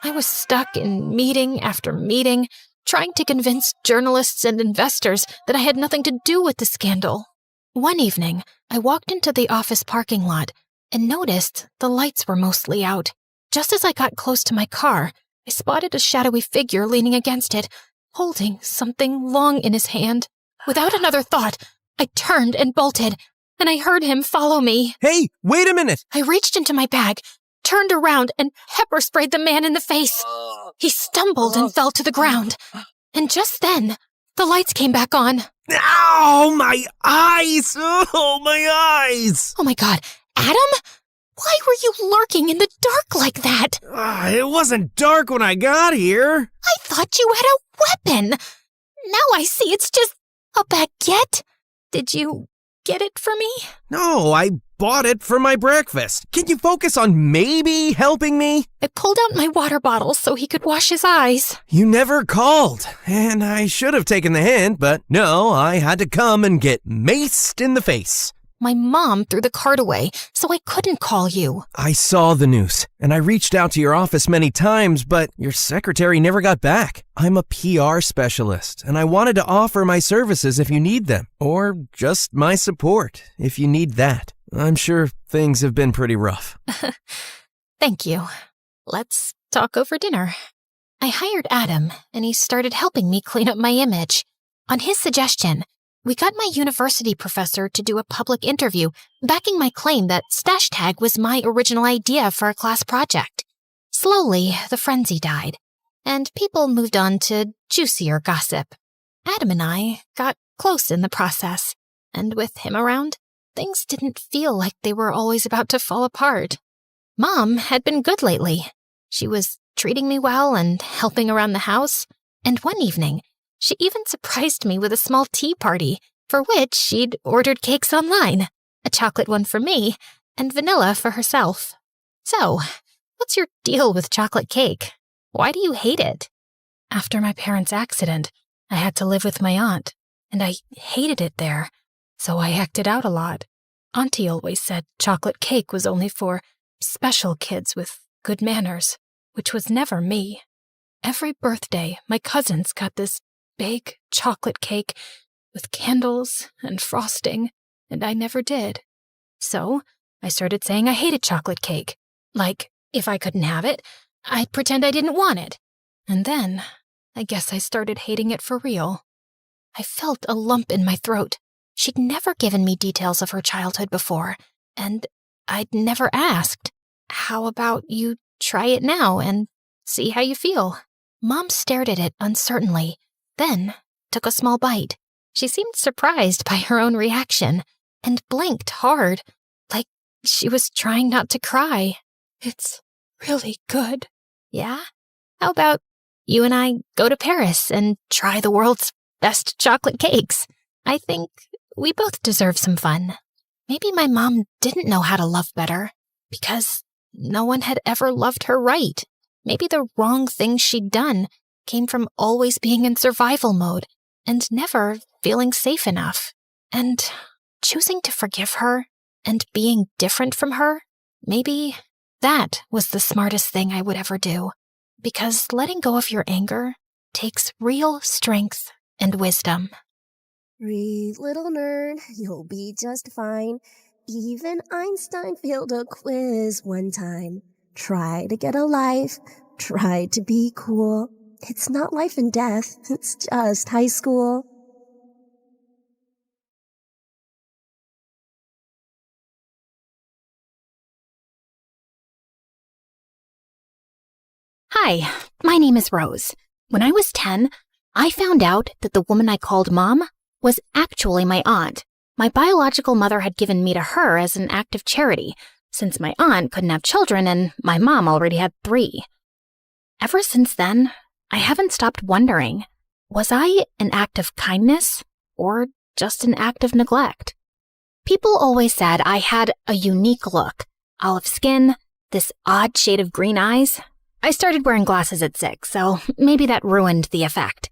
I was stuck in meeting after meeting, trying to convince journalists and investors that I had nothing to do with the scandal. One evening, I walked into the office parking lot and noticed the lights were mostly out. Just as I got close to my car, I spotted a shadowy figure leaning against it, holding something long in his hand. Without another thought, I turned and bolted, and I heard him follow me. Hey, wait a minute! I reached into my bag, turned around, and pepper sprayed the man in the face. He stumbled and fell to the ground. And just then, the lights came back on. Ow, my eyes! Oh, my eyes! Oh my God, Adam? Why were you lurking in the dark like that? It wasn't dark when I got here. I thought you had a weapon. Now I see it's just a baguette. Did you get it for me? No, I bought it for my breakfast. Can you focus on maybe helping me? I pulled out my water bottle so he could wash his eyes. You never called, and I should have taken the hint, but no, I had to come and get maced in the face. My mom threw the card away, so I couldn't call you. I saw the news, and I reached out to your office many times, but your secretary never got back. I'm a PR specialist, and I wanted to offer my services if you need them, or just my support if you need that. I'm sure things have been pretty rough. Thank you. Let's talk over dinner. I hired Adam, and he started helping me clean up my image. On his suggestion, we got my university professor to do a public interview backing my claim that Stash Tag was my original idea for a class project. Slowly, the frenzy died, and people moved on to juicier gossip. Adam and I got close in the process, and with him around, things didn't feel like they were always about to fall apart. Mom had been good lately. She was treating me well and helping around the house. And one evening, she even surprised me with a small tea party, for which she'd ordered cakes online, a chocolate one for me and vanilla for herself. So, what's your deal with chocolate cake? Why do you hate it? After my parents' accident, I had to live with my aunt, and I hated it there, so I acted out a lot. Auntie always said chocolate cake was only for special kids with good manners, which was never me. Every birthday, my cousins got this big chocolate cake with candles and frosting, and I never did. So, I started saying I hated chocolate cake. Like, if I couldn't have it, I'd pretend I didn't want it. And then, I guess I started hating it for real. I felt a lump in my throat. She'd never given me details of her childhood before, and I'd never asked. How about you try it now and see how you feel? Mom stared at it uncertainly, then took a small bite. She seemed surprised by her own reaction, and blinked hard, like she was trying not to cry. It's really good. Yeah? How about you and I go to Paris and try the world's best chocolate cakes? I think we both deserve some fun. Maybe my mom didn't know how to love better, because no one had ever loved her right. Maybe the wrong things she'd done came from always being in survival mode and never feeling safe enough. And choosing to forgive her and being different from her, maybe that was the smartest thing I would ever do. Because letting go of your anger takes real strength and wisdom. Breathe, little nerd, you'll be just fine. Even Einstein failed a quiz one time. Try to get a life, try to be cool. It's not life and death, it's just high school. Hi, my name is Rose. When I was 10, I found out that the woman I called Mom was actually my aunt. My biological mother had given me to her as an act of charity, since my aunt couldn't have children and my mom already had 3. Ever since then, I haven't stopped wondering, was I an act of kindness or just an act of neglect? People always said I had a unique look, olive skin, this odd shade of green eyes. I started wearing glasses at 6, so maybe that ruined the effect.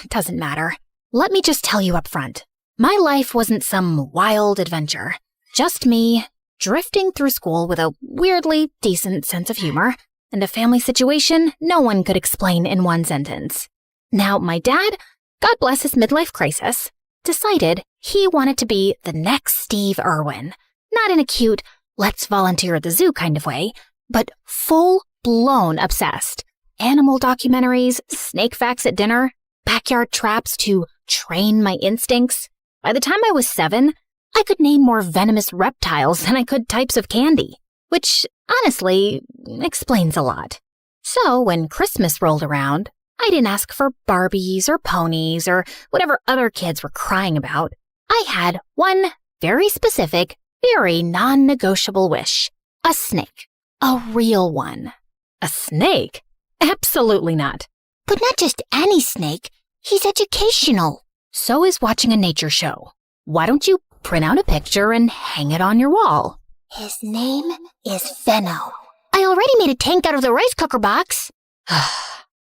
Doesn't matter. Let me just tell you up front. My life wasn't some wild adventure. Just me, drifting through school with a weirdly decent sense of humor, and a family situation no one could explain in one sentence. Now, my dad, God bless his midlife crisis, decided he wanted to be the next Steve Irwin. Not in a cute, let's volunteer at the zoo kind of way, but full-blown obsessed. Animal documentaries, snake facts at dinner, backyard traps to train my instincts. By the time I was 7, I could name more venomous reptiles than I could types of candy, which, honestly, explains a lot. So when Christmas rolled around, I didn't ask for Barbies or ponies or whatever other kids were crying about. I had one very specific, very non-negotiable wish. A snake. A real one. A snake? Absolutely not. But not just any snake. He's educational. So is watching a nature show. Why don't you print out a picture and hang it on your wall? His name is Venno. I already made a tank out of the rice cooker box.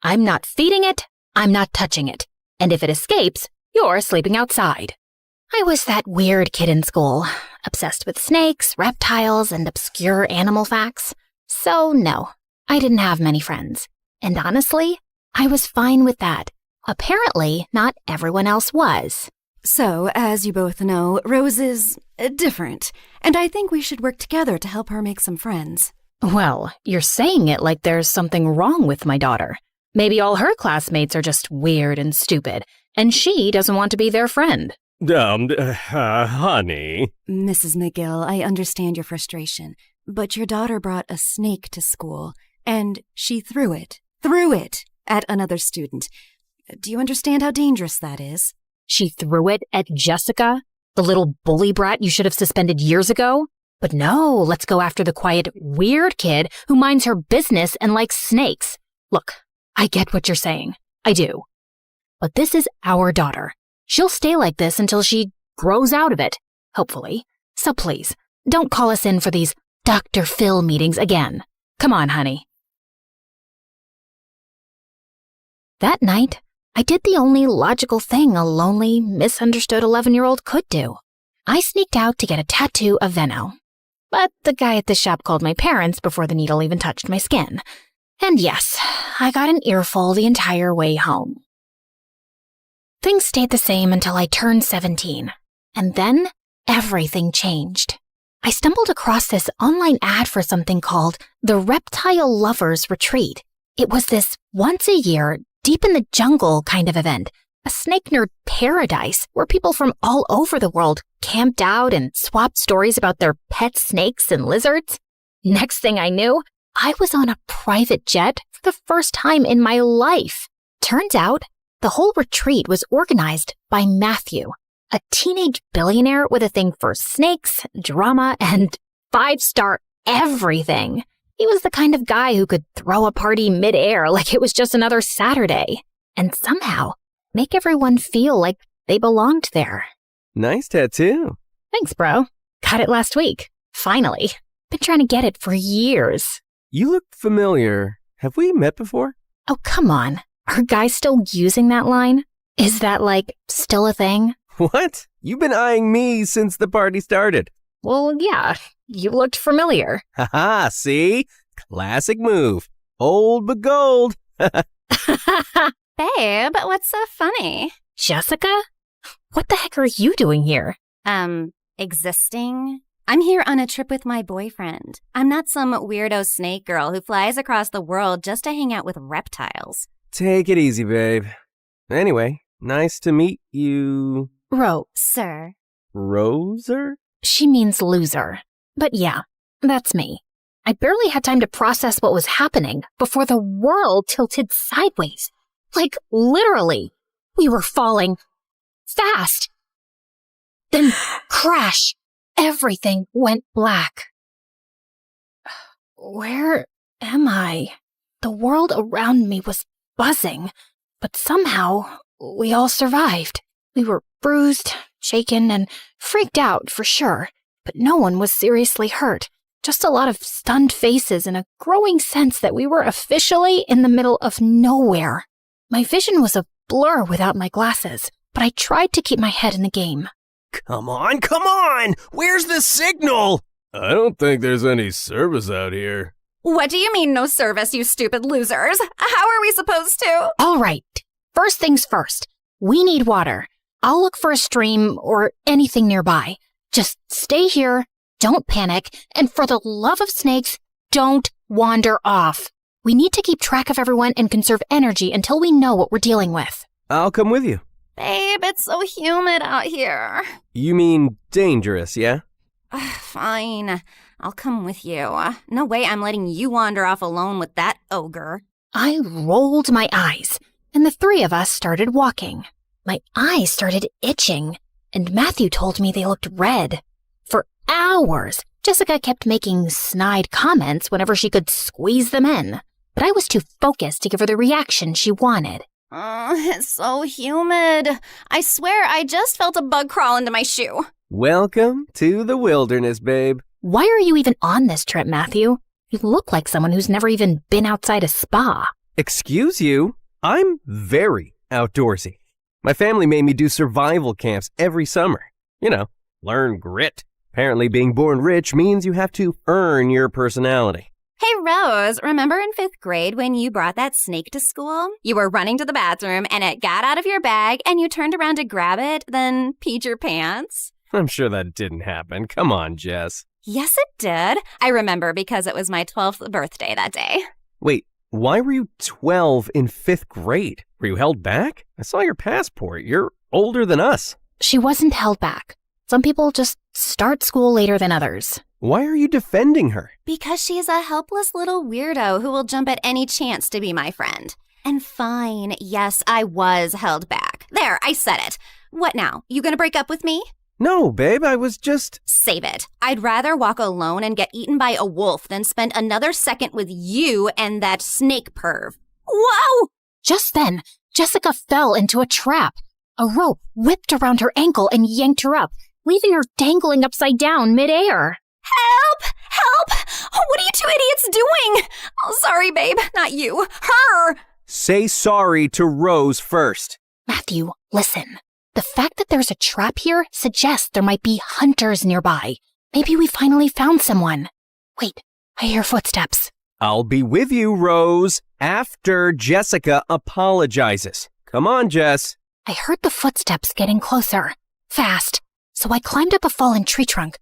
I'm not feeding it, I'm not touching it. And if it escapes, you're sleeping outside. I was that weird kid in school, obsessed with snakes, reptiles, and obscure animal facts. So no, I didn't have many friends. And honestly, I was fine with that. Apparently, not everyone else was. So, as you both know, Rose is different, and I think we should work together to help her make some friends. Well, you're saying it like there's something wrong with my daughter. Maybe all her classmates are just weird and stupid, and she doesn't want to be their friend. Honey. Mrs. McGill, I understand your frustration, but your daughter brought a snake to school, and she threw it at another student. Do you understand how dangerous that is? She threw it at Jessica, the little bully brat you should have suspended years ago? But no, let's go after the quiet, weird kid who minds her business and likes snakes. Look, I get what you're saying. I do. But this is our daughter. She'll stay like this until she grows out of it, hopefully. So please, don't call us in for these Dr. Phil meetings again. Come on, honey. That night, I did the only logical thing a lonely, misunderstood 11-year-old could do. I sneaked out to get a tattoo of Venno. But the guy at the shop called my parents before the needle even touched my skin. And yes, I got an earful the entire way home. Things stayed the same until I turned 17. And then, everything changed. I stumbled across this online ad for something called the Reptile Lovers Retreat. It was this once-a-year, deep-in-the-jungle kind of event, a snake nerd paradise where people from all over the world camped out and swapped stories about their pet snakes and lizards. Next thing I knew, I was on a private jet for the first time in my life. Turns out, the whole retreat was organized by Matthew, a teenage billionaire with a thing for snakes, drama, and 5-star everything. He was the kind of guy who could throw a party mid-air like it was just another Saturday, and somehow make everyone feel like they belonged there. Nice tattoo. Thanks, bro. Got it last week. Finally. Been trying to get it for years. You look familiar. Have we met before? Oh, come on. Are guys still using that line? Is that, still a thing? What? You've been eyeing me since the party started. Well, yeah. You looked familiar. Haha, see? Classic move. Old but gold. Babe, what's so funny? Jessica? What the heck are you doing here? Existing. I'm here on a trip with my boyfriend. I'm not some weirdo snake girl who flies across the world just to hang out with reptiles. Take it easy, babe. Anyway, nice to meet you. Sir. Roser? She means loser. But yeah, that's me. I barely had time to process what was happening before the world tilted sideways. Literally. We were falling fast. Then crash. Everything went black. Where am I? The world around me was buzzing, but somehow we all survived. We were bruised, shaken, and freaked out for sure, but no one was seriously hurt. Just a lot of stunned faces and a growing sense that we were officially in the middle of nowhere. My vision was a blur without my glasses, but I tried to keep my head in the game. Come on! Where's the signal? I don't think there's any service out here. What do you mean no service, you stupid losers? How are we supposed to? All right. First things first. We need water. I'll look for a stream or anything nearby. Just stay here, don't panic, and for the love of snakes, don't wander off. We need to keep track of everyone and conserve energy until we know what we're dealing with. I'll come with you. Babe, it's so humid out here. You mean dangerous, yeah? Fine. I'll come with you. No way I'm letting you wander off alone with that ogre. I rolled my eyes, and the three of us started walking. My eyes started itching, and Matthew told me they looked red. For hours, Jessica kept making snide comments whenever she could squeeze them in, but I was too focused to give her the reaction she wanted. It's so humid. I swear I just felt a bug crawl into my shoe. Welcome to the wilderness, babe. Why are you even on this trip, Matthew? You look like someone who's never even been outside a spa. Excuse you? I'm very outdoorsy. My family made me do survival camps every summer. Learn grit. Apparently being born rich means you have to earn your personality. Hey, Rose, remember in 5th grade when you brought that snake to school? You were running to the bathroom and it got out of your bag and you turned around to grab it, then peed your pants? I'm sure that didn't happen. Come on, Jess. Yes, it did. I remember because it was my 12th birthday that day. Wait, why were you 12 in 5th grade? Were you held back? I saw your passport. You're older than us. She wasn't held back. Some people just start school later than others. Why are you defending her? Because she's a helpless little weirdo who will jump at any chance to be my friend. And fine, yes, I was held back. There, I said it. What now? You gonna break up with me? No, babe, I was just... Save it. I'd rather walk alone and get eaten by a wolf than spend another second with you and that snake perv. Whoa! Just then, Jessica fell into a trap. A rope whipped around her ankle and yanked her up, leaving her dangling upside down midair. Help! Help! What are you two idiots doing? Oh, sorry, babe. Not you. Her! Say sorry to Rose first. Matthew, listen. The fact that there's a trap here suggests there might be hunters nearby. Maybe we finally found someone. Wait, I hear footsteps. I'll be with you, Rose, after Jessica apologizes. Come on, Jess. I heard the footsteps getting closer, fast, so I climbed up a fallen tree trunk,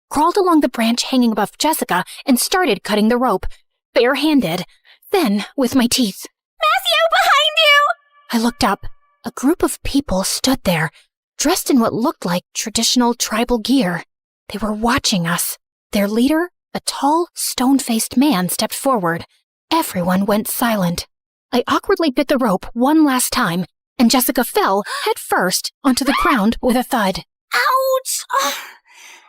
crawled along the branch hanging above Jessica, and started cutting the rope, barehanded, then with my teeth. Matthew, behind you! I looked up. A group of people stood there, dressed in what looked like traditional tribal gear. They were watching us. Their leader, a tall, stone-faced man, stepped forward. Everyone went silent. I awkwardly bit the rope one last time, and Jessica fell, head first, onto the ground with a thud. Ouch!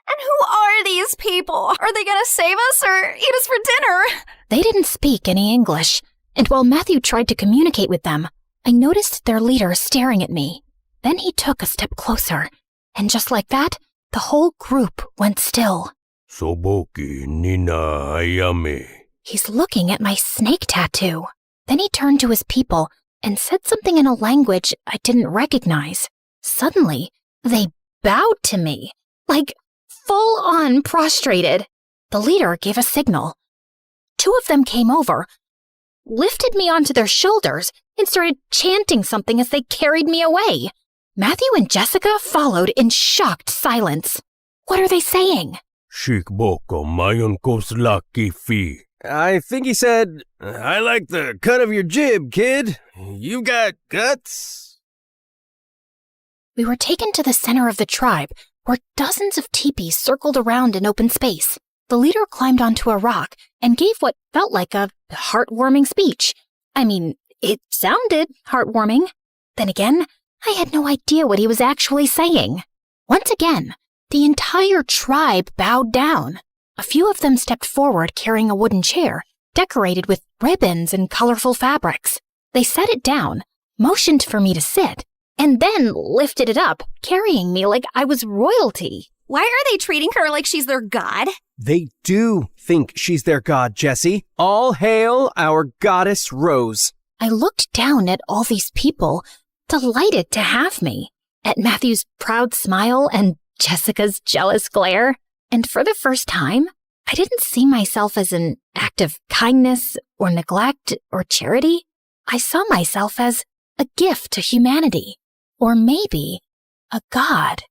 And who are these people? Are they gonna save us or eat us for dinner? They didn't speak any English, and while Matthew tried to communicate with them, I noticed their leader staring at me. Then he took a step closer, and just like that, the whole group went still. Soboki Nina Ayame. He's looking at my snake tattoo. Then he turned to his people and said something in a language I didn't recognize. Suddenly, they bowed to me, like full-on prostrated. The leader gave a signal. Two of them came over, lifted me onto their shoulders, and started chanting something as they carried me away. Matthew and Jessica followed in shocked silence. What are they saying? Shikboko mayon koslaki fi. I think he said, I like the cut of your jib, kid. You've got guts. We were taken to the center of the tribe, where dozens of teepees circled around in open space. The leader climbed onto a rock and gave what felt like a heartwarming speech. I mean, it sounded heartwarming. Then again, I had no idea what he was actually saying. Once again, the entire tribe bowed down. A few of them stepped forward carrying a wooden chair, decorated with ribbons and colorful fabrics. They set it down, motioned for me to sit, and then lifted it up, carrying me like I was royalty. Why are they treating her like she's their god? They do think she's their god, Jessie. All hail our goddess Rose. I looked down at all these people, delighted to have me, at Matthew's proud smile and Jessica's jealous glare. And for the first time, I didn't see myself as an act of kindness or neglect or charity. I saw myself as a gift to humanity, or maybe a god.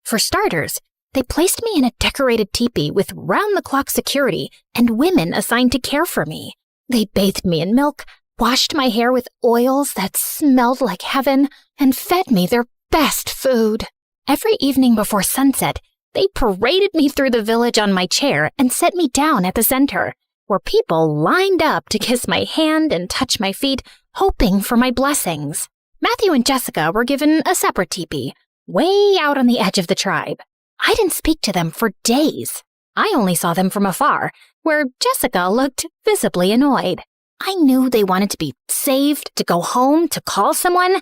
For starters, they placed me in a decorated teepee with round-the-clock security and women assigned to care for me. They bathed me in milk, washed my hair with oils that smelled like heaven, and fed me their best food. Every evening before sunset, they paraded me through the village on my chair and set me down at the center, where people lined up to kiss my hand and touch my feet, hoping for my blessings. Matthew and Jessica were given a separate teepee, way out on the edge of the tribe. I didn't speak to them for days. I only saw them from afar, where Jessica looked visibly annoyed. I knew they wanted to be saved, to go home, to call someone,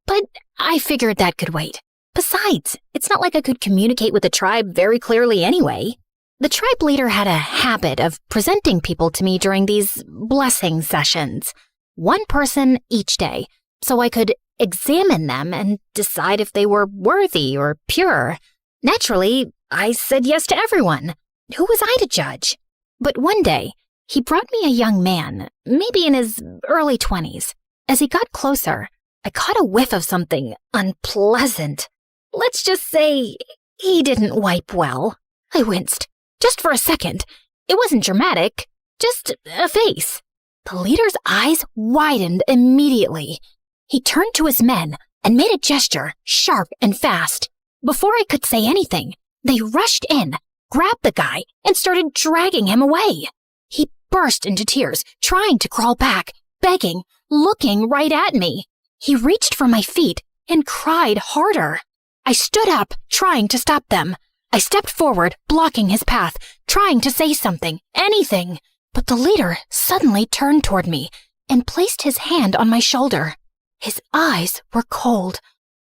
but I figured that could wait. Besides, it's not like I could communicate with the tribe very clearly anyway. The tribe leader had a habit of presenting people to me during these blessing sessions, one person each day, so I could examine them and decide if they were worthy or pure. Naturally, I said yes to everyone. Who was I to judge? But one day, he brought me a young man, maybe in his early 20s. As he got closer, I caught a whiff of something unpleasant. Let's just say he didn't wipe well. I winced. Just for a second. It wasn't dramatic, just a face. The leader's eyes widened immediately. He turned to his men and made a gesture, sharp and fast. Before I could say anything, they rushed in, grabbed the guy, and started dragging him away. He burst into tears, trying to crawl back, begging, looking right at me. He reached for my feet and cried harder. I stood up, trying to stop them. I stepped forward, blocking his path, trying to say something, anything. But the leader suddenly turned toward me and placed his hand on my shoulder. His eyes were cold,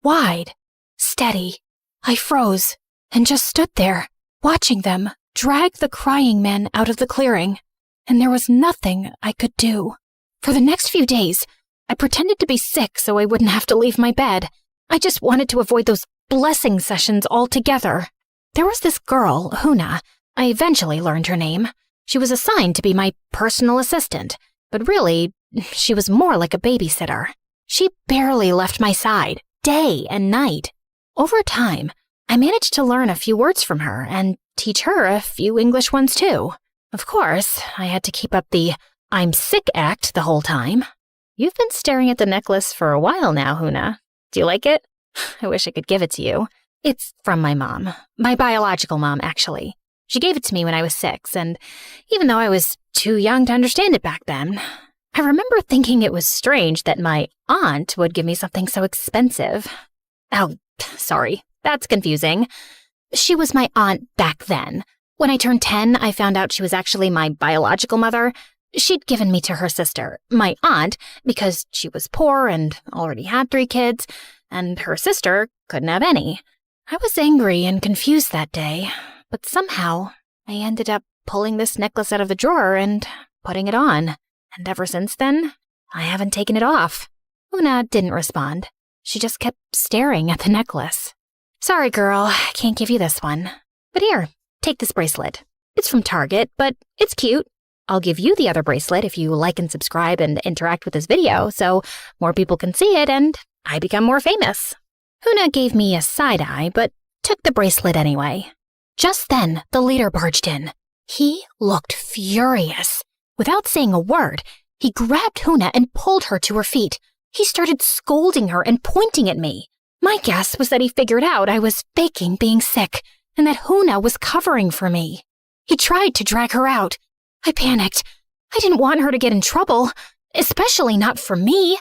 wide, steady. I froze and just stood there, watching them drag the crying men out of the clearing. And there was nothing I could do. For the next few days, I pretended to be sick so I wouldn't have to leave my bed. I just wanted to avoid those blessing sessions altogether. There was this girl, Huna. I eventually learned her name. She was assigned to be my personal assistant, but really, she was more like a babysitter. She barely left my side, day and night. Over time, I managed to learn a few words from her and teach her a few English ones too. Of course, I had to keep up the I'm sick act the whole time. You've been staring at the necklace for a while now, Huna. Do you like it? I wish I could give it to you. It's from my mom. My biological mom, actually. She gave it to me when I was 6, and even though I was too young to understand it back then, I remember thinking it was strange that my aunt would give me something so expensive. Oh, sorry, that's confusing. She was my aunt back then. When I turned 10, I found out she was actually my biological mother. She'd given me to her sister, my aunt, because she was poor and already had 3 kids, and her sister couldn't have any. I was angry and confused that day, but somehow I ended up pulling this necklace out of the drawer and putting it on. And ever since then, I haven't taken it off. Una didn't respond. She just kept staring at the necklace. Sorry, girl, I can't give you this one. But here, take this bracelet. It's from Target, but it's cute. I'll give you the other bracelet if you like and subscribe and interact with this video so more people can see it and I become more famous. Huna gave me a side eye, but took the bracelet anyway. Just then, the leader barged in. He looked furious. Without saying a word, he grabbed Huna and pulled her to her feet. He started scolding her and pointing at me. My guess was that he figured out I was faking being sick and that Huna was covering for me. He tried to drag her out. I panicked. I didn't want her to get in trouble, especially not for me.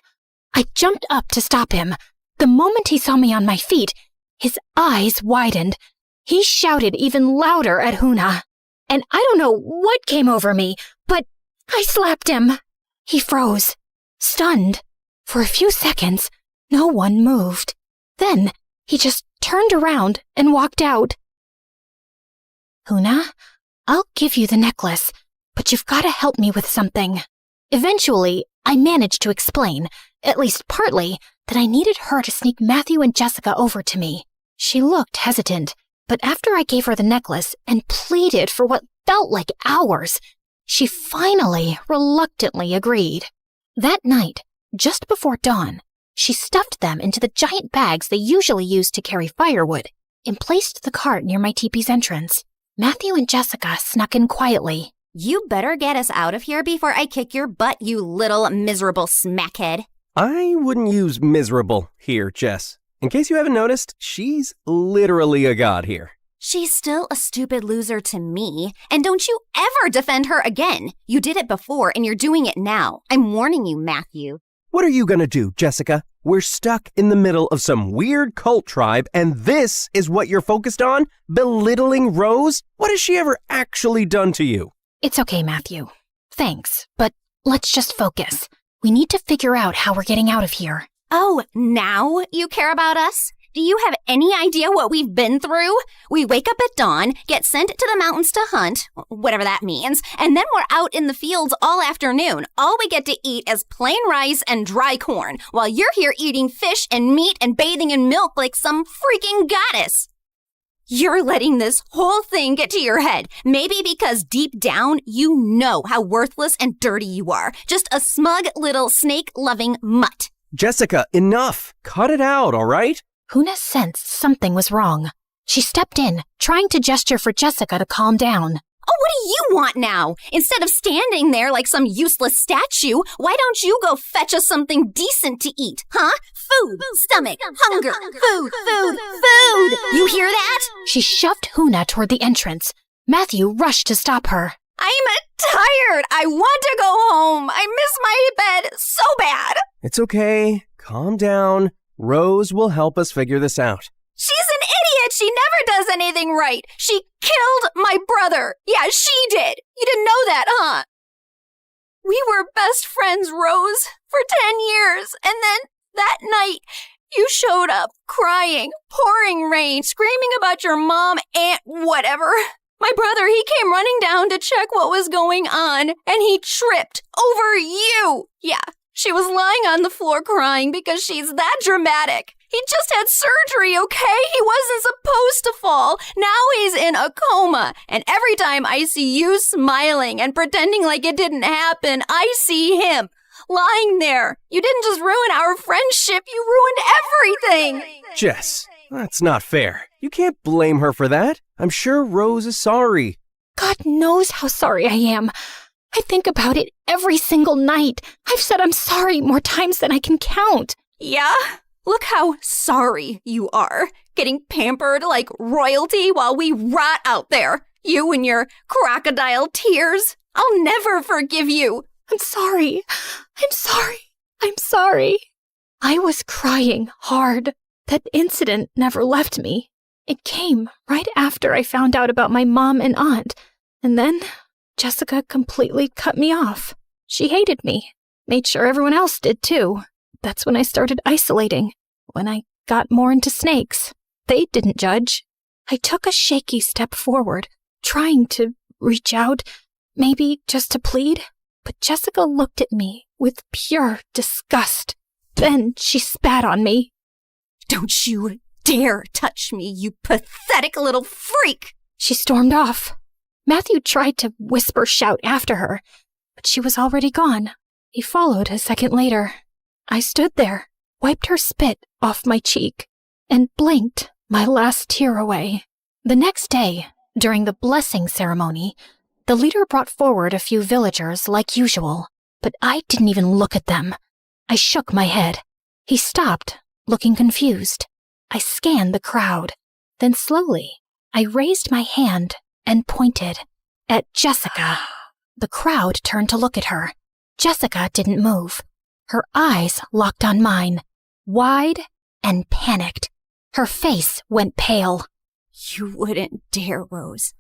I jumped up to stop him. The moment he saw me on my feet, his eyes widened. He shouted even louder at Huna. And I don't know what came over me, but I slapped him. He froze, stunned. For a few seconds, no one moved. Then he just turned around and walked out. Huna, I'll give you the necklace, but you've got to help me with something. Eventually, I managed to explain, at least partly, that I needed her to sneak Matthew and Jessica over to me. She looked hesitant, but after I gave her the necklace and pleaded for what felt like hours, she finally reluctantly agreed. That night, just before dawn, she stuffed them into the giant bags they usually use to carry firewood and placed the cart near my teepee's entrance. Matthew and Jessica snuck in quietly. You better get us out of here before I kick your butt, you little miserable smackhead. I wouldn't use miserable here, Jess. In case you haven't noticed, she's literally a god here. She's still a stupid loser to me, and don't you ever defend her again. You did it before, and you're doing it now. I'm warning you, Matthew. What are you gonna do, Jessica? We're stuck in the middle of some weird cult tribe, and this is what you're focused on? Belittling Rose? What has she ever actually done to you? It's okay, Matthew. Thanks, but let's just focus. We need to figure out how we're getting out of here. Oh, now you care about us? Do you have any idea what we've been through? We wake up at dawn, get sent to the mountains to hunt, whatever that means, and then we're out in the fields all afternoon. All we get to eat is plain rice and dry corn, while you're here eating fish and meat and bathing in milk like some freaking goddess. You're letting this whole thing get to your head, maybe because deep down you know how worthless and dirty you are. Just a smug little snake-loving mutt. Jessica, enough! Cut it out, all right? Huna sensed something was wrong. She stepped in, trying to gesture for Jessica to calm down. Oh, what do you want now? Instead of standing there like some useless statue, why don't you go fetch us something decent to eat, huh? Food, stomach, hunger, food. You hear that? She shoved Huna toward the entrance. Matthew rushed to stop her. I'm tired. I want to go home. I miss my bed so bad. It's okay. Calm down. Rose will help us figure this out. She's does anything right. She killed my brother. Yeah, she did. You didn't know that, huh? We were best friends, Rose, for 10 years. And then that night, you showed up crying, pouring rain, screaming about your mom and whatever. My brother, he came running down to check what was going on, and he tripped over you. Yeah, she was lying on the floor crying because she's that dramatic. He just had surgery, okay? He wasn't supposed to fall. Now he's in a coma. And every time I see you smiling and pretending like it didn't happen, I see him lying there. You didn't just ruin our friendship, you ruined everything. Jess, that's not fair. You can't blame her for that. I'm sure Rose is sorry. God knows how sorry I am. I think about it every single night. I've said I'm sorry more times than I can count. Yeah? Look how sorry you are. Getting pampered like royalty while we rot out there. You and your crocodile tears. I'll never forgive you. I'm sorry. I'm sorry. I'm sorry. I was crying hard. That incident never left me. It came right after I found out about my mom and aunt. And then Jessica completely cut me off. She hated me. Made sure everyone else did too. That's when I started isolating. When I got more into snakes. They didn't judge. I took a shaky step forward, trying to reach out, maybe just to plead. But Jessica looked at me with pure disgust. Then she spat on me. Don't you dare touch me, you pathetic little freak! She stormed off. Matthew tried to shout after her, but she was already gone. He followed a second later. I stood there, wiped her spit off my cheek, and blinked my last tear away. The next day, during the blessing ceremony, the leader brought forward a few villagers like usual, but I didn't even look at them. I shook my head. He stopped, looking confused. I scanned the crowd. Then slowly, I raised my hand and pointed at Jessica. The crowd turned to look at her. Jessica didn't move. Her eyes locked on mine, wide and panicked. Her face went pale. You wouldn't dare, Rose.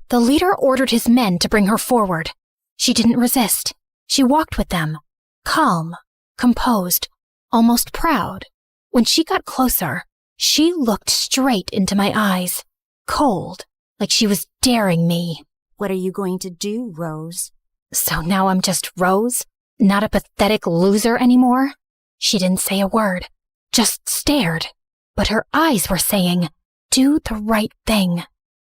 The leader ordered his men to bring her forward. She didn't resist. She walked with them, calm, composed, almost proud. When she got closer, she looked straight into my eyes, cold, like she was daring me. What are you going to do, Rose? So now I'm just Rose, not a pathetic loser anymore? She didn't say a word, just stared. But her eyes were saying, do the right thing.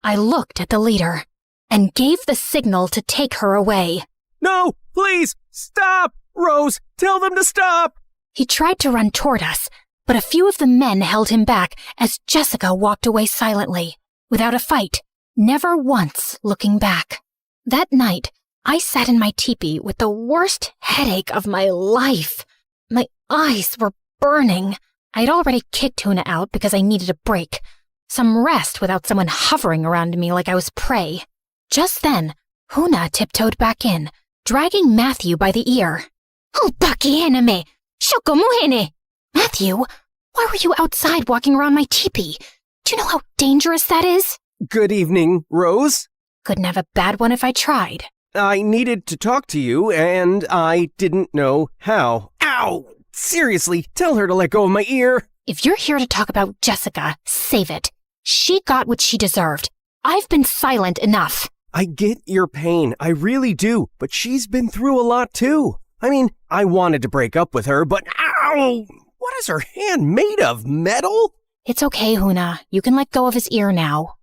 I looked at the leader and gave the signal to take her away. No, please, stop! Rose, tell them to stop! He tried to run toward us, but a few of the men held him back as Jessica walked away silently, without a fight, never once looking back. That night, I sat in my teepee with the worst headache of my life. My eyes were burning. I'd already kicked Huna out because I needed a break. Some rest without someone hovering around me like I was prey. Just then, Huna tiptoed back in, dragging Matthew by the ear. Matthew, why were you outside walking around my teepee? Do you know how dangerous that is? Good evening, Rose. Couldn't have a bad one if I tried. I needed to talk to you, and I didn't know how. Ow! Seriously, tell her to let go of my ear. If you're here to talk about Jessica, save it. She got what she deserved. I've been silent enough. I get your pain, I really do, but she's been through a lot too. I mean, I wanted to break up with her, but ow! What is her hand made of, metal? It's okay, Huna. You can let go of his ear now.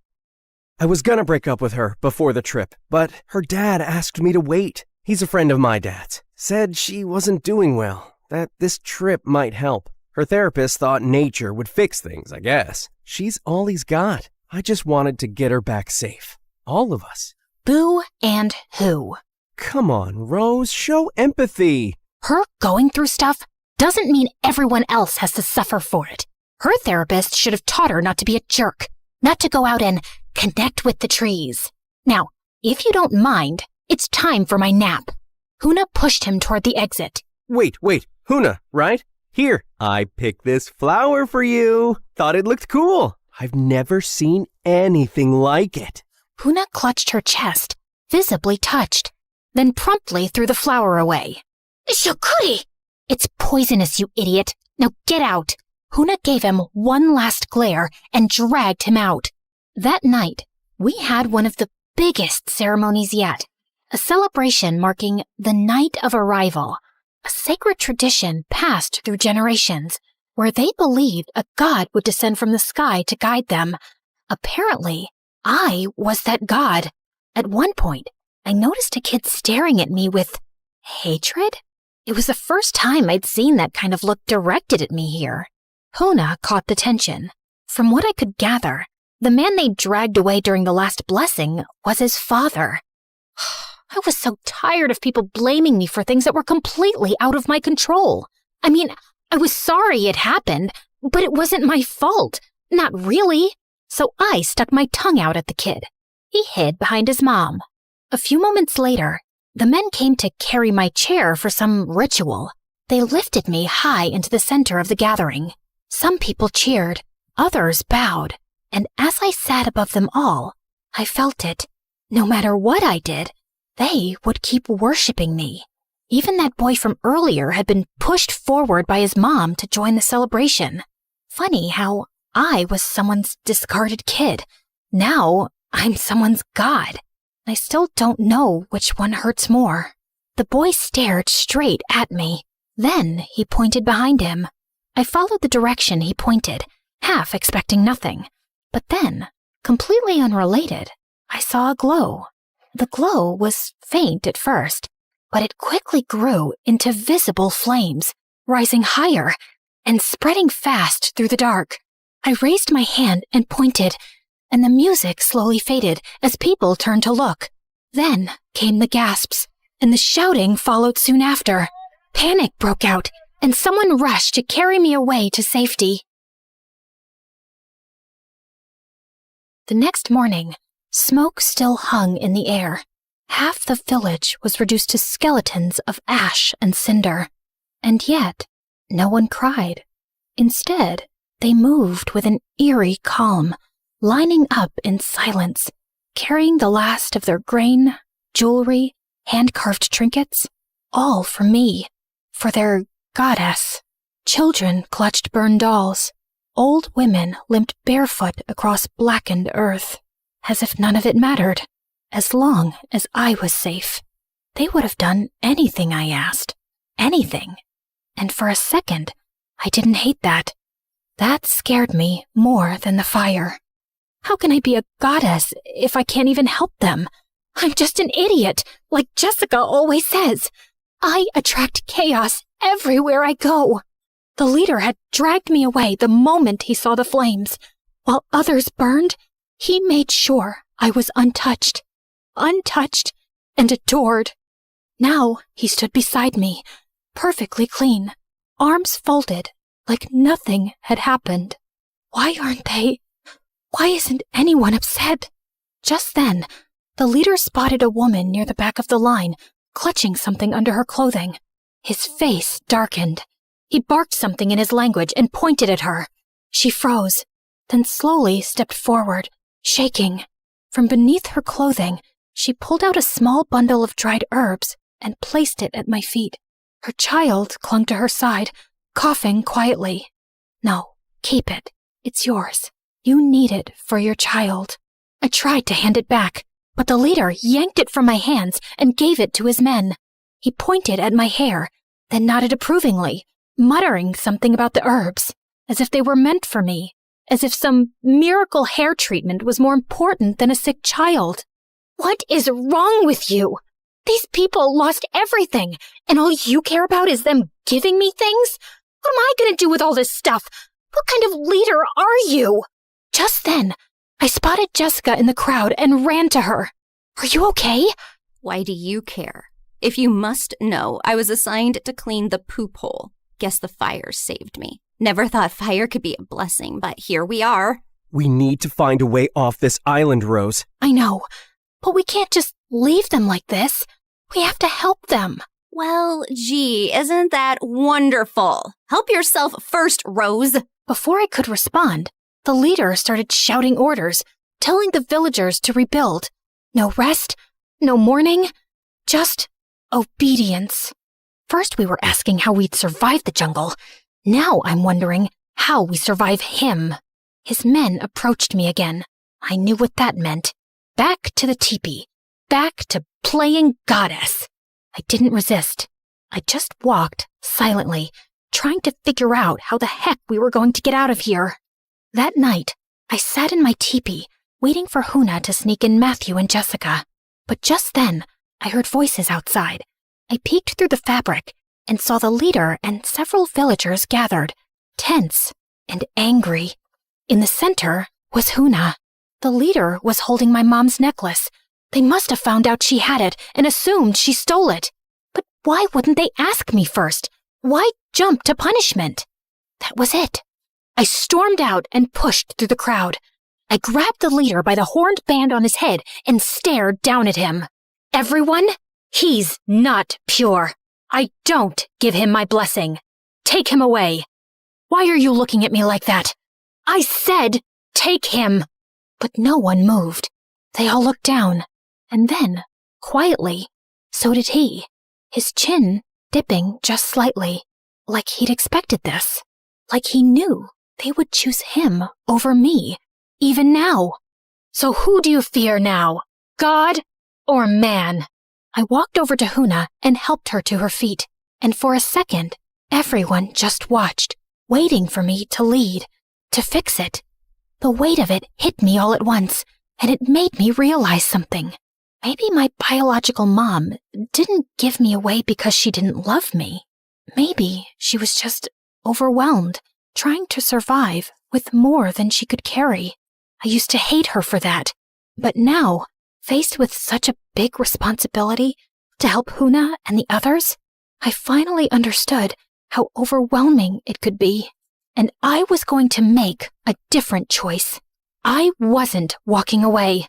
I was gonna break up with her before the trip, but her dad asked me to wait. He's a friend of my dad's. Said she wasn't doing well, that this trip might help. Her therapist thought nature would fix things, I guess. She's all he's got. I just wanted to get her back safe. All of us. Boo and who? Come on, Rose, show empathy. Her going through stuff doesn't mean everyone else has to suffer for it. Her therapist should have taught her not to be a jerk, not to go out and connect with the trees. Now, if you don't mind, it's time for my nap. Huna pushed him toward the exit. Wait, Huna, right? Here, I picked this flower for you. Thought it looked cool. I've never seen anything like it. Huna clutched her chest, visibly touched, then promptly threw the flower away. Shokuri! It's poisonous, you idiot. Now get out. Huna gave him one last glare and dragged him out. That night, we had one of the biggest ceremonies yet. A celebration marking the night of arrival. A sacred tradition passed through generations, where they believed a god would descend from the sky to guide them. Apparently, I was that god. At one point, I noticed a kid staring at me with hatred. It was the first time I'd seen that kind of look directed at me here. Huna caught the tension. From what I could gather, the man they dragged away during the last blessing was his father. I was so tired of people blaming me for things that were completely out of my control. I mean, I was sorry it happened, but it wasn't my fault. Not really. So I stuck my tongue out at the kid. He hid behind his mom. A few moments later, the men came to carry my chair for some ritual. They lifted me high into the center of the gathering. Some people cheered, others bowed, and as I sat above them all, I felt it. No matter what I did, they would keep worshiping me. Even that boy from earlier had been pushed forward by his mom to join the celebration. Funny how I was someone's discarded kid. Now I'm someone's god. I still don't know which one hurts more. The boy stared straight at me. Then he pointed behind him. I followed the direction he pointed, half expecting nothing. But then, completely unrelated, I saw a glow. The glow was faint at first, but it quickly grew into visible flames, rising higher and spreading fast through the dark. I raised my hand and pointed, and the music slowly faded as people turned to look. Then came the gasps, and the shouting followed soon after. Panic broke out, and someone rushed to carry me away to safety. The next morning, smoke still hung in the air. Half the village was reduced to skeletons of ash and cinder. And yet, no one cried. Instead, they moved with an eerie calm, lining up in silence, carrying the last of their grain, jewelry, hand-carved trinkets, all for me, for their goddess. Children clutched burned dolls. Old women limped barefoot across blackened earth, as if none of it mattered, as long as I was safe. They would have done anything I asked, anything. And for a second, I didn't hate that. That scared me more than the fire. How can I be a goddess if I can't even help them? I'm just an idiot, like Jessica always says. I attract chaos everywhere I go. The leader had dragged me away the moment he saw the flames. While others burned, he made sure I was untouched and adored. Now he stood beside me, perfectly clean, arms folded, like nothing had happened. Why isn't anyone upset? Just then, the leader spotted a woman near the back of the line, clutching something under her clothing. His face darkened. He barked something in his language and pointed at her. She froze, then slowly stepped forward, shaking. From beneath her clothing, she pulled out a small bundle of dried herbs and placed it at my feet. Her child clung to her side, coughing quietly. No, keep it. It's yours. You need it for your child. I tried to hand it back, but the leader yanked it from my hands and gave it to his men. He pointed at my hair, then nodded approvingly, muttering something about the herbs, as if they were meant for me, as if some miracle hair treatment was more important than a sick child. What is wrong with you? These people lost everything, and all you care about is them giving me things? What am I going to do with all this stuff? What kind of leader are you? Just then, I spotted Jessica in the crowd and ran to her. Are you okay? Why do you care? If you must know, I was assigned to clean the poop hole. Guess the fire saved me. Never thought fire could be a blessing, but here we are. We need to find a way off this island, Rose. I know, but we can't just leave them like this. We have to help them. Well, gee, isn't that wonderful? Help yourself first, Rose. Before I could respond, The leader started shouting orders, telling the villagers to rebuild. No rest, no mourning, just obedience. First we were asking how we'd survive the jungle. Now I'm wondering how we survive him. His men approached me again. I knew what that meant. Back to the teepee. Back to playing goddess. I didn't resist. I just walked silently, trying to figure out how the heck we were going to get out of here. That night, I sat in my teepee, waiting for Huna to sneak in Matthew and Jessica. But just then, I heard voices outside. I peeked through the fabric and saw the leader and several villagers gathered, tense and angry. In the center was Huna. The leader was holding my mom's necklace. They must have found out she had it and assumed she stole it. But why wouldn't they ask me first? Why jump to punishment? That was it. I stormed out and pushed through the crowd. I grabbed the leader by the horned band on his head and stared down at him. Everyone, he's not pure. I don't give him my blessing. Take him away. Why are you looking at me like that? I said, take him. But no one moved. They all looked down. And then, quietly, so did he. His chin dipping just slightly, like he'd expected this. Like he knew they would choose him over me, even now. So who do you fear now? God or man? I walked over to Huna and helped her to her feet, and for a second, everyone just watched, waiting for me to lead, to fix it. The weight of it hit me all at once, and it made me realize something. Maybe my biological mom didn't give me away because she didn't love me. Maybe she was just overwhelmed, trying to survive with more than she could carry. I used to hate her for that, but now, faced with such a big responsibility to help Huna and the others, I finally understood how overwhelming it could be. And I was going to make a different choice. I wasn't walking away.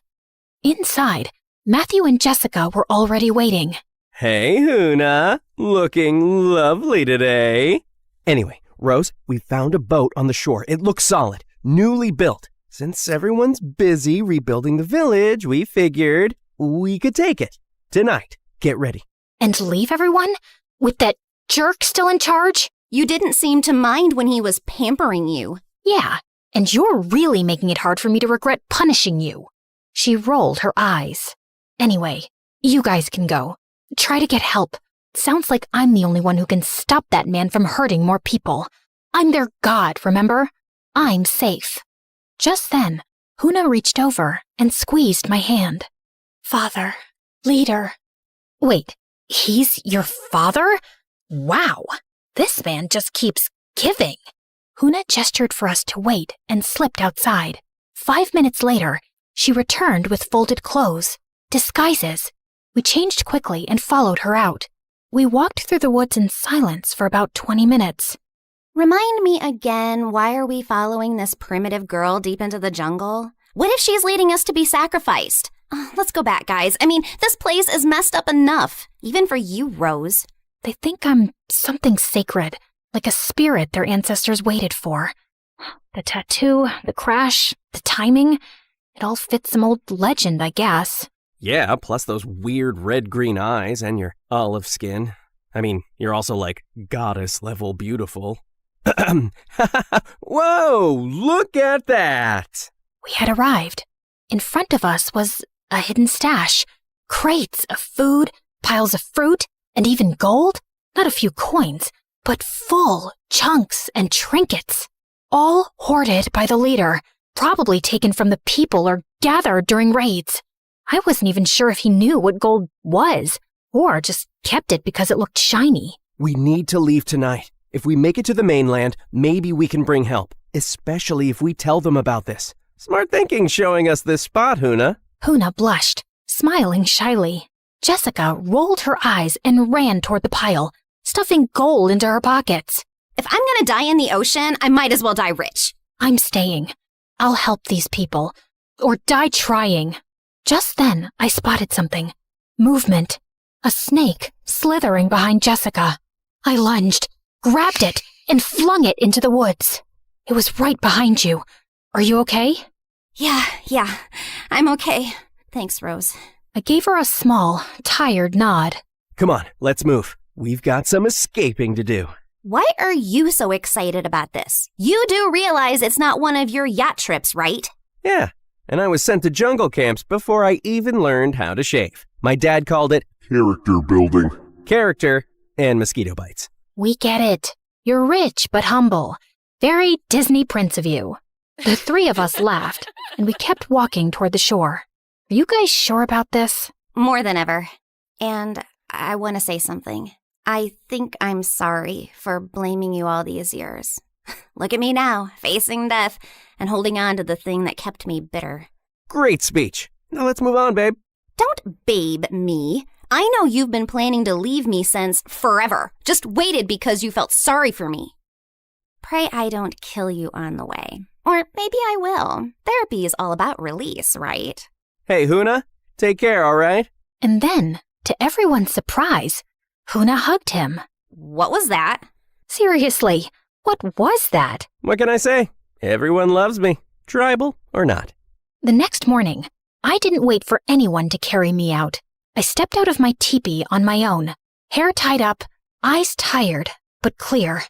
Inside, Matthew and Jessica were already waiting. Hey, Huna. Looking lovely today. Anyway, Rose, we found a boat on the shore. It looks solid, newly built. Since everyone's busy rebuilding the village, we figured we could take it. Tonight. Get ready. And leave everyone? With that jerk still in charge? You didn't seem to mind when he was pampering you. Yeah, and you're really making it hard for me to regret punishing you. She rolled her eyes. Anyway, you guys can go. Try to get help. Sounds like I'm the only one who can stop that man from hurting more people. I'm their god, remember? I'm safe. Just then, Huna reached over and squeezed my hand. Father, leader. Wait, he's your father? Wow. This man just keeps giving. Huna gestured for us to wait and slipped outside. 5 minutes later, she returned with folded clothes, disguises. We changed quickly and followed her out. We walked through the woods in silence for about 20 minutes. Remind me again, why are we following this primitive girl deep into the jungle? What if she's leading us to be sacrificed? Let's go back, guys. I mean, this place is messed up enough, even for you, Rose. They think I'm something sacred, like a spirit their ancestors waited for. The tattoo, the crash, the timing, it all fits some old legend, I guess. Yeah, plus those weird red-green eyes and your olive skin. I mean, you're also like goddess-level beautiful. Whoa, look at that! We had arrived. In front of us was a hidden stash. Crates of food, piles of fruit, and even gold. Not a few coins, but full chunks and trinkets. All hoarded by the leader, probably taken from the people or gathered during raids. I wasn't even sure if he knew what gold was, or just kept it because it looked shiny. We need to leave tonight. If we make it to the mainland, maybe we can bring help, especially if we tell them about this. Smart thinking showing us this spot, Huna. Huna blushed, smiling shyly. Jessica rolled her eyes and ran toward the pile, stuffing gold into her pockets. If I'm gonna die in the ocean, I might as well die rich. I'm staying. I'll help these people. Or die trying. Just then, I spotted something. Movement. A snake slithering behind Jessica. I lunged, grabbed it, and flung it into the woods. It was right behind you. Are you okay? Yeah, I'm okay. Thanks, Rose. I gave her a small, tired nod. Come on, let's move. We've got some escaping to do. Why are you so excited about this? You do realize it's not one of your yacht trips, right? Yeah, and I was sent to jungle camps before I even learned how to shave. My dad called it character building. Character and mosquito bites. We get it. You're rich but humble. Very Disney Prince of you. The three of us laughed, and we kept walking toward the shore. Are you guys sure about this? More than ever. And I want to say something. I think I'm sorry for blaming you all these years. Look at me now, facing death and holding on to the thing that kept me bitter. Great speech. Now let's move on, babe. Don't babe me. I know you've been planning to leave me since forever. Just waited because you felt sorry for me. Pray I don't kill you on the way. Or maybe I will. Therapy is all about release, right? Hey, Huna, take care, all right? And then, to everyone's surprise, Huna hugged him. What was that? Seriously, what was that? What can I say? Everyone loves me, tribal or not. The next morning, I didn't wait for anyone to carry me out. I stepped out of my teepee on my own, hair tied up, eyes tired, but clear.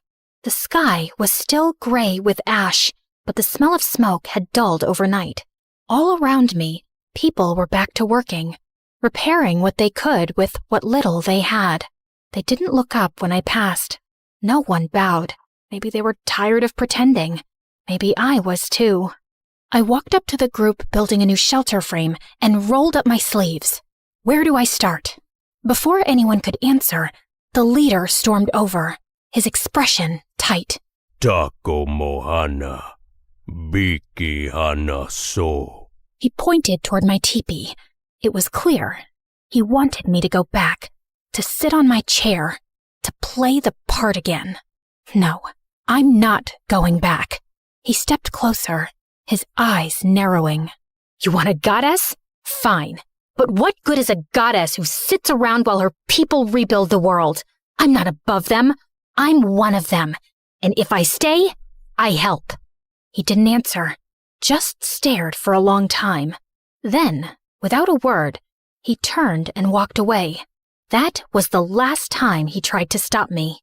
The sky was still gray with ash, but the smell of smoke had dulled overnight. All around me, people were back to working, repairing what they could with what little they had. They didn't look up when I passed. No one bowed. Maybe they were tired of pretending. Maybe I was too. I walked up to the group building a new shelter frame and rolled up my sleeves. Where do I start? Before anyone could answer, the leader stormed over, his expression tight. Tako mohana, biki hana so. He pointed toward my teepee. It was clear. He wanted me to go back, to sit on my chair, to play the part again. No, I'm not going back. He stepped closer, his eyes narrowing. You want a goddess? Fine. But what good is a goddess who sits around while her people rebuild the world? I'm not above them. I'm one of them. And if I stay, I help. He didn't answer, just stared for a long time. Then, without a word, he turned and walked away. That was the last time he tried to stop me.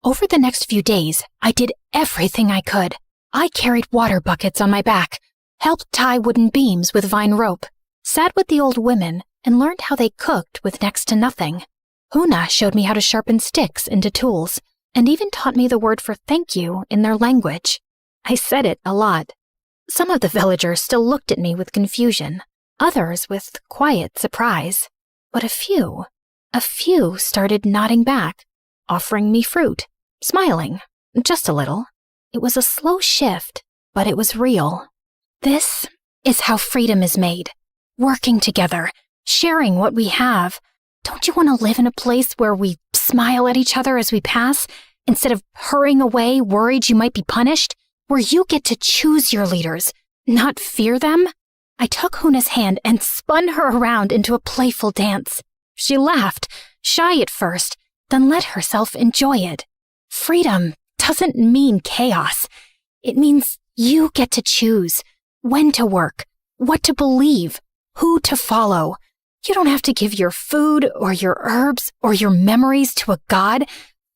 Over the next few days, I did everything I could. I carried water buckets on my back, helped tie wooden beams with vine rope, sat with the old women, and learned how they cooked with next to nothing. Huna showed me how to sharpen sticks into tools, and even taught me the word for thank you in their language. I said it a lot. Some of the villagers still looked at me with confusion, others with quiet surprise. But a few started nodding back, offering me fruit, smiling, just a little. It was a slow shift, but it was real. This is how freedom is made. Working together, sharing what we have. Don't you want to live in a place where we smile at each other as we pass, instead of hurrying away worried you might be punished? Where you get to choose your leaders, not fear them? I took Huna's hand and spun her around into a playful dance. She laughed, shy at first, then let herself enjoy it. Freedom doesn't mean chaos. It means you get to choose when to work, what to believe, who to follow. You don't have to give your food or your herbs or your memories to a god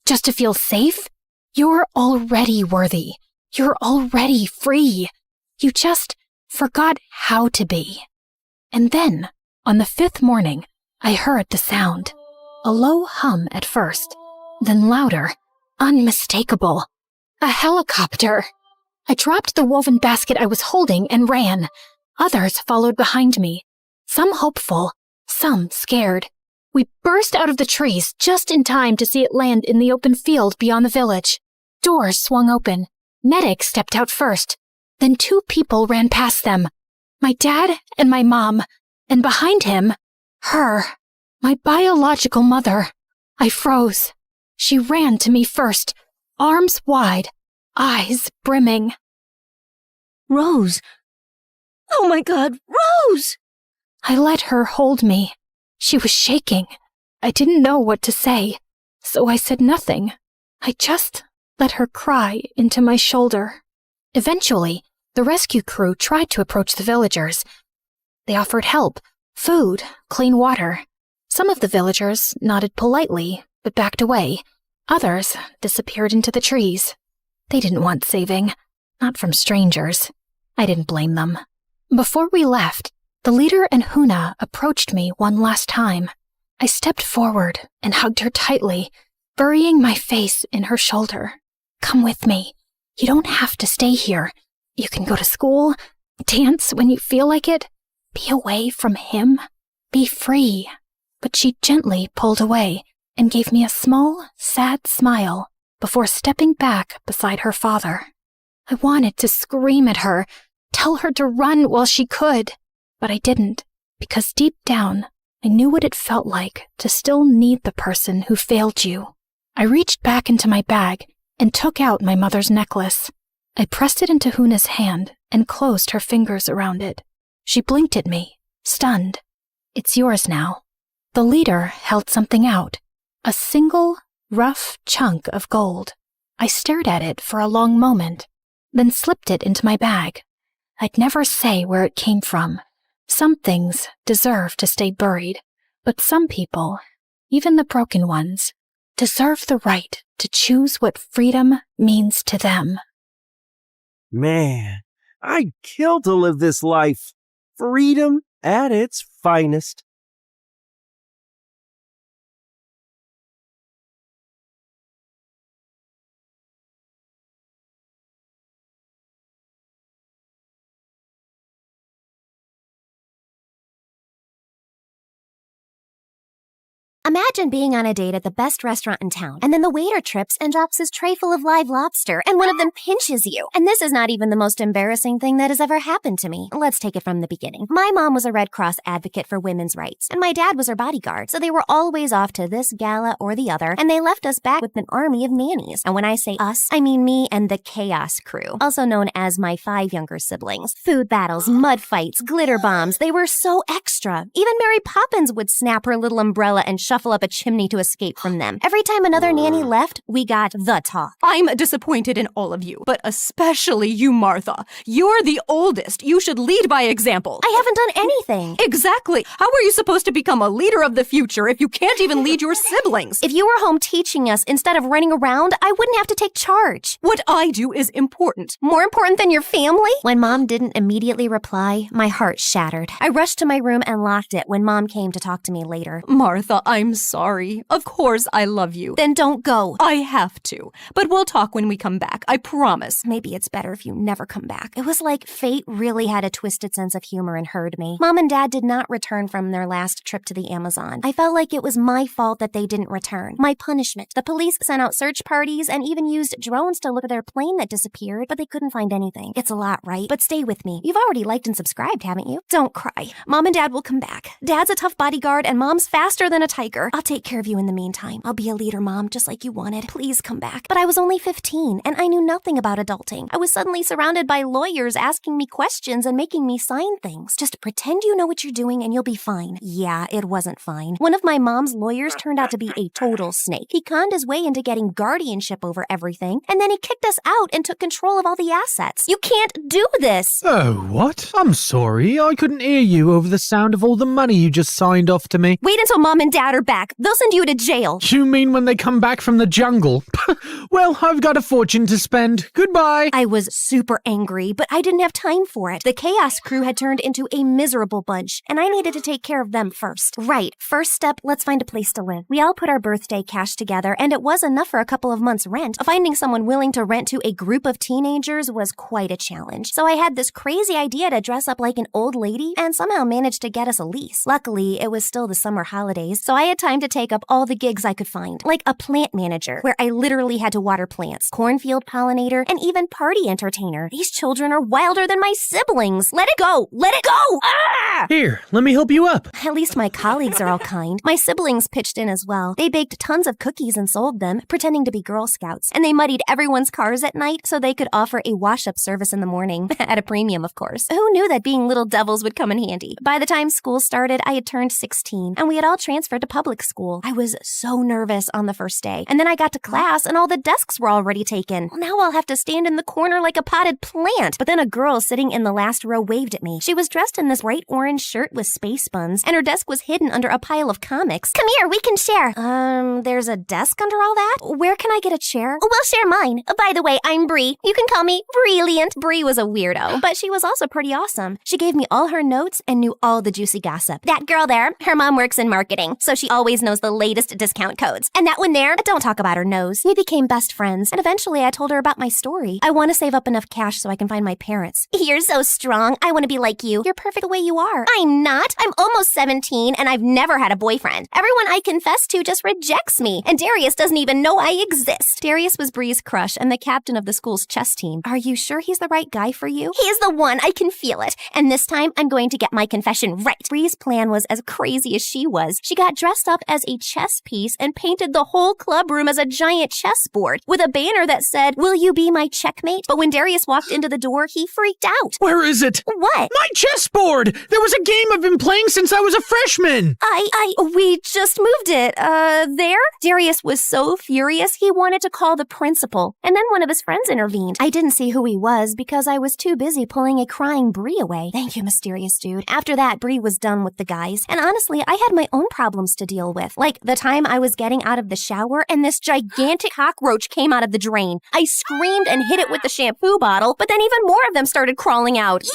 just to feel safe. You're already worthy. You're already free. You just forgot how to be. And then, on the 5th morning, I heard the sound. A low hum at first, then louder, unmistakable. A helicopter. I dropped the woven basket I was holding and ran. Others followed behind me, some hopeful, some scared. We burst out of the trees just in time to see it land in the open field beyond the village. Doors swung open. Medic stepped out first. Then 2 people ran past them. My dad and my mom. And behind him, her, my biological mother. I froze. She ran to me first, arms wide, eyes brimming. Rose! Oh my God, Rose! I let her hold me. She was shaking. I didn't know what to say, so I said nothing. I just let her cry into my shoulder. Eventually, The rescue crew tried to approach the villagers. They offered help, food, clean water. Some of the villagers nodded politely, but backed away. Others disappeared into the trees. They didn't want saving, not from strangers. I didn't blame them. Before we left, the leader and Huna approached me one last time. I stepped forward and hugged her tightly, burying my face in her shoulder. Come with me. You don't have to stay here. You can go to school, dance when you feel like it, be away from him, be free. But she gently pulled away and gave me a small, sad smile before stepping back beside her father. I wanted to scream at her, tell her to run while she could, but I didn't, because deep down, I knew what it felt like to still need the person who failed you. I reached back into my bag and took out my mother's necklace. I pressed it into Huna's hand and closed her fingers around it. She blinked at me, stunned. It's yours now. The leader held something out, a single, rough chunk of gold. I stared at it for a long moment, then slipped it into my bag. I'd never say where it came from. Some things deserve to stay buried, but some people, even the broken ones, deserve the right to choose what freedom means to them. Man, I'd kill to live this life. Freedom at its finest. Imagine being on a date at the best restaurant in town, and then the waiter trips and drops his tray full of live lobster, and one of them pinches you. And this is not even the most embarrassing thing that has ever happened to me. Let's take it from the beginning. My mom was a Red Cross advocate for women's rights, and my dad was her bodyguard, so they were always off to this gala or the other, and they left us back with an army of nannies. And when I say us, I mean me and the Chaos Crew, also known as my 5 younger siblings. Food battles, mud fights, glitter bombs, they were so extra. Even Mary Poppins would snap her little umbrella and shuffle up a chimney to escape from them. Every time another nanny left, we got the talk. I'm disappointed in all of you, but especially you, Martha. You're the oldest. You should lead by example. I haven't done anything. Exactly. How are you supposed to become a leader of the future if you can't even lead your siblings? If you were home teaching us instead of running around, I wouldn't have to take charge. What I do is important. More important than your family? When Mom didn't immediately reply, my heart shattered. I rushed to my room and locked it when Mom came to talk to me later. Martha, I'm sorry. Of course I love you. Then don't go. I have to. But we'll talk when we come back. I promise. Maybe it's better if you never come back. It was like fate really had a twisted sense of humor and heard me. Mom and Dad did not return from their last trip to the Amazon. I felt like it was my fault that they didn't return. My punishment. The police sent out search parties and even used drones to look at their plane that disappeared, but they couldn't find anything. It's a lot, right? But stay with me. You've already liked and subscribed, haven't you? Don't cry. Mom and Dad will come back. Dad's a tough bodyguard and Mom's faster than a tiger. I'll take care of you in the meantime. I'll be a leader, Mom, just like you wanted. Please come back. But I was only 15 and I knew nothing about adulting. I was suddenly surrounded by lawyers asking me questions and making me sign things. Just pretend you know what you're doing and you'll be fine. Yeah, it wasn't fine. One of my mom's lawyers turned out to be a total snake. He conned his way into getting guardianship over everything, and then he kicked us out and took control of all the assets. You can't do this! Oh, what? I'm sorry. I couldn't hear you over the sound of all the money you just signed off to me. Wait until Mom and Dad are back. They'll send you to jail. You mean when they come back from the jungle? Well, I've got a fortune to spend. Goodbye. I was super angry, but I didn't have time for it. The Chaos Crew had turned into a miserable bunch, and I needed to take care of them first. Right, first step, let's find a place to live. We all put our birthday cash together, and it was enough for a couple of months' rent. Finding someone willing to rent to a group of teenagers was quite a challenge. So I had this crazy idea to dress up like an old lady, and somehow managed to get us a lease. Luckily, it was still the summer holidays, so I had time to take up all the gigs I could find, like a plant manager, where I literally had to water plants, cornfield pollinator, and even party entertainer. These children are wilder than my siblings. Let it go! Let it go! Ah! Here, let me help you up. At least my colleagues are all kind. My siblings pitched in as well. They baked tons of cookies and sold them, pretending to be Girl Scouts, and they muddied everyone's cars at night so they could offer a wash-up service in the morning, at a premium, of course. Who knew that being little devils would come in handy? By the time school started, I had turned 16, and we had all transferred to public public school. I was so nervous on the first day. And then I got to class and all the desks were already taken. Well, now I'll have to stand in the corner like a potted plant. But then a girl sitting in the last row waved at me. She was dressed in this bright orange shirt with space buns, and her desk was hidden under a pile of comics. Come here, we can share. There's a desk under all that? Where can I get a chair? We'll share mine. By the way, I'm Bree. You can call me Brilliant. Bree was a weirdo, but she was also pretty awesome. She gave me all her notes and knew all the juicy gossip. That girl there, her mom works in marketing, so she always knows the latest discount codes. And that one there, don't talk about her nose. We became best friends, and eventually I told her about my story. I want to save up enough cash so I can find my parents. You're so strong. I want to be like you. You're perfect the way you are. I'm not. I'm almost 17, and I've never had a boyfriend. Everyone I confess to just rejects me, and Darius doesn't even know I exist. Darius was Bree's crush and the captain of the school's chess team. Are you sure he's the right guy for you? He is the one. I can feel it. And this time, I'm going to get my confession right. Bree's plan was as crazy as she was. She got dressed up as a chess piece and painted the whole club room as a giant chessboard with a banner that said, "Will you be my checkmate?" But when Darius walked into the door, he freaked out. Where is it? What? My chessboard! There was a game I've been playing since I was a freshman! We just moved it. There? Darius was so furious, he wanted to call the principal. And then one of his friends intervened. I didn't see who he was because I was too busy pulling a crying Bree away. Thank you, mysterious dude. After that, Bree was done with the guys. And honestly, I had my own problems to deal with. Like the time I was getting out of the shower and this gigantic cockroach came out of the drain. I screamed and hit it with the shampoo bottle, but then even more of them started crawling out. Eek!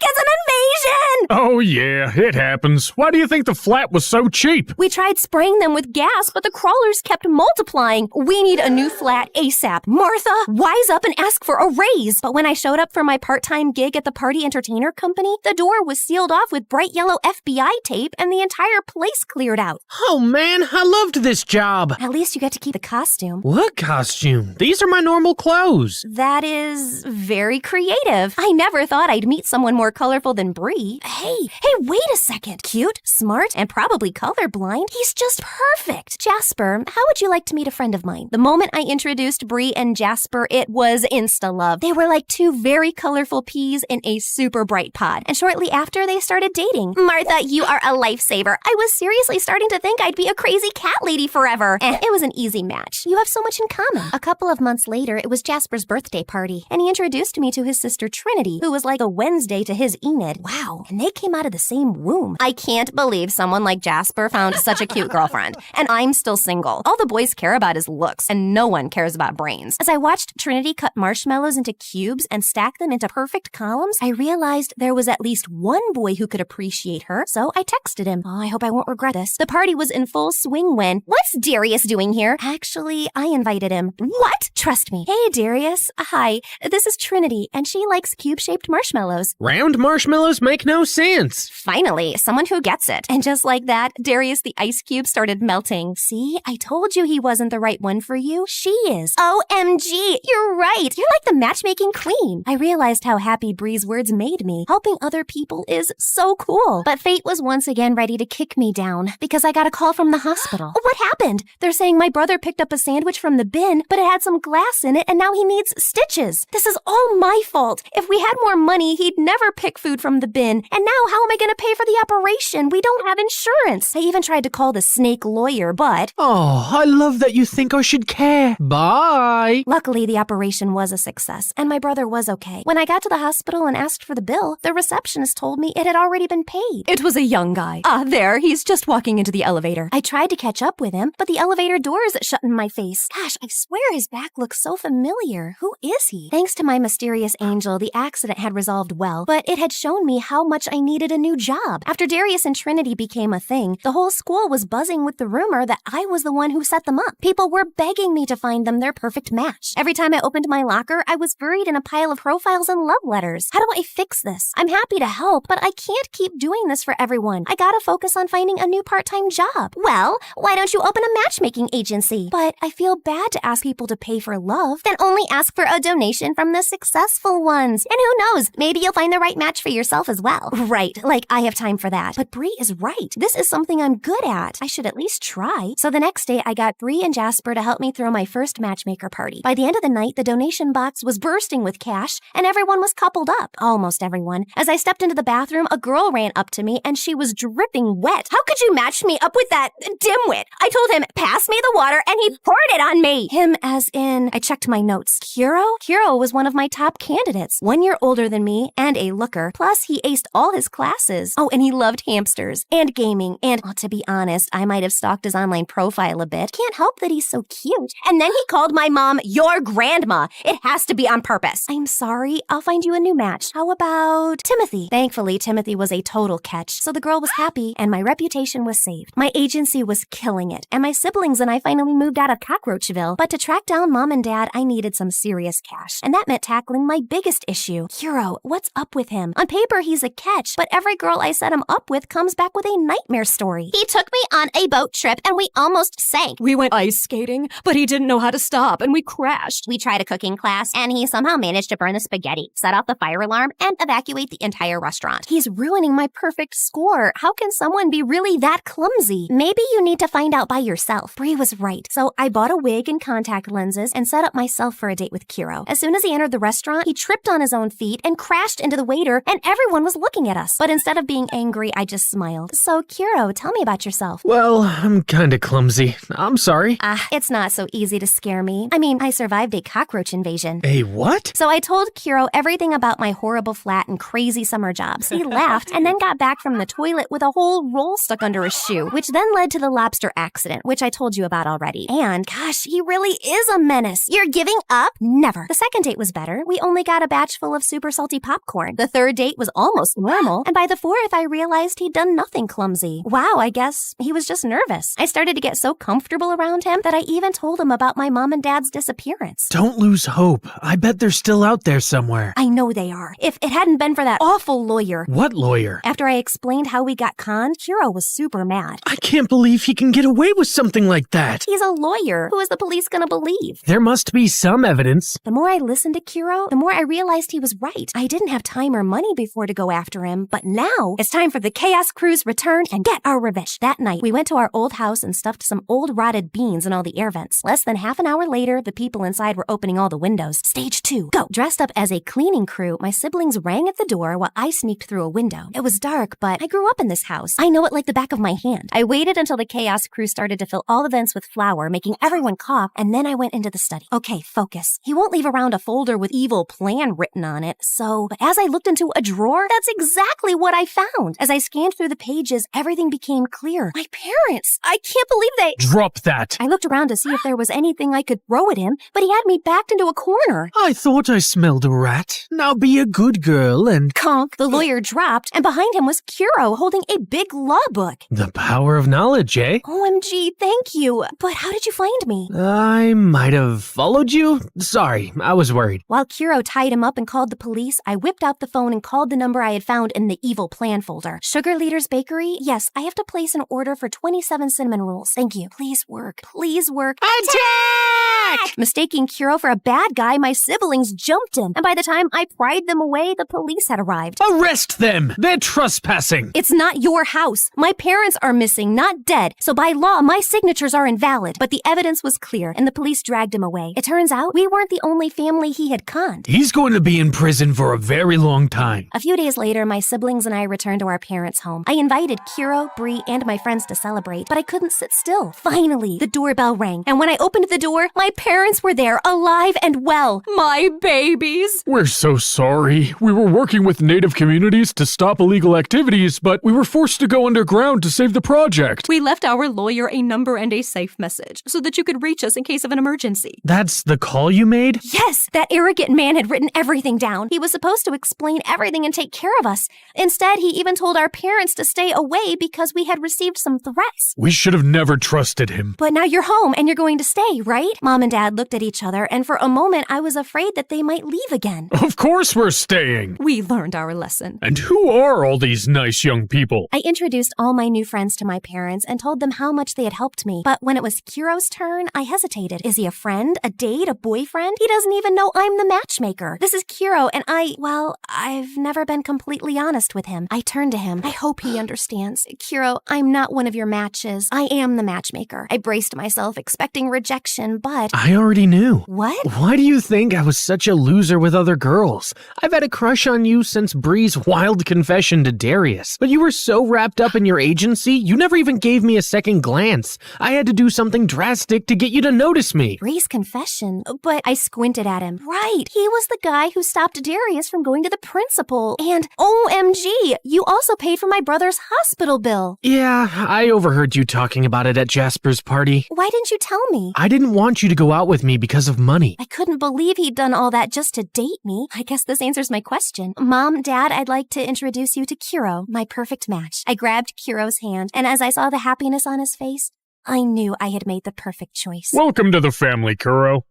It's an invasion! Oh yeah, it happens. Why do you think the flat was so cheap? We tried spraying them with gas, but the crawlers kept multiplying. We need a new flat ASAP. Martha, wise up and ask for a raise. But when I showed up for my part-time gig at the party entertainer company, the door was sealed off with bright yellow FBI tape and the entire place cleared out. Oh man, I loved this job. At least you get to keep the costume. What costume? These are my normal clothes. That is very creative. I never thought I'd meet someone more colorful than Bree. Hey, wait a second. Cute, smart, and probably colorblind. He's just perfect. Jasper, how would you like to meet a friend of mine? The moment I introduced Bree and Jasper, it was insta-love. They were like two very colorful peas in a super bright pod. And shortly after, they started dating. Martha, you are a lifesaver. I was seriously starting to think I'd be a crazy cat lady forever. It was an easy match. You have so much in common. A couple of months later, it was Jasper's birthday party, and he introduced me to his sister Trinity, who was like a Wednesday to his Enid. Wow, and they came out of the same womb. I can't believe someone like Jasper found such a cute girlfriend, and I'm still single. All the boys care about is looks, and no one cares about brains. As I watched Trinity cut marshmallows into cubes and stack them into perfect columns, I realized there was at least one boy who could appreciate her, so I texted him. Oh, I hope I won't regret this. The party was in full swing when, "What's Darius doing here?" Actually, I invited him. What? Trust me. Hey, Darius. Hi, this is Trinity, and she likes cube-shaped marshmallows. Round marshmallows make no sense. Finally, someone who gets it. And just like that, Darius the ice cube started melting. See, I told you he wasn't the right one for you. She is. OMG, you're right. You're like the matchmaking queen. I realized how happy Bree's words made me. Helping other people is so cool. But fate was once again ready to kick me down because I got a call from the hospital. What happened? They're saying my brother picked up a sandwich from the bin, but it had some glass in it and now he needs stitches. This is all my fault. If we had more money, he'd never pick food from the bin. And now how am I going to pay for the operation? We don't have insurance. I even tried to call the snake lawyer, but... Oh, I love that you think I should care. Bye. Luckily, the operation was a success, and my brother was okay. When I got to the hospital and asked for the bill, the receptionist told me it had already been paid. It was a young guy. There, he's just walking into the elevator. I tried to catch up with him, but the elevator doors shut in my face. Gosh, I swear his back looks so familiar. Who is he? Thanks to my mysterious angel, the accident had resolved well, but it had shown me how much I needed a new job. After Darius and Trinity became a thing, the whole school was buzzing with the rumor that I was the one who set them up. People were begging me to find them their perfect match. Every time I opened my locker, I was buried in a pile of profiles and love letters. How do I fix this? I'm happy to help, but I can't keep doing this for everyone. I gotta focus on finding a new part-time job. Well, why don't you open a matchmaking agency? But I feel bad to ask people to pay for love. Then only ask for a donation from the successful ones. And who knows, maybe you'll find the right match for yourself as well. Right, like I have time for that. But Bree is right. This is something I'm good at. I should at least try. So the next day, I got Bree and Jasper to help me throw my first matchmaker party. By the end of the night, the donation box was bursting with cash, and everyone was coupled up. Almost everyone. As I stepped into the bathroom, a girl ran up to me, and she was dripping wet. How could you match me up with that dimwit? I told him, pass me the water, and he poured it on me. Him as in, I checked my notes. Kuro? Kuro was one of my top candidates. 1 year older than me and a looker. Plus, he aced all his classes. Oh, and he loved hamsters and gaming. And, to be honest, I might have stalked his online profile a bit. Can't help that he's so cute. And then he called my mom your grandma. It has to be on purpose. I'm sorry. I'll find you a new match. How about Timothy? Thankfully, Timothy was a total catch, so the girl was happy and my reputation was saved. My agency was killing it, and my siblings and I finally moved out of Cockroachville. But to track down Mom and Dad, I needed some serious cash, and that meant tackling my biggest issue. Kuro, what's up with him? On paper, he's a catch, but every girl I set him up with comes back with a nightmare story. He took me on a boat trip and we almost sank. We went ice skating, but he didn't know how to stop and we crashed. We tried a cooking class and he somehow managed to burn the spaghetti, set off the fire alarm, and evacuate the entire restaurant. He's ruining my perfect score. How can someone be really that clumsy? Maybe you need to find out by yourself. Bree was right. So I bought a wig and contact lenses and set up myself for a date with Kuro. As soon as he entered the restaurant, he tripped on his own feet and crashed into the waiter, and everyone was looking at us. But instead of being angry, I just smiled. So Kuro, tell me about yourself. Well, I'm kinda clumsy. I'm sorry. It's not so easy to scare me. I mean, I survived a cockroach invasion. A what? So I told Kuro everything about my horrible flat and crazy summer jobs. He laughed and then got back from the toilet with a whole roll stuck under his shoe, which then led to the lobster accident, which I told you about already. And, gosh, he really is a menace. You're giving up? Never. The second date was better. We only got a batch full of super salty popcorn. The third date was almost normal. And by the fourth, I realized he'd done nothing clumsy. Wow, I guess he was just nervous. I started to get so comfortable around him that I even told him about my mom and dad's disappearance. Don't lose hope. I bet they're still out there somewhere. I know they are. If it hadn't been for that awful lawyer. What lawyer? After I explained how we got conned, Kuro was super mad. I can't believe he can get away with something like that. He's a lawyer. Who is the police gonna believe? There must be some evidence. The more I listened to Kuro, the more I realized he was right. I didn't have time or money before to go after him, but now it's time for the Chaos Crew's return and get our revenge. That night, we went to our old house and stuffed some old rotted beans in all the air vents. Less than half an hour later, the people inside were opening all the windows. Stage 2, go! Dressed up as a cleaning crew, my siblings rang at the door while I sneaked through a window. It was dark, but I grew up in this house. I know it like the back of my hand. I waited until the Chaos Crew started to fill all the vents with flour, making everyone cough, and then I went into the study. Okay, focus. He won't leave around a folder with evil plan written on it, but as I looked into a drawer, that's exactly what I found. As I scanned through the pages, everything became clear. My parents! I can't believe they— Drop that! I looked around to see if there was anything I could throw at him, but he had me backed into a corner. I thought I smelled a rat. Now be a good girl and— Conk! The lawyer dropped, and behind him was Kuro holding a big law book. The power of knowledge, eh? OMG, thank you. But how did you find me? I might have followed you. Sorry, I was worried. While Kuro tied him up and called the police, I whipped out the phone and called the number I had found in the evil plan folder. Sugar Leader's Bakery? Yes, I have to place an order for 27 cinnamon rolls. Thank you. Please work. Please work. Attack! Mistaking Kuro for a bad guy, my siblings jumped him. And by the time I pried them away, the police had arrived. Arrest them! They're trespassing! It's not your house. My parents are missing, not dead. So by law, my signatures are invalid. But the evidence was clear, and the police dragged him away. It turns out we weren't the only family he had conned. He's going to be in prison for a very long time. A few days later, my siblings and I returned to our parents' home. I invited Kuro, Bree, and my friends to celebrate, but I couldn't sit still. Finally, the doorbell rang, and when I opened the door, my parents were there, alive and well. My babies! We're so sorry. We were working with native communities to stop illegal activities, but we were forced to go underground to save the project. We left our lawyer a number and a safe message so that you could reach us in case of an emergency. That's the call you made? Yes! That arrogant man had written everything down. He was supposed to explain everything and take care of us. Instead, he even told our parents to stay away because we had received some threats. We should have never trusted him. But now you're home and you're going to stay, right? Mom and Dad looked at each other, and for a moment I was afraid that they might leave again. Of course we're staying. We learned our lesson. And who are all these nice young people? I introduced all my new friends to my parents and told them how much they had helped me. But when it was Kuro's turn, I hesitated. Is he a friend, a date, a boyfriend? He doesn't even know I'm the matchmaker. This is Kuro, and I've never been completely honest with him. I turned to him. I hope he understands. Kuro, I'm not one of your matches. I am the matchmaker. I braced myself, expecting rejection, but— I already knew. What? Why do you think I was such a loser with other girls? I've had a crush on you since Bree's wild confession to Darius. But you were so wrapped up in your agency, You never even gave me a second glance. I had to do something drastic to get you to notice me. Bree's confession, but I squinted at him. Right, he was the guy who stopped Darius from going to the principal. And OMG, you also paid for my brother's hospital bill. Yeah, I overheard you talking about it at Jasper's party. Why didn't you tell me? I didn't want you to go out with me because of money. I couldn't believe he'd done all that just to date me. I guess this answers my question. Mom, Dad, I'd like to introduce you to Kuro, my perfect match. I grabbed Kuro's hand, and as I saw the happiness on his face, I knew I had made the perfect choice. Welcome to the family, Kuro.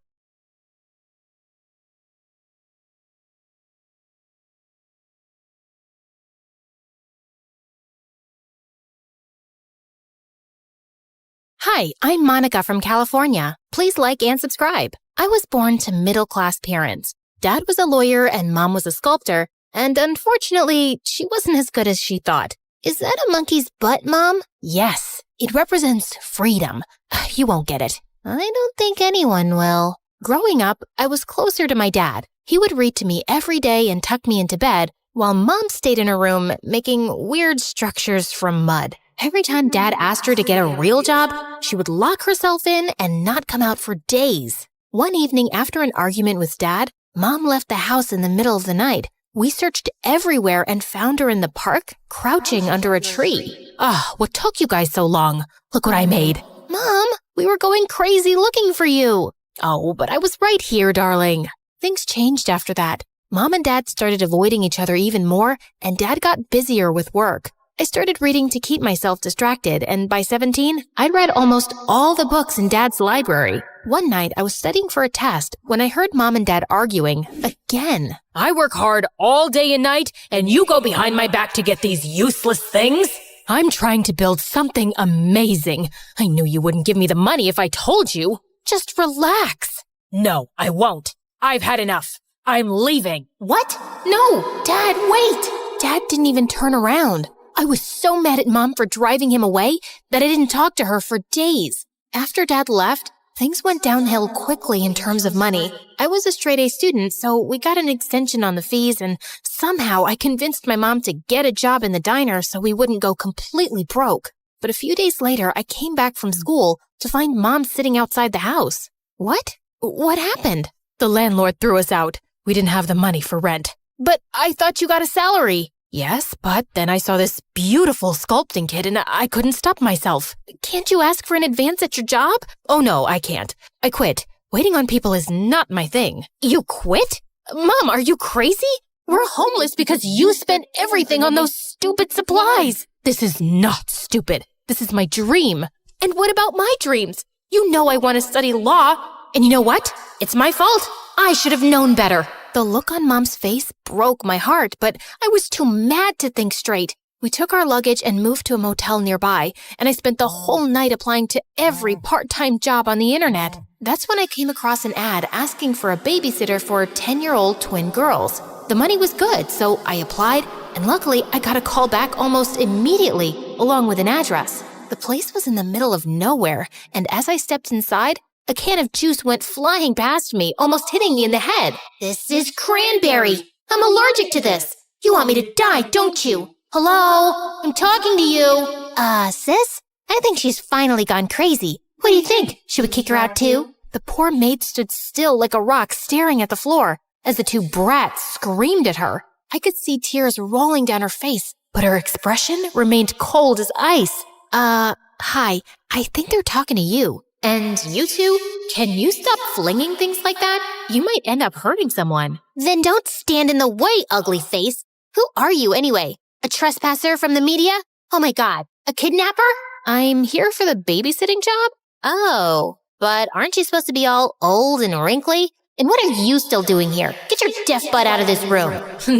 Hi, I'm Monica from California. Please like and subscribe. I was born to middle-class parents. Dad was a lawyer and Mom was a sculptor, and unfortunately, she wasn't as good as she thought. Is that a monkey's butt, Mom? Yes, it represents freedom. You won't get it. I don't think anyone will. Growing up, I was closer to my dad. He would read to me every day and tuck me into bed, while Mom stayed in her room making weird structures from mud. Every time Dad asked her to get a real job, she would lock herself in and not come out for days. One evening after an argument with Dad, Mom left the house in the middle of the night. We searched everywhere and found her in the park, crouching under a tree. What took you guys so long? Look what I made. Mom, we were going crazy looking for you. Oh, but I was right here, darling. Things changed after that. Mom and Dad started avoiding each other even more, and Dad got busier with work. I started reading to keep myself distracted, and by 17, I'd read almost all the books in Dad's library. One night, I was studying for a test when I heard Mom and Dad arguing again. I work hard all day and night, and you go behind my back to get these useless things? I'm trying to build something amazing. I knew you wouldn't give me the money if I told you. Just relax. No, I won't. I've had enough. I'm leaving. What? No, Dad, wait. Dad didn't even turn around. I was so mad at Mom for driving him away that I didn't talk to her for days. After Dad left, things went downhill quickly in terms of money. I was a straight-A student, so we got an extension on the fees, and somehow I convinced my mom to get a job in the diner so we wouldn't go completely broke. But a few days later, I came back from school to find Mom sitting outside the house. What? What happened? The landlord threw us out. We didn't have the money for rent. But I thought you got a salary. Yes, but then I saw this beautiful sculpting kit and I couldn't stop myself. Can't you ask for an advance at your job? Oh no, I can't. I quit. Waiting on people is not my thing. You quit? Mom, are you crazy? We're homeless because you spent everything on those stupid supplies. This is not stupid. This is my dream. And what about my dreams? You know I want to study law. And you know what? It's my fault. I should have known better. The look on Mom's face broke my heart, but I was too mad to think straight. We took our luggage and moved to a motel nearby, and I spent the whole night applying to every part-time job on the internet. That's when I came across an ad asking for a babysitter for 10-year-old twin girls. The money was good, so I applied, and luckily I got a call back almost immediately, along with an address. The place was in the middle of nowhere, and as I stepped inside, a can of juice went flying past me, almost hitting me in the head. This is cranberry. I'm allergic to this. You want me to die, don't you? Hello? I'm talking to you. Sis? I think she's finally gone crazy. What do you think? Should we kick her out too? The poor maid stood still like a rock, staring at the floor, as the two brats screamed at her. I could see tears rolling down her face, but her expression remained cold as ice. Hi. I think they're talking to you. And you two, can you stop flinging things like that? You might end up hurting someone. Then don't stand in the way, ugly face. Who are you anyway? A trespasser from the media? Oh my God, a kidnapper? I'm here for the babysitting job? Oh, but aren't you supposed to be all old and wrinkly? And what are you still doing here? Get your deaf butt out of this room.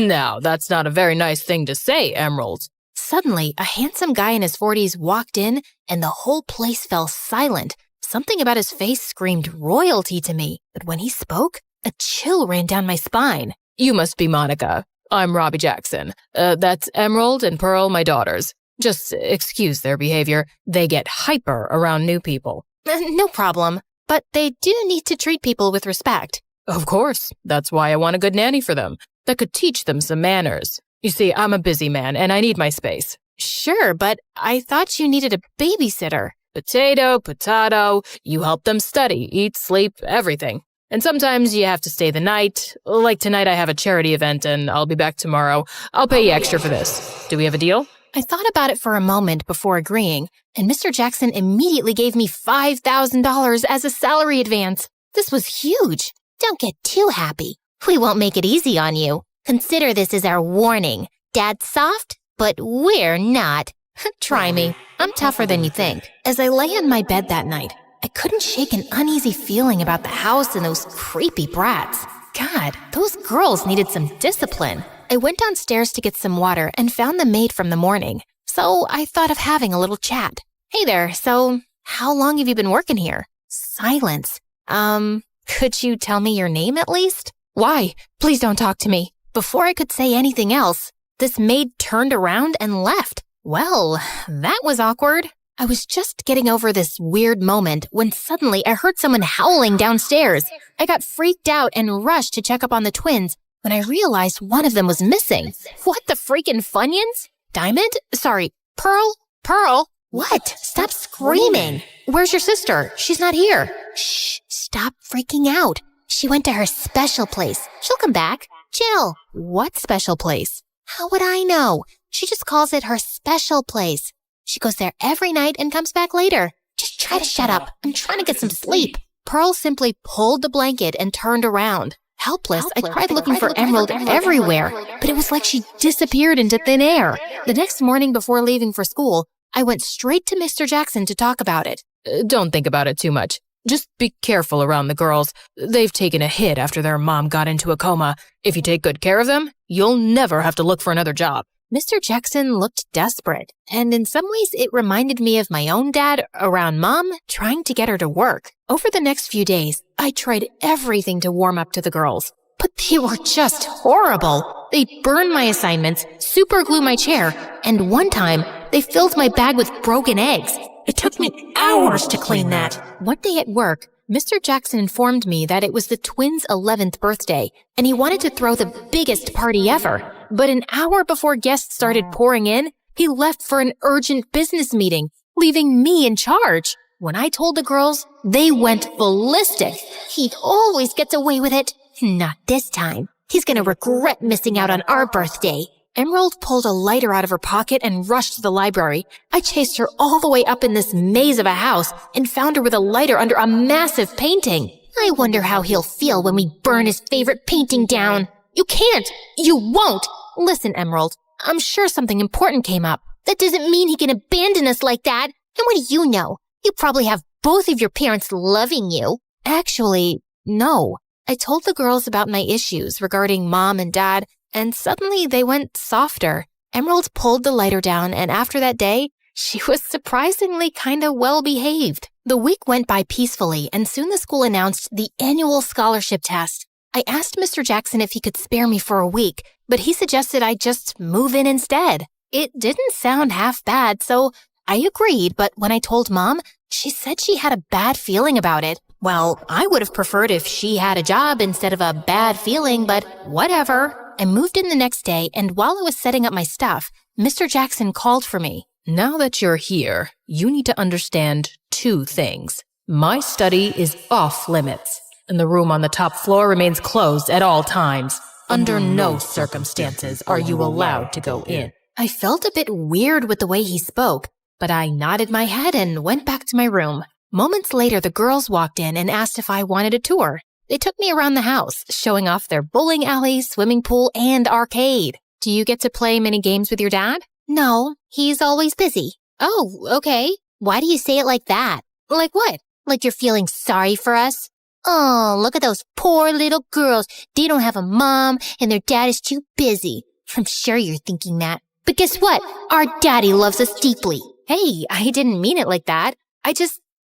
Now, that's not a very nice thing to say, Emerald. Suddenly, a handsome guy in his 40s walked in, and the whole place fell silent. Something about his face screamed royalty to me, but when he spoke, a chill ran down my spine. You must be Monica. I'm Robbie Jackson. That's Emerald and Pearl, my daughters. Just excuse their behavior. They get hyper around new people. No problem, but they do need to treat people with respect. Of course. That's why I want a good nanny for them that could teach them some manners. You see, I'm a busy man and I need my space. Sure, but I thought you needed a babysitter. Potato, potato, you help them study, eat, sleep, everything. And sometimes you have to stay the night. Like tonight I have a charity event and I'll be back tomorrow. I'll pay you extra for this. Do we have a deal? I thought about it for a moment before agreeing, and Mr. Jackson immediately gave me $5,000 as a salary advance. This was huge. Don't get too happy. We won't make it easy on you. Consider this as our warning. Dad's soft, but we're not. Try me. I'm tougher than you think. As I lay on my bed that night, I couldn't shake an uneasy feeling about the house and those creepy brats. God, those girls needed some discipline. I went downstairs to get some water and found the maid from the morning. So I thought of having a little chat. Hey there, so how long have you been working here? Silence. Could you tell me your name at least? Why? Please don't talk to me. Before I could say anything else, this maid turned around and left. Well, that was awkward. I was just getting over this weird moment when suddenly I heard someone howling downstairs. I got freaked out and rushed to check up on the twins when I realized one of them was missing. What the freaking Funyuns? Diamond? Sorry, Pearl? Pearl? What? Stop screaming. Where's your sister? She's not here. Shh, stop freaking out. She went to her special place. She'll come back. Chill. What special place? How would I know? She just calls it her special place. She goes there every night and comes back later. Just try to shut up. I'm trying to get some sleep. Pearl simply pulled the blanket and turned around. Helpless, I tried looking for Emerald everywhere, but it was like she disappeared into thin air. The next morning before leaving for school, I went straight to Mr. Jackson to talk about it. Don't think about it too much. Just be careful around the girls. They've taken a hit after their mom got into a coma. If you take good care of them, you'll never have to look for another job. Mr. Jackson looked desperate, and in some ways it reminded me of my own dad around Mom trying to get her to work. Over the next few days, I tried everything to warm up to the girls, but they were just horrible. They burned my assignments, superglued my chair, and one time they filled my bag with broken eggs. It took me hours to clean that. One day at work, Mr. Jackson informed me that it was the twins' 11th birthday, and he wanted to throw the biggest party ever. But an hour before guests started pouring in, he left for an urgent business meeting, leaving me in charge. When I told the girls, they went ballistic. He always gets away with it. Not this time. He's gonna regret missing out on our birthday. Emerald pulled a lighter out of her pocket and rushed to the library. I chased her all the way up in this maze of a house and found her with a lighter under a massive painting. I wonder how he'll feel when we burn his favorite painting down. You can't! You won't! Listen, Emerald, I'm sure something important came up. That doesn't mean he can abandon us like that. And what do you know? You probably have both of your parents loving you. Actually, no. I told the girls about my issues regarding Mom and Dad, and suddenly they went softer. Emerald pulled the lighter down, and after that day, she was surprisingly kinda well-behaved. The week went by peacefully, and soon the school announced the annual scholarship test. I asked Mr. Jackson if he could spare me for a week, but he suggested I just move in instead. It didn't sound half bad, so I agreed, but when I told Mom, she said she had a bad feeling about it. Well, I would have preferred if she had a job instead of a bad feeling, but whatever. I moved in the next day, and while I was setting up my stuff, Mr. Jackson called for me. Now that you're here, you need to understand 2 things. My study is off limits, and the room on the top floor remains closed at all times. Under no circumstances are you allowed to go in. I felt a bit weird with the way he spoke, but I nodded my head and went back to my room. Moments later, the girls walked in and asked if I wanted a tour. They took me around the house, showing off their bowling alley, swimming pool, and arcade. Do you get to play many games with your dad? No, he's always busy. Oh, okay. Why do you say it like that? Like what? Like you're feeling sorry for us? Oh, look at those poor little girls. They don't have a mom, and their dad is too busy. I'm sure you're thinking that. But guess what? Our daddy loves us deeply. Hey, I didn't mean it like that.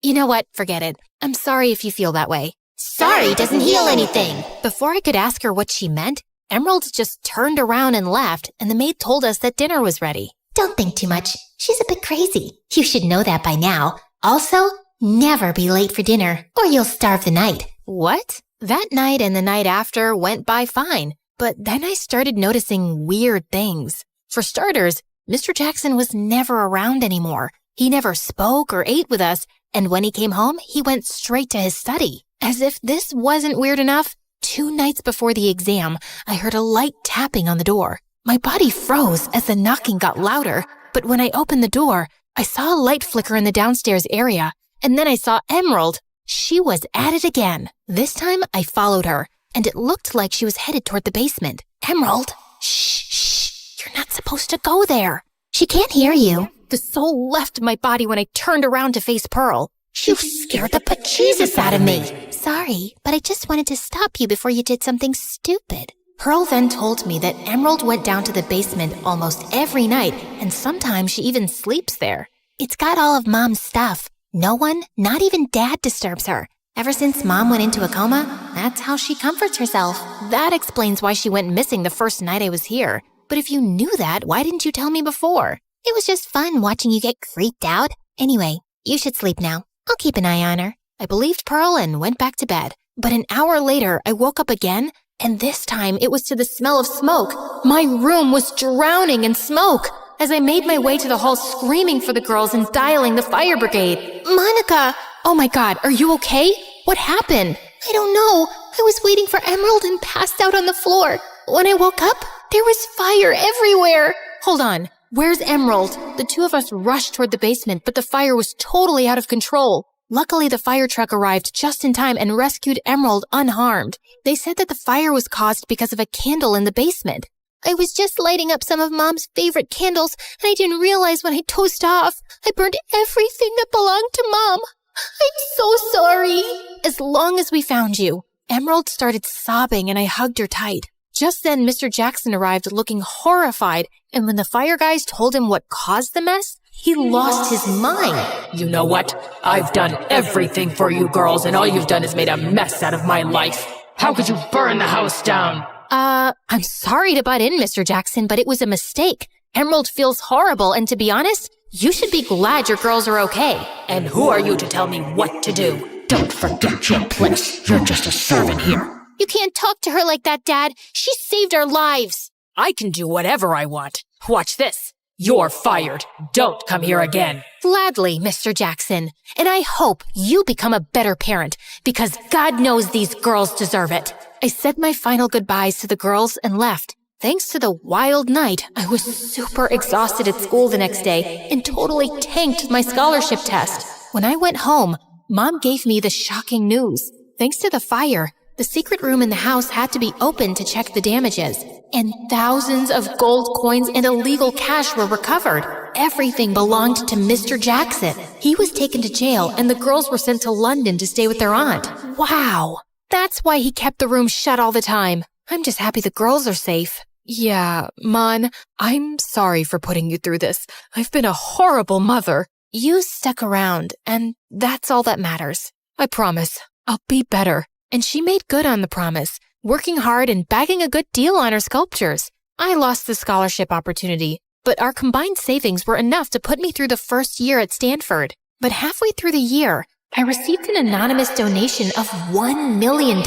You know what? Forget it. I'm sorry if you feel that way. Sorry doesn't heal anything. Before I could ask her what she meant, Emerald just turned around and left, and the maid told us that dinner was ready. Don't think too much. She's a bit crazy. You should know that by now. Also, never be late for dinner, or you'll starve the night. What? That night and the night after went by fine, but then I started noticing weird things. For starters, Mr. Jackson was never around anymore. He never spoke or ate with us, and when he came home, he went straight to his study. As if this wasn't weird enough, 2 nights before the exam, I heard a light tapping on the door. My body froze as the knocking got louder, but when I opened the door, I saw a light flicker in the downstairs area, and then I saw Emerald. She was at it again. This time, I followed her, and it looked like she was headed toward the basement. Emerald, shh, you're not supposed to go there. She can't hear you. The soul left my body when I turned around to face Pearl. You scared the bejesus out of me. Sorry, but I just wanted to stop you before you did something stupid. Pearl then told me that Emerald went down to the basement almost every night, and sometimes she even sleeps there. It's got all of Mom's stuff. No one, not even Dad, disturbs her. Ever since Mom went into a coma, that's how she comforts herself. That explains why she went missing the first night I was here. But if you knew that, why didn't you tell me before? It was just fun watching you get creeped out. Anyway, you should sleep now. I'll keep an eye on her. I believed Pearl and went back to bed. But an hour later, I woke up again, and this time it was to the smell of smoke. My room was drowning in smoke. As I made my way to the hall screaming for the girls and dialing the fire brigade. Monica! Oh my God, are you okay? What happened? I don't know. I was waiting for Emerald and passed out on the floor. When I woke up, there was fire everywhere. Hold on. Where's Emerald? The 2 of us rushed toward the basement, but the fire was totally out of control. Luckily, the fire truck arrived just in time and rescued Emerald unharmed. They said that the fire was caused because of a candle in the basement. I was just lighting up some of Mom's favorite candles, and I didn't realize when I dozed off, I burned everything that belonged to Mom. I'm so sorry. As long as we found you. Emerald started sobbing and I hugged her tight. Just then, Mr. Jackson arrived looking horrified, and when the fire guys told him what caused the mess, he lost his mind. You know what? I've done everything for you girls, and all you've done is made a mess out of my life. How could you burn the house down? I'm sorry to butt in, Mr. Jackson, but it was a mistake. Emerald feels horrible, and to be honest, you should be glad your girls are okay. And who are you to tell me what to do? Don't forget your place. You're just a servant here. You can't talk to her like that, Dad. She saved our lives. I can do whatever I want. Watch this. You're fired. Don't come here again. Gladly, Mr. Jackson. And I hope you become a better parent, because God knows these girls deserve it. I said my final goodbyes to the girls and left. Thanks to the wild night, I was super exhausted at school the next day and totally tanked my scholarship test. When I went home, Mom gave me the shocking news. Thanks to the fire, the secret room in the house had to be opened to check the damages, and thousands of gold coins and illegal cash were recovered. Everything belonged to Mr. Jackson. He was taken to jail, and the girls were sent to London to stay with their aunt. Wow! That's why he kept the room shut all the time. I'm just happy the girls are safe. Yeah, Mon, I'm sorry for putting you through this. I've been a horrible mother. You stuck around, and that's all that matters. I promise, I'll be better. And she made good on the promise, working hard and bagging a good deal on her sculptures. I lost the scholarship opportunity, but our combined savings were enough to put me through the first year at Stanford. But halfway through the year, I received an anonymous donation of $1 million.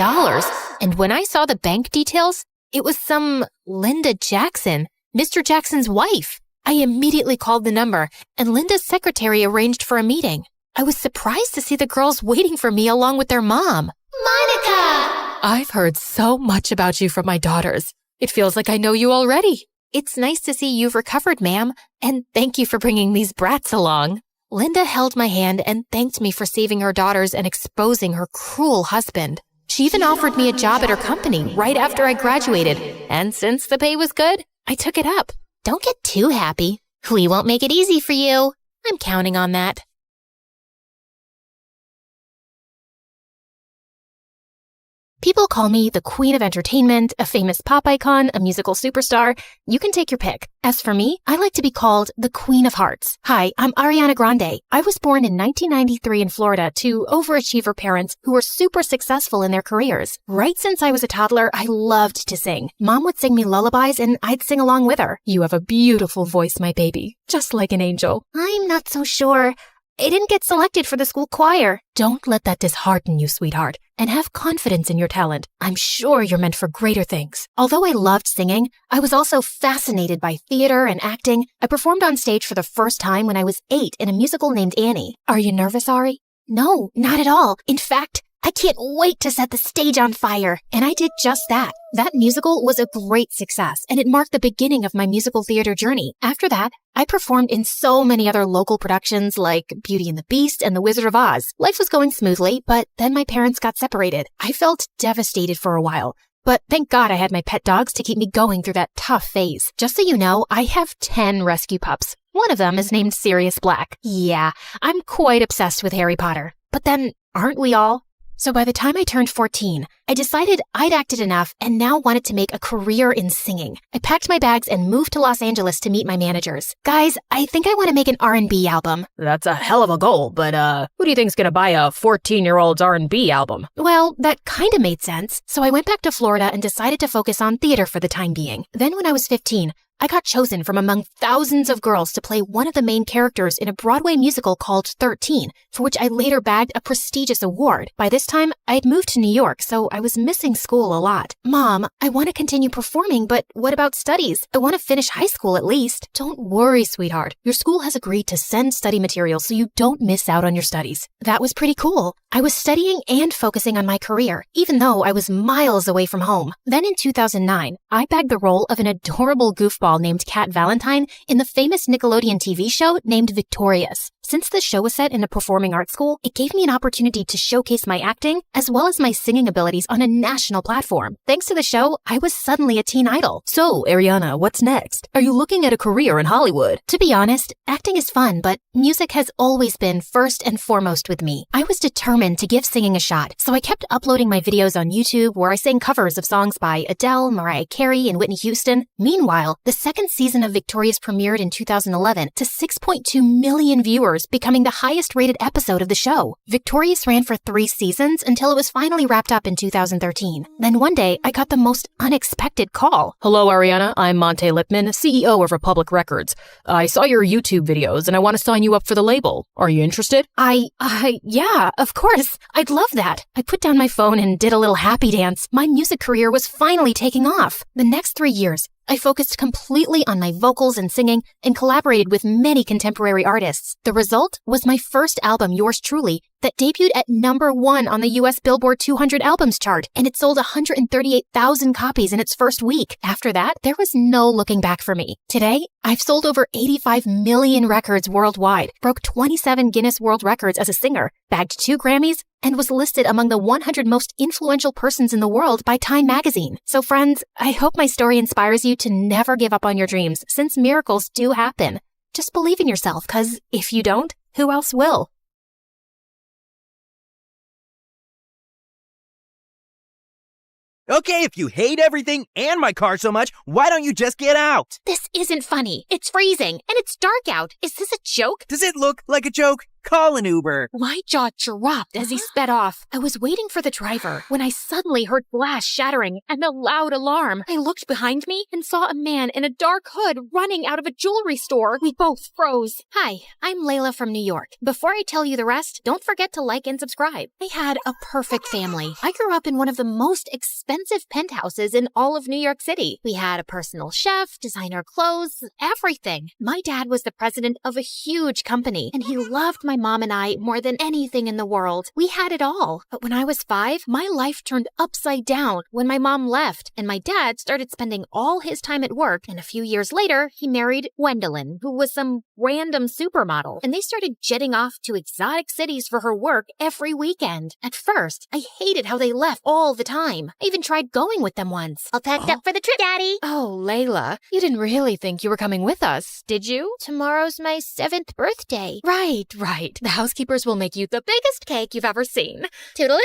And when I saw the bank details, it was some Linda Jackson, Mr. Jackson's wife. I immediately called the number, and Linda's secretary arranged for a meeting. I was surprised to see the girls waiting for me along with their mom. Monica! I've heard so much about you from my daughters. It feels like I know you already. It's nice to see you've recovered, ma'am, and thank you for bringing these brats along. Linda held my hand and thanked me for saving her daughters and exposing her cruel husband. She even offered me a job at her company right after I graduated, and since the pay was good, I took it up. Don't get too happy. We won't make it easy for you. I'm counting on that. People call me the Queen of Entertainment, a famous pop icon, a musical superstar. You can take your pick. As for me, I like to be called the Queen of Hearts. Hi, I'm Ariana Grande. I was born in 1993 in Florida to overachiever parents who were super successful in their careers. Right since I was a toddler, I loved to sing. Mom would sing me lullabies and I'd sing along with her. You have a beautiful voice, my baby, just like an angel. I'm not so sure. I didn't get selected for the school choir. Don't let that dishearten you, sweetheart, and have confidence in your talent. I'm sure you're meant for greater things. Although I loved singing, I was also fascinated by theater and acting. I performed on stage for the first time when I was 8 in a musical named Annie. Are you nervous, Ari? No, not at all. In fact, I can't wait to set the stage on fire. And I did just that. That musical was a great success, and it marked the beginning of my musical theater journey. After that, I performed in so many other local productions like Beauty and the Beast and The Wizard of Oz. Life was going smoothly, but then my parents got separated. I felt devastated for a while. But thank God I had my pet dogs to keep me going through that tough phase. Just so you know, I have 10 rescue pups. One of them is named Sirius Black. Yeah, I'm quite obsessed with Harry Potter. But then, aren't we all? So by the time I turned 14, I decided I'd acted enough and now wanted to make a career in singing. I packed my bags and moved to Los Angeles to meet my managers. Guys, I think I want to make an R&B album. That's a hell of a goal, but who do you think's gonna buy a 14-year-old's R&B album? Well, that kind of made sense. So I went back to Florida and decided to focus on theater for the time being. Then when I was 15, I got chosen from among thousands of girls to play one of the main characters in a Broadway musical called 13, for which I later bagged a prestigious award. By this time, I had moved to New York, so I was missing school a lot. Mom, I want to continue performing, but what about studies? I want to finish high school at least. Don't worry, sweetheart. Your school has agreed to send study materials so you don't miss out on your studies. That was pretty cool. I was studying and focusing on my career, even though I was miles away from home. Then in 2009, I bagged the role of an adorable goofball named Kat Valentine in the famous Nickelodeon TV show named Victorious. Since the show was set in a performing arts school, it gave me an opportunity to showcase my acting as well as my singing abilities on a national platform. Thanks to the show, I was suddenly a teen idol. So, Ariana, what's next? Are you looking at a career in Hollywood? To be honest, acting is fun, but music has always been first and foremost with me. I was determined to give singing a shot, so I kept uploading my videos on YouTube where I sang covers of songs by Adele, Mariah Carey, and Whitney Houston. Meanwhile, the second season of Victorious premiered in 2011 to 6.2 million viewers, becoming the highest-rated episode of the show. Victorious ran for 3 seasons until it was finally wrapped up in 2013. Then one day, I got the most unexpected call. Hello, Ariana. I'm Monte Lipman, CEO of Republic Records. I saw your YouTube videos, and I want to sign you up for the label. Are you interested? Yeah, of course. I'd love that. I put down my phone and did a little happy dance. My music career was finally taking off. The next 3 years, I focused completely on my vocals and singing and collaborated with many contemporary artists. The result was my first album, Yours Truly, that debuted at #1 on the US Billboard 200 albums chart, and it sold 138,000 copies in its first week. After that, there was no looking back for me. Today, I've sold over 85 million records worldwide, broke 27 Guinness World Records as a singer, bagged 2 Grammys, and was listed among the 100 most influential persons in the world by Time magazine. So friends, I hope my story inspires you to never give up on your dreams, since miracles do happen. Just believe in yourself, because if you don't, who else will? Okay, if you hate everything and my car so much, why don't you just get out? This isn't funny. It's freezing, and it's dark out. Is this a joke? Does it look like a joke? Call an Uber. My jaw dropped as he sped off. I was waiting for the driver when I suddenly heard glass shattering and a loud alarm. I looked behind me and saw a man in a dark hood running out of a jewelry store. We both froze. Hi, I'm Layla from New York. Before I tell you the rest, don't forget to like and subscribe. I had a perfect family. I grew up in one of the most expensive penthouses in all of New York City. We had a personal chef, designer clothes, everything. My dad was the president of a huge company, and he loved my mom and I more than anything in the world. We had it all. But when I was 5, my life turned upside down when my mom left, and my dad started spending all his time at work, and a few years later, he married Gwendolyn, who was some random supermodel, and they started jetting off to exotic cities for her work every weekend. At first, I hated how they left all the time. I even tried going with them once. All packed up for the trip, Daddy. Oh, Layla, you didn't really think you were coming with us, did you? Tomorrow's my 7th birthday. Right. The housekeepers will make you the biggest cake you've ever seen. Toodaloo!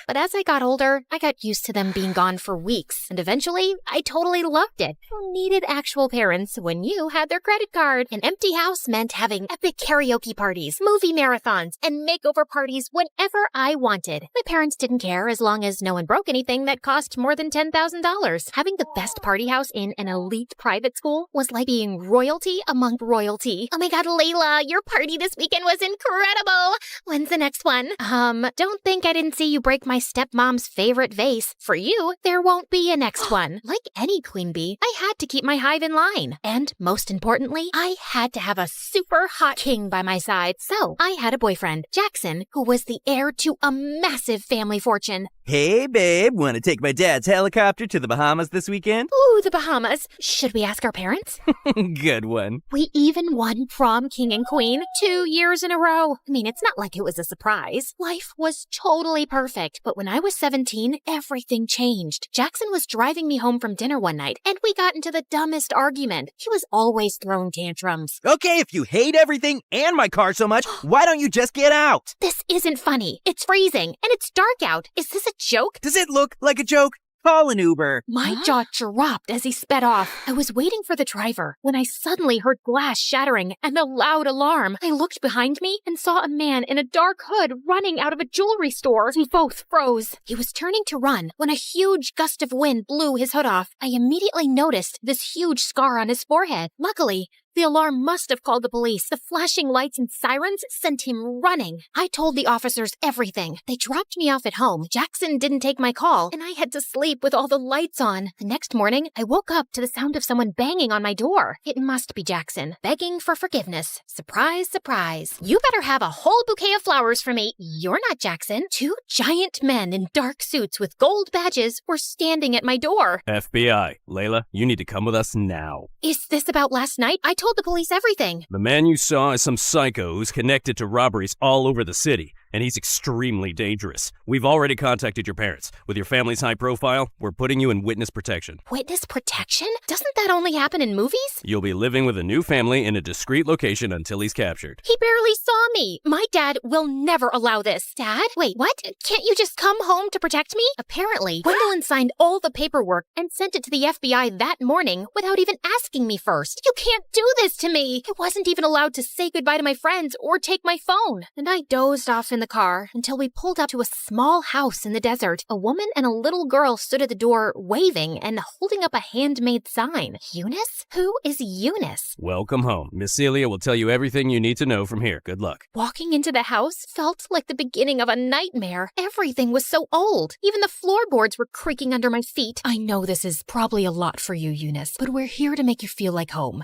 But as I got older, I got used to them being gone for weeks, and eventually, I totally loved it. Who needed actual parents when you had their credit card? An empty house meant having epic karaoke parties, movie marathons, and makeover parties whenever I wanted. My parents didn't care as long as no one broke anything that cost more than $10,000. Having the best party house in an elite private school was like being royalty among royalty. Oh my god, Layla, your party this weekend was incredible! incredible. When's the next one? Don't think I didn't see you break my stepmom's favorite vase. For you, there won't be a next one. Like any queen bee, I had to keep my hive in line. And most importantly, I had to have a super hot king by my side. So I had a boyfriend, Jackson, who was the heir to a massive family fortune. Hey, babe, want to take my dad's helicopter to the Bahamas this weekend? Ooh, the Bahamas. Should we ask our parents? Good one. We even won prom king and queen 2 years in a row. I mean, it's not like it was a surprise. Life was totally perfect. But when I was 17, everything changed. Jackson was driving me home from dinner one night, and we got into the dumbest argument. He was always throwing tantrums. Okay, if you hate everything and my car so much, why don't you just get out? This isn't funny. It's freezing, and it's dark out. Is this a joke? Does it look like a joke? Call an Uber. My jaw dropped as he sped off. I was waiting for the driver when I suddenly heard glass shattering and a loud alarm. I looked behind me and saw a man in a dark hood running out of a jewelry store. We both froze. He was turning to run when a huge gust of wind blew his hood off. I immediately noticed this huge scar on his forehead. Luckily, the alarm must have called the police. The flashing lights and sirens sent him running. I told the officers everything. They dropped me off at home. Jackson didn't take my call, and I had to sleep with all the lights on. The next morning, I woke up to the sound of someone banging on my door. It must be Jackson, begging for forgiveness. Surprise, surprise. You better have a whole bouquet of flowers for me. You're not Jackson. 2 giant men in dark suits with gold badges were standing at my door. FBI, Layla, you need to come with us now. Is this about last night? I told the police everything. The man you saw is some psycho who's connected to robberies all over the city, and he's extremely dangerous. We've already contacted your parents. With your family's high profile, we're putting you in witness protection. Witness protection? Doesn't that only happen in movies? You'll be living with a new family in a discreet location until he's captured. He barely saw me. My dad will never allow this. Dad? Wait, what? Can't you just come home to protect me? Apparently, Gwendolyn signed all the paperwork and sent it to the FBI that morning without even asking me first. You can't do this to me. I wasn't even allowed to say goodbye to my friends or take my phone. And I dozed off in the car until we pulled up to a small house in the desert. A woman and a little girl stood at the door waving and holding up a handmade sign. Eunice? Who is Eunice? Welcome home. Miss Celia will tell you everything you need to know from here. Good luck. Walking into the house felt like the beginning of a nightmare. Everything was so old. Even the floorboards were creaking under my feet. I know this is probably a lot for you, Eunice, but we're here to make you feel like home.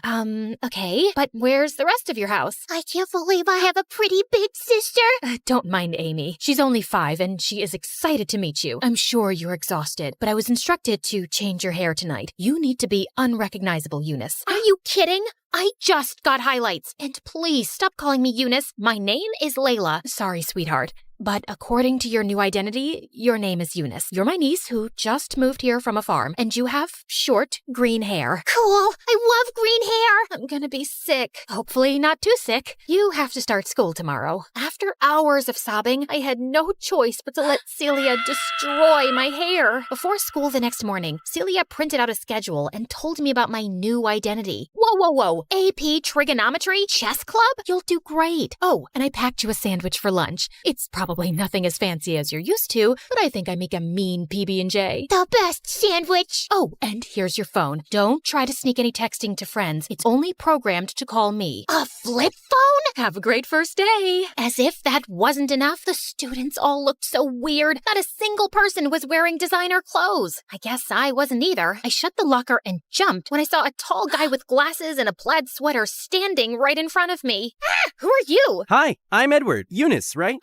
Okay, but where's the rest of your house? I can't believe I have a pretty big sister. Don't mind Amy. She's only 5 and she is excited to meet you. I'm sure you're exhausted, but I was instructed to change your hair tonight. You need to be unrecognizable, Eunice. Are you kidding? I just got highlights. And please stop calling me Eunice. My name is Layla. Sorry, sweetheart. But according to your new identity, your name is Eunice. You're my niece who just moved here from a farm, and you have short, green hair. Cool. I love green hair. I'm gonna be sick. Hopefully not too sick. You have to start school tomorrow. After hours of sobbing, I had no choice but to let Celia destroy my hair. Before school the next morning, Celia printed out a schedule and told me about my new identity. Whoa. AP Trigonometry Chess Club? You'll do great. Oh, and I packed you a sandwich for lunch. It's probably nothing as fancy as you're used to, but I think I make a mean PB&J. The best sandwich. Oh, and here's your phone. Don't try to sneak any texting to friends. It's only programmed to call me. A flip phone? Have a great first day. As if that wasn't enough, the students all looked so weird. Not a single person was wearing designer clothes. I guess I wasn't either. I shut the locker and jumped when I saw a tall guy with glasses and a plaid sweater standing right in front of me. Who are you? Hi, I'm Edward. Eunice, right?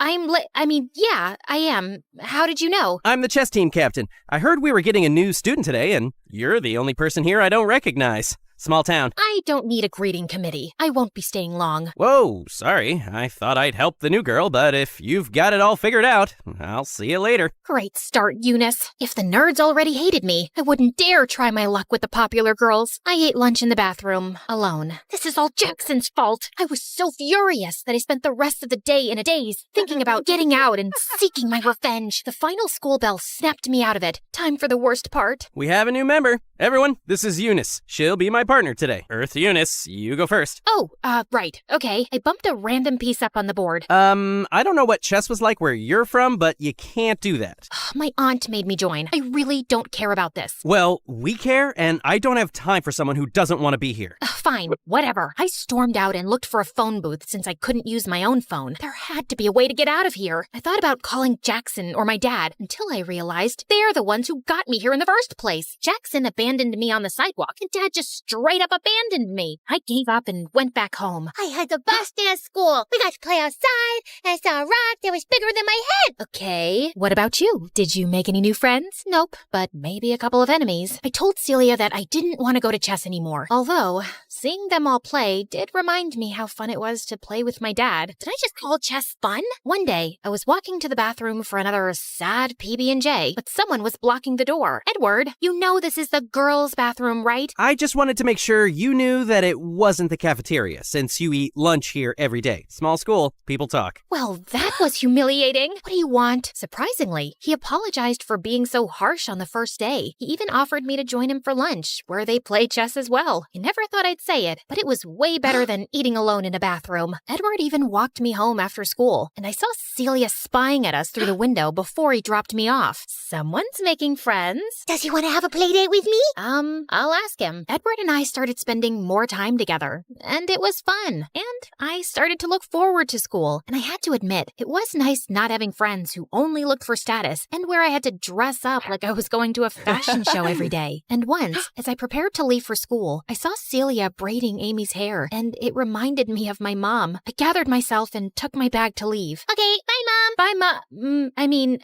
Yeah, I am. How did you know? I'm the chess team captain. I heard we were getting a new student today, and you're the only person here I don't recognize. Small town. I don't need a greeting committee. I won't be staying long. Whoa, sorry. I thought I'd help the new girl, but if you've got it all figured out, I'll see you later. Great start, Eunice. If the nerds already hated me, I wouldn't dare try my luck with the popular girls. I ate lunch in the bathroom, alone. This is all Jackson's fault. I was so furious that I spent the rest of the day in a daze, thinking about getting out and seeking my revenge. The final school bell snapped me out of it. Time for the worst part. We have a new member. Everyone, this is Eunice. She'll be my partner today. Earth Eunice, you go first. Oh, right. Okay. I bumped a random piece up on the board. I don't know what chess was like where you're from, but you can't do that. My aunt made me join. I really don't care about this. Well, we care, and I don't have time for someone who doesn't want to be here. Fine, whatever. I stormed out and looked for a phone booth since I couldn't use my own phone. There had to be a way to get out of here. I thought about calling Jackson or my dad until I realized they're the ones who got me here in the first place. Jackson abandoned me on the sidewalk, and Dad just straight up abandoned me. I gave up and went back home. I had the best day at school. We got to play outside, and I saw a rock that was bigger than my head. Okay, what about you? Did you make any new friends? Nope, but maybe a couple of enemies. I told Celia that I didn't want to go to chess anymore. Although, seeing them all play did remind me how fun it was to play with my dad. Did I just call chess fun? One day, I was walking to the bathroom for another sad PB&J, but someone was blocking the door. Edward, you know this is the girls' bathroom, right? I just wanted to make sure you knew that it wasn't the cafeteria, since you eat lunch here every day. Small school, people talk. Well, that was humiliating. What do you want? Surprisingly, he apologized for being so harsh on the first day. He even offered me to join him for lunch, where they play chess as well. I never thought I'd say it, but it was way better than eating alone in a bathroom. Edward even walked me home after school, and I saw Celia spying at us through the window before he dropped me off. Someone's making friends. Does he want to have a play date with me? I'll ask him. Edward and I started spending more time together, and it was fun. And I started to look forward to school, and I had to admit, it was nice not having friends who only looked for status and where I had to dress up like I was going to a fashion show every day. And once, as I prepared to leave for school, I saw Celia braiding Amy's hair, and it reminded me of my mom. I gathered myself and took my bag to leave. Okay, bye, Mom. Bye,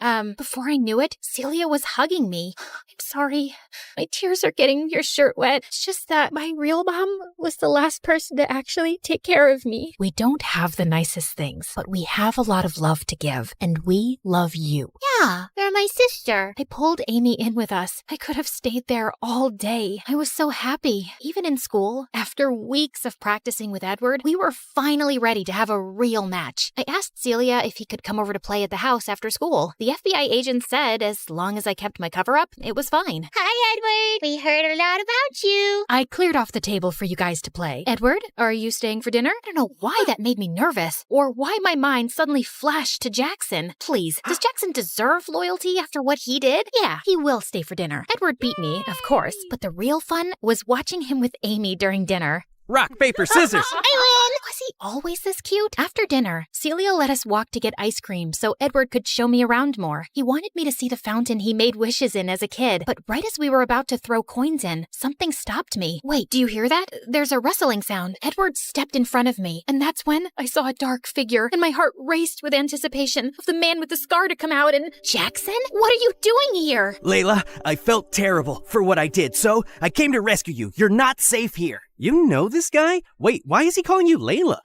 Mom. Before I knew it, Celia was hugging me. I'm sorry. My tears are getting your shirt wet. It's just that my real mom was the last person to actually take care of me. We don't have the nicest things, but we have a lot of love to give, and we love you. Yeah, you're my sister. I pulled Amy in with us. I could have stayed there all day. I was so happy. Even in school, after weeks of practicing with Edward, we were finally ready to have a real match. I asked Celia if he could come over to play at the house after school. The FBI agent said as long as I kept my cover up, it was fine. Hi, Edward. We heard a lot about you. I cleared off the table for you guys to play. Edward, are you staying for dinner? I don't know why that made me nervous, or why my mind suddenly flashed to Jackson. Please, does Jackson deserve loyalty after what he did? Yeah, he will stay for dinner. Edward beat me, of course, but the real fun was watching him with Amy during dinner. Rock, paper, scissors! I win! Was he always this cute? After dinner, Celia let us walk to get ice cream so Edward could show me around more. He wanted me to see the fountain he made wishes in as a kid, but right as we were about to throw coins in, something stopped me. Wait, do you hear that? There's a rustling sound. Edward stepped in front of me, and that's when I saw a dark figure, and my heart raced with anticipation of the man with the scar to come out and... Jackson? What are you doing here? Layla, I felt terrible for what I did, so I came to rescue you. You're not safe here. You know this guy? Wait, why is he calling you Layla?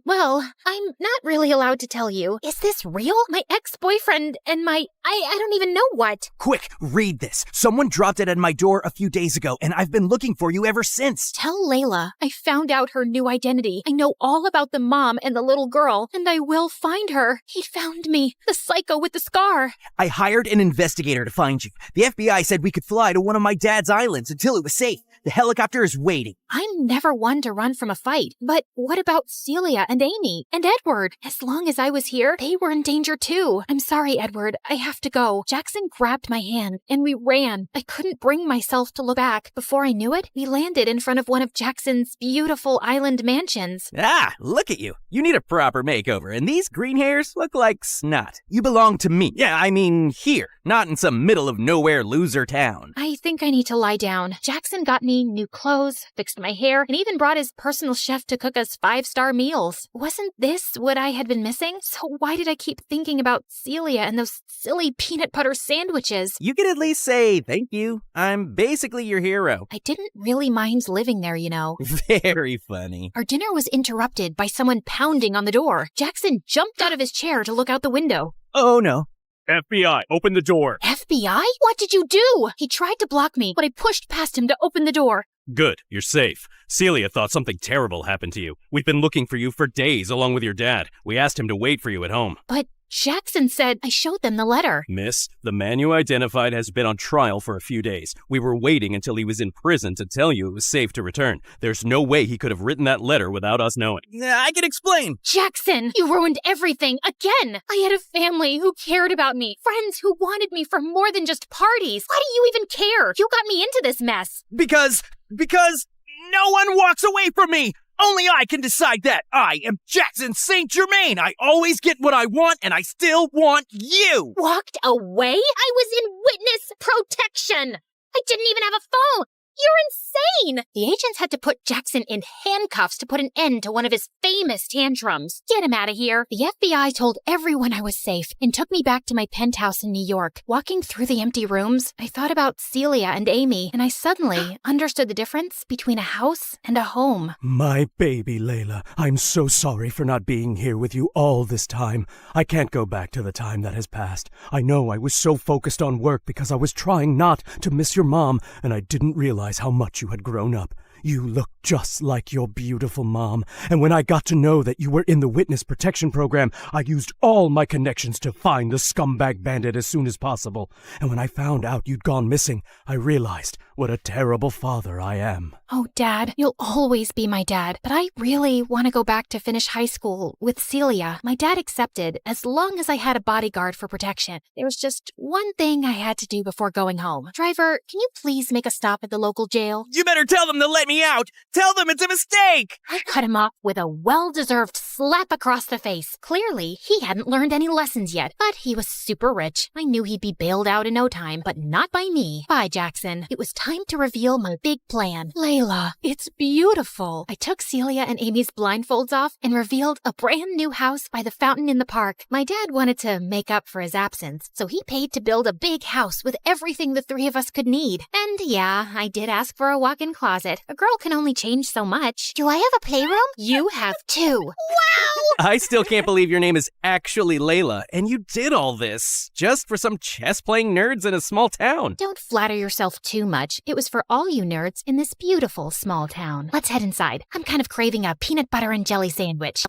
Well, I'm not really allowed to tell you. Is this real? My ex-boyfriend and I don't even know what. Quick, read this. Someone dropped it at my door a few days ago, and I've been looking for you ever since. Tell Layla I found out her new identity. I know all about the mom and the little girl, and I will find her. He found me, the psycho with the scar. I hired an investigator to find you. The FBI said we could fly to one of my dad's islands until it was safe. The helicopter is waiting. I'm never one to run from a fight. But what about Celia and Amy and Edward? As long as I was here, they were in danger too. I'm sorry, Edward. I have to go. Jackson grabbed my hand and we ran. I couldn't bring myself to look back. Before I knew it, we landed in front of one of Jackson's beautiful island mansions. Ah, look at you. You need a proper makeover, and these green hairs look like snot. You belong to me. Yeah, I mean here, not in some middle of nowhere loser town. I think I need to lie down. Jackson got me new clothes, fixed my hair, and even brought his personal chef to cook us 5-star meals. Wasn't this what I had been missing? So why did I keep thinking about Celia and those silly peanut butter sandwiches? You could at least say thank you. I'm basically your hero. I didn't really mind living there, you know. Very funny. Our dinner was interrupted by someone pounding on the door. Jackson jumped out of his chair to look out the window. Oh no. FBI, open the door. FBI? What did you do? He tried to block me, but I pushed past him to open the door. Good, you're safe. Celia thought something terrible happened to you. We've been looking for you for days along with your dad. We asked him to wait for you at home. But Jackson said I showed them the letter. Miss, the man you identified has been on trial for a few days. We were waiting until he was in prison to tell you it was safe to return. There's no way he could have written that letter without us knowing. I can explain. Jackson, you ruined everything again. I had a family who cared about me, friends who wanted me for more than just parties. Why do you even care? You got me into this mess. Because no one walks away from me. Only I can decide that. I am Jackson St. Germain. I always get what I want, and I still want you. Walked away? I was in witness protection. I didn't even have a phone. You're insane! The agents had to put Jackson in handcuffs to put an end to one of his famous tantrums. Get him out of here. The FBI told everyone I was safe and took me back to my penthouse in New York. Walking through the empty rooms, I thought about Celia and Amy, and I suddenly understood the difference between a house and a home. My baby, Layla, I'm so sorry for not being here with you all this time. I can't go back to the time that has passed. I know I was so focused on work because I was trying not to miss your mom, and I didn't realize how much you had grown up. You look just like your beautiful mom, and when I got to know that you were in the witness protection program, I used all my connections to find the scumbag bandit as soon as possible. And when I found out you'd gone missing, I realized what a terrible father I am. Oh, Dad, you'll always be my dad, but I really want to go back to finish high school with Celia. My dad accepted as long as I had a bodyguard for protection. There was just one thing I had to do before going home. Driver, can you please make a stop at the local jail? You better tell them to let me out. Tell them it's a mistake. I cut him off with a well-deserved slap across the face. Clearly, he hadn't learned any lessons yet, but he was super rich. I knew he'd be bailed out in no time, but not by me. Bye, Jackson. It was time to reveal my big plan. Layla, it's beautiful. I took Celia and Amy's blindfolds off and revealed a brand new house by the fountain in the park. My dad wanted to make up for his absence, so he paid to build a big house with everything the three of us could need. And yeah, I did ask for a walk-in closet. A girl can only change so much. Do I have a playroom? You have two. Wow! I still can't believe your name is actually Layla, and you did all this just for some chess-playing nerds in a small town. Don't flatter yourself too much. It was for all you nerds in this beautiful small town. Let's head inside. I'm kind of craving a peanut butter and jelly sandwich.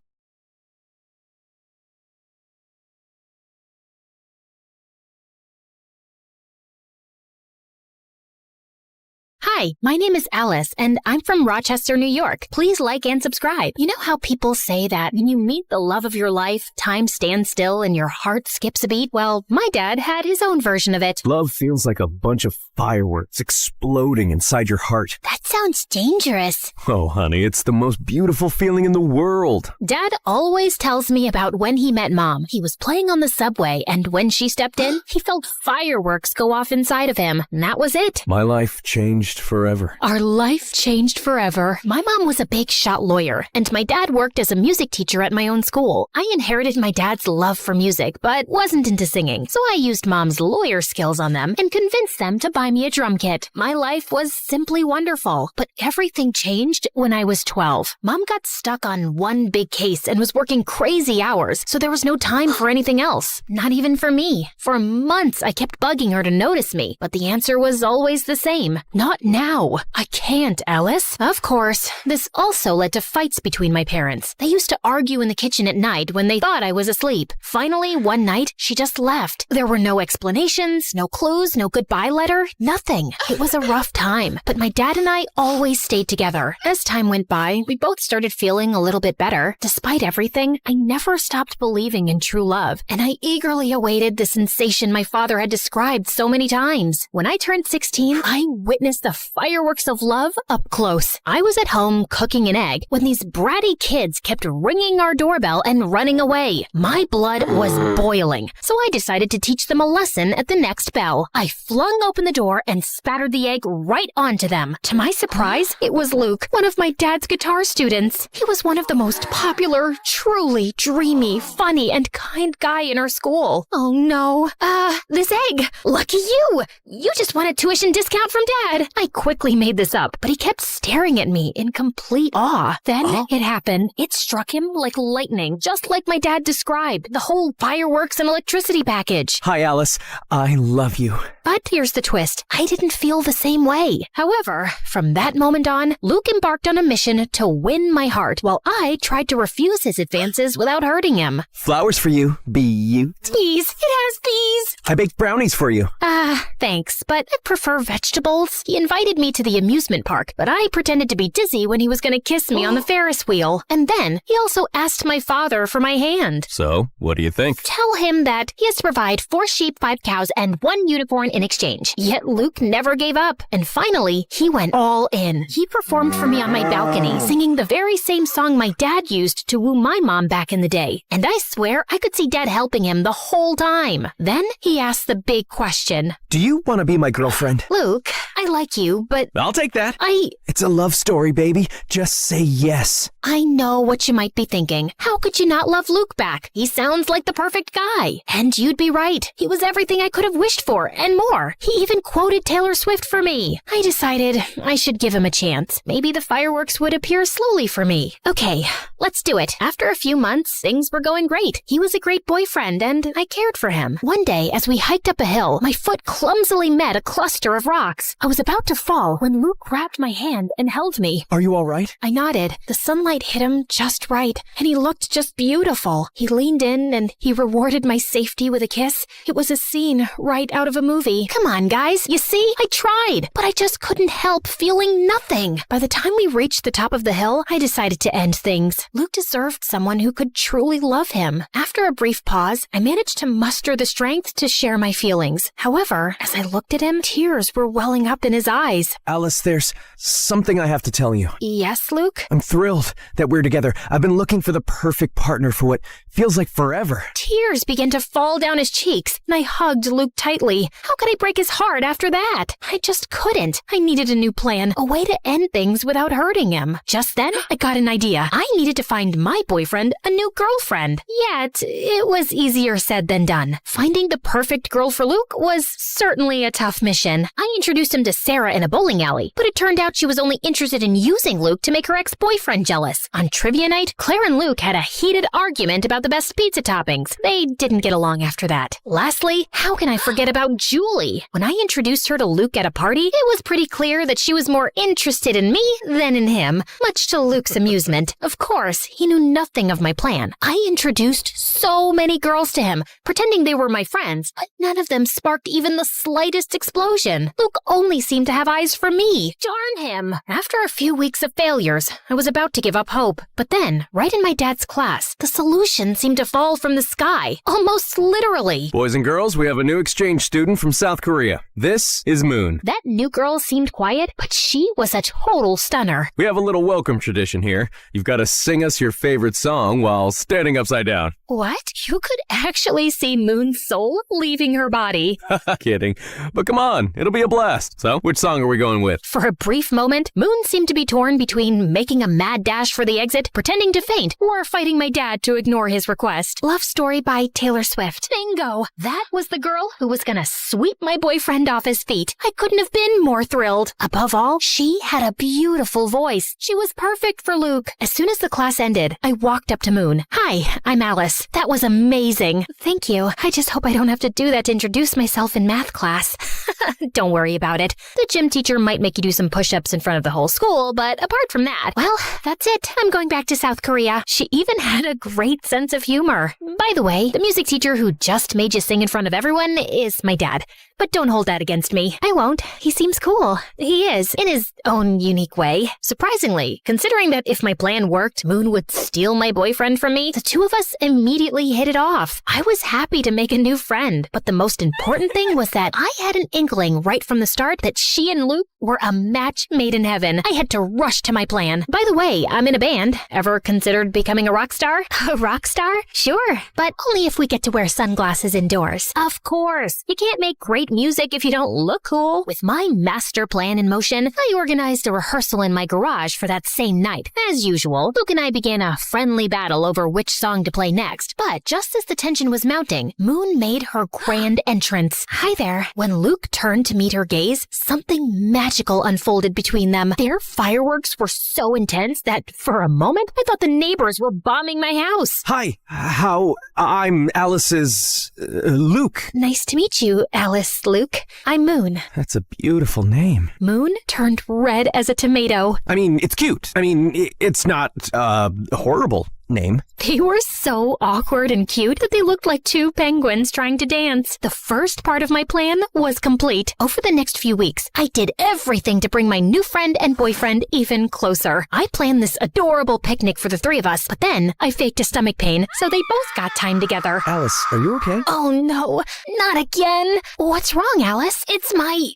Hi, my name is Alice, and I'm from Rochester, New York. Please like and subscribe. You know how people say that when you meet the love of your life, time stands still and your heart skips a beat? Well, my dad had his own version of it. Love feels like a bunch of fireworks exploding inside your heart. That sounds dangerous. Oh, honey, it's the most beautiful feeling in the world. Dad always tells me about when he met Mom. He was playing on the subway, and when she stepped in, he felt fireworks go off inside of him. And that was it. My life changed forever. Our life changed forever. My mom was a big shot lawyer, and my dad worked as a music teacher at my own school. I inherited my dad's love for music, but wasn't into singing, so I used Mom's lawyer skills on them and convinced them to buy me a drum kit. My life was simply wonderful, but everything changed when I was 12. Mom got stuck on one big case and was working crazy hours, so there was no time for anything else. Not even for me. For months, I kept bugging her to notice me, but the answer was always the same. Not now. I can't, Alice. Of course, this also led to fights between my parents. They used to argue in the kitchen at night when they thought I was asleep. Finally, one night, she just left. There were no explanations, no clues, no goodbye letter, nothing. It was a rough time, but my dad and I always stayed together. As time went by, we both started feeling a little bit better. Despite everything, I never stopped believing in true love, and I eagerly awaited the sensation my father had described so many times. When I turned 16, I witnessed the fireworks of love up close. I was at home cooking an egg when these bratty kids kept ringing our doorbell and running away. My blood was boiling, so I decided to teach them a lesson at the next bell. I flung open the door and spattered the egg right onto them. To my surprise, it was Luke, one of my dad's guitar students. He was one of the most popular, truly dreamy, funny, and kind guy in our school. Oh no. This egg. Lucky you. You just won a tuition discount from Dad. I quickly made this up, but he kept staring at me in complete awe. Then it happened. It struck him like lightning, just like my dad described. The whole fireworks and electricity package. Hi, Alice. I love you. But here's the twist. I didn't feel the same way. However, from that moment on, Luke embarked on a mission to win my heart while I tried to refuse his advances without hurting him. Flowers for you, Beaut. Bees. It has bees. I baked brownies for you. Thanks, but I prefer vegetables. He invited me to the amusement park, but I pretended to be dizzy when he was going to kiss me on the Ferris wheel. And then he also asked my father for my hand. So, what do you think? Tell him that he has to provide 4 sheep, 5 cows, and 1 unicorn in exchange. Yet Luke never gave up. And finally, he went all in. He performed for me on my balcony, singing the very same song my dad used to woo my mom back in the day. And I swear I could see Dad helping him the whole time. Then he asked the big question. Do you want to be my girlfriend? Luke, I like you, but... I'll take that. It's a love story, baby. Just say yes. I know what you might be thinking. How could you not love Luke back? He sounds like the perfect guy. And you'd be right. He was everything I could have wished for, and more. He even quoted Taylor Swift for me. I decided I should give him a chance. Maybe the fireworks would appear slowly for me. Okay, let's do it. After a few months, things were going great. He was a great boyfriend, and I cared for him. One day, as we hiked up a hill, my foot clumsily met a cluster of rocks. I was about to fall when Luke grabbed my hand and held me. Are you all right? I nodded. The sunlight hit him just right, and he looked just beautiful. He leaned in, and he rewarded my safety with a kiss. It was a scene right out of a movie. Come on, guys. You see? I tried, but I just couldn't help feeling nothing. By the time we reached the top of the hill, I decided to end things. Luke deserved someone who could truly love him. After a brief pause, I managed to muster the strength to share my feelings. However, as I looked at him, tears were welling up in his eyes. Alice, there's something I have to tell you. Yes, Luke? I'm thrilled that we're together. I've been looking for the perfect partner for what feels like forever. Tears began to fall down his cheeks, and I hugged Luke tightly. How could I break his heart after that? I just couldn't. I needed a new plan, a way to end things without hurting him. Just then, I got an idea. I needed to find my boyfriend a new girlfriend. Yet, it was easier said than done. Finding the perfect girl for Luke was certainly a tough mission. I introduced him to Sarah in a bowling alley, but it turned out she was only interested in using Luke to make her ex-boyfriend jealous. On trivia night, Claire and Luke had a heated argument about the best pizza toppings. They didn't get along after that. Lastly, how can I forget about Julie? When I introduced her to Luke at a party, it was pretty clear that she was more interested in me than in him, much to Luke's amusement. Of course, he knew nothing of my plan. I introduced so many girls to him, pretending they were my friends, but none of them sparked even the slightest explosion. Luke only seemed to have eyes for me. Darn him. After a few weeks of failures, I was about to give up hope. But then, right in my dad's class, the solution seemed to fall from the sky, almost literally. Boys and girls, we have a new exchange student from South Korea. This is Moon. That new girl seemed quiet, but she was a total stunner. We have a little welcome tradition here. You've got to sing us your favorite song while standing upside down. What? You could actually see Moon's soul leaving her body. Kidding. But come on, it'll be a blast. So, which song are we going with? For a brief moment, Moon seemed to be torn between making a mad dash for the exit, pretending to faint, or fighting my dad to ignore his request. Love Story by Taylor Swift. Bingo! That was the girl who was gonna sweep my boyfriend off his feet. I couldn't have been more thrilled. Above all, she had a beautiful voice. She was perfect for Luke. As soon as the class ended, I walked up to Moon. Hi, I'm Alice. That was amazing. Thank you. I just hope I don't have to do that to introduce myself in math class. Don't worry about it. The gym teacher might make you do some push-ups in front of the whole school, but apart from that, well, that's it. I'm going back to South Korea. She even had a great sense of humor. By the way, the music teacher who just made you sing in front of everyone is my dad. But don't hold that against me. I won't. He seems cool. He is, in his own unique way. Surprisingly, considering that if my plan worked, Moon would steal my boyfriend from me, the two of us immediately hit it off. I was happy to make a new friend, but the most important thing was that I had an inkling right from the start that she and Luke were a match made in heaven. I had to rush to my plan. By the way, I'm in a band. Ever considered becoming a rock star? A rock star? Sure, but only if we get to wear sunglasses indoors. Of course. You can't make great music if you don't look cool. With my master plan in motion, I organized a rehearsal in my garage for that same night. As usual, Luke and I began a friendly battle over which song to play next. But just as the tension was mounting, Moon made her grand entrance. Hi there. When Luke turned to meet her gaze, something magical unfolded between them. Their fireworks were so intense that for a moment, I thought the neighbors were bombing my house. Hi, I'm Alice's Luke. Nice to meet you, Alice. Alice, Luke. I'm Moon. That's a beautiful name. Moon turned red as a tomato. I mean, it's cute. I mean, it's not, a horrible name. They were so awkward and cute that they looked like two penguins trying to dance. The first part of my plan was complete. Over the next few weeks, I did everything to bring my new friend and boyfriend even closer. I planned this adorable picnic for the three of us, but then I faked a stomach pain, so they both got time together. Alice, are you okay? Oh no, not again. What's wrong, Alice? It's my,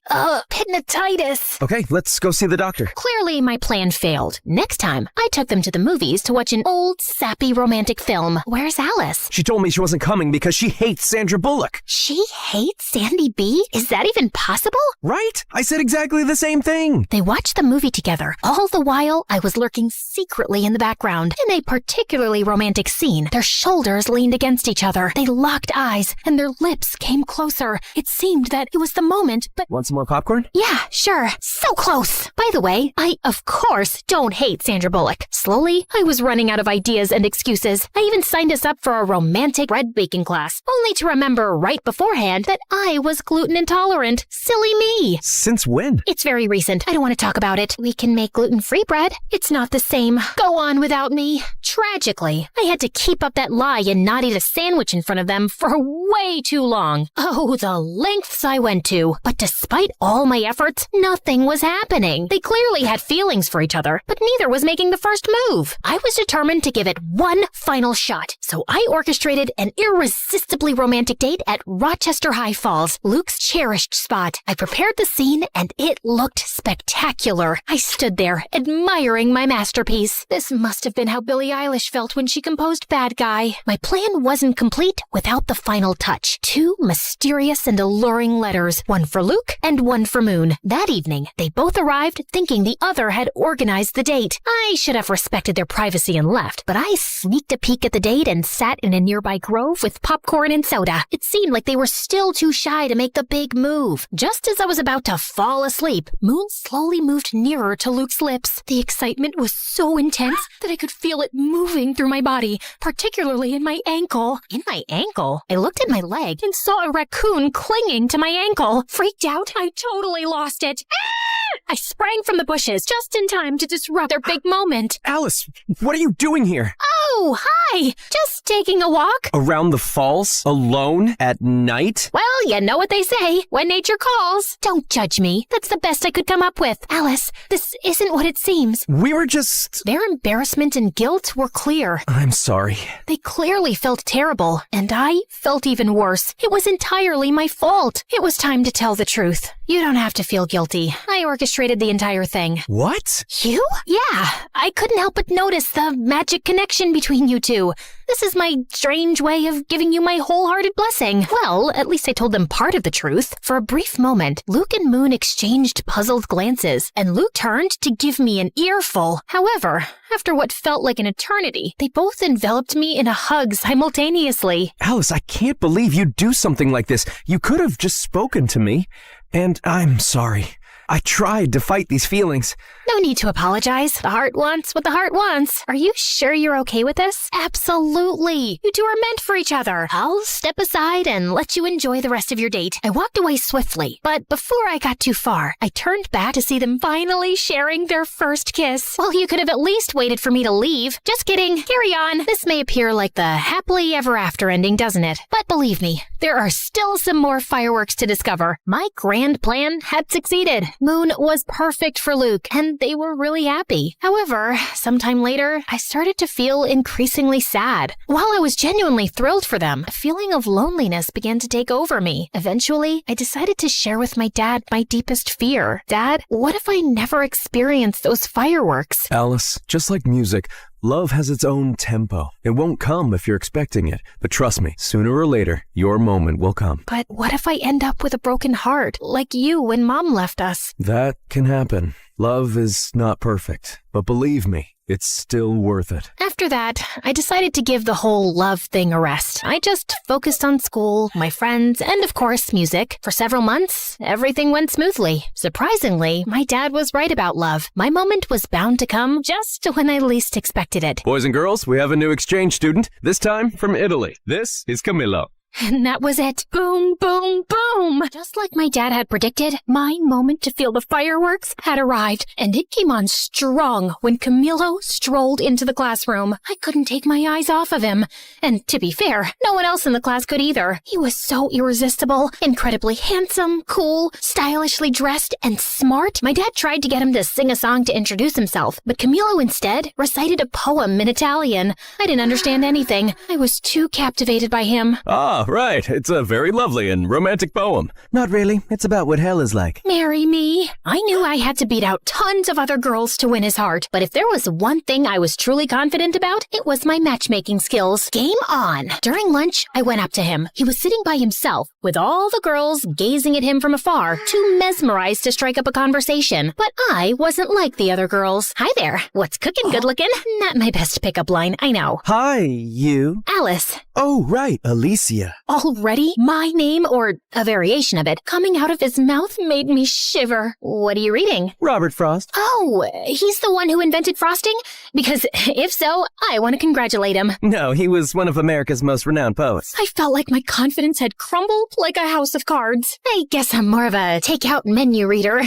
penitis. Okay, let's go see the doctor. Clearly, my plan failed. Next time, I took them to the movies to watch an old, sappy romantic film. Where's Alice? She told me she wasn't coming because she hates Sandra Bullock. She hates Sandy B? Is that even possible? Right? I said exactly the same thing. They watched the movie together. All the while, I was lurking secretly in the background. In a particularly romantic scene, their shoulders leaned against each other. They locked eyes, and their lips came closer. It seemed that it was the moment, but... Want some more popcorn? Yeah, sure. So close. By the way, I, of course, don't hate Sandra Bullock. Slowly, I was running out of ideas and excuses. I even signed us up for a romantic bread baking class, only to remember right beforehand that I was gluten intolerant. Silly me. Since when? It's very recent. I don't want to talk about it. We can make gluten-free bread. It's not the same. Go on without me. Tragically, I had to keep up that lie and not eat a sandwich in front of them for way too long. Oh, the lengths I went to. But despite all my efforts, nothing was happening. They clearly had feelings for each other, but neither was making the first move. I was determined to give it one final shot, so I orchestrated an irresistibly romantic date at Rochester High Falls, Luke's cherished spot. I prepared the scene, and it looked spectacular. I stood there, admiring my masterpiece. This must have been how Billie Eilish felt when she composed Bad Guy. My plan wasn't complete without the final touch. Two mysterious and alluring letters, one for Luke and one for Moon. That evening, they both arrived thinking the other had organized the date. I should have respected their privacy and left, but I sneaked a peek at the date and sat in a nearby grove with popcorn and soda. It seemed like they were still too shy to make the big move. Just as I was about to fall asleep, Moon slowly moved nearer to Luke's lips. The excitement was so intense that I could feel it moving through my body, particularly in my ankle. In my ankle? I looked at my leg and saw a raccoon clinging to my ankle. Freaked out, I totally lost it. I sprang from the bushes just in time to disrupt their big moment. Alice, what are you doing here? Oh, hi! Just taking a walk. Around the falls? Alone? At night? Well, you know what they say, when nature calls. Don't judge me. That's the best I could come up with. Alice, this isn't what it seems. We were just... Their embarrassment and guilt were clear. I'm sorry. They clearly felt terrible, and I felt even worse. It was entirely my fault. It was time to tell the truth. You don't have to feel guilty. I orchestrated the entire thing. What? You? Yeah. I couldn't help but notice the magic connection between you two. This is my strange way of giving you my wholehearted blessing. Well, at least I told them part of the truth. For a brief moment, Luke and Moon exchanged puzzled glances, and Luke turned to give me an earful. However, after what felt like an eternity, they both enveloped me in a hug simultaneously. Alice, I can't believe you'd do something like this. You could have just spoken to me. And I'm sorry. I tried to fight these feelings. No need to apologize. The heart wants what the heart wants. Are you sure you're okay with this? Absolutely. You two are meant for each other. I'll step aside and let you enjoy the rest of your date. I walked away swiftly, but before I got too far, I turned back to see them finally sharing their first kiss. Well, you could have at least waited for me to leave. Just kidding. Carry on. This may appear like the happily ever after ending, doesn't it? But believe me, there are still some more fireworks to discover. My grand plan had succeeded. Moon was perfect for Luke, and they were really happy. However, sometime later, I started to feel increasingly sad. While I was genuinely thrilled for them, a feeling of loneliness began to take over me. Eventually, I decided to share with my dad my deepest fear. Dad, what if I never experienced those fireworks? Alice, just like music, love has its own tempo. It won't come if you're expecting it. But trust me, sooner or later, your moment will come. But what if I end up with a broken heart, like you when Mom left us? That can happen. Love is not perfect, but believe me, it's still worth it. After that, I decided to give the whole love thing a rest. I just focused on school, my friends, and of course, music. For several months, everything went smoothly. Surprisingly, my dad was right about love. My moment was bound to come just when I least expected it. Boys and girls, we have a new exchange student, this time from Italy. This is Camillo. And that was it. Boom, boom, boom. Just like my dad had predicted, my moment to feel the fireworks had arrived, and it came on strong when Camilo strolled into the classroom. I couldn't take my eyes off of him. And to be fair, no one else in the class could either. He was so irresistible, incredibly handsome, cool, stylishly dressed, and smart. My dad tried to get him to sing a song to introduce himself, but Camilo instead recited a poem in Italian. I didn't understand anything. I was too captivated by him. Ah, right. It's a very lovely and romantic poem. Not really. It's about what hell is like. Marry me. I knew I had to beat out tons of other girls to win his heart, but if there was one thing I was truly confident about, it was my matchmaking skills. Game on. During lunch, I went up to him. He was sitting by himself, with all the girls gazing at him from afar, too mesmerized to strike up a conversation. But I wasn't like the other girls. Hi there. What's cooking, good looking? Not my best pickup line, I know. Hi, you. Alice. Oh, right, Alicia. Already? My name, or a variation of it, coming out of his mouth made me shiver. What are you reading? Robert Frost. Oh, he's the one who invented frosting? Because if so, I want to congratulate him. No, he was one of America's most renowned poets. I felt like my confidence had crumbled like a house of cards. I guess I'm more of a takeout menu reader.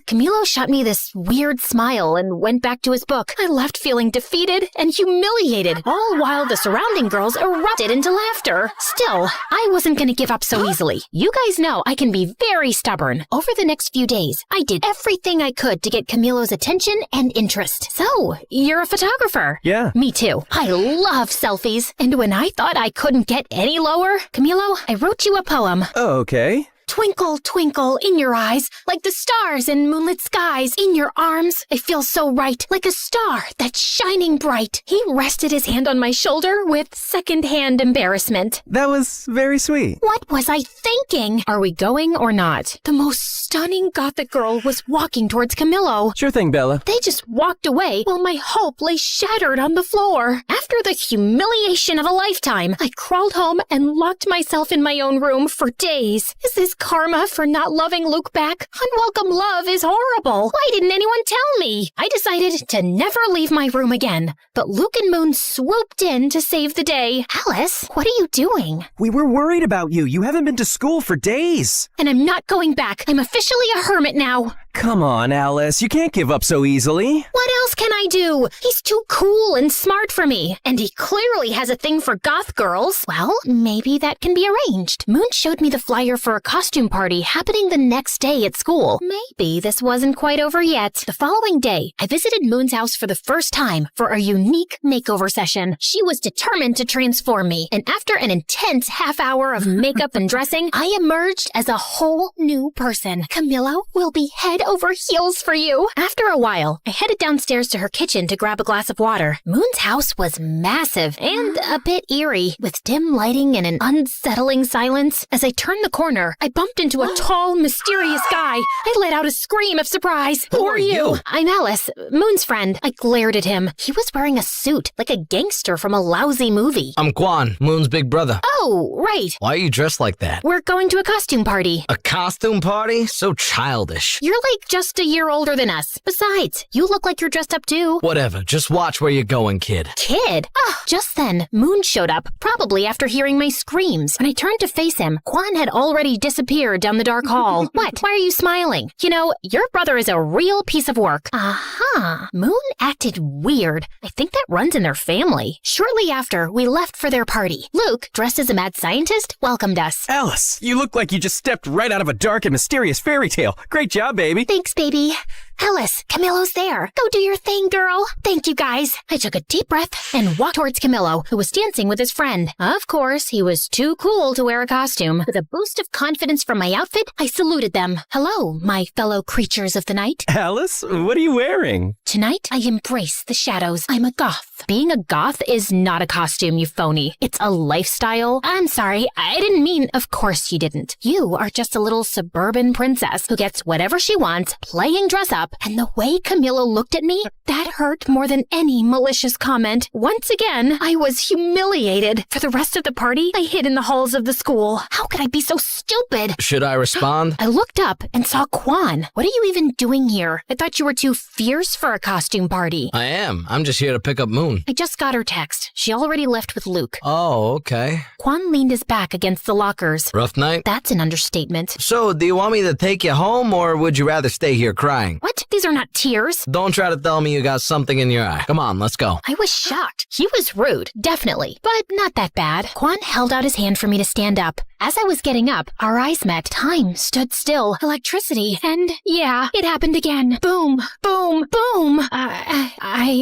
Camilo shot me this weird smile and went back to his book. I left feeling defeated and humiliated, all while the surrounding girls erupted into laughter. Still, I wasn't going to give up so easily. You guys know I can be very stubborn. Over the next few days, I did everything I could to get Camilo's attention and interest. So, you're a photographer? Yeah. Me too. I love selfies. And when I thought I couldn't get any lower, Camilo, I wrote you a poem. Oh, okay. Twinkle, twinkle in your eyes, like the stars in moonlit skies. In your arms, I feel so right, like a star that's shining bright. He rested his hand on my shoulder with second-hand embarrassment. That was very sweet. What was I thinking? Are we going or not? The most stunning gothic girl was walking towards Camilo. Sure thing, Bella. They just walked away while my hope lay shattered on the floor. After the humiliation of a lifetime, I crawled home and locked myself in my own room for days. Is this karma for not loving Luke back? Unwelcome love is horrible. Why didn't anyone tell me? I decided to never leave my room again. But Luke and Moon swooped in to save the day. Alice, what are you doing? We were worried about you. You haven't been to school for days. And I'm not going back. I'm officially a hermit now. Come on, Alice. You can't give up so easily. What else can I do? He's too cool and smart for me. And he clearly has a thing for goth girls. Well, maybe that can be arranged. Moon showed me the flyer for a costume party happening the next day at school. Maybe this wasn't quite over yet. The following day, I visited Moon's house for the first time for a unique makeover session. She was determined to transform me. And after an intense half hour of makeup and dressing, I emerged as a whole new person. Camilo will be head over heels for you. After a while, I headed downstairs to her kitchen to grab a glass of water. Moon's house was massive and a bit eerie, with dim lighting and an unsettling silence. As I turned the corner, I bumped into a tall, mysterious guy. I let out a scream of surprise. Who are you? I'm Alice, Moon's friend. I glared at him. He was wearing a suit, like a gangster from a lousy movie. I'm Quan, Moon's big brother. Oh, right. Why are you dressed like that? We're going to a costume party. A costume party? So childish. You're like just a year older than us. Besides, you look like you're dressed up too. Whatever, just watch where you're going, kid. Kid? Oh, just then, Moon showed up, probably after hearing my screams. When I turned to face him, Quan had already disappeared down the dark hall. What? Why are you smiling? You know, your brother is a real piece of work. Aha. Moon acted weird. I think that runs in their family. Shortly after, we left for their party. Luke, dressed as a mad scientist, welcomed us. Alice, you look like you just stepped right out of a dark and mysterious fairy tale. Great job, baby. Thanks, baby. Alice, Camilo's there. Go do your thing, girl. Thank you, guys. I took a deep breath and walked towards Camilo, who was dancing with his friend. Of course, he was too cool to wear a costume. With a boost of confidence from my outfit, I saluted them. Hello, my fellow creatures of the night. Alice, what are you wearing? Tonight, I embrace the shadows. I'm a goth. Being a goth is not a costume, you phony. It's a lifestyle. I'm sorry, I didn't mean, of course you didn't. You are just a little suburban princess who gets whatever she wants, playing dress up, up, and the way Camilo looked at me, that hurt more than any malicious comment. Once again, I was humiliated. For the rest of the party, I hid in the halls of the school. How could I be so stupid? Should I respond? I looked up and saw Quan. What are you even doing here? I thought you were too fierce for a costume party. I am. I'm just here to pick up Moon. I just got her text. She already left with Luke. Oh, okay. Quan leaned his back against the lockers. Rough night? That's an understatement. So, do you want me to take you home, or would you rather stay here crying? What? These are not tears. Don't try to tell me you got something in your eye. Come on, let's go. I was shocked. He was rude, definitely, but not that bad. Quan held out his hand for me to stand up. As I was getting up, our eyes met. Time stood still. Electricity. And yeah, it happened again. Boom, boom, boom.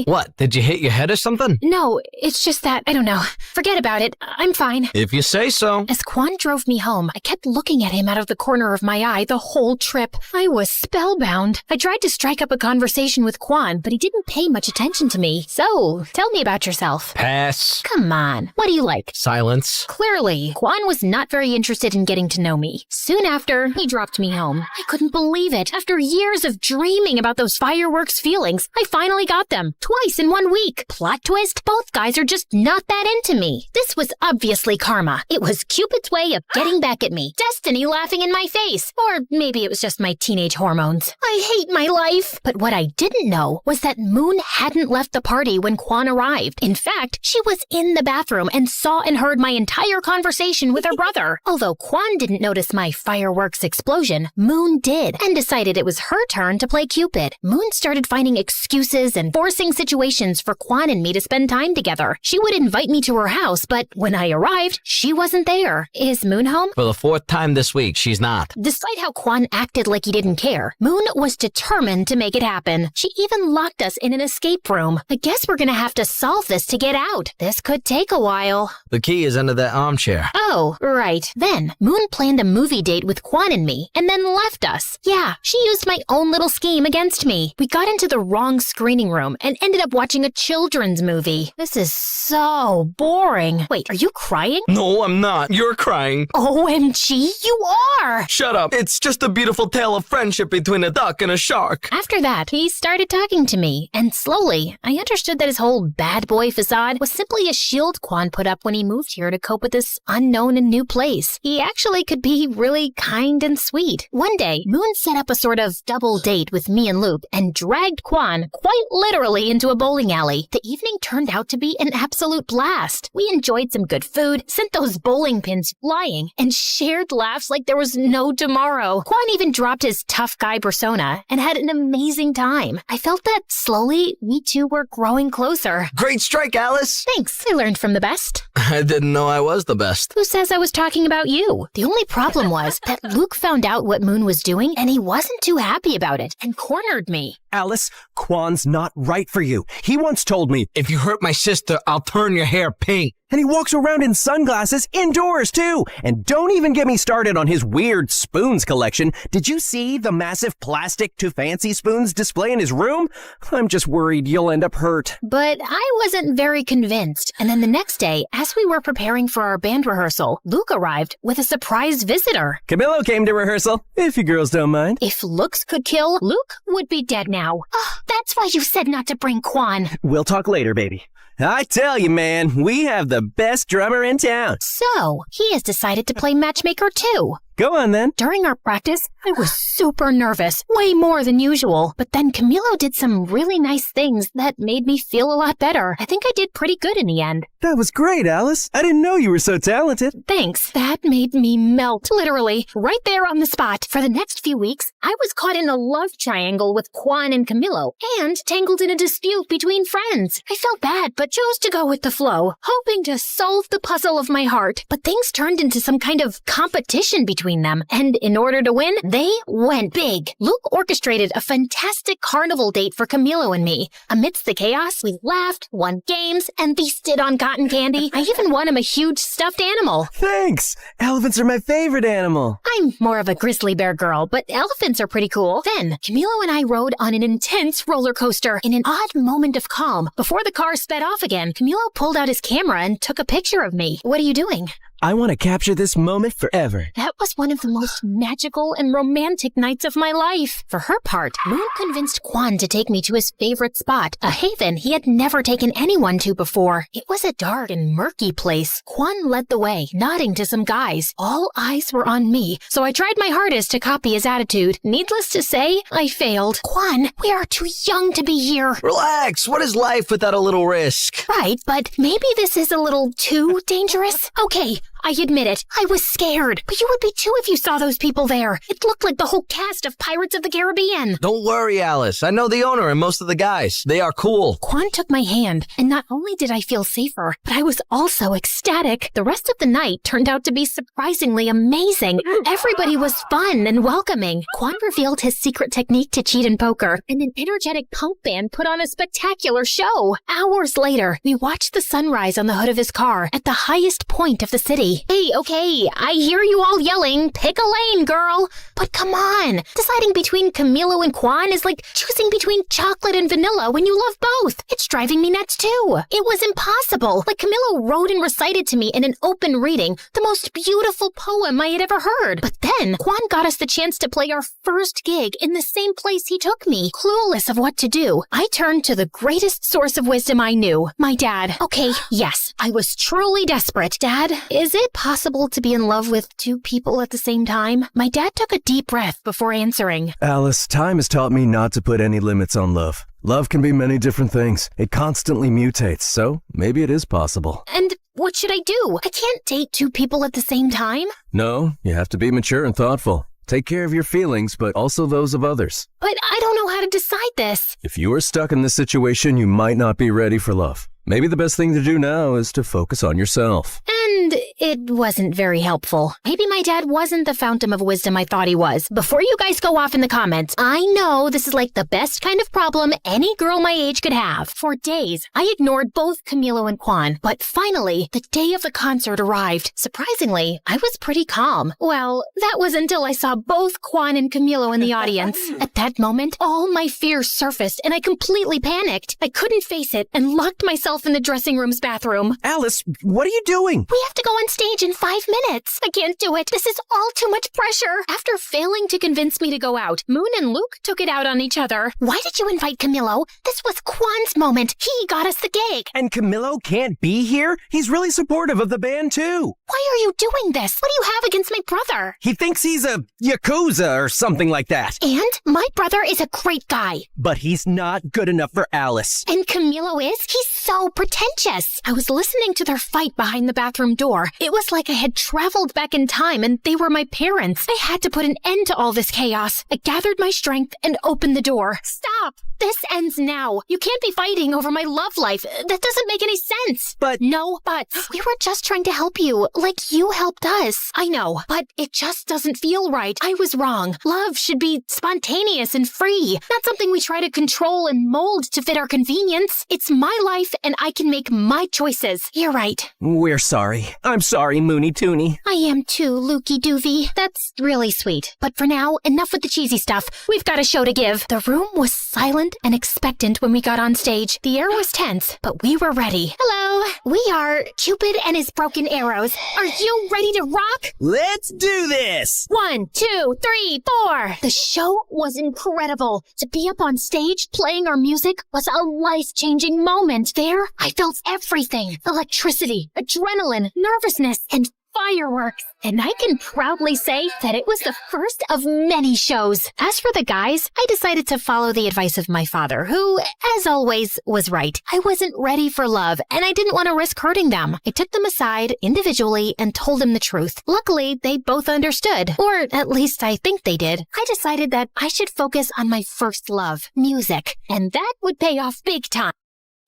What? Did you hit your head or something? No, it's just that, I don't know. Forget about it. I'm fine. If you say so. As Quan drove me home, I kept looking at him out of the corner of my eye the whole trip. I was spellbound. I tried to strike up a conversation with Quan, but he didn't pay much attention to me. So, tell me about yourself. Pass. Come on. What do you like? Silence. Clearly, Quan was not very interested in getting to know me. Soon after, he dropped me home. I couldn't believe it. After years of dreaming about those fireworks feelings, I finally got them. Twice in 1 week. Plot twist, both guys are just not that into me. This was obviously karma. It was Cupid's way of getting back at me. Destiny laughing in my face. Or maybe it was just my teenage hormones. I hate my life. But what I didn't know was that Moon hadn't left the party when Quan arrived. In fact, she was in the bathroom and saw and heard my entire conversation with her brother. Although Quan didn't notice my fireworks explosion, Moon did, and decided it was her turn to play Cupid. Moon started finding excuses and forcing situations for Quan and me to spend time together. She would invite me to her house, but when I arrived, she wasn't there. Is Moon home? For the 4th time this week, she's not. Despite how Quan acted like he didn't care, Moon was determined to make it happen. She even locked us in an escape room. I guess we're gonna have to solve this to get out. This could take a while. The key is under that armchair. Oh, right. Then, Moon planned a movie date with Quan and me, and then left us. Yeah, she used my own little scheme against me. We got into the wrong screening room and ended up watching a children's movie. This is so boring. Wait, are you crying? No, I'm not. You're crying. OMG, you are! Shut up. It's just a beautiful tale of friendship between a duck and a shark. After that, he started talking to me, and slowly, I understood that his whole bad boy facade was simply a shield Quan put up when he moved here to cope with this unknown and new place. He actually could be really kind and sweet. One day, Moon set up a sort of double date with me and Luke and dragged Quan quite literally into a bowling alley. The evening turned out to be an absolute blast. We enjoyed some good food, sent those bowling pins flying, and shared laughs like there was no tomorrow. Quan even dropped his tough guy persona and had an amazing time. I felt that slowly we two were growing closer. Great strike, Alice. Thanks. I learned from the best. I didn't know I was the best. Who says I was talking about you? The only problem was that Luke found out what Moon was doing and he wasn't too happy about it and cornered me. Alice, Quan's not right for you. He once told me, if you hurt my sister, I'll turn your hair pink. And he walks around in sunglasses indoors, too. And don't even get me started on his weird spoons collection. Did you see the massive plastic to fancy spoons display in his room? I'm just worried you'll end up hurt. But I wasn't very convinced. And then the next day, as we were preparing for our band rehearsal, Luke arrived with a surprise visitor. Camilo came to rehearsal, if you girls don't mind. If looks could kill, Luke would be dead now. Oh, that's why you said not to bring Quan. We'll talk later, baby. I tell you, man, we have the best drummer in town. So, he has decided to play matchmaker too. Go on, then. During our practice, I was super nervous, way more than usual. But then Camilo did some really nice things that made me feel a lot better. I think I did pretty good in the end. That was great, Alice. I didn't know you were so talented. Thanks. That made me melt, literally, right there on the spot. For the next few weeks, I was caught in a love triangle with Quan and Camilo, and tangled in a dispute between friends. I felt bad, but chose to go with the flow, hoping to solve the puzzle of my heart. But things turned into some kind of competition between them, and in order to win, they went big. Luke orchestrated a fantastic carnival date for Camilo and me. Amidst the chaos, we laughed, won games, and feasted on cotton candy. I even won him a huge stuffed animal. Thanks! Elephants are my favorite animal. I'm more of a grizzly bear girl, but elephants are pretty cool. Then, Camilo and I rode on an intense roller coaster in an odd moment of calm. Before the car sped off again, Camilo pulled out his camera and took a picture of me. What are you doing? I want to capture this moment forever. That was one of the most magical and romantic nights of my life. For her part, Moon convinced Quan to take me to his favorite spot, a haven he had never taken anyone to before. It was a dark and murky place. Quan led the way, nodding to some guys. All eyes were on me, so I tried my hardest to copy his attitude. Needless to say, I failed. Quan, we are too young to be here. Relax. What is life without a little risk? Right, but maybe this is a little too dangerous? Okay, I admit it. I was scared. But you would be too if you saw those people there. It looked like the whole cast of Pirates of the Caribbean. Don't worry, Alice. I know the owner and most of the guys. They are cool. Quan took my hand, and not only did I feel safer, but I was also ecstatic. The rest of the night turned out to be surprisingly amazing. Everybody was fun and welcoming. Quan revealed his secret technique to cheat in poker, and an energetic punk band put on a spectacular show. Hours later, we watched the sunrise on the hood of his car at the highest point of the city. Hey, okay, I hear you all yelling, pick a lane, girl. But come on, deciding between Camilo and Quan is like choosing between chocolate and vanilla when you love both. It's driving me nuts too. It was impossible. Like Camilo wrote and recited to me in an open reading the most beautiful poem I had ever heard. But then Quan got us the chance to play our first gig in the same place he took me. Clueless of what to do, I turned to the greatest source of wisdom I knew, my dad. Okay, yes, I was truly desperate. Dad, is it possible to be in love with two people at the same time? My dad took a deep breath before answering. Alice, time has taught me not to put any limits on love. Love can be many different things. It constantly mutates, so maybe it is possible. And what should I do? I can't date two people at the same time. No, you have to be mature and thoughtful. Take care of your feelings, but also those of others. But I don't know how to decide this. If you are stuck in this situation, you might not be ready for love. Maybe the best thing to do now is to focus on yourself. And it wasn't very helpful. Maybe my dad wasn't the fountain of wisdom I thought he was. Before you guys go off in the comments, I know this is like the best kind of problem any girl my age could have. For days, I ignored both Camilo and Quan, but finally, the day of the concert arrived. Surprisingly, I was pretty calm. Well, that was until I saw both Quan and Camilo in the audience. At that moment, all my fears surfaced and I completely panicked. I couldn't face it and locked myself in the dressing room's bathroom. Alice, what are you doing? We have to go on stage in 5 minutes. I can't do it. This is all too much pressure. After failing to convince me to go out, Moon and Luke took it out on each other. Why did you invite Camilo? This was Quan's moment. He got us the gig. And Camilo can't be here? He's really supportive of the band too. Why are you doing this? What do you have against my brother? He thinks he's a Yakuza or something like that. And my brother is a great guy. But he's not good enough for Alice. And Camilo is? He's so pretentious. I was listening to their fight behind the bathroom door. It was like I had traveled back in time and they were my parents. I had to put an end to all this chaos. I gathered my strength and opened the door. Stop! This ends now. You can't be fighting over my love life. That doesn't make any sense. But... No buts. We were just trying to help you, like you helped us. I know, but it just doesn't feel right. I was wrong. Love should be spontaneous and free, not something we try to control and mold to fit our convenience. It's my life and I can make my choices. You're right. We're sorry. I'm sorry, Moony Toony. I am too, Lukey Doovie. That's really sweet. But for now, enough with the cheesy stuff. We've got a show to give. The room was silent and expectant when we got on stage. The air was tense, but we were ready. Hello, we are Cupid and his broken arrows. Are you ready to rock? Let's do this! 1, 2, 3, 4. The show was incredible. To be up on stage playing our music was a life-changing moment. There, I felt everything. Electricity, adrenaline, nervousness, and fireworks. And I can proudly say that it was the first of many shows. As for the guys, I decided to follow the advice of my father, who, as always, was right. I wasn't ready for love, and I didn't want to risk hurting them. I took them aside individually and told them the truth. Luckily, they both understood, or at least I think they did. I decided that I should focus on my first love, music, and that would pay off big time.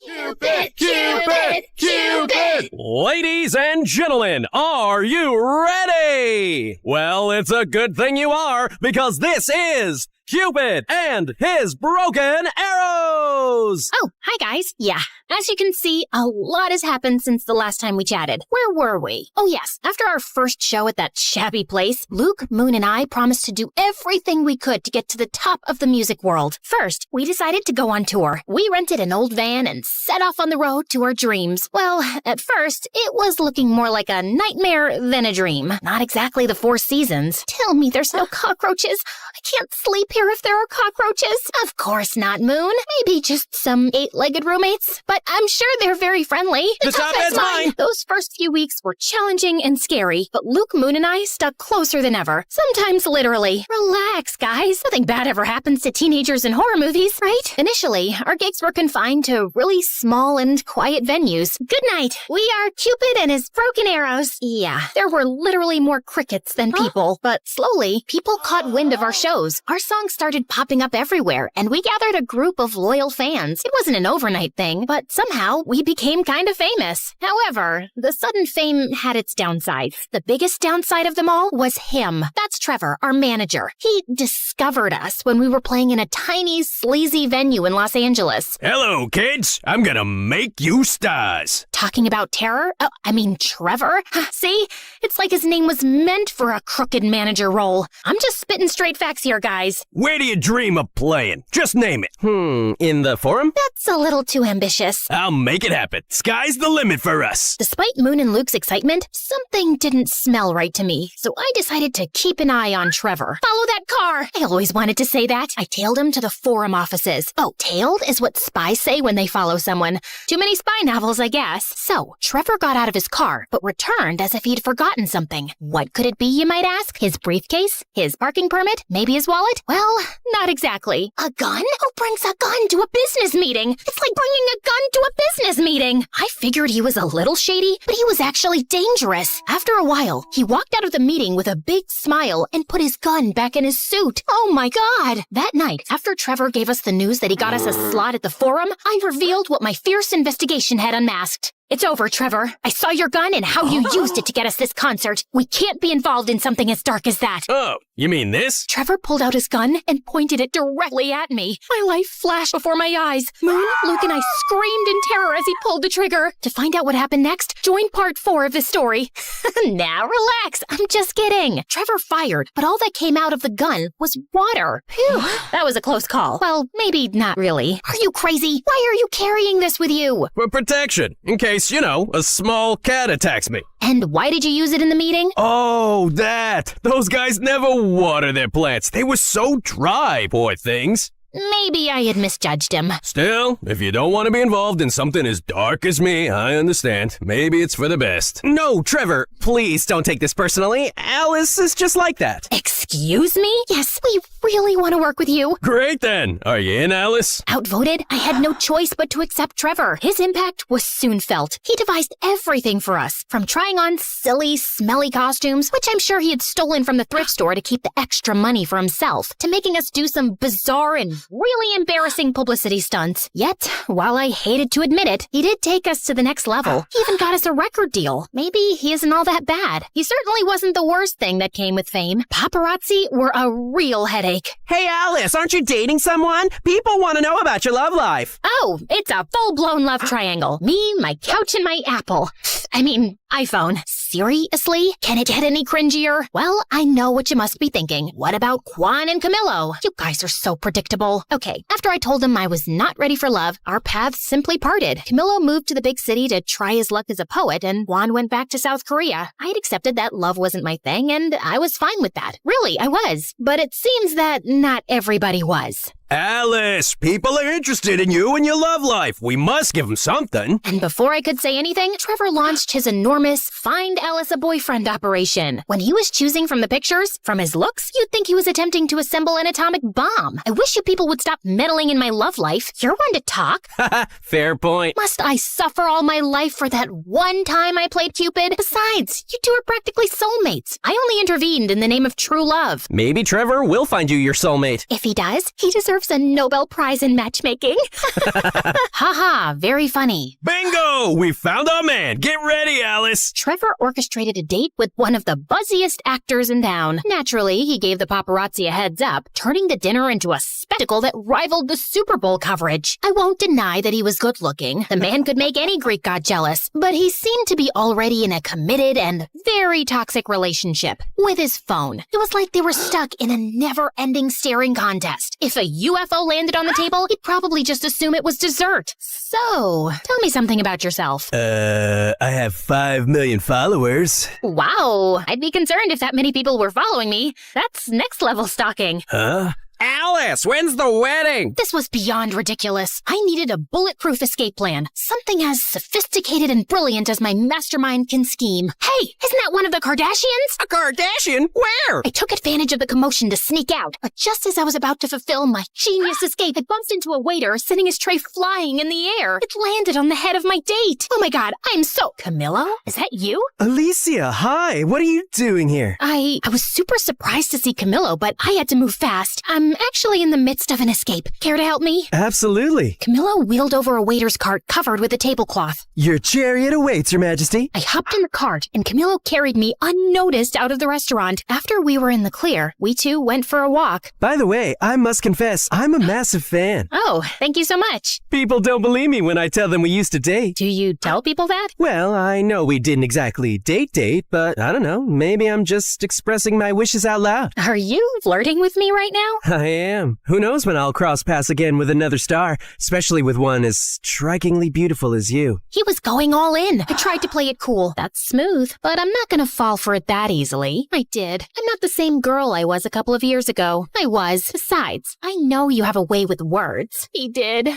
Cupid! Cupid! Cupid! Ladies and gentlemen, are you ready? Well, it's a good thing you are, because this is Cupid and his broken arrows! Oh, hi guys. Yeah, as you can see, a lot has happened since the last time we chatted. Where were we? Oh yes, after our first show at that shabby place, Luke, Moon, and I promised to do everything we could to get to the top of the music world. First, we decided to go on tour. We rented an old van and set off on the road to your dreams. Well, at first, it was looking more like a nightmare than a dream. Not exactly the Four Seasons. Tell me there's no cockroaches. I can't sleep here if there are cockroaches. Of course not, Moon. Maybe just some 8-legged roommates. But I'm sure they're very friendly. The top bed's mine! Those first few weeks were challenging and scary, but Luke, Moon, and I stuck closer than ever. Sometimes literally. Relax, guys. Nothing bad ever happens to teenagers in horror movies, right? Initially, our gigs were confined to really small and quiet venues. Good night. We are Cupid and his broken arrows. Yeah, there were literally more crickets than people, but slowly, people caught wind of our shows. Our songs started popping up everywhere, and we gathered a group of loyal fans. It wasn't an overnight thing, but somehow we became kind of famous. However, the sudden fame had its downsides. The biggest downside of them all was him. That's Trevor, our manager. He discovered us when we were playing in a tiny, sleazy venue in Los Angeles. Hello, kids. I'm gonna make you stars. Talking about terror? Oh, I mean Trevor? See? It's like his name was meant for a crooked manager role. I'm just spitting straight facts here, guys. Where do you dream of playing? Just name it. In the forum? That's a little too ambitious. I'll make it happen. Sky's the limit for us. Despite Moon and Luke's excitement, something didn't smell right to me, so I decided to keep an eye on Trevor. Follow that car! I always wanted to say that. I tailed him to the forum offices. Oh, tailed is what spies say when they follow someone. Too many spy novels, I guess. So, Trevor got out of his car, but returned as if he'd forgotten something. What could it be, you might ask? His briefcase? His parking permit? Maybe his wallet? Well, not exactly. A gun? Who brings a gun to a business meeting? It's like bringing a gun to a business meeting. I figured he was a little shady, but he was actually dangerous. After a while, he walked out of the meeting with a big smile and put his gun back in his suit. Oh my God! That night, after Trevor gave us the news that he got us a slot at the forum, I revealed what my fierce investigation had unmasked. It's over, Trevor. I saw your gun and how you used it to get us this concert. We can't be involved in something as dark as that. Oh, you mean this? Trevor pulled out his gun and pointed it directly at me. My life flashed before my eyes. Moon, Luke, and I screamed in terror as he pulled the trigger. To find out what happened next, join part 4 of this story. Now relax. I'm just kidding. Trevor fired, but all that came out of the gun was water. Phew, that was a close call. Well, maybe not really. Are you crazy? Why are you carrying this with you? For protection, in case, a small cat attacks me. And why did you use it in the meeting? Oh, that. Those guys never water their plants. They were so dry, poor things. Maybe I had misjudged him. Still, if you don't want to be involved in something as dark as me, I understand. Maybe it's for the best. No, Trevor, please don't take this personally. Alice is just like that. Excuse me? Yes, we really want to work with you. Great then. Are you in, Alice? Outvoted, I had no choice but to accept Trevor. His impact was soon felt. He devised everything for us, from trying on silly, smelly costumes, which I'm sure he had stolen from the thrift store to keep the extra money for himself, to making us do some bizarre and really embarrassing publicity stunts. Yet, while I hated to admit it, he did take us to the next level. He even got us a record deal. Maybe he isn't all that bad. He certainly wasn't the worst thing that came with fame. Paparazzi were a real headache. Hey, Alice, aren't you dating someone? People want to know about your love life. Oh, it's a full-blown love triangle. Me, my couch, and my Apple. I mean, iPhone. Seriously? Can it get any cringier? Well, I know what you must be thinking. What about Juan and Camilo? You guys are so predictable. Okay, after I told him I was not ready for love, our paths simply parted. Camilo moved to the big city to try his luck as a poet, and Juan went back to South Korea. I had accepted that love wasn't my thing, and I was fine with that. Really, I was. But it seems that not everybody was. Alice, people are interested in you and your love life. We must give them something. And before I could say anything, Trevor launched his enormous Find Alice a Boyfriend operation. When he was choosing from the pictures, from his looks, you'd think he was attempting to assemble an atomic bomb. I wish you people would stop meddling in my love life. You're one to talk. Fair point. Must I suffer all my life for that one time I played Cupid? Besides, you two are practically soulmates. I only intervened in the name of true love. Maybe Trevor will find you your soulmate. If he does, he deserves a Nobel Prize in matchmaking. Haha, very funny. Bingo! We found our man. Get ready, Alice. Trevor orchestrated a date with one of the buzziest actors in town. Naturally, he gave the paparazzi a heads up, turning the dinner into a spectacle that rivaled the Super Bowl coverage. I won't deny that he was good looking. The man could make any Greek god jealous, but he seemed to be already in a committed and very toxic relationship with his phone. It was like they were stuck in a never-ending staring contest. If a UFO landed on the table, he'd probably just assume it was dessert. So, tell me something about yourself. I have 5 million followers. Wow, I'd be concerned if that many people were following me. That's next level stalking. Huh? Alice, when's the wedding? This was beyond ridiculous. I needed a bulletproof escape plan. Something as sophisticated and brilliant as my mastermind can scheme. Hey, isn't that one of the Kardashians? A Kardashian? Where? I took advantage of the commotion to sneak out, but just as I was about to fulfill my genius escape, I bumped into a waiter sending his tray flying in the air. It landed on the head of my date. Oh my god, I'm so... Camillo? Is that you? Alicia, hi. What are you doing here? I was super surprised to see Camillo, but I had to move fast. I'm actually in the midst of an escape. Care to help me? Absolutely. Camillo wheeled over a waiter's cart covered with a tablecloth. Your chariot awaits, Your Majesty. I hopped in the cart, and Camillo carried me unnoticed out of the restaurant. After we were in the clear, we two went for a walk. By the way, I must confess, I'm a massive fan. Oh, thank you so much. People don't believe me when I tell them we used to date. Do you tell people that? Well, I know we didn't exactly date, but I don't know. Maybe I'm just expressing my wishes out loud. Are you flirting with me right now? I am. Who knows when I'll cross paths again with another star, especially with one as strikingly beautiful as you. He was going all in. I tried to play it cool. That's smooth, but I'm not gonna fall for it that easily. I did. I'm not the same girl I was a couple of years ago. I was. Besides, I know you have a way with words. He did.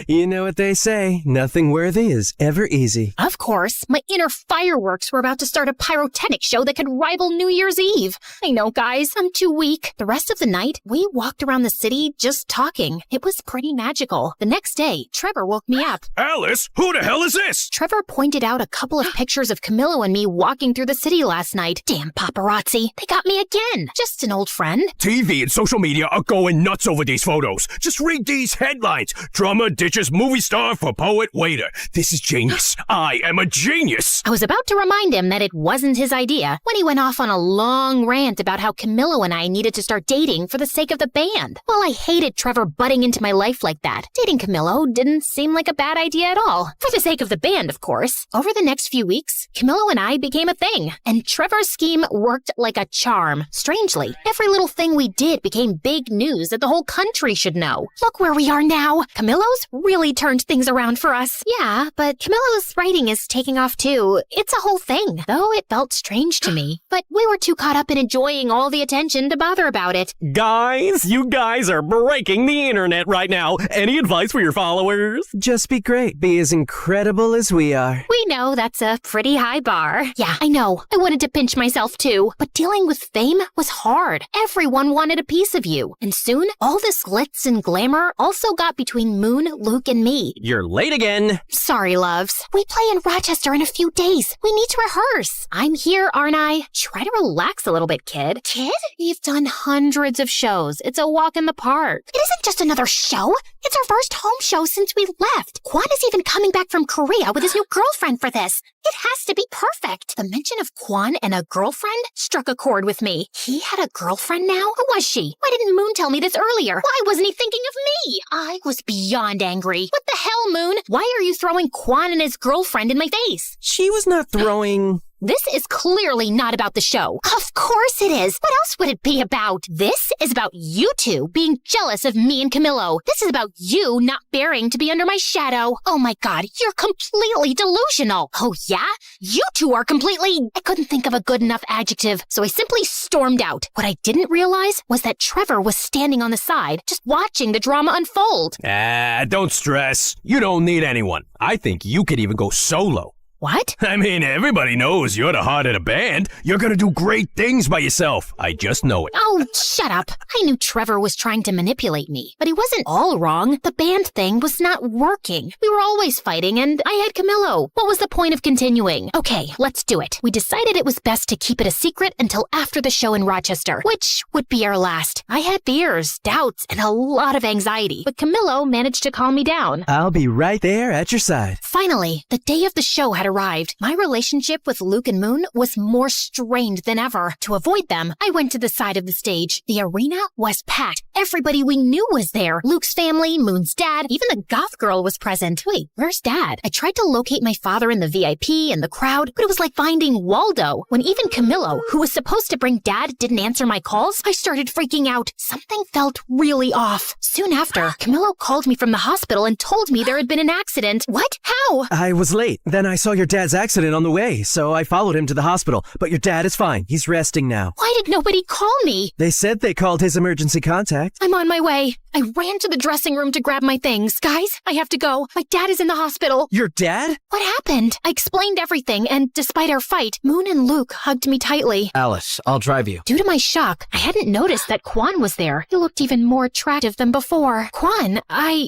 You know what they say, nothing worthy is ever easy. Of course. My inner fireworks were about to start a pyrotechnic show that could rival New Year's Eve. I know, guys. I'm too weak. The rest of the night, we walked around the city just talking. It was pretty magical. The next day, Trevor woke me up. Alice, who the hell is this? Trevor pointed out a couple of pictures of Camillo and me walking through the city last night. Damn paparazzi. They got me again. Just an old friend. TV and social media are going nuts over these photos. Just read these headlines. Drummer ditches movie star for poet waiter. This is genius. I am a genius. I was about to remind him that it wasn't his idea when he went off on a long rant about how Camillo and I needed to start dating for the sake of the band. Well, I hated Trevor butting into my life like that. Dating Camillo didn't seem like a bad idea at all. For the sake of the band, of course. Over the next few weeks, Camillo and I became a thing, and Trevor's scheme worked like a charm. Strangely, every little thing we did became big news that the whole country should know. Look where we are now. Camillo's really turned things around for us. Yeah, but Camillo's writing is taking off too. It's a whole thing, though it felt strange to me. But we were too caught up in enjoying all the attention to bother about it. Guys, you guys are breaking the internet right now. Any advice for your followers? Just be great. Be as incredible as we are. We know that's a pretty high bar. Yeah, I know. I wanted to pinch myself too. But dealing with fame was hard. Everyone wanted a piece of you. And soon, all this glitz and glamour also got between Moon, Luke, and me. You're late again. Sorry, loves. We play in Rochester in a few days. We need to rehearse. I'm here, aren't I? Try to relax a little bit, kid. Kid? We've done hundreds of shows. It's a walk in the park. It isn't just another show. It's our first home show since we left. Quan is even coming back from Korea with his new girlfriend for this. It has to be perfect. The mention of Quan and a girlfriend struck a chord with me. He had a girlfriend now? Who was she? Why didn't Moon tell me this earlier? Why wasn't he thinking of me? I was beyond angry. What the hell, Moon? Why are you throwing Quan and his girlfriend in my face? She was not throwing... This is clearly not about the show. Of course it is. What else would it be about? This is about you two being jealous of me and Camillo. This is about you not bearing to be under my shadow. Oh my god, you're completely delusional. Oh yeah? You two are completely... I couldn't think of a good enough adjective, so I simply stormed out. What I didn't realize was that Trevor was standing on the side, just watching the drama unfold. Don't stress. You don't need anyone. I think you could even go solo. What? I mean, everybody knows you're the heart of the band. You're gonna do great things by yourself. I just know it. Oh, shut up. I knew Trevor was trying to manipulate me, but he wasn't all wrong. The band thing was not working. We were always fighting, and I had Camillo. What was the point of continuing? Okay, let's do it. We decided it was best to keep it a secret until after the show in Rochester, which would be our last. I had fears, doubts, and a lot of anxiety, but Camillo managed to calm me down. I'll be right there at your side. Finally, the day of the show had arrived, my relationship with Luke and Moon was more strained than ever. To avoid them, I went to the side of the stage. The arena was packed. Everybody we knew was there. Luke's family, Moon's dad, even the goth girl was present. Wait, where's Dad? I tried to locate my father in the VIP and the crowd, but it was like finding Waldo. When even Camillo, who was supposed to bring Dad, didn't answer my calls, I started freaking out. Something felt really off. Soon after, Camillo called me from the hospital and told me there had been an accident. What? How? I was late. Then I saw your dad's accident on the way, so I followed him to the hospital. But your dad is fine. He's resting now. Why did nobody call me? They said they called his emergency contact. I'm on my way. I ran to the dressing room to grab my things. Guys, I have to go. My dad is in the hospital. Your dad? What happened? I explained everything, and despite our fight, Moon and Luke hugged me tightly. Alice, I'll drive you. Due to my shock, I hadn't noticed that Quan was there. He looked even more attractive than before. Quan,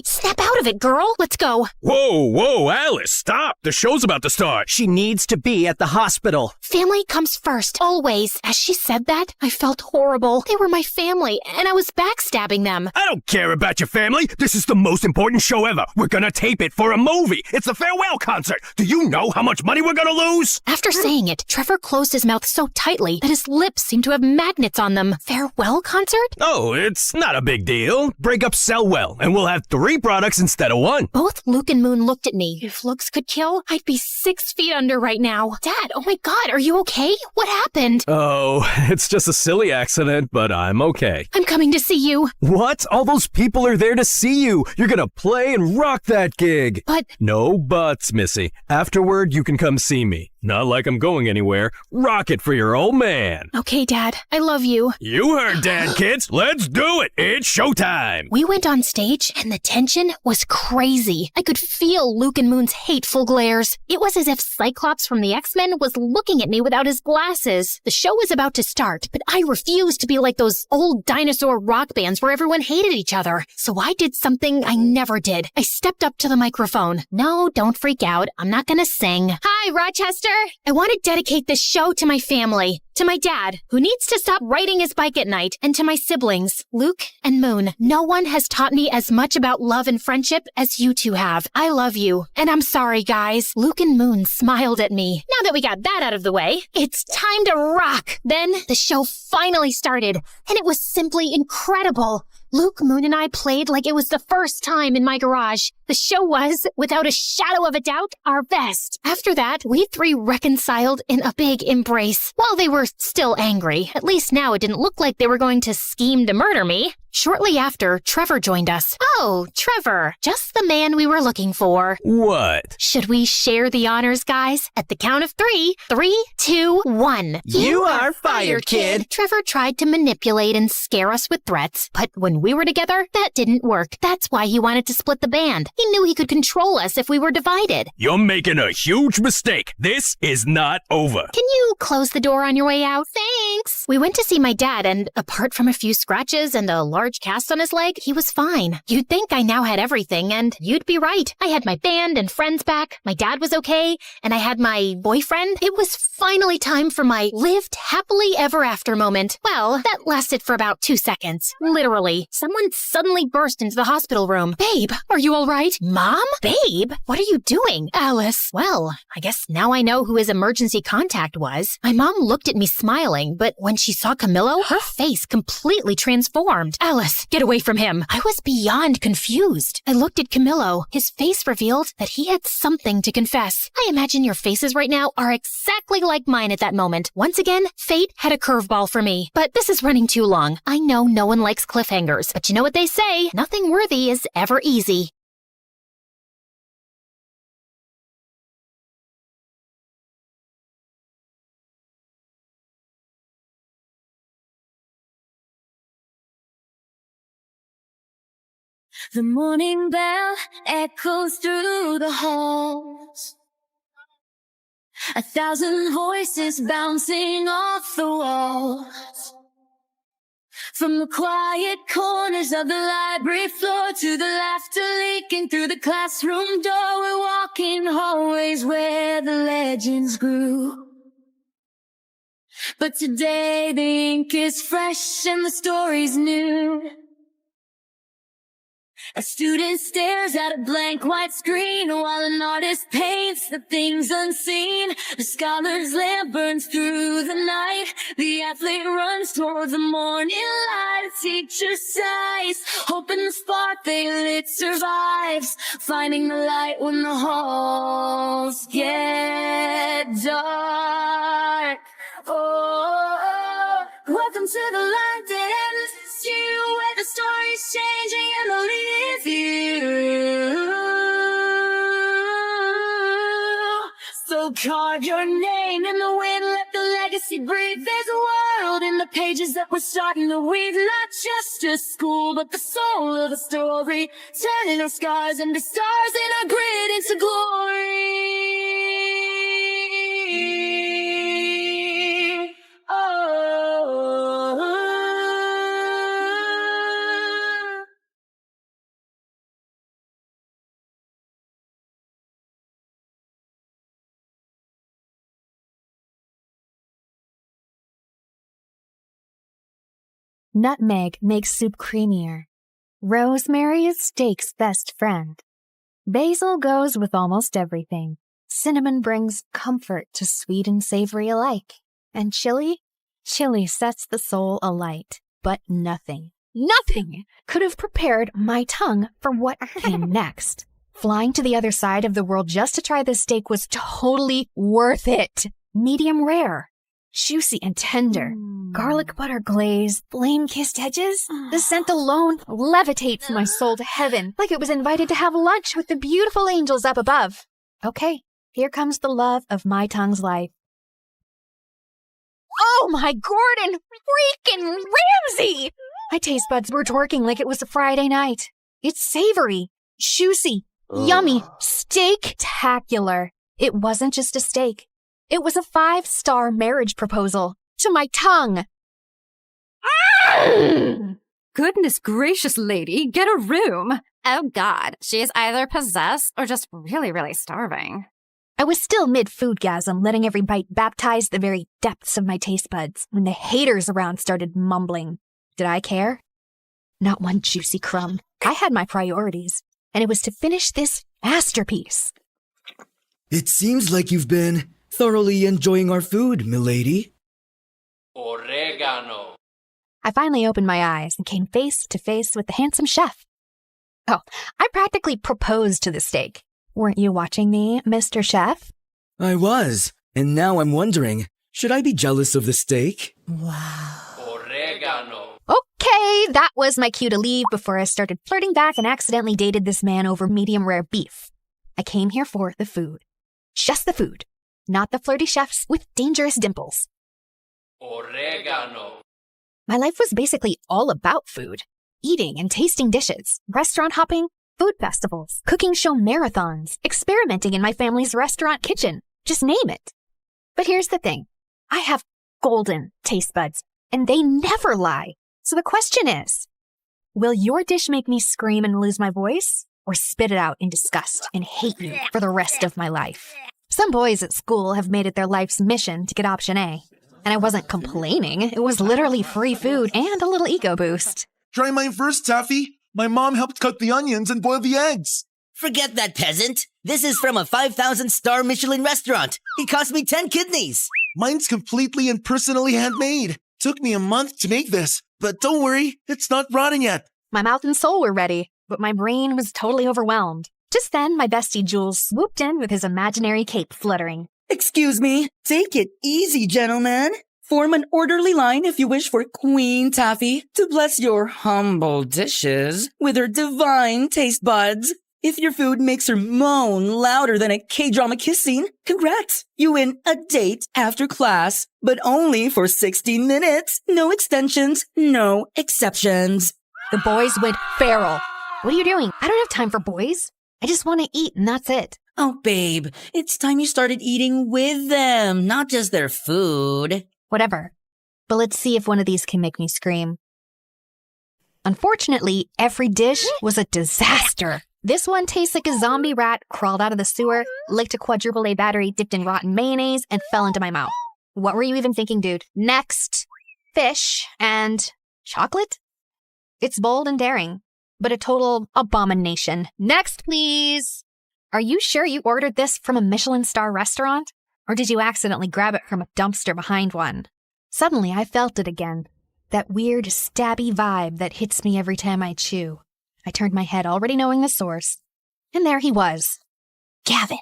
Snap out of it, girl. Let's go. Whoa, Alice, stop. The show's about to start. She needs to be at the hospital. Family comes first, always. As she said that, I felt horrible. They were my family, and I was backstabbing them. I don't care about your family. This is the most important show ever. We're gonna tape it for a movie. It's the farewell concert. Do you know how much money we're gonna lose? After saying it, Trevor closed his mouth so tightly that his lips seemed to have magnets on them. Farewell concert? Oh, it's not a big deal. Breakups sell well, and we'll have 3 products instead of 1. Both Luke and Moon looked at me. If looks could kill, I'd be 6 feet under right now. Dad, oh my God, are you okay? What happened? Oh, it's just a silly accident, but I'm okay. I'm coming to see you. What? All those people are there to see you. You're gonna play and rock that gig. But... No buts, Missy. Afterward, you can come see me. Not like I'm going anywhere. Rock it for your old man. Okay, Dad. I love you. You heard Dad, kids. Let's do it. It's showtime. We went on stage, and the tension was crazy. I could feel Luke and Moon's hateful glares. It was as if Cyclops from the X-Men was looking at me without his glasses. The show was about to start, but I refused to be like those old dinosaur rock bands where everyone hated each other. So I did something I never did. I stepped up to the microphone. No, don't freak out. I'm not gonna sing. Hi, Rochester. I want to dedicate this show to my family. To my dad, who needs to stop riding his bike at night, and to my siblings, Luke and Moon. No one has taught me as much about love and friendship as you two have. I love you, and I'm sorry, guys. Luke and Moon smiled at me. Now that we got that out of the way, it's time to rock. Then the show finally started, and it was simply incredible. Luke, Moon, and I played like it was the first time in my garage. The show was, without a shadow of a doubt, our best. After that, we 3 reconciled in a big embrace. While they were still angry, at least now it didn't look like they were going to scheme to murder me. Shortly after, Trevor joined us. Oh, Trevor, just the man we were looking for. What? Should we share the honors, guys? At the count of 3. 3, 2, 1. You are fired, kid. Trevor tried to manipulate and scare us with threats, but when we were together, that didn't work. That's why he wanted to split the band. He knew he could control us if we were divided. You're making a huge mistake. This is not over. Can you close the door on your way out? Thanks. We went to see my dad, and apart from a few scratches and a large cast on his leg, he was fine. You'd think I now had everything, and you'd be right. I had my band and friends back, my dad was okay, and I had my boyfriend. It was finally time for my lived happily ever after moment. Well, that lasted for about 2 seconds. Literally. Someone suddenly burst into the hospital room. Babe, are you all right? Mom? Babe? What are you doing? Alice. Well, I guess now I know who his emergency contact was. My mom looked at me smiling, but when she saw Camillo, her face completely transformed. Alice, get away from him. I was beyond confused. I looked at Camillo. His face revealed that he had something to confess. I imagine your faces right now are exactly like mine at that moment. Once again, fate had a curveball for me. But this is running too long. I know no one likes cliffhangers, but you know what they say, nothing worthy is ever easy. The morning bell echoes through the halls. 1,000 voices bouncing off the walls. From the quiet corners of the library floor to the laughter leaking through the classroom door, we're walking hallways where the legends grew. But today the ink is fresh and the story's new. A student stares at a blank white screen while an artist paints the things unseen. The scholar's lamp burns through the night. The athlete runs toward the morning light. A teacher sighs, hoping the spark they lit survives. Finding the light when the halls get dark. Oh, welcome to the light that ends you, where the story's changing and they'll leave you. So carve your name in the wind, let the legacy breathe. There's a world in the pages that we're starting to weave. Not just a school, but the soul of the story. Turning our scars into stars and our grit into glory. Nutmeg makes soup creamier. Rosemary is steak's best friend. Basil goes with almost everything. Cinnamon brings comfort to sweet and savory alike. And chili sets the soul alight. But nothing could have prepared my tongue for what came next. Flying to the other side of the world just to try this steak was totally worth it. Medium rare, juicy and tender. Garlic butter glaze, flame-kissed edges. The scent alone levitates my soul to heaven, like it was invited to have lunch with the beautiful angels up above. Okay, here comes the love of my tongue's life. Oh my Gordon freaking Ramsay! My taste buds were twerking like it was a Friday night. It's savory, juicy, yummy, steak-tacular. It wasn't just a steak. It was a 5-star marriage proposal. To my tongue. Goodness gracious, lady, get a room. Oh God, she is either possessed or just really, really starving. I was still mid-foodgasm, letting every bite baptize the very depths of my taste buds when the haters around started mumbling. Did I care? Not one juicy crumb. I had my priorities, and it was to finish this masterpiece. It seems like you've been thoroughly enjoying our food, milady. Oregano. I finally opened my eyes and came face to face with the handsome chef. Oh, I practically proposed to the steak. Weren't you watching me, Mr. Chef? I was, and now I'm wondering, should I be jealous of the steak? Wow. Oregano. Okay, that was my cue to leave before I started flirting back and accidentally dated this man over medium rare beef. I came here for the food. Just the food, not the flirty chefs with dangerous dimples. Oregano. My life was basically all about food. Eating and tasting dishes, restaurant hopping, food festivals, cooking show marathons, experimenting in my family's restaurant kitchen. Just name it. But here's the thing. I have golden taste buds, and they never lie. So the question is, will your dish make me scream and lose my voice, or spit it out in disgust and hate you for the rest of my life? Some boys at school have made it their life's mission to get option A. And I wasn't complaining. It was literally free food and a little ego boost. Try mine first, Taffy. My mom helped cut the onions and boil the eggs. Forget that, peasant. This is from a 5,000-star Michelin restaurant. It cost me 10 kidneys. Mine's completely and personally handmade. Took me a month to make this, but don't worry, it's not rotting yet. My mouth and soul were ready, but my brain was totally overwhelmed. Just then, my bestie Jules swooped in with his imaginary cape fluttering. Excuse me, take it easy, gentlemen. Form an orderly line if you wish for Queen Taffy to bless your humble dishes with her divine taste buds. If your food makes her moan louder than a K-drama kiss scene, congrats! You win a date after class, but only for 60 minutes. No extensions, no exceptions. The boys went feral. What are you doing? I don't have time for boys. I just want to eat and that's it. Oh, babe, it's time you started eating with them, not just their food. Whatever. But let's see if one of these can make me scream. Unfortunately, every dish was a disaster. This one tastes like a zombie rat crawled out of the sewer, licked a quadruple A battery dipped in rotten mayonnaise, and fell into my mouth. What were you even thinking, dude? Next, fish and chocolate? It's bold and daring. but a total abomination. Next, please. Are you sure you ordered this from a Michelin star restaurant? Or did you accidentally grab it from a dumpster behind one? Suddenly, I felt it again. That weird, stabby vibe that hits me every time I chew. I turned my head, already knowing the source. And there he was. Gavin.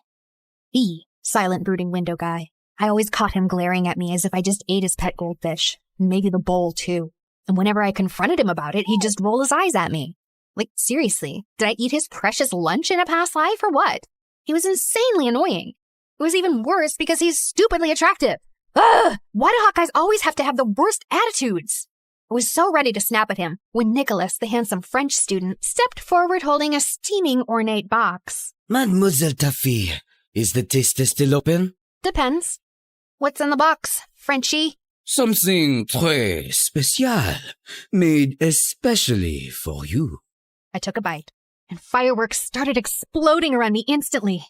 The silent, brooding window guy. I always caught him glaring at me as if I just ate his pet goldfish. Maybe the bowl, too. And whenever I confronted him about it, he'd just roll his eyes at me. Like, seriously, did I eat his precious lunch in a past life or what? He was insanely annoying. It was even worse because he's stupidly attractive. Ugh! Why do hot guys always have to have the worst attitudes? I was so ready to snap at him when Nicholas, the handsome French student, stepped forward holding a steaming ornate box. Mademoiselle Taffy, is the taster still open? Depends. What's in the box, Frenchie? Something très spécial, made especially for you. I took a bite, and fireworks started exploding around me instantly.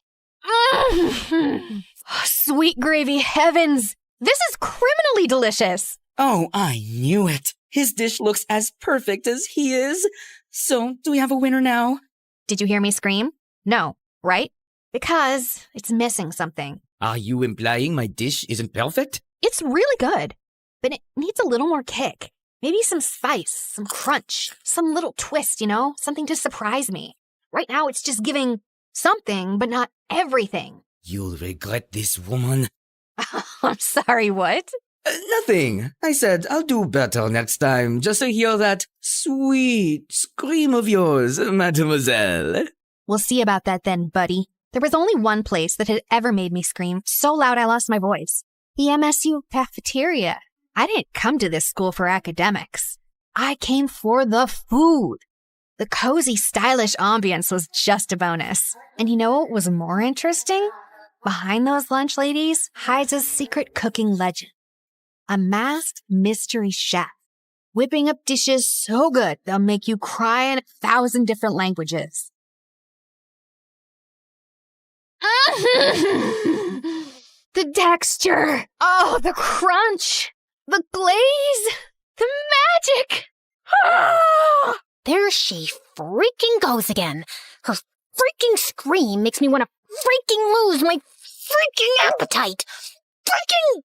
Sweet gravy heavens! This is criminally delicious! Oh, I knew it. His dish looks as perfect as he is. So, do we have a winner now? Did you hear me scream? No, right? Because it's missing something. Are you implying my dish isn't perfect? It's really good, but it needs a little more kick. Maybe some spice, some crunch, some little twist, something to surprise me. Right now, it's just giving something, but not everything. You'll regret this, woman. I'm sorry, what? Nothing. I said I'll do better next time, just to hear that sweet scream of yours, mademoiselle. We'll see about that then, buddy. There was only one place that had ever made me scream so loud I lost my voice. The MSU cafeteria. I didn't come to this school for academics. I came for the food. The cozy, stylish ambience was just a bonus. And you know what was more interesting? Behind those lunch ladies hides a secret cooking legend. A masked mystery chef, whipping up dishes so good they'll make you cry in 1,000 different languages. The texture, the crunch, the glaze, the magic. There she freaking goes again. Her freaking scream makes me want to freaking lose my freaking appetite. Freaking!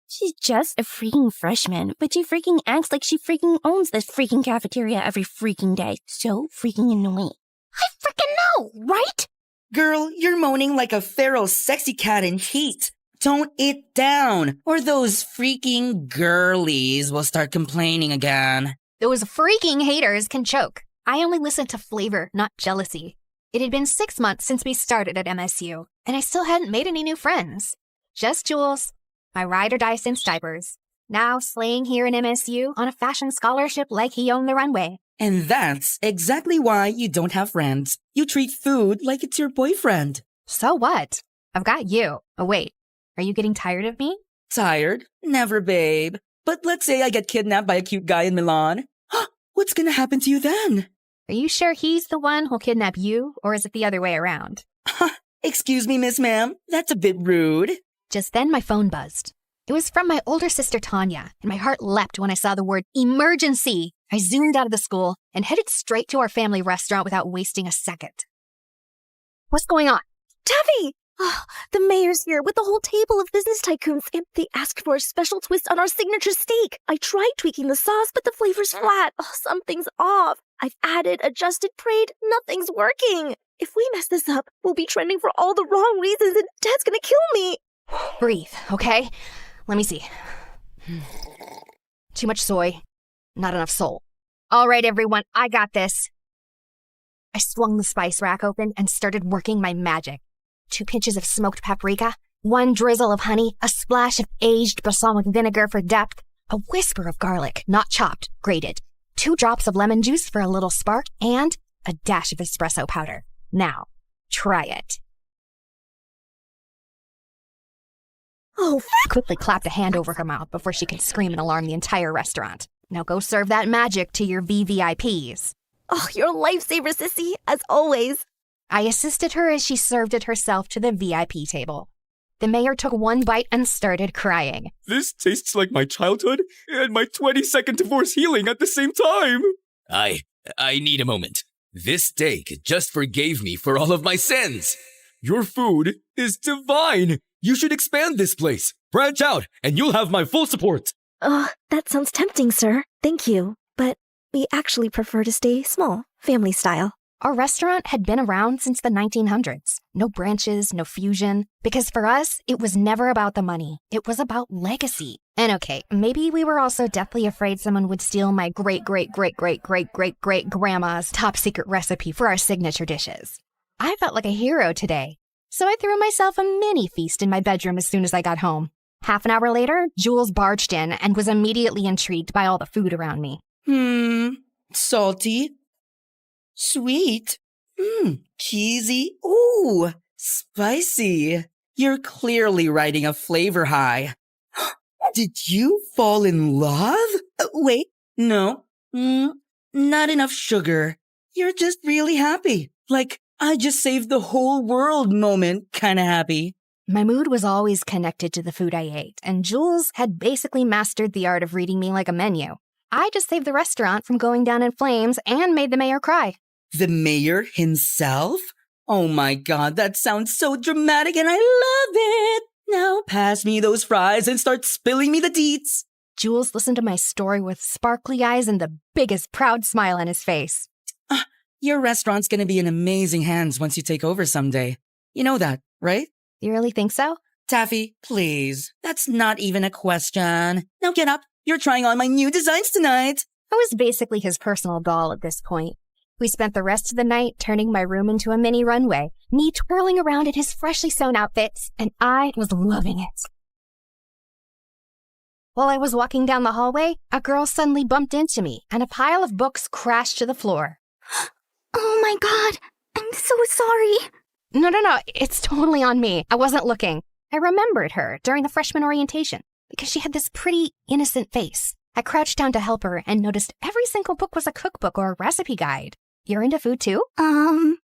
She's just a freaking freshman, but she freaking acts like she freaking owns this freaking cafeteria every freaking day. So freaking annoying. I freaking know, right? Girl, you're moaning like a feral sexy cat in heat. Tone it down, or those freaking girlies will start complaining again. Those freaking haters can choke. I only listen to flavor, not jealousy. It had been 6 months since we started at MSU, and I still hadn't made any new friends. Just Jules, my ride or die since diapers, now slaying here in MSU on a fashion scholarship like he owned the runway. And that's exactly why you don't have friends. You treat food like it's your boyfriend. So what? I've got you. Oh, wait. Are you getting tired of me? Tired? Never, babe. But let's say I get kidnapped by a cute guy in Milan. What's gonna happen to you then? Are you sure he's the one who'll kidnap you, or is it the other way around? Excuse me, Miss Ma'am. That's a bit rude. Just then my phone buzzed. It was from my older sister Tanya, and my heart leapt when I saw the word emergency. I zoomed out of the school and headed straight to our family restaurant without wasting a second. What's going on? Taffy! Oh, the mayor's here with the whole table of business tycoons, and they asked for a special twist on our signature steak. I tried tweaking the sauce, but the flavor's flat. Oh, something's off. I've added, adjusted, prayed. Nothing's working. If we mess this up, we'll be trending for all the wrong reasons, and Dad's gonna kill me. Breathe, okay? Let me see. Too much soy. Not enough soul. All right, everyone, I got this. I swung the spice rack open and started working my magic. 2 pinches of smoked paprika, 1 drizzle of honey, a splash of aged balsamic vinegar for depth, a whisper of garlic, not chopped, grated, 2 drops of lemon juice for a little spark, and a dash of espresso powder. Now, try it. Oh, quickly clapped a hand over her mouth before she could scream and alarm the entire restaurant. Now go serve that magic to your VVIPs. Oh, you're a lifesaver, sissy, as always. I assisted her as she served it herself to the VIP table. The mayor took 1 bite and started crying. This tastes like my childhood and my 22nd divorce healing at the same time. I I need a moment. This steak just forgave me for all of my sins. Your food is divine. You should expand this place. Branch out, and you'll have my full support. Oh, that sounds tempting, sir. Thank you. But we actually prefer to stay small, family style. Our restaurant had been around since the 1900s. No branches, no fusion. Because for us, it was never about the money. It was about legacy. And okay, maybe we were also deathly afraid someone would steal my great-great-great-great-great-great-grandma's top secret recipe for our signature dishes. I felt like a hero today. So I threw myself a mini feast in my bedroom as soon as I got home. Half an hour later, Jules barged in and was immediately intrigued by all the food around me. Salty. Sweet. Cheesy. Ooh, spicy. You're clearly riding a flavor high. Did you fall in love? Wait, no. Not enough sugar. You're just really happy. Like, I just saved the whole world moment kinda happy. My mood was always connected to the food I ate, and Jules had basically mastered the art of reading me like a menu. I just saved the restaurant from going down in flames and made the mayor cry. The mayor himself? Oh my god, that sounds so dramatic and I love it! Now pass me those fries and start spilling me the deets. Jules listened to my story with sparkly eyes and the biggest proud smile on his face. Your restaurant's gonna be in amazing hands once you take over someday. You know that, right? You really think so? Taffy, please. That's not even a question. Now get up. You're trying on my new designs tonight. I was basically his personal doll at this point. We spent the rest of the night turning my room into a mini runway, me twirling around in his freshly sewn outfits, and I was loving it. While I was walking down the hallway, a girl suddenly bumped into me, and a pile of books crashed to the floor. Oh my god, I'm so sorry. No, it's totally on me. I wasn't looking. I remembered her during the freshman orientation because she had this pretty, innocent face. I crouched down to help her and noticed every single book was a cookbook or a recipe guide. You're into food too? Kinda.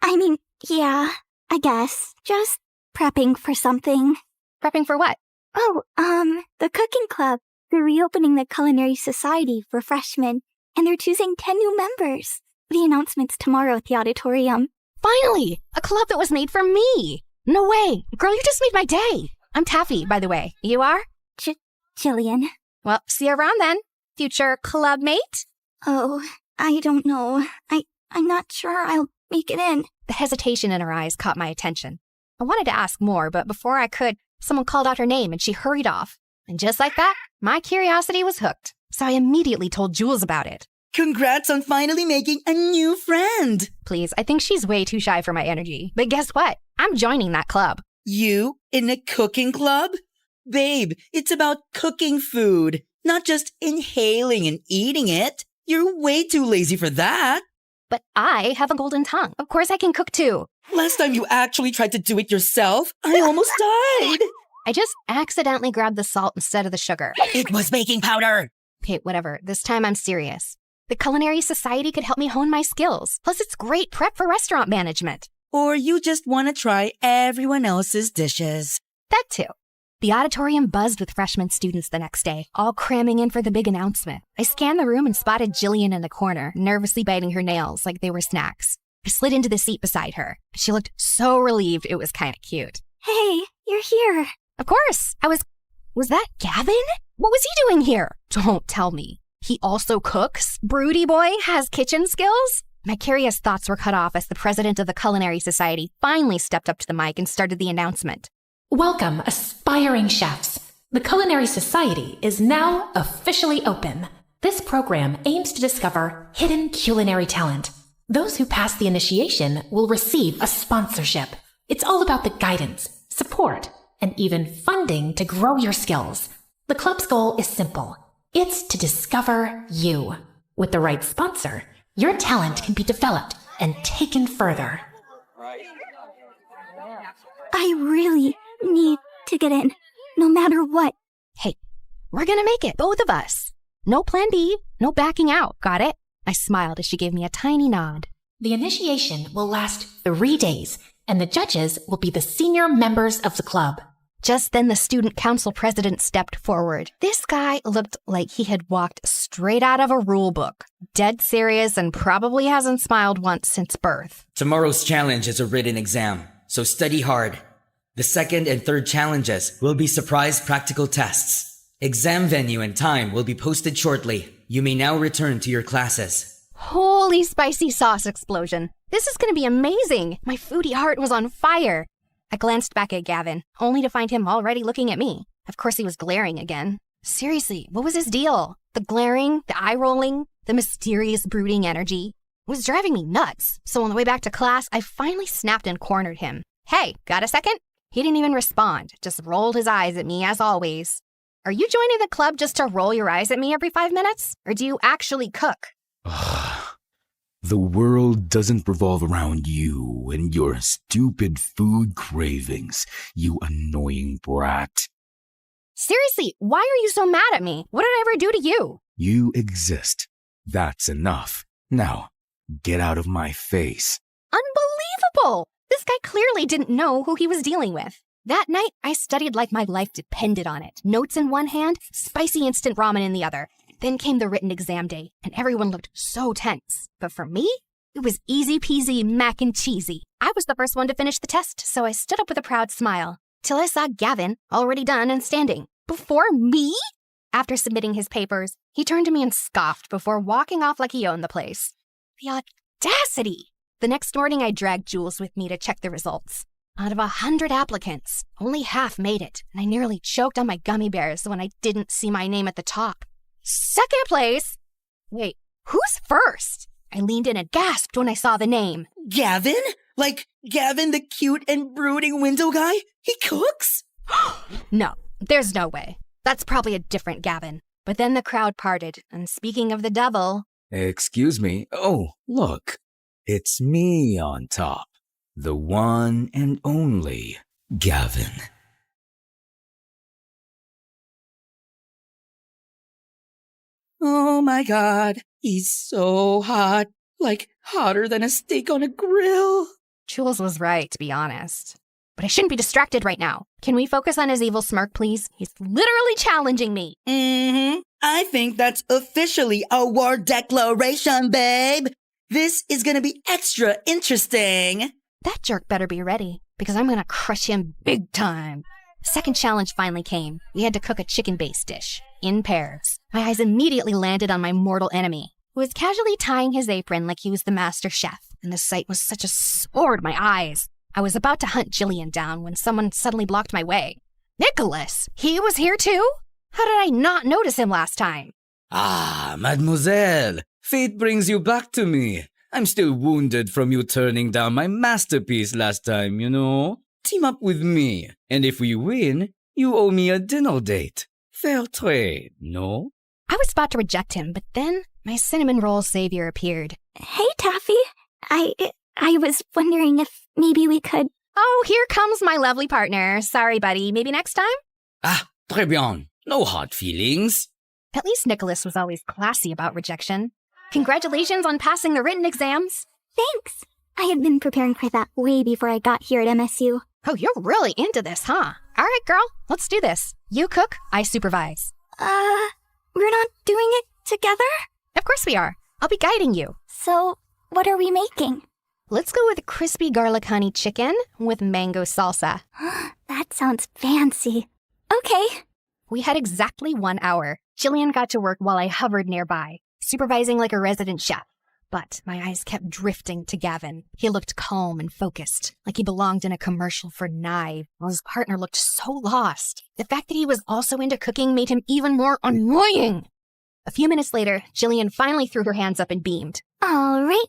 I mean, yeah, I guess. Just prepping for something. Prepping for what? Oh, the cooking club. They're reopening the Culinary Society for freshmen, and they're choosing 10 new members. The announcement's tomorrow at the auditorium. Finally! A club that was made for me! No way! Girl, you just made my day! I'm Taffy, by the way. You are? Jillian. Well, see you around then. Future club mate? Oh, I don't know. I'm not sure I'll make it in. The hesitation in her eyes caught my attention. I wanted to ask more, but before I could, someone called out her name and she hurried off. And just like that, my curiosity was hooked. So I immediately told Jules about it. Congrats on finally making a new friend. Please, I think she's way too shy for my energy. But guess what? I'm joining that club. You in a cooking club? Babe, it's about cooking food, not just inhaling and eating it. You're way too lazy for that. But I have a golden tongue. Of course I can cook too. Last time you actually tried to do it yourself, I almost died. I just accidentally grabbed the salt instead of the sugar. It was baking powder. Okay, whatever. This time I'm serious. The Culinary Society could help me hone my skills. Plus, it's great prep for restaurant management. Or you just want to try everyone else's dishes. That too. The auditorium buzzed with freshman students the next day, all cramming in for the big announcement. I scanned the room and spotted Jillian in the corner, nervously biting her nails like they were snacks. I slid into the seat beside her. She looked so relieved it was kind of cute. Hey, you're here. Of course. Was that Gavin? What was he doing here? Don't tell me. He also cooks? Broody boy has kitchen skills? My curious thoughts were cut off as the president of the Culinary Society finally stepped up to the mic and started the announcement. Welcome, aspiring chefs. The Culinary Society is now officially open. This program aims to discover hidden culinary talent. Those who pass the initiation will receive a sponsorship. It's all about the guidance, support, and even funding to grow your skills. The club's goal is simple. It's to discover you. With the right sponsor, your talent can be developed and taken further. I really need to get in, no matter what. Hey, we're gonna make it, both of us. No plan B, no backing out, got it? I smiled as she gave me a tiny nod. The initiation will last 3 days, and the judges will be the senior members of the club. Just then the student council president stepped forward. This guy looked like he had walked straight out of a rule book. Dead serious and probably hasn't smiled once since birth. Tomorrow's challenge is a written exam, so study hard. The second and third challenges will be surprise practical tests. Exam venue and time will be posted shortly. You may now return to your classes. Holy spicy sauce explosion. This is going to be amazing. My foodie heart was on fire. I glanced back at Gavin, only to find him already looking at me. Of course he was glaring again. Seriously, what was his deal? The glaring, the eye-rolling, the mysterious brooding energy. It was driving me nuts. So on the way back to class, I finally snapped and cornered him. Hey, got a second? He didn't even respond, just rolled his eyes at me as always. Are you joining the club just to roll your eyes at me every 5 minutes? Or do you actually cook? The world doesn't revolve around you and your stupid food cravings, you annoying brat. Seriously, why are you so mad at me? What did I ever do to you? You exist. That's enough. Now, get out of my face. Unbelievable! This guy clearly didn't know who he was dealing with. That night, I studied like my life depended on it. Notes in one hand, spicy instant ramen in the other. Then came the written exam day, and everyone looked so tense. But for me, it was easy peasy mac and cheesy. I was the first one to finish the test, so I stood up with a proud smile. Till I saw Gavin, already done and standing. Before me? After submitting his papers, he turned to me and scoffed before walking off like he owned the place. The audacity! The next morning, I dragged Jules with me to check the results. Out of 100 applicants, only half made it, and I nearly choked on my gummy bears when I didn't see my name at the top. Second place? Wait, who's first? I leaned in and gasped when I saw the name. Gavin? Like Gavin, the cute and brooding window guy? He cooks? No, there's no way. That's probably a different Gavin. But then the crowd parted, and speaking of the devil... Excuse me. Oh, look. It's me on top. The one and only Gavin. Oh my god, he's so hot. Like hotter than a steak on a grill. Jules was right, to be honest. But I shouldn't be distracted right now. Can we focus on his evil smirk, please? He's literally challenging me. I think that's officially a war declaration, babe. This is gonna be extra interesting. That jerk better be ready, because I'm gonna crush him big time. Second challenge finally came. We had to cook a chicken-based dish, in pairs. My eyes immediately landed on my mortal enemy, who was casually tying his apron like he was the master chef, and the sight was such a sore to my eyes. I was about to hunt Jillian down when someone suddenly blocked my way. Nicholas! He was here too? How did I not notice him last time? Ah, mademoiselle, fate brings you back to me. I'm still wounded from you turning down my masterpiece last time, you know? Team up with me, and if we win, you owe me a dinner date. Fair trade, no? I was about to reject him, but then my cinnamon roll savior appeared. Hey, Taffy. I was wondering if maybe we could... Oh, here comes my lovely partner. Sorry, buddy. Maybe next time? Ah, très bien. No hard feelings. At least Nicholas was always classy about rejection. Congratulations on passing the written exams. Thanks. I had been preparing for that way before I got here at MSU. Oh, you're really into this, huh? All right, girl. Let's do this. You cook, I supervise. We're not doing it together? Of course we are. I'll be guiding you. So, what are we making? Let's go with crispy garlic honey chicken with mango salsa. That sounds fancy. Okay. We had exactly 1 hour. Jillian got to work while I hovered nearby, supervising like a resident chef. But my eyes kept drifting to Gavin. He looked calm and focused, like he belonged in a commercial for Knife, while his partner looked so lost. The fact that he was also into cooking made him even more annoying. A few minutes later, Jillian finally threw her hands up and beamed. All right,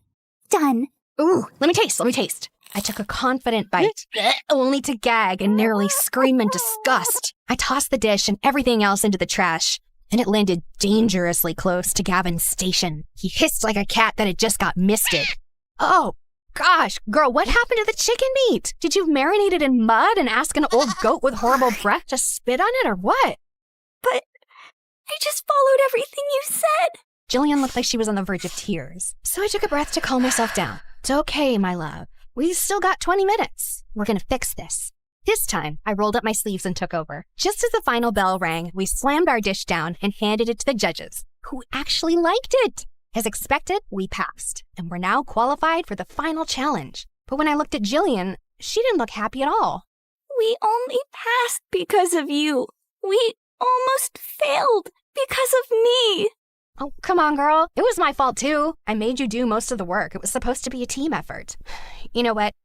done. Ooh, let me taste. I took a confident bite, only to gag and nearly scream in disgust. I tossed the dish and everything else into the trash, and it landed dangerously close to Gavin's station. He hissed like a cat that had just got misted. Oh, gosh, girl, what happened to the chicken meat? Did you marinate it in mud and ask an old goat with horrible breath to spit on it or what? But I just followed everything you said. Jillian looked like she was on the verge of tears, so I took a breath to calm myself down. It's okay, my love. We still got 20 minutes. We're gonna fix this. This time, I rolled up my sleeves and took over. Just as the final bell rang, we slammed our dish down and handed it to the judges, who actually liked it. As expected, we passed, and we're now qualified for the final challenge. But when I looked at Jillian, she didn't look happy at all. We only passed because of you. We almost failed because of me. Oh, come on, girl. It was my fault, too. I made you do most of the work. It was supposed to be a team effort. You know what?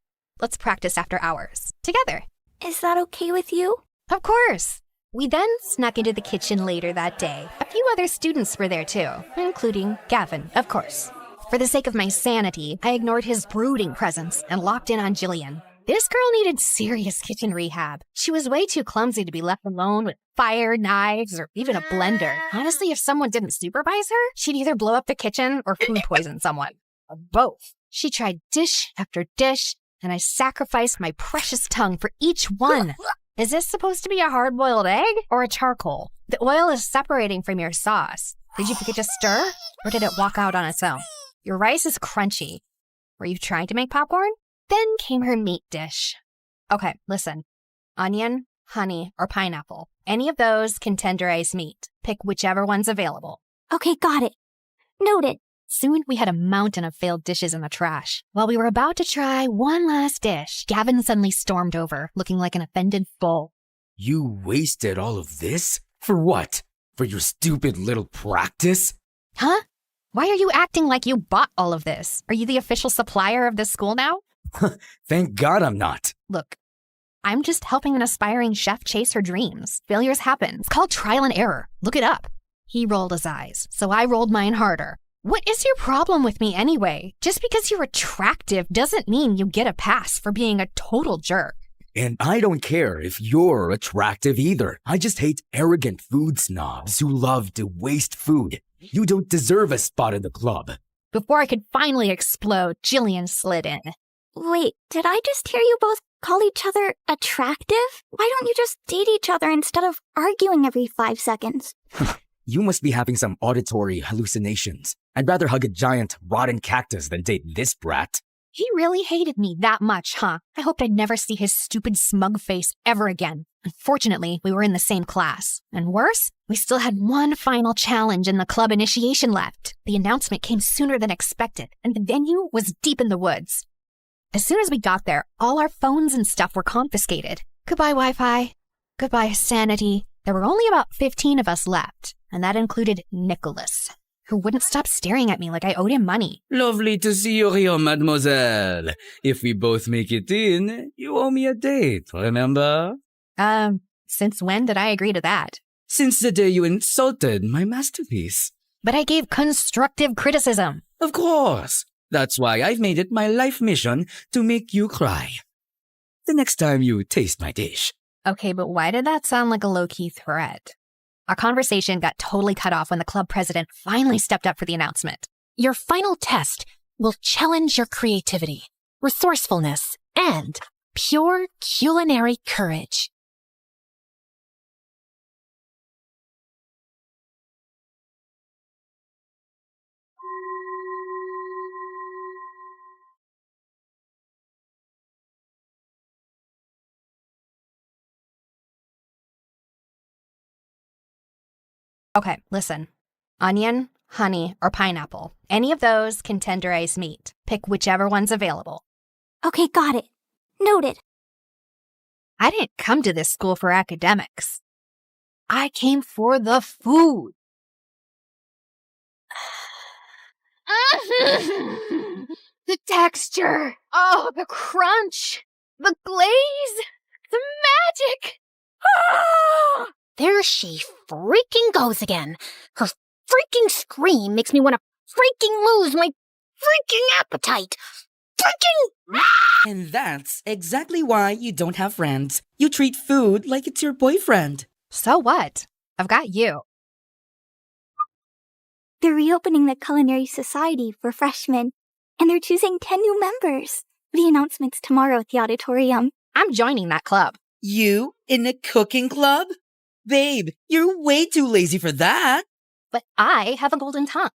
Let's practice after hours. Together. Is that okay with you? Of course. We then snuck into the kitchen later that day. A few other students were there, too, including Gavin, of course. For the sake of my sanity, I ignored his brooding presence and locked in on Jillian. This girl needed serious kitchen rehab. She was way too clumsy to be left alone with fire, knives, or even a blender. Honestly, if someone didn't supervise her, she'd either blow up the kitchen or food poison someone. Or both. She tried dish after dish, and I sacrificed my precious tongue for each one. Is this supposed to be a hard-boiled egg or a charcoal? The oil is separating from your sauce. Did you forget to stir, or did it walk out on its own? Your rice is crunchy. Were you trying to make popcorn? Then came her meat dish. Okay, listen. Onion, honey, or pineapple. Any of those can tenderize meat. Pick whichever one's available. Okay, got it. Noted. Soon we had a mountain of failed dishes in the trash. While we were about to try one last dish, Gavin suddenly stormed over, looking like an offended bull. You wasted all of this? For what? For your stupid little practice? Huh? Why are you acting like you bought all of this? Are you the official supplier of this school now? Thank God I'm not. Look, I'm just helping an aspiring chef chase her dreams. Failures happen. It's called trial and error. Look it up. He rolled his eyes, so I rolled mine harder. What is your problem with me anyway? Just because you're attractive doesn't mean you get a pass for being a total jerk. And I don't care if you're attractive either. I just hate arrogant food snobs who love to waste food. You don't deserve a spot in the club. Before I could finally explode, Jillian slid in. Wait, did I just hear you both call each other attractive? Why don't you just date each other instead of arguing every 5 seconds? You must be having some auditory hallucinations. I'd rather hug a giant, rotten cactus than date this brat. He really hated me that much, huh? I hoped I'd never see his stupid smug face ever again. Unfortunately, we were in the same class. And worse, we still had one final challenge in the club initiation left. The announcement came sooner than expected, and the venue was deep in the woods. As soon as we got there, all our phones and stuff were confiscated. Goodbye, Wi-Fi. Goodbye, sanity. There were only about 15 of us left, and that included Nicholas, who wouldn't stop staring at me like I owed him money. Lovely to see you here, mademoiselle. If we both make it in, you owe me a date, remember? Since when did I agree to that? Since the day you insulted my masterpiece. But I gave constructive criticism. Of course. That's why I've made it my life mission to make you cry. The next time you taste my dish. Okay, but why did that sound like a low-key threat? Our conversation got totally cut off when the club president finally stepped up for the announcement. Your final test will challenge your creativity, resourcefulness, and pure culinary courage. Okay, listen. Onion, honey, or pineapple. Any of those can tenderize meat. Pick whichever one's available. Okay, got it. Noted. I didn't come to this school for academics. I came for the food. The texture. Oh, the crunch. The glaze. The magic. Ah! There she freaking goes again. Her freaking scream makes me want to freaking lose my freaking appetite. Freaking! And that's exactly why you don't have friends. You treat food like it's your boyfriend. So what? I've got you. They're reopening the Culinary Society for freshmen, and they're choosing 10 new members. The announcement's tomorrow at the auditorium. I'm joining that club. You in a cooking club? Babe, you're way too lazy for that. But I have a golden tongue.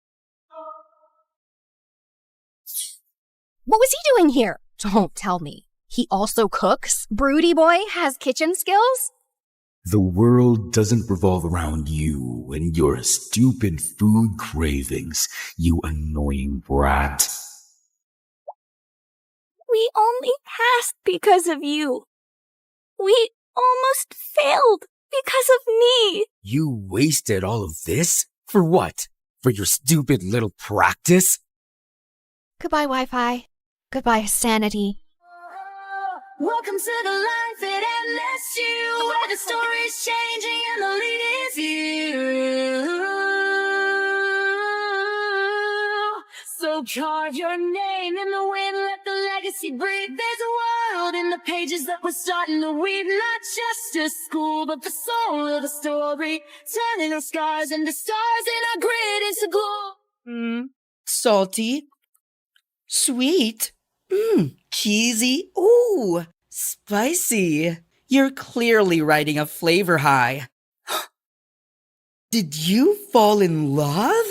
What was he doing here? Don't tell me. He also cooks? Broody boy has kitchen skills? The world doesn't revolve around you and your stupid food cravings, you annoying brat. We only passed because of you. We almost failed because of me. You wasted all of this? For what? For your stupid little practice? Goodbye, Wi-Fi. Goodbye, sanity. Welcome to the life at MSU, where the story's changing and the lead is you. So carve your name in the wind, let the legacy breathe. There's a world in the pages that we're starting to weave. Not just a school, but the soul of the story. Turning our scars into stars and our grit into glory. Salty. Sweet. Cheesy. Ooh, spicy. You're clearly riding a flavor high. Did you fall in love?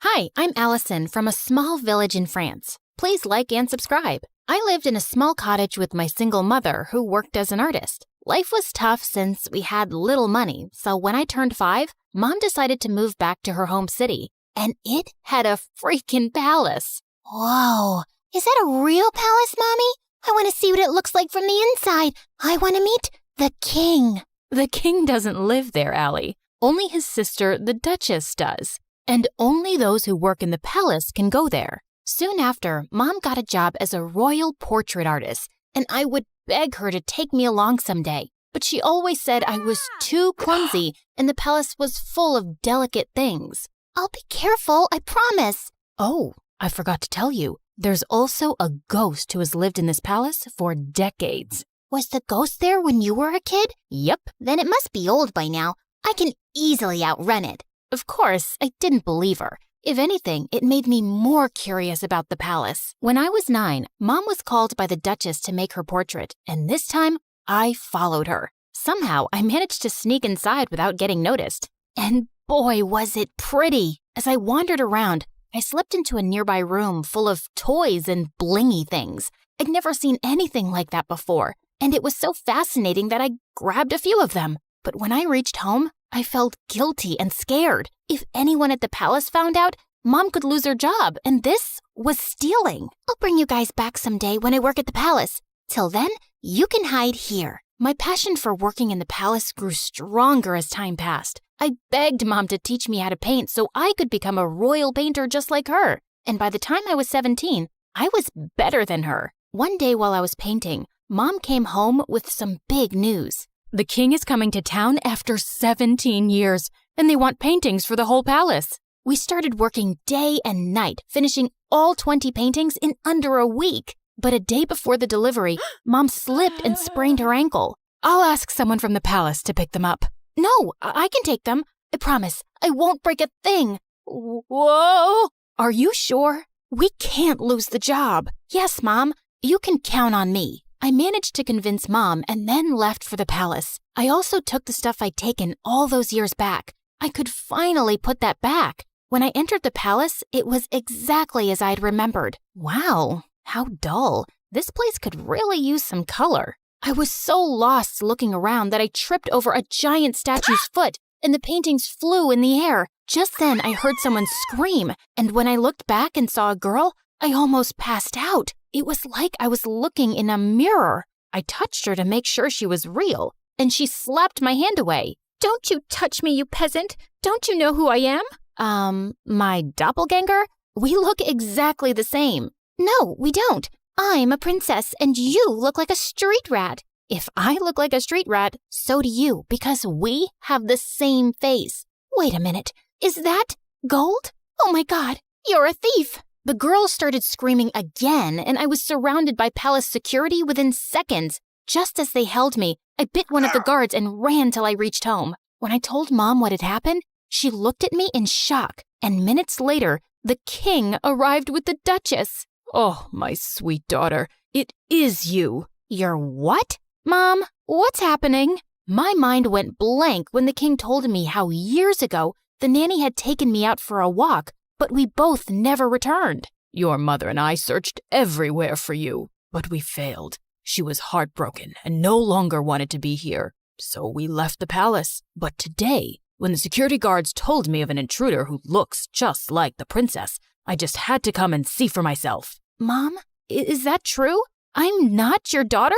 Hi, I'm Allison from a small village in France. Please like and subscribe. I lived in a small cottage with my single mother who worked as an artist. Life was tough since we had little money, so when I turned 5, Mom decided to move back to her home city, and it had a freaking palace. Whoa, is that a real palace, Mommy? I want to see what it looks like from the inside. I want to meet the king. The king doesn't live there, Allie. Only his sister, the Duchess, does. And only those who work in the palace can go there. Soon after, Mom got a job as a royal portrait artist, and I would beg her to take me along someday. But she always said I was too clumsy and the palace was full of delicate things. I'll be careful, I promise. Oh, I forgot to tell you. There's also a ghost who has lived in this palace for decades. Was the ghost there when you were a kid? Yep. Then it must be old by now. I can easily outrun it. Of course, I didn't believe her. If anything, it made me more curious about the palace. When I was 9, Mom was called by the Duchess to make her portrait, and this time, I followed her. Somehow, I managed to sneak inside without getting noticed. And boy, was it pretty! As I wandered around, I slipped into a nearby room full of toys and blingy things. I'd never seen anything like that before, and it was so fascinating that I grabbed a few of them. But when I reached home, I felt guilty and scared. If anyone at the palace found out, Mom could lose her job, and this was stealing. I'll bring you guys back someday when I work at the palace. Till then, you can hide here. My passion for working in the palace grew stronger as time passed. I begged Mom to teach me how to paint so I could become a royal painter just like her. And by the time I was 17, I was better than her. One day while I was painting, Mom came home with some big news. The king is coming to town after 17 years, and they want paintings for the whole palace. We started working day and night, finishing all 20 paintings in under a week. But a day before the delivery, Mom slipped and sprained her ankle. I'll ask someone from the palace to pick them up. No, I can take them. I promise. I won't break a thing. Whoa! Are you sure? We can't lose the job. Yes, Mom. You can count on me. I managed to convince Mom and then left for the palace. I also took the stuff I'd taken all those years back. I could finally put that back. When I entered the palace, it was exactly as I'd remembered. Wow, how dull. This place could really use some color. I was so lost looking around that I tripped over a giant statue's foot, and the paintings flew in the air. Just then, I heard someone scream, and when I looked back and saw a girl, I almost passed out. It was like I was looking in a mirror. I touched her to make sure she was real, and she slapped my hand away. Don't you touch me, you peasant! Don't you know who I am? My doppelganger? We look exactly the same. No, we don't. I'm a princess, and you look like a street rat. If I look like a street rat, so do you, because we have the same face. Wait a minute. Is that gold? Oh my God, you're a thief! The girl started screaming again, and I was surrounded by palace security within seconds. Just as they held me, I bit one of the guards and ran till I reached home. When I told Mom what had happened, she looked at me in shock, and minutes later, the king arrived with the Duchess. Oh, my sweet daughter, it is you. You're what? Mom, what's happening? My mind went blank when the king told me how years ago the nanny had taken me out for a walk, but we both never returned. Your mother and I searched everywhere for you, but we failed. She was heartbroken and no longer wanted to be here, so we left the palace. But today, when the security guards told me of an intruder who looks just like the princess, I just had to come and see for myself. Mom, is that true? I'm not your daughter?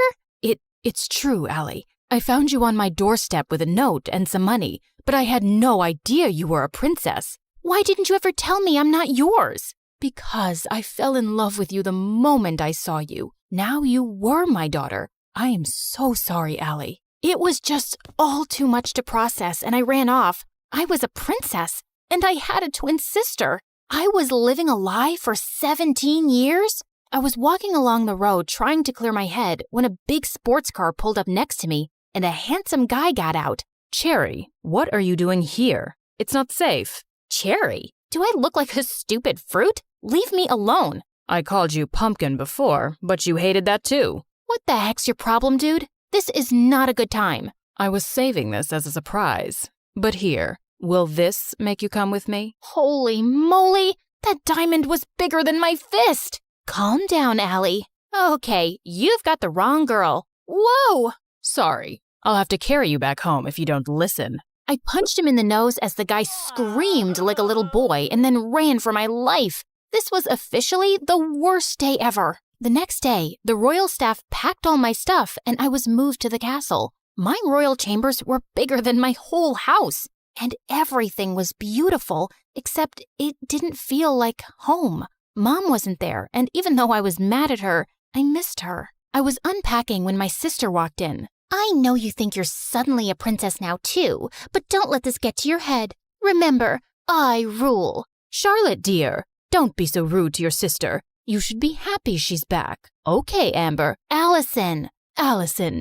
It's true, Allie. I found you on my doorstep with a note and some money, but I had no idea you were a princess. Why didn't you ever tell me I'm not yours? Because I fell in love with you the moment I saw you. Now you were my daughter. I am so sorry, Allie. It was just all too much to process, and I ran off. I was a princess, and I had a twin sister. I was living a lie for 17 years? I was walking along the road trying to clear my head when a big sports car pulled up next to me, and a handsome guy got out. Cherry, what are you doing here? It's not safe. Cherry? Do I look like a stupid fruit? Leave me alone. I called you pumpkin before, but you hated that too. What the heck's your problem, dude? This is not a good time. I was saving this as a surprise. But here, will this make you come with me? Holy moly! That diamond was bigger than my fist! Calm down, Allie. Okay, you've got the wrong girl. Whoa! Sorry, I'll have to carry you back home if you don't listen. I punched him in the nose as the guy screamed like a little boy and then ran for my life. This was officially the worst day ever. The next day, the royal staff packed all my stuff and I was moved to the castle. My royal chambers were bigger than my whole house, and everything was beautiful, except it didn't feel like home. Mom wasn't there, and even though I was mad at her, I missed her. I was unpacking when my sister walked in. I know you think you're suddenly a princess now too, but don't let this get to your head. Remember, I rule. Charlotte, dear, don't be so rude to your sister. You should be happy she's back. Okay, Amber. Allison,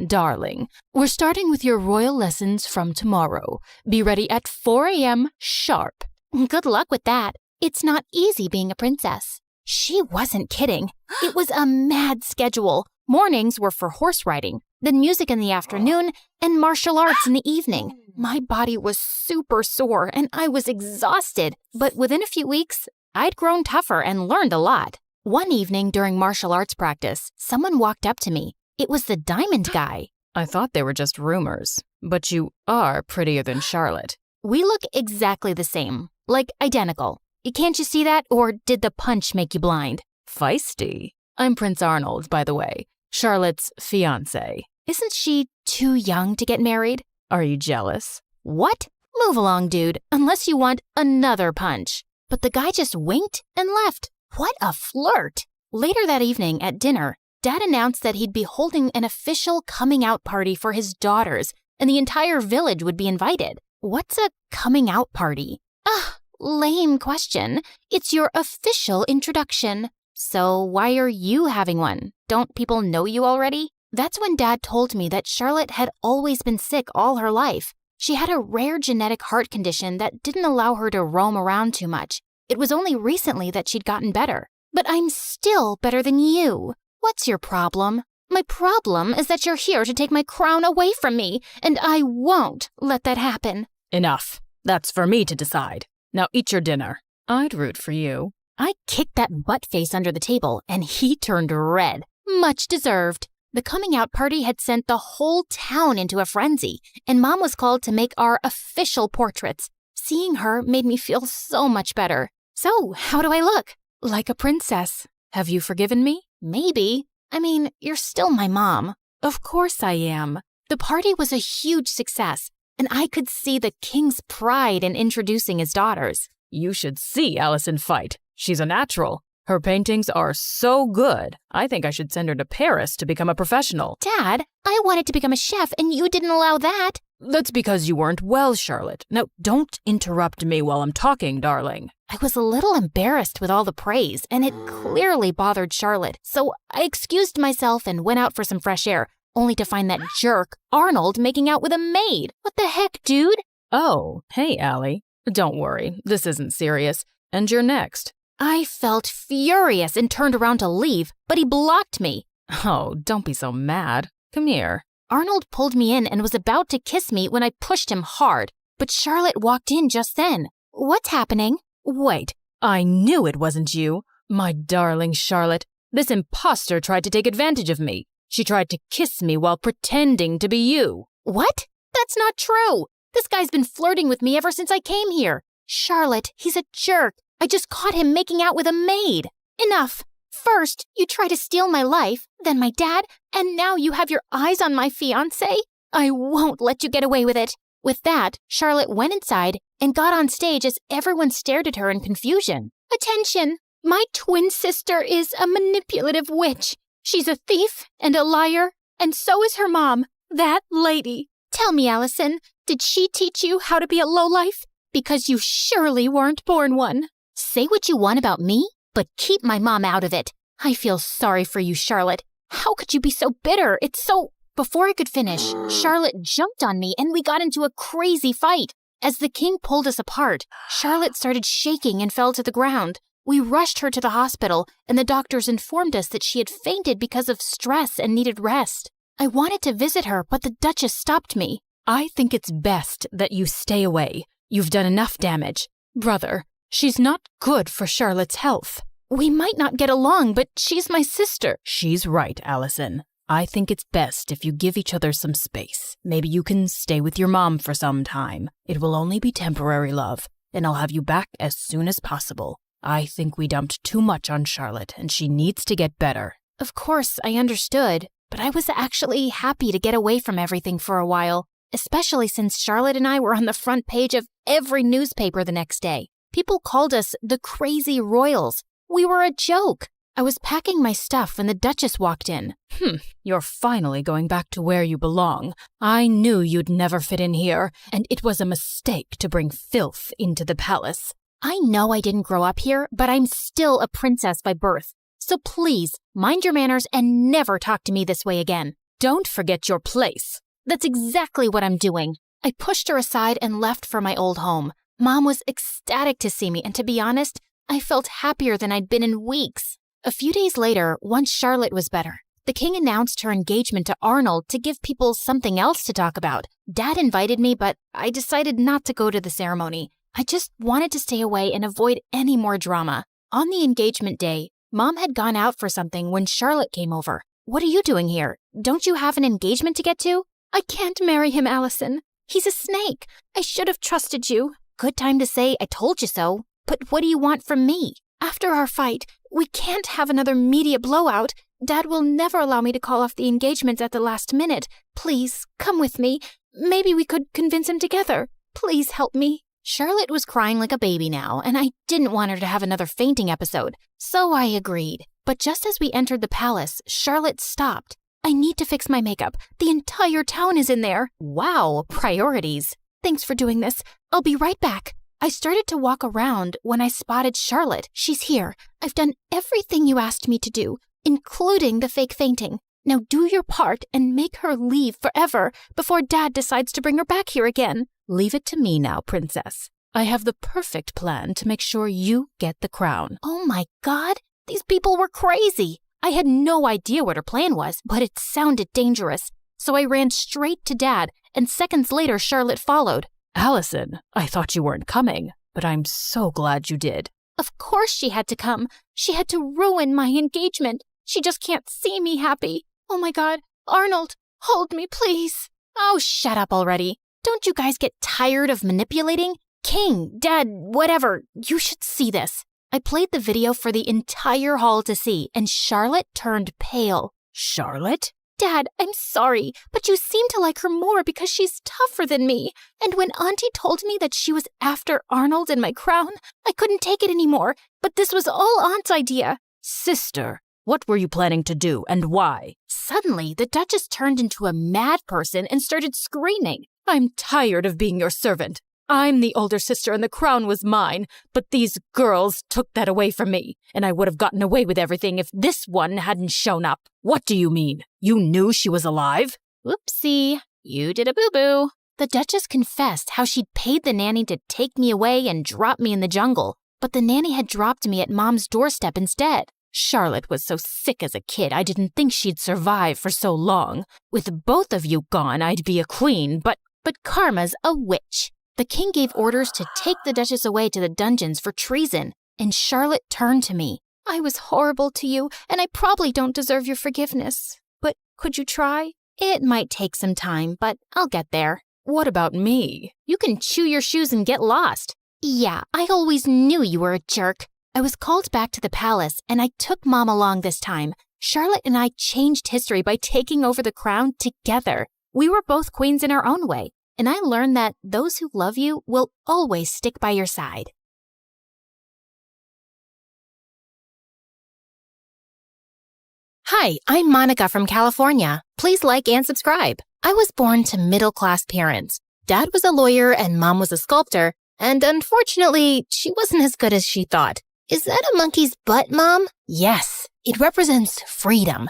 darling, we're starting with your royal lessons from tomorrow. Be ready at 4 a.m. sharp. Good luck with that. It's not easy being a princess. She wasn't kidding. It was a mad schedule. Mornings were for horse riding, then music in the afternoon, and martial arts in the evening. My body was super sore, and I was exhausted. But within a few weeks, I'd grown tougher and learned a lot. One evening during martial arts practice, someone walked up to me. It was the diamond guy. I thought they were just rumors, but you are prettier than Charlotte. We look exactly the same, like identical. Can't you see that, or did the punch make you blind? Feisty. I'm Prince Arnold, by the way, Charlotte's fiancé. Isn't she too young to get married? Are you jealous? What? Move along, dude, unless you want another punch. But the guy just winked and left. What a flirt! Later that evening at dinner, Dad announced that he'd be holding an official coming out party for his daughters, and the entire village would be invited. What's a coming out party? Lame question. It's your official introduction. So why are you having one? Don't people know you already? That's when Dad told me that Charlotte had always been sick all her life. She had a rare genetic heart condition that didn't allow her to roam around too much. It was only recently that she'd gotten better. But I'm still better than you. What's your problem? My problem is that you're here to take my crown away from me, and I won't let that happen. Enough. That's for me to decide. Now eat your dinner. I'd root for you. I kicked that butt-face under the table, and he turned red. Much deserved. The coming out party had sent the whole town into a frenzy, and Mom was called to make our official portraits. Seeing her made me feel so much better. So, how do I look? Like a princess. Have you forgiven me? Maybe. I mean, you're still my mom. Of course I am. The party was a huge success, and I could see the king's pride in introducing his daughters. You should see Allison fight. She's a natural. Her paintings are so good. I think I should send her to Paris to become a professional. Dad, I wanted to become a chef, and you didn't allow that. That's because you weren't well, Charlotte. Now, don't interrupt me while I'm talking, darling. I was a little embarrassed with all the praise, and it clearly bothered Charlotte. So I excused myself and went out for some fresh air, only to find that jerk, Arnold, making out with a maid. What the heck, dude? Oh, hey, Allie. Don't worry, this isn't serious. And you're next. I felt furious and turned around to leave, but he blocked me. Oh, don't be so mad. Come here. Arnold pulled me in and was about to kiss me when I pushed him hard, but Charlotte walked in just then. What's happening? Wait, I knew it wasn't you. My darling Charlotte, this imposter tried to take advantage of me. She tried to kiss me while pretending to be you. What? That's not true. This guy's been flirting with me ever since I came here. Charlotte, he's a jerk. I just caught him making out with a maid. Enough. First, you try to steal my life, then my dad, and now you have your eyes on my fiancé? I won't let you get away with it. With that, Charlotte went inside and got on stage as everyone stared at her in confusion. Attention! My twin sister is a manipulative witch. She's a thief and a liar, and so is her mom, that lady. Tell me, Allison, did she teach you how to be a lowlife? Because you surely weren't born one. Say what you want about me, but keep my mom out of it. I feel sorry for you, Charlotte. How could you be so bitter? It's so... Before I could finish, Charlotte jumped on me and we got into a crazy fight. As the king pulled us apart, Charlotte started shaking and fell to the ground. We rushed her to the hospital, and the doctors informed us that she had fainted because of stress and needed rest. I wanted to visit her, but the Duchess stopped me. I think it's best that you stay away. You've done enough damage. Brother, she's not good for Charlotte's health. We might not get along, but she's my sister. She's right, Allison. I think it's best if you give each other some space. Maybe you can stay with your mom for some time. It will only be temporary, love, and I'll have you back as soon as possible. I think we dumped too much on Charlotte, and she needs to get better. Of course, I understood, but I was actually happy to get away from everything for a while, especially since Charlotte and I were on the front page of every newspaper the next day. People called us the Crazy Royals. We were a joke. I was packing my stuff when the Duchess walked in. You're finally going back to where you belong. I knew you'd never fit in here, and it was a mistake to bring filth into the palace. I know I didn't grow up here, but I'm still a princess by birth. So please, mind your manners and never talk to me this way again. Don't forget your place. That's exactly what I'm doing. I pushed her aside and left for my old home. Mom was ecstatic to see me, and to be honest, I felt happier than I'd been in weeks. A few days later, once Charlotte was better, the king announced her engagement to Arnold to give people something else to talk about. Dad invited me, but I decided not to go to the ceremony. I just wanted to stay away and avoid any more drama. On the engagement day, Mom had gone out for something when Charlotte came over. What are you doing here? Don't you have an engagement to get to? I can't marry him, Allison. He's a snake. I should have trusted you. Good time to say I told you so. But what do you want from me? After our fight, we can't have another media blowout. Dad will never allow me to call off the engagement at the last minute. Please, come with me. Maybe we could convince him together. Please help me. Charlotte was crying like a baby now, and I didn't want her to have another fainting episode, so I agreed. But just as we entered the palace, Charlotte stopped. I need to fix my makeup. The entire town is in there. Wow, priorities. Thanks for doing this. I'll be right back. I started to walk around when I spotted Charlotte. She's here. I've done everything you asked me to do, including the fake fainting. Now do your part and make her leave forever before Dad decides to bring her back here again. Leave it to me now, princess. I have the perfect plan to make sure you get the crown. Oh my God, these people were crazy. I had no idea what her plan was, but it sounded dangerous. So I ran straight to Dad, and seconds later Charlotte followed. Allison, I thought you weren't coming, but I'm so glad you did. Of course she had to come. She had to ruin my engagement. She just can't see me happy. Oh my God, Arnold, hold me, please. Oh, shut up already. Don't you guys get tired of manipulating? King, Dad, whatever, you should see this. I played the video for the entire hall to see, and Charlotte turned pale. Charlotte? Dad, I'm sorry, but you seem to like her more because she's tougher than me. And when Auntie told me that she was after Arnold and my crown, I couldn't take it anymore. But this was all Aunt's idea. Sister, what were you planning to do and why? Suddenly, the Duchess turned into a mad person and started screaming. I'm tired of being your servant. I'm the older sister and the crown was mine, but these girls took that away from me, and I would have gotten away with everything if this one hadn't shown up. What do you mean? You knew she was alive? Whoopsie, you did a boo-boo. The Duchess confessed how she'd paid the nanny to take me away and drop me in the jungle, but the nanny had dropped me at Mom's doorstep instead. Charlotte was so sick as a kid, I didn't think she'd survive for so long. With both of you gone, I'd be a queen, but Karma's a witch. The king gave orders to take the Duchess away to the dungeons for treason, and Charlotte turned to me. I was horrible to you, and I probably don't deserve your forgiveness. But could you try? It might take some time, but I'll get there. What about me? You can chew your shoes and get lost. Yeah, I always knew you were a jerk. I was called back to the palace, and I took Mom along this time. Charlotte and I changed history by taking over the crown together. We were both queens in our own way, and I learned that those who love you will always stick by your side. Hi, I'm Monica from California. Please like and subscribe. I was born to middle-class parents. Dad was a lawyer and Mom was a sculptor, and unfortunately, she wasn't as good as she thought. Is that a monkey's butt, Mom? Yes, it represents freedom.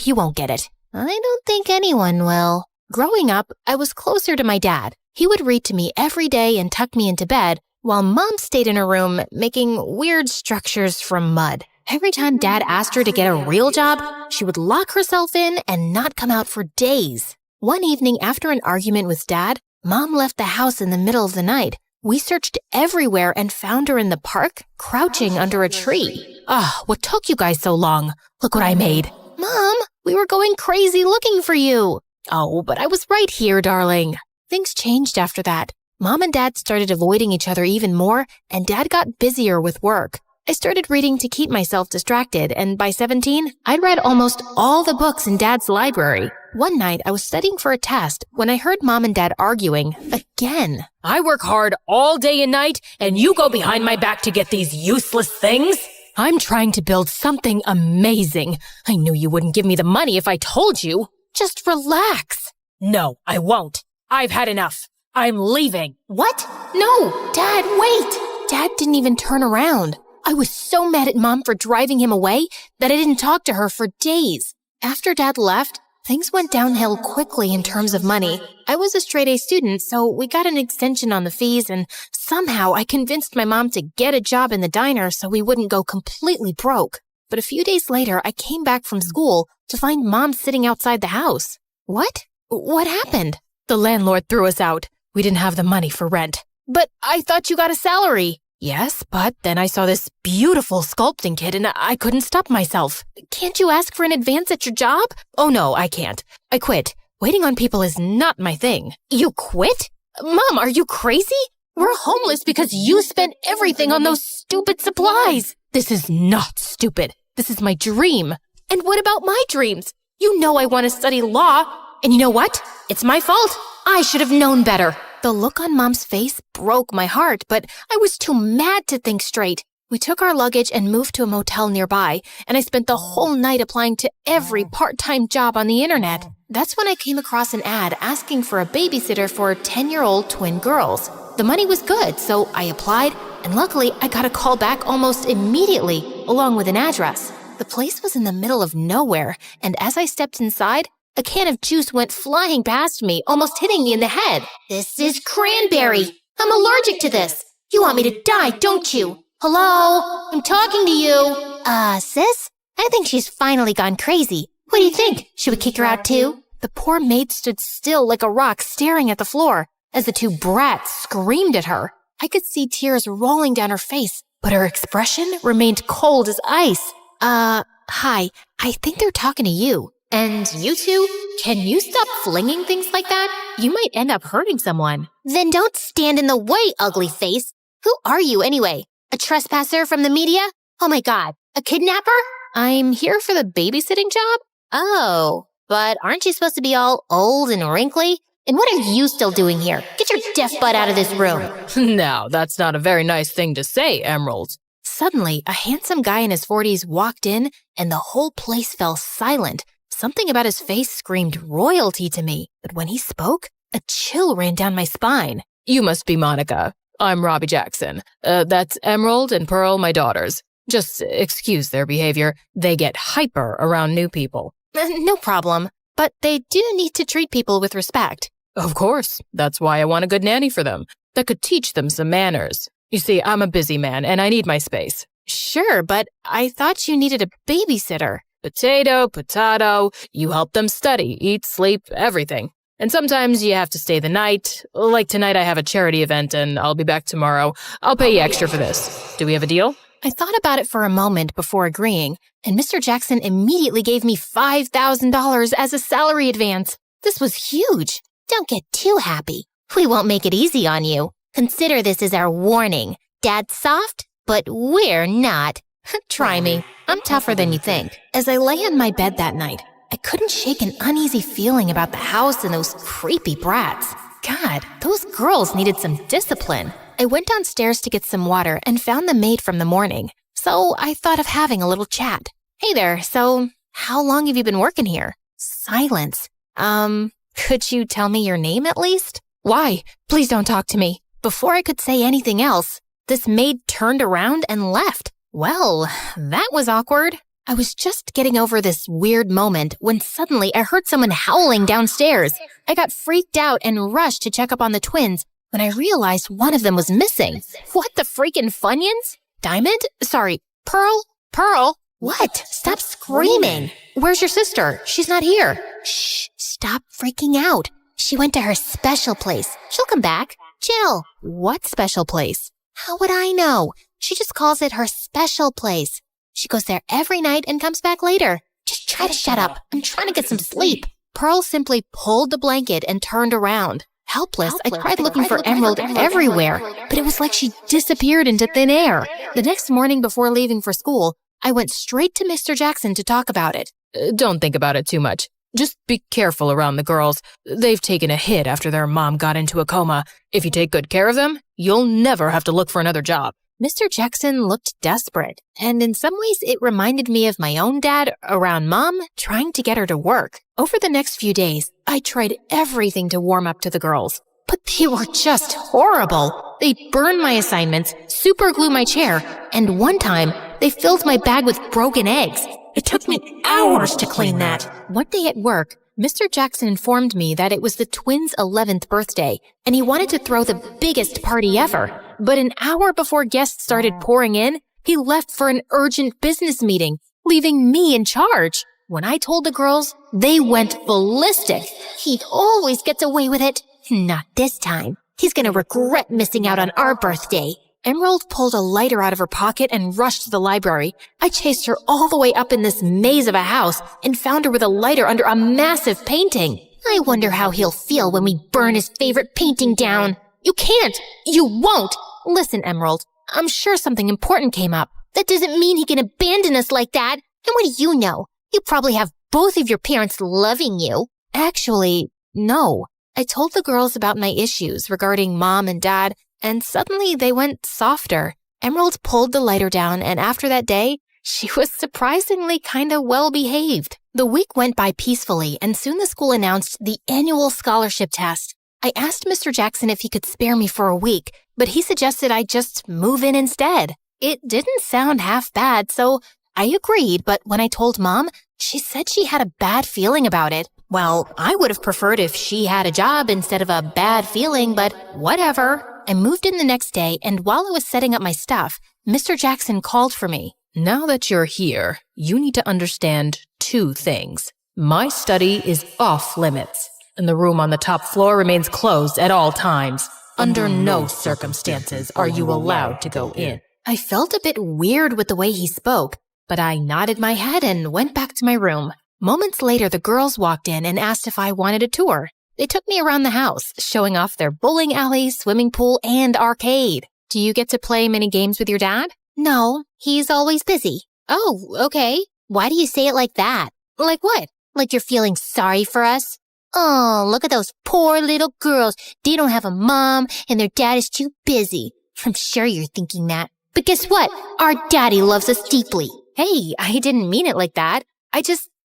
You won't get it. I don't think anyone will. Growing up, I was closer to my dad. He would read to me every day and tuck me into bed, while Mom stayed in her room making weird structures from mud. Every time Dad asked her to get a real job, she would lock herself in and not come out for days. One evening after an argument with Dad, Mom left the house in the middle of the night. We searched everywhere and found her in the park, crouching under a tree. What took you guys so long? Look what I made. Mom, we were going crazy looking for you. Oh, but I was right here, darling. Things changed after that. Mom and Dad started avoiding each other even more, and Dad got busier with work. I started reading to keep myself distracted, and by 17, I'd read almost all the books in Dad's library. One night, I was studying for a test when I heard Mom and Dad arguing again. I work hard all day and night, and you go behind my back to get these useless things? I'm trying to build something amazing. I knew you wouldn't give me the money if I told you. Just relax. No, I won't. I've had enough. I'm leaving. What? No, Dad, wait. Dad didn't even turn around. I was so mad at Mom for driving him away that I didn't talk to her for days. After Dad left, things went downhill quickly in terms of money. I was a straight-A student, so we got an extension on the fees, and somehow I convinced my mom to get a job in the diner so we wouldn't go completely broke. But a few days later, I came back from school to find Mom sitting outside the house. What? What happened? The landlord threw us out. We didn't have the money for rent. But I thought you got a salary. Yes, but then I saw this beautiful sculpting kit and I couldn't stop myself. Can't you ask for an advance at your job? Oh no, I can't. I quit. Waiting on people is not my thing. You quit? Mom, are you crazy? We're homeless because you spent everything on those stupid supplies. This is not stupid. This is my dream. And what about my dreams? You know I want to study law. And you know what? It's my fault. I should have known better. The look on Mom's face broke my heart, but I was too mad to think straight. We took our luggage and moved to a motel nearby, and I spent the whole night applying to every part-time job on the internet. That's when I came across an ad asking for a babysitter for 10-year-old twin girls. The money was good, so I applied, and luckily I got a call back almost immediately, along with an address. The place was in the middle of nowhere, and as I stepped inside, a can of juice went flying past me, almost hitting me in the head. This is cranberry. I'm allergic to this. You want me to die, don't you? Hello? I'm talking to you. Sis? I think she's finally gone crazy. What do you think? Should we kick her out too? The poor maid stood still like a rock, staring at the floor, as the two brats screamed at her. I could see tears rolling down her face, but her expression remained cold as ice. Hi. I think they're talking to you. And you two, can you stop flinging things like that? You might end up hurting someone. Then don't stand in the way, ugly face. Who are you anyway? A trespasser from the media? Oh my God, a kidnapper? I'm here for the babysitting job? Oh, but aren't you supposed to be all old and wrinkly? And what are you still doing here? Get your deaf butt out of this room. Now, that's not a very nice thing to say, Emerald. Suddenly, a handsome guy in his 40s walked in, and the whole place fell silent. Something about his face screamed royalty to me, but when he spoke, a chill ran down my spine. You must be Monica. I'm Robbie Jackson. That's Emerald and Pearl, my daughters. Just excuse their behavior. They get hyper around new people. No problem, but they do need to treat people with respect. Of course. That's why I want a good nanny for them, that could teach them some manners. You see, I'm a busy man, and I need my space. Sure, but I thought you needed a babysitter. Potato, potato, you help them study, eat, sleep, everything. And sometimes you have to stay the night. Like tonight I have a charity event and I'll be back tomorrow. I'll pay you extra for this. Do we have a deal? I thought about it for a moment before agreeing, and Mr. Jackson immediately gave me $5,000 as a salary advance. This was huge. Don't get too happy. We won't make it easy on you. Consider this as our warning. Dad's soft, but we're not. Try me. I'm tougher than you think. As I lay on my bed that night, I couldn't shake an uneasy feeling about the house and those creepy brats. God, those girls needed some discipline. I went downstairs to get some water and found the maid from the morning. So I thought of having a little chat. Hey there, so how long have you been working here? Silence. Could you tell me your name at least? Why? Please don't talk to me. Before I could say anything else, this maid turned around and left. Well, that was awkward. I was just getting over this weird moment when suddenly I heard someone howling downstairs. I got freaked out and rushed to check up on the twins when I realized one of them was missing. What the freaking Funyuns? Diamond? Sorry, Pearl? Pearl? What? Stop screaming. Where's your sister? She's not here. Shh, stop freaking out. She went to her special place. She'll come back. Chill. What special place? How would I know? She just calls it her special place. She goes there every night and comes back later. Just try to shut up. I'm trying to get some sleep. Pearl simply pulled the blanket and turned around. Helpless, I tried looking for Emerald everywhere, but it was like she disappeared into thin air. The next morning before leaving for school, I went straight to Mr. Jackson to talk about it. Don't think about it too much. Just be careful around the girls. They've taken a hit after their mom got into a coma. If you take good care of them, you'll never have to look for another job. Mr. Jackson looked desperate, and in some ways it reminded me of my own dad around Mom trying to get her to work. Over the next few days, I tried everything to warm up to the girls, but they were just horrible. They burned my assignments, superglued my chair, and one time they filled my bag with broken eggs. It took me hours to clean that. One day at work, Mr. Jackson informed me that it was the twins' 11th birthday, and he wanted to throw the biggest party ever. But an hour before guests started pouring in, he left for an urgent business meeting, leaving me in charge. When I told the girls, they went ballistic. He always gets away with it. Not this time. He's gonna regret missing out on our birthday. Emerald pulled a lighter out of her pocket and rushed to the library. I chased her all the way up in this maze of a house and found her with a lighter under a massive painting. I wonder how he'll feel when we burn his favorite painting down. You can't! You won't! Listen, Emerald, I'm sure something important came up. That doesn't mean he can abandon us like that. And what do you know? You probably have both of your parents loving you. Actually, no. I told the girls about my issues regarding Mom and Dad, and suddenly they went softer. Emerald pulled the lighter down, and after that day, she was surprisingly kinda well-behaved. The week went by peacefully, and soon the school announced the annual scholarship test. I asked Mr. Jackson if he could spare me for a week, but he suggested I just move in instead. It didn't sound half bad, so I agreed, but when I told Mom, she said she had a bad feeling about it. Well, I would have preferred if she had a job instead of a bad feeling, but whatever. I moved in the next day, and while I was setting up my stuff, Mr. Jackson called for me. Now that you're here, you need to understand 2 things. My study is off limits, and the room on the top floor remains closed at all times. Under no circumstances are you allowed to go in. I felt a bit weird with the way he spoke, but I nodded my head and went back to my room. Moments later, the girls walked in and asked if I wanted a tour. They took me around the house, showing off their bowling alley, swimming pool, and arcade. Do you get to play many games with your dad? No, he's always busy. Oh, okay. Why do you say it like that? Like what? Like you're feeling sorry for us? Oh, look at those poor little girls. They don't have a mom, and their dad is too busy. I'm sure you're thinking that. But guess what? Our daddy loves us deeply. Hey, I didn't mean it like that.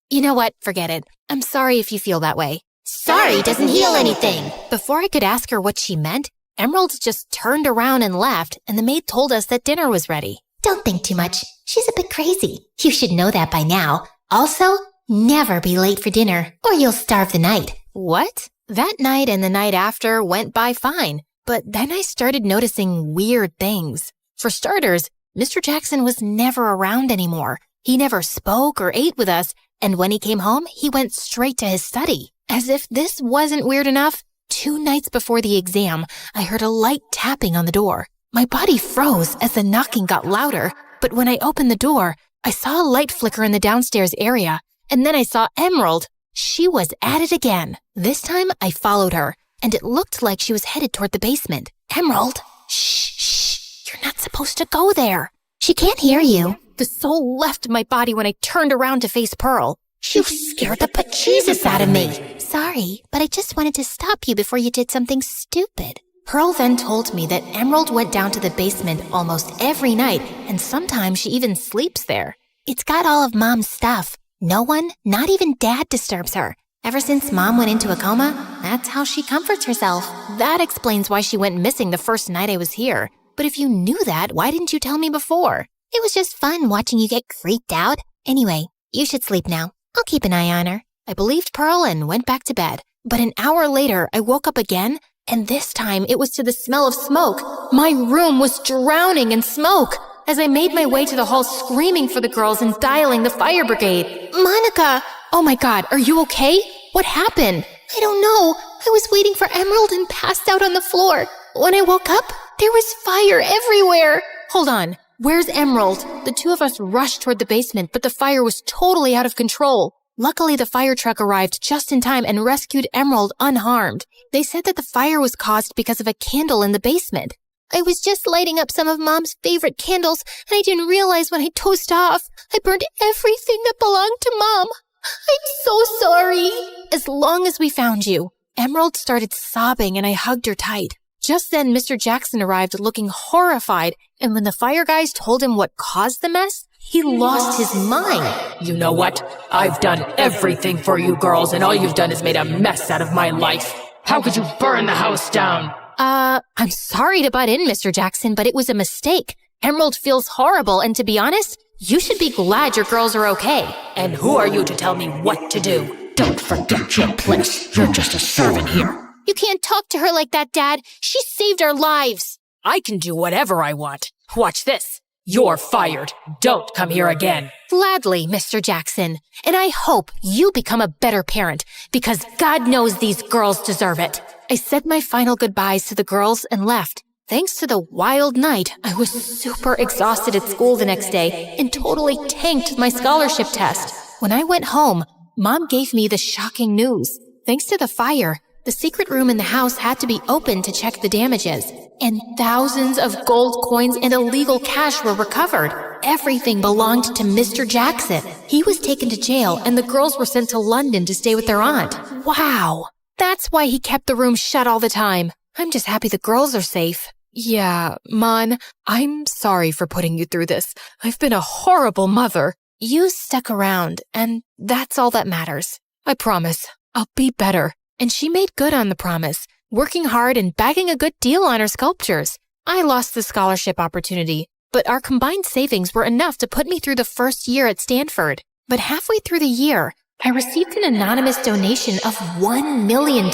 You know what? Forget it. I'm sorry if you feel that way. Sorry doesn't heal anything. Before I could ask her what she meant, Emerald just turned around and left, and the maid told us that dinner was ready. Don't think too much. She's a bit crazy. You should know that by now. Also, never be late for dinner, or you'll starve the night. What? That night and the night after went by fine, but then I started noticing weird things. For starters, Mr. Jackson was never around anymore. He never spoke or ate with us, and when he came home, he went straight to his study. As if this wasn't weird enough, 2 nights before the exam, I heard a light tapping on the door. My body froze as the knocking got louder. But when I opened the door, I saw a light flicker in the downstairs area, and then I saw Emerald. She was at it again. This time, I followed her, and it looked like she was headed toward the basement. Emerald, shh, you're not supposed to go there. She can't hear you. The soul left my body when I turned around to face Pearl. You scared the bejesus out of me. Sorry, but I just wanted to stop you before you did something stupid. Pearl then told me that Emerald went down to the basement almost every night, and sometimes she even sleeps there. It's got all of Mom's stuff. No one, not even Dad, disturbs her. Ever since Mom went into a coma, that's how she comforts herself. That explains why she went missing the first night I was here. But if you knew that, why didn't you tell me before? It was just fun watching you get creeped out. Anyway, you should sleep now. I'll keep an eye on her. I believed Pearl and went back to bed. But an hour later, I woke up again, and this time it was to the smell of smoke. My room was drowning in smoke. As I made my way to the hall screaming for the girls and dialing the fire brigade. Monica! Oh my God, are you okay? What happened? I don't know. I was waiting for Emerald and passed out on the floor. When I woke up, there was fire everywhere. Hold on. Where's Emerald? The two of us rushed toward the basement, but the fire was totally out of control. Luckily, the fire truck arrived just in time and rescued Emerald unharmed. They said that the fire was caused because of a candle in the basement. I was just lighting up some of Mom's favorite candles, and I didn't realize when I dozed off, I burned everything that belonged to Mom. I'm so sorry. As long as we found you. Emerald started sobbing, and I hugged her tight. Just then, Mr. Jackson arrived looking horrified, and when the fire guys told him what caused the mess, he lost his mind. You know what? I've done everything for you girls, and all you've done is made a mess out of my life. How could you burn the house down? I'm sorry to butt in, Mr. Jackson, but it was a mistake. Emerald feels horrible, and to be honest, you should be glad your girls are okay. And who are you to tell me what to do? Don't forget your place. You're just a servant here. You can't talk to her like that, Dad. She saved our lives. I can do whatever I want. Watch this. You're fired. Don't come here again. Gladly, Mr. Jackson. And I hope you become a better parent, because God knows these girls deserve it. I said my final goodbyes to the girls and left. Thanks to the wild night, I was super exhausted at school the next day and totally tanked my scholarship test. When I went home, Mom gave me the shocking news. Thanks to the fire, the secret room in the house had to be opened to check the damages, and thousands of gold coins and illegal cash were recovered. Everything belonged to Mr. Jackson. He was taken to jail, and the girls were sent to London to stay with their aunt. Wow! That's why he kept the room shut all the time. I'm just happy the girls are safe. Yeah, Mon, I'm sorry for putting you through this. I've been a horrible mother. You stuck around, and that's all that matters. I promise, I'll be better. And she made good on the promise, working hard and bagging a good deal on her sculptures. I lost the scholarship opportunity, but our combined savings were enough to put me through the first year at Stanford. But halfway through the year, I received an anonymous donation of $1 million.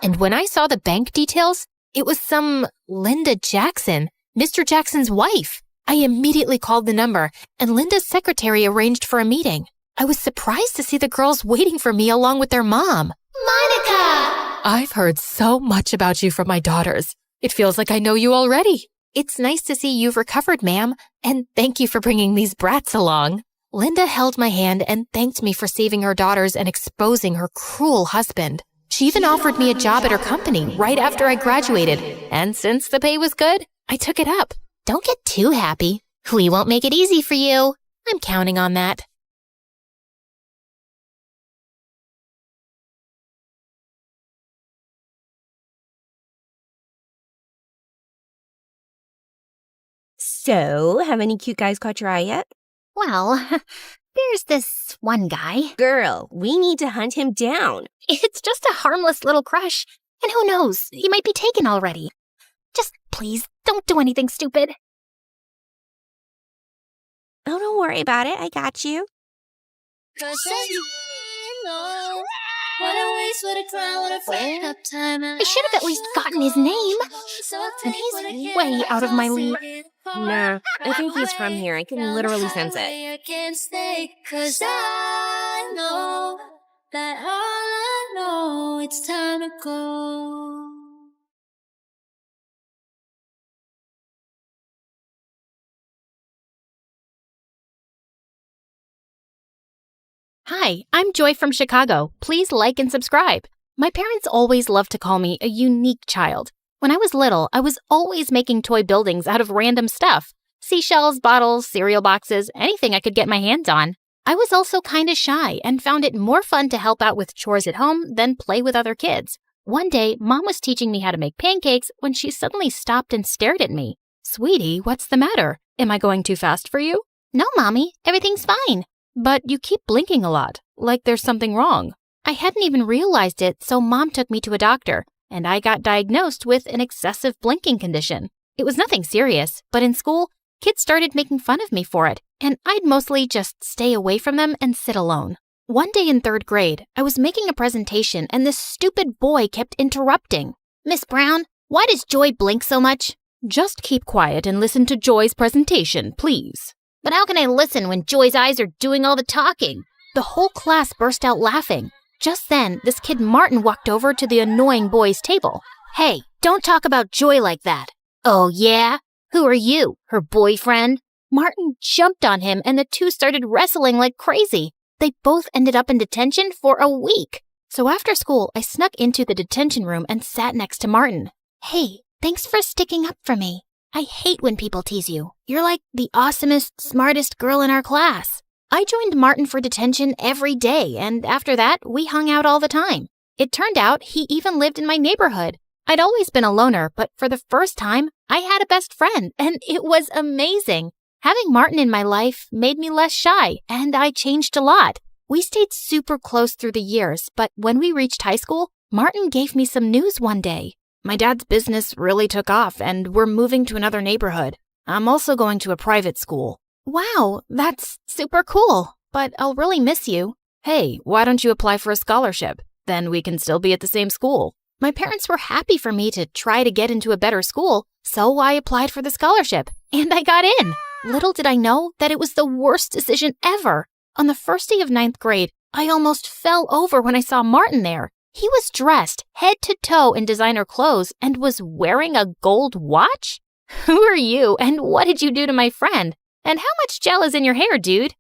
And when I saw the bank details, it was some Linda Jackson, Mr. Jackson's wife. I immediately called the number, and Linda's secretary arranged for a meeting. I was surprised to see the girls waiting for me along with their mom. Monica! I've heard so much about you from my daughters. It feels like I know you already. It's nice to see you've recovered, ma'am, and thank you for bringing these brats along. Linda held my hand and thanked me for saving her daughters and exposing her cruel husband. She even offered me a job at her company right after I graduated, and since the pay was good, I took it up. Don't get too happy. We won't make it easy for you. I'm counting on that. So, have any cute guys caught your eye yet? Well, there's this one guy. Girl, we need to hunt him down. It's just a harmless little crush. And who knows, he might be taken already. Just please, don't do anything stupid. Oh, don't worry about it. I got you. I should have at least gotten his name. And he's way out of my league. Nah, I think he's from here. I can literally sense it. Cause I know that all I know, it's time to go. Hi, I'm Joy from Chicago. Please like and subscribe. My parents always loved to call me a unique child. When I was little, I was always making toy buildings out of random stuff. Seashells, bottles, cereal boxes, anything I could get my hands on. I was also kind of shy and found it more fun to help out with chores at home than play with other kids. One day, Mom was teaching me how to make pancakes when she suddenly stopped and stared at me. Sweetie, what's the matter? Am I going too fast for you? No, Mommy, everything's fine. But you keep blinking a lot, like there's something wrong. I hadn't even realized it, so Mom took me to a doctor, and I got diagnosed with an excessive blinking condition. It was nothing serious, but in school, kids started making fun of me for it, and I'd mostly just stay away from them and sit alone. One day in 3rd grade, I was making a presentation and this stupid boy kept interrupting. Miss Brown, why does Joy blink so much? Just keep quiet and listen to Joy's presentation, please. But how can I listen when Joy's eyes are doing all the talking? The whole class burst out laughing. Just then, this kid Martin walked over to the annoying boy's table. Hey, don't talk about Joy like that. Oh, yeah? Who are you, her boyfriend? Martin jumped on him and the two started wrestling like crazy. They both ended up in detention for a week. So after school, I snuck into the detention room and sat next to Martin. Hey, thanks for sticking up for me. I hate when people tease you. You're like the awesomest, smartest girl in our class. I joined Martin for detention every day, and after that, we hung out all the time. It turned out he even lived in my neighborhood. I'd always been a loner, but for the first time, I had a best friend, and it was amazing. Having Martin in my life made me less shy, and I changed a lot. We stayed super close through the years, but when we reached high school, Martin gave me some news one day. My dad's business really took off, and we're moving to another neighborhood. I'm also going to a private school. Wow, that's super cool, but I'll really miss you. Hey, why don't you apply for a scholarship? Then we can still be at the same school. My parents were happy for me to try to get into a better school, so I applied for the scholarship, and I got in. Little did I know that it was the worst decision ever. On the first day of 9th grade, I almost fell over when I saw Martin there. He was dressed head to toe in designer clothes and was wearing a gold watch? Who are you, and what did you do to my friend? And how much gel is in your hair, dude?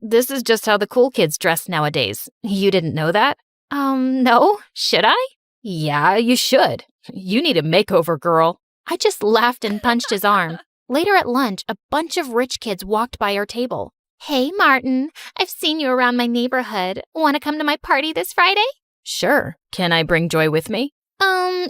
This is just how the cool kids dress nowadays. You didn't know that? No. Should I? Yeah, you should. You need a makeover, girl. I just laughed and punched his arm. Later at lunch, a bunch of rich kids walked by our table. Hey, Martin, I've seen you around my neighborhood. Want to come to my party this Friday? Sure. Can I bring Joy with me?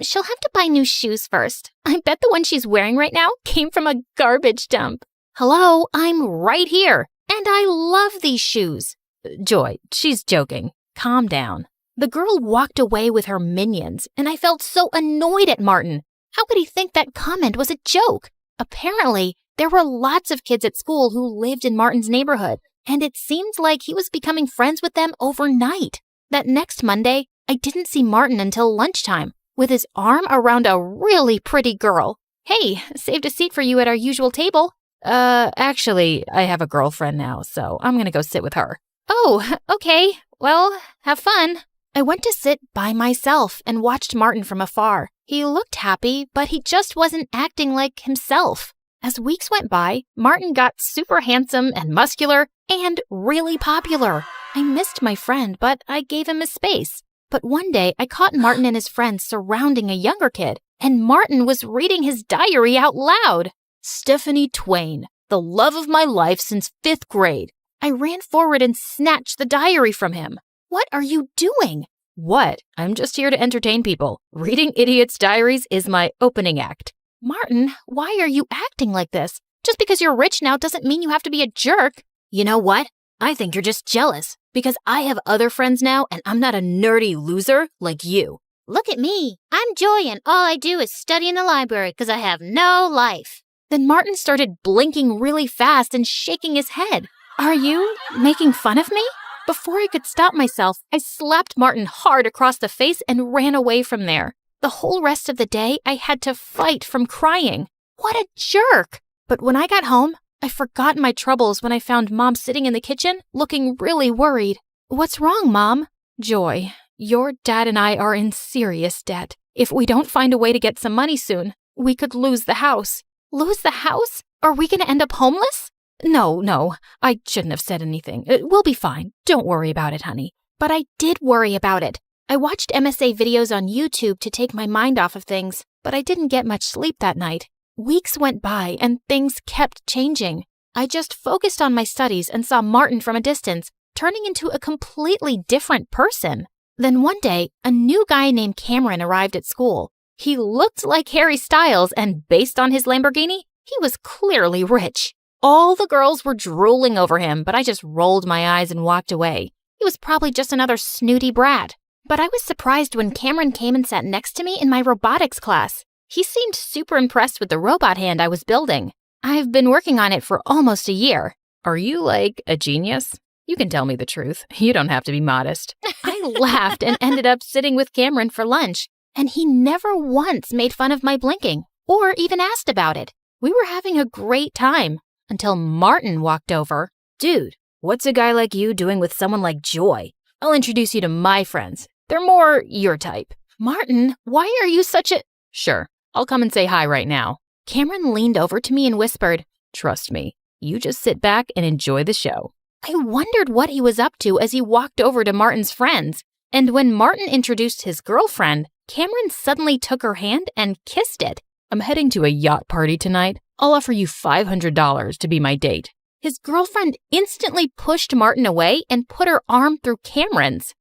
She'll have to buy new shoes first. I bet the one she's wearing right now came from a garbage dump. Hello, I'm right here, and I love these shoes. Joy, she's joking. Calm down. The girl walked away with her minions, and I felt so annoyed at Martin. How could he think that comment was a joke? Apparently, there were lots of kids at school who lived in Martin's neighborhood, and it seemed like he was becoming friends with them overnight. That next Monday, I didn't see Martin until lunchtime, with his arm around a really pretty girl. Hey, saved a seat for you at our usual table. Actually, I have a girlfriend now, so I'm gonna go sit with her. Oh, okay. Well, have fun. I went to sit by myself and watched Martin from afar. He looked happy, but he just wasn't acting like himself. As weeks went by, Martin got super handsome and muscular and really popular. I missed my friend, but I gave him his space. But one day, I caught Martin and his friends surrounding a younger kid, and Martin was reading his diary out loud. Stephanie Twain, the love of my life since 5th grade. I ran forward and snatched the diary from him. What are you doing? What? I'm just here to entertain people. Reading idiots' diaries is my opening act. Martin, why are you acting like this? Just because you're rich now doesn't mean you have to be a jerk. You know what? I think you're just jealous because I have other friends now and I'm not a nerdy loser like you. Look at me. I'm Joy and all I do is study in the library because I have no life. Then Martin started blinking really fast and shaking his head. Are you making fun of me? Before I could stop myself, I slapped Martin hard across the face and ran away from there. The whole rest of the day, I had to fight from crying. What a jerk! But when I got home, I forgot my troubles when I found Mom sitting in the kitchen, looking really worried. What's wrong, Mom? Joy, your dad and I are in serious debt. If we don't find a way to get some money soon, we could lose the house. Lose the house? Are we going to end up homeless? No, I shouldn't have said anything. We'll be fine. Don't worry about it, honey. But I did worry about it. I watched MSA videos on YouTube to take my mind off of things, but I didn't get much sleep that night. Weeks went by and things kept changing. I just focused on my studies and saw Martin from a distance, turning into a completely different person. Then one day, a new guy named Cameron arrived at school. He looked like Harry Styles, and based on his Lamborghini, he was clearly rich. All the girls were drooling over him, but I just rolled my eyes and walked away. He was probably just another snooty brat. But I was surprised when Cameron came and sat next to me in my robotics class. He seemed super impressed with the robot hand I was building. I've been working on it for almost a year. Are you like a genius? You can tell me the truth. You don't have to be modest. I laughed and ended up sitting with Cameron for lunch, and he never once made fun of my blinking or even asked about it. We were having a great time until Martin walked over. Dude, what's a guy like you doing with someone like Joy? I'll introduce you to my friends. They're more your type. Martin, why are you such a... Sure, I'll come and say hi right now. Cameron leaned over to me and whispered, trust me, you just sit back and enjoy the show. I wondered what he was up to as he walked over to Martin's friends. And when Martin introduced his girlfriend, Cameron suddenly took her hand and kissed it. I'm heading to a yacht party tonight. I'll offer you $500 to be my date. His girlfriend instantly pushed Martin away and put her arm through Cameron's.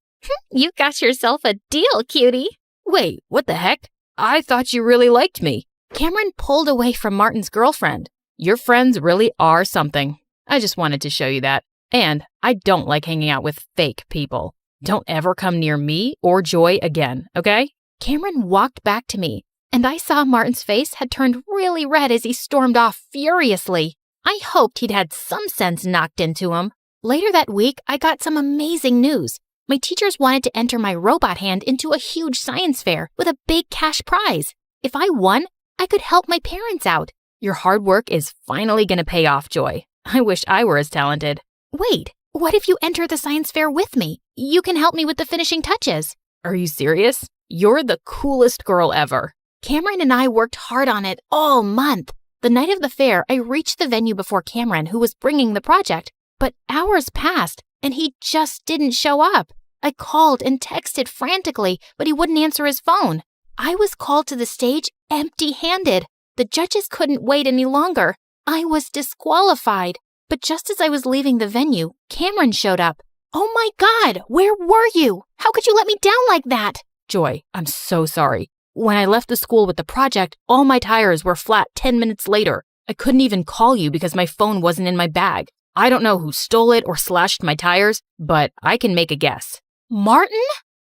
You got yourself a deal, cutie. Wait, what the heck? I thought you really liked me. Cameron pulled away from Martin's girlfriend. Your friends really are something. I just wanted to show you that. And I don't like hanging out with fake people. Don't ever come near me or Joy again, okay? Cameron walked back to me, and I saw Martin's face had turned really red as he stormed off furiously. I hoped he'd had some sense knocked into him. Later that week, I got some amazing news. My teachers wanted to enter my robot hand into a huge science fair with a big cash prize. If I won, I could help my parents out. Your hard work is finally going to pay off, Joy. I wish I were as talented. Wait, what if you enter the science fair with me? You can help me with the finishing touches. Are you serious? You're the coolest girl ever. Cameron and I worked hard on it all month. The night of the fair, I reached the venue before Cameron, who was bringing the project, but hours passed and he just didn't show up. I called and texted frantically, but he wouldn't answer his phone. I was called to the stage empty-handed. The judges couldn't wait any longer. I was disqualified. But just as I was leaving the venue, Cameron showed up. Oh my God, where were you? How could you let me down like that? Joy, I'm so sorry. When I left the school with the project, all my tires were flat 10 minutes later. I couldn't even call you because my phone wasn't in my bag. I don't know who stole it or slashed my tires, but I can make a guess. Martin?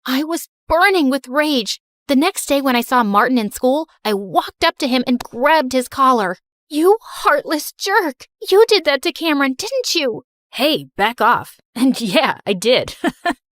I was burning with rage. The next day when I saw Martin in school, I walked up to him and grabbed his collar. You heartless jerk! You did that to Cameron, didn't you? Hey, back off. And yeah, I did.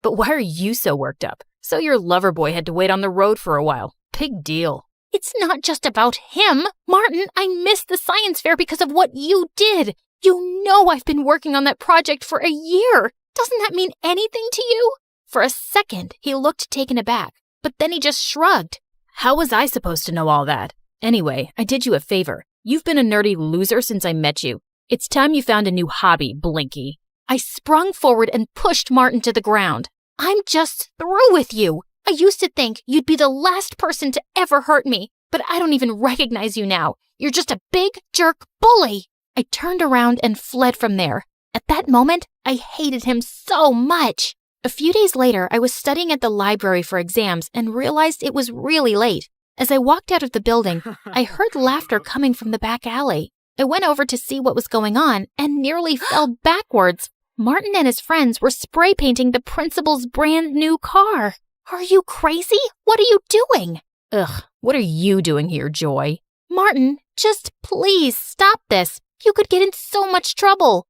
But why are you so worked up? So your lover boy had to wait on the road for a while. Big deal. It's not just about him. Martin, I missed the science fair because of what you did. You know I've been working on that project for a year. Doesn't that mean anything to you? For a second, he looked taken aback, but then he just shrugged. How was I supposed to know all that? Anyway, I did you a favor. You've been a nerdy loser since I met you. It's time you found a new hobby, Blinky. I sprung forward and pushed Martin to the ground. I'm just through with you. I used to think you'd be the last person to ever hurt me, but I don't even recognize you now. You're just a big jerk bully. I turned around and fled from there. At that moment, I hated him so much. A few days later, I was studying at the library for exams and realized it was really late. As I walked out of the building, I heard laughter coming from the back alley. I went over to see what was going on and nearly fell backwards. Martin and his friends were spray painting the principal's brand new car. Are you crazy? What are you doing? Ugh, what are you doing here, Joy? Martin, just please stop this. You could get in so much trouble.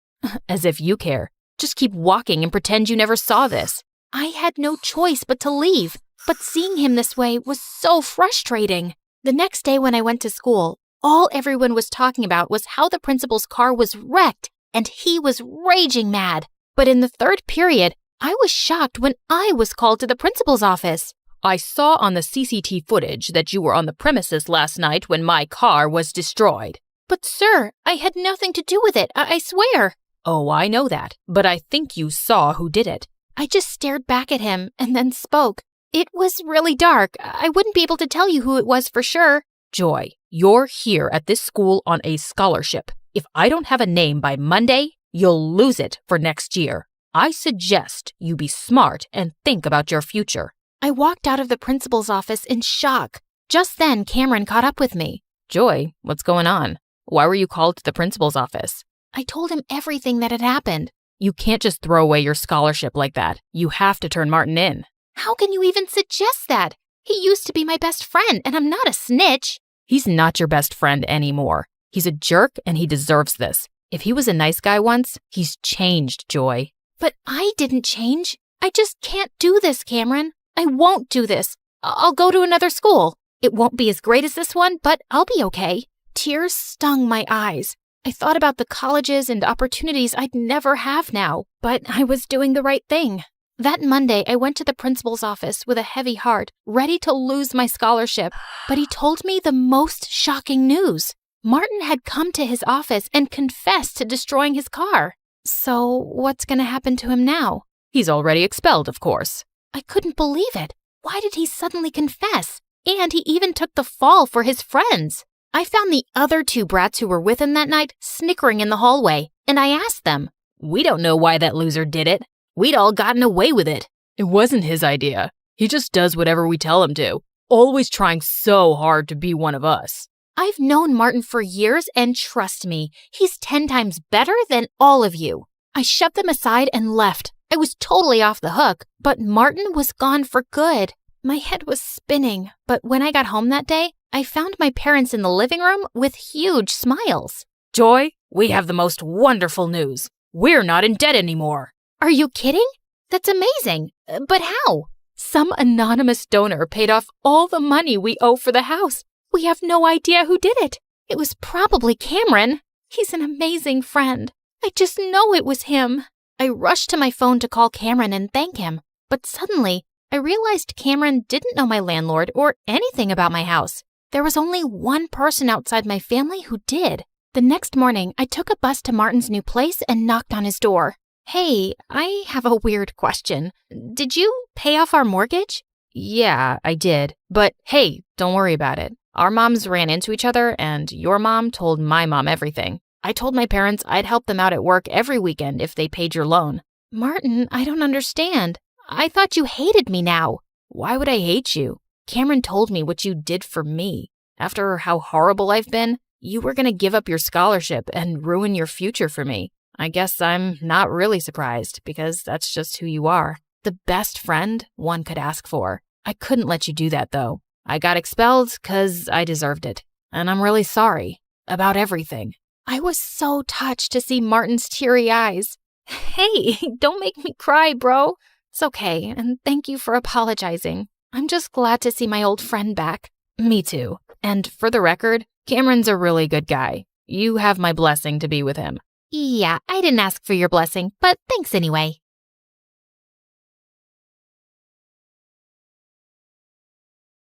As if you care. Just keep walking and pretend you never saw this. I had no choice but to leave. But seeing him this way was so frustrating. The next day when I went to school, all everyone was talking about was how the principal's car was wrecked, and he was raging mad. But in the third period, I was shocked when I was called to the principal's office. I saw on the CCTV footage that you were on the premises last night when my car was destroyed. But sir, I had nothing to do with it, I swear. Oh, I know that, but I think you saw who did it. I just stared back at him and then spoke. It was really dark. I wouldn't be able to tell you who it was for sure. Joy, you're here at this school on a scholarship. If I don't have a name by Monday, you'll lose it for next year. I suggest you be smart and think about your future. I walked out of the principal's office in shock. Just then, Cameron caught up with me. Joy, what's going on? Why were you called to the principal's office? I told him everything that had happened. You can't just throw away your scholarship like that. You have to turn Martin in. How can you even suggest that? He used to be my best friend, and I'm not a snitch. He's not your best friend anymore. He's a jerk, and he deserves this. If he was a nice guy once, he's changed, Joy. But I didn't change. I just can't do this, Cameron. I won't do this. I'll go to another school. It won't be as great as this one, but I'll be okay. Tears stung my eyes. I thought about the colleges and opportunities I'd never have now, but I was doing the right thing. That Monday, I went to the principal's office with a heavy heart, ready to lose my scholarship. But he told me the most shocking news. Martin had come to his office and confessed to destroying his car. So what's going to happen to him now? He's already expelled, of course. I couldn't believe it. Why did he suddenly confess? And he even took the fall for his friends. I found the other two brats who were with him that night snickering in the hallway, and I asked them, We don't know why that loser did it. We'd all gotten away with it. It wasn't his idea. He just does whatever we tell him to, always trying so hard to be one of us. I've known Martin for years, and trust me, he's 10 times better than all of you. I shoved them aside and left. I was totally off the hook, but Martin was gone for good. My head was spinning, but when I got home that day, I found my parents in the living room with huge smiles. Joy, we have the most wonderful news. We're not in debt anymore. Are you kidding? That's amazing. But how? Some anonymous donor paid off all the money we owe for the house. We have no idea who did it. It was probably Cameron. He's an amazing friend. I just know it was him. I rushed to my phone to call Cameron and thank him. But suddenly, I realized Cameron didn't know my landlord or anything about my house. There was only one person outside my family who did. The next morning, I took a bus to Martin's new place and knocked on his door. Hey, I have a weird question. Did you pay off our mortgage? Yeah, I did. But hey, don't worry about it. Our moms ran into each other, and your mom told my mom everything. I told my parents I'd help them out at work every weekend if they paid your loan. Martin, I don't understand. I thought you hated me now. Why would I hate you? Cameron told me what you did for me. After how horrible I've been, you were going to give up your scholarship and ruin your future for me. I guess I'm not really surprised, because that's just who you are. The best friend one could ask for. I couldn't let you do that, though. I got expelled because I deserved it. And I'm really sorry about everything. I was so touched to see Martin's teary eyes. Hey, don't make me cry, bro. It's okay, and thank you for apologizing. I'm just glad to see my old friend back. Me too. And for the record, Cameron's a really good guy. You have my blessing to be with him. Yeah, I didn't ask for your blessing, but thanks anyway.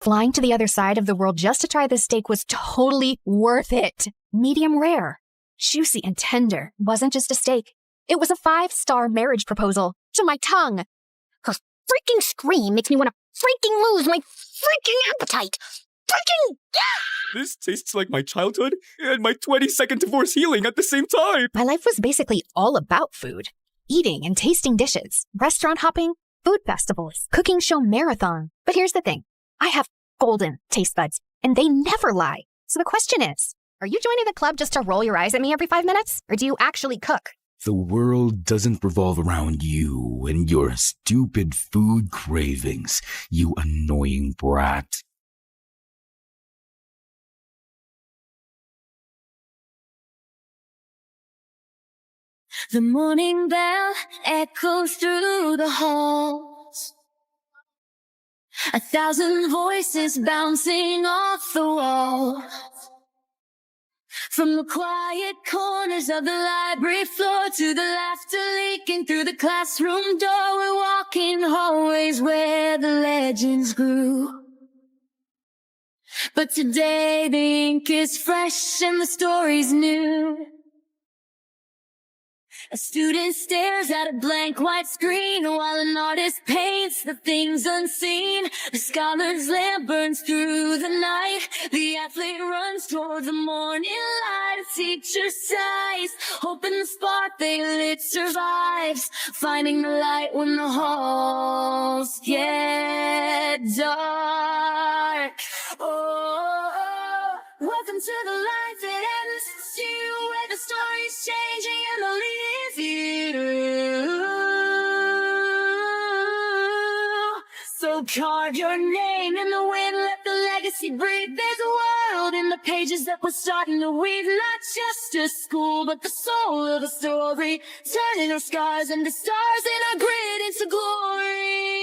Flying to the other side of the world just to try this steak was totally worth it. Medium rare, juicy and tender. Wasn't just a steak. It was a 5-star marriage proposal to my tongue. Her freaking scream makes me want to freaking lose my freaking appetite. Freaking This tastes like my childhood and my 22nd divorce healing at the same time. My life was basically all about food. Eating and tasting dishes, restaurant hopping, food festivals, cooking show marathon. But here's the thing. I have golden taste buds, and they never lie. So the question is, are you joining the club just to roll your eyes at me every 5 minutes? Or do you actually cook? The world doesn't revolve around you and your stupid food cravings, you annoying brat. The morning bell echoes through the halls. 1,000 voices bouncing off the walls. From the quiet corners of the library floor to the laughter leaking through the classroom door, we're walking hallways where the legends grew. But But today the ink is fresh and the story's new. A student stares at a blank white screen while an artist paints the things unseen. The scholar's lamp burns through the night. The athlete runs toward the morning light. A teacher sighs, hoping the spark they lit survives. Finding the light when the halls get dark. Oh, welcome to the life that MSU, where the story's changing and the leave you. So carve your name in the wind, let the legacy breathe. There's a world in the pages that we're starting to weave. Not just a school, but the soul of the story. Turning our scars into stars and our grit into glory.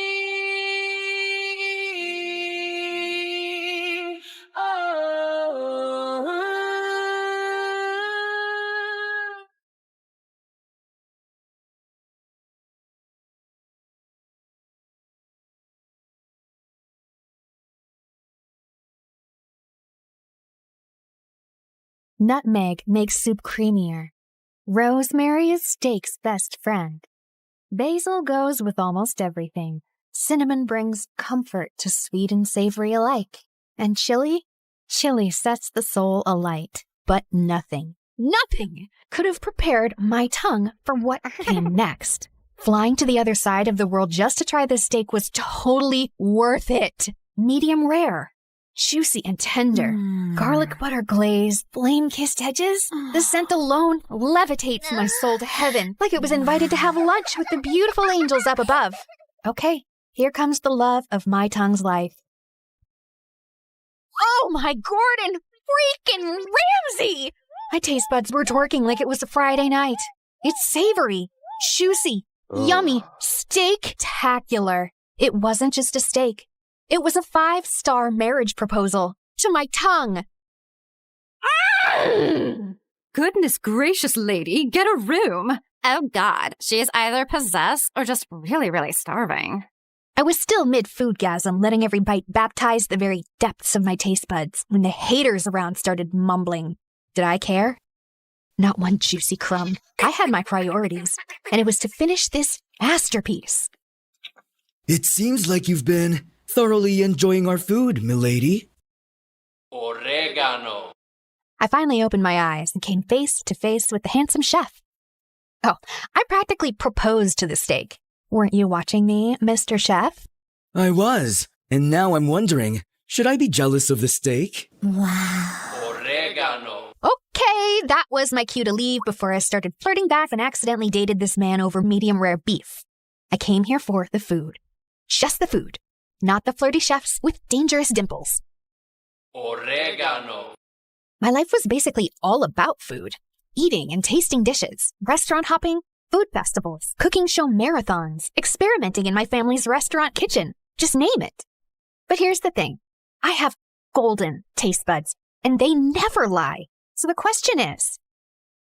Nutmeg makes soup creamier. Rosemary is steak's best friend. Basil goes with almost everything. Cinnamon brings comfort to sweet and savory alike. And chili? Chili sets the soul alight. But nothing could have prepared my tongue for what came next. Flying to the other side of the world just to try this steak was totally worth it. Medium rare. Juicy and tender. Garlic butter glaze, flame-kissed edges. The scent alone levitates my soul to heaven, like it was invited to have lunch with the beautiful angels up above. Okay, here comes the love of my tongue's life. Oh my Gordon freaking Ramsay! My taste buds were twerking like it was a Friday night. It's savory, juicy, yummy, steak-tacular. It wasn't just a steak. It was a 5-star marriage proposal to my tongue. Goodness gracious, lady, get a room. Oh God, she is either possessed or just really, really starving. I was still mid-foodgasm, letting every bite baptize the very depths of my taste buds when the haters around started mumbling. Did I care? Not one juicy crumb. I had my priorities, and it was to finish this masterpiece. It seems like you've been thoroughly enjoying our food, milady. Oregano. I finally opened my eyes and came face to face with the handsome chef. Oh, I practically proposed to the steak. Weren't you watching me, Mr. Chef? I was, and now I'm wondering, should I be jealous of the steak? Oregano. Okay, that was my cue to leave before I started flirting back and accidentally dated this man over medium rare beef. I came here for the food. Just the food. Not the flirty chefs with dangerous dimples. Oregano. My life was basically all about food. Eating and tasting dishes, restaurant hopping, food festivals, cooking show marathons, experimenting in my family's restaurant kitchen. Just name it. But here's the thing. I have golden taste buds, and they never lie. So the question is,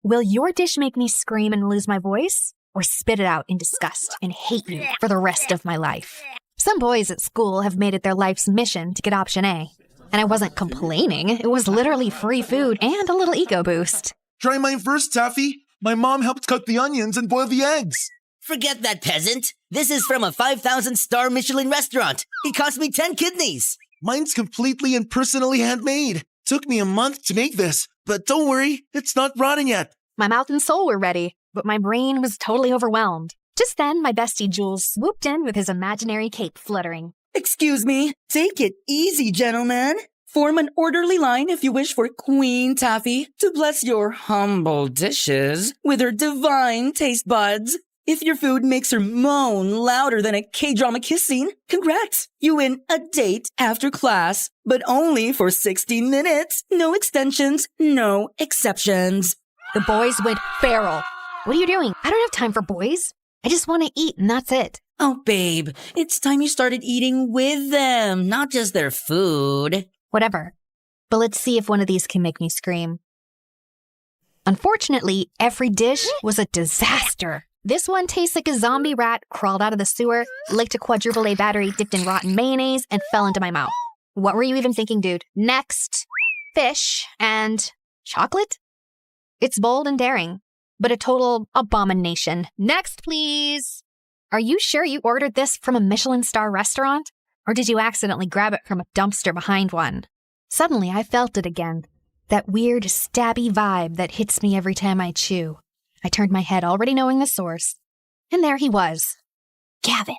will your dish make me scream and lose my voice, or spit it out in disgust and hate you for the rest of my life? Some boys at school have made it their life's mission to get option A. And I wasn't complaining. It was literally free food and a little ego boost. Try mine first, Taffy. My mom helped cut the onions and boil the eggs. Forget that, peasant. This is from a 5,000-star Michelin restaurant. It cost me 10 kidneys. Mine's completely and personally handmade. Took me a month to make this, but don't worry, it's not rotten yet. My mouth and soul were ready, but my brain was totally overwhelmed. Just then, my bestie Jules swooped in with his imaginary cape fluttering. Excuse me, take it easy, gentlemen. Form an orderly line if you wish for Queen Taffy to bless your humble dishes with her divine taste buds. If your food makes her moan louder than a K-drama kiss scene, congrats! You win a date after class, but only for 60 minutes. No extensions, no exceptions. The boys went feral. What are you doing? I don't have time for boys. I just want to eat and that's it. Oh, babe, it's time you started eating with them, not just their food. Whatever. But let's see if one of these can make me scream. Unfortunately, every dish was a disaster. This one tastes like a zombie rat crawled out of the sewer, licked a quadruple A battery dipped in rotten mayonnaise, and fell into my mouth. What were you even thinking, dude? Next, fish and chocolate? It's bold and daring, but a total abomination. Next, please. Are you sure you ordered this from a Michelin star restaurant? Or did you accidentally grab it from a dumpster behind one? Suddenly, I felt it again. That weird, stabby vibe that hits me every time I chew. I turned my head, already knowing the source. And there he was. Gavin.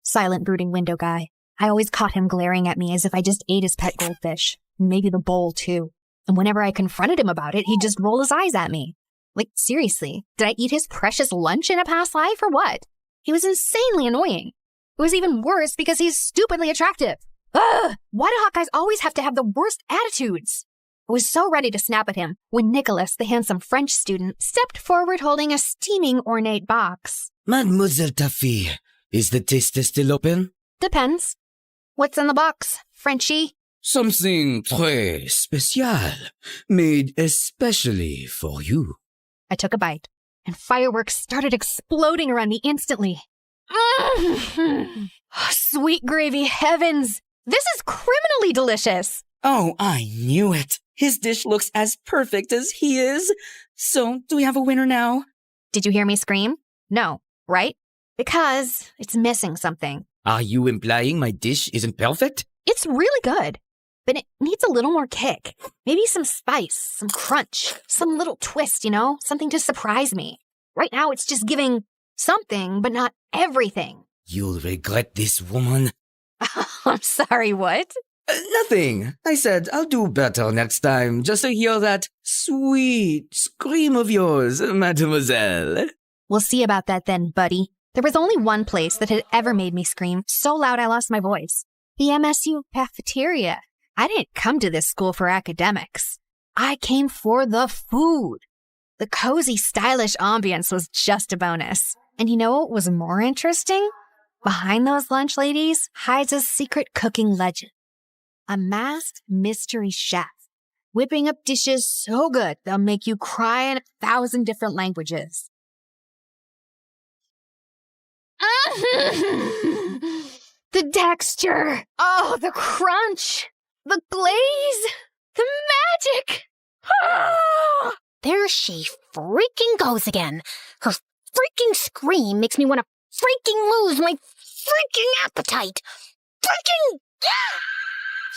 Silent, brooding window guy. I always caught him glaring at me as if I just ate his pet goldfish. Maybe the bowl, too. And whenever I confronted him about it, he'd just roll his eyes at me. Like, seriously, did I eat his precious lunch in a past life or what? He was insanely annoying. It was even worse because he's stupidly attractive. Ugh! Why do hot guys always have to have the worst attitudes? I was so ready to snap at him when Nicholas, the handsome French student, stepped forward holding a steaming ornate box. Mademoiselle Taffy, is the taster still open? Depends. What's in the box, Frenchie? Something très spécial, made especially for you. I took a bite, and fireworks started exploding around me instantly. Sweet gravy heavens! This is criminally delicious! Oh, I knew it. His dish looks as perfect as he is. So, do we have a winner now? Did you hear me scream? No, right? Because it's missing something. Are you implying my dish isn't perfect? It's really good, but it needs a little more kick. Maybe some spice, some crunch, some little twist, something to surprise me. Right now, it's just giving something, but not everything. You'll regret this, woman. I'm sorry, what? Nothing. I said I'll do better next time, just to hear that sweet scream of yours, mademoiselle. We'll see about that then, buddy. There was only one place that had ever made me scream so loud I lost my voice. The MSU cafeteria. I didn't come to this school for academics. I came for the food. The cozy, stylish ambience was just a bonus. And you know what was more interesting? Behind those lunch ladies hides a secret cooking legend. A masked mystery chef, whipping up dishes so good they'll make you cry in 1,000 different languages. The texture, the crunch, the glaze, the magic. There she freaking goes again. Her freaking scream makes me want to freaking lose my freaking appetite. Freaking...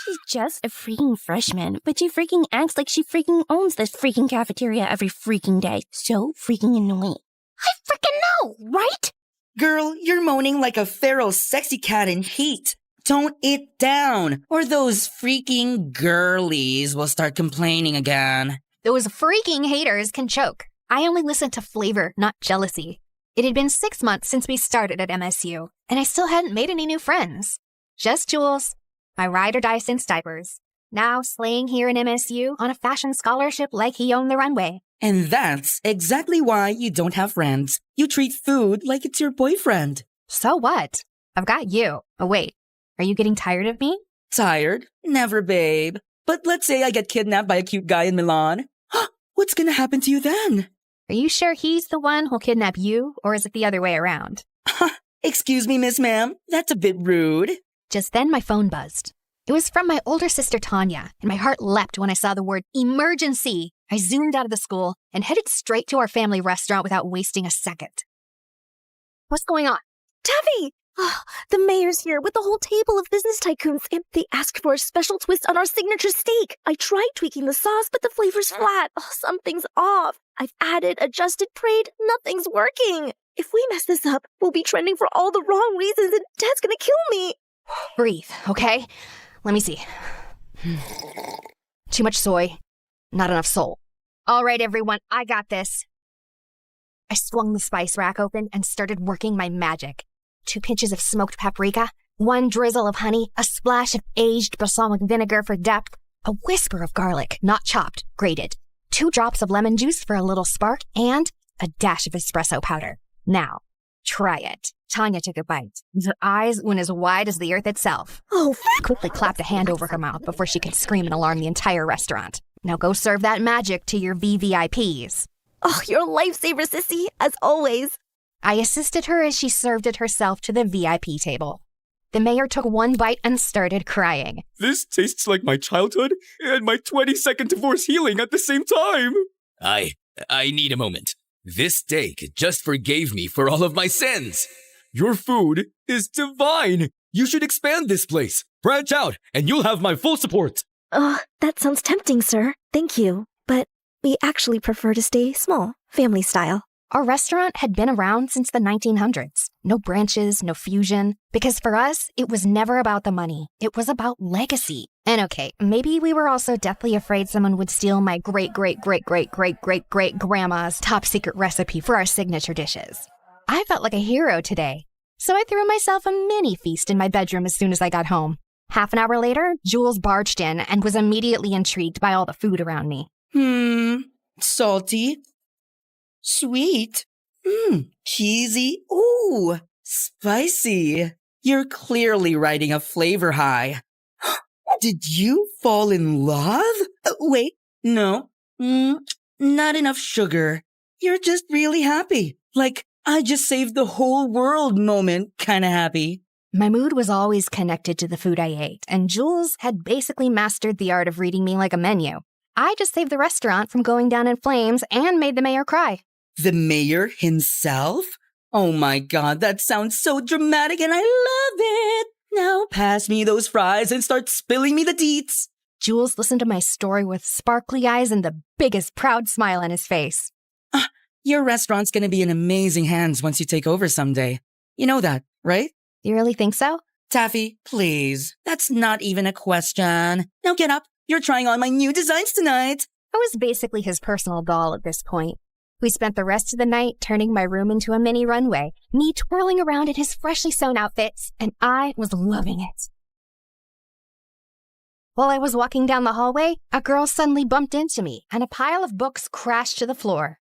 She's just a freaking freshman, but she freaking acts like she freaking owns this freaking cafeteria every freaking day. So freaking annoying. I freaking know, right? Girl, you're moaning like a feral sexy cat in heat. Tone it down, or those freaking girlies will start complaining again. Those freaking haters can choke. I only listen to flavor, not jealousy. It had been 6 months since we started at MSU, and I still hadn't made any new friends. Just Jules, my ride-or-die since diapers, now slaying here in MSU on a fashion scholarship like he owned the runway. And that's exactly why you don't have friends. You treat food like it's your boyfriend. So what? I've got you. Oh, wait. Are you getting tired of me? Tired? Never, babe. But let's say I get kidnapped by a cute guy in Milan. What's gonna happen to you then? Are you sure he's the one who'll kidnap you, or is it the other way around? Excuse me, Miss Ma'am. That's a bit rude. Just then my phone buzzed. It was from my older sister Tanya, and my heart leapt when I saw the word emergency. I zoomed out of the school and headed straight to our family restaurant without wasting a second. What's going on? Taffy! Oh, the mayor's here with the whole table of business tycoons, and they asked for a special twist on our signature steak. I tried tweaking the sauce, but the flavor's flat. Oh, something's off. I've added, adjusted, prayed. Nothing's working. If we mess this up, we'll be trending for all the wrong reasons, and Dad's gonna kill me. Breathe, okay? Let me see. Too much soy, not enough soul. All right, everyone, I got this. I swung the spice rack open and started working my magic. 2 pinches of smoked paprika, 1 drizzle of honey, a splash of aged balsamic vinegar for depth, a whisper of garlic, not chopped, grated, 2 drops of lemon juice for a little spark, and a dash of espresso powder. Now, try it. Tanya took a bite. Her eyes went as wide as the earth itself. Oh, quickly clapped a hand over her mouth before she could scream and alarm the entire restaurant. Now go serve that magic to your VVIPs. Oh, you're a lifesaver, sissy, as always. I assisted her as she served it herself to the VIP table. The mayor took one bite and started crying. This tastes like my childhood and my 22nd divorce healing at the same time. I need a moment. This steak just forgave me for all of my sins. Your food is divine. You should expand this place. Branch out, and you'll have my full support. That sounds tempting, sir. Thank you. But we actually prefer to stay small, family style. Our restaurant had been around since the 1900s. No branches, no fusion. Because for us, it was never about the money. It was about legacy. And okay, maybe we were also deathly afraid someone would steal my great-great-great-great-great-great-grandma's top secret recipe for our signature dishes. I felt like a hero today. So I threw myself a mini feast in my bedroom as soon as I got home. Half an hour later, Jules barged in and was immediately intrigued by all the food around me. Salty. Sweet. Cheesy. Ooh, spicy. You're clearly riding a flavor high. Did you fall in love? Wait, no. Not enough sugar. You're just really happy. Like, I just saved the whole world moment kinda happy. My mood was always connected to the food I ate, and Jules had basically mastered the art of reading me like a menu. I just saved the restaurant from going down in flames and made the mayor cry. The mayor himself? Oh my god, that sounds so dramatic and I love it! Now pass me those fries and start spilling me the deets. Jules listened to my story with sparkly eyes and the biggest proud smile on his face. Your restaurant's gonna be in amazing hands once you take over someday. You know that, right? You really think so? Taffy, please. That's not even a question. Now get up. You're trying on my new designs tonight. I was basically his personal doll at this point. We spent the rest of the night turning my room into a mini runway, me twirling around in his freshly sewn outfits, and I was loving it. While I was walking down the hallway, a girl suddenly bumped into me, and a pile of books crashed to the floor.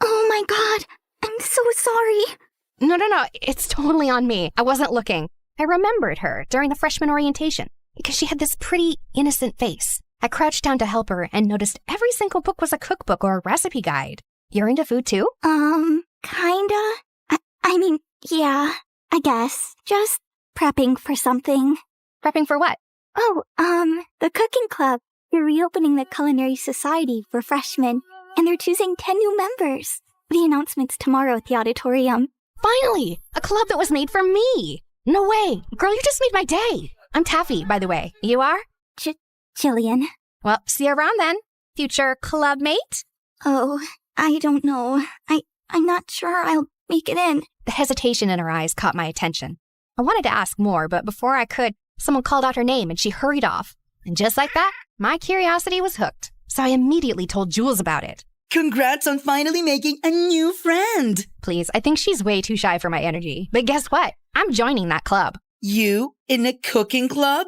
Oh my god, I'm so sorry. No, it's totally on me. I wasn't looking. I remembered her during the freshman orientation because she had this pretty, innocent face. I crouched down to help her and noticed every single book was a cookbook or a recipe guide. You're into food too? Kinda. I mean, yeah, I guess. Just prepping for something. Prepping for what? Oh, the cooking club. They're reopening the Culinary Society for freshmen, and they're choosing 10 new members. The announcement's tomorrow at the auditorium. Finally! A club that was made for me! No way! Girl, you just made my day! I'm Taffy, by the way. You are? Jillian. Well, see you around then, future club mate. Oh, I don't know. I'm not sure I'll make it in. The hesitation in her eyes caught my attention. I wanted to ask more, but before I could, someone called out her name and she hurried off. And just like that, my curiosity was hooked. So I immediately told Jules about it. Congrats on finally making a new friend. Please, I think she's way too shy for my energy. But guess what? I'm joining that club. You in a cooking club?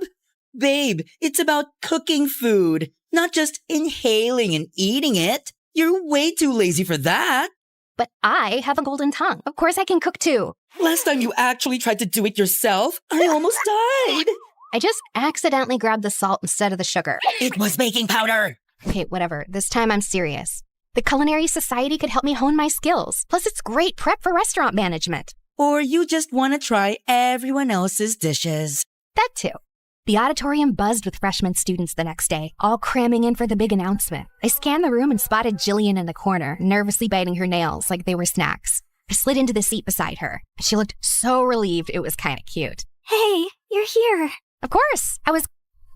Babe, it's about cooking food, not just inhaling and eating it. You're way too lazy for that. But I have a golden tongue. Of course I can cook too. Last time you actually tried to do it yourself, I almost died. I just accidentally grabbed the salt instead of the sugar. It was baking powder. Okay, whatever. This time I'm serious. The Culinary Society could help me hone my skills. Plus, it's great prep for restaurant management. Or you just want to try everyone else's dishes. That too. The auditorium buzzed with freshman students the next day, all cramming in for the big announcement. I scanned the room and spotted Jillian in the corner, nervously biting her nails like they were snacks. I slid into the seat beside her. She looked so relieved it was kind of cute. Hey, you're here. Of course.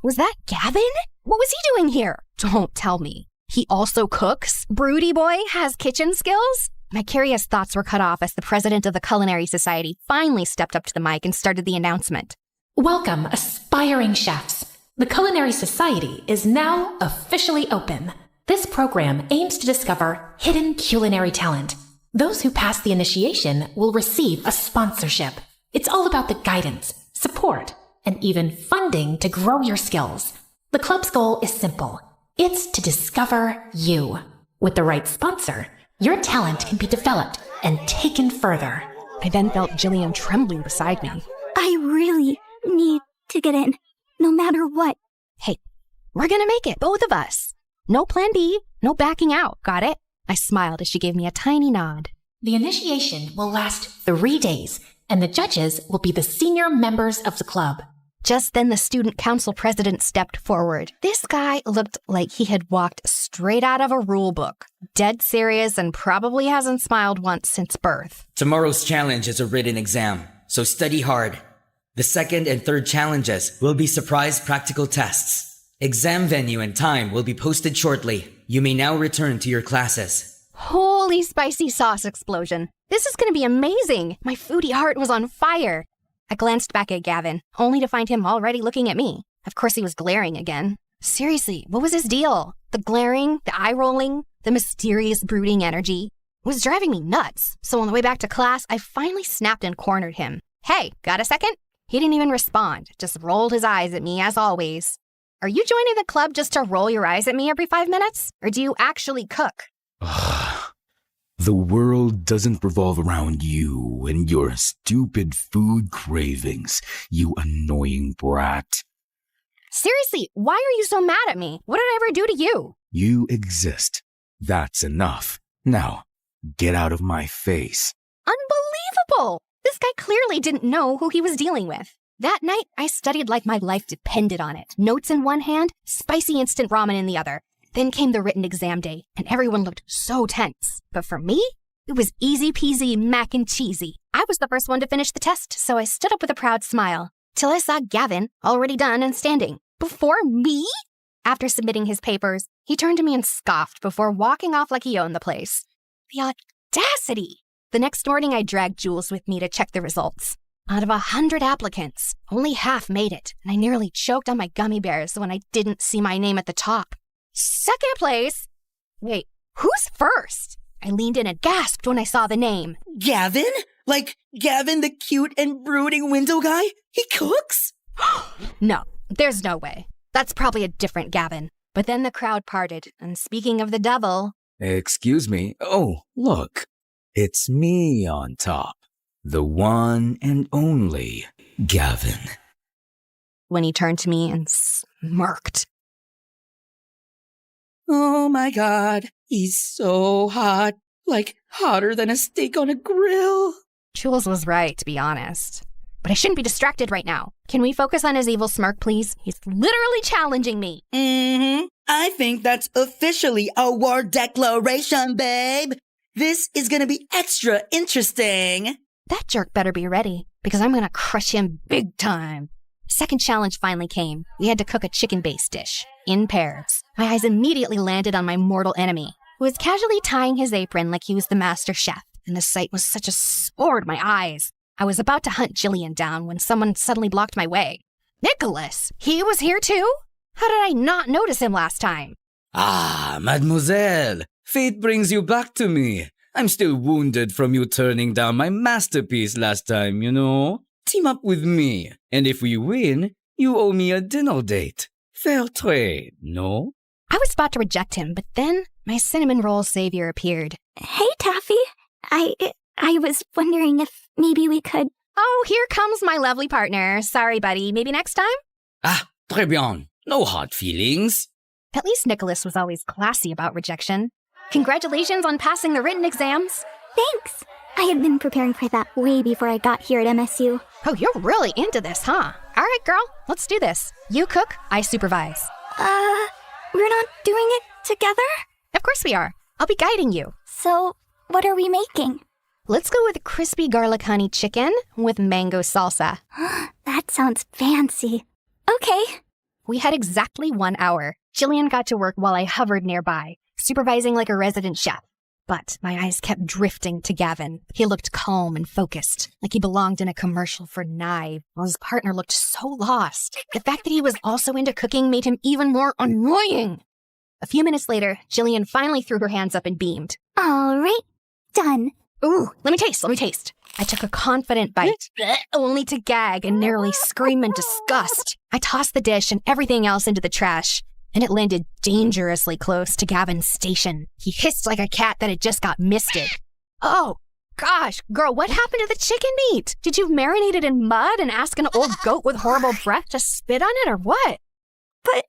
Was that Gavin? What was he doing here? Don't tell me. He also cooks? Broody boy has kitchen skills? My curious thoughts were cut off as the president of the Culinary Society finally stepped up to the mic and started the announcement. Welcome, aspiring chefs. The Culinary Society is now officially open. This program aims to discover hidden culinary talent. Those who pass the initiation will receive a sponsorship. It's all about the guidance, support, and even funding to grow your skills. The club's goal is simple. It's to discover you. With the right sponsor, your talent can be developed and taken further. I then felt Jillian trembling beside me. I really need to get in, no matter what. Hey, we're gonna make it, both of us. No plan B, no backing out, got it? I smiled as she gave me a tiny nod. The initiation will last 3 days, and the judges will be the senior members of the club. Just then, the student council president stepped forward. This guy looked like he had walked straight out of a rule book, dead serious and probably hasn't smiled once since birth. Tomorrow's challenge is a written exam, so study hard. The second and third challenges will be surprise practical tests. Exam venue and time will be posted shortly. You may now return to your classes. Holy spicy sauce explosion. This is going to be amazing. My foodie heart was on fire. I glanced back at Gavin, only to find him already looking at me. Of course, he was glaring again. Seriously, what was his deal? The glaring, the eye-rolling, the mysterious brooding energy. It was driving me nuts. So on the way back to class, I finally snapped and cornered him. Hey, got a second? He didn't even respond, just rolled his eyes at me as always. Are you joining the club just to roll your eyes at me every 5 minutes? Or do you actually cook? The world doesn't revolve around you and your stupid food cravings, you annoying brat. Seriously, why are you so mad at me? What did I ever do to you? You exist. That's enough. Now, get out of my face. Unbelievable! This guy clearly didn't know who he was dealing with. That night, I studied like my life depended on it. Notes in one hand, spicy instant ramen in the other. Then came the written exam day, and everyone looked so tense. But for me, it was easy peasy mac and cheesy. I was the first one to finish the test, so I stood up with a proud smile. Till I saw Gavin, already done and standing. Before me? After submitting his papers, he turned to me and scoffed before walking off like he owned the place. The audacity! The next morning, I dragged Jules with me to check the results. Out of 100 applicants, only half made it, and I nearly choked on my gummy bears when I didn't see my name at the top. Second place? Wait, who's first? I leaned in and gasped when I saw the name. Gavin? Like Gavin, the cute and brooding window guy? He cooks? No, there's no way. That's probably a different Gavin. But then the crowd parted, and speaking of the devil... Excuse me. Oh, look. It's me on top. The one and only Gavin. When he turned to me and smirked. Oh my god, he's so hot. Like hotter than a steak on a grill. Jules was right, to be honest. But I shouldn't be distracted right now. Can we focus on his evil smirk, please? He's literally challenging me. I think that's officially a war declaration, babe. This is gonna be extra interesting. That jerk better be ready, because I'm gonna crush him big time. Second challenge finally came. We had to cook a chicken-based dish, in pairs. My eyes immediately landed on my mortal enemy, who was casually tying his apron like he was the master chef, and the sight was such a sword my eyes. I was about to hunt Jillian down when someone suddenly blocked my way. Nicholas! He was here too? How did I not notice him last time? Ah, mademoiselle, fate brings you back to me. I'm still wounded from you turning down my masterpiece last time, you know? Team up with me, and if we win, you owe me a dinner date. Fair trade, no? I was about to reject him, but then my cinnamon roll savior appeared. Hey, Taffy. I was wondering if maybe we could... Oh, here comes my lovely partner. Sorry, buddy. Maybe next time? Ah, très bien. No hard feelings. At least Nicholas was always classy about rejection. Congratulations on passing the written exams. Thanks. I had been preparing for that way before I got here at MSU. Oh, you're really into this, huh? All right, girl, let's do this. You cook, I supervise. We're not doing it together? Of course we are. I'll be guiding you. So, what are we making? Let's go with crispy garlic honey chicken with mango salsa. That sounds fancy. Okay. We had exactly 1 hour. Jillian got to work while I hovered nearby, supervising like a resident chef. But my eyes kept drifting to Gavin. He looked calm and focused, like he belonged in a commercial for knives, while his partner looked so lost. The fact that he was also into cooking made him even more annoying. A few minutes later, Jillian finally threw her hands up and beamed. All right, done. Ooh, let me taste. I took a confident bite, only to gag and nearly scream in disgust. I tossed the dish and everything else into the trash, and it landed dangerously close to Gavin's station. He hissed like a cat that had just got misted. Oh, gosh, girl, what happened to the chicken meat? Did you marinate it in mud and ask an old goat with horrible breath to spit on it or what? But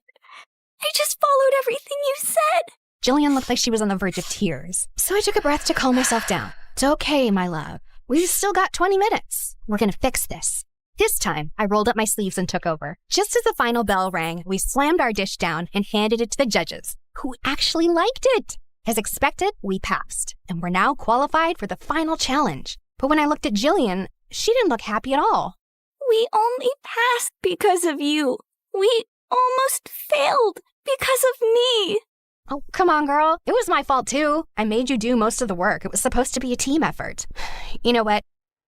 I just followed everything you said. Jillian looked like she was on the verge of tears, so I took a breath to calm myself down. It's okay, my love. We've still got 20 minutes. We're gonna fix this. This time, I rolled up my sleeves and took over. Just as the final bell rang, we slammed our dish down and handed it to the judges, who actually liked it. As expected, we passed, and we're now qualified for the final challenge. But when I looked at Jillian, she didn't look happy at all. We only passed because of you. We almost failed because of me. Oh, come on, girl. It was my fault, too. I made you do most of the work. It was supposed to be a team effort. You know what?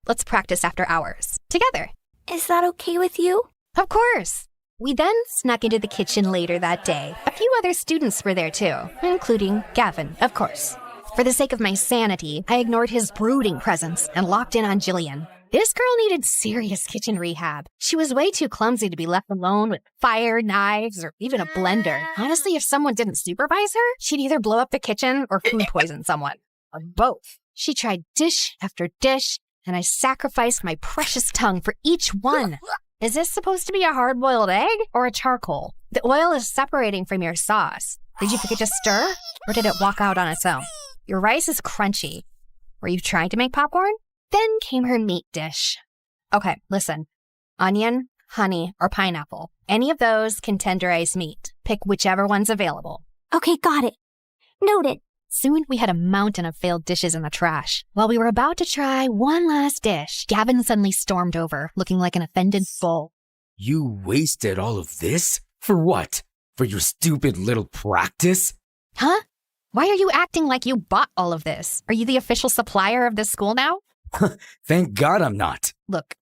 Let's practice after hours. Together. Is that okay with you? Of course. We then snuck into the kitchen later that day. A few other students were there, too, including Gavin, of course. For the sake of my sanity, I ignored his brooding presence and locked in on Jillian. This girl needed serious kitchen rehab. She was way too clumsy to be left alone with fire, knives, or even a blender. Honestly, if someone didn't supervise her, she'd either blow up the kitchen or food poison someone. Or both. She tried dish after dish, and I sacrificed my precious tongue for each one. Is this supposed to be a hard-boiled egg or a charcoal? The oil is separating from your sauce. Did you forget to stir, or did it walk out on its own? Your rice is crunchy. Were you trying to make popcorn? Then came her meat dish. Okay, listen. Onion, honey, or pineapple. Any of those can tenderize meat. Pick whichever one's available. Okay, got it. Noted. Soon we had a mountain of failed dishes in the trash. While we were about to try one last dish, Gavin suddenly stormed over, looking like an offended bull. You wasted all of this? For what? For your stupid little practice? Huh? Why are you acting like you bought all of this? Are you the official supplier of this school now? Thank God I'm not. Look,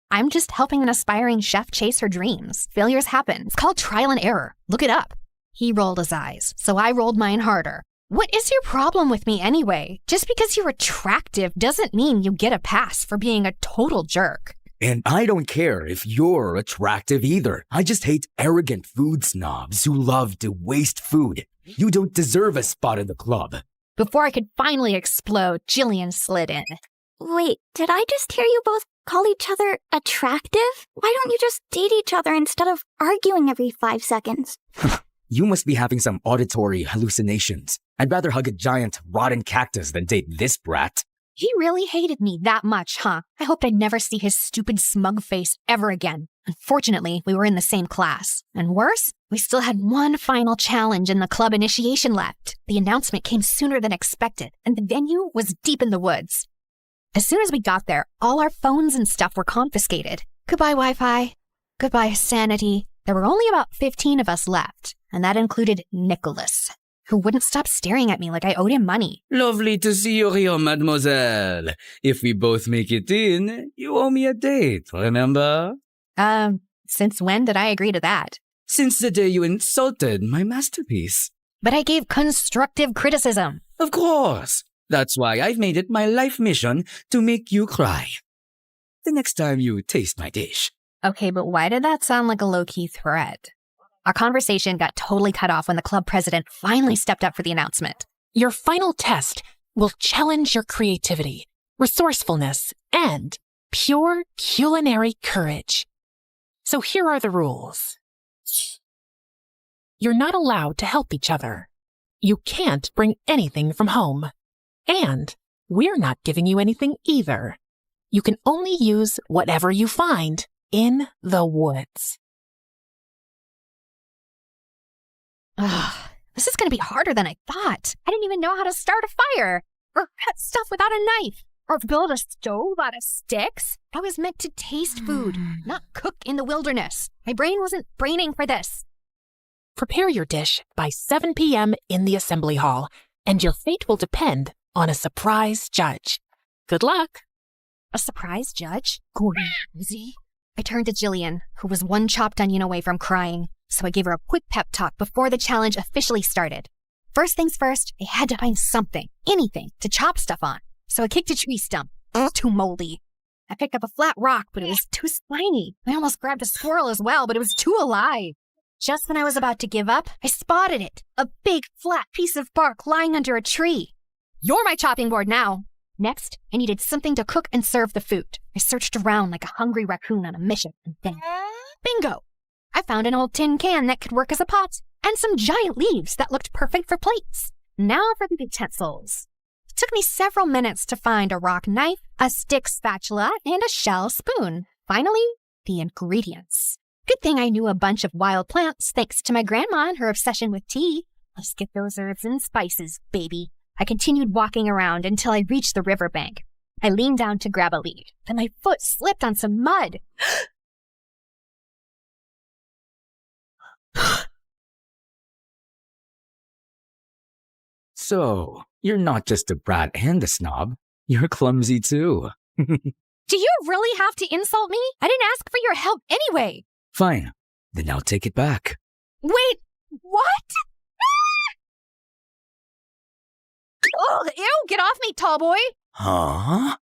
I'm just helping an aspiring chef chase her dreams. Failures happen. It's called trial and error. Look it up. He rolled his eyes, so I rolled mine harder. What is your problem with me anyway? Just because you're attractive doesn't mean you get a pass for being a total jerk. And I don't care if you're attractive either. I just hate arrogant food snobs who love to waste food. You don't deserve a spot in the club. Before I could finally explode, Jillian slid in. Wait, did I just hear you both call each other attractive? Why don't you just date each other instead of arguing every 5 seconds? You must be having some auditory hallucinations. I'd rather hug a giant, rotten cactus than date this brat. He really hated me that much, huh? I hoped I'd never see his stupid smug face ever again. Unfortunately, we were in the same class. And worse, we still had one final challenge in the club initiation left. The announcement came sooner than expected, and the venue was deep in the woods. As soon as we got there, all our phones and stuff were confiscated. Goodbye, Wi-Fi. Goodbye, sanity. There were only about 15 of us left, and that included Nicholas, who wouldn't stop staring at me like I owed him money. Lovely to see you here, mademoiselle. If we both make it in, you owe me a date, remember? Since when did I agree to that? Since the day you insulted my masterpiece. But I gave constructive criticism. Of course. That's why I've made it my life mission to make you cry. The next time you taste my dish. Okay, but why did that sound like a low-key threat? Our conversation got totally cut off when the club president finally stepped up for the announcement. Your final test will challenge your creativity, resourcefulness, and pure culinary courage. So here are the rules. You're not allowed to help each other. You can't bring anything from home. And we're not giving you anything either. You can only use whatever you find in the woods. Ugh, this is going to be harder than I thought. I didn't even know how to start a fire, or cut stuff without a knife, or build a stove out of sticks. I was meant to taste food, not cook in the wilderness. My brain wasn't braining for this. Prepare your dish by 7 p.m. in the assembly hall, and your fate will depend on a surprise judge. Good luck. A surprise judge? Crazy. I turned to Jillian, who was one chopped onion away from crying, so I gave her a quick pep talk before the challenge officially started. First things first, I had to find something, anything, to chop stuff on. So I kicked a tree stump. It was too moldy. I picked up a flat rock, but it was too spiny. I almost grabbed a squirrel as well, but it was too alive. Just when I was about to give up, I spotted it. A big, flat piece of bark lying under a tree. You're my chopping board now. Next, I needed something to cook and serve the food. I searched around like a hungry raccoon on a mission, and then, bingo! I found an old tin can that could work as a pot, and some giant leaves that looked perfect for plates. Now for the utensils. It took me several minutes to find a rock knife, a stick spatula, and a shell spoon. Finally, the ingredients. Good thing I knew a bunch of wild plants thanks to my grandma and her obsession with tea. Let's get those herbs and spices, baby. I continued walking around until I reached the riverbank. I leaned down to grab a lead, then my foot slipped on some mud. So, you're not just a brat and a snob. You're clumsy too. Do you really have to insult me? I didn't ask for your help anyway. Fine. Then I'll take it back. Wait, what? Ugh, ew, get off me, tall boy. Huh?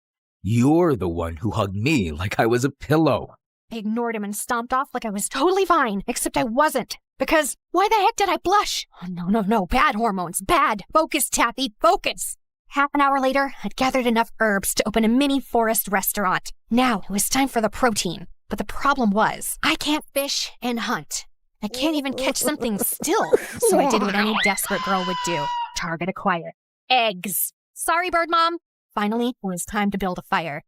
You're the one who hugged me like I was a pillow. I ignored him and stomped off like I was totally fine, except I wasn't. Because why the heck did I blush? Oh, no, bad hormones, bad. Focus, Taffy, focus. Half an hour later, I'd gathered enough herbs to open a mini forest restaurant. Now it was time for the protein. But the problem was, I can't fish and hunt. I can't even catch something still. So I did what any desperate girl would do. Target acquired. Eggs. Sorry, Bird Mom. Finally, it was time to build a fire.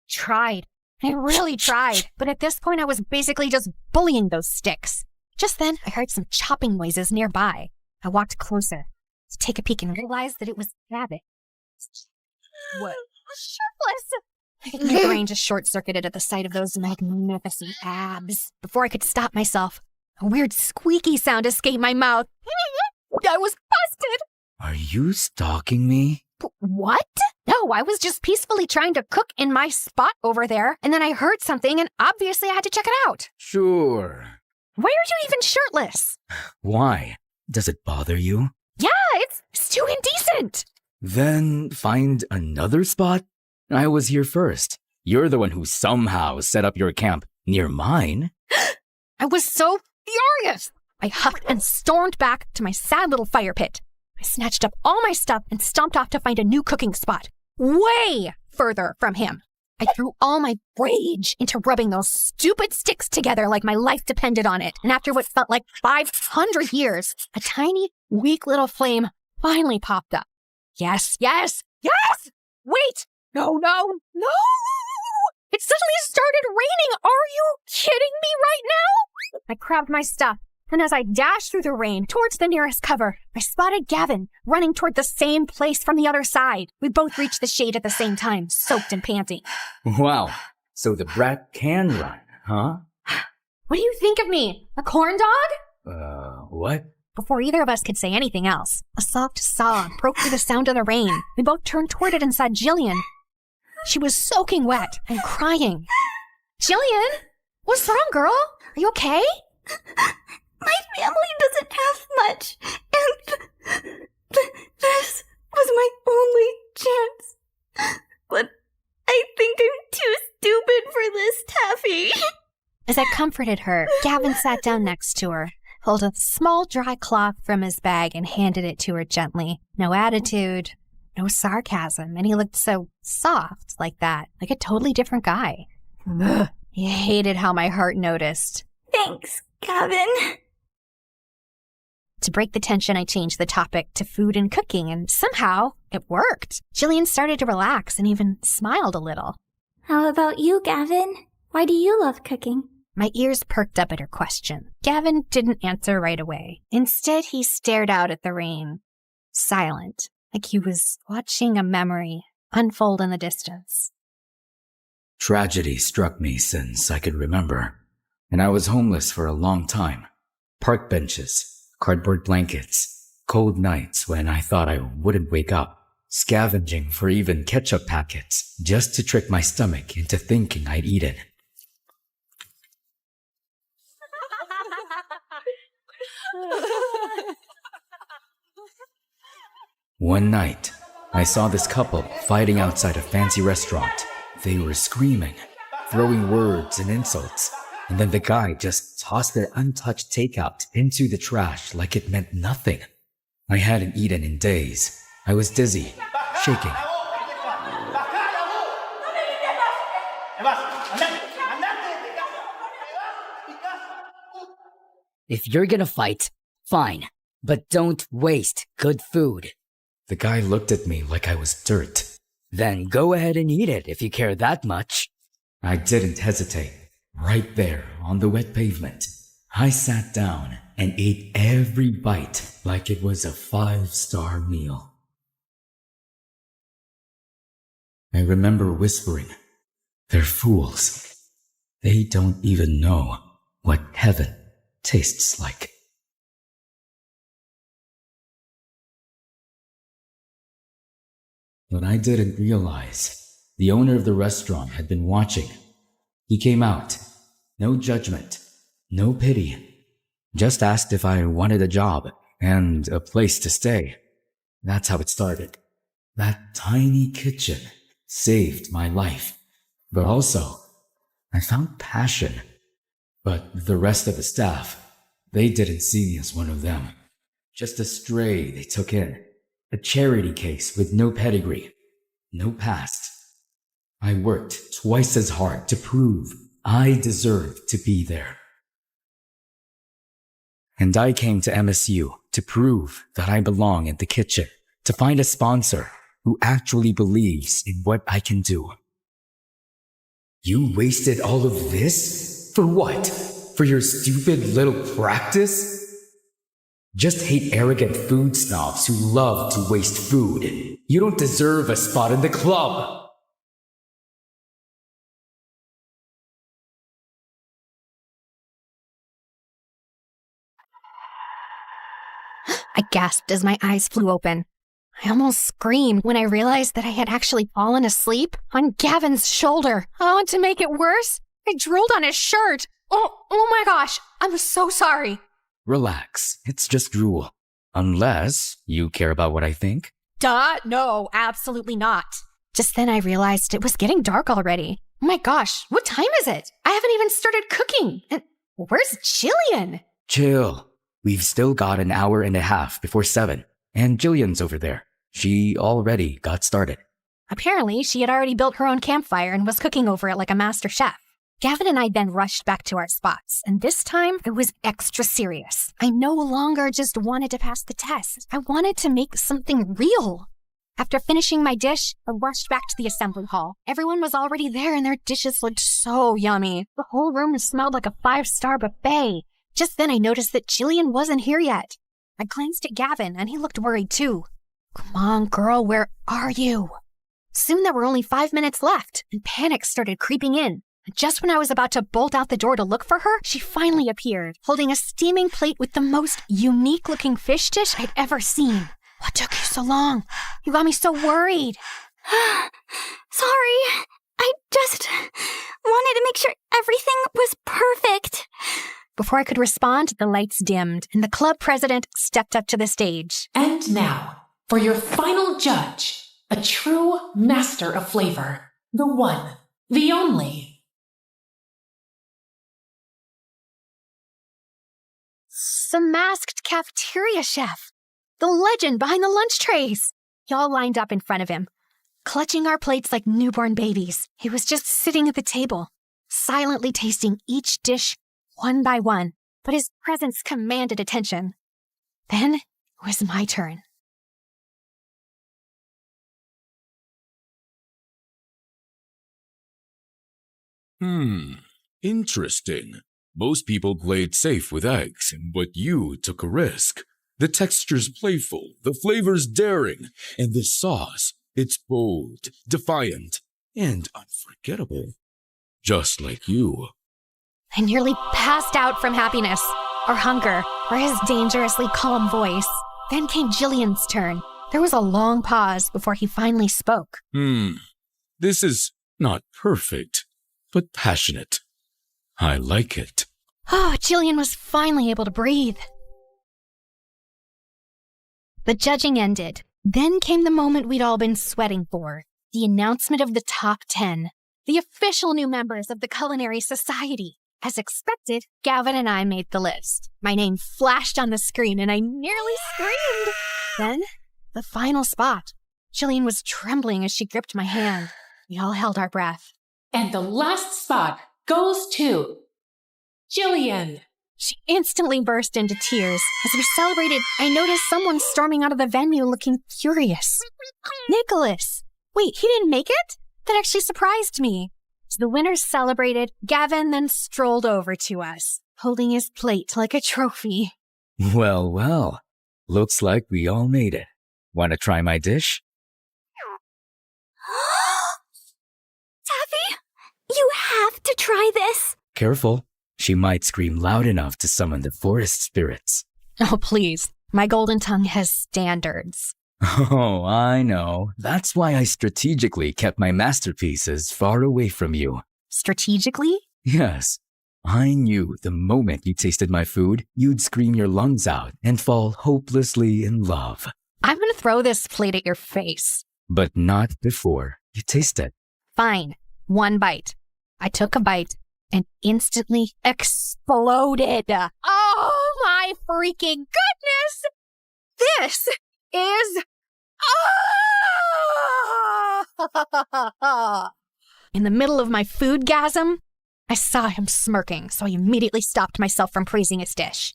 Tried. I really tried. But at this point, I was basically just bullying those sticks. Just then, I heard some chopping noises nearby. I walked closer to take a peek and realized that it was Gavin. What? Shirtless! My brain just short-circuited at the sight of those magnificent abs. Before I could stop myself, a weird squeaky sound escaped my mouth. I was busted! Are you stalking me? What? No, I was just peacefully trying to cook in my spot over there, and then I heard something, and obviously I had to check it out. Sure. Why are you even shirtless? Why? Does it bother you? Yeah, it's too indecent. Then find another spot? I was here first. You're the one who somehow set up your camp near mine. I was so furious. I huffed and stormed back to my sad little fire pit. I snatched up all my stuff and stomped off to find a new cooking spot, way further from him. I threw all my rage into rubbing those stupid sticks together like my life depended on it. And after what felt like 500 years, a tiny, weak little flame finally popped up. Yes! Wait! No! It suddenly started raining! Are you kidding me right now? I grabbed my stuff, and as I dashed through the rain towards the nearest cover, I spotted Gavin running toward the same place from the other side. We both reached the shade at the same time, soaked and panting. Wow. So the brat can run, huh? What do you think of me? A corn dog? What? Before either of us could say anything else, a soft sob broke through the sound of the rain. We both turned toward it and saw Jillian. She was soaking wet and crying. Jillian? What's wrong, girl? Are you okay? My family doesn't have much, and this was my only chance. But I think I'm too stupid for this, Taffy. As I comforted her, Gavin sat down next to her, pulled a small dry cloth from his bag and handed it to her gently. No attitude, no sarcasm, and he looked so soft like that, like a totally different guy. Ugh. He hated how my heart noticed. Thanks, Gavin. To break the tension, I changed the topic to food and cooking, and somehow it worked. Jillian started to relax and even smiled a little. How about you, Gavin? Why do you love cooking? My ears perked up at her question. Gavin didn't answer right away. Instead, he stared out at the rain, silent, like he was watching a memory unfold in the distance. Tragedy struck me since I could remember, and I was homeless for a long time. Park benches, cardboard blankets, cold nights when I thought I wouldn't wake up, scavenging for even ketchup packets just to trick my stomach into thinking I'd eaten. One night, I saw this couple fighting outside a fancy restaurant. They were screaming, throwing words and insults, and then the guy just tossed their untouched takeout into the trash like it meant nothing. I hadn't eaten in days. I was dizzy, shaking. If you're gonna fight, fine, but don't waste good food. The guy looked at me like I was dirt. Then go ahead and eat it if you care that much. I didn't hesitate. Right there on the wet pavement, I sat down and ate every bite like it was a 5-star meal. I remember whispering, "They're fools. They don't even know what heaven tastes like." But I didn't realize the owner of the restaurant had been watching. He came out. No judgment, no pity. Just asked if I wanted a job and a place to stay. That's how it started. That tiny kitchen saved my life. But also, I found passion. But the rest of the staff, they didn't see me as one of them. Just a stray they took in. A charity case with no pedigree, no past. I worked twice as hard to prove I deserved to be there. And I came to MSU to prove that I belong in the kitchen, to find a sponsor who actually believes in what I can do. You wasted all of this? For what? For your stupid little practice? Just hate arrogant food snobs who love to waste food. You don't deserve a spot in the club. I gasped as my eyes flew open. I almost screamed when I realized that I had actually fallen asleep on Gavin's shoulder. Oh, and to make it worse, I drooled on his shirt. Oh my gosh, I'm so sorry. Relax, it's just drool. Unless you care about what I think. Duh, no, absolutely not. Just then I realized it was getting dark already. Oh my gosh, what time is it? I haven't even started cooking. And where's Jillian? Chill. We've still got an hour and a half before 7. And Jillian's over there. She already got started. Apparently, she had already built her own campfire and was cooking over it like a master chef. Gavin and I then rushed back to our spots, and this time it was extra serious. I no longer just wanted to pass the test. I wanted to make something real. After finishing my dish, I rushed back to the assembly hall. Everyone was already there and their dishes looked so yummy. The whole room smelled like a 5-star buffet. Just then I noticed that Jillian wasn't here yet. I glanced at Gavin and he looked worried too. Come on, girl, where are you? Soon there were only 5 minutes left, and panic started creeping in. Just when I was about to bolt out the door to look for her, she finally appeared, holding a steaming plate with the most unique-looking fish dish I'd ever seen. What took you so long? You got me so worried. Sorry. I just wanted to make sure everything was perfect. Before I could respond, the lights dimmed, and the club president stepped up to the stage. And now, for your final judge, a true master of flavor, the one, the only. The masked cafeteria chef. The legend behind the lunch trays. Y'all lined up in front of him, clutching our plates like newborn babies. He was just sitting at the table, silently tasting each dish one by one, but his presence commanded attention. Then it was my turn. Interesting. Most people played safe with eggs, but you took a risk. The texture's playful, the flavor's daring, and the sauce, it's bold, defiant, and unforgettable. Just like you. I nearly passed out from happiness, or hunger, or his dangerously calm voice. Then came Jillian's turn. There was a long pause before he finally spoke. This is not perfect, but passionate. I like it. Oh, Jillian was finally able to breathe. The judging ended. Then came the moment we'd all been sweating for. The announcement of the top 10. The official new members of the Culinary Society. As expected, Gavin and I made the list. My name flashed on the screen and I nearly screamed. Then, the final spot. Jillian was trembling as she gripped my hand. We all held our breath. And the last spot goes to Jillian. She instantly burst into tears. As we celebrated, I noticed someone storming out of the venue looking furious. Nicholas! Wait, he didn't make it? That actually surprised me. As the winners celebrated, Gavin then strolled over to us, holding his plate like a trophy. Well, well. Looks like we all made it. Want to try my dish? Taffy, you have to try this. Careful. She might scream loud enough to summon the forest spirits. Oh, please. My golden tongue has standards. Oh, I know. That's why I strategically kept my masterpieces far away from you. Strategically? Yes. I knew the moment you tasted my food, you'd scream your lungs out and fall hopelessly in love. I'm gonna throw this plate at your face. But not before you taste it. Fine. One bite. I took a bite and instantly exploded. Oh my freaking goodness! This is... In the middle of my foodgasm, I saw him smirking, so I immediately stopped myself from praising his dish.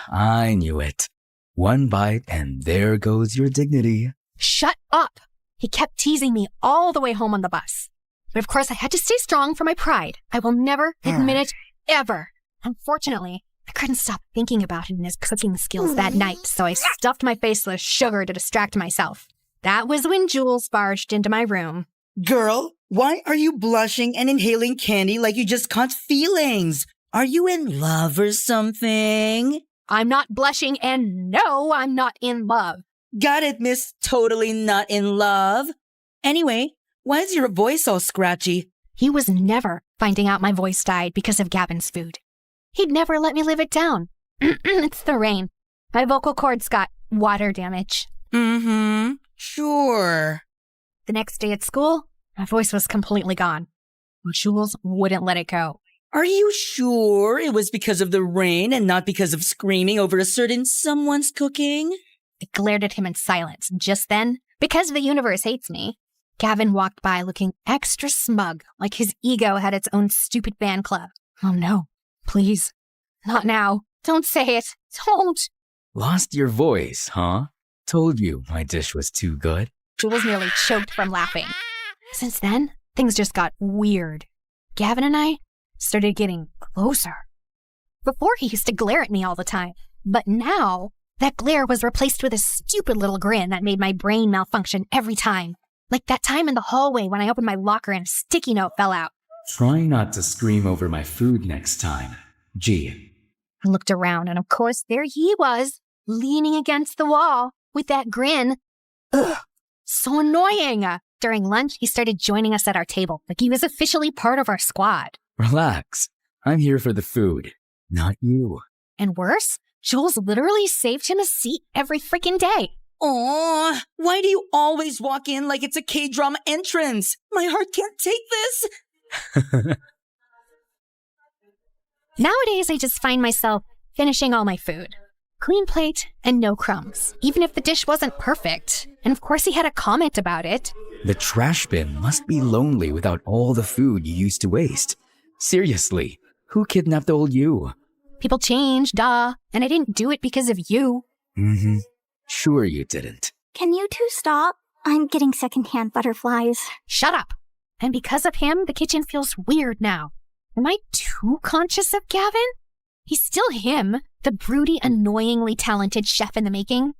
I knew it. One bite and there goes your dignity. Shut up! He kept teasing me all the way home on the bus. But of course I had to stay strong for my pride. I will never admit it, ever. Unfortunately, I couldn't stop thinking about him and his cooking skills that night, so I stuffed my face with sugar to distract myself. That was when Jules barged into my room. Girl, why are you blushing and inhaling candy like you just caught feelings? Are you in love or something? I'm not blushing, and no, I'm not in love. Got it, miss. Totally not in love. Anyway, why is your voice all scratchy? He was never finding out my voice died because of Gavin's food. He'd never let me live it down. It's the rain. My vocal cords got water damage. Mm-hmm. Sure. The next day at school, my voice was completely gone. Jules wouldn't let it go. Are you sure it was because of the rain and not because of screaming over a certain someone's cooking? I glared at him in silence. Just then, because the universe hates me, Gavin walked by looking extra smug, like his ego had its own stupid fan club. Oh no, please. Not now. Don't say it. Don't. Lost your voice, huh? Told you my dish was too good. Jules nearly choked from laughing. Since then, things just got weird. Gavin and I started getting closer. Before, he used to glare at me all the time, but now that glare was replaced with a stupid little grin that made my brain malfunction every time. Like that time in the hallway when I opened my locker and a sticky note fell out. Try not to scream over my food next time. Gee. I looked around, and of course, there he was, leaning against the wall with that grin. Ugh, so annoying. During lunch, he started joining us at our table, like he was officially part of our squad. Relax. I'm here for the food, not you. And worse, Jules literally saved him a seat every freaking day. Aw, why do you always walk in like it's a K-drama entrance? My heart can't take this. Nowadays, I just find myself finishing all my food. Clean plate and no crumbs, even if the dish wasn't perfect. And of course, he had a comment about it. The trash bin must be lonely without all the food you used to waste. Seriously, who kidnapped old you? People change, duh. And I didn't do it because of you. Mm-hmm. Sure you didn't. Can you two stop? I'm getting secondhand butterflies. Shut up. And because of him, the kitchen feels weird now. Am I too conscious of Gavin? He's still him, the broody, annoyingly talented chef in the making.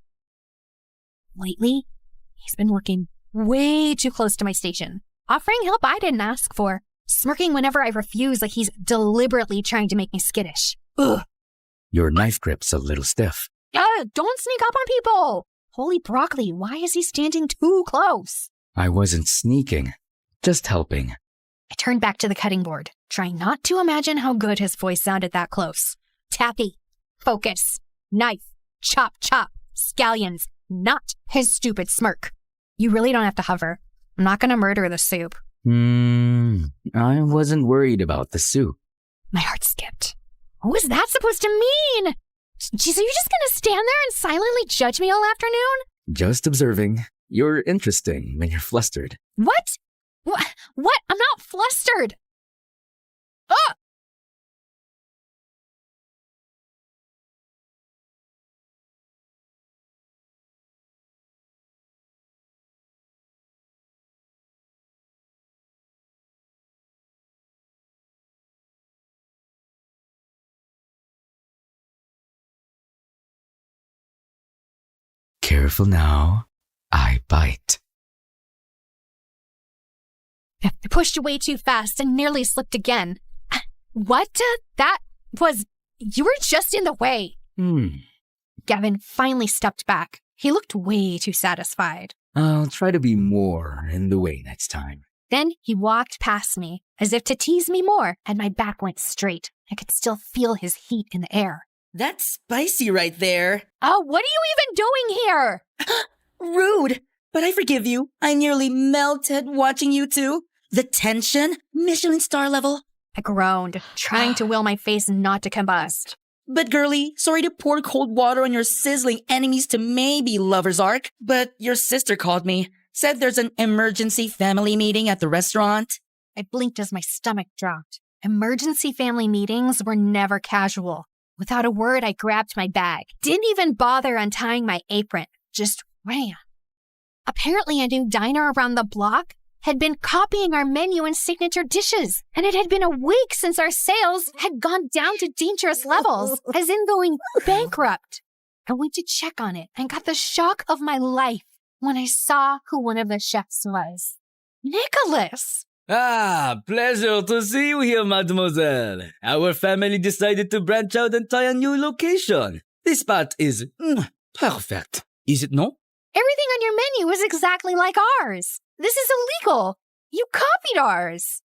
Lately, he's been working way too close to my station, offering help I didn't ask for, smirking whenever I refuse like he's deliberately trying to make me skittish. Ugh. Your knife grip's a little stiff. Don't sneak up on people! Holy broccoli, why is he standing too close? I wasn't sneaking, just helping. I turned back to the cutting board, trying not to imagine how good his voice sounded that close. Taffy, focus, knife, chop, chop, scallions, not his stupid smirk. You really don't have to hover. I'm not gonna murder the soup. I wasn't worried about the soup. My heart skipped. What was that supposed to mean? Geez, are you just gonna stand there and silently judge me all afternoon? Just observing. You're interesting when you're flustered. What? What? I'm not flustered. Careful now. I bite. I pushed away too fast and nearly slipped again. What? That was... You were just in the way. Gavin finally stepped back. He looked way too satisfied. I'll try to be more in the way next time. Then he walked past me, as if to tease me more, and my back went straight. I could still feel his heat in the air. That's spicy right there. Oh, what are you even doing here? Rude, but I forgive you. I nearly melted watching you two. The tension, Michelin star level. I groaned, trying to will my face not to combust. But girlie, sorry to pour cold water on your sizzling enemies to maybe lover's arc, but your sister called me, said there's an emergency family meeting at the restaurant. I blinked as my stomach dropped. Emergency family meetings were never casual. Without a word, I grabbed my bag. Didn't even bother untying my apron. Just ran. Apparently, a new diner around the block had been copying our menu and signature dishes, and it had been a week since our sales had gone down to dangerous levels, as in going bankrupt. I went to check on it and got the shock of my life when I saw who one of the chefs was. Nicholas! Ah, pleasure to see you here, mademoiselle. Our family decided to branch out and try a new location. This spot is perfect, is it not? Everything on your menu is exactly like ours. This is illegal. You copied ours.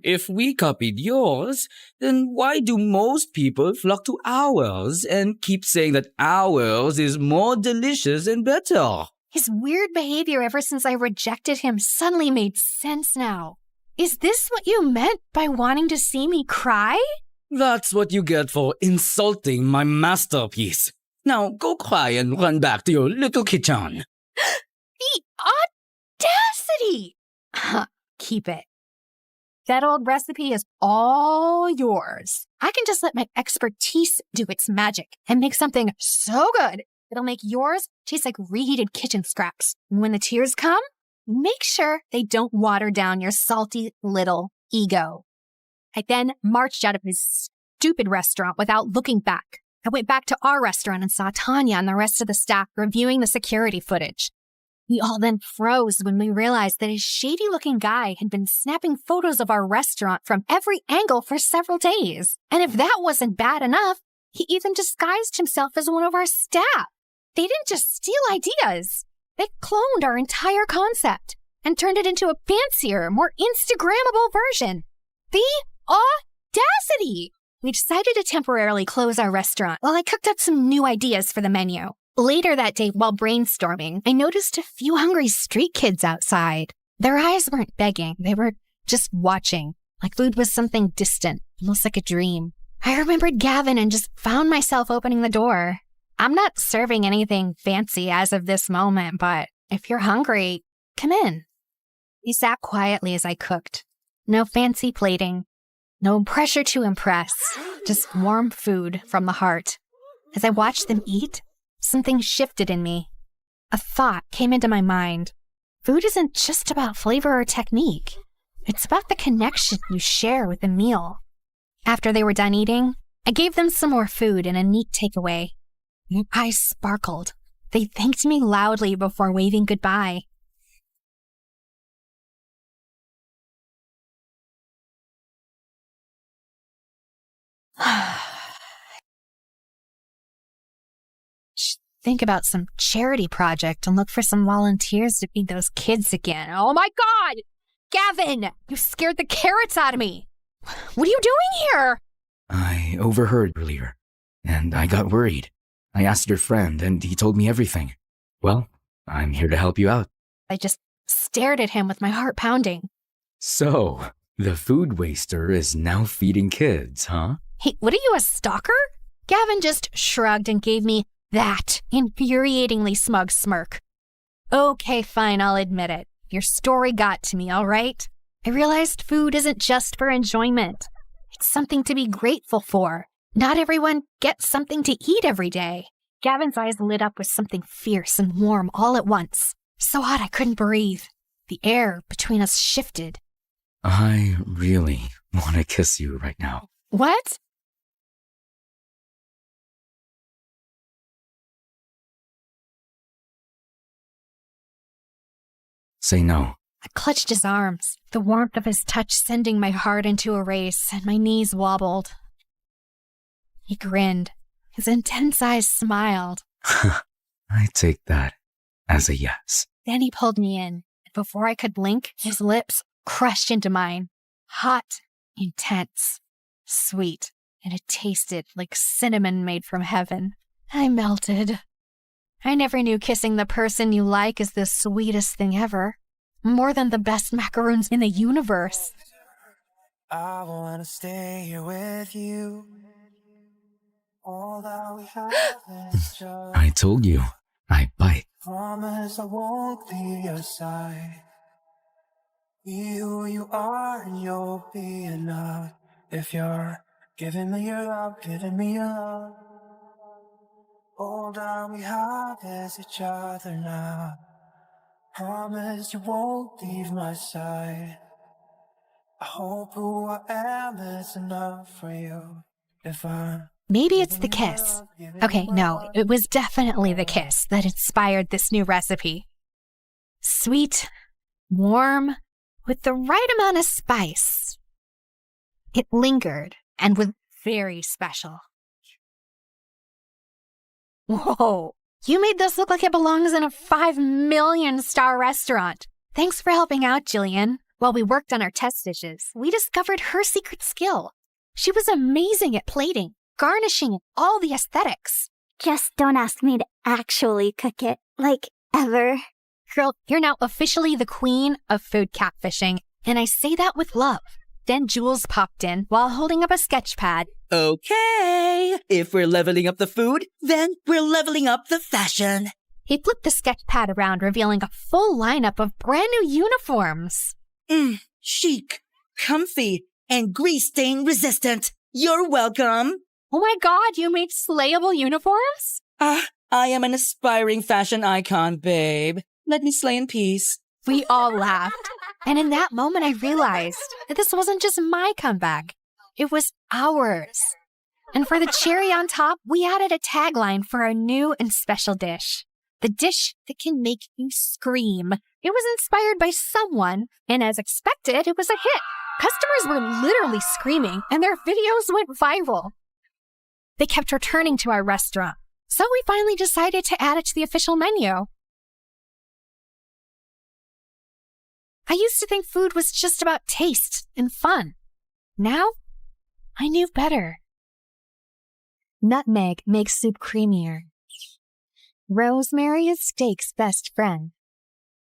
If we copied yours, then why do most people flock to ours and keep saying that ours is more delicious and better? His weird behavior ever since I rejected him suddenly made sense now. Is this what you meant by wanting to see me cry? That's what you get for insulting my masterpiece. Now go cry and run back to your little kitchen. The audacity! Keep it. That old recipe is all yours. I can just let my expertise do its magic and make something so good it'll make yours taste like reheated kitchen scraps. And when the tears come, make sure they don't water down your salty little ego. I then marched out of his stupid restaurant without looking back. I went back to our restaurant and saw Tanya and the rest of the staff reviewing the security footage. We all then froze when we realized that a shady-looking guy had been snapping photos of our restaurant from every angle for several days. And if that wasn't bad enough, he even disguised himself as one of our staff. They didn't just steal ideas. They cloned our entire concept and turned it into a fancier, more Instagrammable version. The audacity! We decided to temporarily close our restaurant while I cooked up some new ideas for the menu. Later that day, while brainstorming, I noticed a few hungry street kids outside. Their eyes weren't begging. They were just watching, like food was something distant, almost like a dream. I remembered Gavin and just found myself opening the door. I'm not serving anything fancy as of this moment, but if you're hungry, come in. He sat quietly as I cooked. No fancy plating. No pressure to impress. Just warm food from the heart. As I watched them eat, something shifted in me. A thought came into my mind. Food isn't just about flavor or technique. It's about the connection you share with the meal. After they were done eating, I gave them some more food and a neat takeaway. Their eyes sparkled. They thanked me loudly before waving goodbye. Think about some charity project and look for some volunteers to feed those kids again. Oh my God! Gavin! You scared the carrots out of me! What are you doing here? I overheard earlier, and I got worried. I asked your friend, and he told me everything. Well, I'm here to help you out. I just stared at him with my heart pounding. So, the food waster is now feeding kids, huh? Hey, what are you, a stalker? Gavin just shrugged and gave me that infuriatingly smug smirk. Okay, fine, I'll admit it. Your story got to me, all right? I realized food isn't just for enjoyment. It's something to be grateful for. Not everyone gets something to eat every day. Gavin's eyes lit up with something fierce and warm all at once. So hot I couldn't breathe. The air between us shifted. I really want to kiss you right now. What? say no. I clutched his arms, the warmth of his touch sending my heart into a race, and my knees wobbled. He grinned. His intense eyes smiled. I take that as a yes. Then he pulled me in, and before I could blink, his lips crushed into mine. Hot, intense, sweet, and it tasted like cinnamon made from heaven. I melted. I never knew kissing the person you like is the sweetest thing ever. More than the best macaroons in the universe. I wanna stay here with you. All that we have is just I told you, I bite. promise I won't leave your side. Be who you are and you'll be enough. If you're giving me your love, giving me your love. All that we have is each other now. Promise you won't leave my side. I hope who I am is enough for you. If I'm Maybe it's the kiss. Okay, no, it was definitely the kiss that inspired this new recipe. Sweet, warm, with the right amount of spice. It lingered and was very special. Whoa, you made this look like it belongs in a 5 million-star restaurant. Thanks for helping out, Jillian. While we worked on our test dishes, we discovered her secret skill. She was amazing at plating, garnishing, and all the aesthetics. Just don't ask me to actually cook it, like, ever. Girl, you're now officially the queen of food catfishing, and I say that with love. Then Jules popped in while holding up a sketch pad. Okay, if we're leveling up the food, then we're leveling up the fashion. He flipped the sketch pad around, revealing a full lineup of brand new uniforms. Chic, comfy, and grease stain resistant. You're welcome. Oh my god, you made slayable uniforms? I am an aspiring fashion icon, babe. Let me slay in peace. We all laughed. And in that moment, I realized that this wasn't just my comeback. It was ours. And for the cherry on top, we added a tagline for our new and special dish. The dish that can make you scream. It was inspired by someone, and as expected, it was a hit. Customers were literally screaming, and their videos went viral. They kept returning to our restaurant, so we finally decided to add it to the official menu. I used to think food was just about taste and fun. Now, I knew better. Nutmeg makes soup creamier. Rosemary is steak's best friend.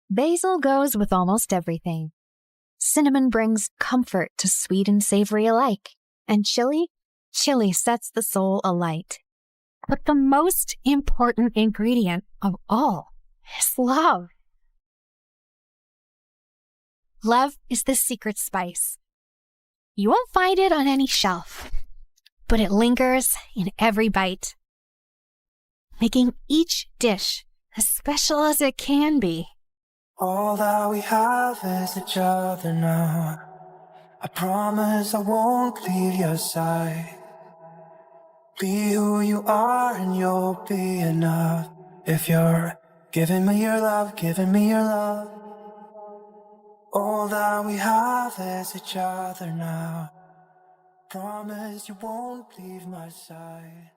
Basil goes with almost everything. Cinnamon brings comfort to sweet and savory alike. And chili sets the soul alight. But the most important ingredient of all is love. Love is the secret spice. You won't find it on any shelf, but it lingers in every bite, making each dish as special as it can be. all that we have is each other now. I promise I won't leave your side. Be who you are and you'll be enough. If you're giving me your love, giving me your love. All that we have is each other now. Promise you won't leave my side.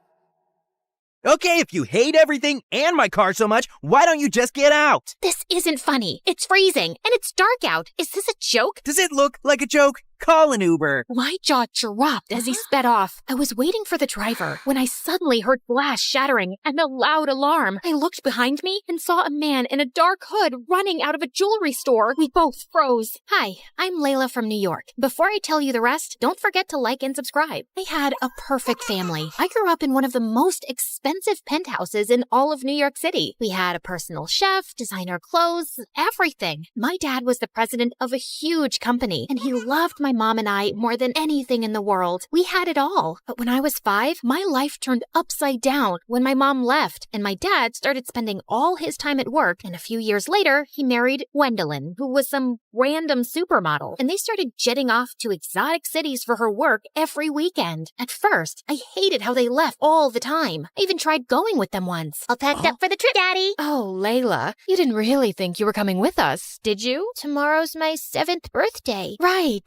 Okay, if you hate everything and my car so much, why don't you just get out? This isn't funny. It's freezing, and it's dark out. Is this a joke? Does it look like a joke? Call an Uber. My jaw dropped as he sped off. I was waiting for the driver when I suddenly heard glass shattering and a loud alarm. I looked behind me and saw a man in a dark hood running out of a jewelry store. We both froze. Hi, I'm Layla from New York. Before I tell you the rest, don't forget to like and subscribe. I had a perfect family. I grew up in one of the most expensive penthouses in all of New York City. We had a personal chef, designer clothes, everything. My dad was the president of a huge company, and he loved my my mom and I more than anything in the world. We had it all. But when I was 5, my life turned upside down when my mom left, and my dad started spending all his time at work, and a few years later, he married Gwendolyn, who was some random supermodel, and they started jetting off to exotic cities for her work every weekend. At first, I hated how they left all the time. I even tried going with them once. All packed up for the trip, Daddy. Oh, Layla, you didn't really think you were coming with us, did you? Tomorrow's my 7th birthday. Right.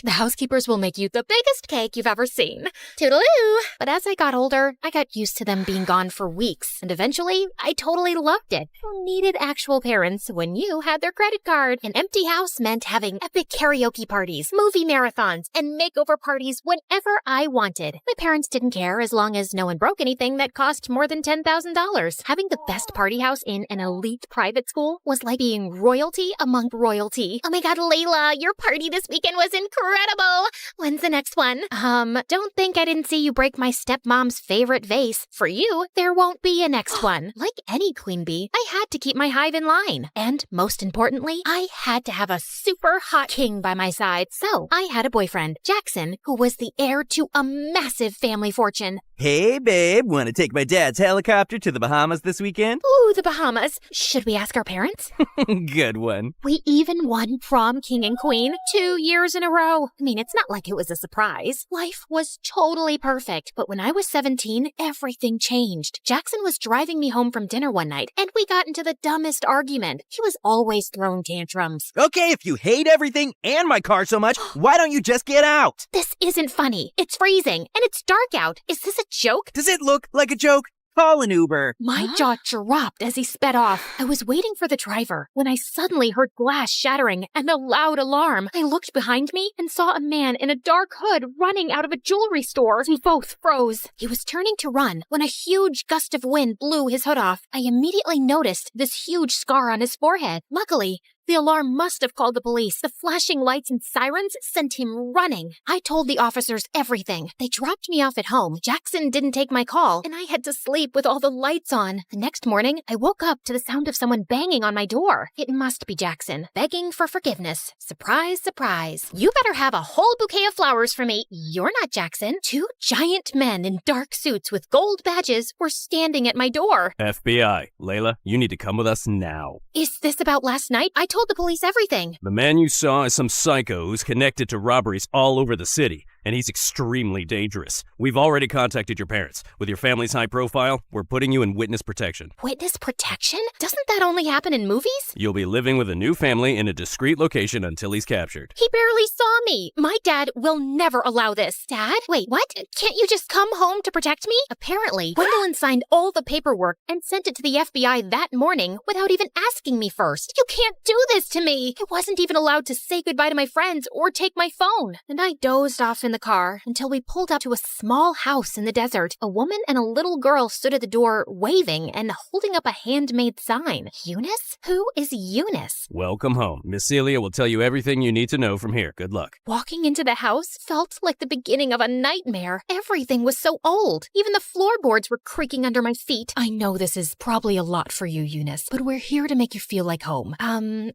The housekeepers will make you the biggest cake you've ever seen. Toodaloo. But as I got older, I got used to them being gone for weeks, and eventually, I totally loved it. Who needed actual parents when you had their credit card? An empty house meant having epic karaoke parties, movie marathons, and makeover parties whenever I wanted. My parents didn't care as long as no one broke anything that cost more than $10,000. Having the best party house in an elite private school was like being royalty among royalty. Oh my God, Layla, your party this weekend was incredible. When's the next one? Don't think I didn't see you break my stepmom's favorite vase. For you, there won't be a next one. Like any queen bee, I had to keep my hive in line. And most importantly, I had to have a super hot king by my side. So I had a boyfriend, Jackson, who was the heir to a massive family fortune. Hey, babe, want to take my dad's helicopter to the Bahamas this weekend? Ooh, the Bahamas. Should we ask our parents? Good one. We even won prom king and queen 2 years in a row. I mean, it's not like it was a surprise. Life was totally perfect. But when I was 17, everything changed. Jackson was driving me home from dinner one night, and we got into the dumbest argument. He was always throwing tantrums. Okay, if you hate everything and my car so much, why don't you just get out? This isn't funny. It's freezing, and it's dark out. Is this a joke? Does it look like a joke? Call an Uber. My jaw dropped as he sped off. I was waiting for the driver when I suddenly heard glass shattering and a loud alarm. I looked behind me and saw a man in a dark hood running out of a jewelry store. We both froze. He was turning to run when a huge gust of wind blew his hood off. I immediately noticed this huge scar on his forehead. Luckily, the alarm must have called the police. The flashing lights and sirens sent him running. I told the officers everything. They dropped me off at home. Jackson didn't take my call, and I had to sleep with all the lights on. The next morning, I woke up to the sound of someone banging on my door. It must be Jackson, begging for forgiveness. Surprise, surprise. You better have a whole bouquet of flowers for me. You're not Jackson. 2 giant men in dark suits with gold badges were standing at my door. FBI, Layla, you need to come with us now. Is this about last night? I told the police everything. The man you saw is some psycho who's connected to robberies all over the city, and he's extremely dangerous. We've already contacted your parents. With your family's high profile, we're putting you in witness protection. Witness protection? Doesn't that only happen in movies? You'll be living with a new family in a discreet location until he's captured. He barely saw me. My dad will never allow this. Dad? Wait, what? Can't you just come home to protect me? Apparently, Gwendolyn signed all the paperwork and sent it to the FBI that morning without even asking me first. You can't do this to me. I wasn't even allowed to say goodbye to my friends or take my phone. And I dozed off in the car until we pulled up to a small house in the desert. A woman and a little girl stood at the door waving and holding up a handmade sign. Eunice? Who is Eunice? Welcome home. Miss Celia will tell you everything you need to know from here. Good luck. Walking into the house felt like the beginning of a nightmare. Everything was so old. Even the floorboards were creaking under my feet. I know this is probably a lot for you, Eunice, but we're here to make you feel like home.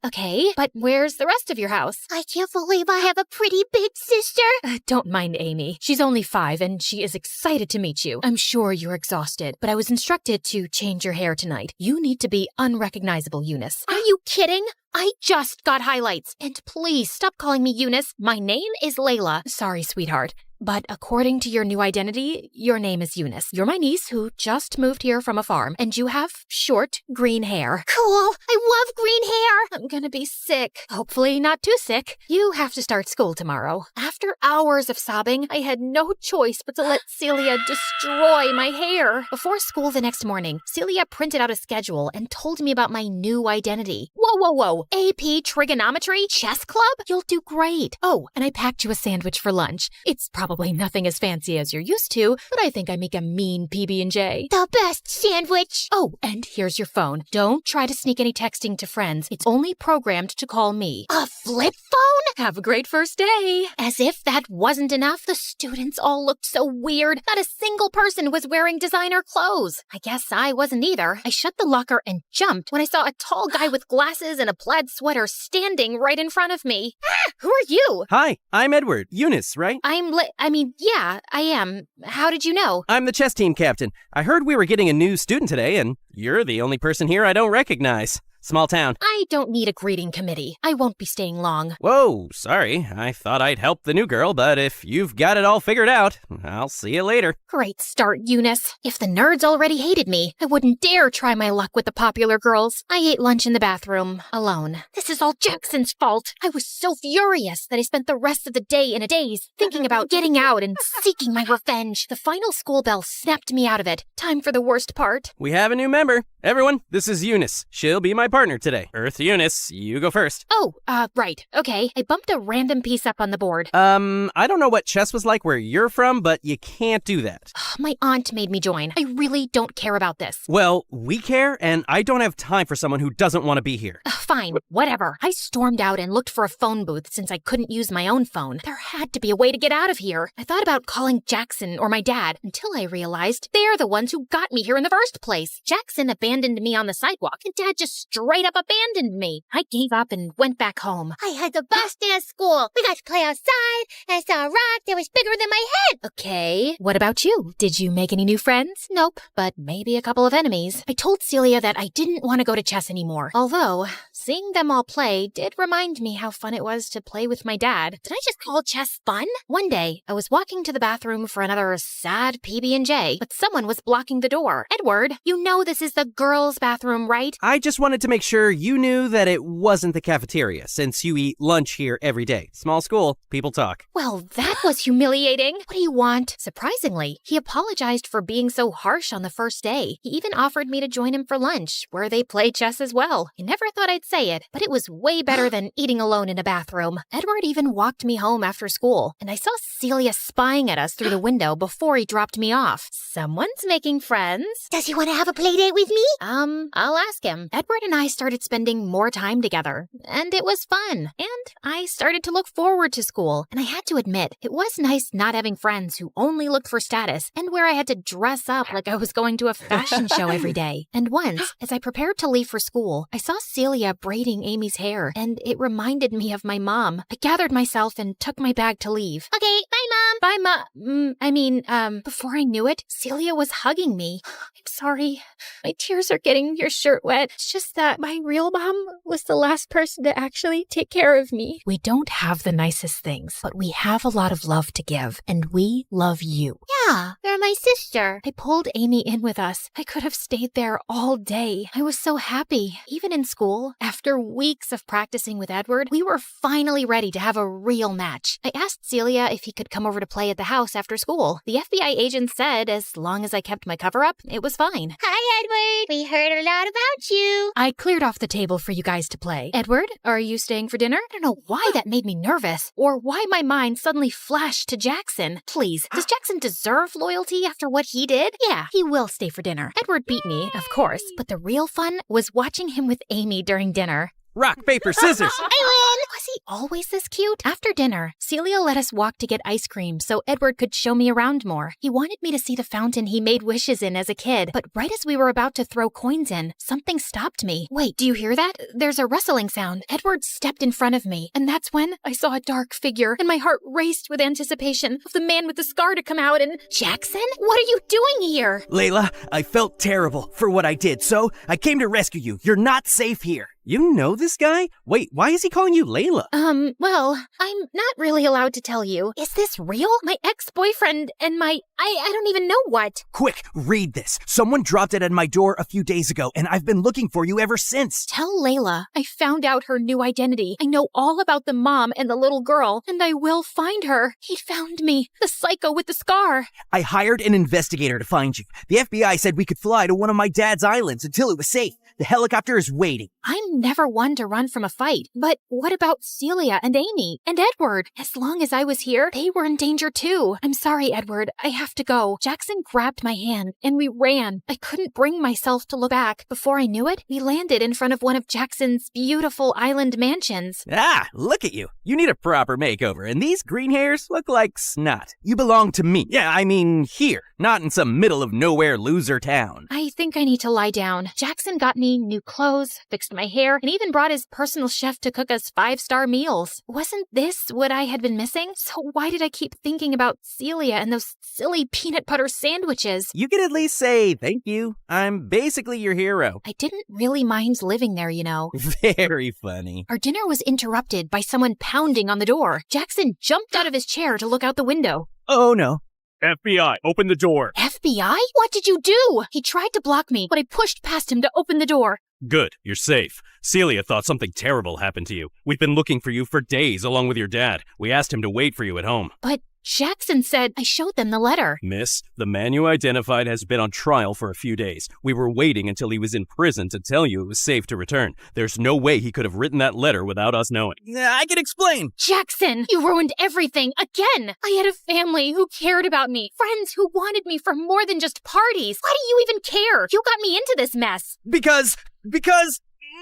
Okay, but where's the rest of your house? I can't believe I have a pretty big sister. Don't mind Amy. She's only 5 and she is excited to meet you. I'm sure you're exhausted, but I was instructed to change your hair tonight. You need to be unrecognizable, Eunice. Are you kidding? I just got highlights. And please stop calling me Eunice. My name is Layla. Sorry, sweetheart. But according to your new identity, your name is Eunice. You're my niece who just moved here from a farm, and you have short, green hair. Cool. I love green hair. I'm gonna be sick. Hopefully not too sick. You have to start school tomorrow. After hours of sobbing, I had no choice but to let Celia destroy my hair. Before school the next morning, Celia printed out a schedule and told me about my new identity. Whoa. AP Trigonometry Chess Club? You'll do great. Oh, and I packed you a sandwich for lunch. It's probably nothing as fancy as you're used to, but I think I make a mean PB&J. The best sandwich. Oh, and here's your phone. Don't try to sneak any texting to friends. It's only programmed to call me. A flip phone? Have a great first day. As if that wasn't enough, the students all looked so weird. Not a single person was wearing designer clothes. I guess I wasn't either. I shut the locker and jumped when I saw a tall guy with glasses and a plaid sweater standing right in front of me. Ah, who are you? Hi, I'm Edward. Eunice, right? Yeah, I am. How did you know? I'm the chess team captain. I heard we were getting a new student today, and you're the only person here I don't recognize. Small town. I don't need a greeting committee. I won't be staying long. Whoa, sorry. I thought I'd help the new girl, but if you've got it all figured out, I'll see you later. Great start, Eunice. If the nerds already hated me, I wouldn't dare try my luck with the popular girls. I ate lunch in the bathroom, alone. This is all Jackson's fault. I was so furious that I spent the rest of the day in a daze, thinking about getting out and seeking my revenge. The final school bell snapped me out of it. Time for the worst part. We have a new member. Everyone, this is Eunice. She'll be my partner today. Earth Eunice, you go first. Oh, right. Okay. I bumped a random piece up on the board. I don't know what chess was like where you're from, but you can't do that. My aunt made me join. I really don't care about this. Well, we care, and I don't have time for someone who doesn't want to be here. Fine, whatever. I stormed out and looked for a phone booth since I couldn't use my own phone. There had to be a way to get out of here. I thought about calling Jackson or my dad until I realized they're the ones who got me here in the first place. Jackson abandoned me on the sidewalk, and Dad just straight up abandoned me. I gave up and went back home. I had the best day of school. We got to play outside, and I saw a rock that was bigger than my head. Okay, what about you? Did you make any new friends? Nope, but maybe a couple of enemies. I told Celia that I didn't want to go to chess anymore. Although, seeing them all play did remind me how fun it was to play with my dad. Did I just call chess fun? One day, I was walking to the bathroom for another sad PB&J, but someone was blocking the door. Edward, you know this is the girls' bathroom, right? I just wanted to make sure you knew that it wasn't the cafeteria, since you eat lunch here every day. Small school, people talk. Well, that was humiliating. What do you want? Surprisingly, he apologized for being so harsh on the first day. He even offered me to join him for lunch, where they play chess as well. I never thought I'd say it, but it was way better than eating alone in a bathroom. Edward even walked me home after school, and I saw Celia spying at us through the window before he dropped me off. Someone's making friends. Does he want to have a play date with me? I'll ask him. Edward and I started spending more time together, and it was fun. And I started to look forward to school, and I had to admit, it was nice not having friends who only looked for status and where I had to dress up like I was going to a fashion show every day. And once, as I prepared to leave for school, I saw Celia braiding Amy's hair, and it reminded me of my mom. I gathered myself and took my bag to leave. Okay, bye, Mom. Bye, Mom. Before I knew it, Celia was hugging me. I'm sorry. My tears are getting your shirt wet. It's just that my real mom was the last person to actually take care of me. We don't have the nicest things, but we have a lot of love to give, and we love you. Yeah, you're my sister. I pulled Amy in with us. I could have stayed there all day. I was so happy. Even in school, after weeks of practicing with Edward, we were finally ready to have a real match. I asked Celia if he could come over to play at the house after school. The FBI agent said as long as I kept my cover up, it was fine. Hi, Edward. We heard a lot about you. I cleared off the table for you guys to play. Edward, are you staying for dinner? I don't know why that made me nervous, or why my mind suddenly flashed to Jackson. Please, does Jackson deserve loyalty after what he did? Yeah, he will stay for dinner. Edward beat me, of course, but the real fun was watching him with Amy during dinner. Rock, paper, scissors! I win! Was he always this cute? After dinner, Celia let us walk to get ice cream so Edward could show me around more. He wanted me to see the fountain he made wishes in as a kid, but right as we were about to throw coins in, something stopped me. Wait, do you hear that? There's a rustling sound. Edward stepped in front of me, and that's when I saw a dark figure, and my heart raced with anticipation of the man with the scar to come out and... Jackson? What are you doing here? Layla, I felt terrible for what I did, so I came to rescue you. You're not safe here. You know this guy? Wait, why is he calling you Layla? Well, I'm not really allowed to tell you. Is this real? My ex-boyfriend and I don't even know what. Quick, read this. Someone dropped it at my door a few days ago, and I've been looking for you ever since. Tell Layla I found out her new identity. I know all about the mom and the little girl, and I will find her. He found me, the psycho with the scar. I hired an investigator to find you. The FBI said we could fly to one of my dad's islands until it was safe. The helicopter is waiting. I'm never one to run from a fight. But what about Celia and Amy and Edward? As long as I was here, they were in danger too. I'm sorry, Edward. I have to go. Jackson grabbed my hand and we ran. I couldn't bring myself to look back. Before I knew it, we landed in front of one of Jackson's beautiful island mansions. Ah, look at you. You need a proper makeover, and these green hairs look like snot. You belong to me. Yeah, I mean here, not in some middle of nowhere loser town. I think I need to lie down. Jackson got me me new clothes, fixed my hair, and even brought his personal chef to cook us 5-star meals. Wasn't this what I had been missing? So why did I keep thinking about Celia and those silly peanut butter sandwiches? You could at least say thank you. I'm basically your hero. I didn't really mind living there, you know. Very funny. Our dinner was interrupted by someone pounding on the door. Jackson jumped out of his chair to look out the window. Oh no. FBI, open the door. FBI? What did you do? He tried to block me, but I pushed past him to open the door. Good, you're safe. Celia thought something terrible happened to you. We've been looking for you for days, along with your dad. We asked him to wait for you at home. But Jackson said I showed them the letter. Miss, the man you identified has been on trial for a few days. We were waiting until he was in prison to tell you it was safe to return. There's no way he could have written that letter without us knowing. I can explain. Jackson, you ruined everything again. I had a family who cared about me, friends who wanted me for more than just parties. Why do you even care? You got me into this mess. Because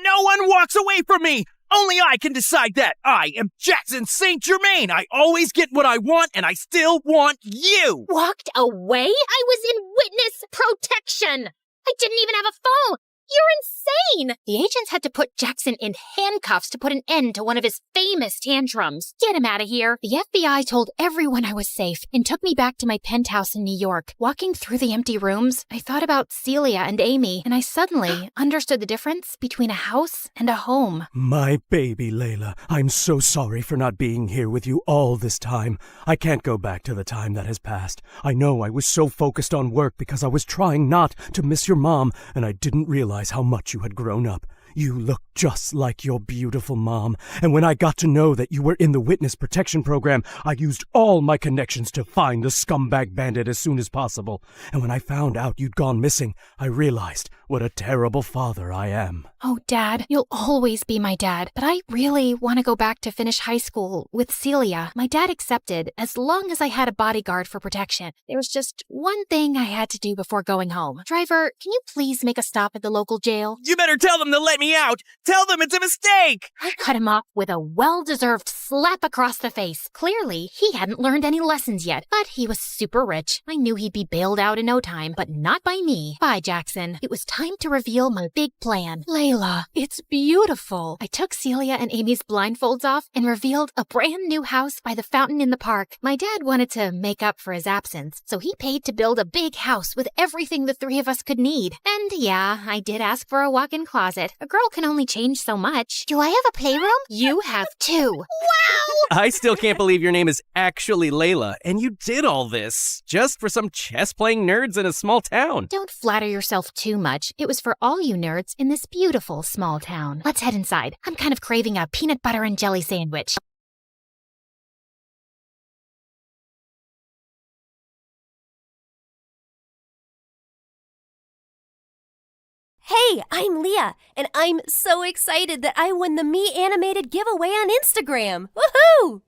no one walks away from me. Only I can decide that. I am Jackson St. Germain. I always get what I want, and I still want you. Walked away? I was in witness protection. I didn't even have a phone. You're insane! The agents had to put Jackson in handcuffs to put an end to one of his famous tantrums. Get him out of here. The FBI told everyone I was safe and took me back to my penthouse in New York. Walking through the empty rooms, I thought about Celia and Amy, and I suddenly understood the difference between a house and a home. My baby, Layla, I'm so sorry for not being here with you all this time. I can't go back to the time that has passed. I know I was so focused on work because I was trying not to miss your mom, and I didn't realize how much you had grown up. You look just like your beautiful mom, and when I got to know that you were in the witness protection program, I used all my connections to find the scumbag bandit as soon as possible. And when I found out you'd gone missing, I realized what a terrible father I am. Oh, Dad, you'll always be my dad, but I really want to go back to finish high school with Celia. My dad accepted as long as I had a bodyguard for protection. There was just one thing I had to do before going home. Driver, can you please make a stop at the local jail? You better tell them to let me out. Tell them it's a mistake. I cut him off with a well-deserved slap across the face. Clearly, he hadn't learned any lessons yet, but he was super rich. I knew he'd be bailed out in no time, but not by me. Bye, Jackson. It was time to reveal my big plan. Layla, it's beautiful. I took Celia and Amy's blindfolds off and revealed a brand new house by the fountain in the park. My dad wanted to make up for his absence, so he paid to build a big house with everything the three of us could need. And yeah, I did ask for a walk-in closet. A girl can only change so much. Do I have a playroom? You have two. Wow! I still can't believe your name is actually Layla, and you did all this just for some chess-playing nerds in a small town. Don't flatter yourself too much. It was for all you nerds in this beautiful small town. Let's head inside. I'm kind of craving a peanut butter and jelly sandwich. Hey, I'm Leah, and I'm so excited that I won the Me Animated giveaway on Instagram. Woohoo!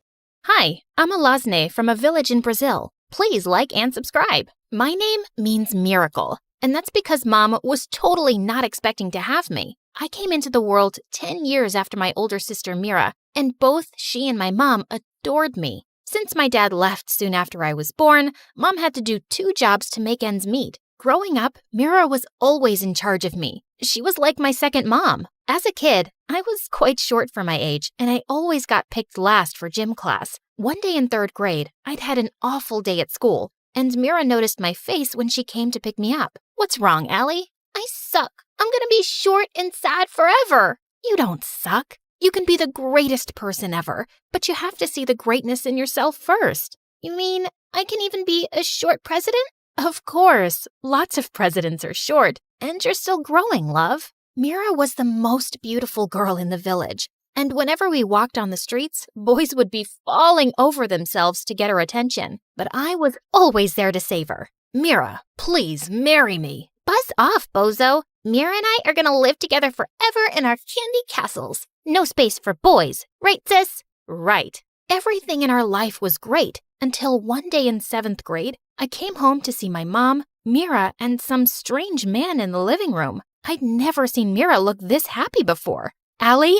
Hi, I'm Alasne from a village in Brazil. Please like and subscribe. My name means miracle, and that's because Mom was totally not expecting to have me. I came into the world 10 years after my older sister Mira, and both she and my mom adored me. Since my dad left soon after I was born, Mom had to do 2 jobs to make ends meet. Growing up, Mira was always in charge of me. She was like my second mom. As a kid, I was quite short for my age, and I always got picked last for gym class. One day in 3rd grade, I'd had an awful day at school, and Mira noticed my face when she came to pick me up. What's wrong, Allie? I suck. I'm gonna be short and sad forever. You don't suck. You can be the greatest person ever, but you have to see the greatness in yourself first. You mean I can even be a short president? Of course. Lots of presidents are short, and you're still growing, love. Mira was the most beautiful girl in the village, and whenever we walked on the streets, boys would be falling over themselves to get her attention. But I was always there to save her. Mira, please marry me. Buzz off, bozo. Mira and I are gonna live together forever in our candy castles. No space for boys, right, sis? Right. Everything in our life was great until one day in 7th grade, I came home to see my mom, Mira, and some strange man in the living room. I'd never seen Mira look this happy before. Allie,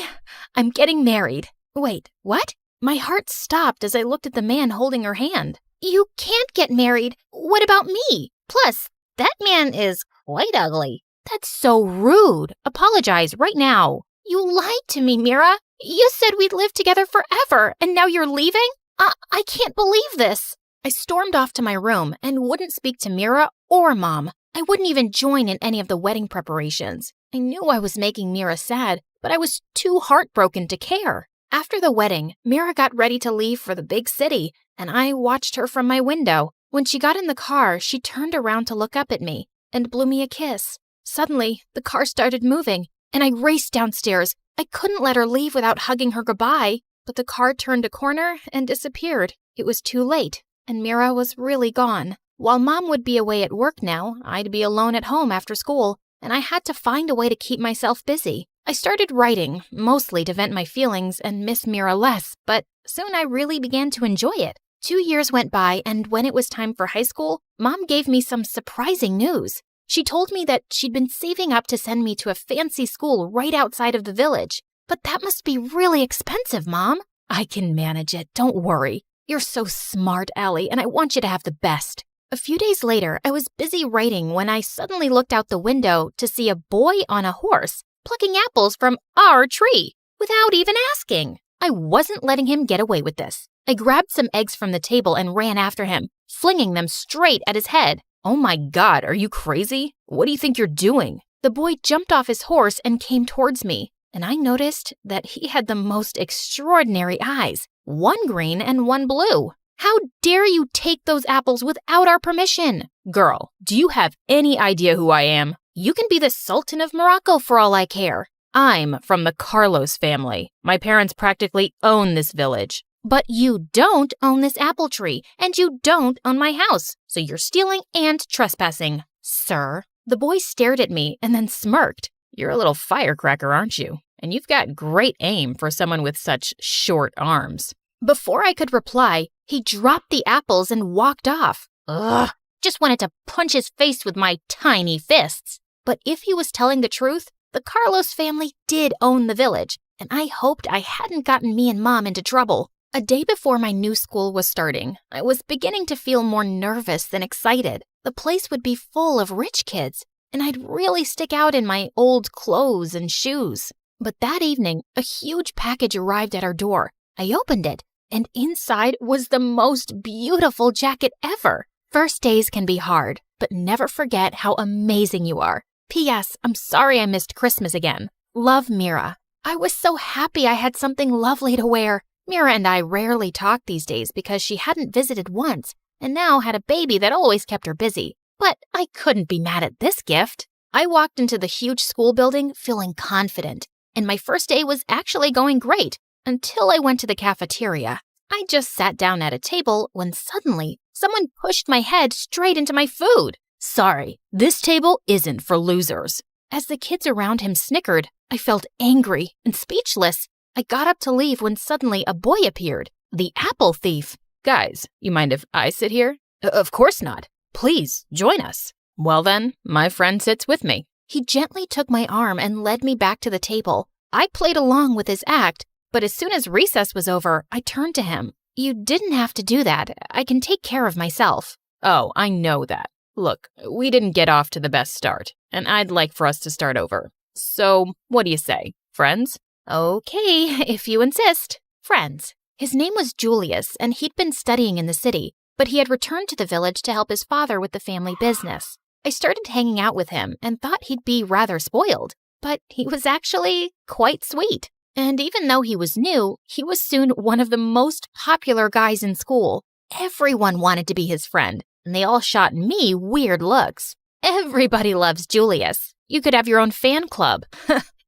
I'm getting married. Wait, what? My heart stopped as I looked at the man holding her hand. You can't get married. What about me? Plus, that man is quite ugly. That's so rude. Apologize right now. You lied to me, Mira. You said we'd live together forever, and now you're leaving? I can't believe this. I stormed off to my room and wouldn't speak to Mira or Mom. I wouldn't even join in any of the wedding preparations. I knew I was making Mira sad, but I was too heartbroken to care. After the wedding, Mira got ready to leave for the big city, and I watched her from my window. When she got in the car, she turned around to look up at me and blew me a kiss. Suddenly, the car started moving, and I raced downstairs. I couldn't let her leave without hugging her goodbye, but the car turned a corner and disappeared. It was too late, and Mira was really gone. While Mom would be away at work now, I'd be alone at home after school, and I had to find a way to keep myself busy. I started writing, mostly to vent my feelings and miss Mira less, but soon I really began to enjoy it. 2 years went by, and when it was time for high school, Mom gave me some surprising news. She told me that she'd been saving up to send me to a fancy school right outside of the village. But that must be really expensive, Mom. I can manage it, don't worry. You're so smart, Allie, and I want you to have the best. A few days later, I was busy writing when I suddenly looked out the window to see a boy on a horse plucking apples from our tree without even asking. I wasn't letting him get away with this. I grabbed some eggs from the table and ran after him, flinging them straight at his head. Oh my God, are you crazy? What do you think you're doing? The boy jumped off his horse and came towards me, and I noticed that he had the most extraordinary eyes, one green and one blue. How dare you take those apples without our permission? Girl, do you have any idea who I am? You can be the Sultan of Morocco for all I care. I'm from the Carlos family. My parents practically own this village. But you don't own this apple tree, and you don't own my house, so you're stealing and trespassing, sir. The boy stared at me and then smirked. You're a little firecracker, aren't you? And you've got great aim for someone with such short arms. Before I could reply, he dropped the apples and walked off. Ugh, just wanted to punch his face with my tiny fists. But if he was telling the truth, the Carlos family did own the village, and I hoped I hadn't gotten me and Mom into trouble. A day before my new school was starting, I was beginning to feel more nervous than excited. The place would be full of rich kids, and I'd really stick out in my old clothes and shoes. But that evening, a huge package arrived at our door. I opened it, and inside was the most beautiful jacket ever. First days can be hard, but never forget how amazing you are. P.S. I'm sorry I missed Christmas again. Love, Mira. I was so happy I had something lovely to wear. Mira and I rarely talk these days because she hadn't visited once and now had a baby that always kept her busy. But I couldn't be mad at this gift. I walked into the huge school building feeling confident, and my first day was actually going great until I went to the cafeteria. I just sat down at a table when suddenly someone pushed my head straight into my food. Sorry, this table isn't for losers. As the kids around him snickered, I felt angry and speechless. I got up to leave when suddenly a boy appeared, the apple thief. Guys, you mind if I sit here? Of course not. Please, join us. Well then, my friend sits with me. He gently took my arm and led me back to the table. I played along with his act, but as soon as recess was over, I turned to him. You didn't have to do that. I can take care of myself. Oh, I know that. Look, we didn't get off to the best start, and I'd like for us to start over. So, what do you say? Friends? Okay, if you insist. Friends. His name was Julius, and he'd been studying in the city, but he had returned to the village to help his father with the family business. I started hanging out with him and thought he'd be rather spoiled, but he was actually quite sweet. And even though he was new, he was soon one of the most popular guys in school. Everyone wanted to be his friend, and they all shot me weird looks. Everybody loves Julius. You could have your own fan club.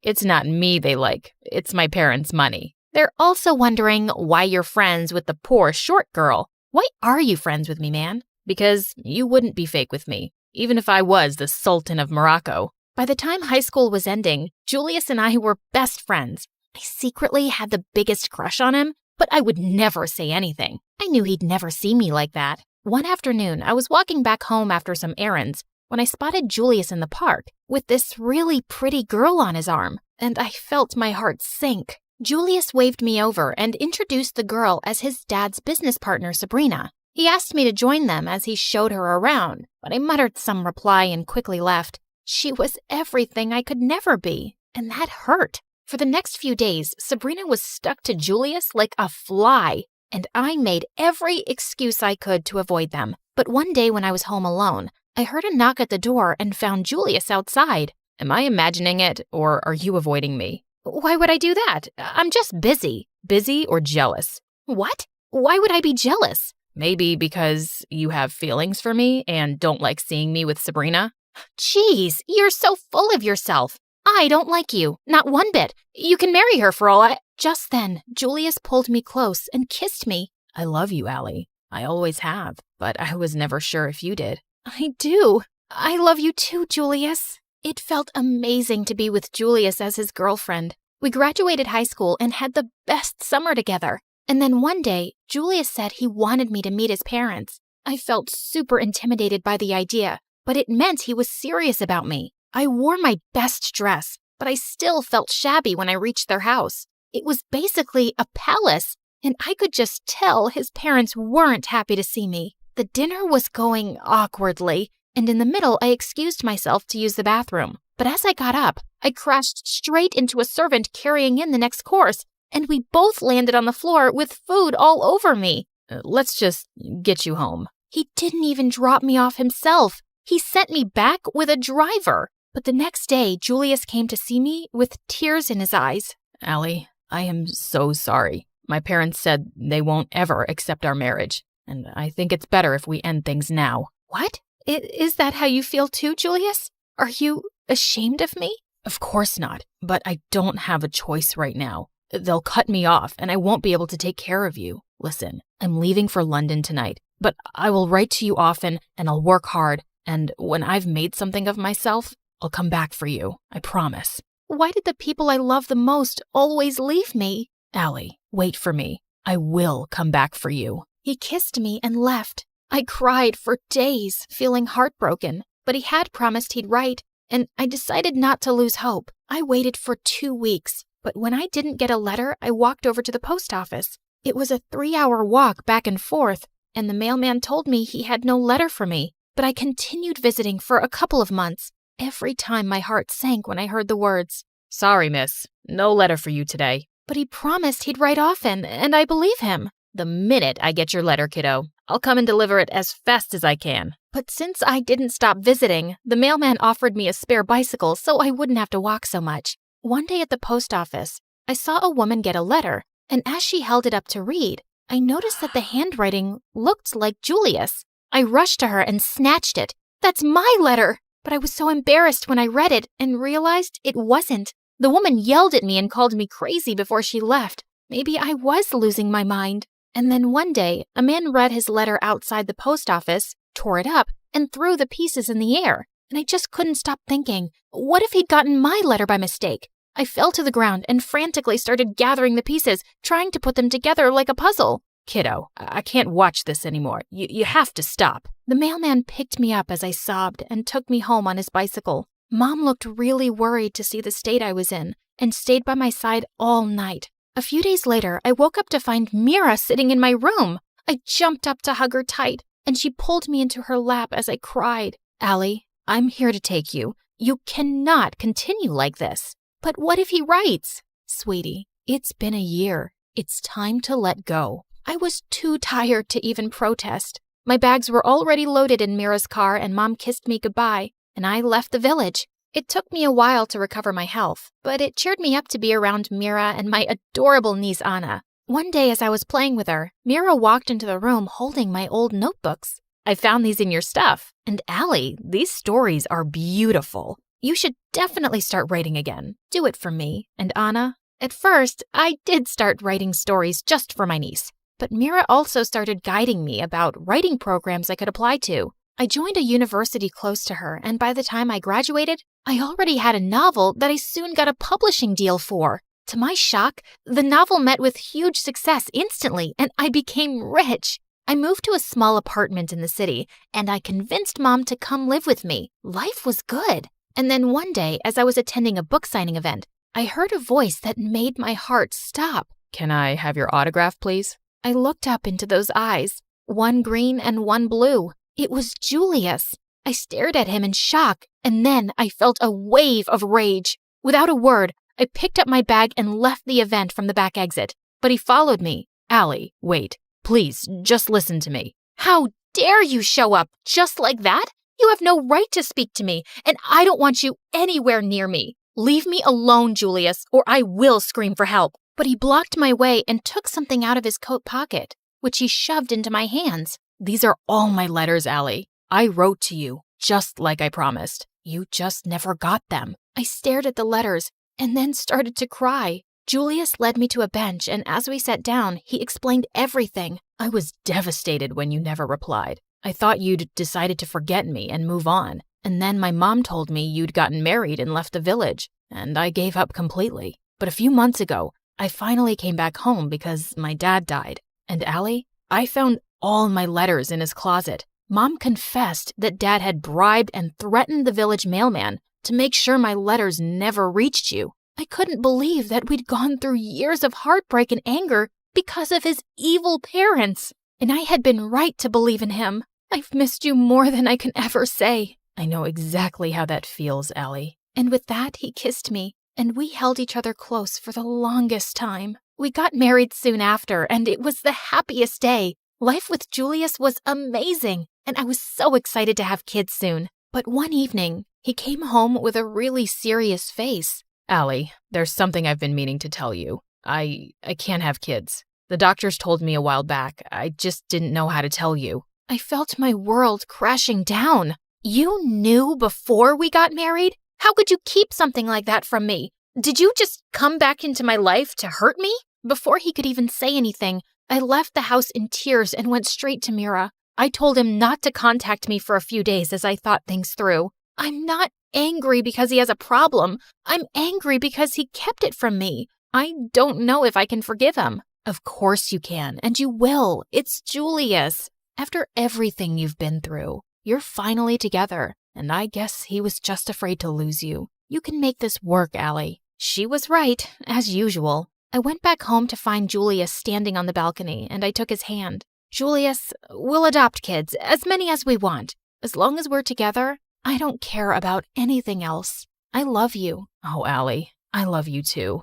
It's not me they like, it's my parents' money. They're also wondering why you're friends with the poor short girl. Why are you friends with me, man? Because you wouldn't be fake with me, even if I was the Sultan of Morocco. By the time high school was ending, Julius and I were best friends. I secretly had the biggest crush on him, but I would never say anything. I knew he'd never see me like that. One afternoon, I was walking back home after some errands when I spotted Julius in the park with this really pretty girl on his arm, and I felt my heart sink. Julius waved me over and introduced the girl as his dad's business partner, Sabrina. He asked me to join them as he showed her around, but I muttered some reply and quickly left. She was everything I could never be, and that hurt. For the next few days, Sabrina was stuck to Julius like a fly, and I made every excuse I could to avoid them. But one day when I was home alone, I heard a knock at the door and found Julius outside. Am I imagining it, or are you avoiding me? Why would I do that? I'm just busy. Busy or jealous? What? Why would I be jealous? Maybe because you have feelings for me and don't like seeing me with Sabrina? Jeez, you're so full of yourself. I don't like you, not one bit. You can marry her for all I... Just then, Julius pulled me close and kissed me. I love you, Allie. I always have, but I was never sure if you did. I do. I love you too, Julius. It felt amazing to be with Julius as his girlfriend. We graduated high school and had the best summer together. And then one day, Julius said he wanted me to meet his parents. I felt super intimidated by the idea, but it meant he was serious about me. I wore my best dress, but I still felt shabby when I reached their house. It was basically a palace, and I could just tell his parents weren't happy to see me. The dinner was going awkwardly, and in the middle I excused myself to use the bathroom. But as I got up, I crashed straight into a servant carrying in the next course, and we both landed on the floor with food all over me. Let's just get you home. He didn't even drop me off himself. He sent me back with a driver. But the next day, Julius came to see me with tears in his eyes. Allie, I am so sorry. My parents said they won't ever accept our marriage, and I think it's better if we end things now. What? Is that how you feel too, Julius? Are you ashamed of me? Of course not, but I don't have a choice right now. They'll cut me off, and I won't be able to take care of you. Listen, I'm leaving for London tonight, but I will write to you often, and I'll work hard, and when I've made something of myself, I'll come back for you, I promise. Why did the people I love the most always leave me? Allie, wait for me. I will come back for you. He kissed me and left. I cried for days, feeling heartbroken, but he had promised he'd write, and I decided not to lose hope. I waited for 2 weeks, but when I didn't get a letter, I walked over to the post office. It was a 3-hour walk back and forth, and the mailman told me he had no letter for me, but I continued visiting for a couple of months. Every time my heart sank when I heard the words, "Sorry, miss, no letter for you today." But he promised he'd write often, and I believe him. The minute I get your letter, kiddo, I'll come and deliver it as fast as I can. But since I didn't stop visiting, the mailman offered me a spare bicycle so I wouldn't have to walk so much. One day at the post office, I saw a woman get a letter, and as she held it up to read, I noticed that the handwriting looked like Julius. I rushed to her and snatched it. That's my letter! But I was so embarrassed when I read it and realized it wasn't. The woman yelled at me and called me crazy before she left. Maybe I was losing my mind. And then one day, a man read his letter outside the post office, tore it up, and threw the pieces in the air. And I just couldn't stop thinking, what if he'd gotten my letter by mistake? I fell to the ground and frantically started gathering the pieces, trying to put them together like a puzzle. Kiddo, I can't watch this anymore. You have to stop. The mailman picked me up as I sobbed and took me home on his bicycle. Mom looked really worried to see the state I was in and stayed by my side all night. A few days later, I woke up to find Mira sitting in my room. I jumped up to hug her tight, and she pulled me into her lap as I cried. Allie, I'm here to take you. You cannot continue like this. But what if he writes? Sweetie, it's been a year. It's time to let go. I was too tired to even protest. My bags were already loaded in Mira's car, and Mom kissed me goodbye, and I left the village. It took me a while to recover my health, but it cheered me up to be around Mira and my adorable niece Anna. One day as I was playing with her, Mira walked into the room holding my old notebooks. I found these in your stuff. And Allie, these stories are beautiful. You should definitely start writing again. Do it for me. And Anna? At first, I did start writing stories just for my niece. But Mira also started guiding me about writing programs I could apply to. I joined a university close to her, and by the time I graduated, I already had a novel that I soon got a publishing deal for. To my shock, the novel met with huge success instantly, and I became rich. I moved to a small apartment in the city, and I convinced Mom to come live with me. Life was good. And then one day, as I was attending a book signing event, I heard a voice that made my heart stop. Can I have your autograph, please? I looked up into those eyes, one green and one blue. It was Julius. I stared at him in shock, and then I felt a wave of rage. Without a word, I picked up my bag and left the event from the back exit. But he followed me. Allie, wait. Please, just listen to me. How dare you show up just like that? You have no right to speak to me, and I don't want you anywhere near me. Leave me alone, Julius, or I will scream for help. But he blocked my way and took something out of his coat pocket, which he shoved into my hands. These are all my letters, Allie. I wrote to you, just like I promised. You just never got them. I stared at the letters and then started to cry. Julius led me to a bench, and as we sat down, he explained everything. I was devastated when you never replied. I thought you'd decided to forget me and move on. And then my mom told me you'd gotten married and left the village, and I gave up completely. But a few months ago, I finally came back home because my dad died. And Allie, I found all my letters in his closet. Mom confessed that Dad had bribed and threatened the village mailman to make sure my letters never reached you. I couldn't believe that we'd gone through years of heartbreak and anger because of his evil parents. And I had been right to believe in him. I've missed you more than I can ever say. I know exactly how that feels, Allie. And with that, he kissed me, and we held each other close for the longest time. We got married soon after, and it was the happiest day. Life with Julius was amazing, and I was so excited to have kids soon. But one evening, he came home with a really serious face. Allie, there's something I've been meaning to tell you. I can't have kids. The doctors told me a while back. I just didn't know how to tell you. I felt my world crashing down. You knew before we got married? How could you keep something like that from me? Did you just come back into my life to hurt me? Before he could even say anything, I left the house in tears and went straight to Mira. I told him not to contact me for a few days as I thought things through. I'm not angry because he has a problem. I'm angry because he kept it from me. I don't know if I can forgive him. Of course you can, and you will. It's Julius. After everything you've been through, you're finally together, and I guess he was just afraid to lose you. You can make this work, Allie. She was right, as usual. I went back home to find Julius standing on the balcony, and I took his hand. Julius, we'll adopt kids, as many as we want. As long as we're together, I don't care about anything else. I love you. Oh, Allie, I love you too.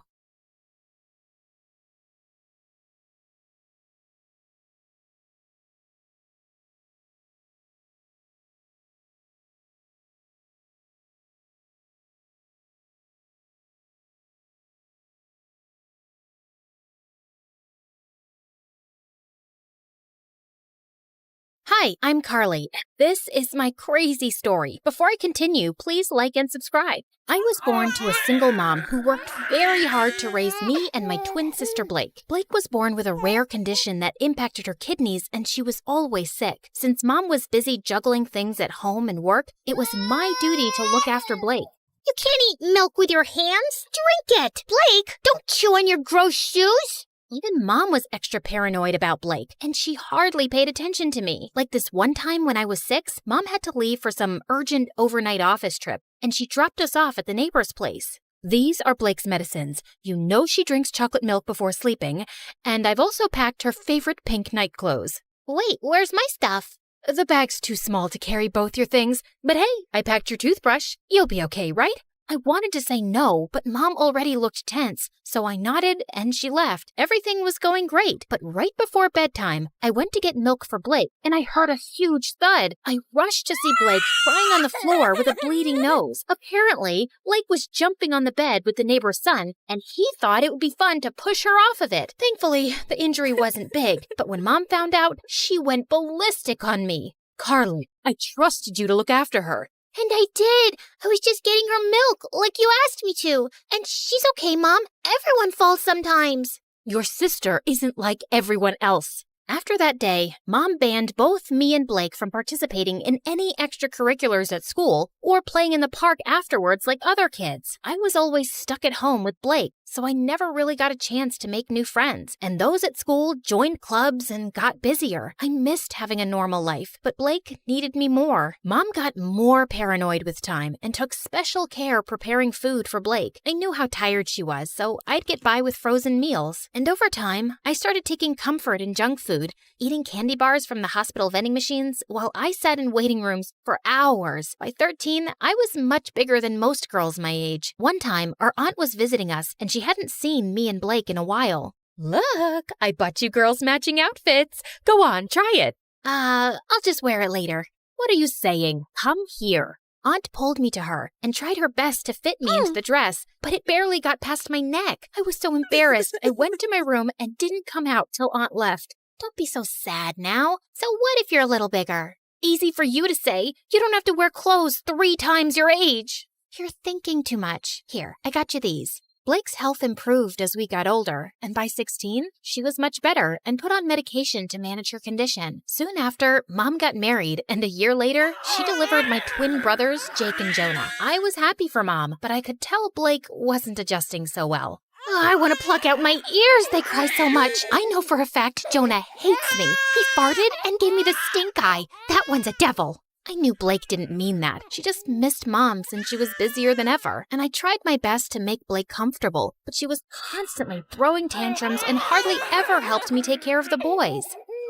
Hi, I'm Carly. This is my crazy story. Before I continue, please like and subscribe. I was born to a single mom who worked very hard to raise me and my twin sister Blake. Blake was born with a rare condition that impacted her kidneys, and she was always sick. Since Mom was busy juggling things at home and work, it was my duty to look after Blake. You can't eat milk with your hands. Drink it. Blake, don't chew on your gross shoes. Even Mom was extra paranoid about Blake, and she hardly paid attention to me. Like this one time when I was 6, Mom had to leave for some urgent overnight office trip, and she dropped us off at the neighbor's place. These are Blake's medicines. You know she drinks chocolate milk before sleeping, and I've also packed her favorite pink night clothes. Wait, where's my stuff? The bag's too small to carry both your things, but hey, I packed your toothbrush. You'll be okay, right? I wanted to say no, but Mom already looked tense, so I nodded and she left. Everything was going great, but right before bedtime, I went to get milk for Blake, and I heard a huge thud. I rushed to see Blake crying on the floor with a bleeding nose. Apparently, Blake was jumping on the bed with the neighbor's son, and he thought it would be fun to push her off of it. Thankfully, the injury wasn't big, but when Mom found out, she went ballistic on me. Carly, I trusted you to look after her. And I did. I was just getting her milk, like you asked me to. And she's okay, Mom. Everyone falls sometimes. Your sister isn't like everyone else. After that day, Mom banned both me and Blake from participating in any extracurriculars at school or playing in the park afterwards like other kids. I was always stuck at home with Blake, so I never really got a chance to make new friends. And those at school joined clubs and got busier. I missed having a normal life, but Blake needed me more. Mom got more paranoid with time and took special care preparing food for Blake. I knew how tired she was, so I'd get by with frozen meals. And over time, I started taking comfort in junk food, eating candy bars from the hospital vending machines while I sat in waiting rooms for hours. By 13, I was much bigger than most girls my age. One time, our aunt was visiting us, and she hadn't seen me and Blake in a while. Look, I bought you girls matching outfits. Go on, try it. I'll just wear it later. What are you saying? Come here. Aunt pulled me to her and tried her best to fit me into the dress, but it barely got past my neck. I was so embarrassed, I went to my room and didn't come out till Aunt left. Don't be so sad now. So what if you're a little bigger? Easy for you to say. You don't have to wear clothes 3 times your age. You're thinking too much. Here, I got you these. Blake's health improved as we got older, and by 16, she was much better and put on medication to manage her condition. Soon after, Mom got married, and a year later, she delivered my twin brothers, Jake and Jonah. I was happy for Mom, but I could tell Blake wasn't adjusting so well. I want to pluck out my ears. They cry so much. I know for a fact Jonah hates me. He farted and gave me the stink eye. That one's a devil. I knew Blake didn't mean that. She just missed Mom since she was busier than ever. And I tried my best to make Blake comfortable, but she was constantly throwing tantrums and hardly ever helped me take care of the boys.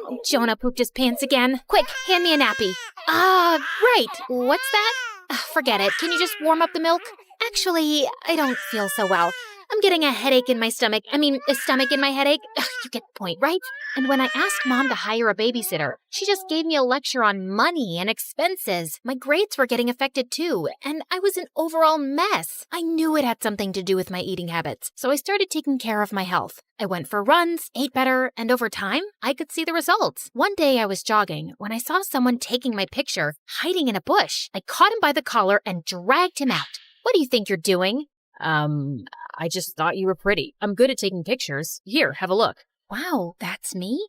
Oh, Jonah pooped his pants again. Quick, hand me a nappy. Right. What's that? Forget it. Can you just warm up the milk? Actually, I don't feel so well. I'm getting a headache in my stomach. A stomach in my headache. You get the point, right? And when I asked Mom to hire a babysitter, she just gave me a lecture on money and expenses. My grades were getting affected too, and I was an overall mess. I knew it had something to do with my eating habits, so I started taking care of my health. I went for runs, ate better, and over time, I could see the results. One day I was jogging when I saw someone taking my picture, hiding in a bush. I caught him by the collar and dragged him out. What do you think you're doing? I just thought you were pretty. I'm good at taking pictures. Here, have a look. Wow, that's me?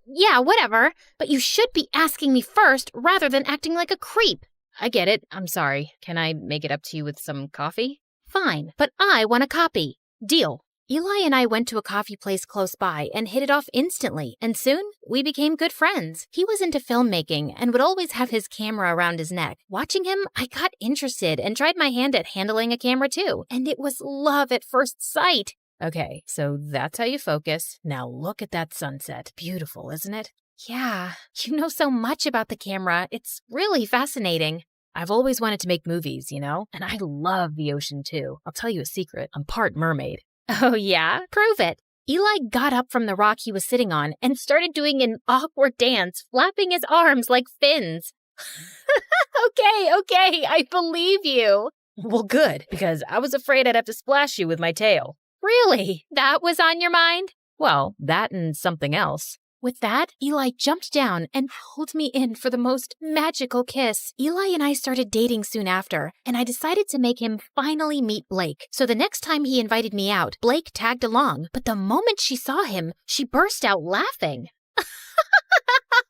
Yeah, whatever. But you should be asking me first rather than acting like a creep. I get it. I'm sorry. Can I make it up to you with some coffee? Fine, but I want a copy. Deal. Eli and I went to a coffee place close by and hit it off instantly, and soon we became good friends. He was into filmmaking and would always have his camera around his neck. Watching him, I got interested and tried my hand at handling a camera too, and it was love at first sight. Okay, so that's how you focus. Now look at that sunset. Beautiful, isn't it? Yeah, you know so much about the camera. It's really fascinating. I've always wanted to make movies, and I love the ocean too. I'll tell you a secret. I'm part mermaid. Oh, yeah? Prove it. Eli got up from the rock he was sitting on and started doing an awkward dance, flapping his arms like fins. Okay, I believe you. Well, good, because I was afraid I'd have to splash you with my tail. Really? That was on your mind? Well, that and something else. With that, Eli jumped down and pulled me in for the most magical kiss. Eli and I started dating soon after, and I decided to make him finally meet Blake. So the next time he invited me out, Blake tagged along, but the moment she saw him, she burst out laughing.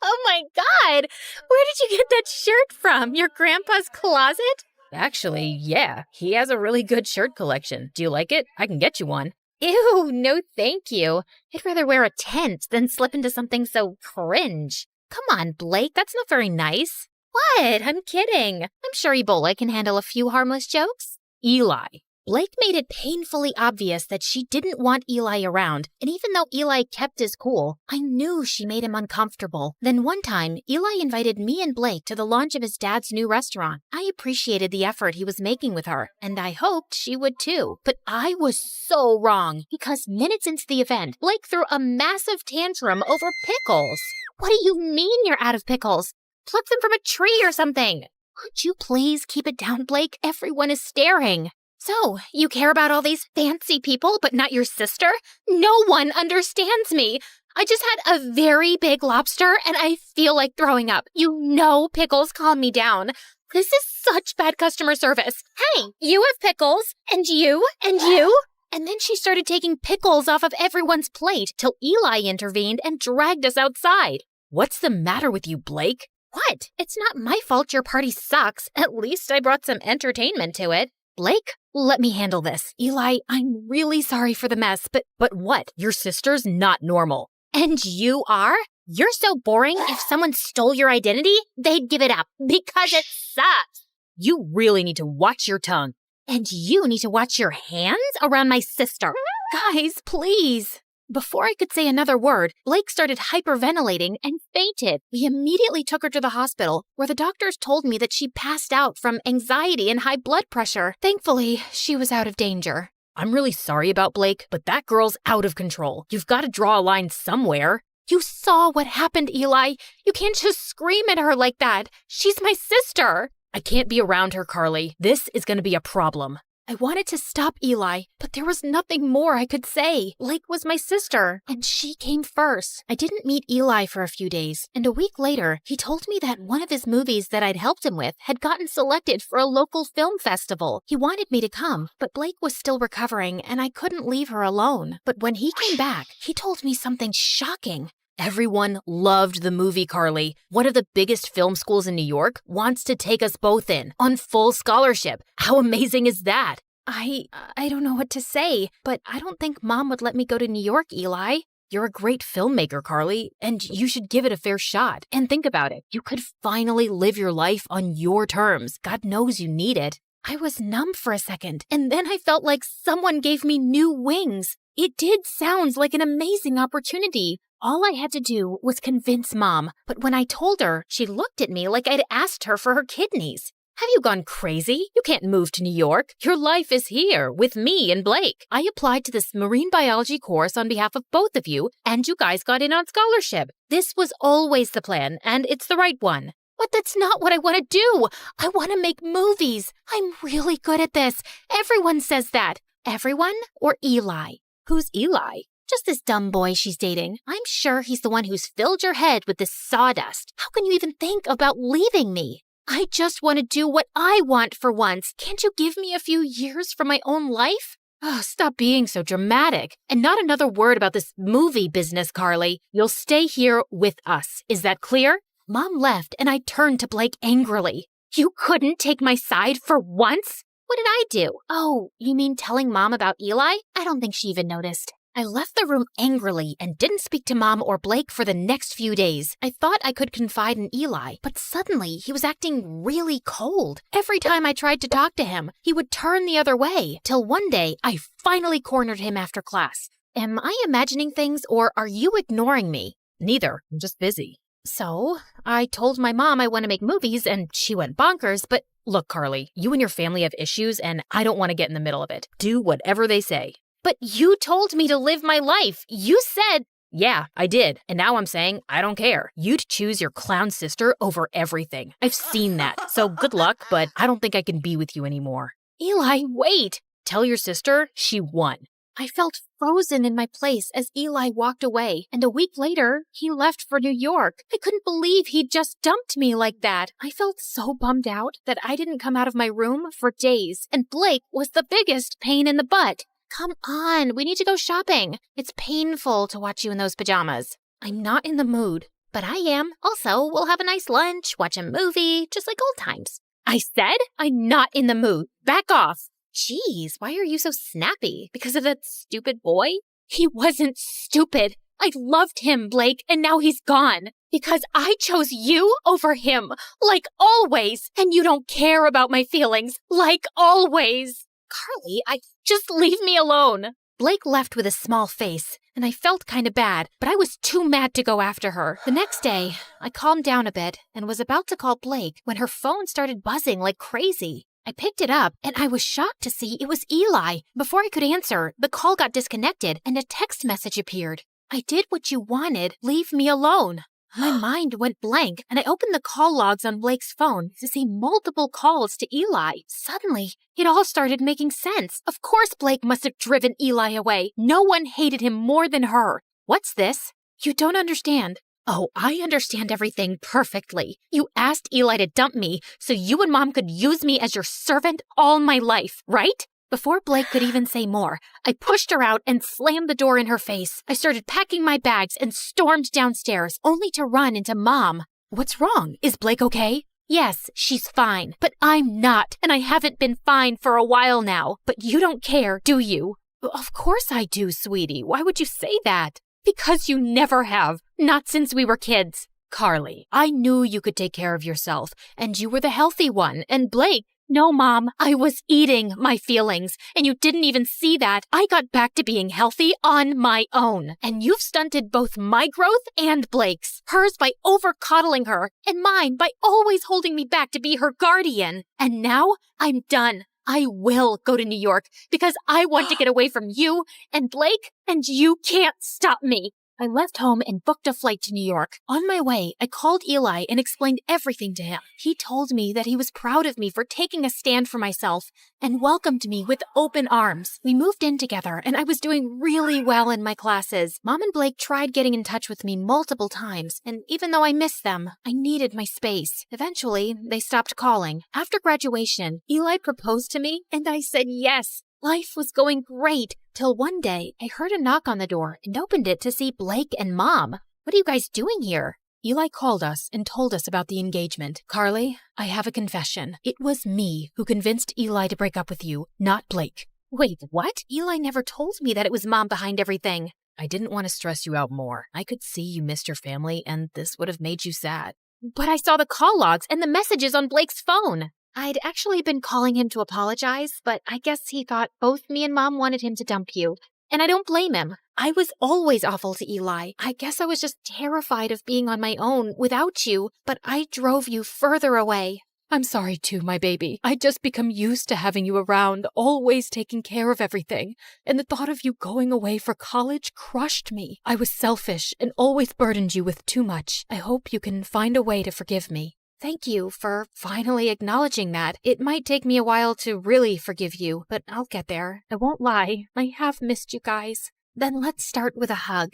Oh my God! Where did you get that shirt from? Your grandpa's closet? Actually, yeah. He has a really good shirt collection. Do you like it? I can get you one. Ew, no thank you. I'd rather wear a tent than slip into something so cringe. Come on, Blake, that's not very nice. What? I'm kidding. I'm sure Ebola can handle a few harmless jokes. Eli. Blake made it painfully obvious that she didn't want Eli around, and even though Eli kept his cool, I knew she made him uncomfortable. Then one time, Eli invited me and Blake to the launch of his dad's new restaurant. I appreciated the effort he was making with her, and I hoped she would too. But I was so wrong, because minutes into the event, Blake threw a massive tantrum over pickles. What do you mean you're out of pickles? Pluck them from a tree or something. Could you please keep it down, Blake? Everyone is staring. So, you care about all these fancy people, but not your sister? No one understands me. I just had a very big lobster, and I feel like throwing up. You know pickles calm me down. This is such bad customer service. Hey, you have pickles, and you, and you. And then she started taking pickles off of everyone's plate till Eli intervened and dragged us outside. What's the matter with you, Blake? What? It's not my fault your party sucks. At least I brought some entertainment to it. Blake, let me handle this. Eli, I'm really sorry for the mess, but what? Your sister's not normal. And you are? You're so boring, if someone stole your identity, they'd give it up because it sucks. You really need to watch your tongue. And you need to watch your hands around my sister. Guys, please. Before I could say another word, Blake started hyperventilating and fainted. We immediately took her to the hospital, where the doctors told me that she passed out from anxiety and high blood pressure. Thankfully, she was out of danger. I'm really sorry about Blake, but that girl's out of control. You've got to draw a line somewhere. You saw what happened, Eli. You can't just scream at her like that. She's my sister. I can't be around her, Carly. This is going to be a problem. I wanted to stop Eli, but there was nothing more I could say. Blake was my sister, and she came first. I didn't meet Eli for a few days, and a week later, he told me that one of his movies that I'd helped him with had gotten selected for a local film festival. He wanted me to come, but Blake was still recovering, and I couldn't leave her alone. But when he came back, he told me something shocking. Everyone loved the movie, Carly. One of the biggest film schools in New York wants to take us both in on full scholarship. How amazing is that? I don't know what to say, but I don't think Mom would let me go to New York, Eli. You're a great filmmaker, Carly, and you should give it a fair shot. And think about it. You could finally live your life on your terms. God knows you need it. I was numb for a second, and then I felt like someone gave me new wings. It did sound like an amazing opportunity. All I had to do was convince Mom, but when I told her, she looked at me like I'd asked her for her kidneys. Have you gone crazy? You can't move to New York. Your life is here with me and Blake. I applied to this marine biology course on behalf of both of you, and you guys got in on scholarship. This was always the plan, and it's the right one. But that's not what I want to do. I want to make movies. I'm really good at this. Everyone says that. Everyone or Eli? Who's Eli? Just this dumb boy she's dating. I'm sure he's the one who's filled your head with this sawdust. How can you even think about leaving me? I just want to do what I want for once. Can't you give me a few years for my own life? Oh, stop being so dramatic. And not another word about this movie business, Carly. You'll stay here with us. Is that clear? Mom left, and I turned to Blake angrily. You couldn't take my side for once? What did I do? Oh, you mean telling Mom about Eli? I don't think she even noticed. I left the room angrily and didn't speak to Mom or Blake for the next few days. I thought I could confide in Eli, but suddenly he was acting really cold. Every time I tried to talk to him, he would turn the other way, till one day I finally cornered him after class. Am I imagining things, or are you ignoring me? Neither. I'm just busy. So, I told my mom I want to make movies, and she went bonkers, but look, Carly, you and your family have issues, and I don't want to get in the middle of it. Do whatever they say. But you told me to live my life. You said... Yeah, I did. And now I'm saying I don't care. You'd choose your clown sister over everything. I've seen that. So good luck, but I don't think I can be with you anymore. Eli, wait. Tell your sister she won. I felt frozen in my place as Eli walked away, and a week later, he left for New York. I couldn't believe he'd just dumped me like that. I felt so bummed out that I didn't come out of my room for days, and Blake was the biggest pain in the butt. Come on, we need to go shopping. It's painful to watch you in those pajamas. I'm not in the mood, but I am. Also, we'll have a nice lunch, watch a movie, just like old times. I said I'm not in the mood. Back off. Jeez, why are you so snappy? Because of that stupid boy? He wasn't stupid. I loved him, Blake, and now he's gone. Because I chose you over him, like always, and you don't care about my feelings, like always. Carly, just leave me alone. Blake left with a small face, and I felt kind of bad, but I was too mad to go after her. The next day, I calmed down a bit and was about to call Blake when her phone started buzzing like crazy. I picked it up, and I was shocked to see it was Eli. Before I could answer, the call got disconnected, and a text message appeared. I did what you wanted. Leave me alone. My mind went blank, and I opened the call logs on Blake's phone to see multiple calls to Eli. Suddenly, it all started making sense. Of course Blake must have driven Eli away. No one hated him more than her. What's this? You don't understand. Oh, I understand everything perfectly. You asked Eli to dump me so you and Mom could use me as your servant all my life, right? Before Blake could even say more, I pushed her out and slammed the door in her face. I started packing my bags and stormed downstairs, only to run into Mom. What's wrong? Is Blake okay? Yes, she's fine, but I'm not, and I haven't been fine for a while now. But you don't care, do you? Of course I do, sweetie. Why would you say that? Because you never have. Not since we were kids. Carly, I knew you could take care of yourself, and you were the healthy one, and Blake... No, Mom, I was eating my feelings, and you didn't even see that. I got back to being healthy on my own, and you've stunted both my growth and Blake's. Hers by over-coddling her, and mine by always holding me back to be her guardian. And now I'm done. I will go to New York because I want to get away from you and Blake, and you can't stop me. I left home and booked a flight to New York. On my way, I called Eli and explained everything to him. He told me that he was proud of me for taking a stand for myself and welcomed me with open arms. We moved in together and I was doing really well in my classes. Mom and Blake tried getting in touch with me multiple times, and even though I missed them, I needed my space. Eventually, they stopped calling. After graduation, Eli proposed to me and I said yes. Life was going great, till one day I heard a knock on the door and opened it to see Blake and Mom. What are you guys doing here? Eli called us and told us about the engagement. Carly, I have a confession. It was me who convinced Eli to break up with you, not Blake. Wait, what? Eli never told me that it was Mom behind everything. I didn't want to stress you out more. I could see you missed your family, and this would have made you sad. But I saw the call logs and the messages on Blake's phone. I'd actually been calling him to apologize, but I guess he thought both me and Mom wanted him to dump you. And I don't blame him. I was always awful to Eli. I guess I was just terrified of being on my own without you, but I drove you further away. I'm sorry too, my baby. I'd just become used to having you around, always taking care of everything. And the thought of you going away for college crushed me. I was selfish and always burdened you with too much. I hope you can find a way to forgive me. Thank you for finally acknowledging that. It might take me a while to really forgive you, but I'll get there. I won't lie. I have missed you guys. Then let's start with a hug.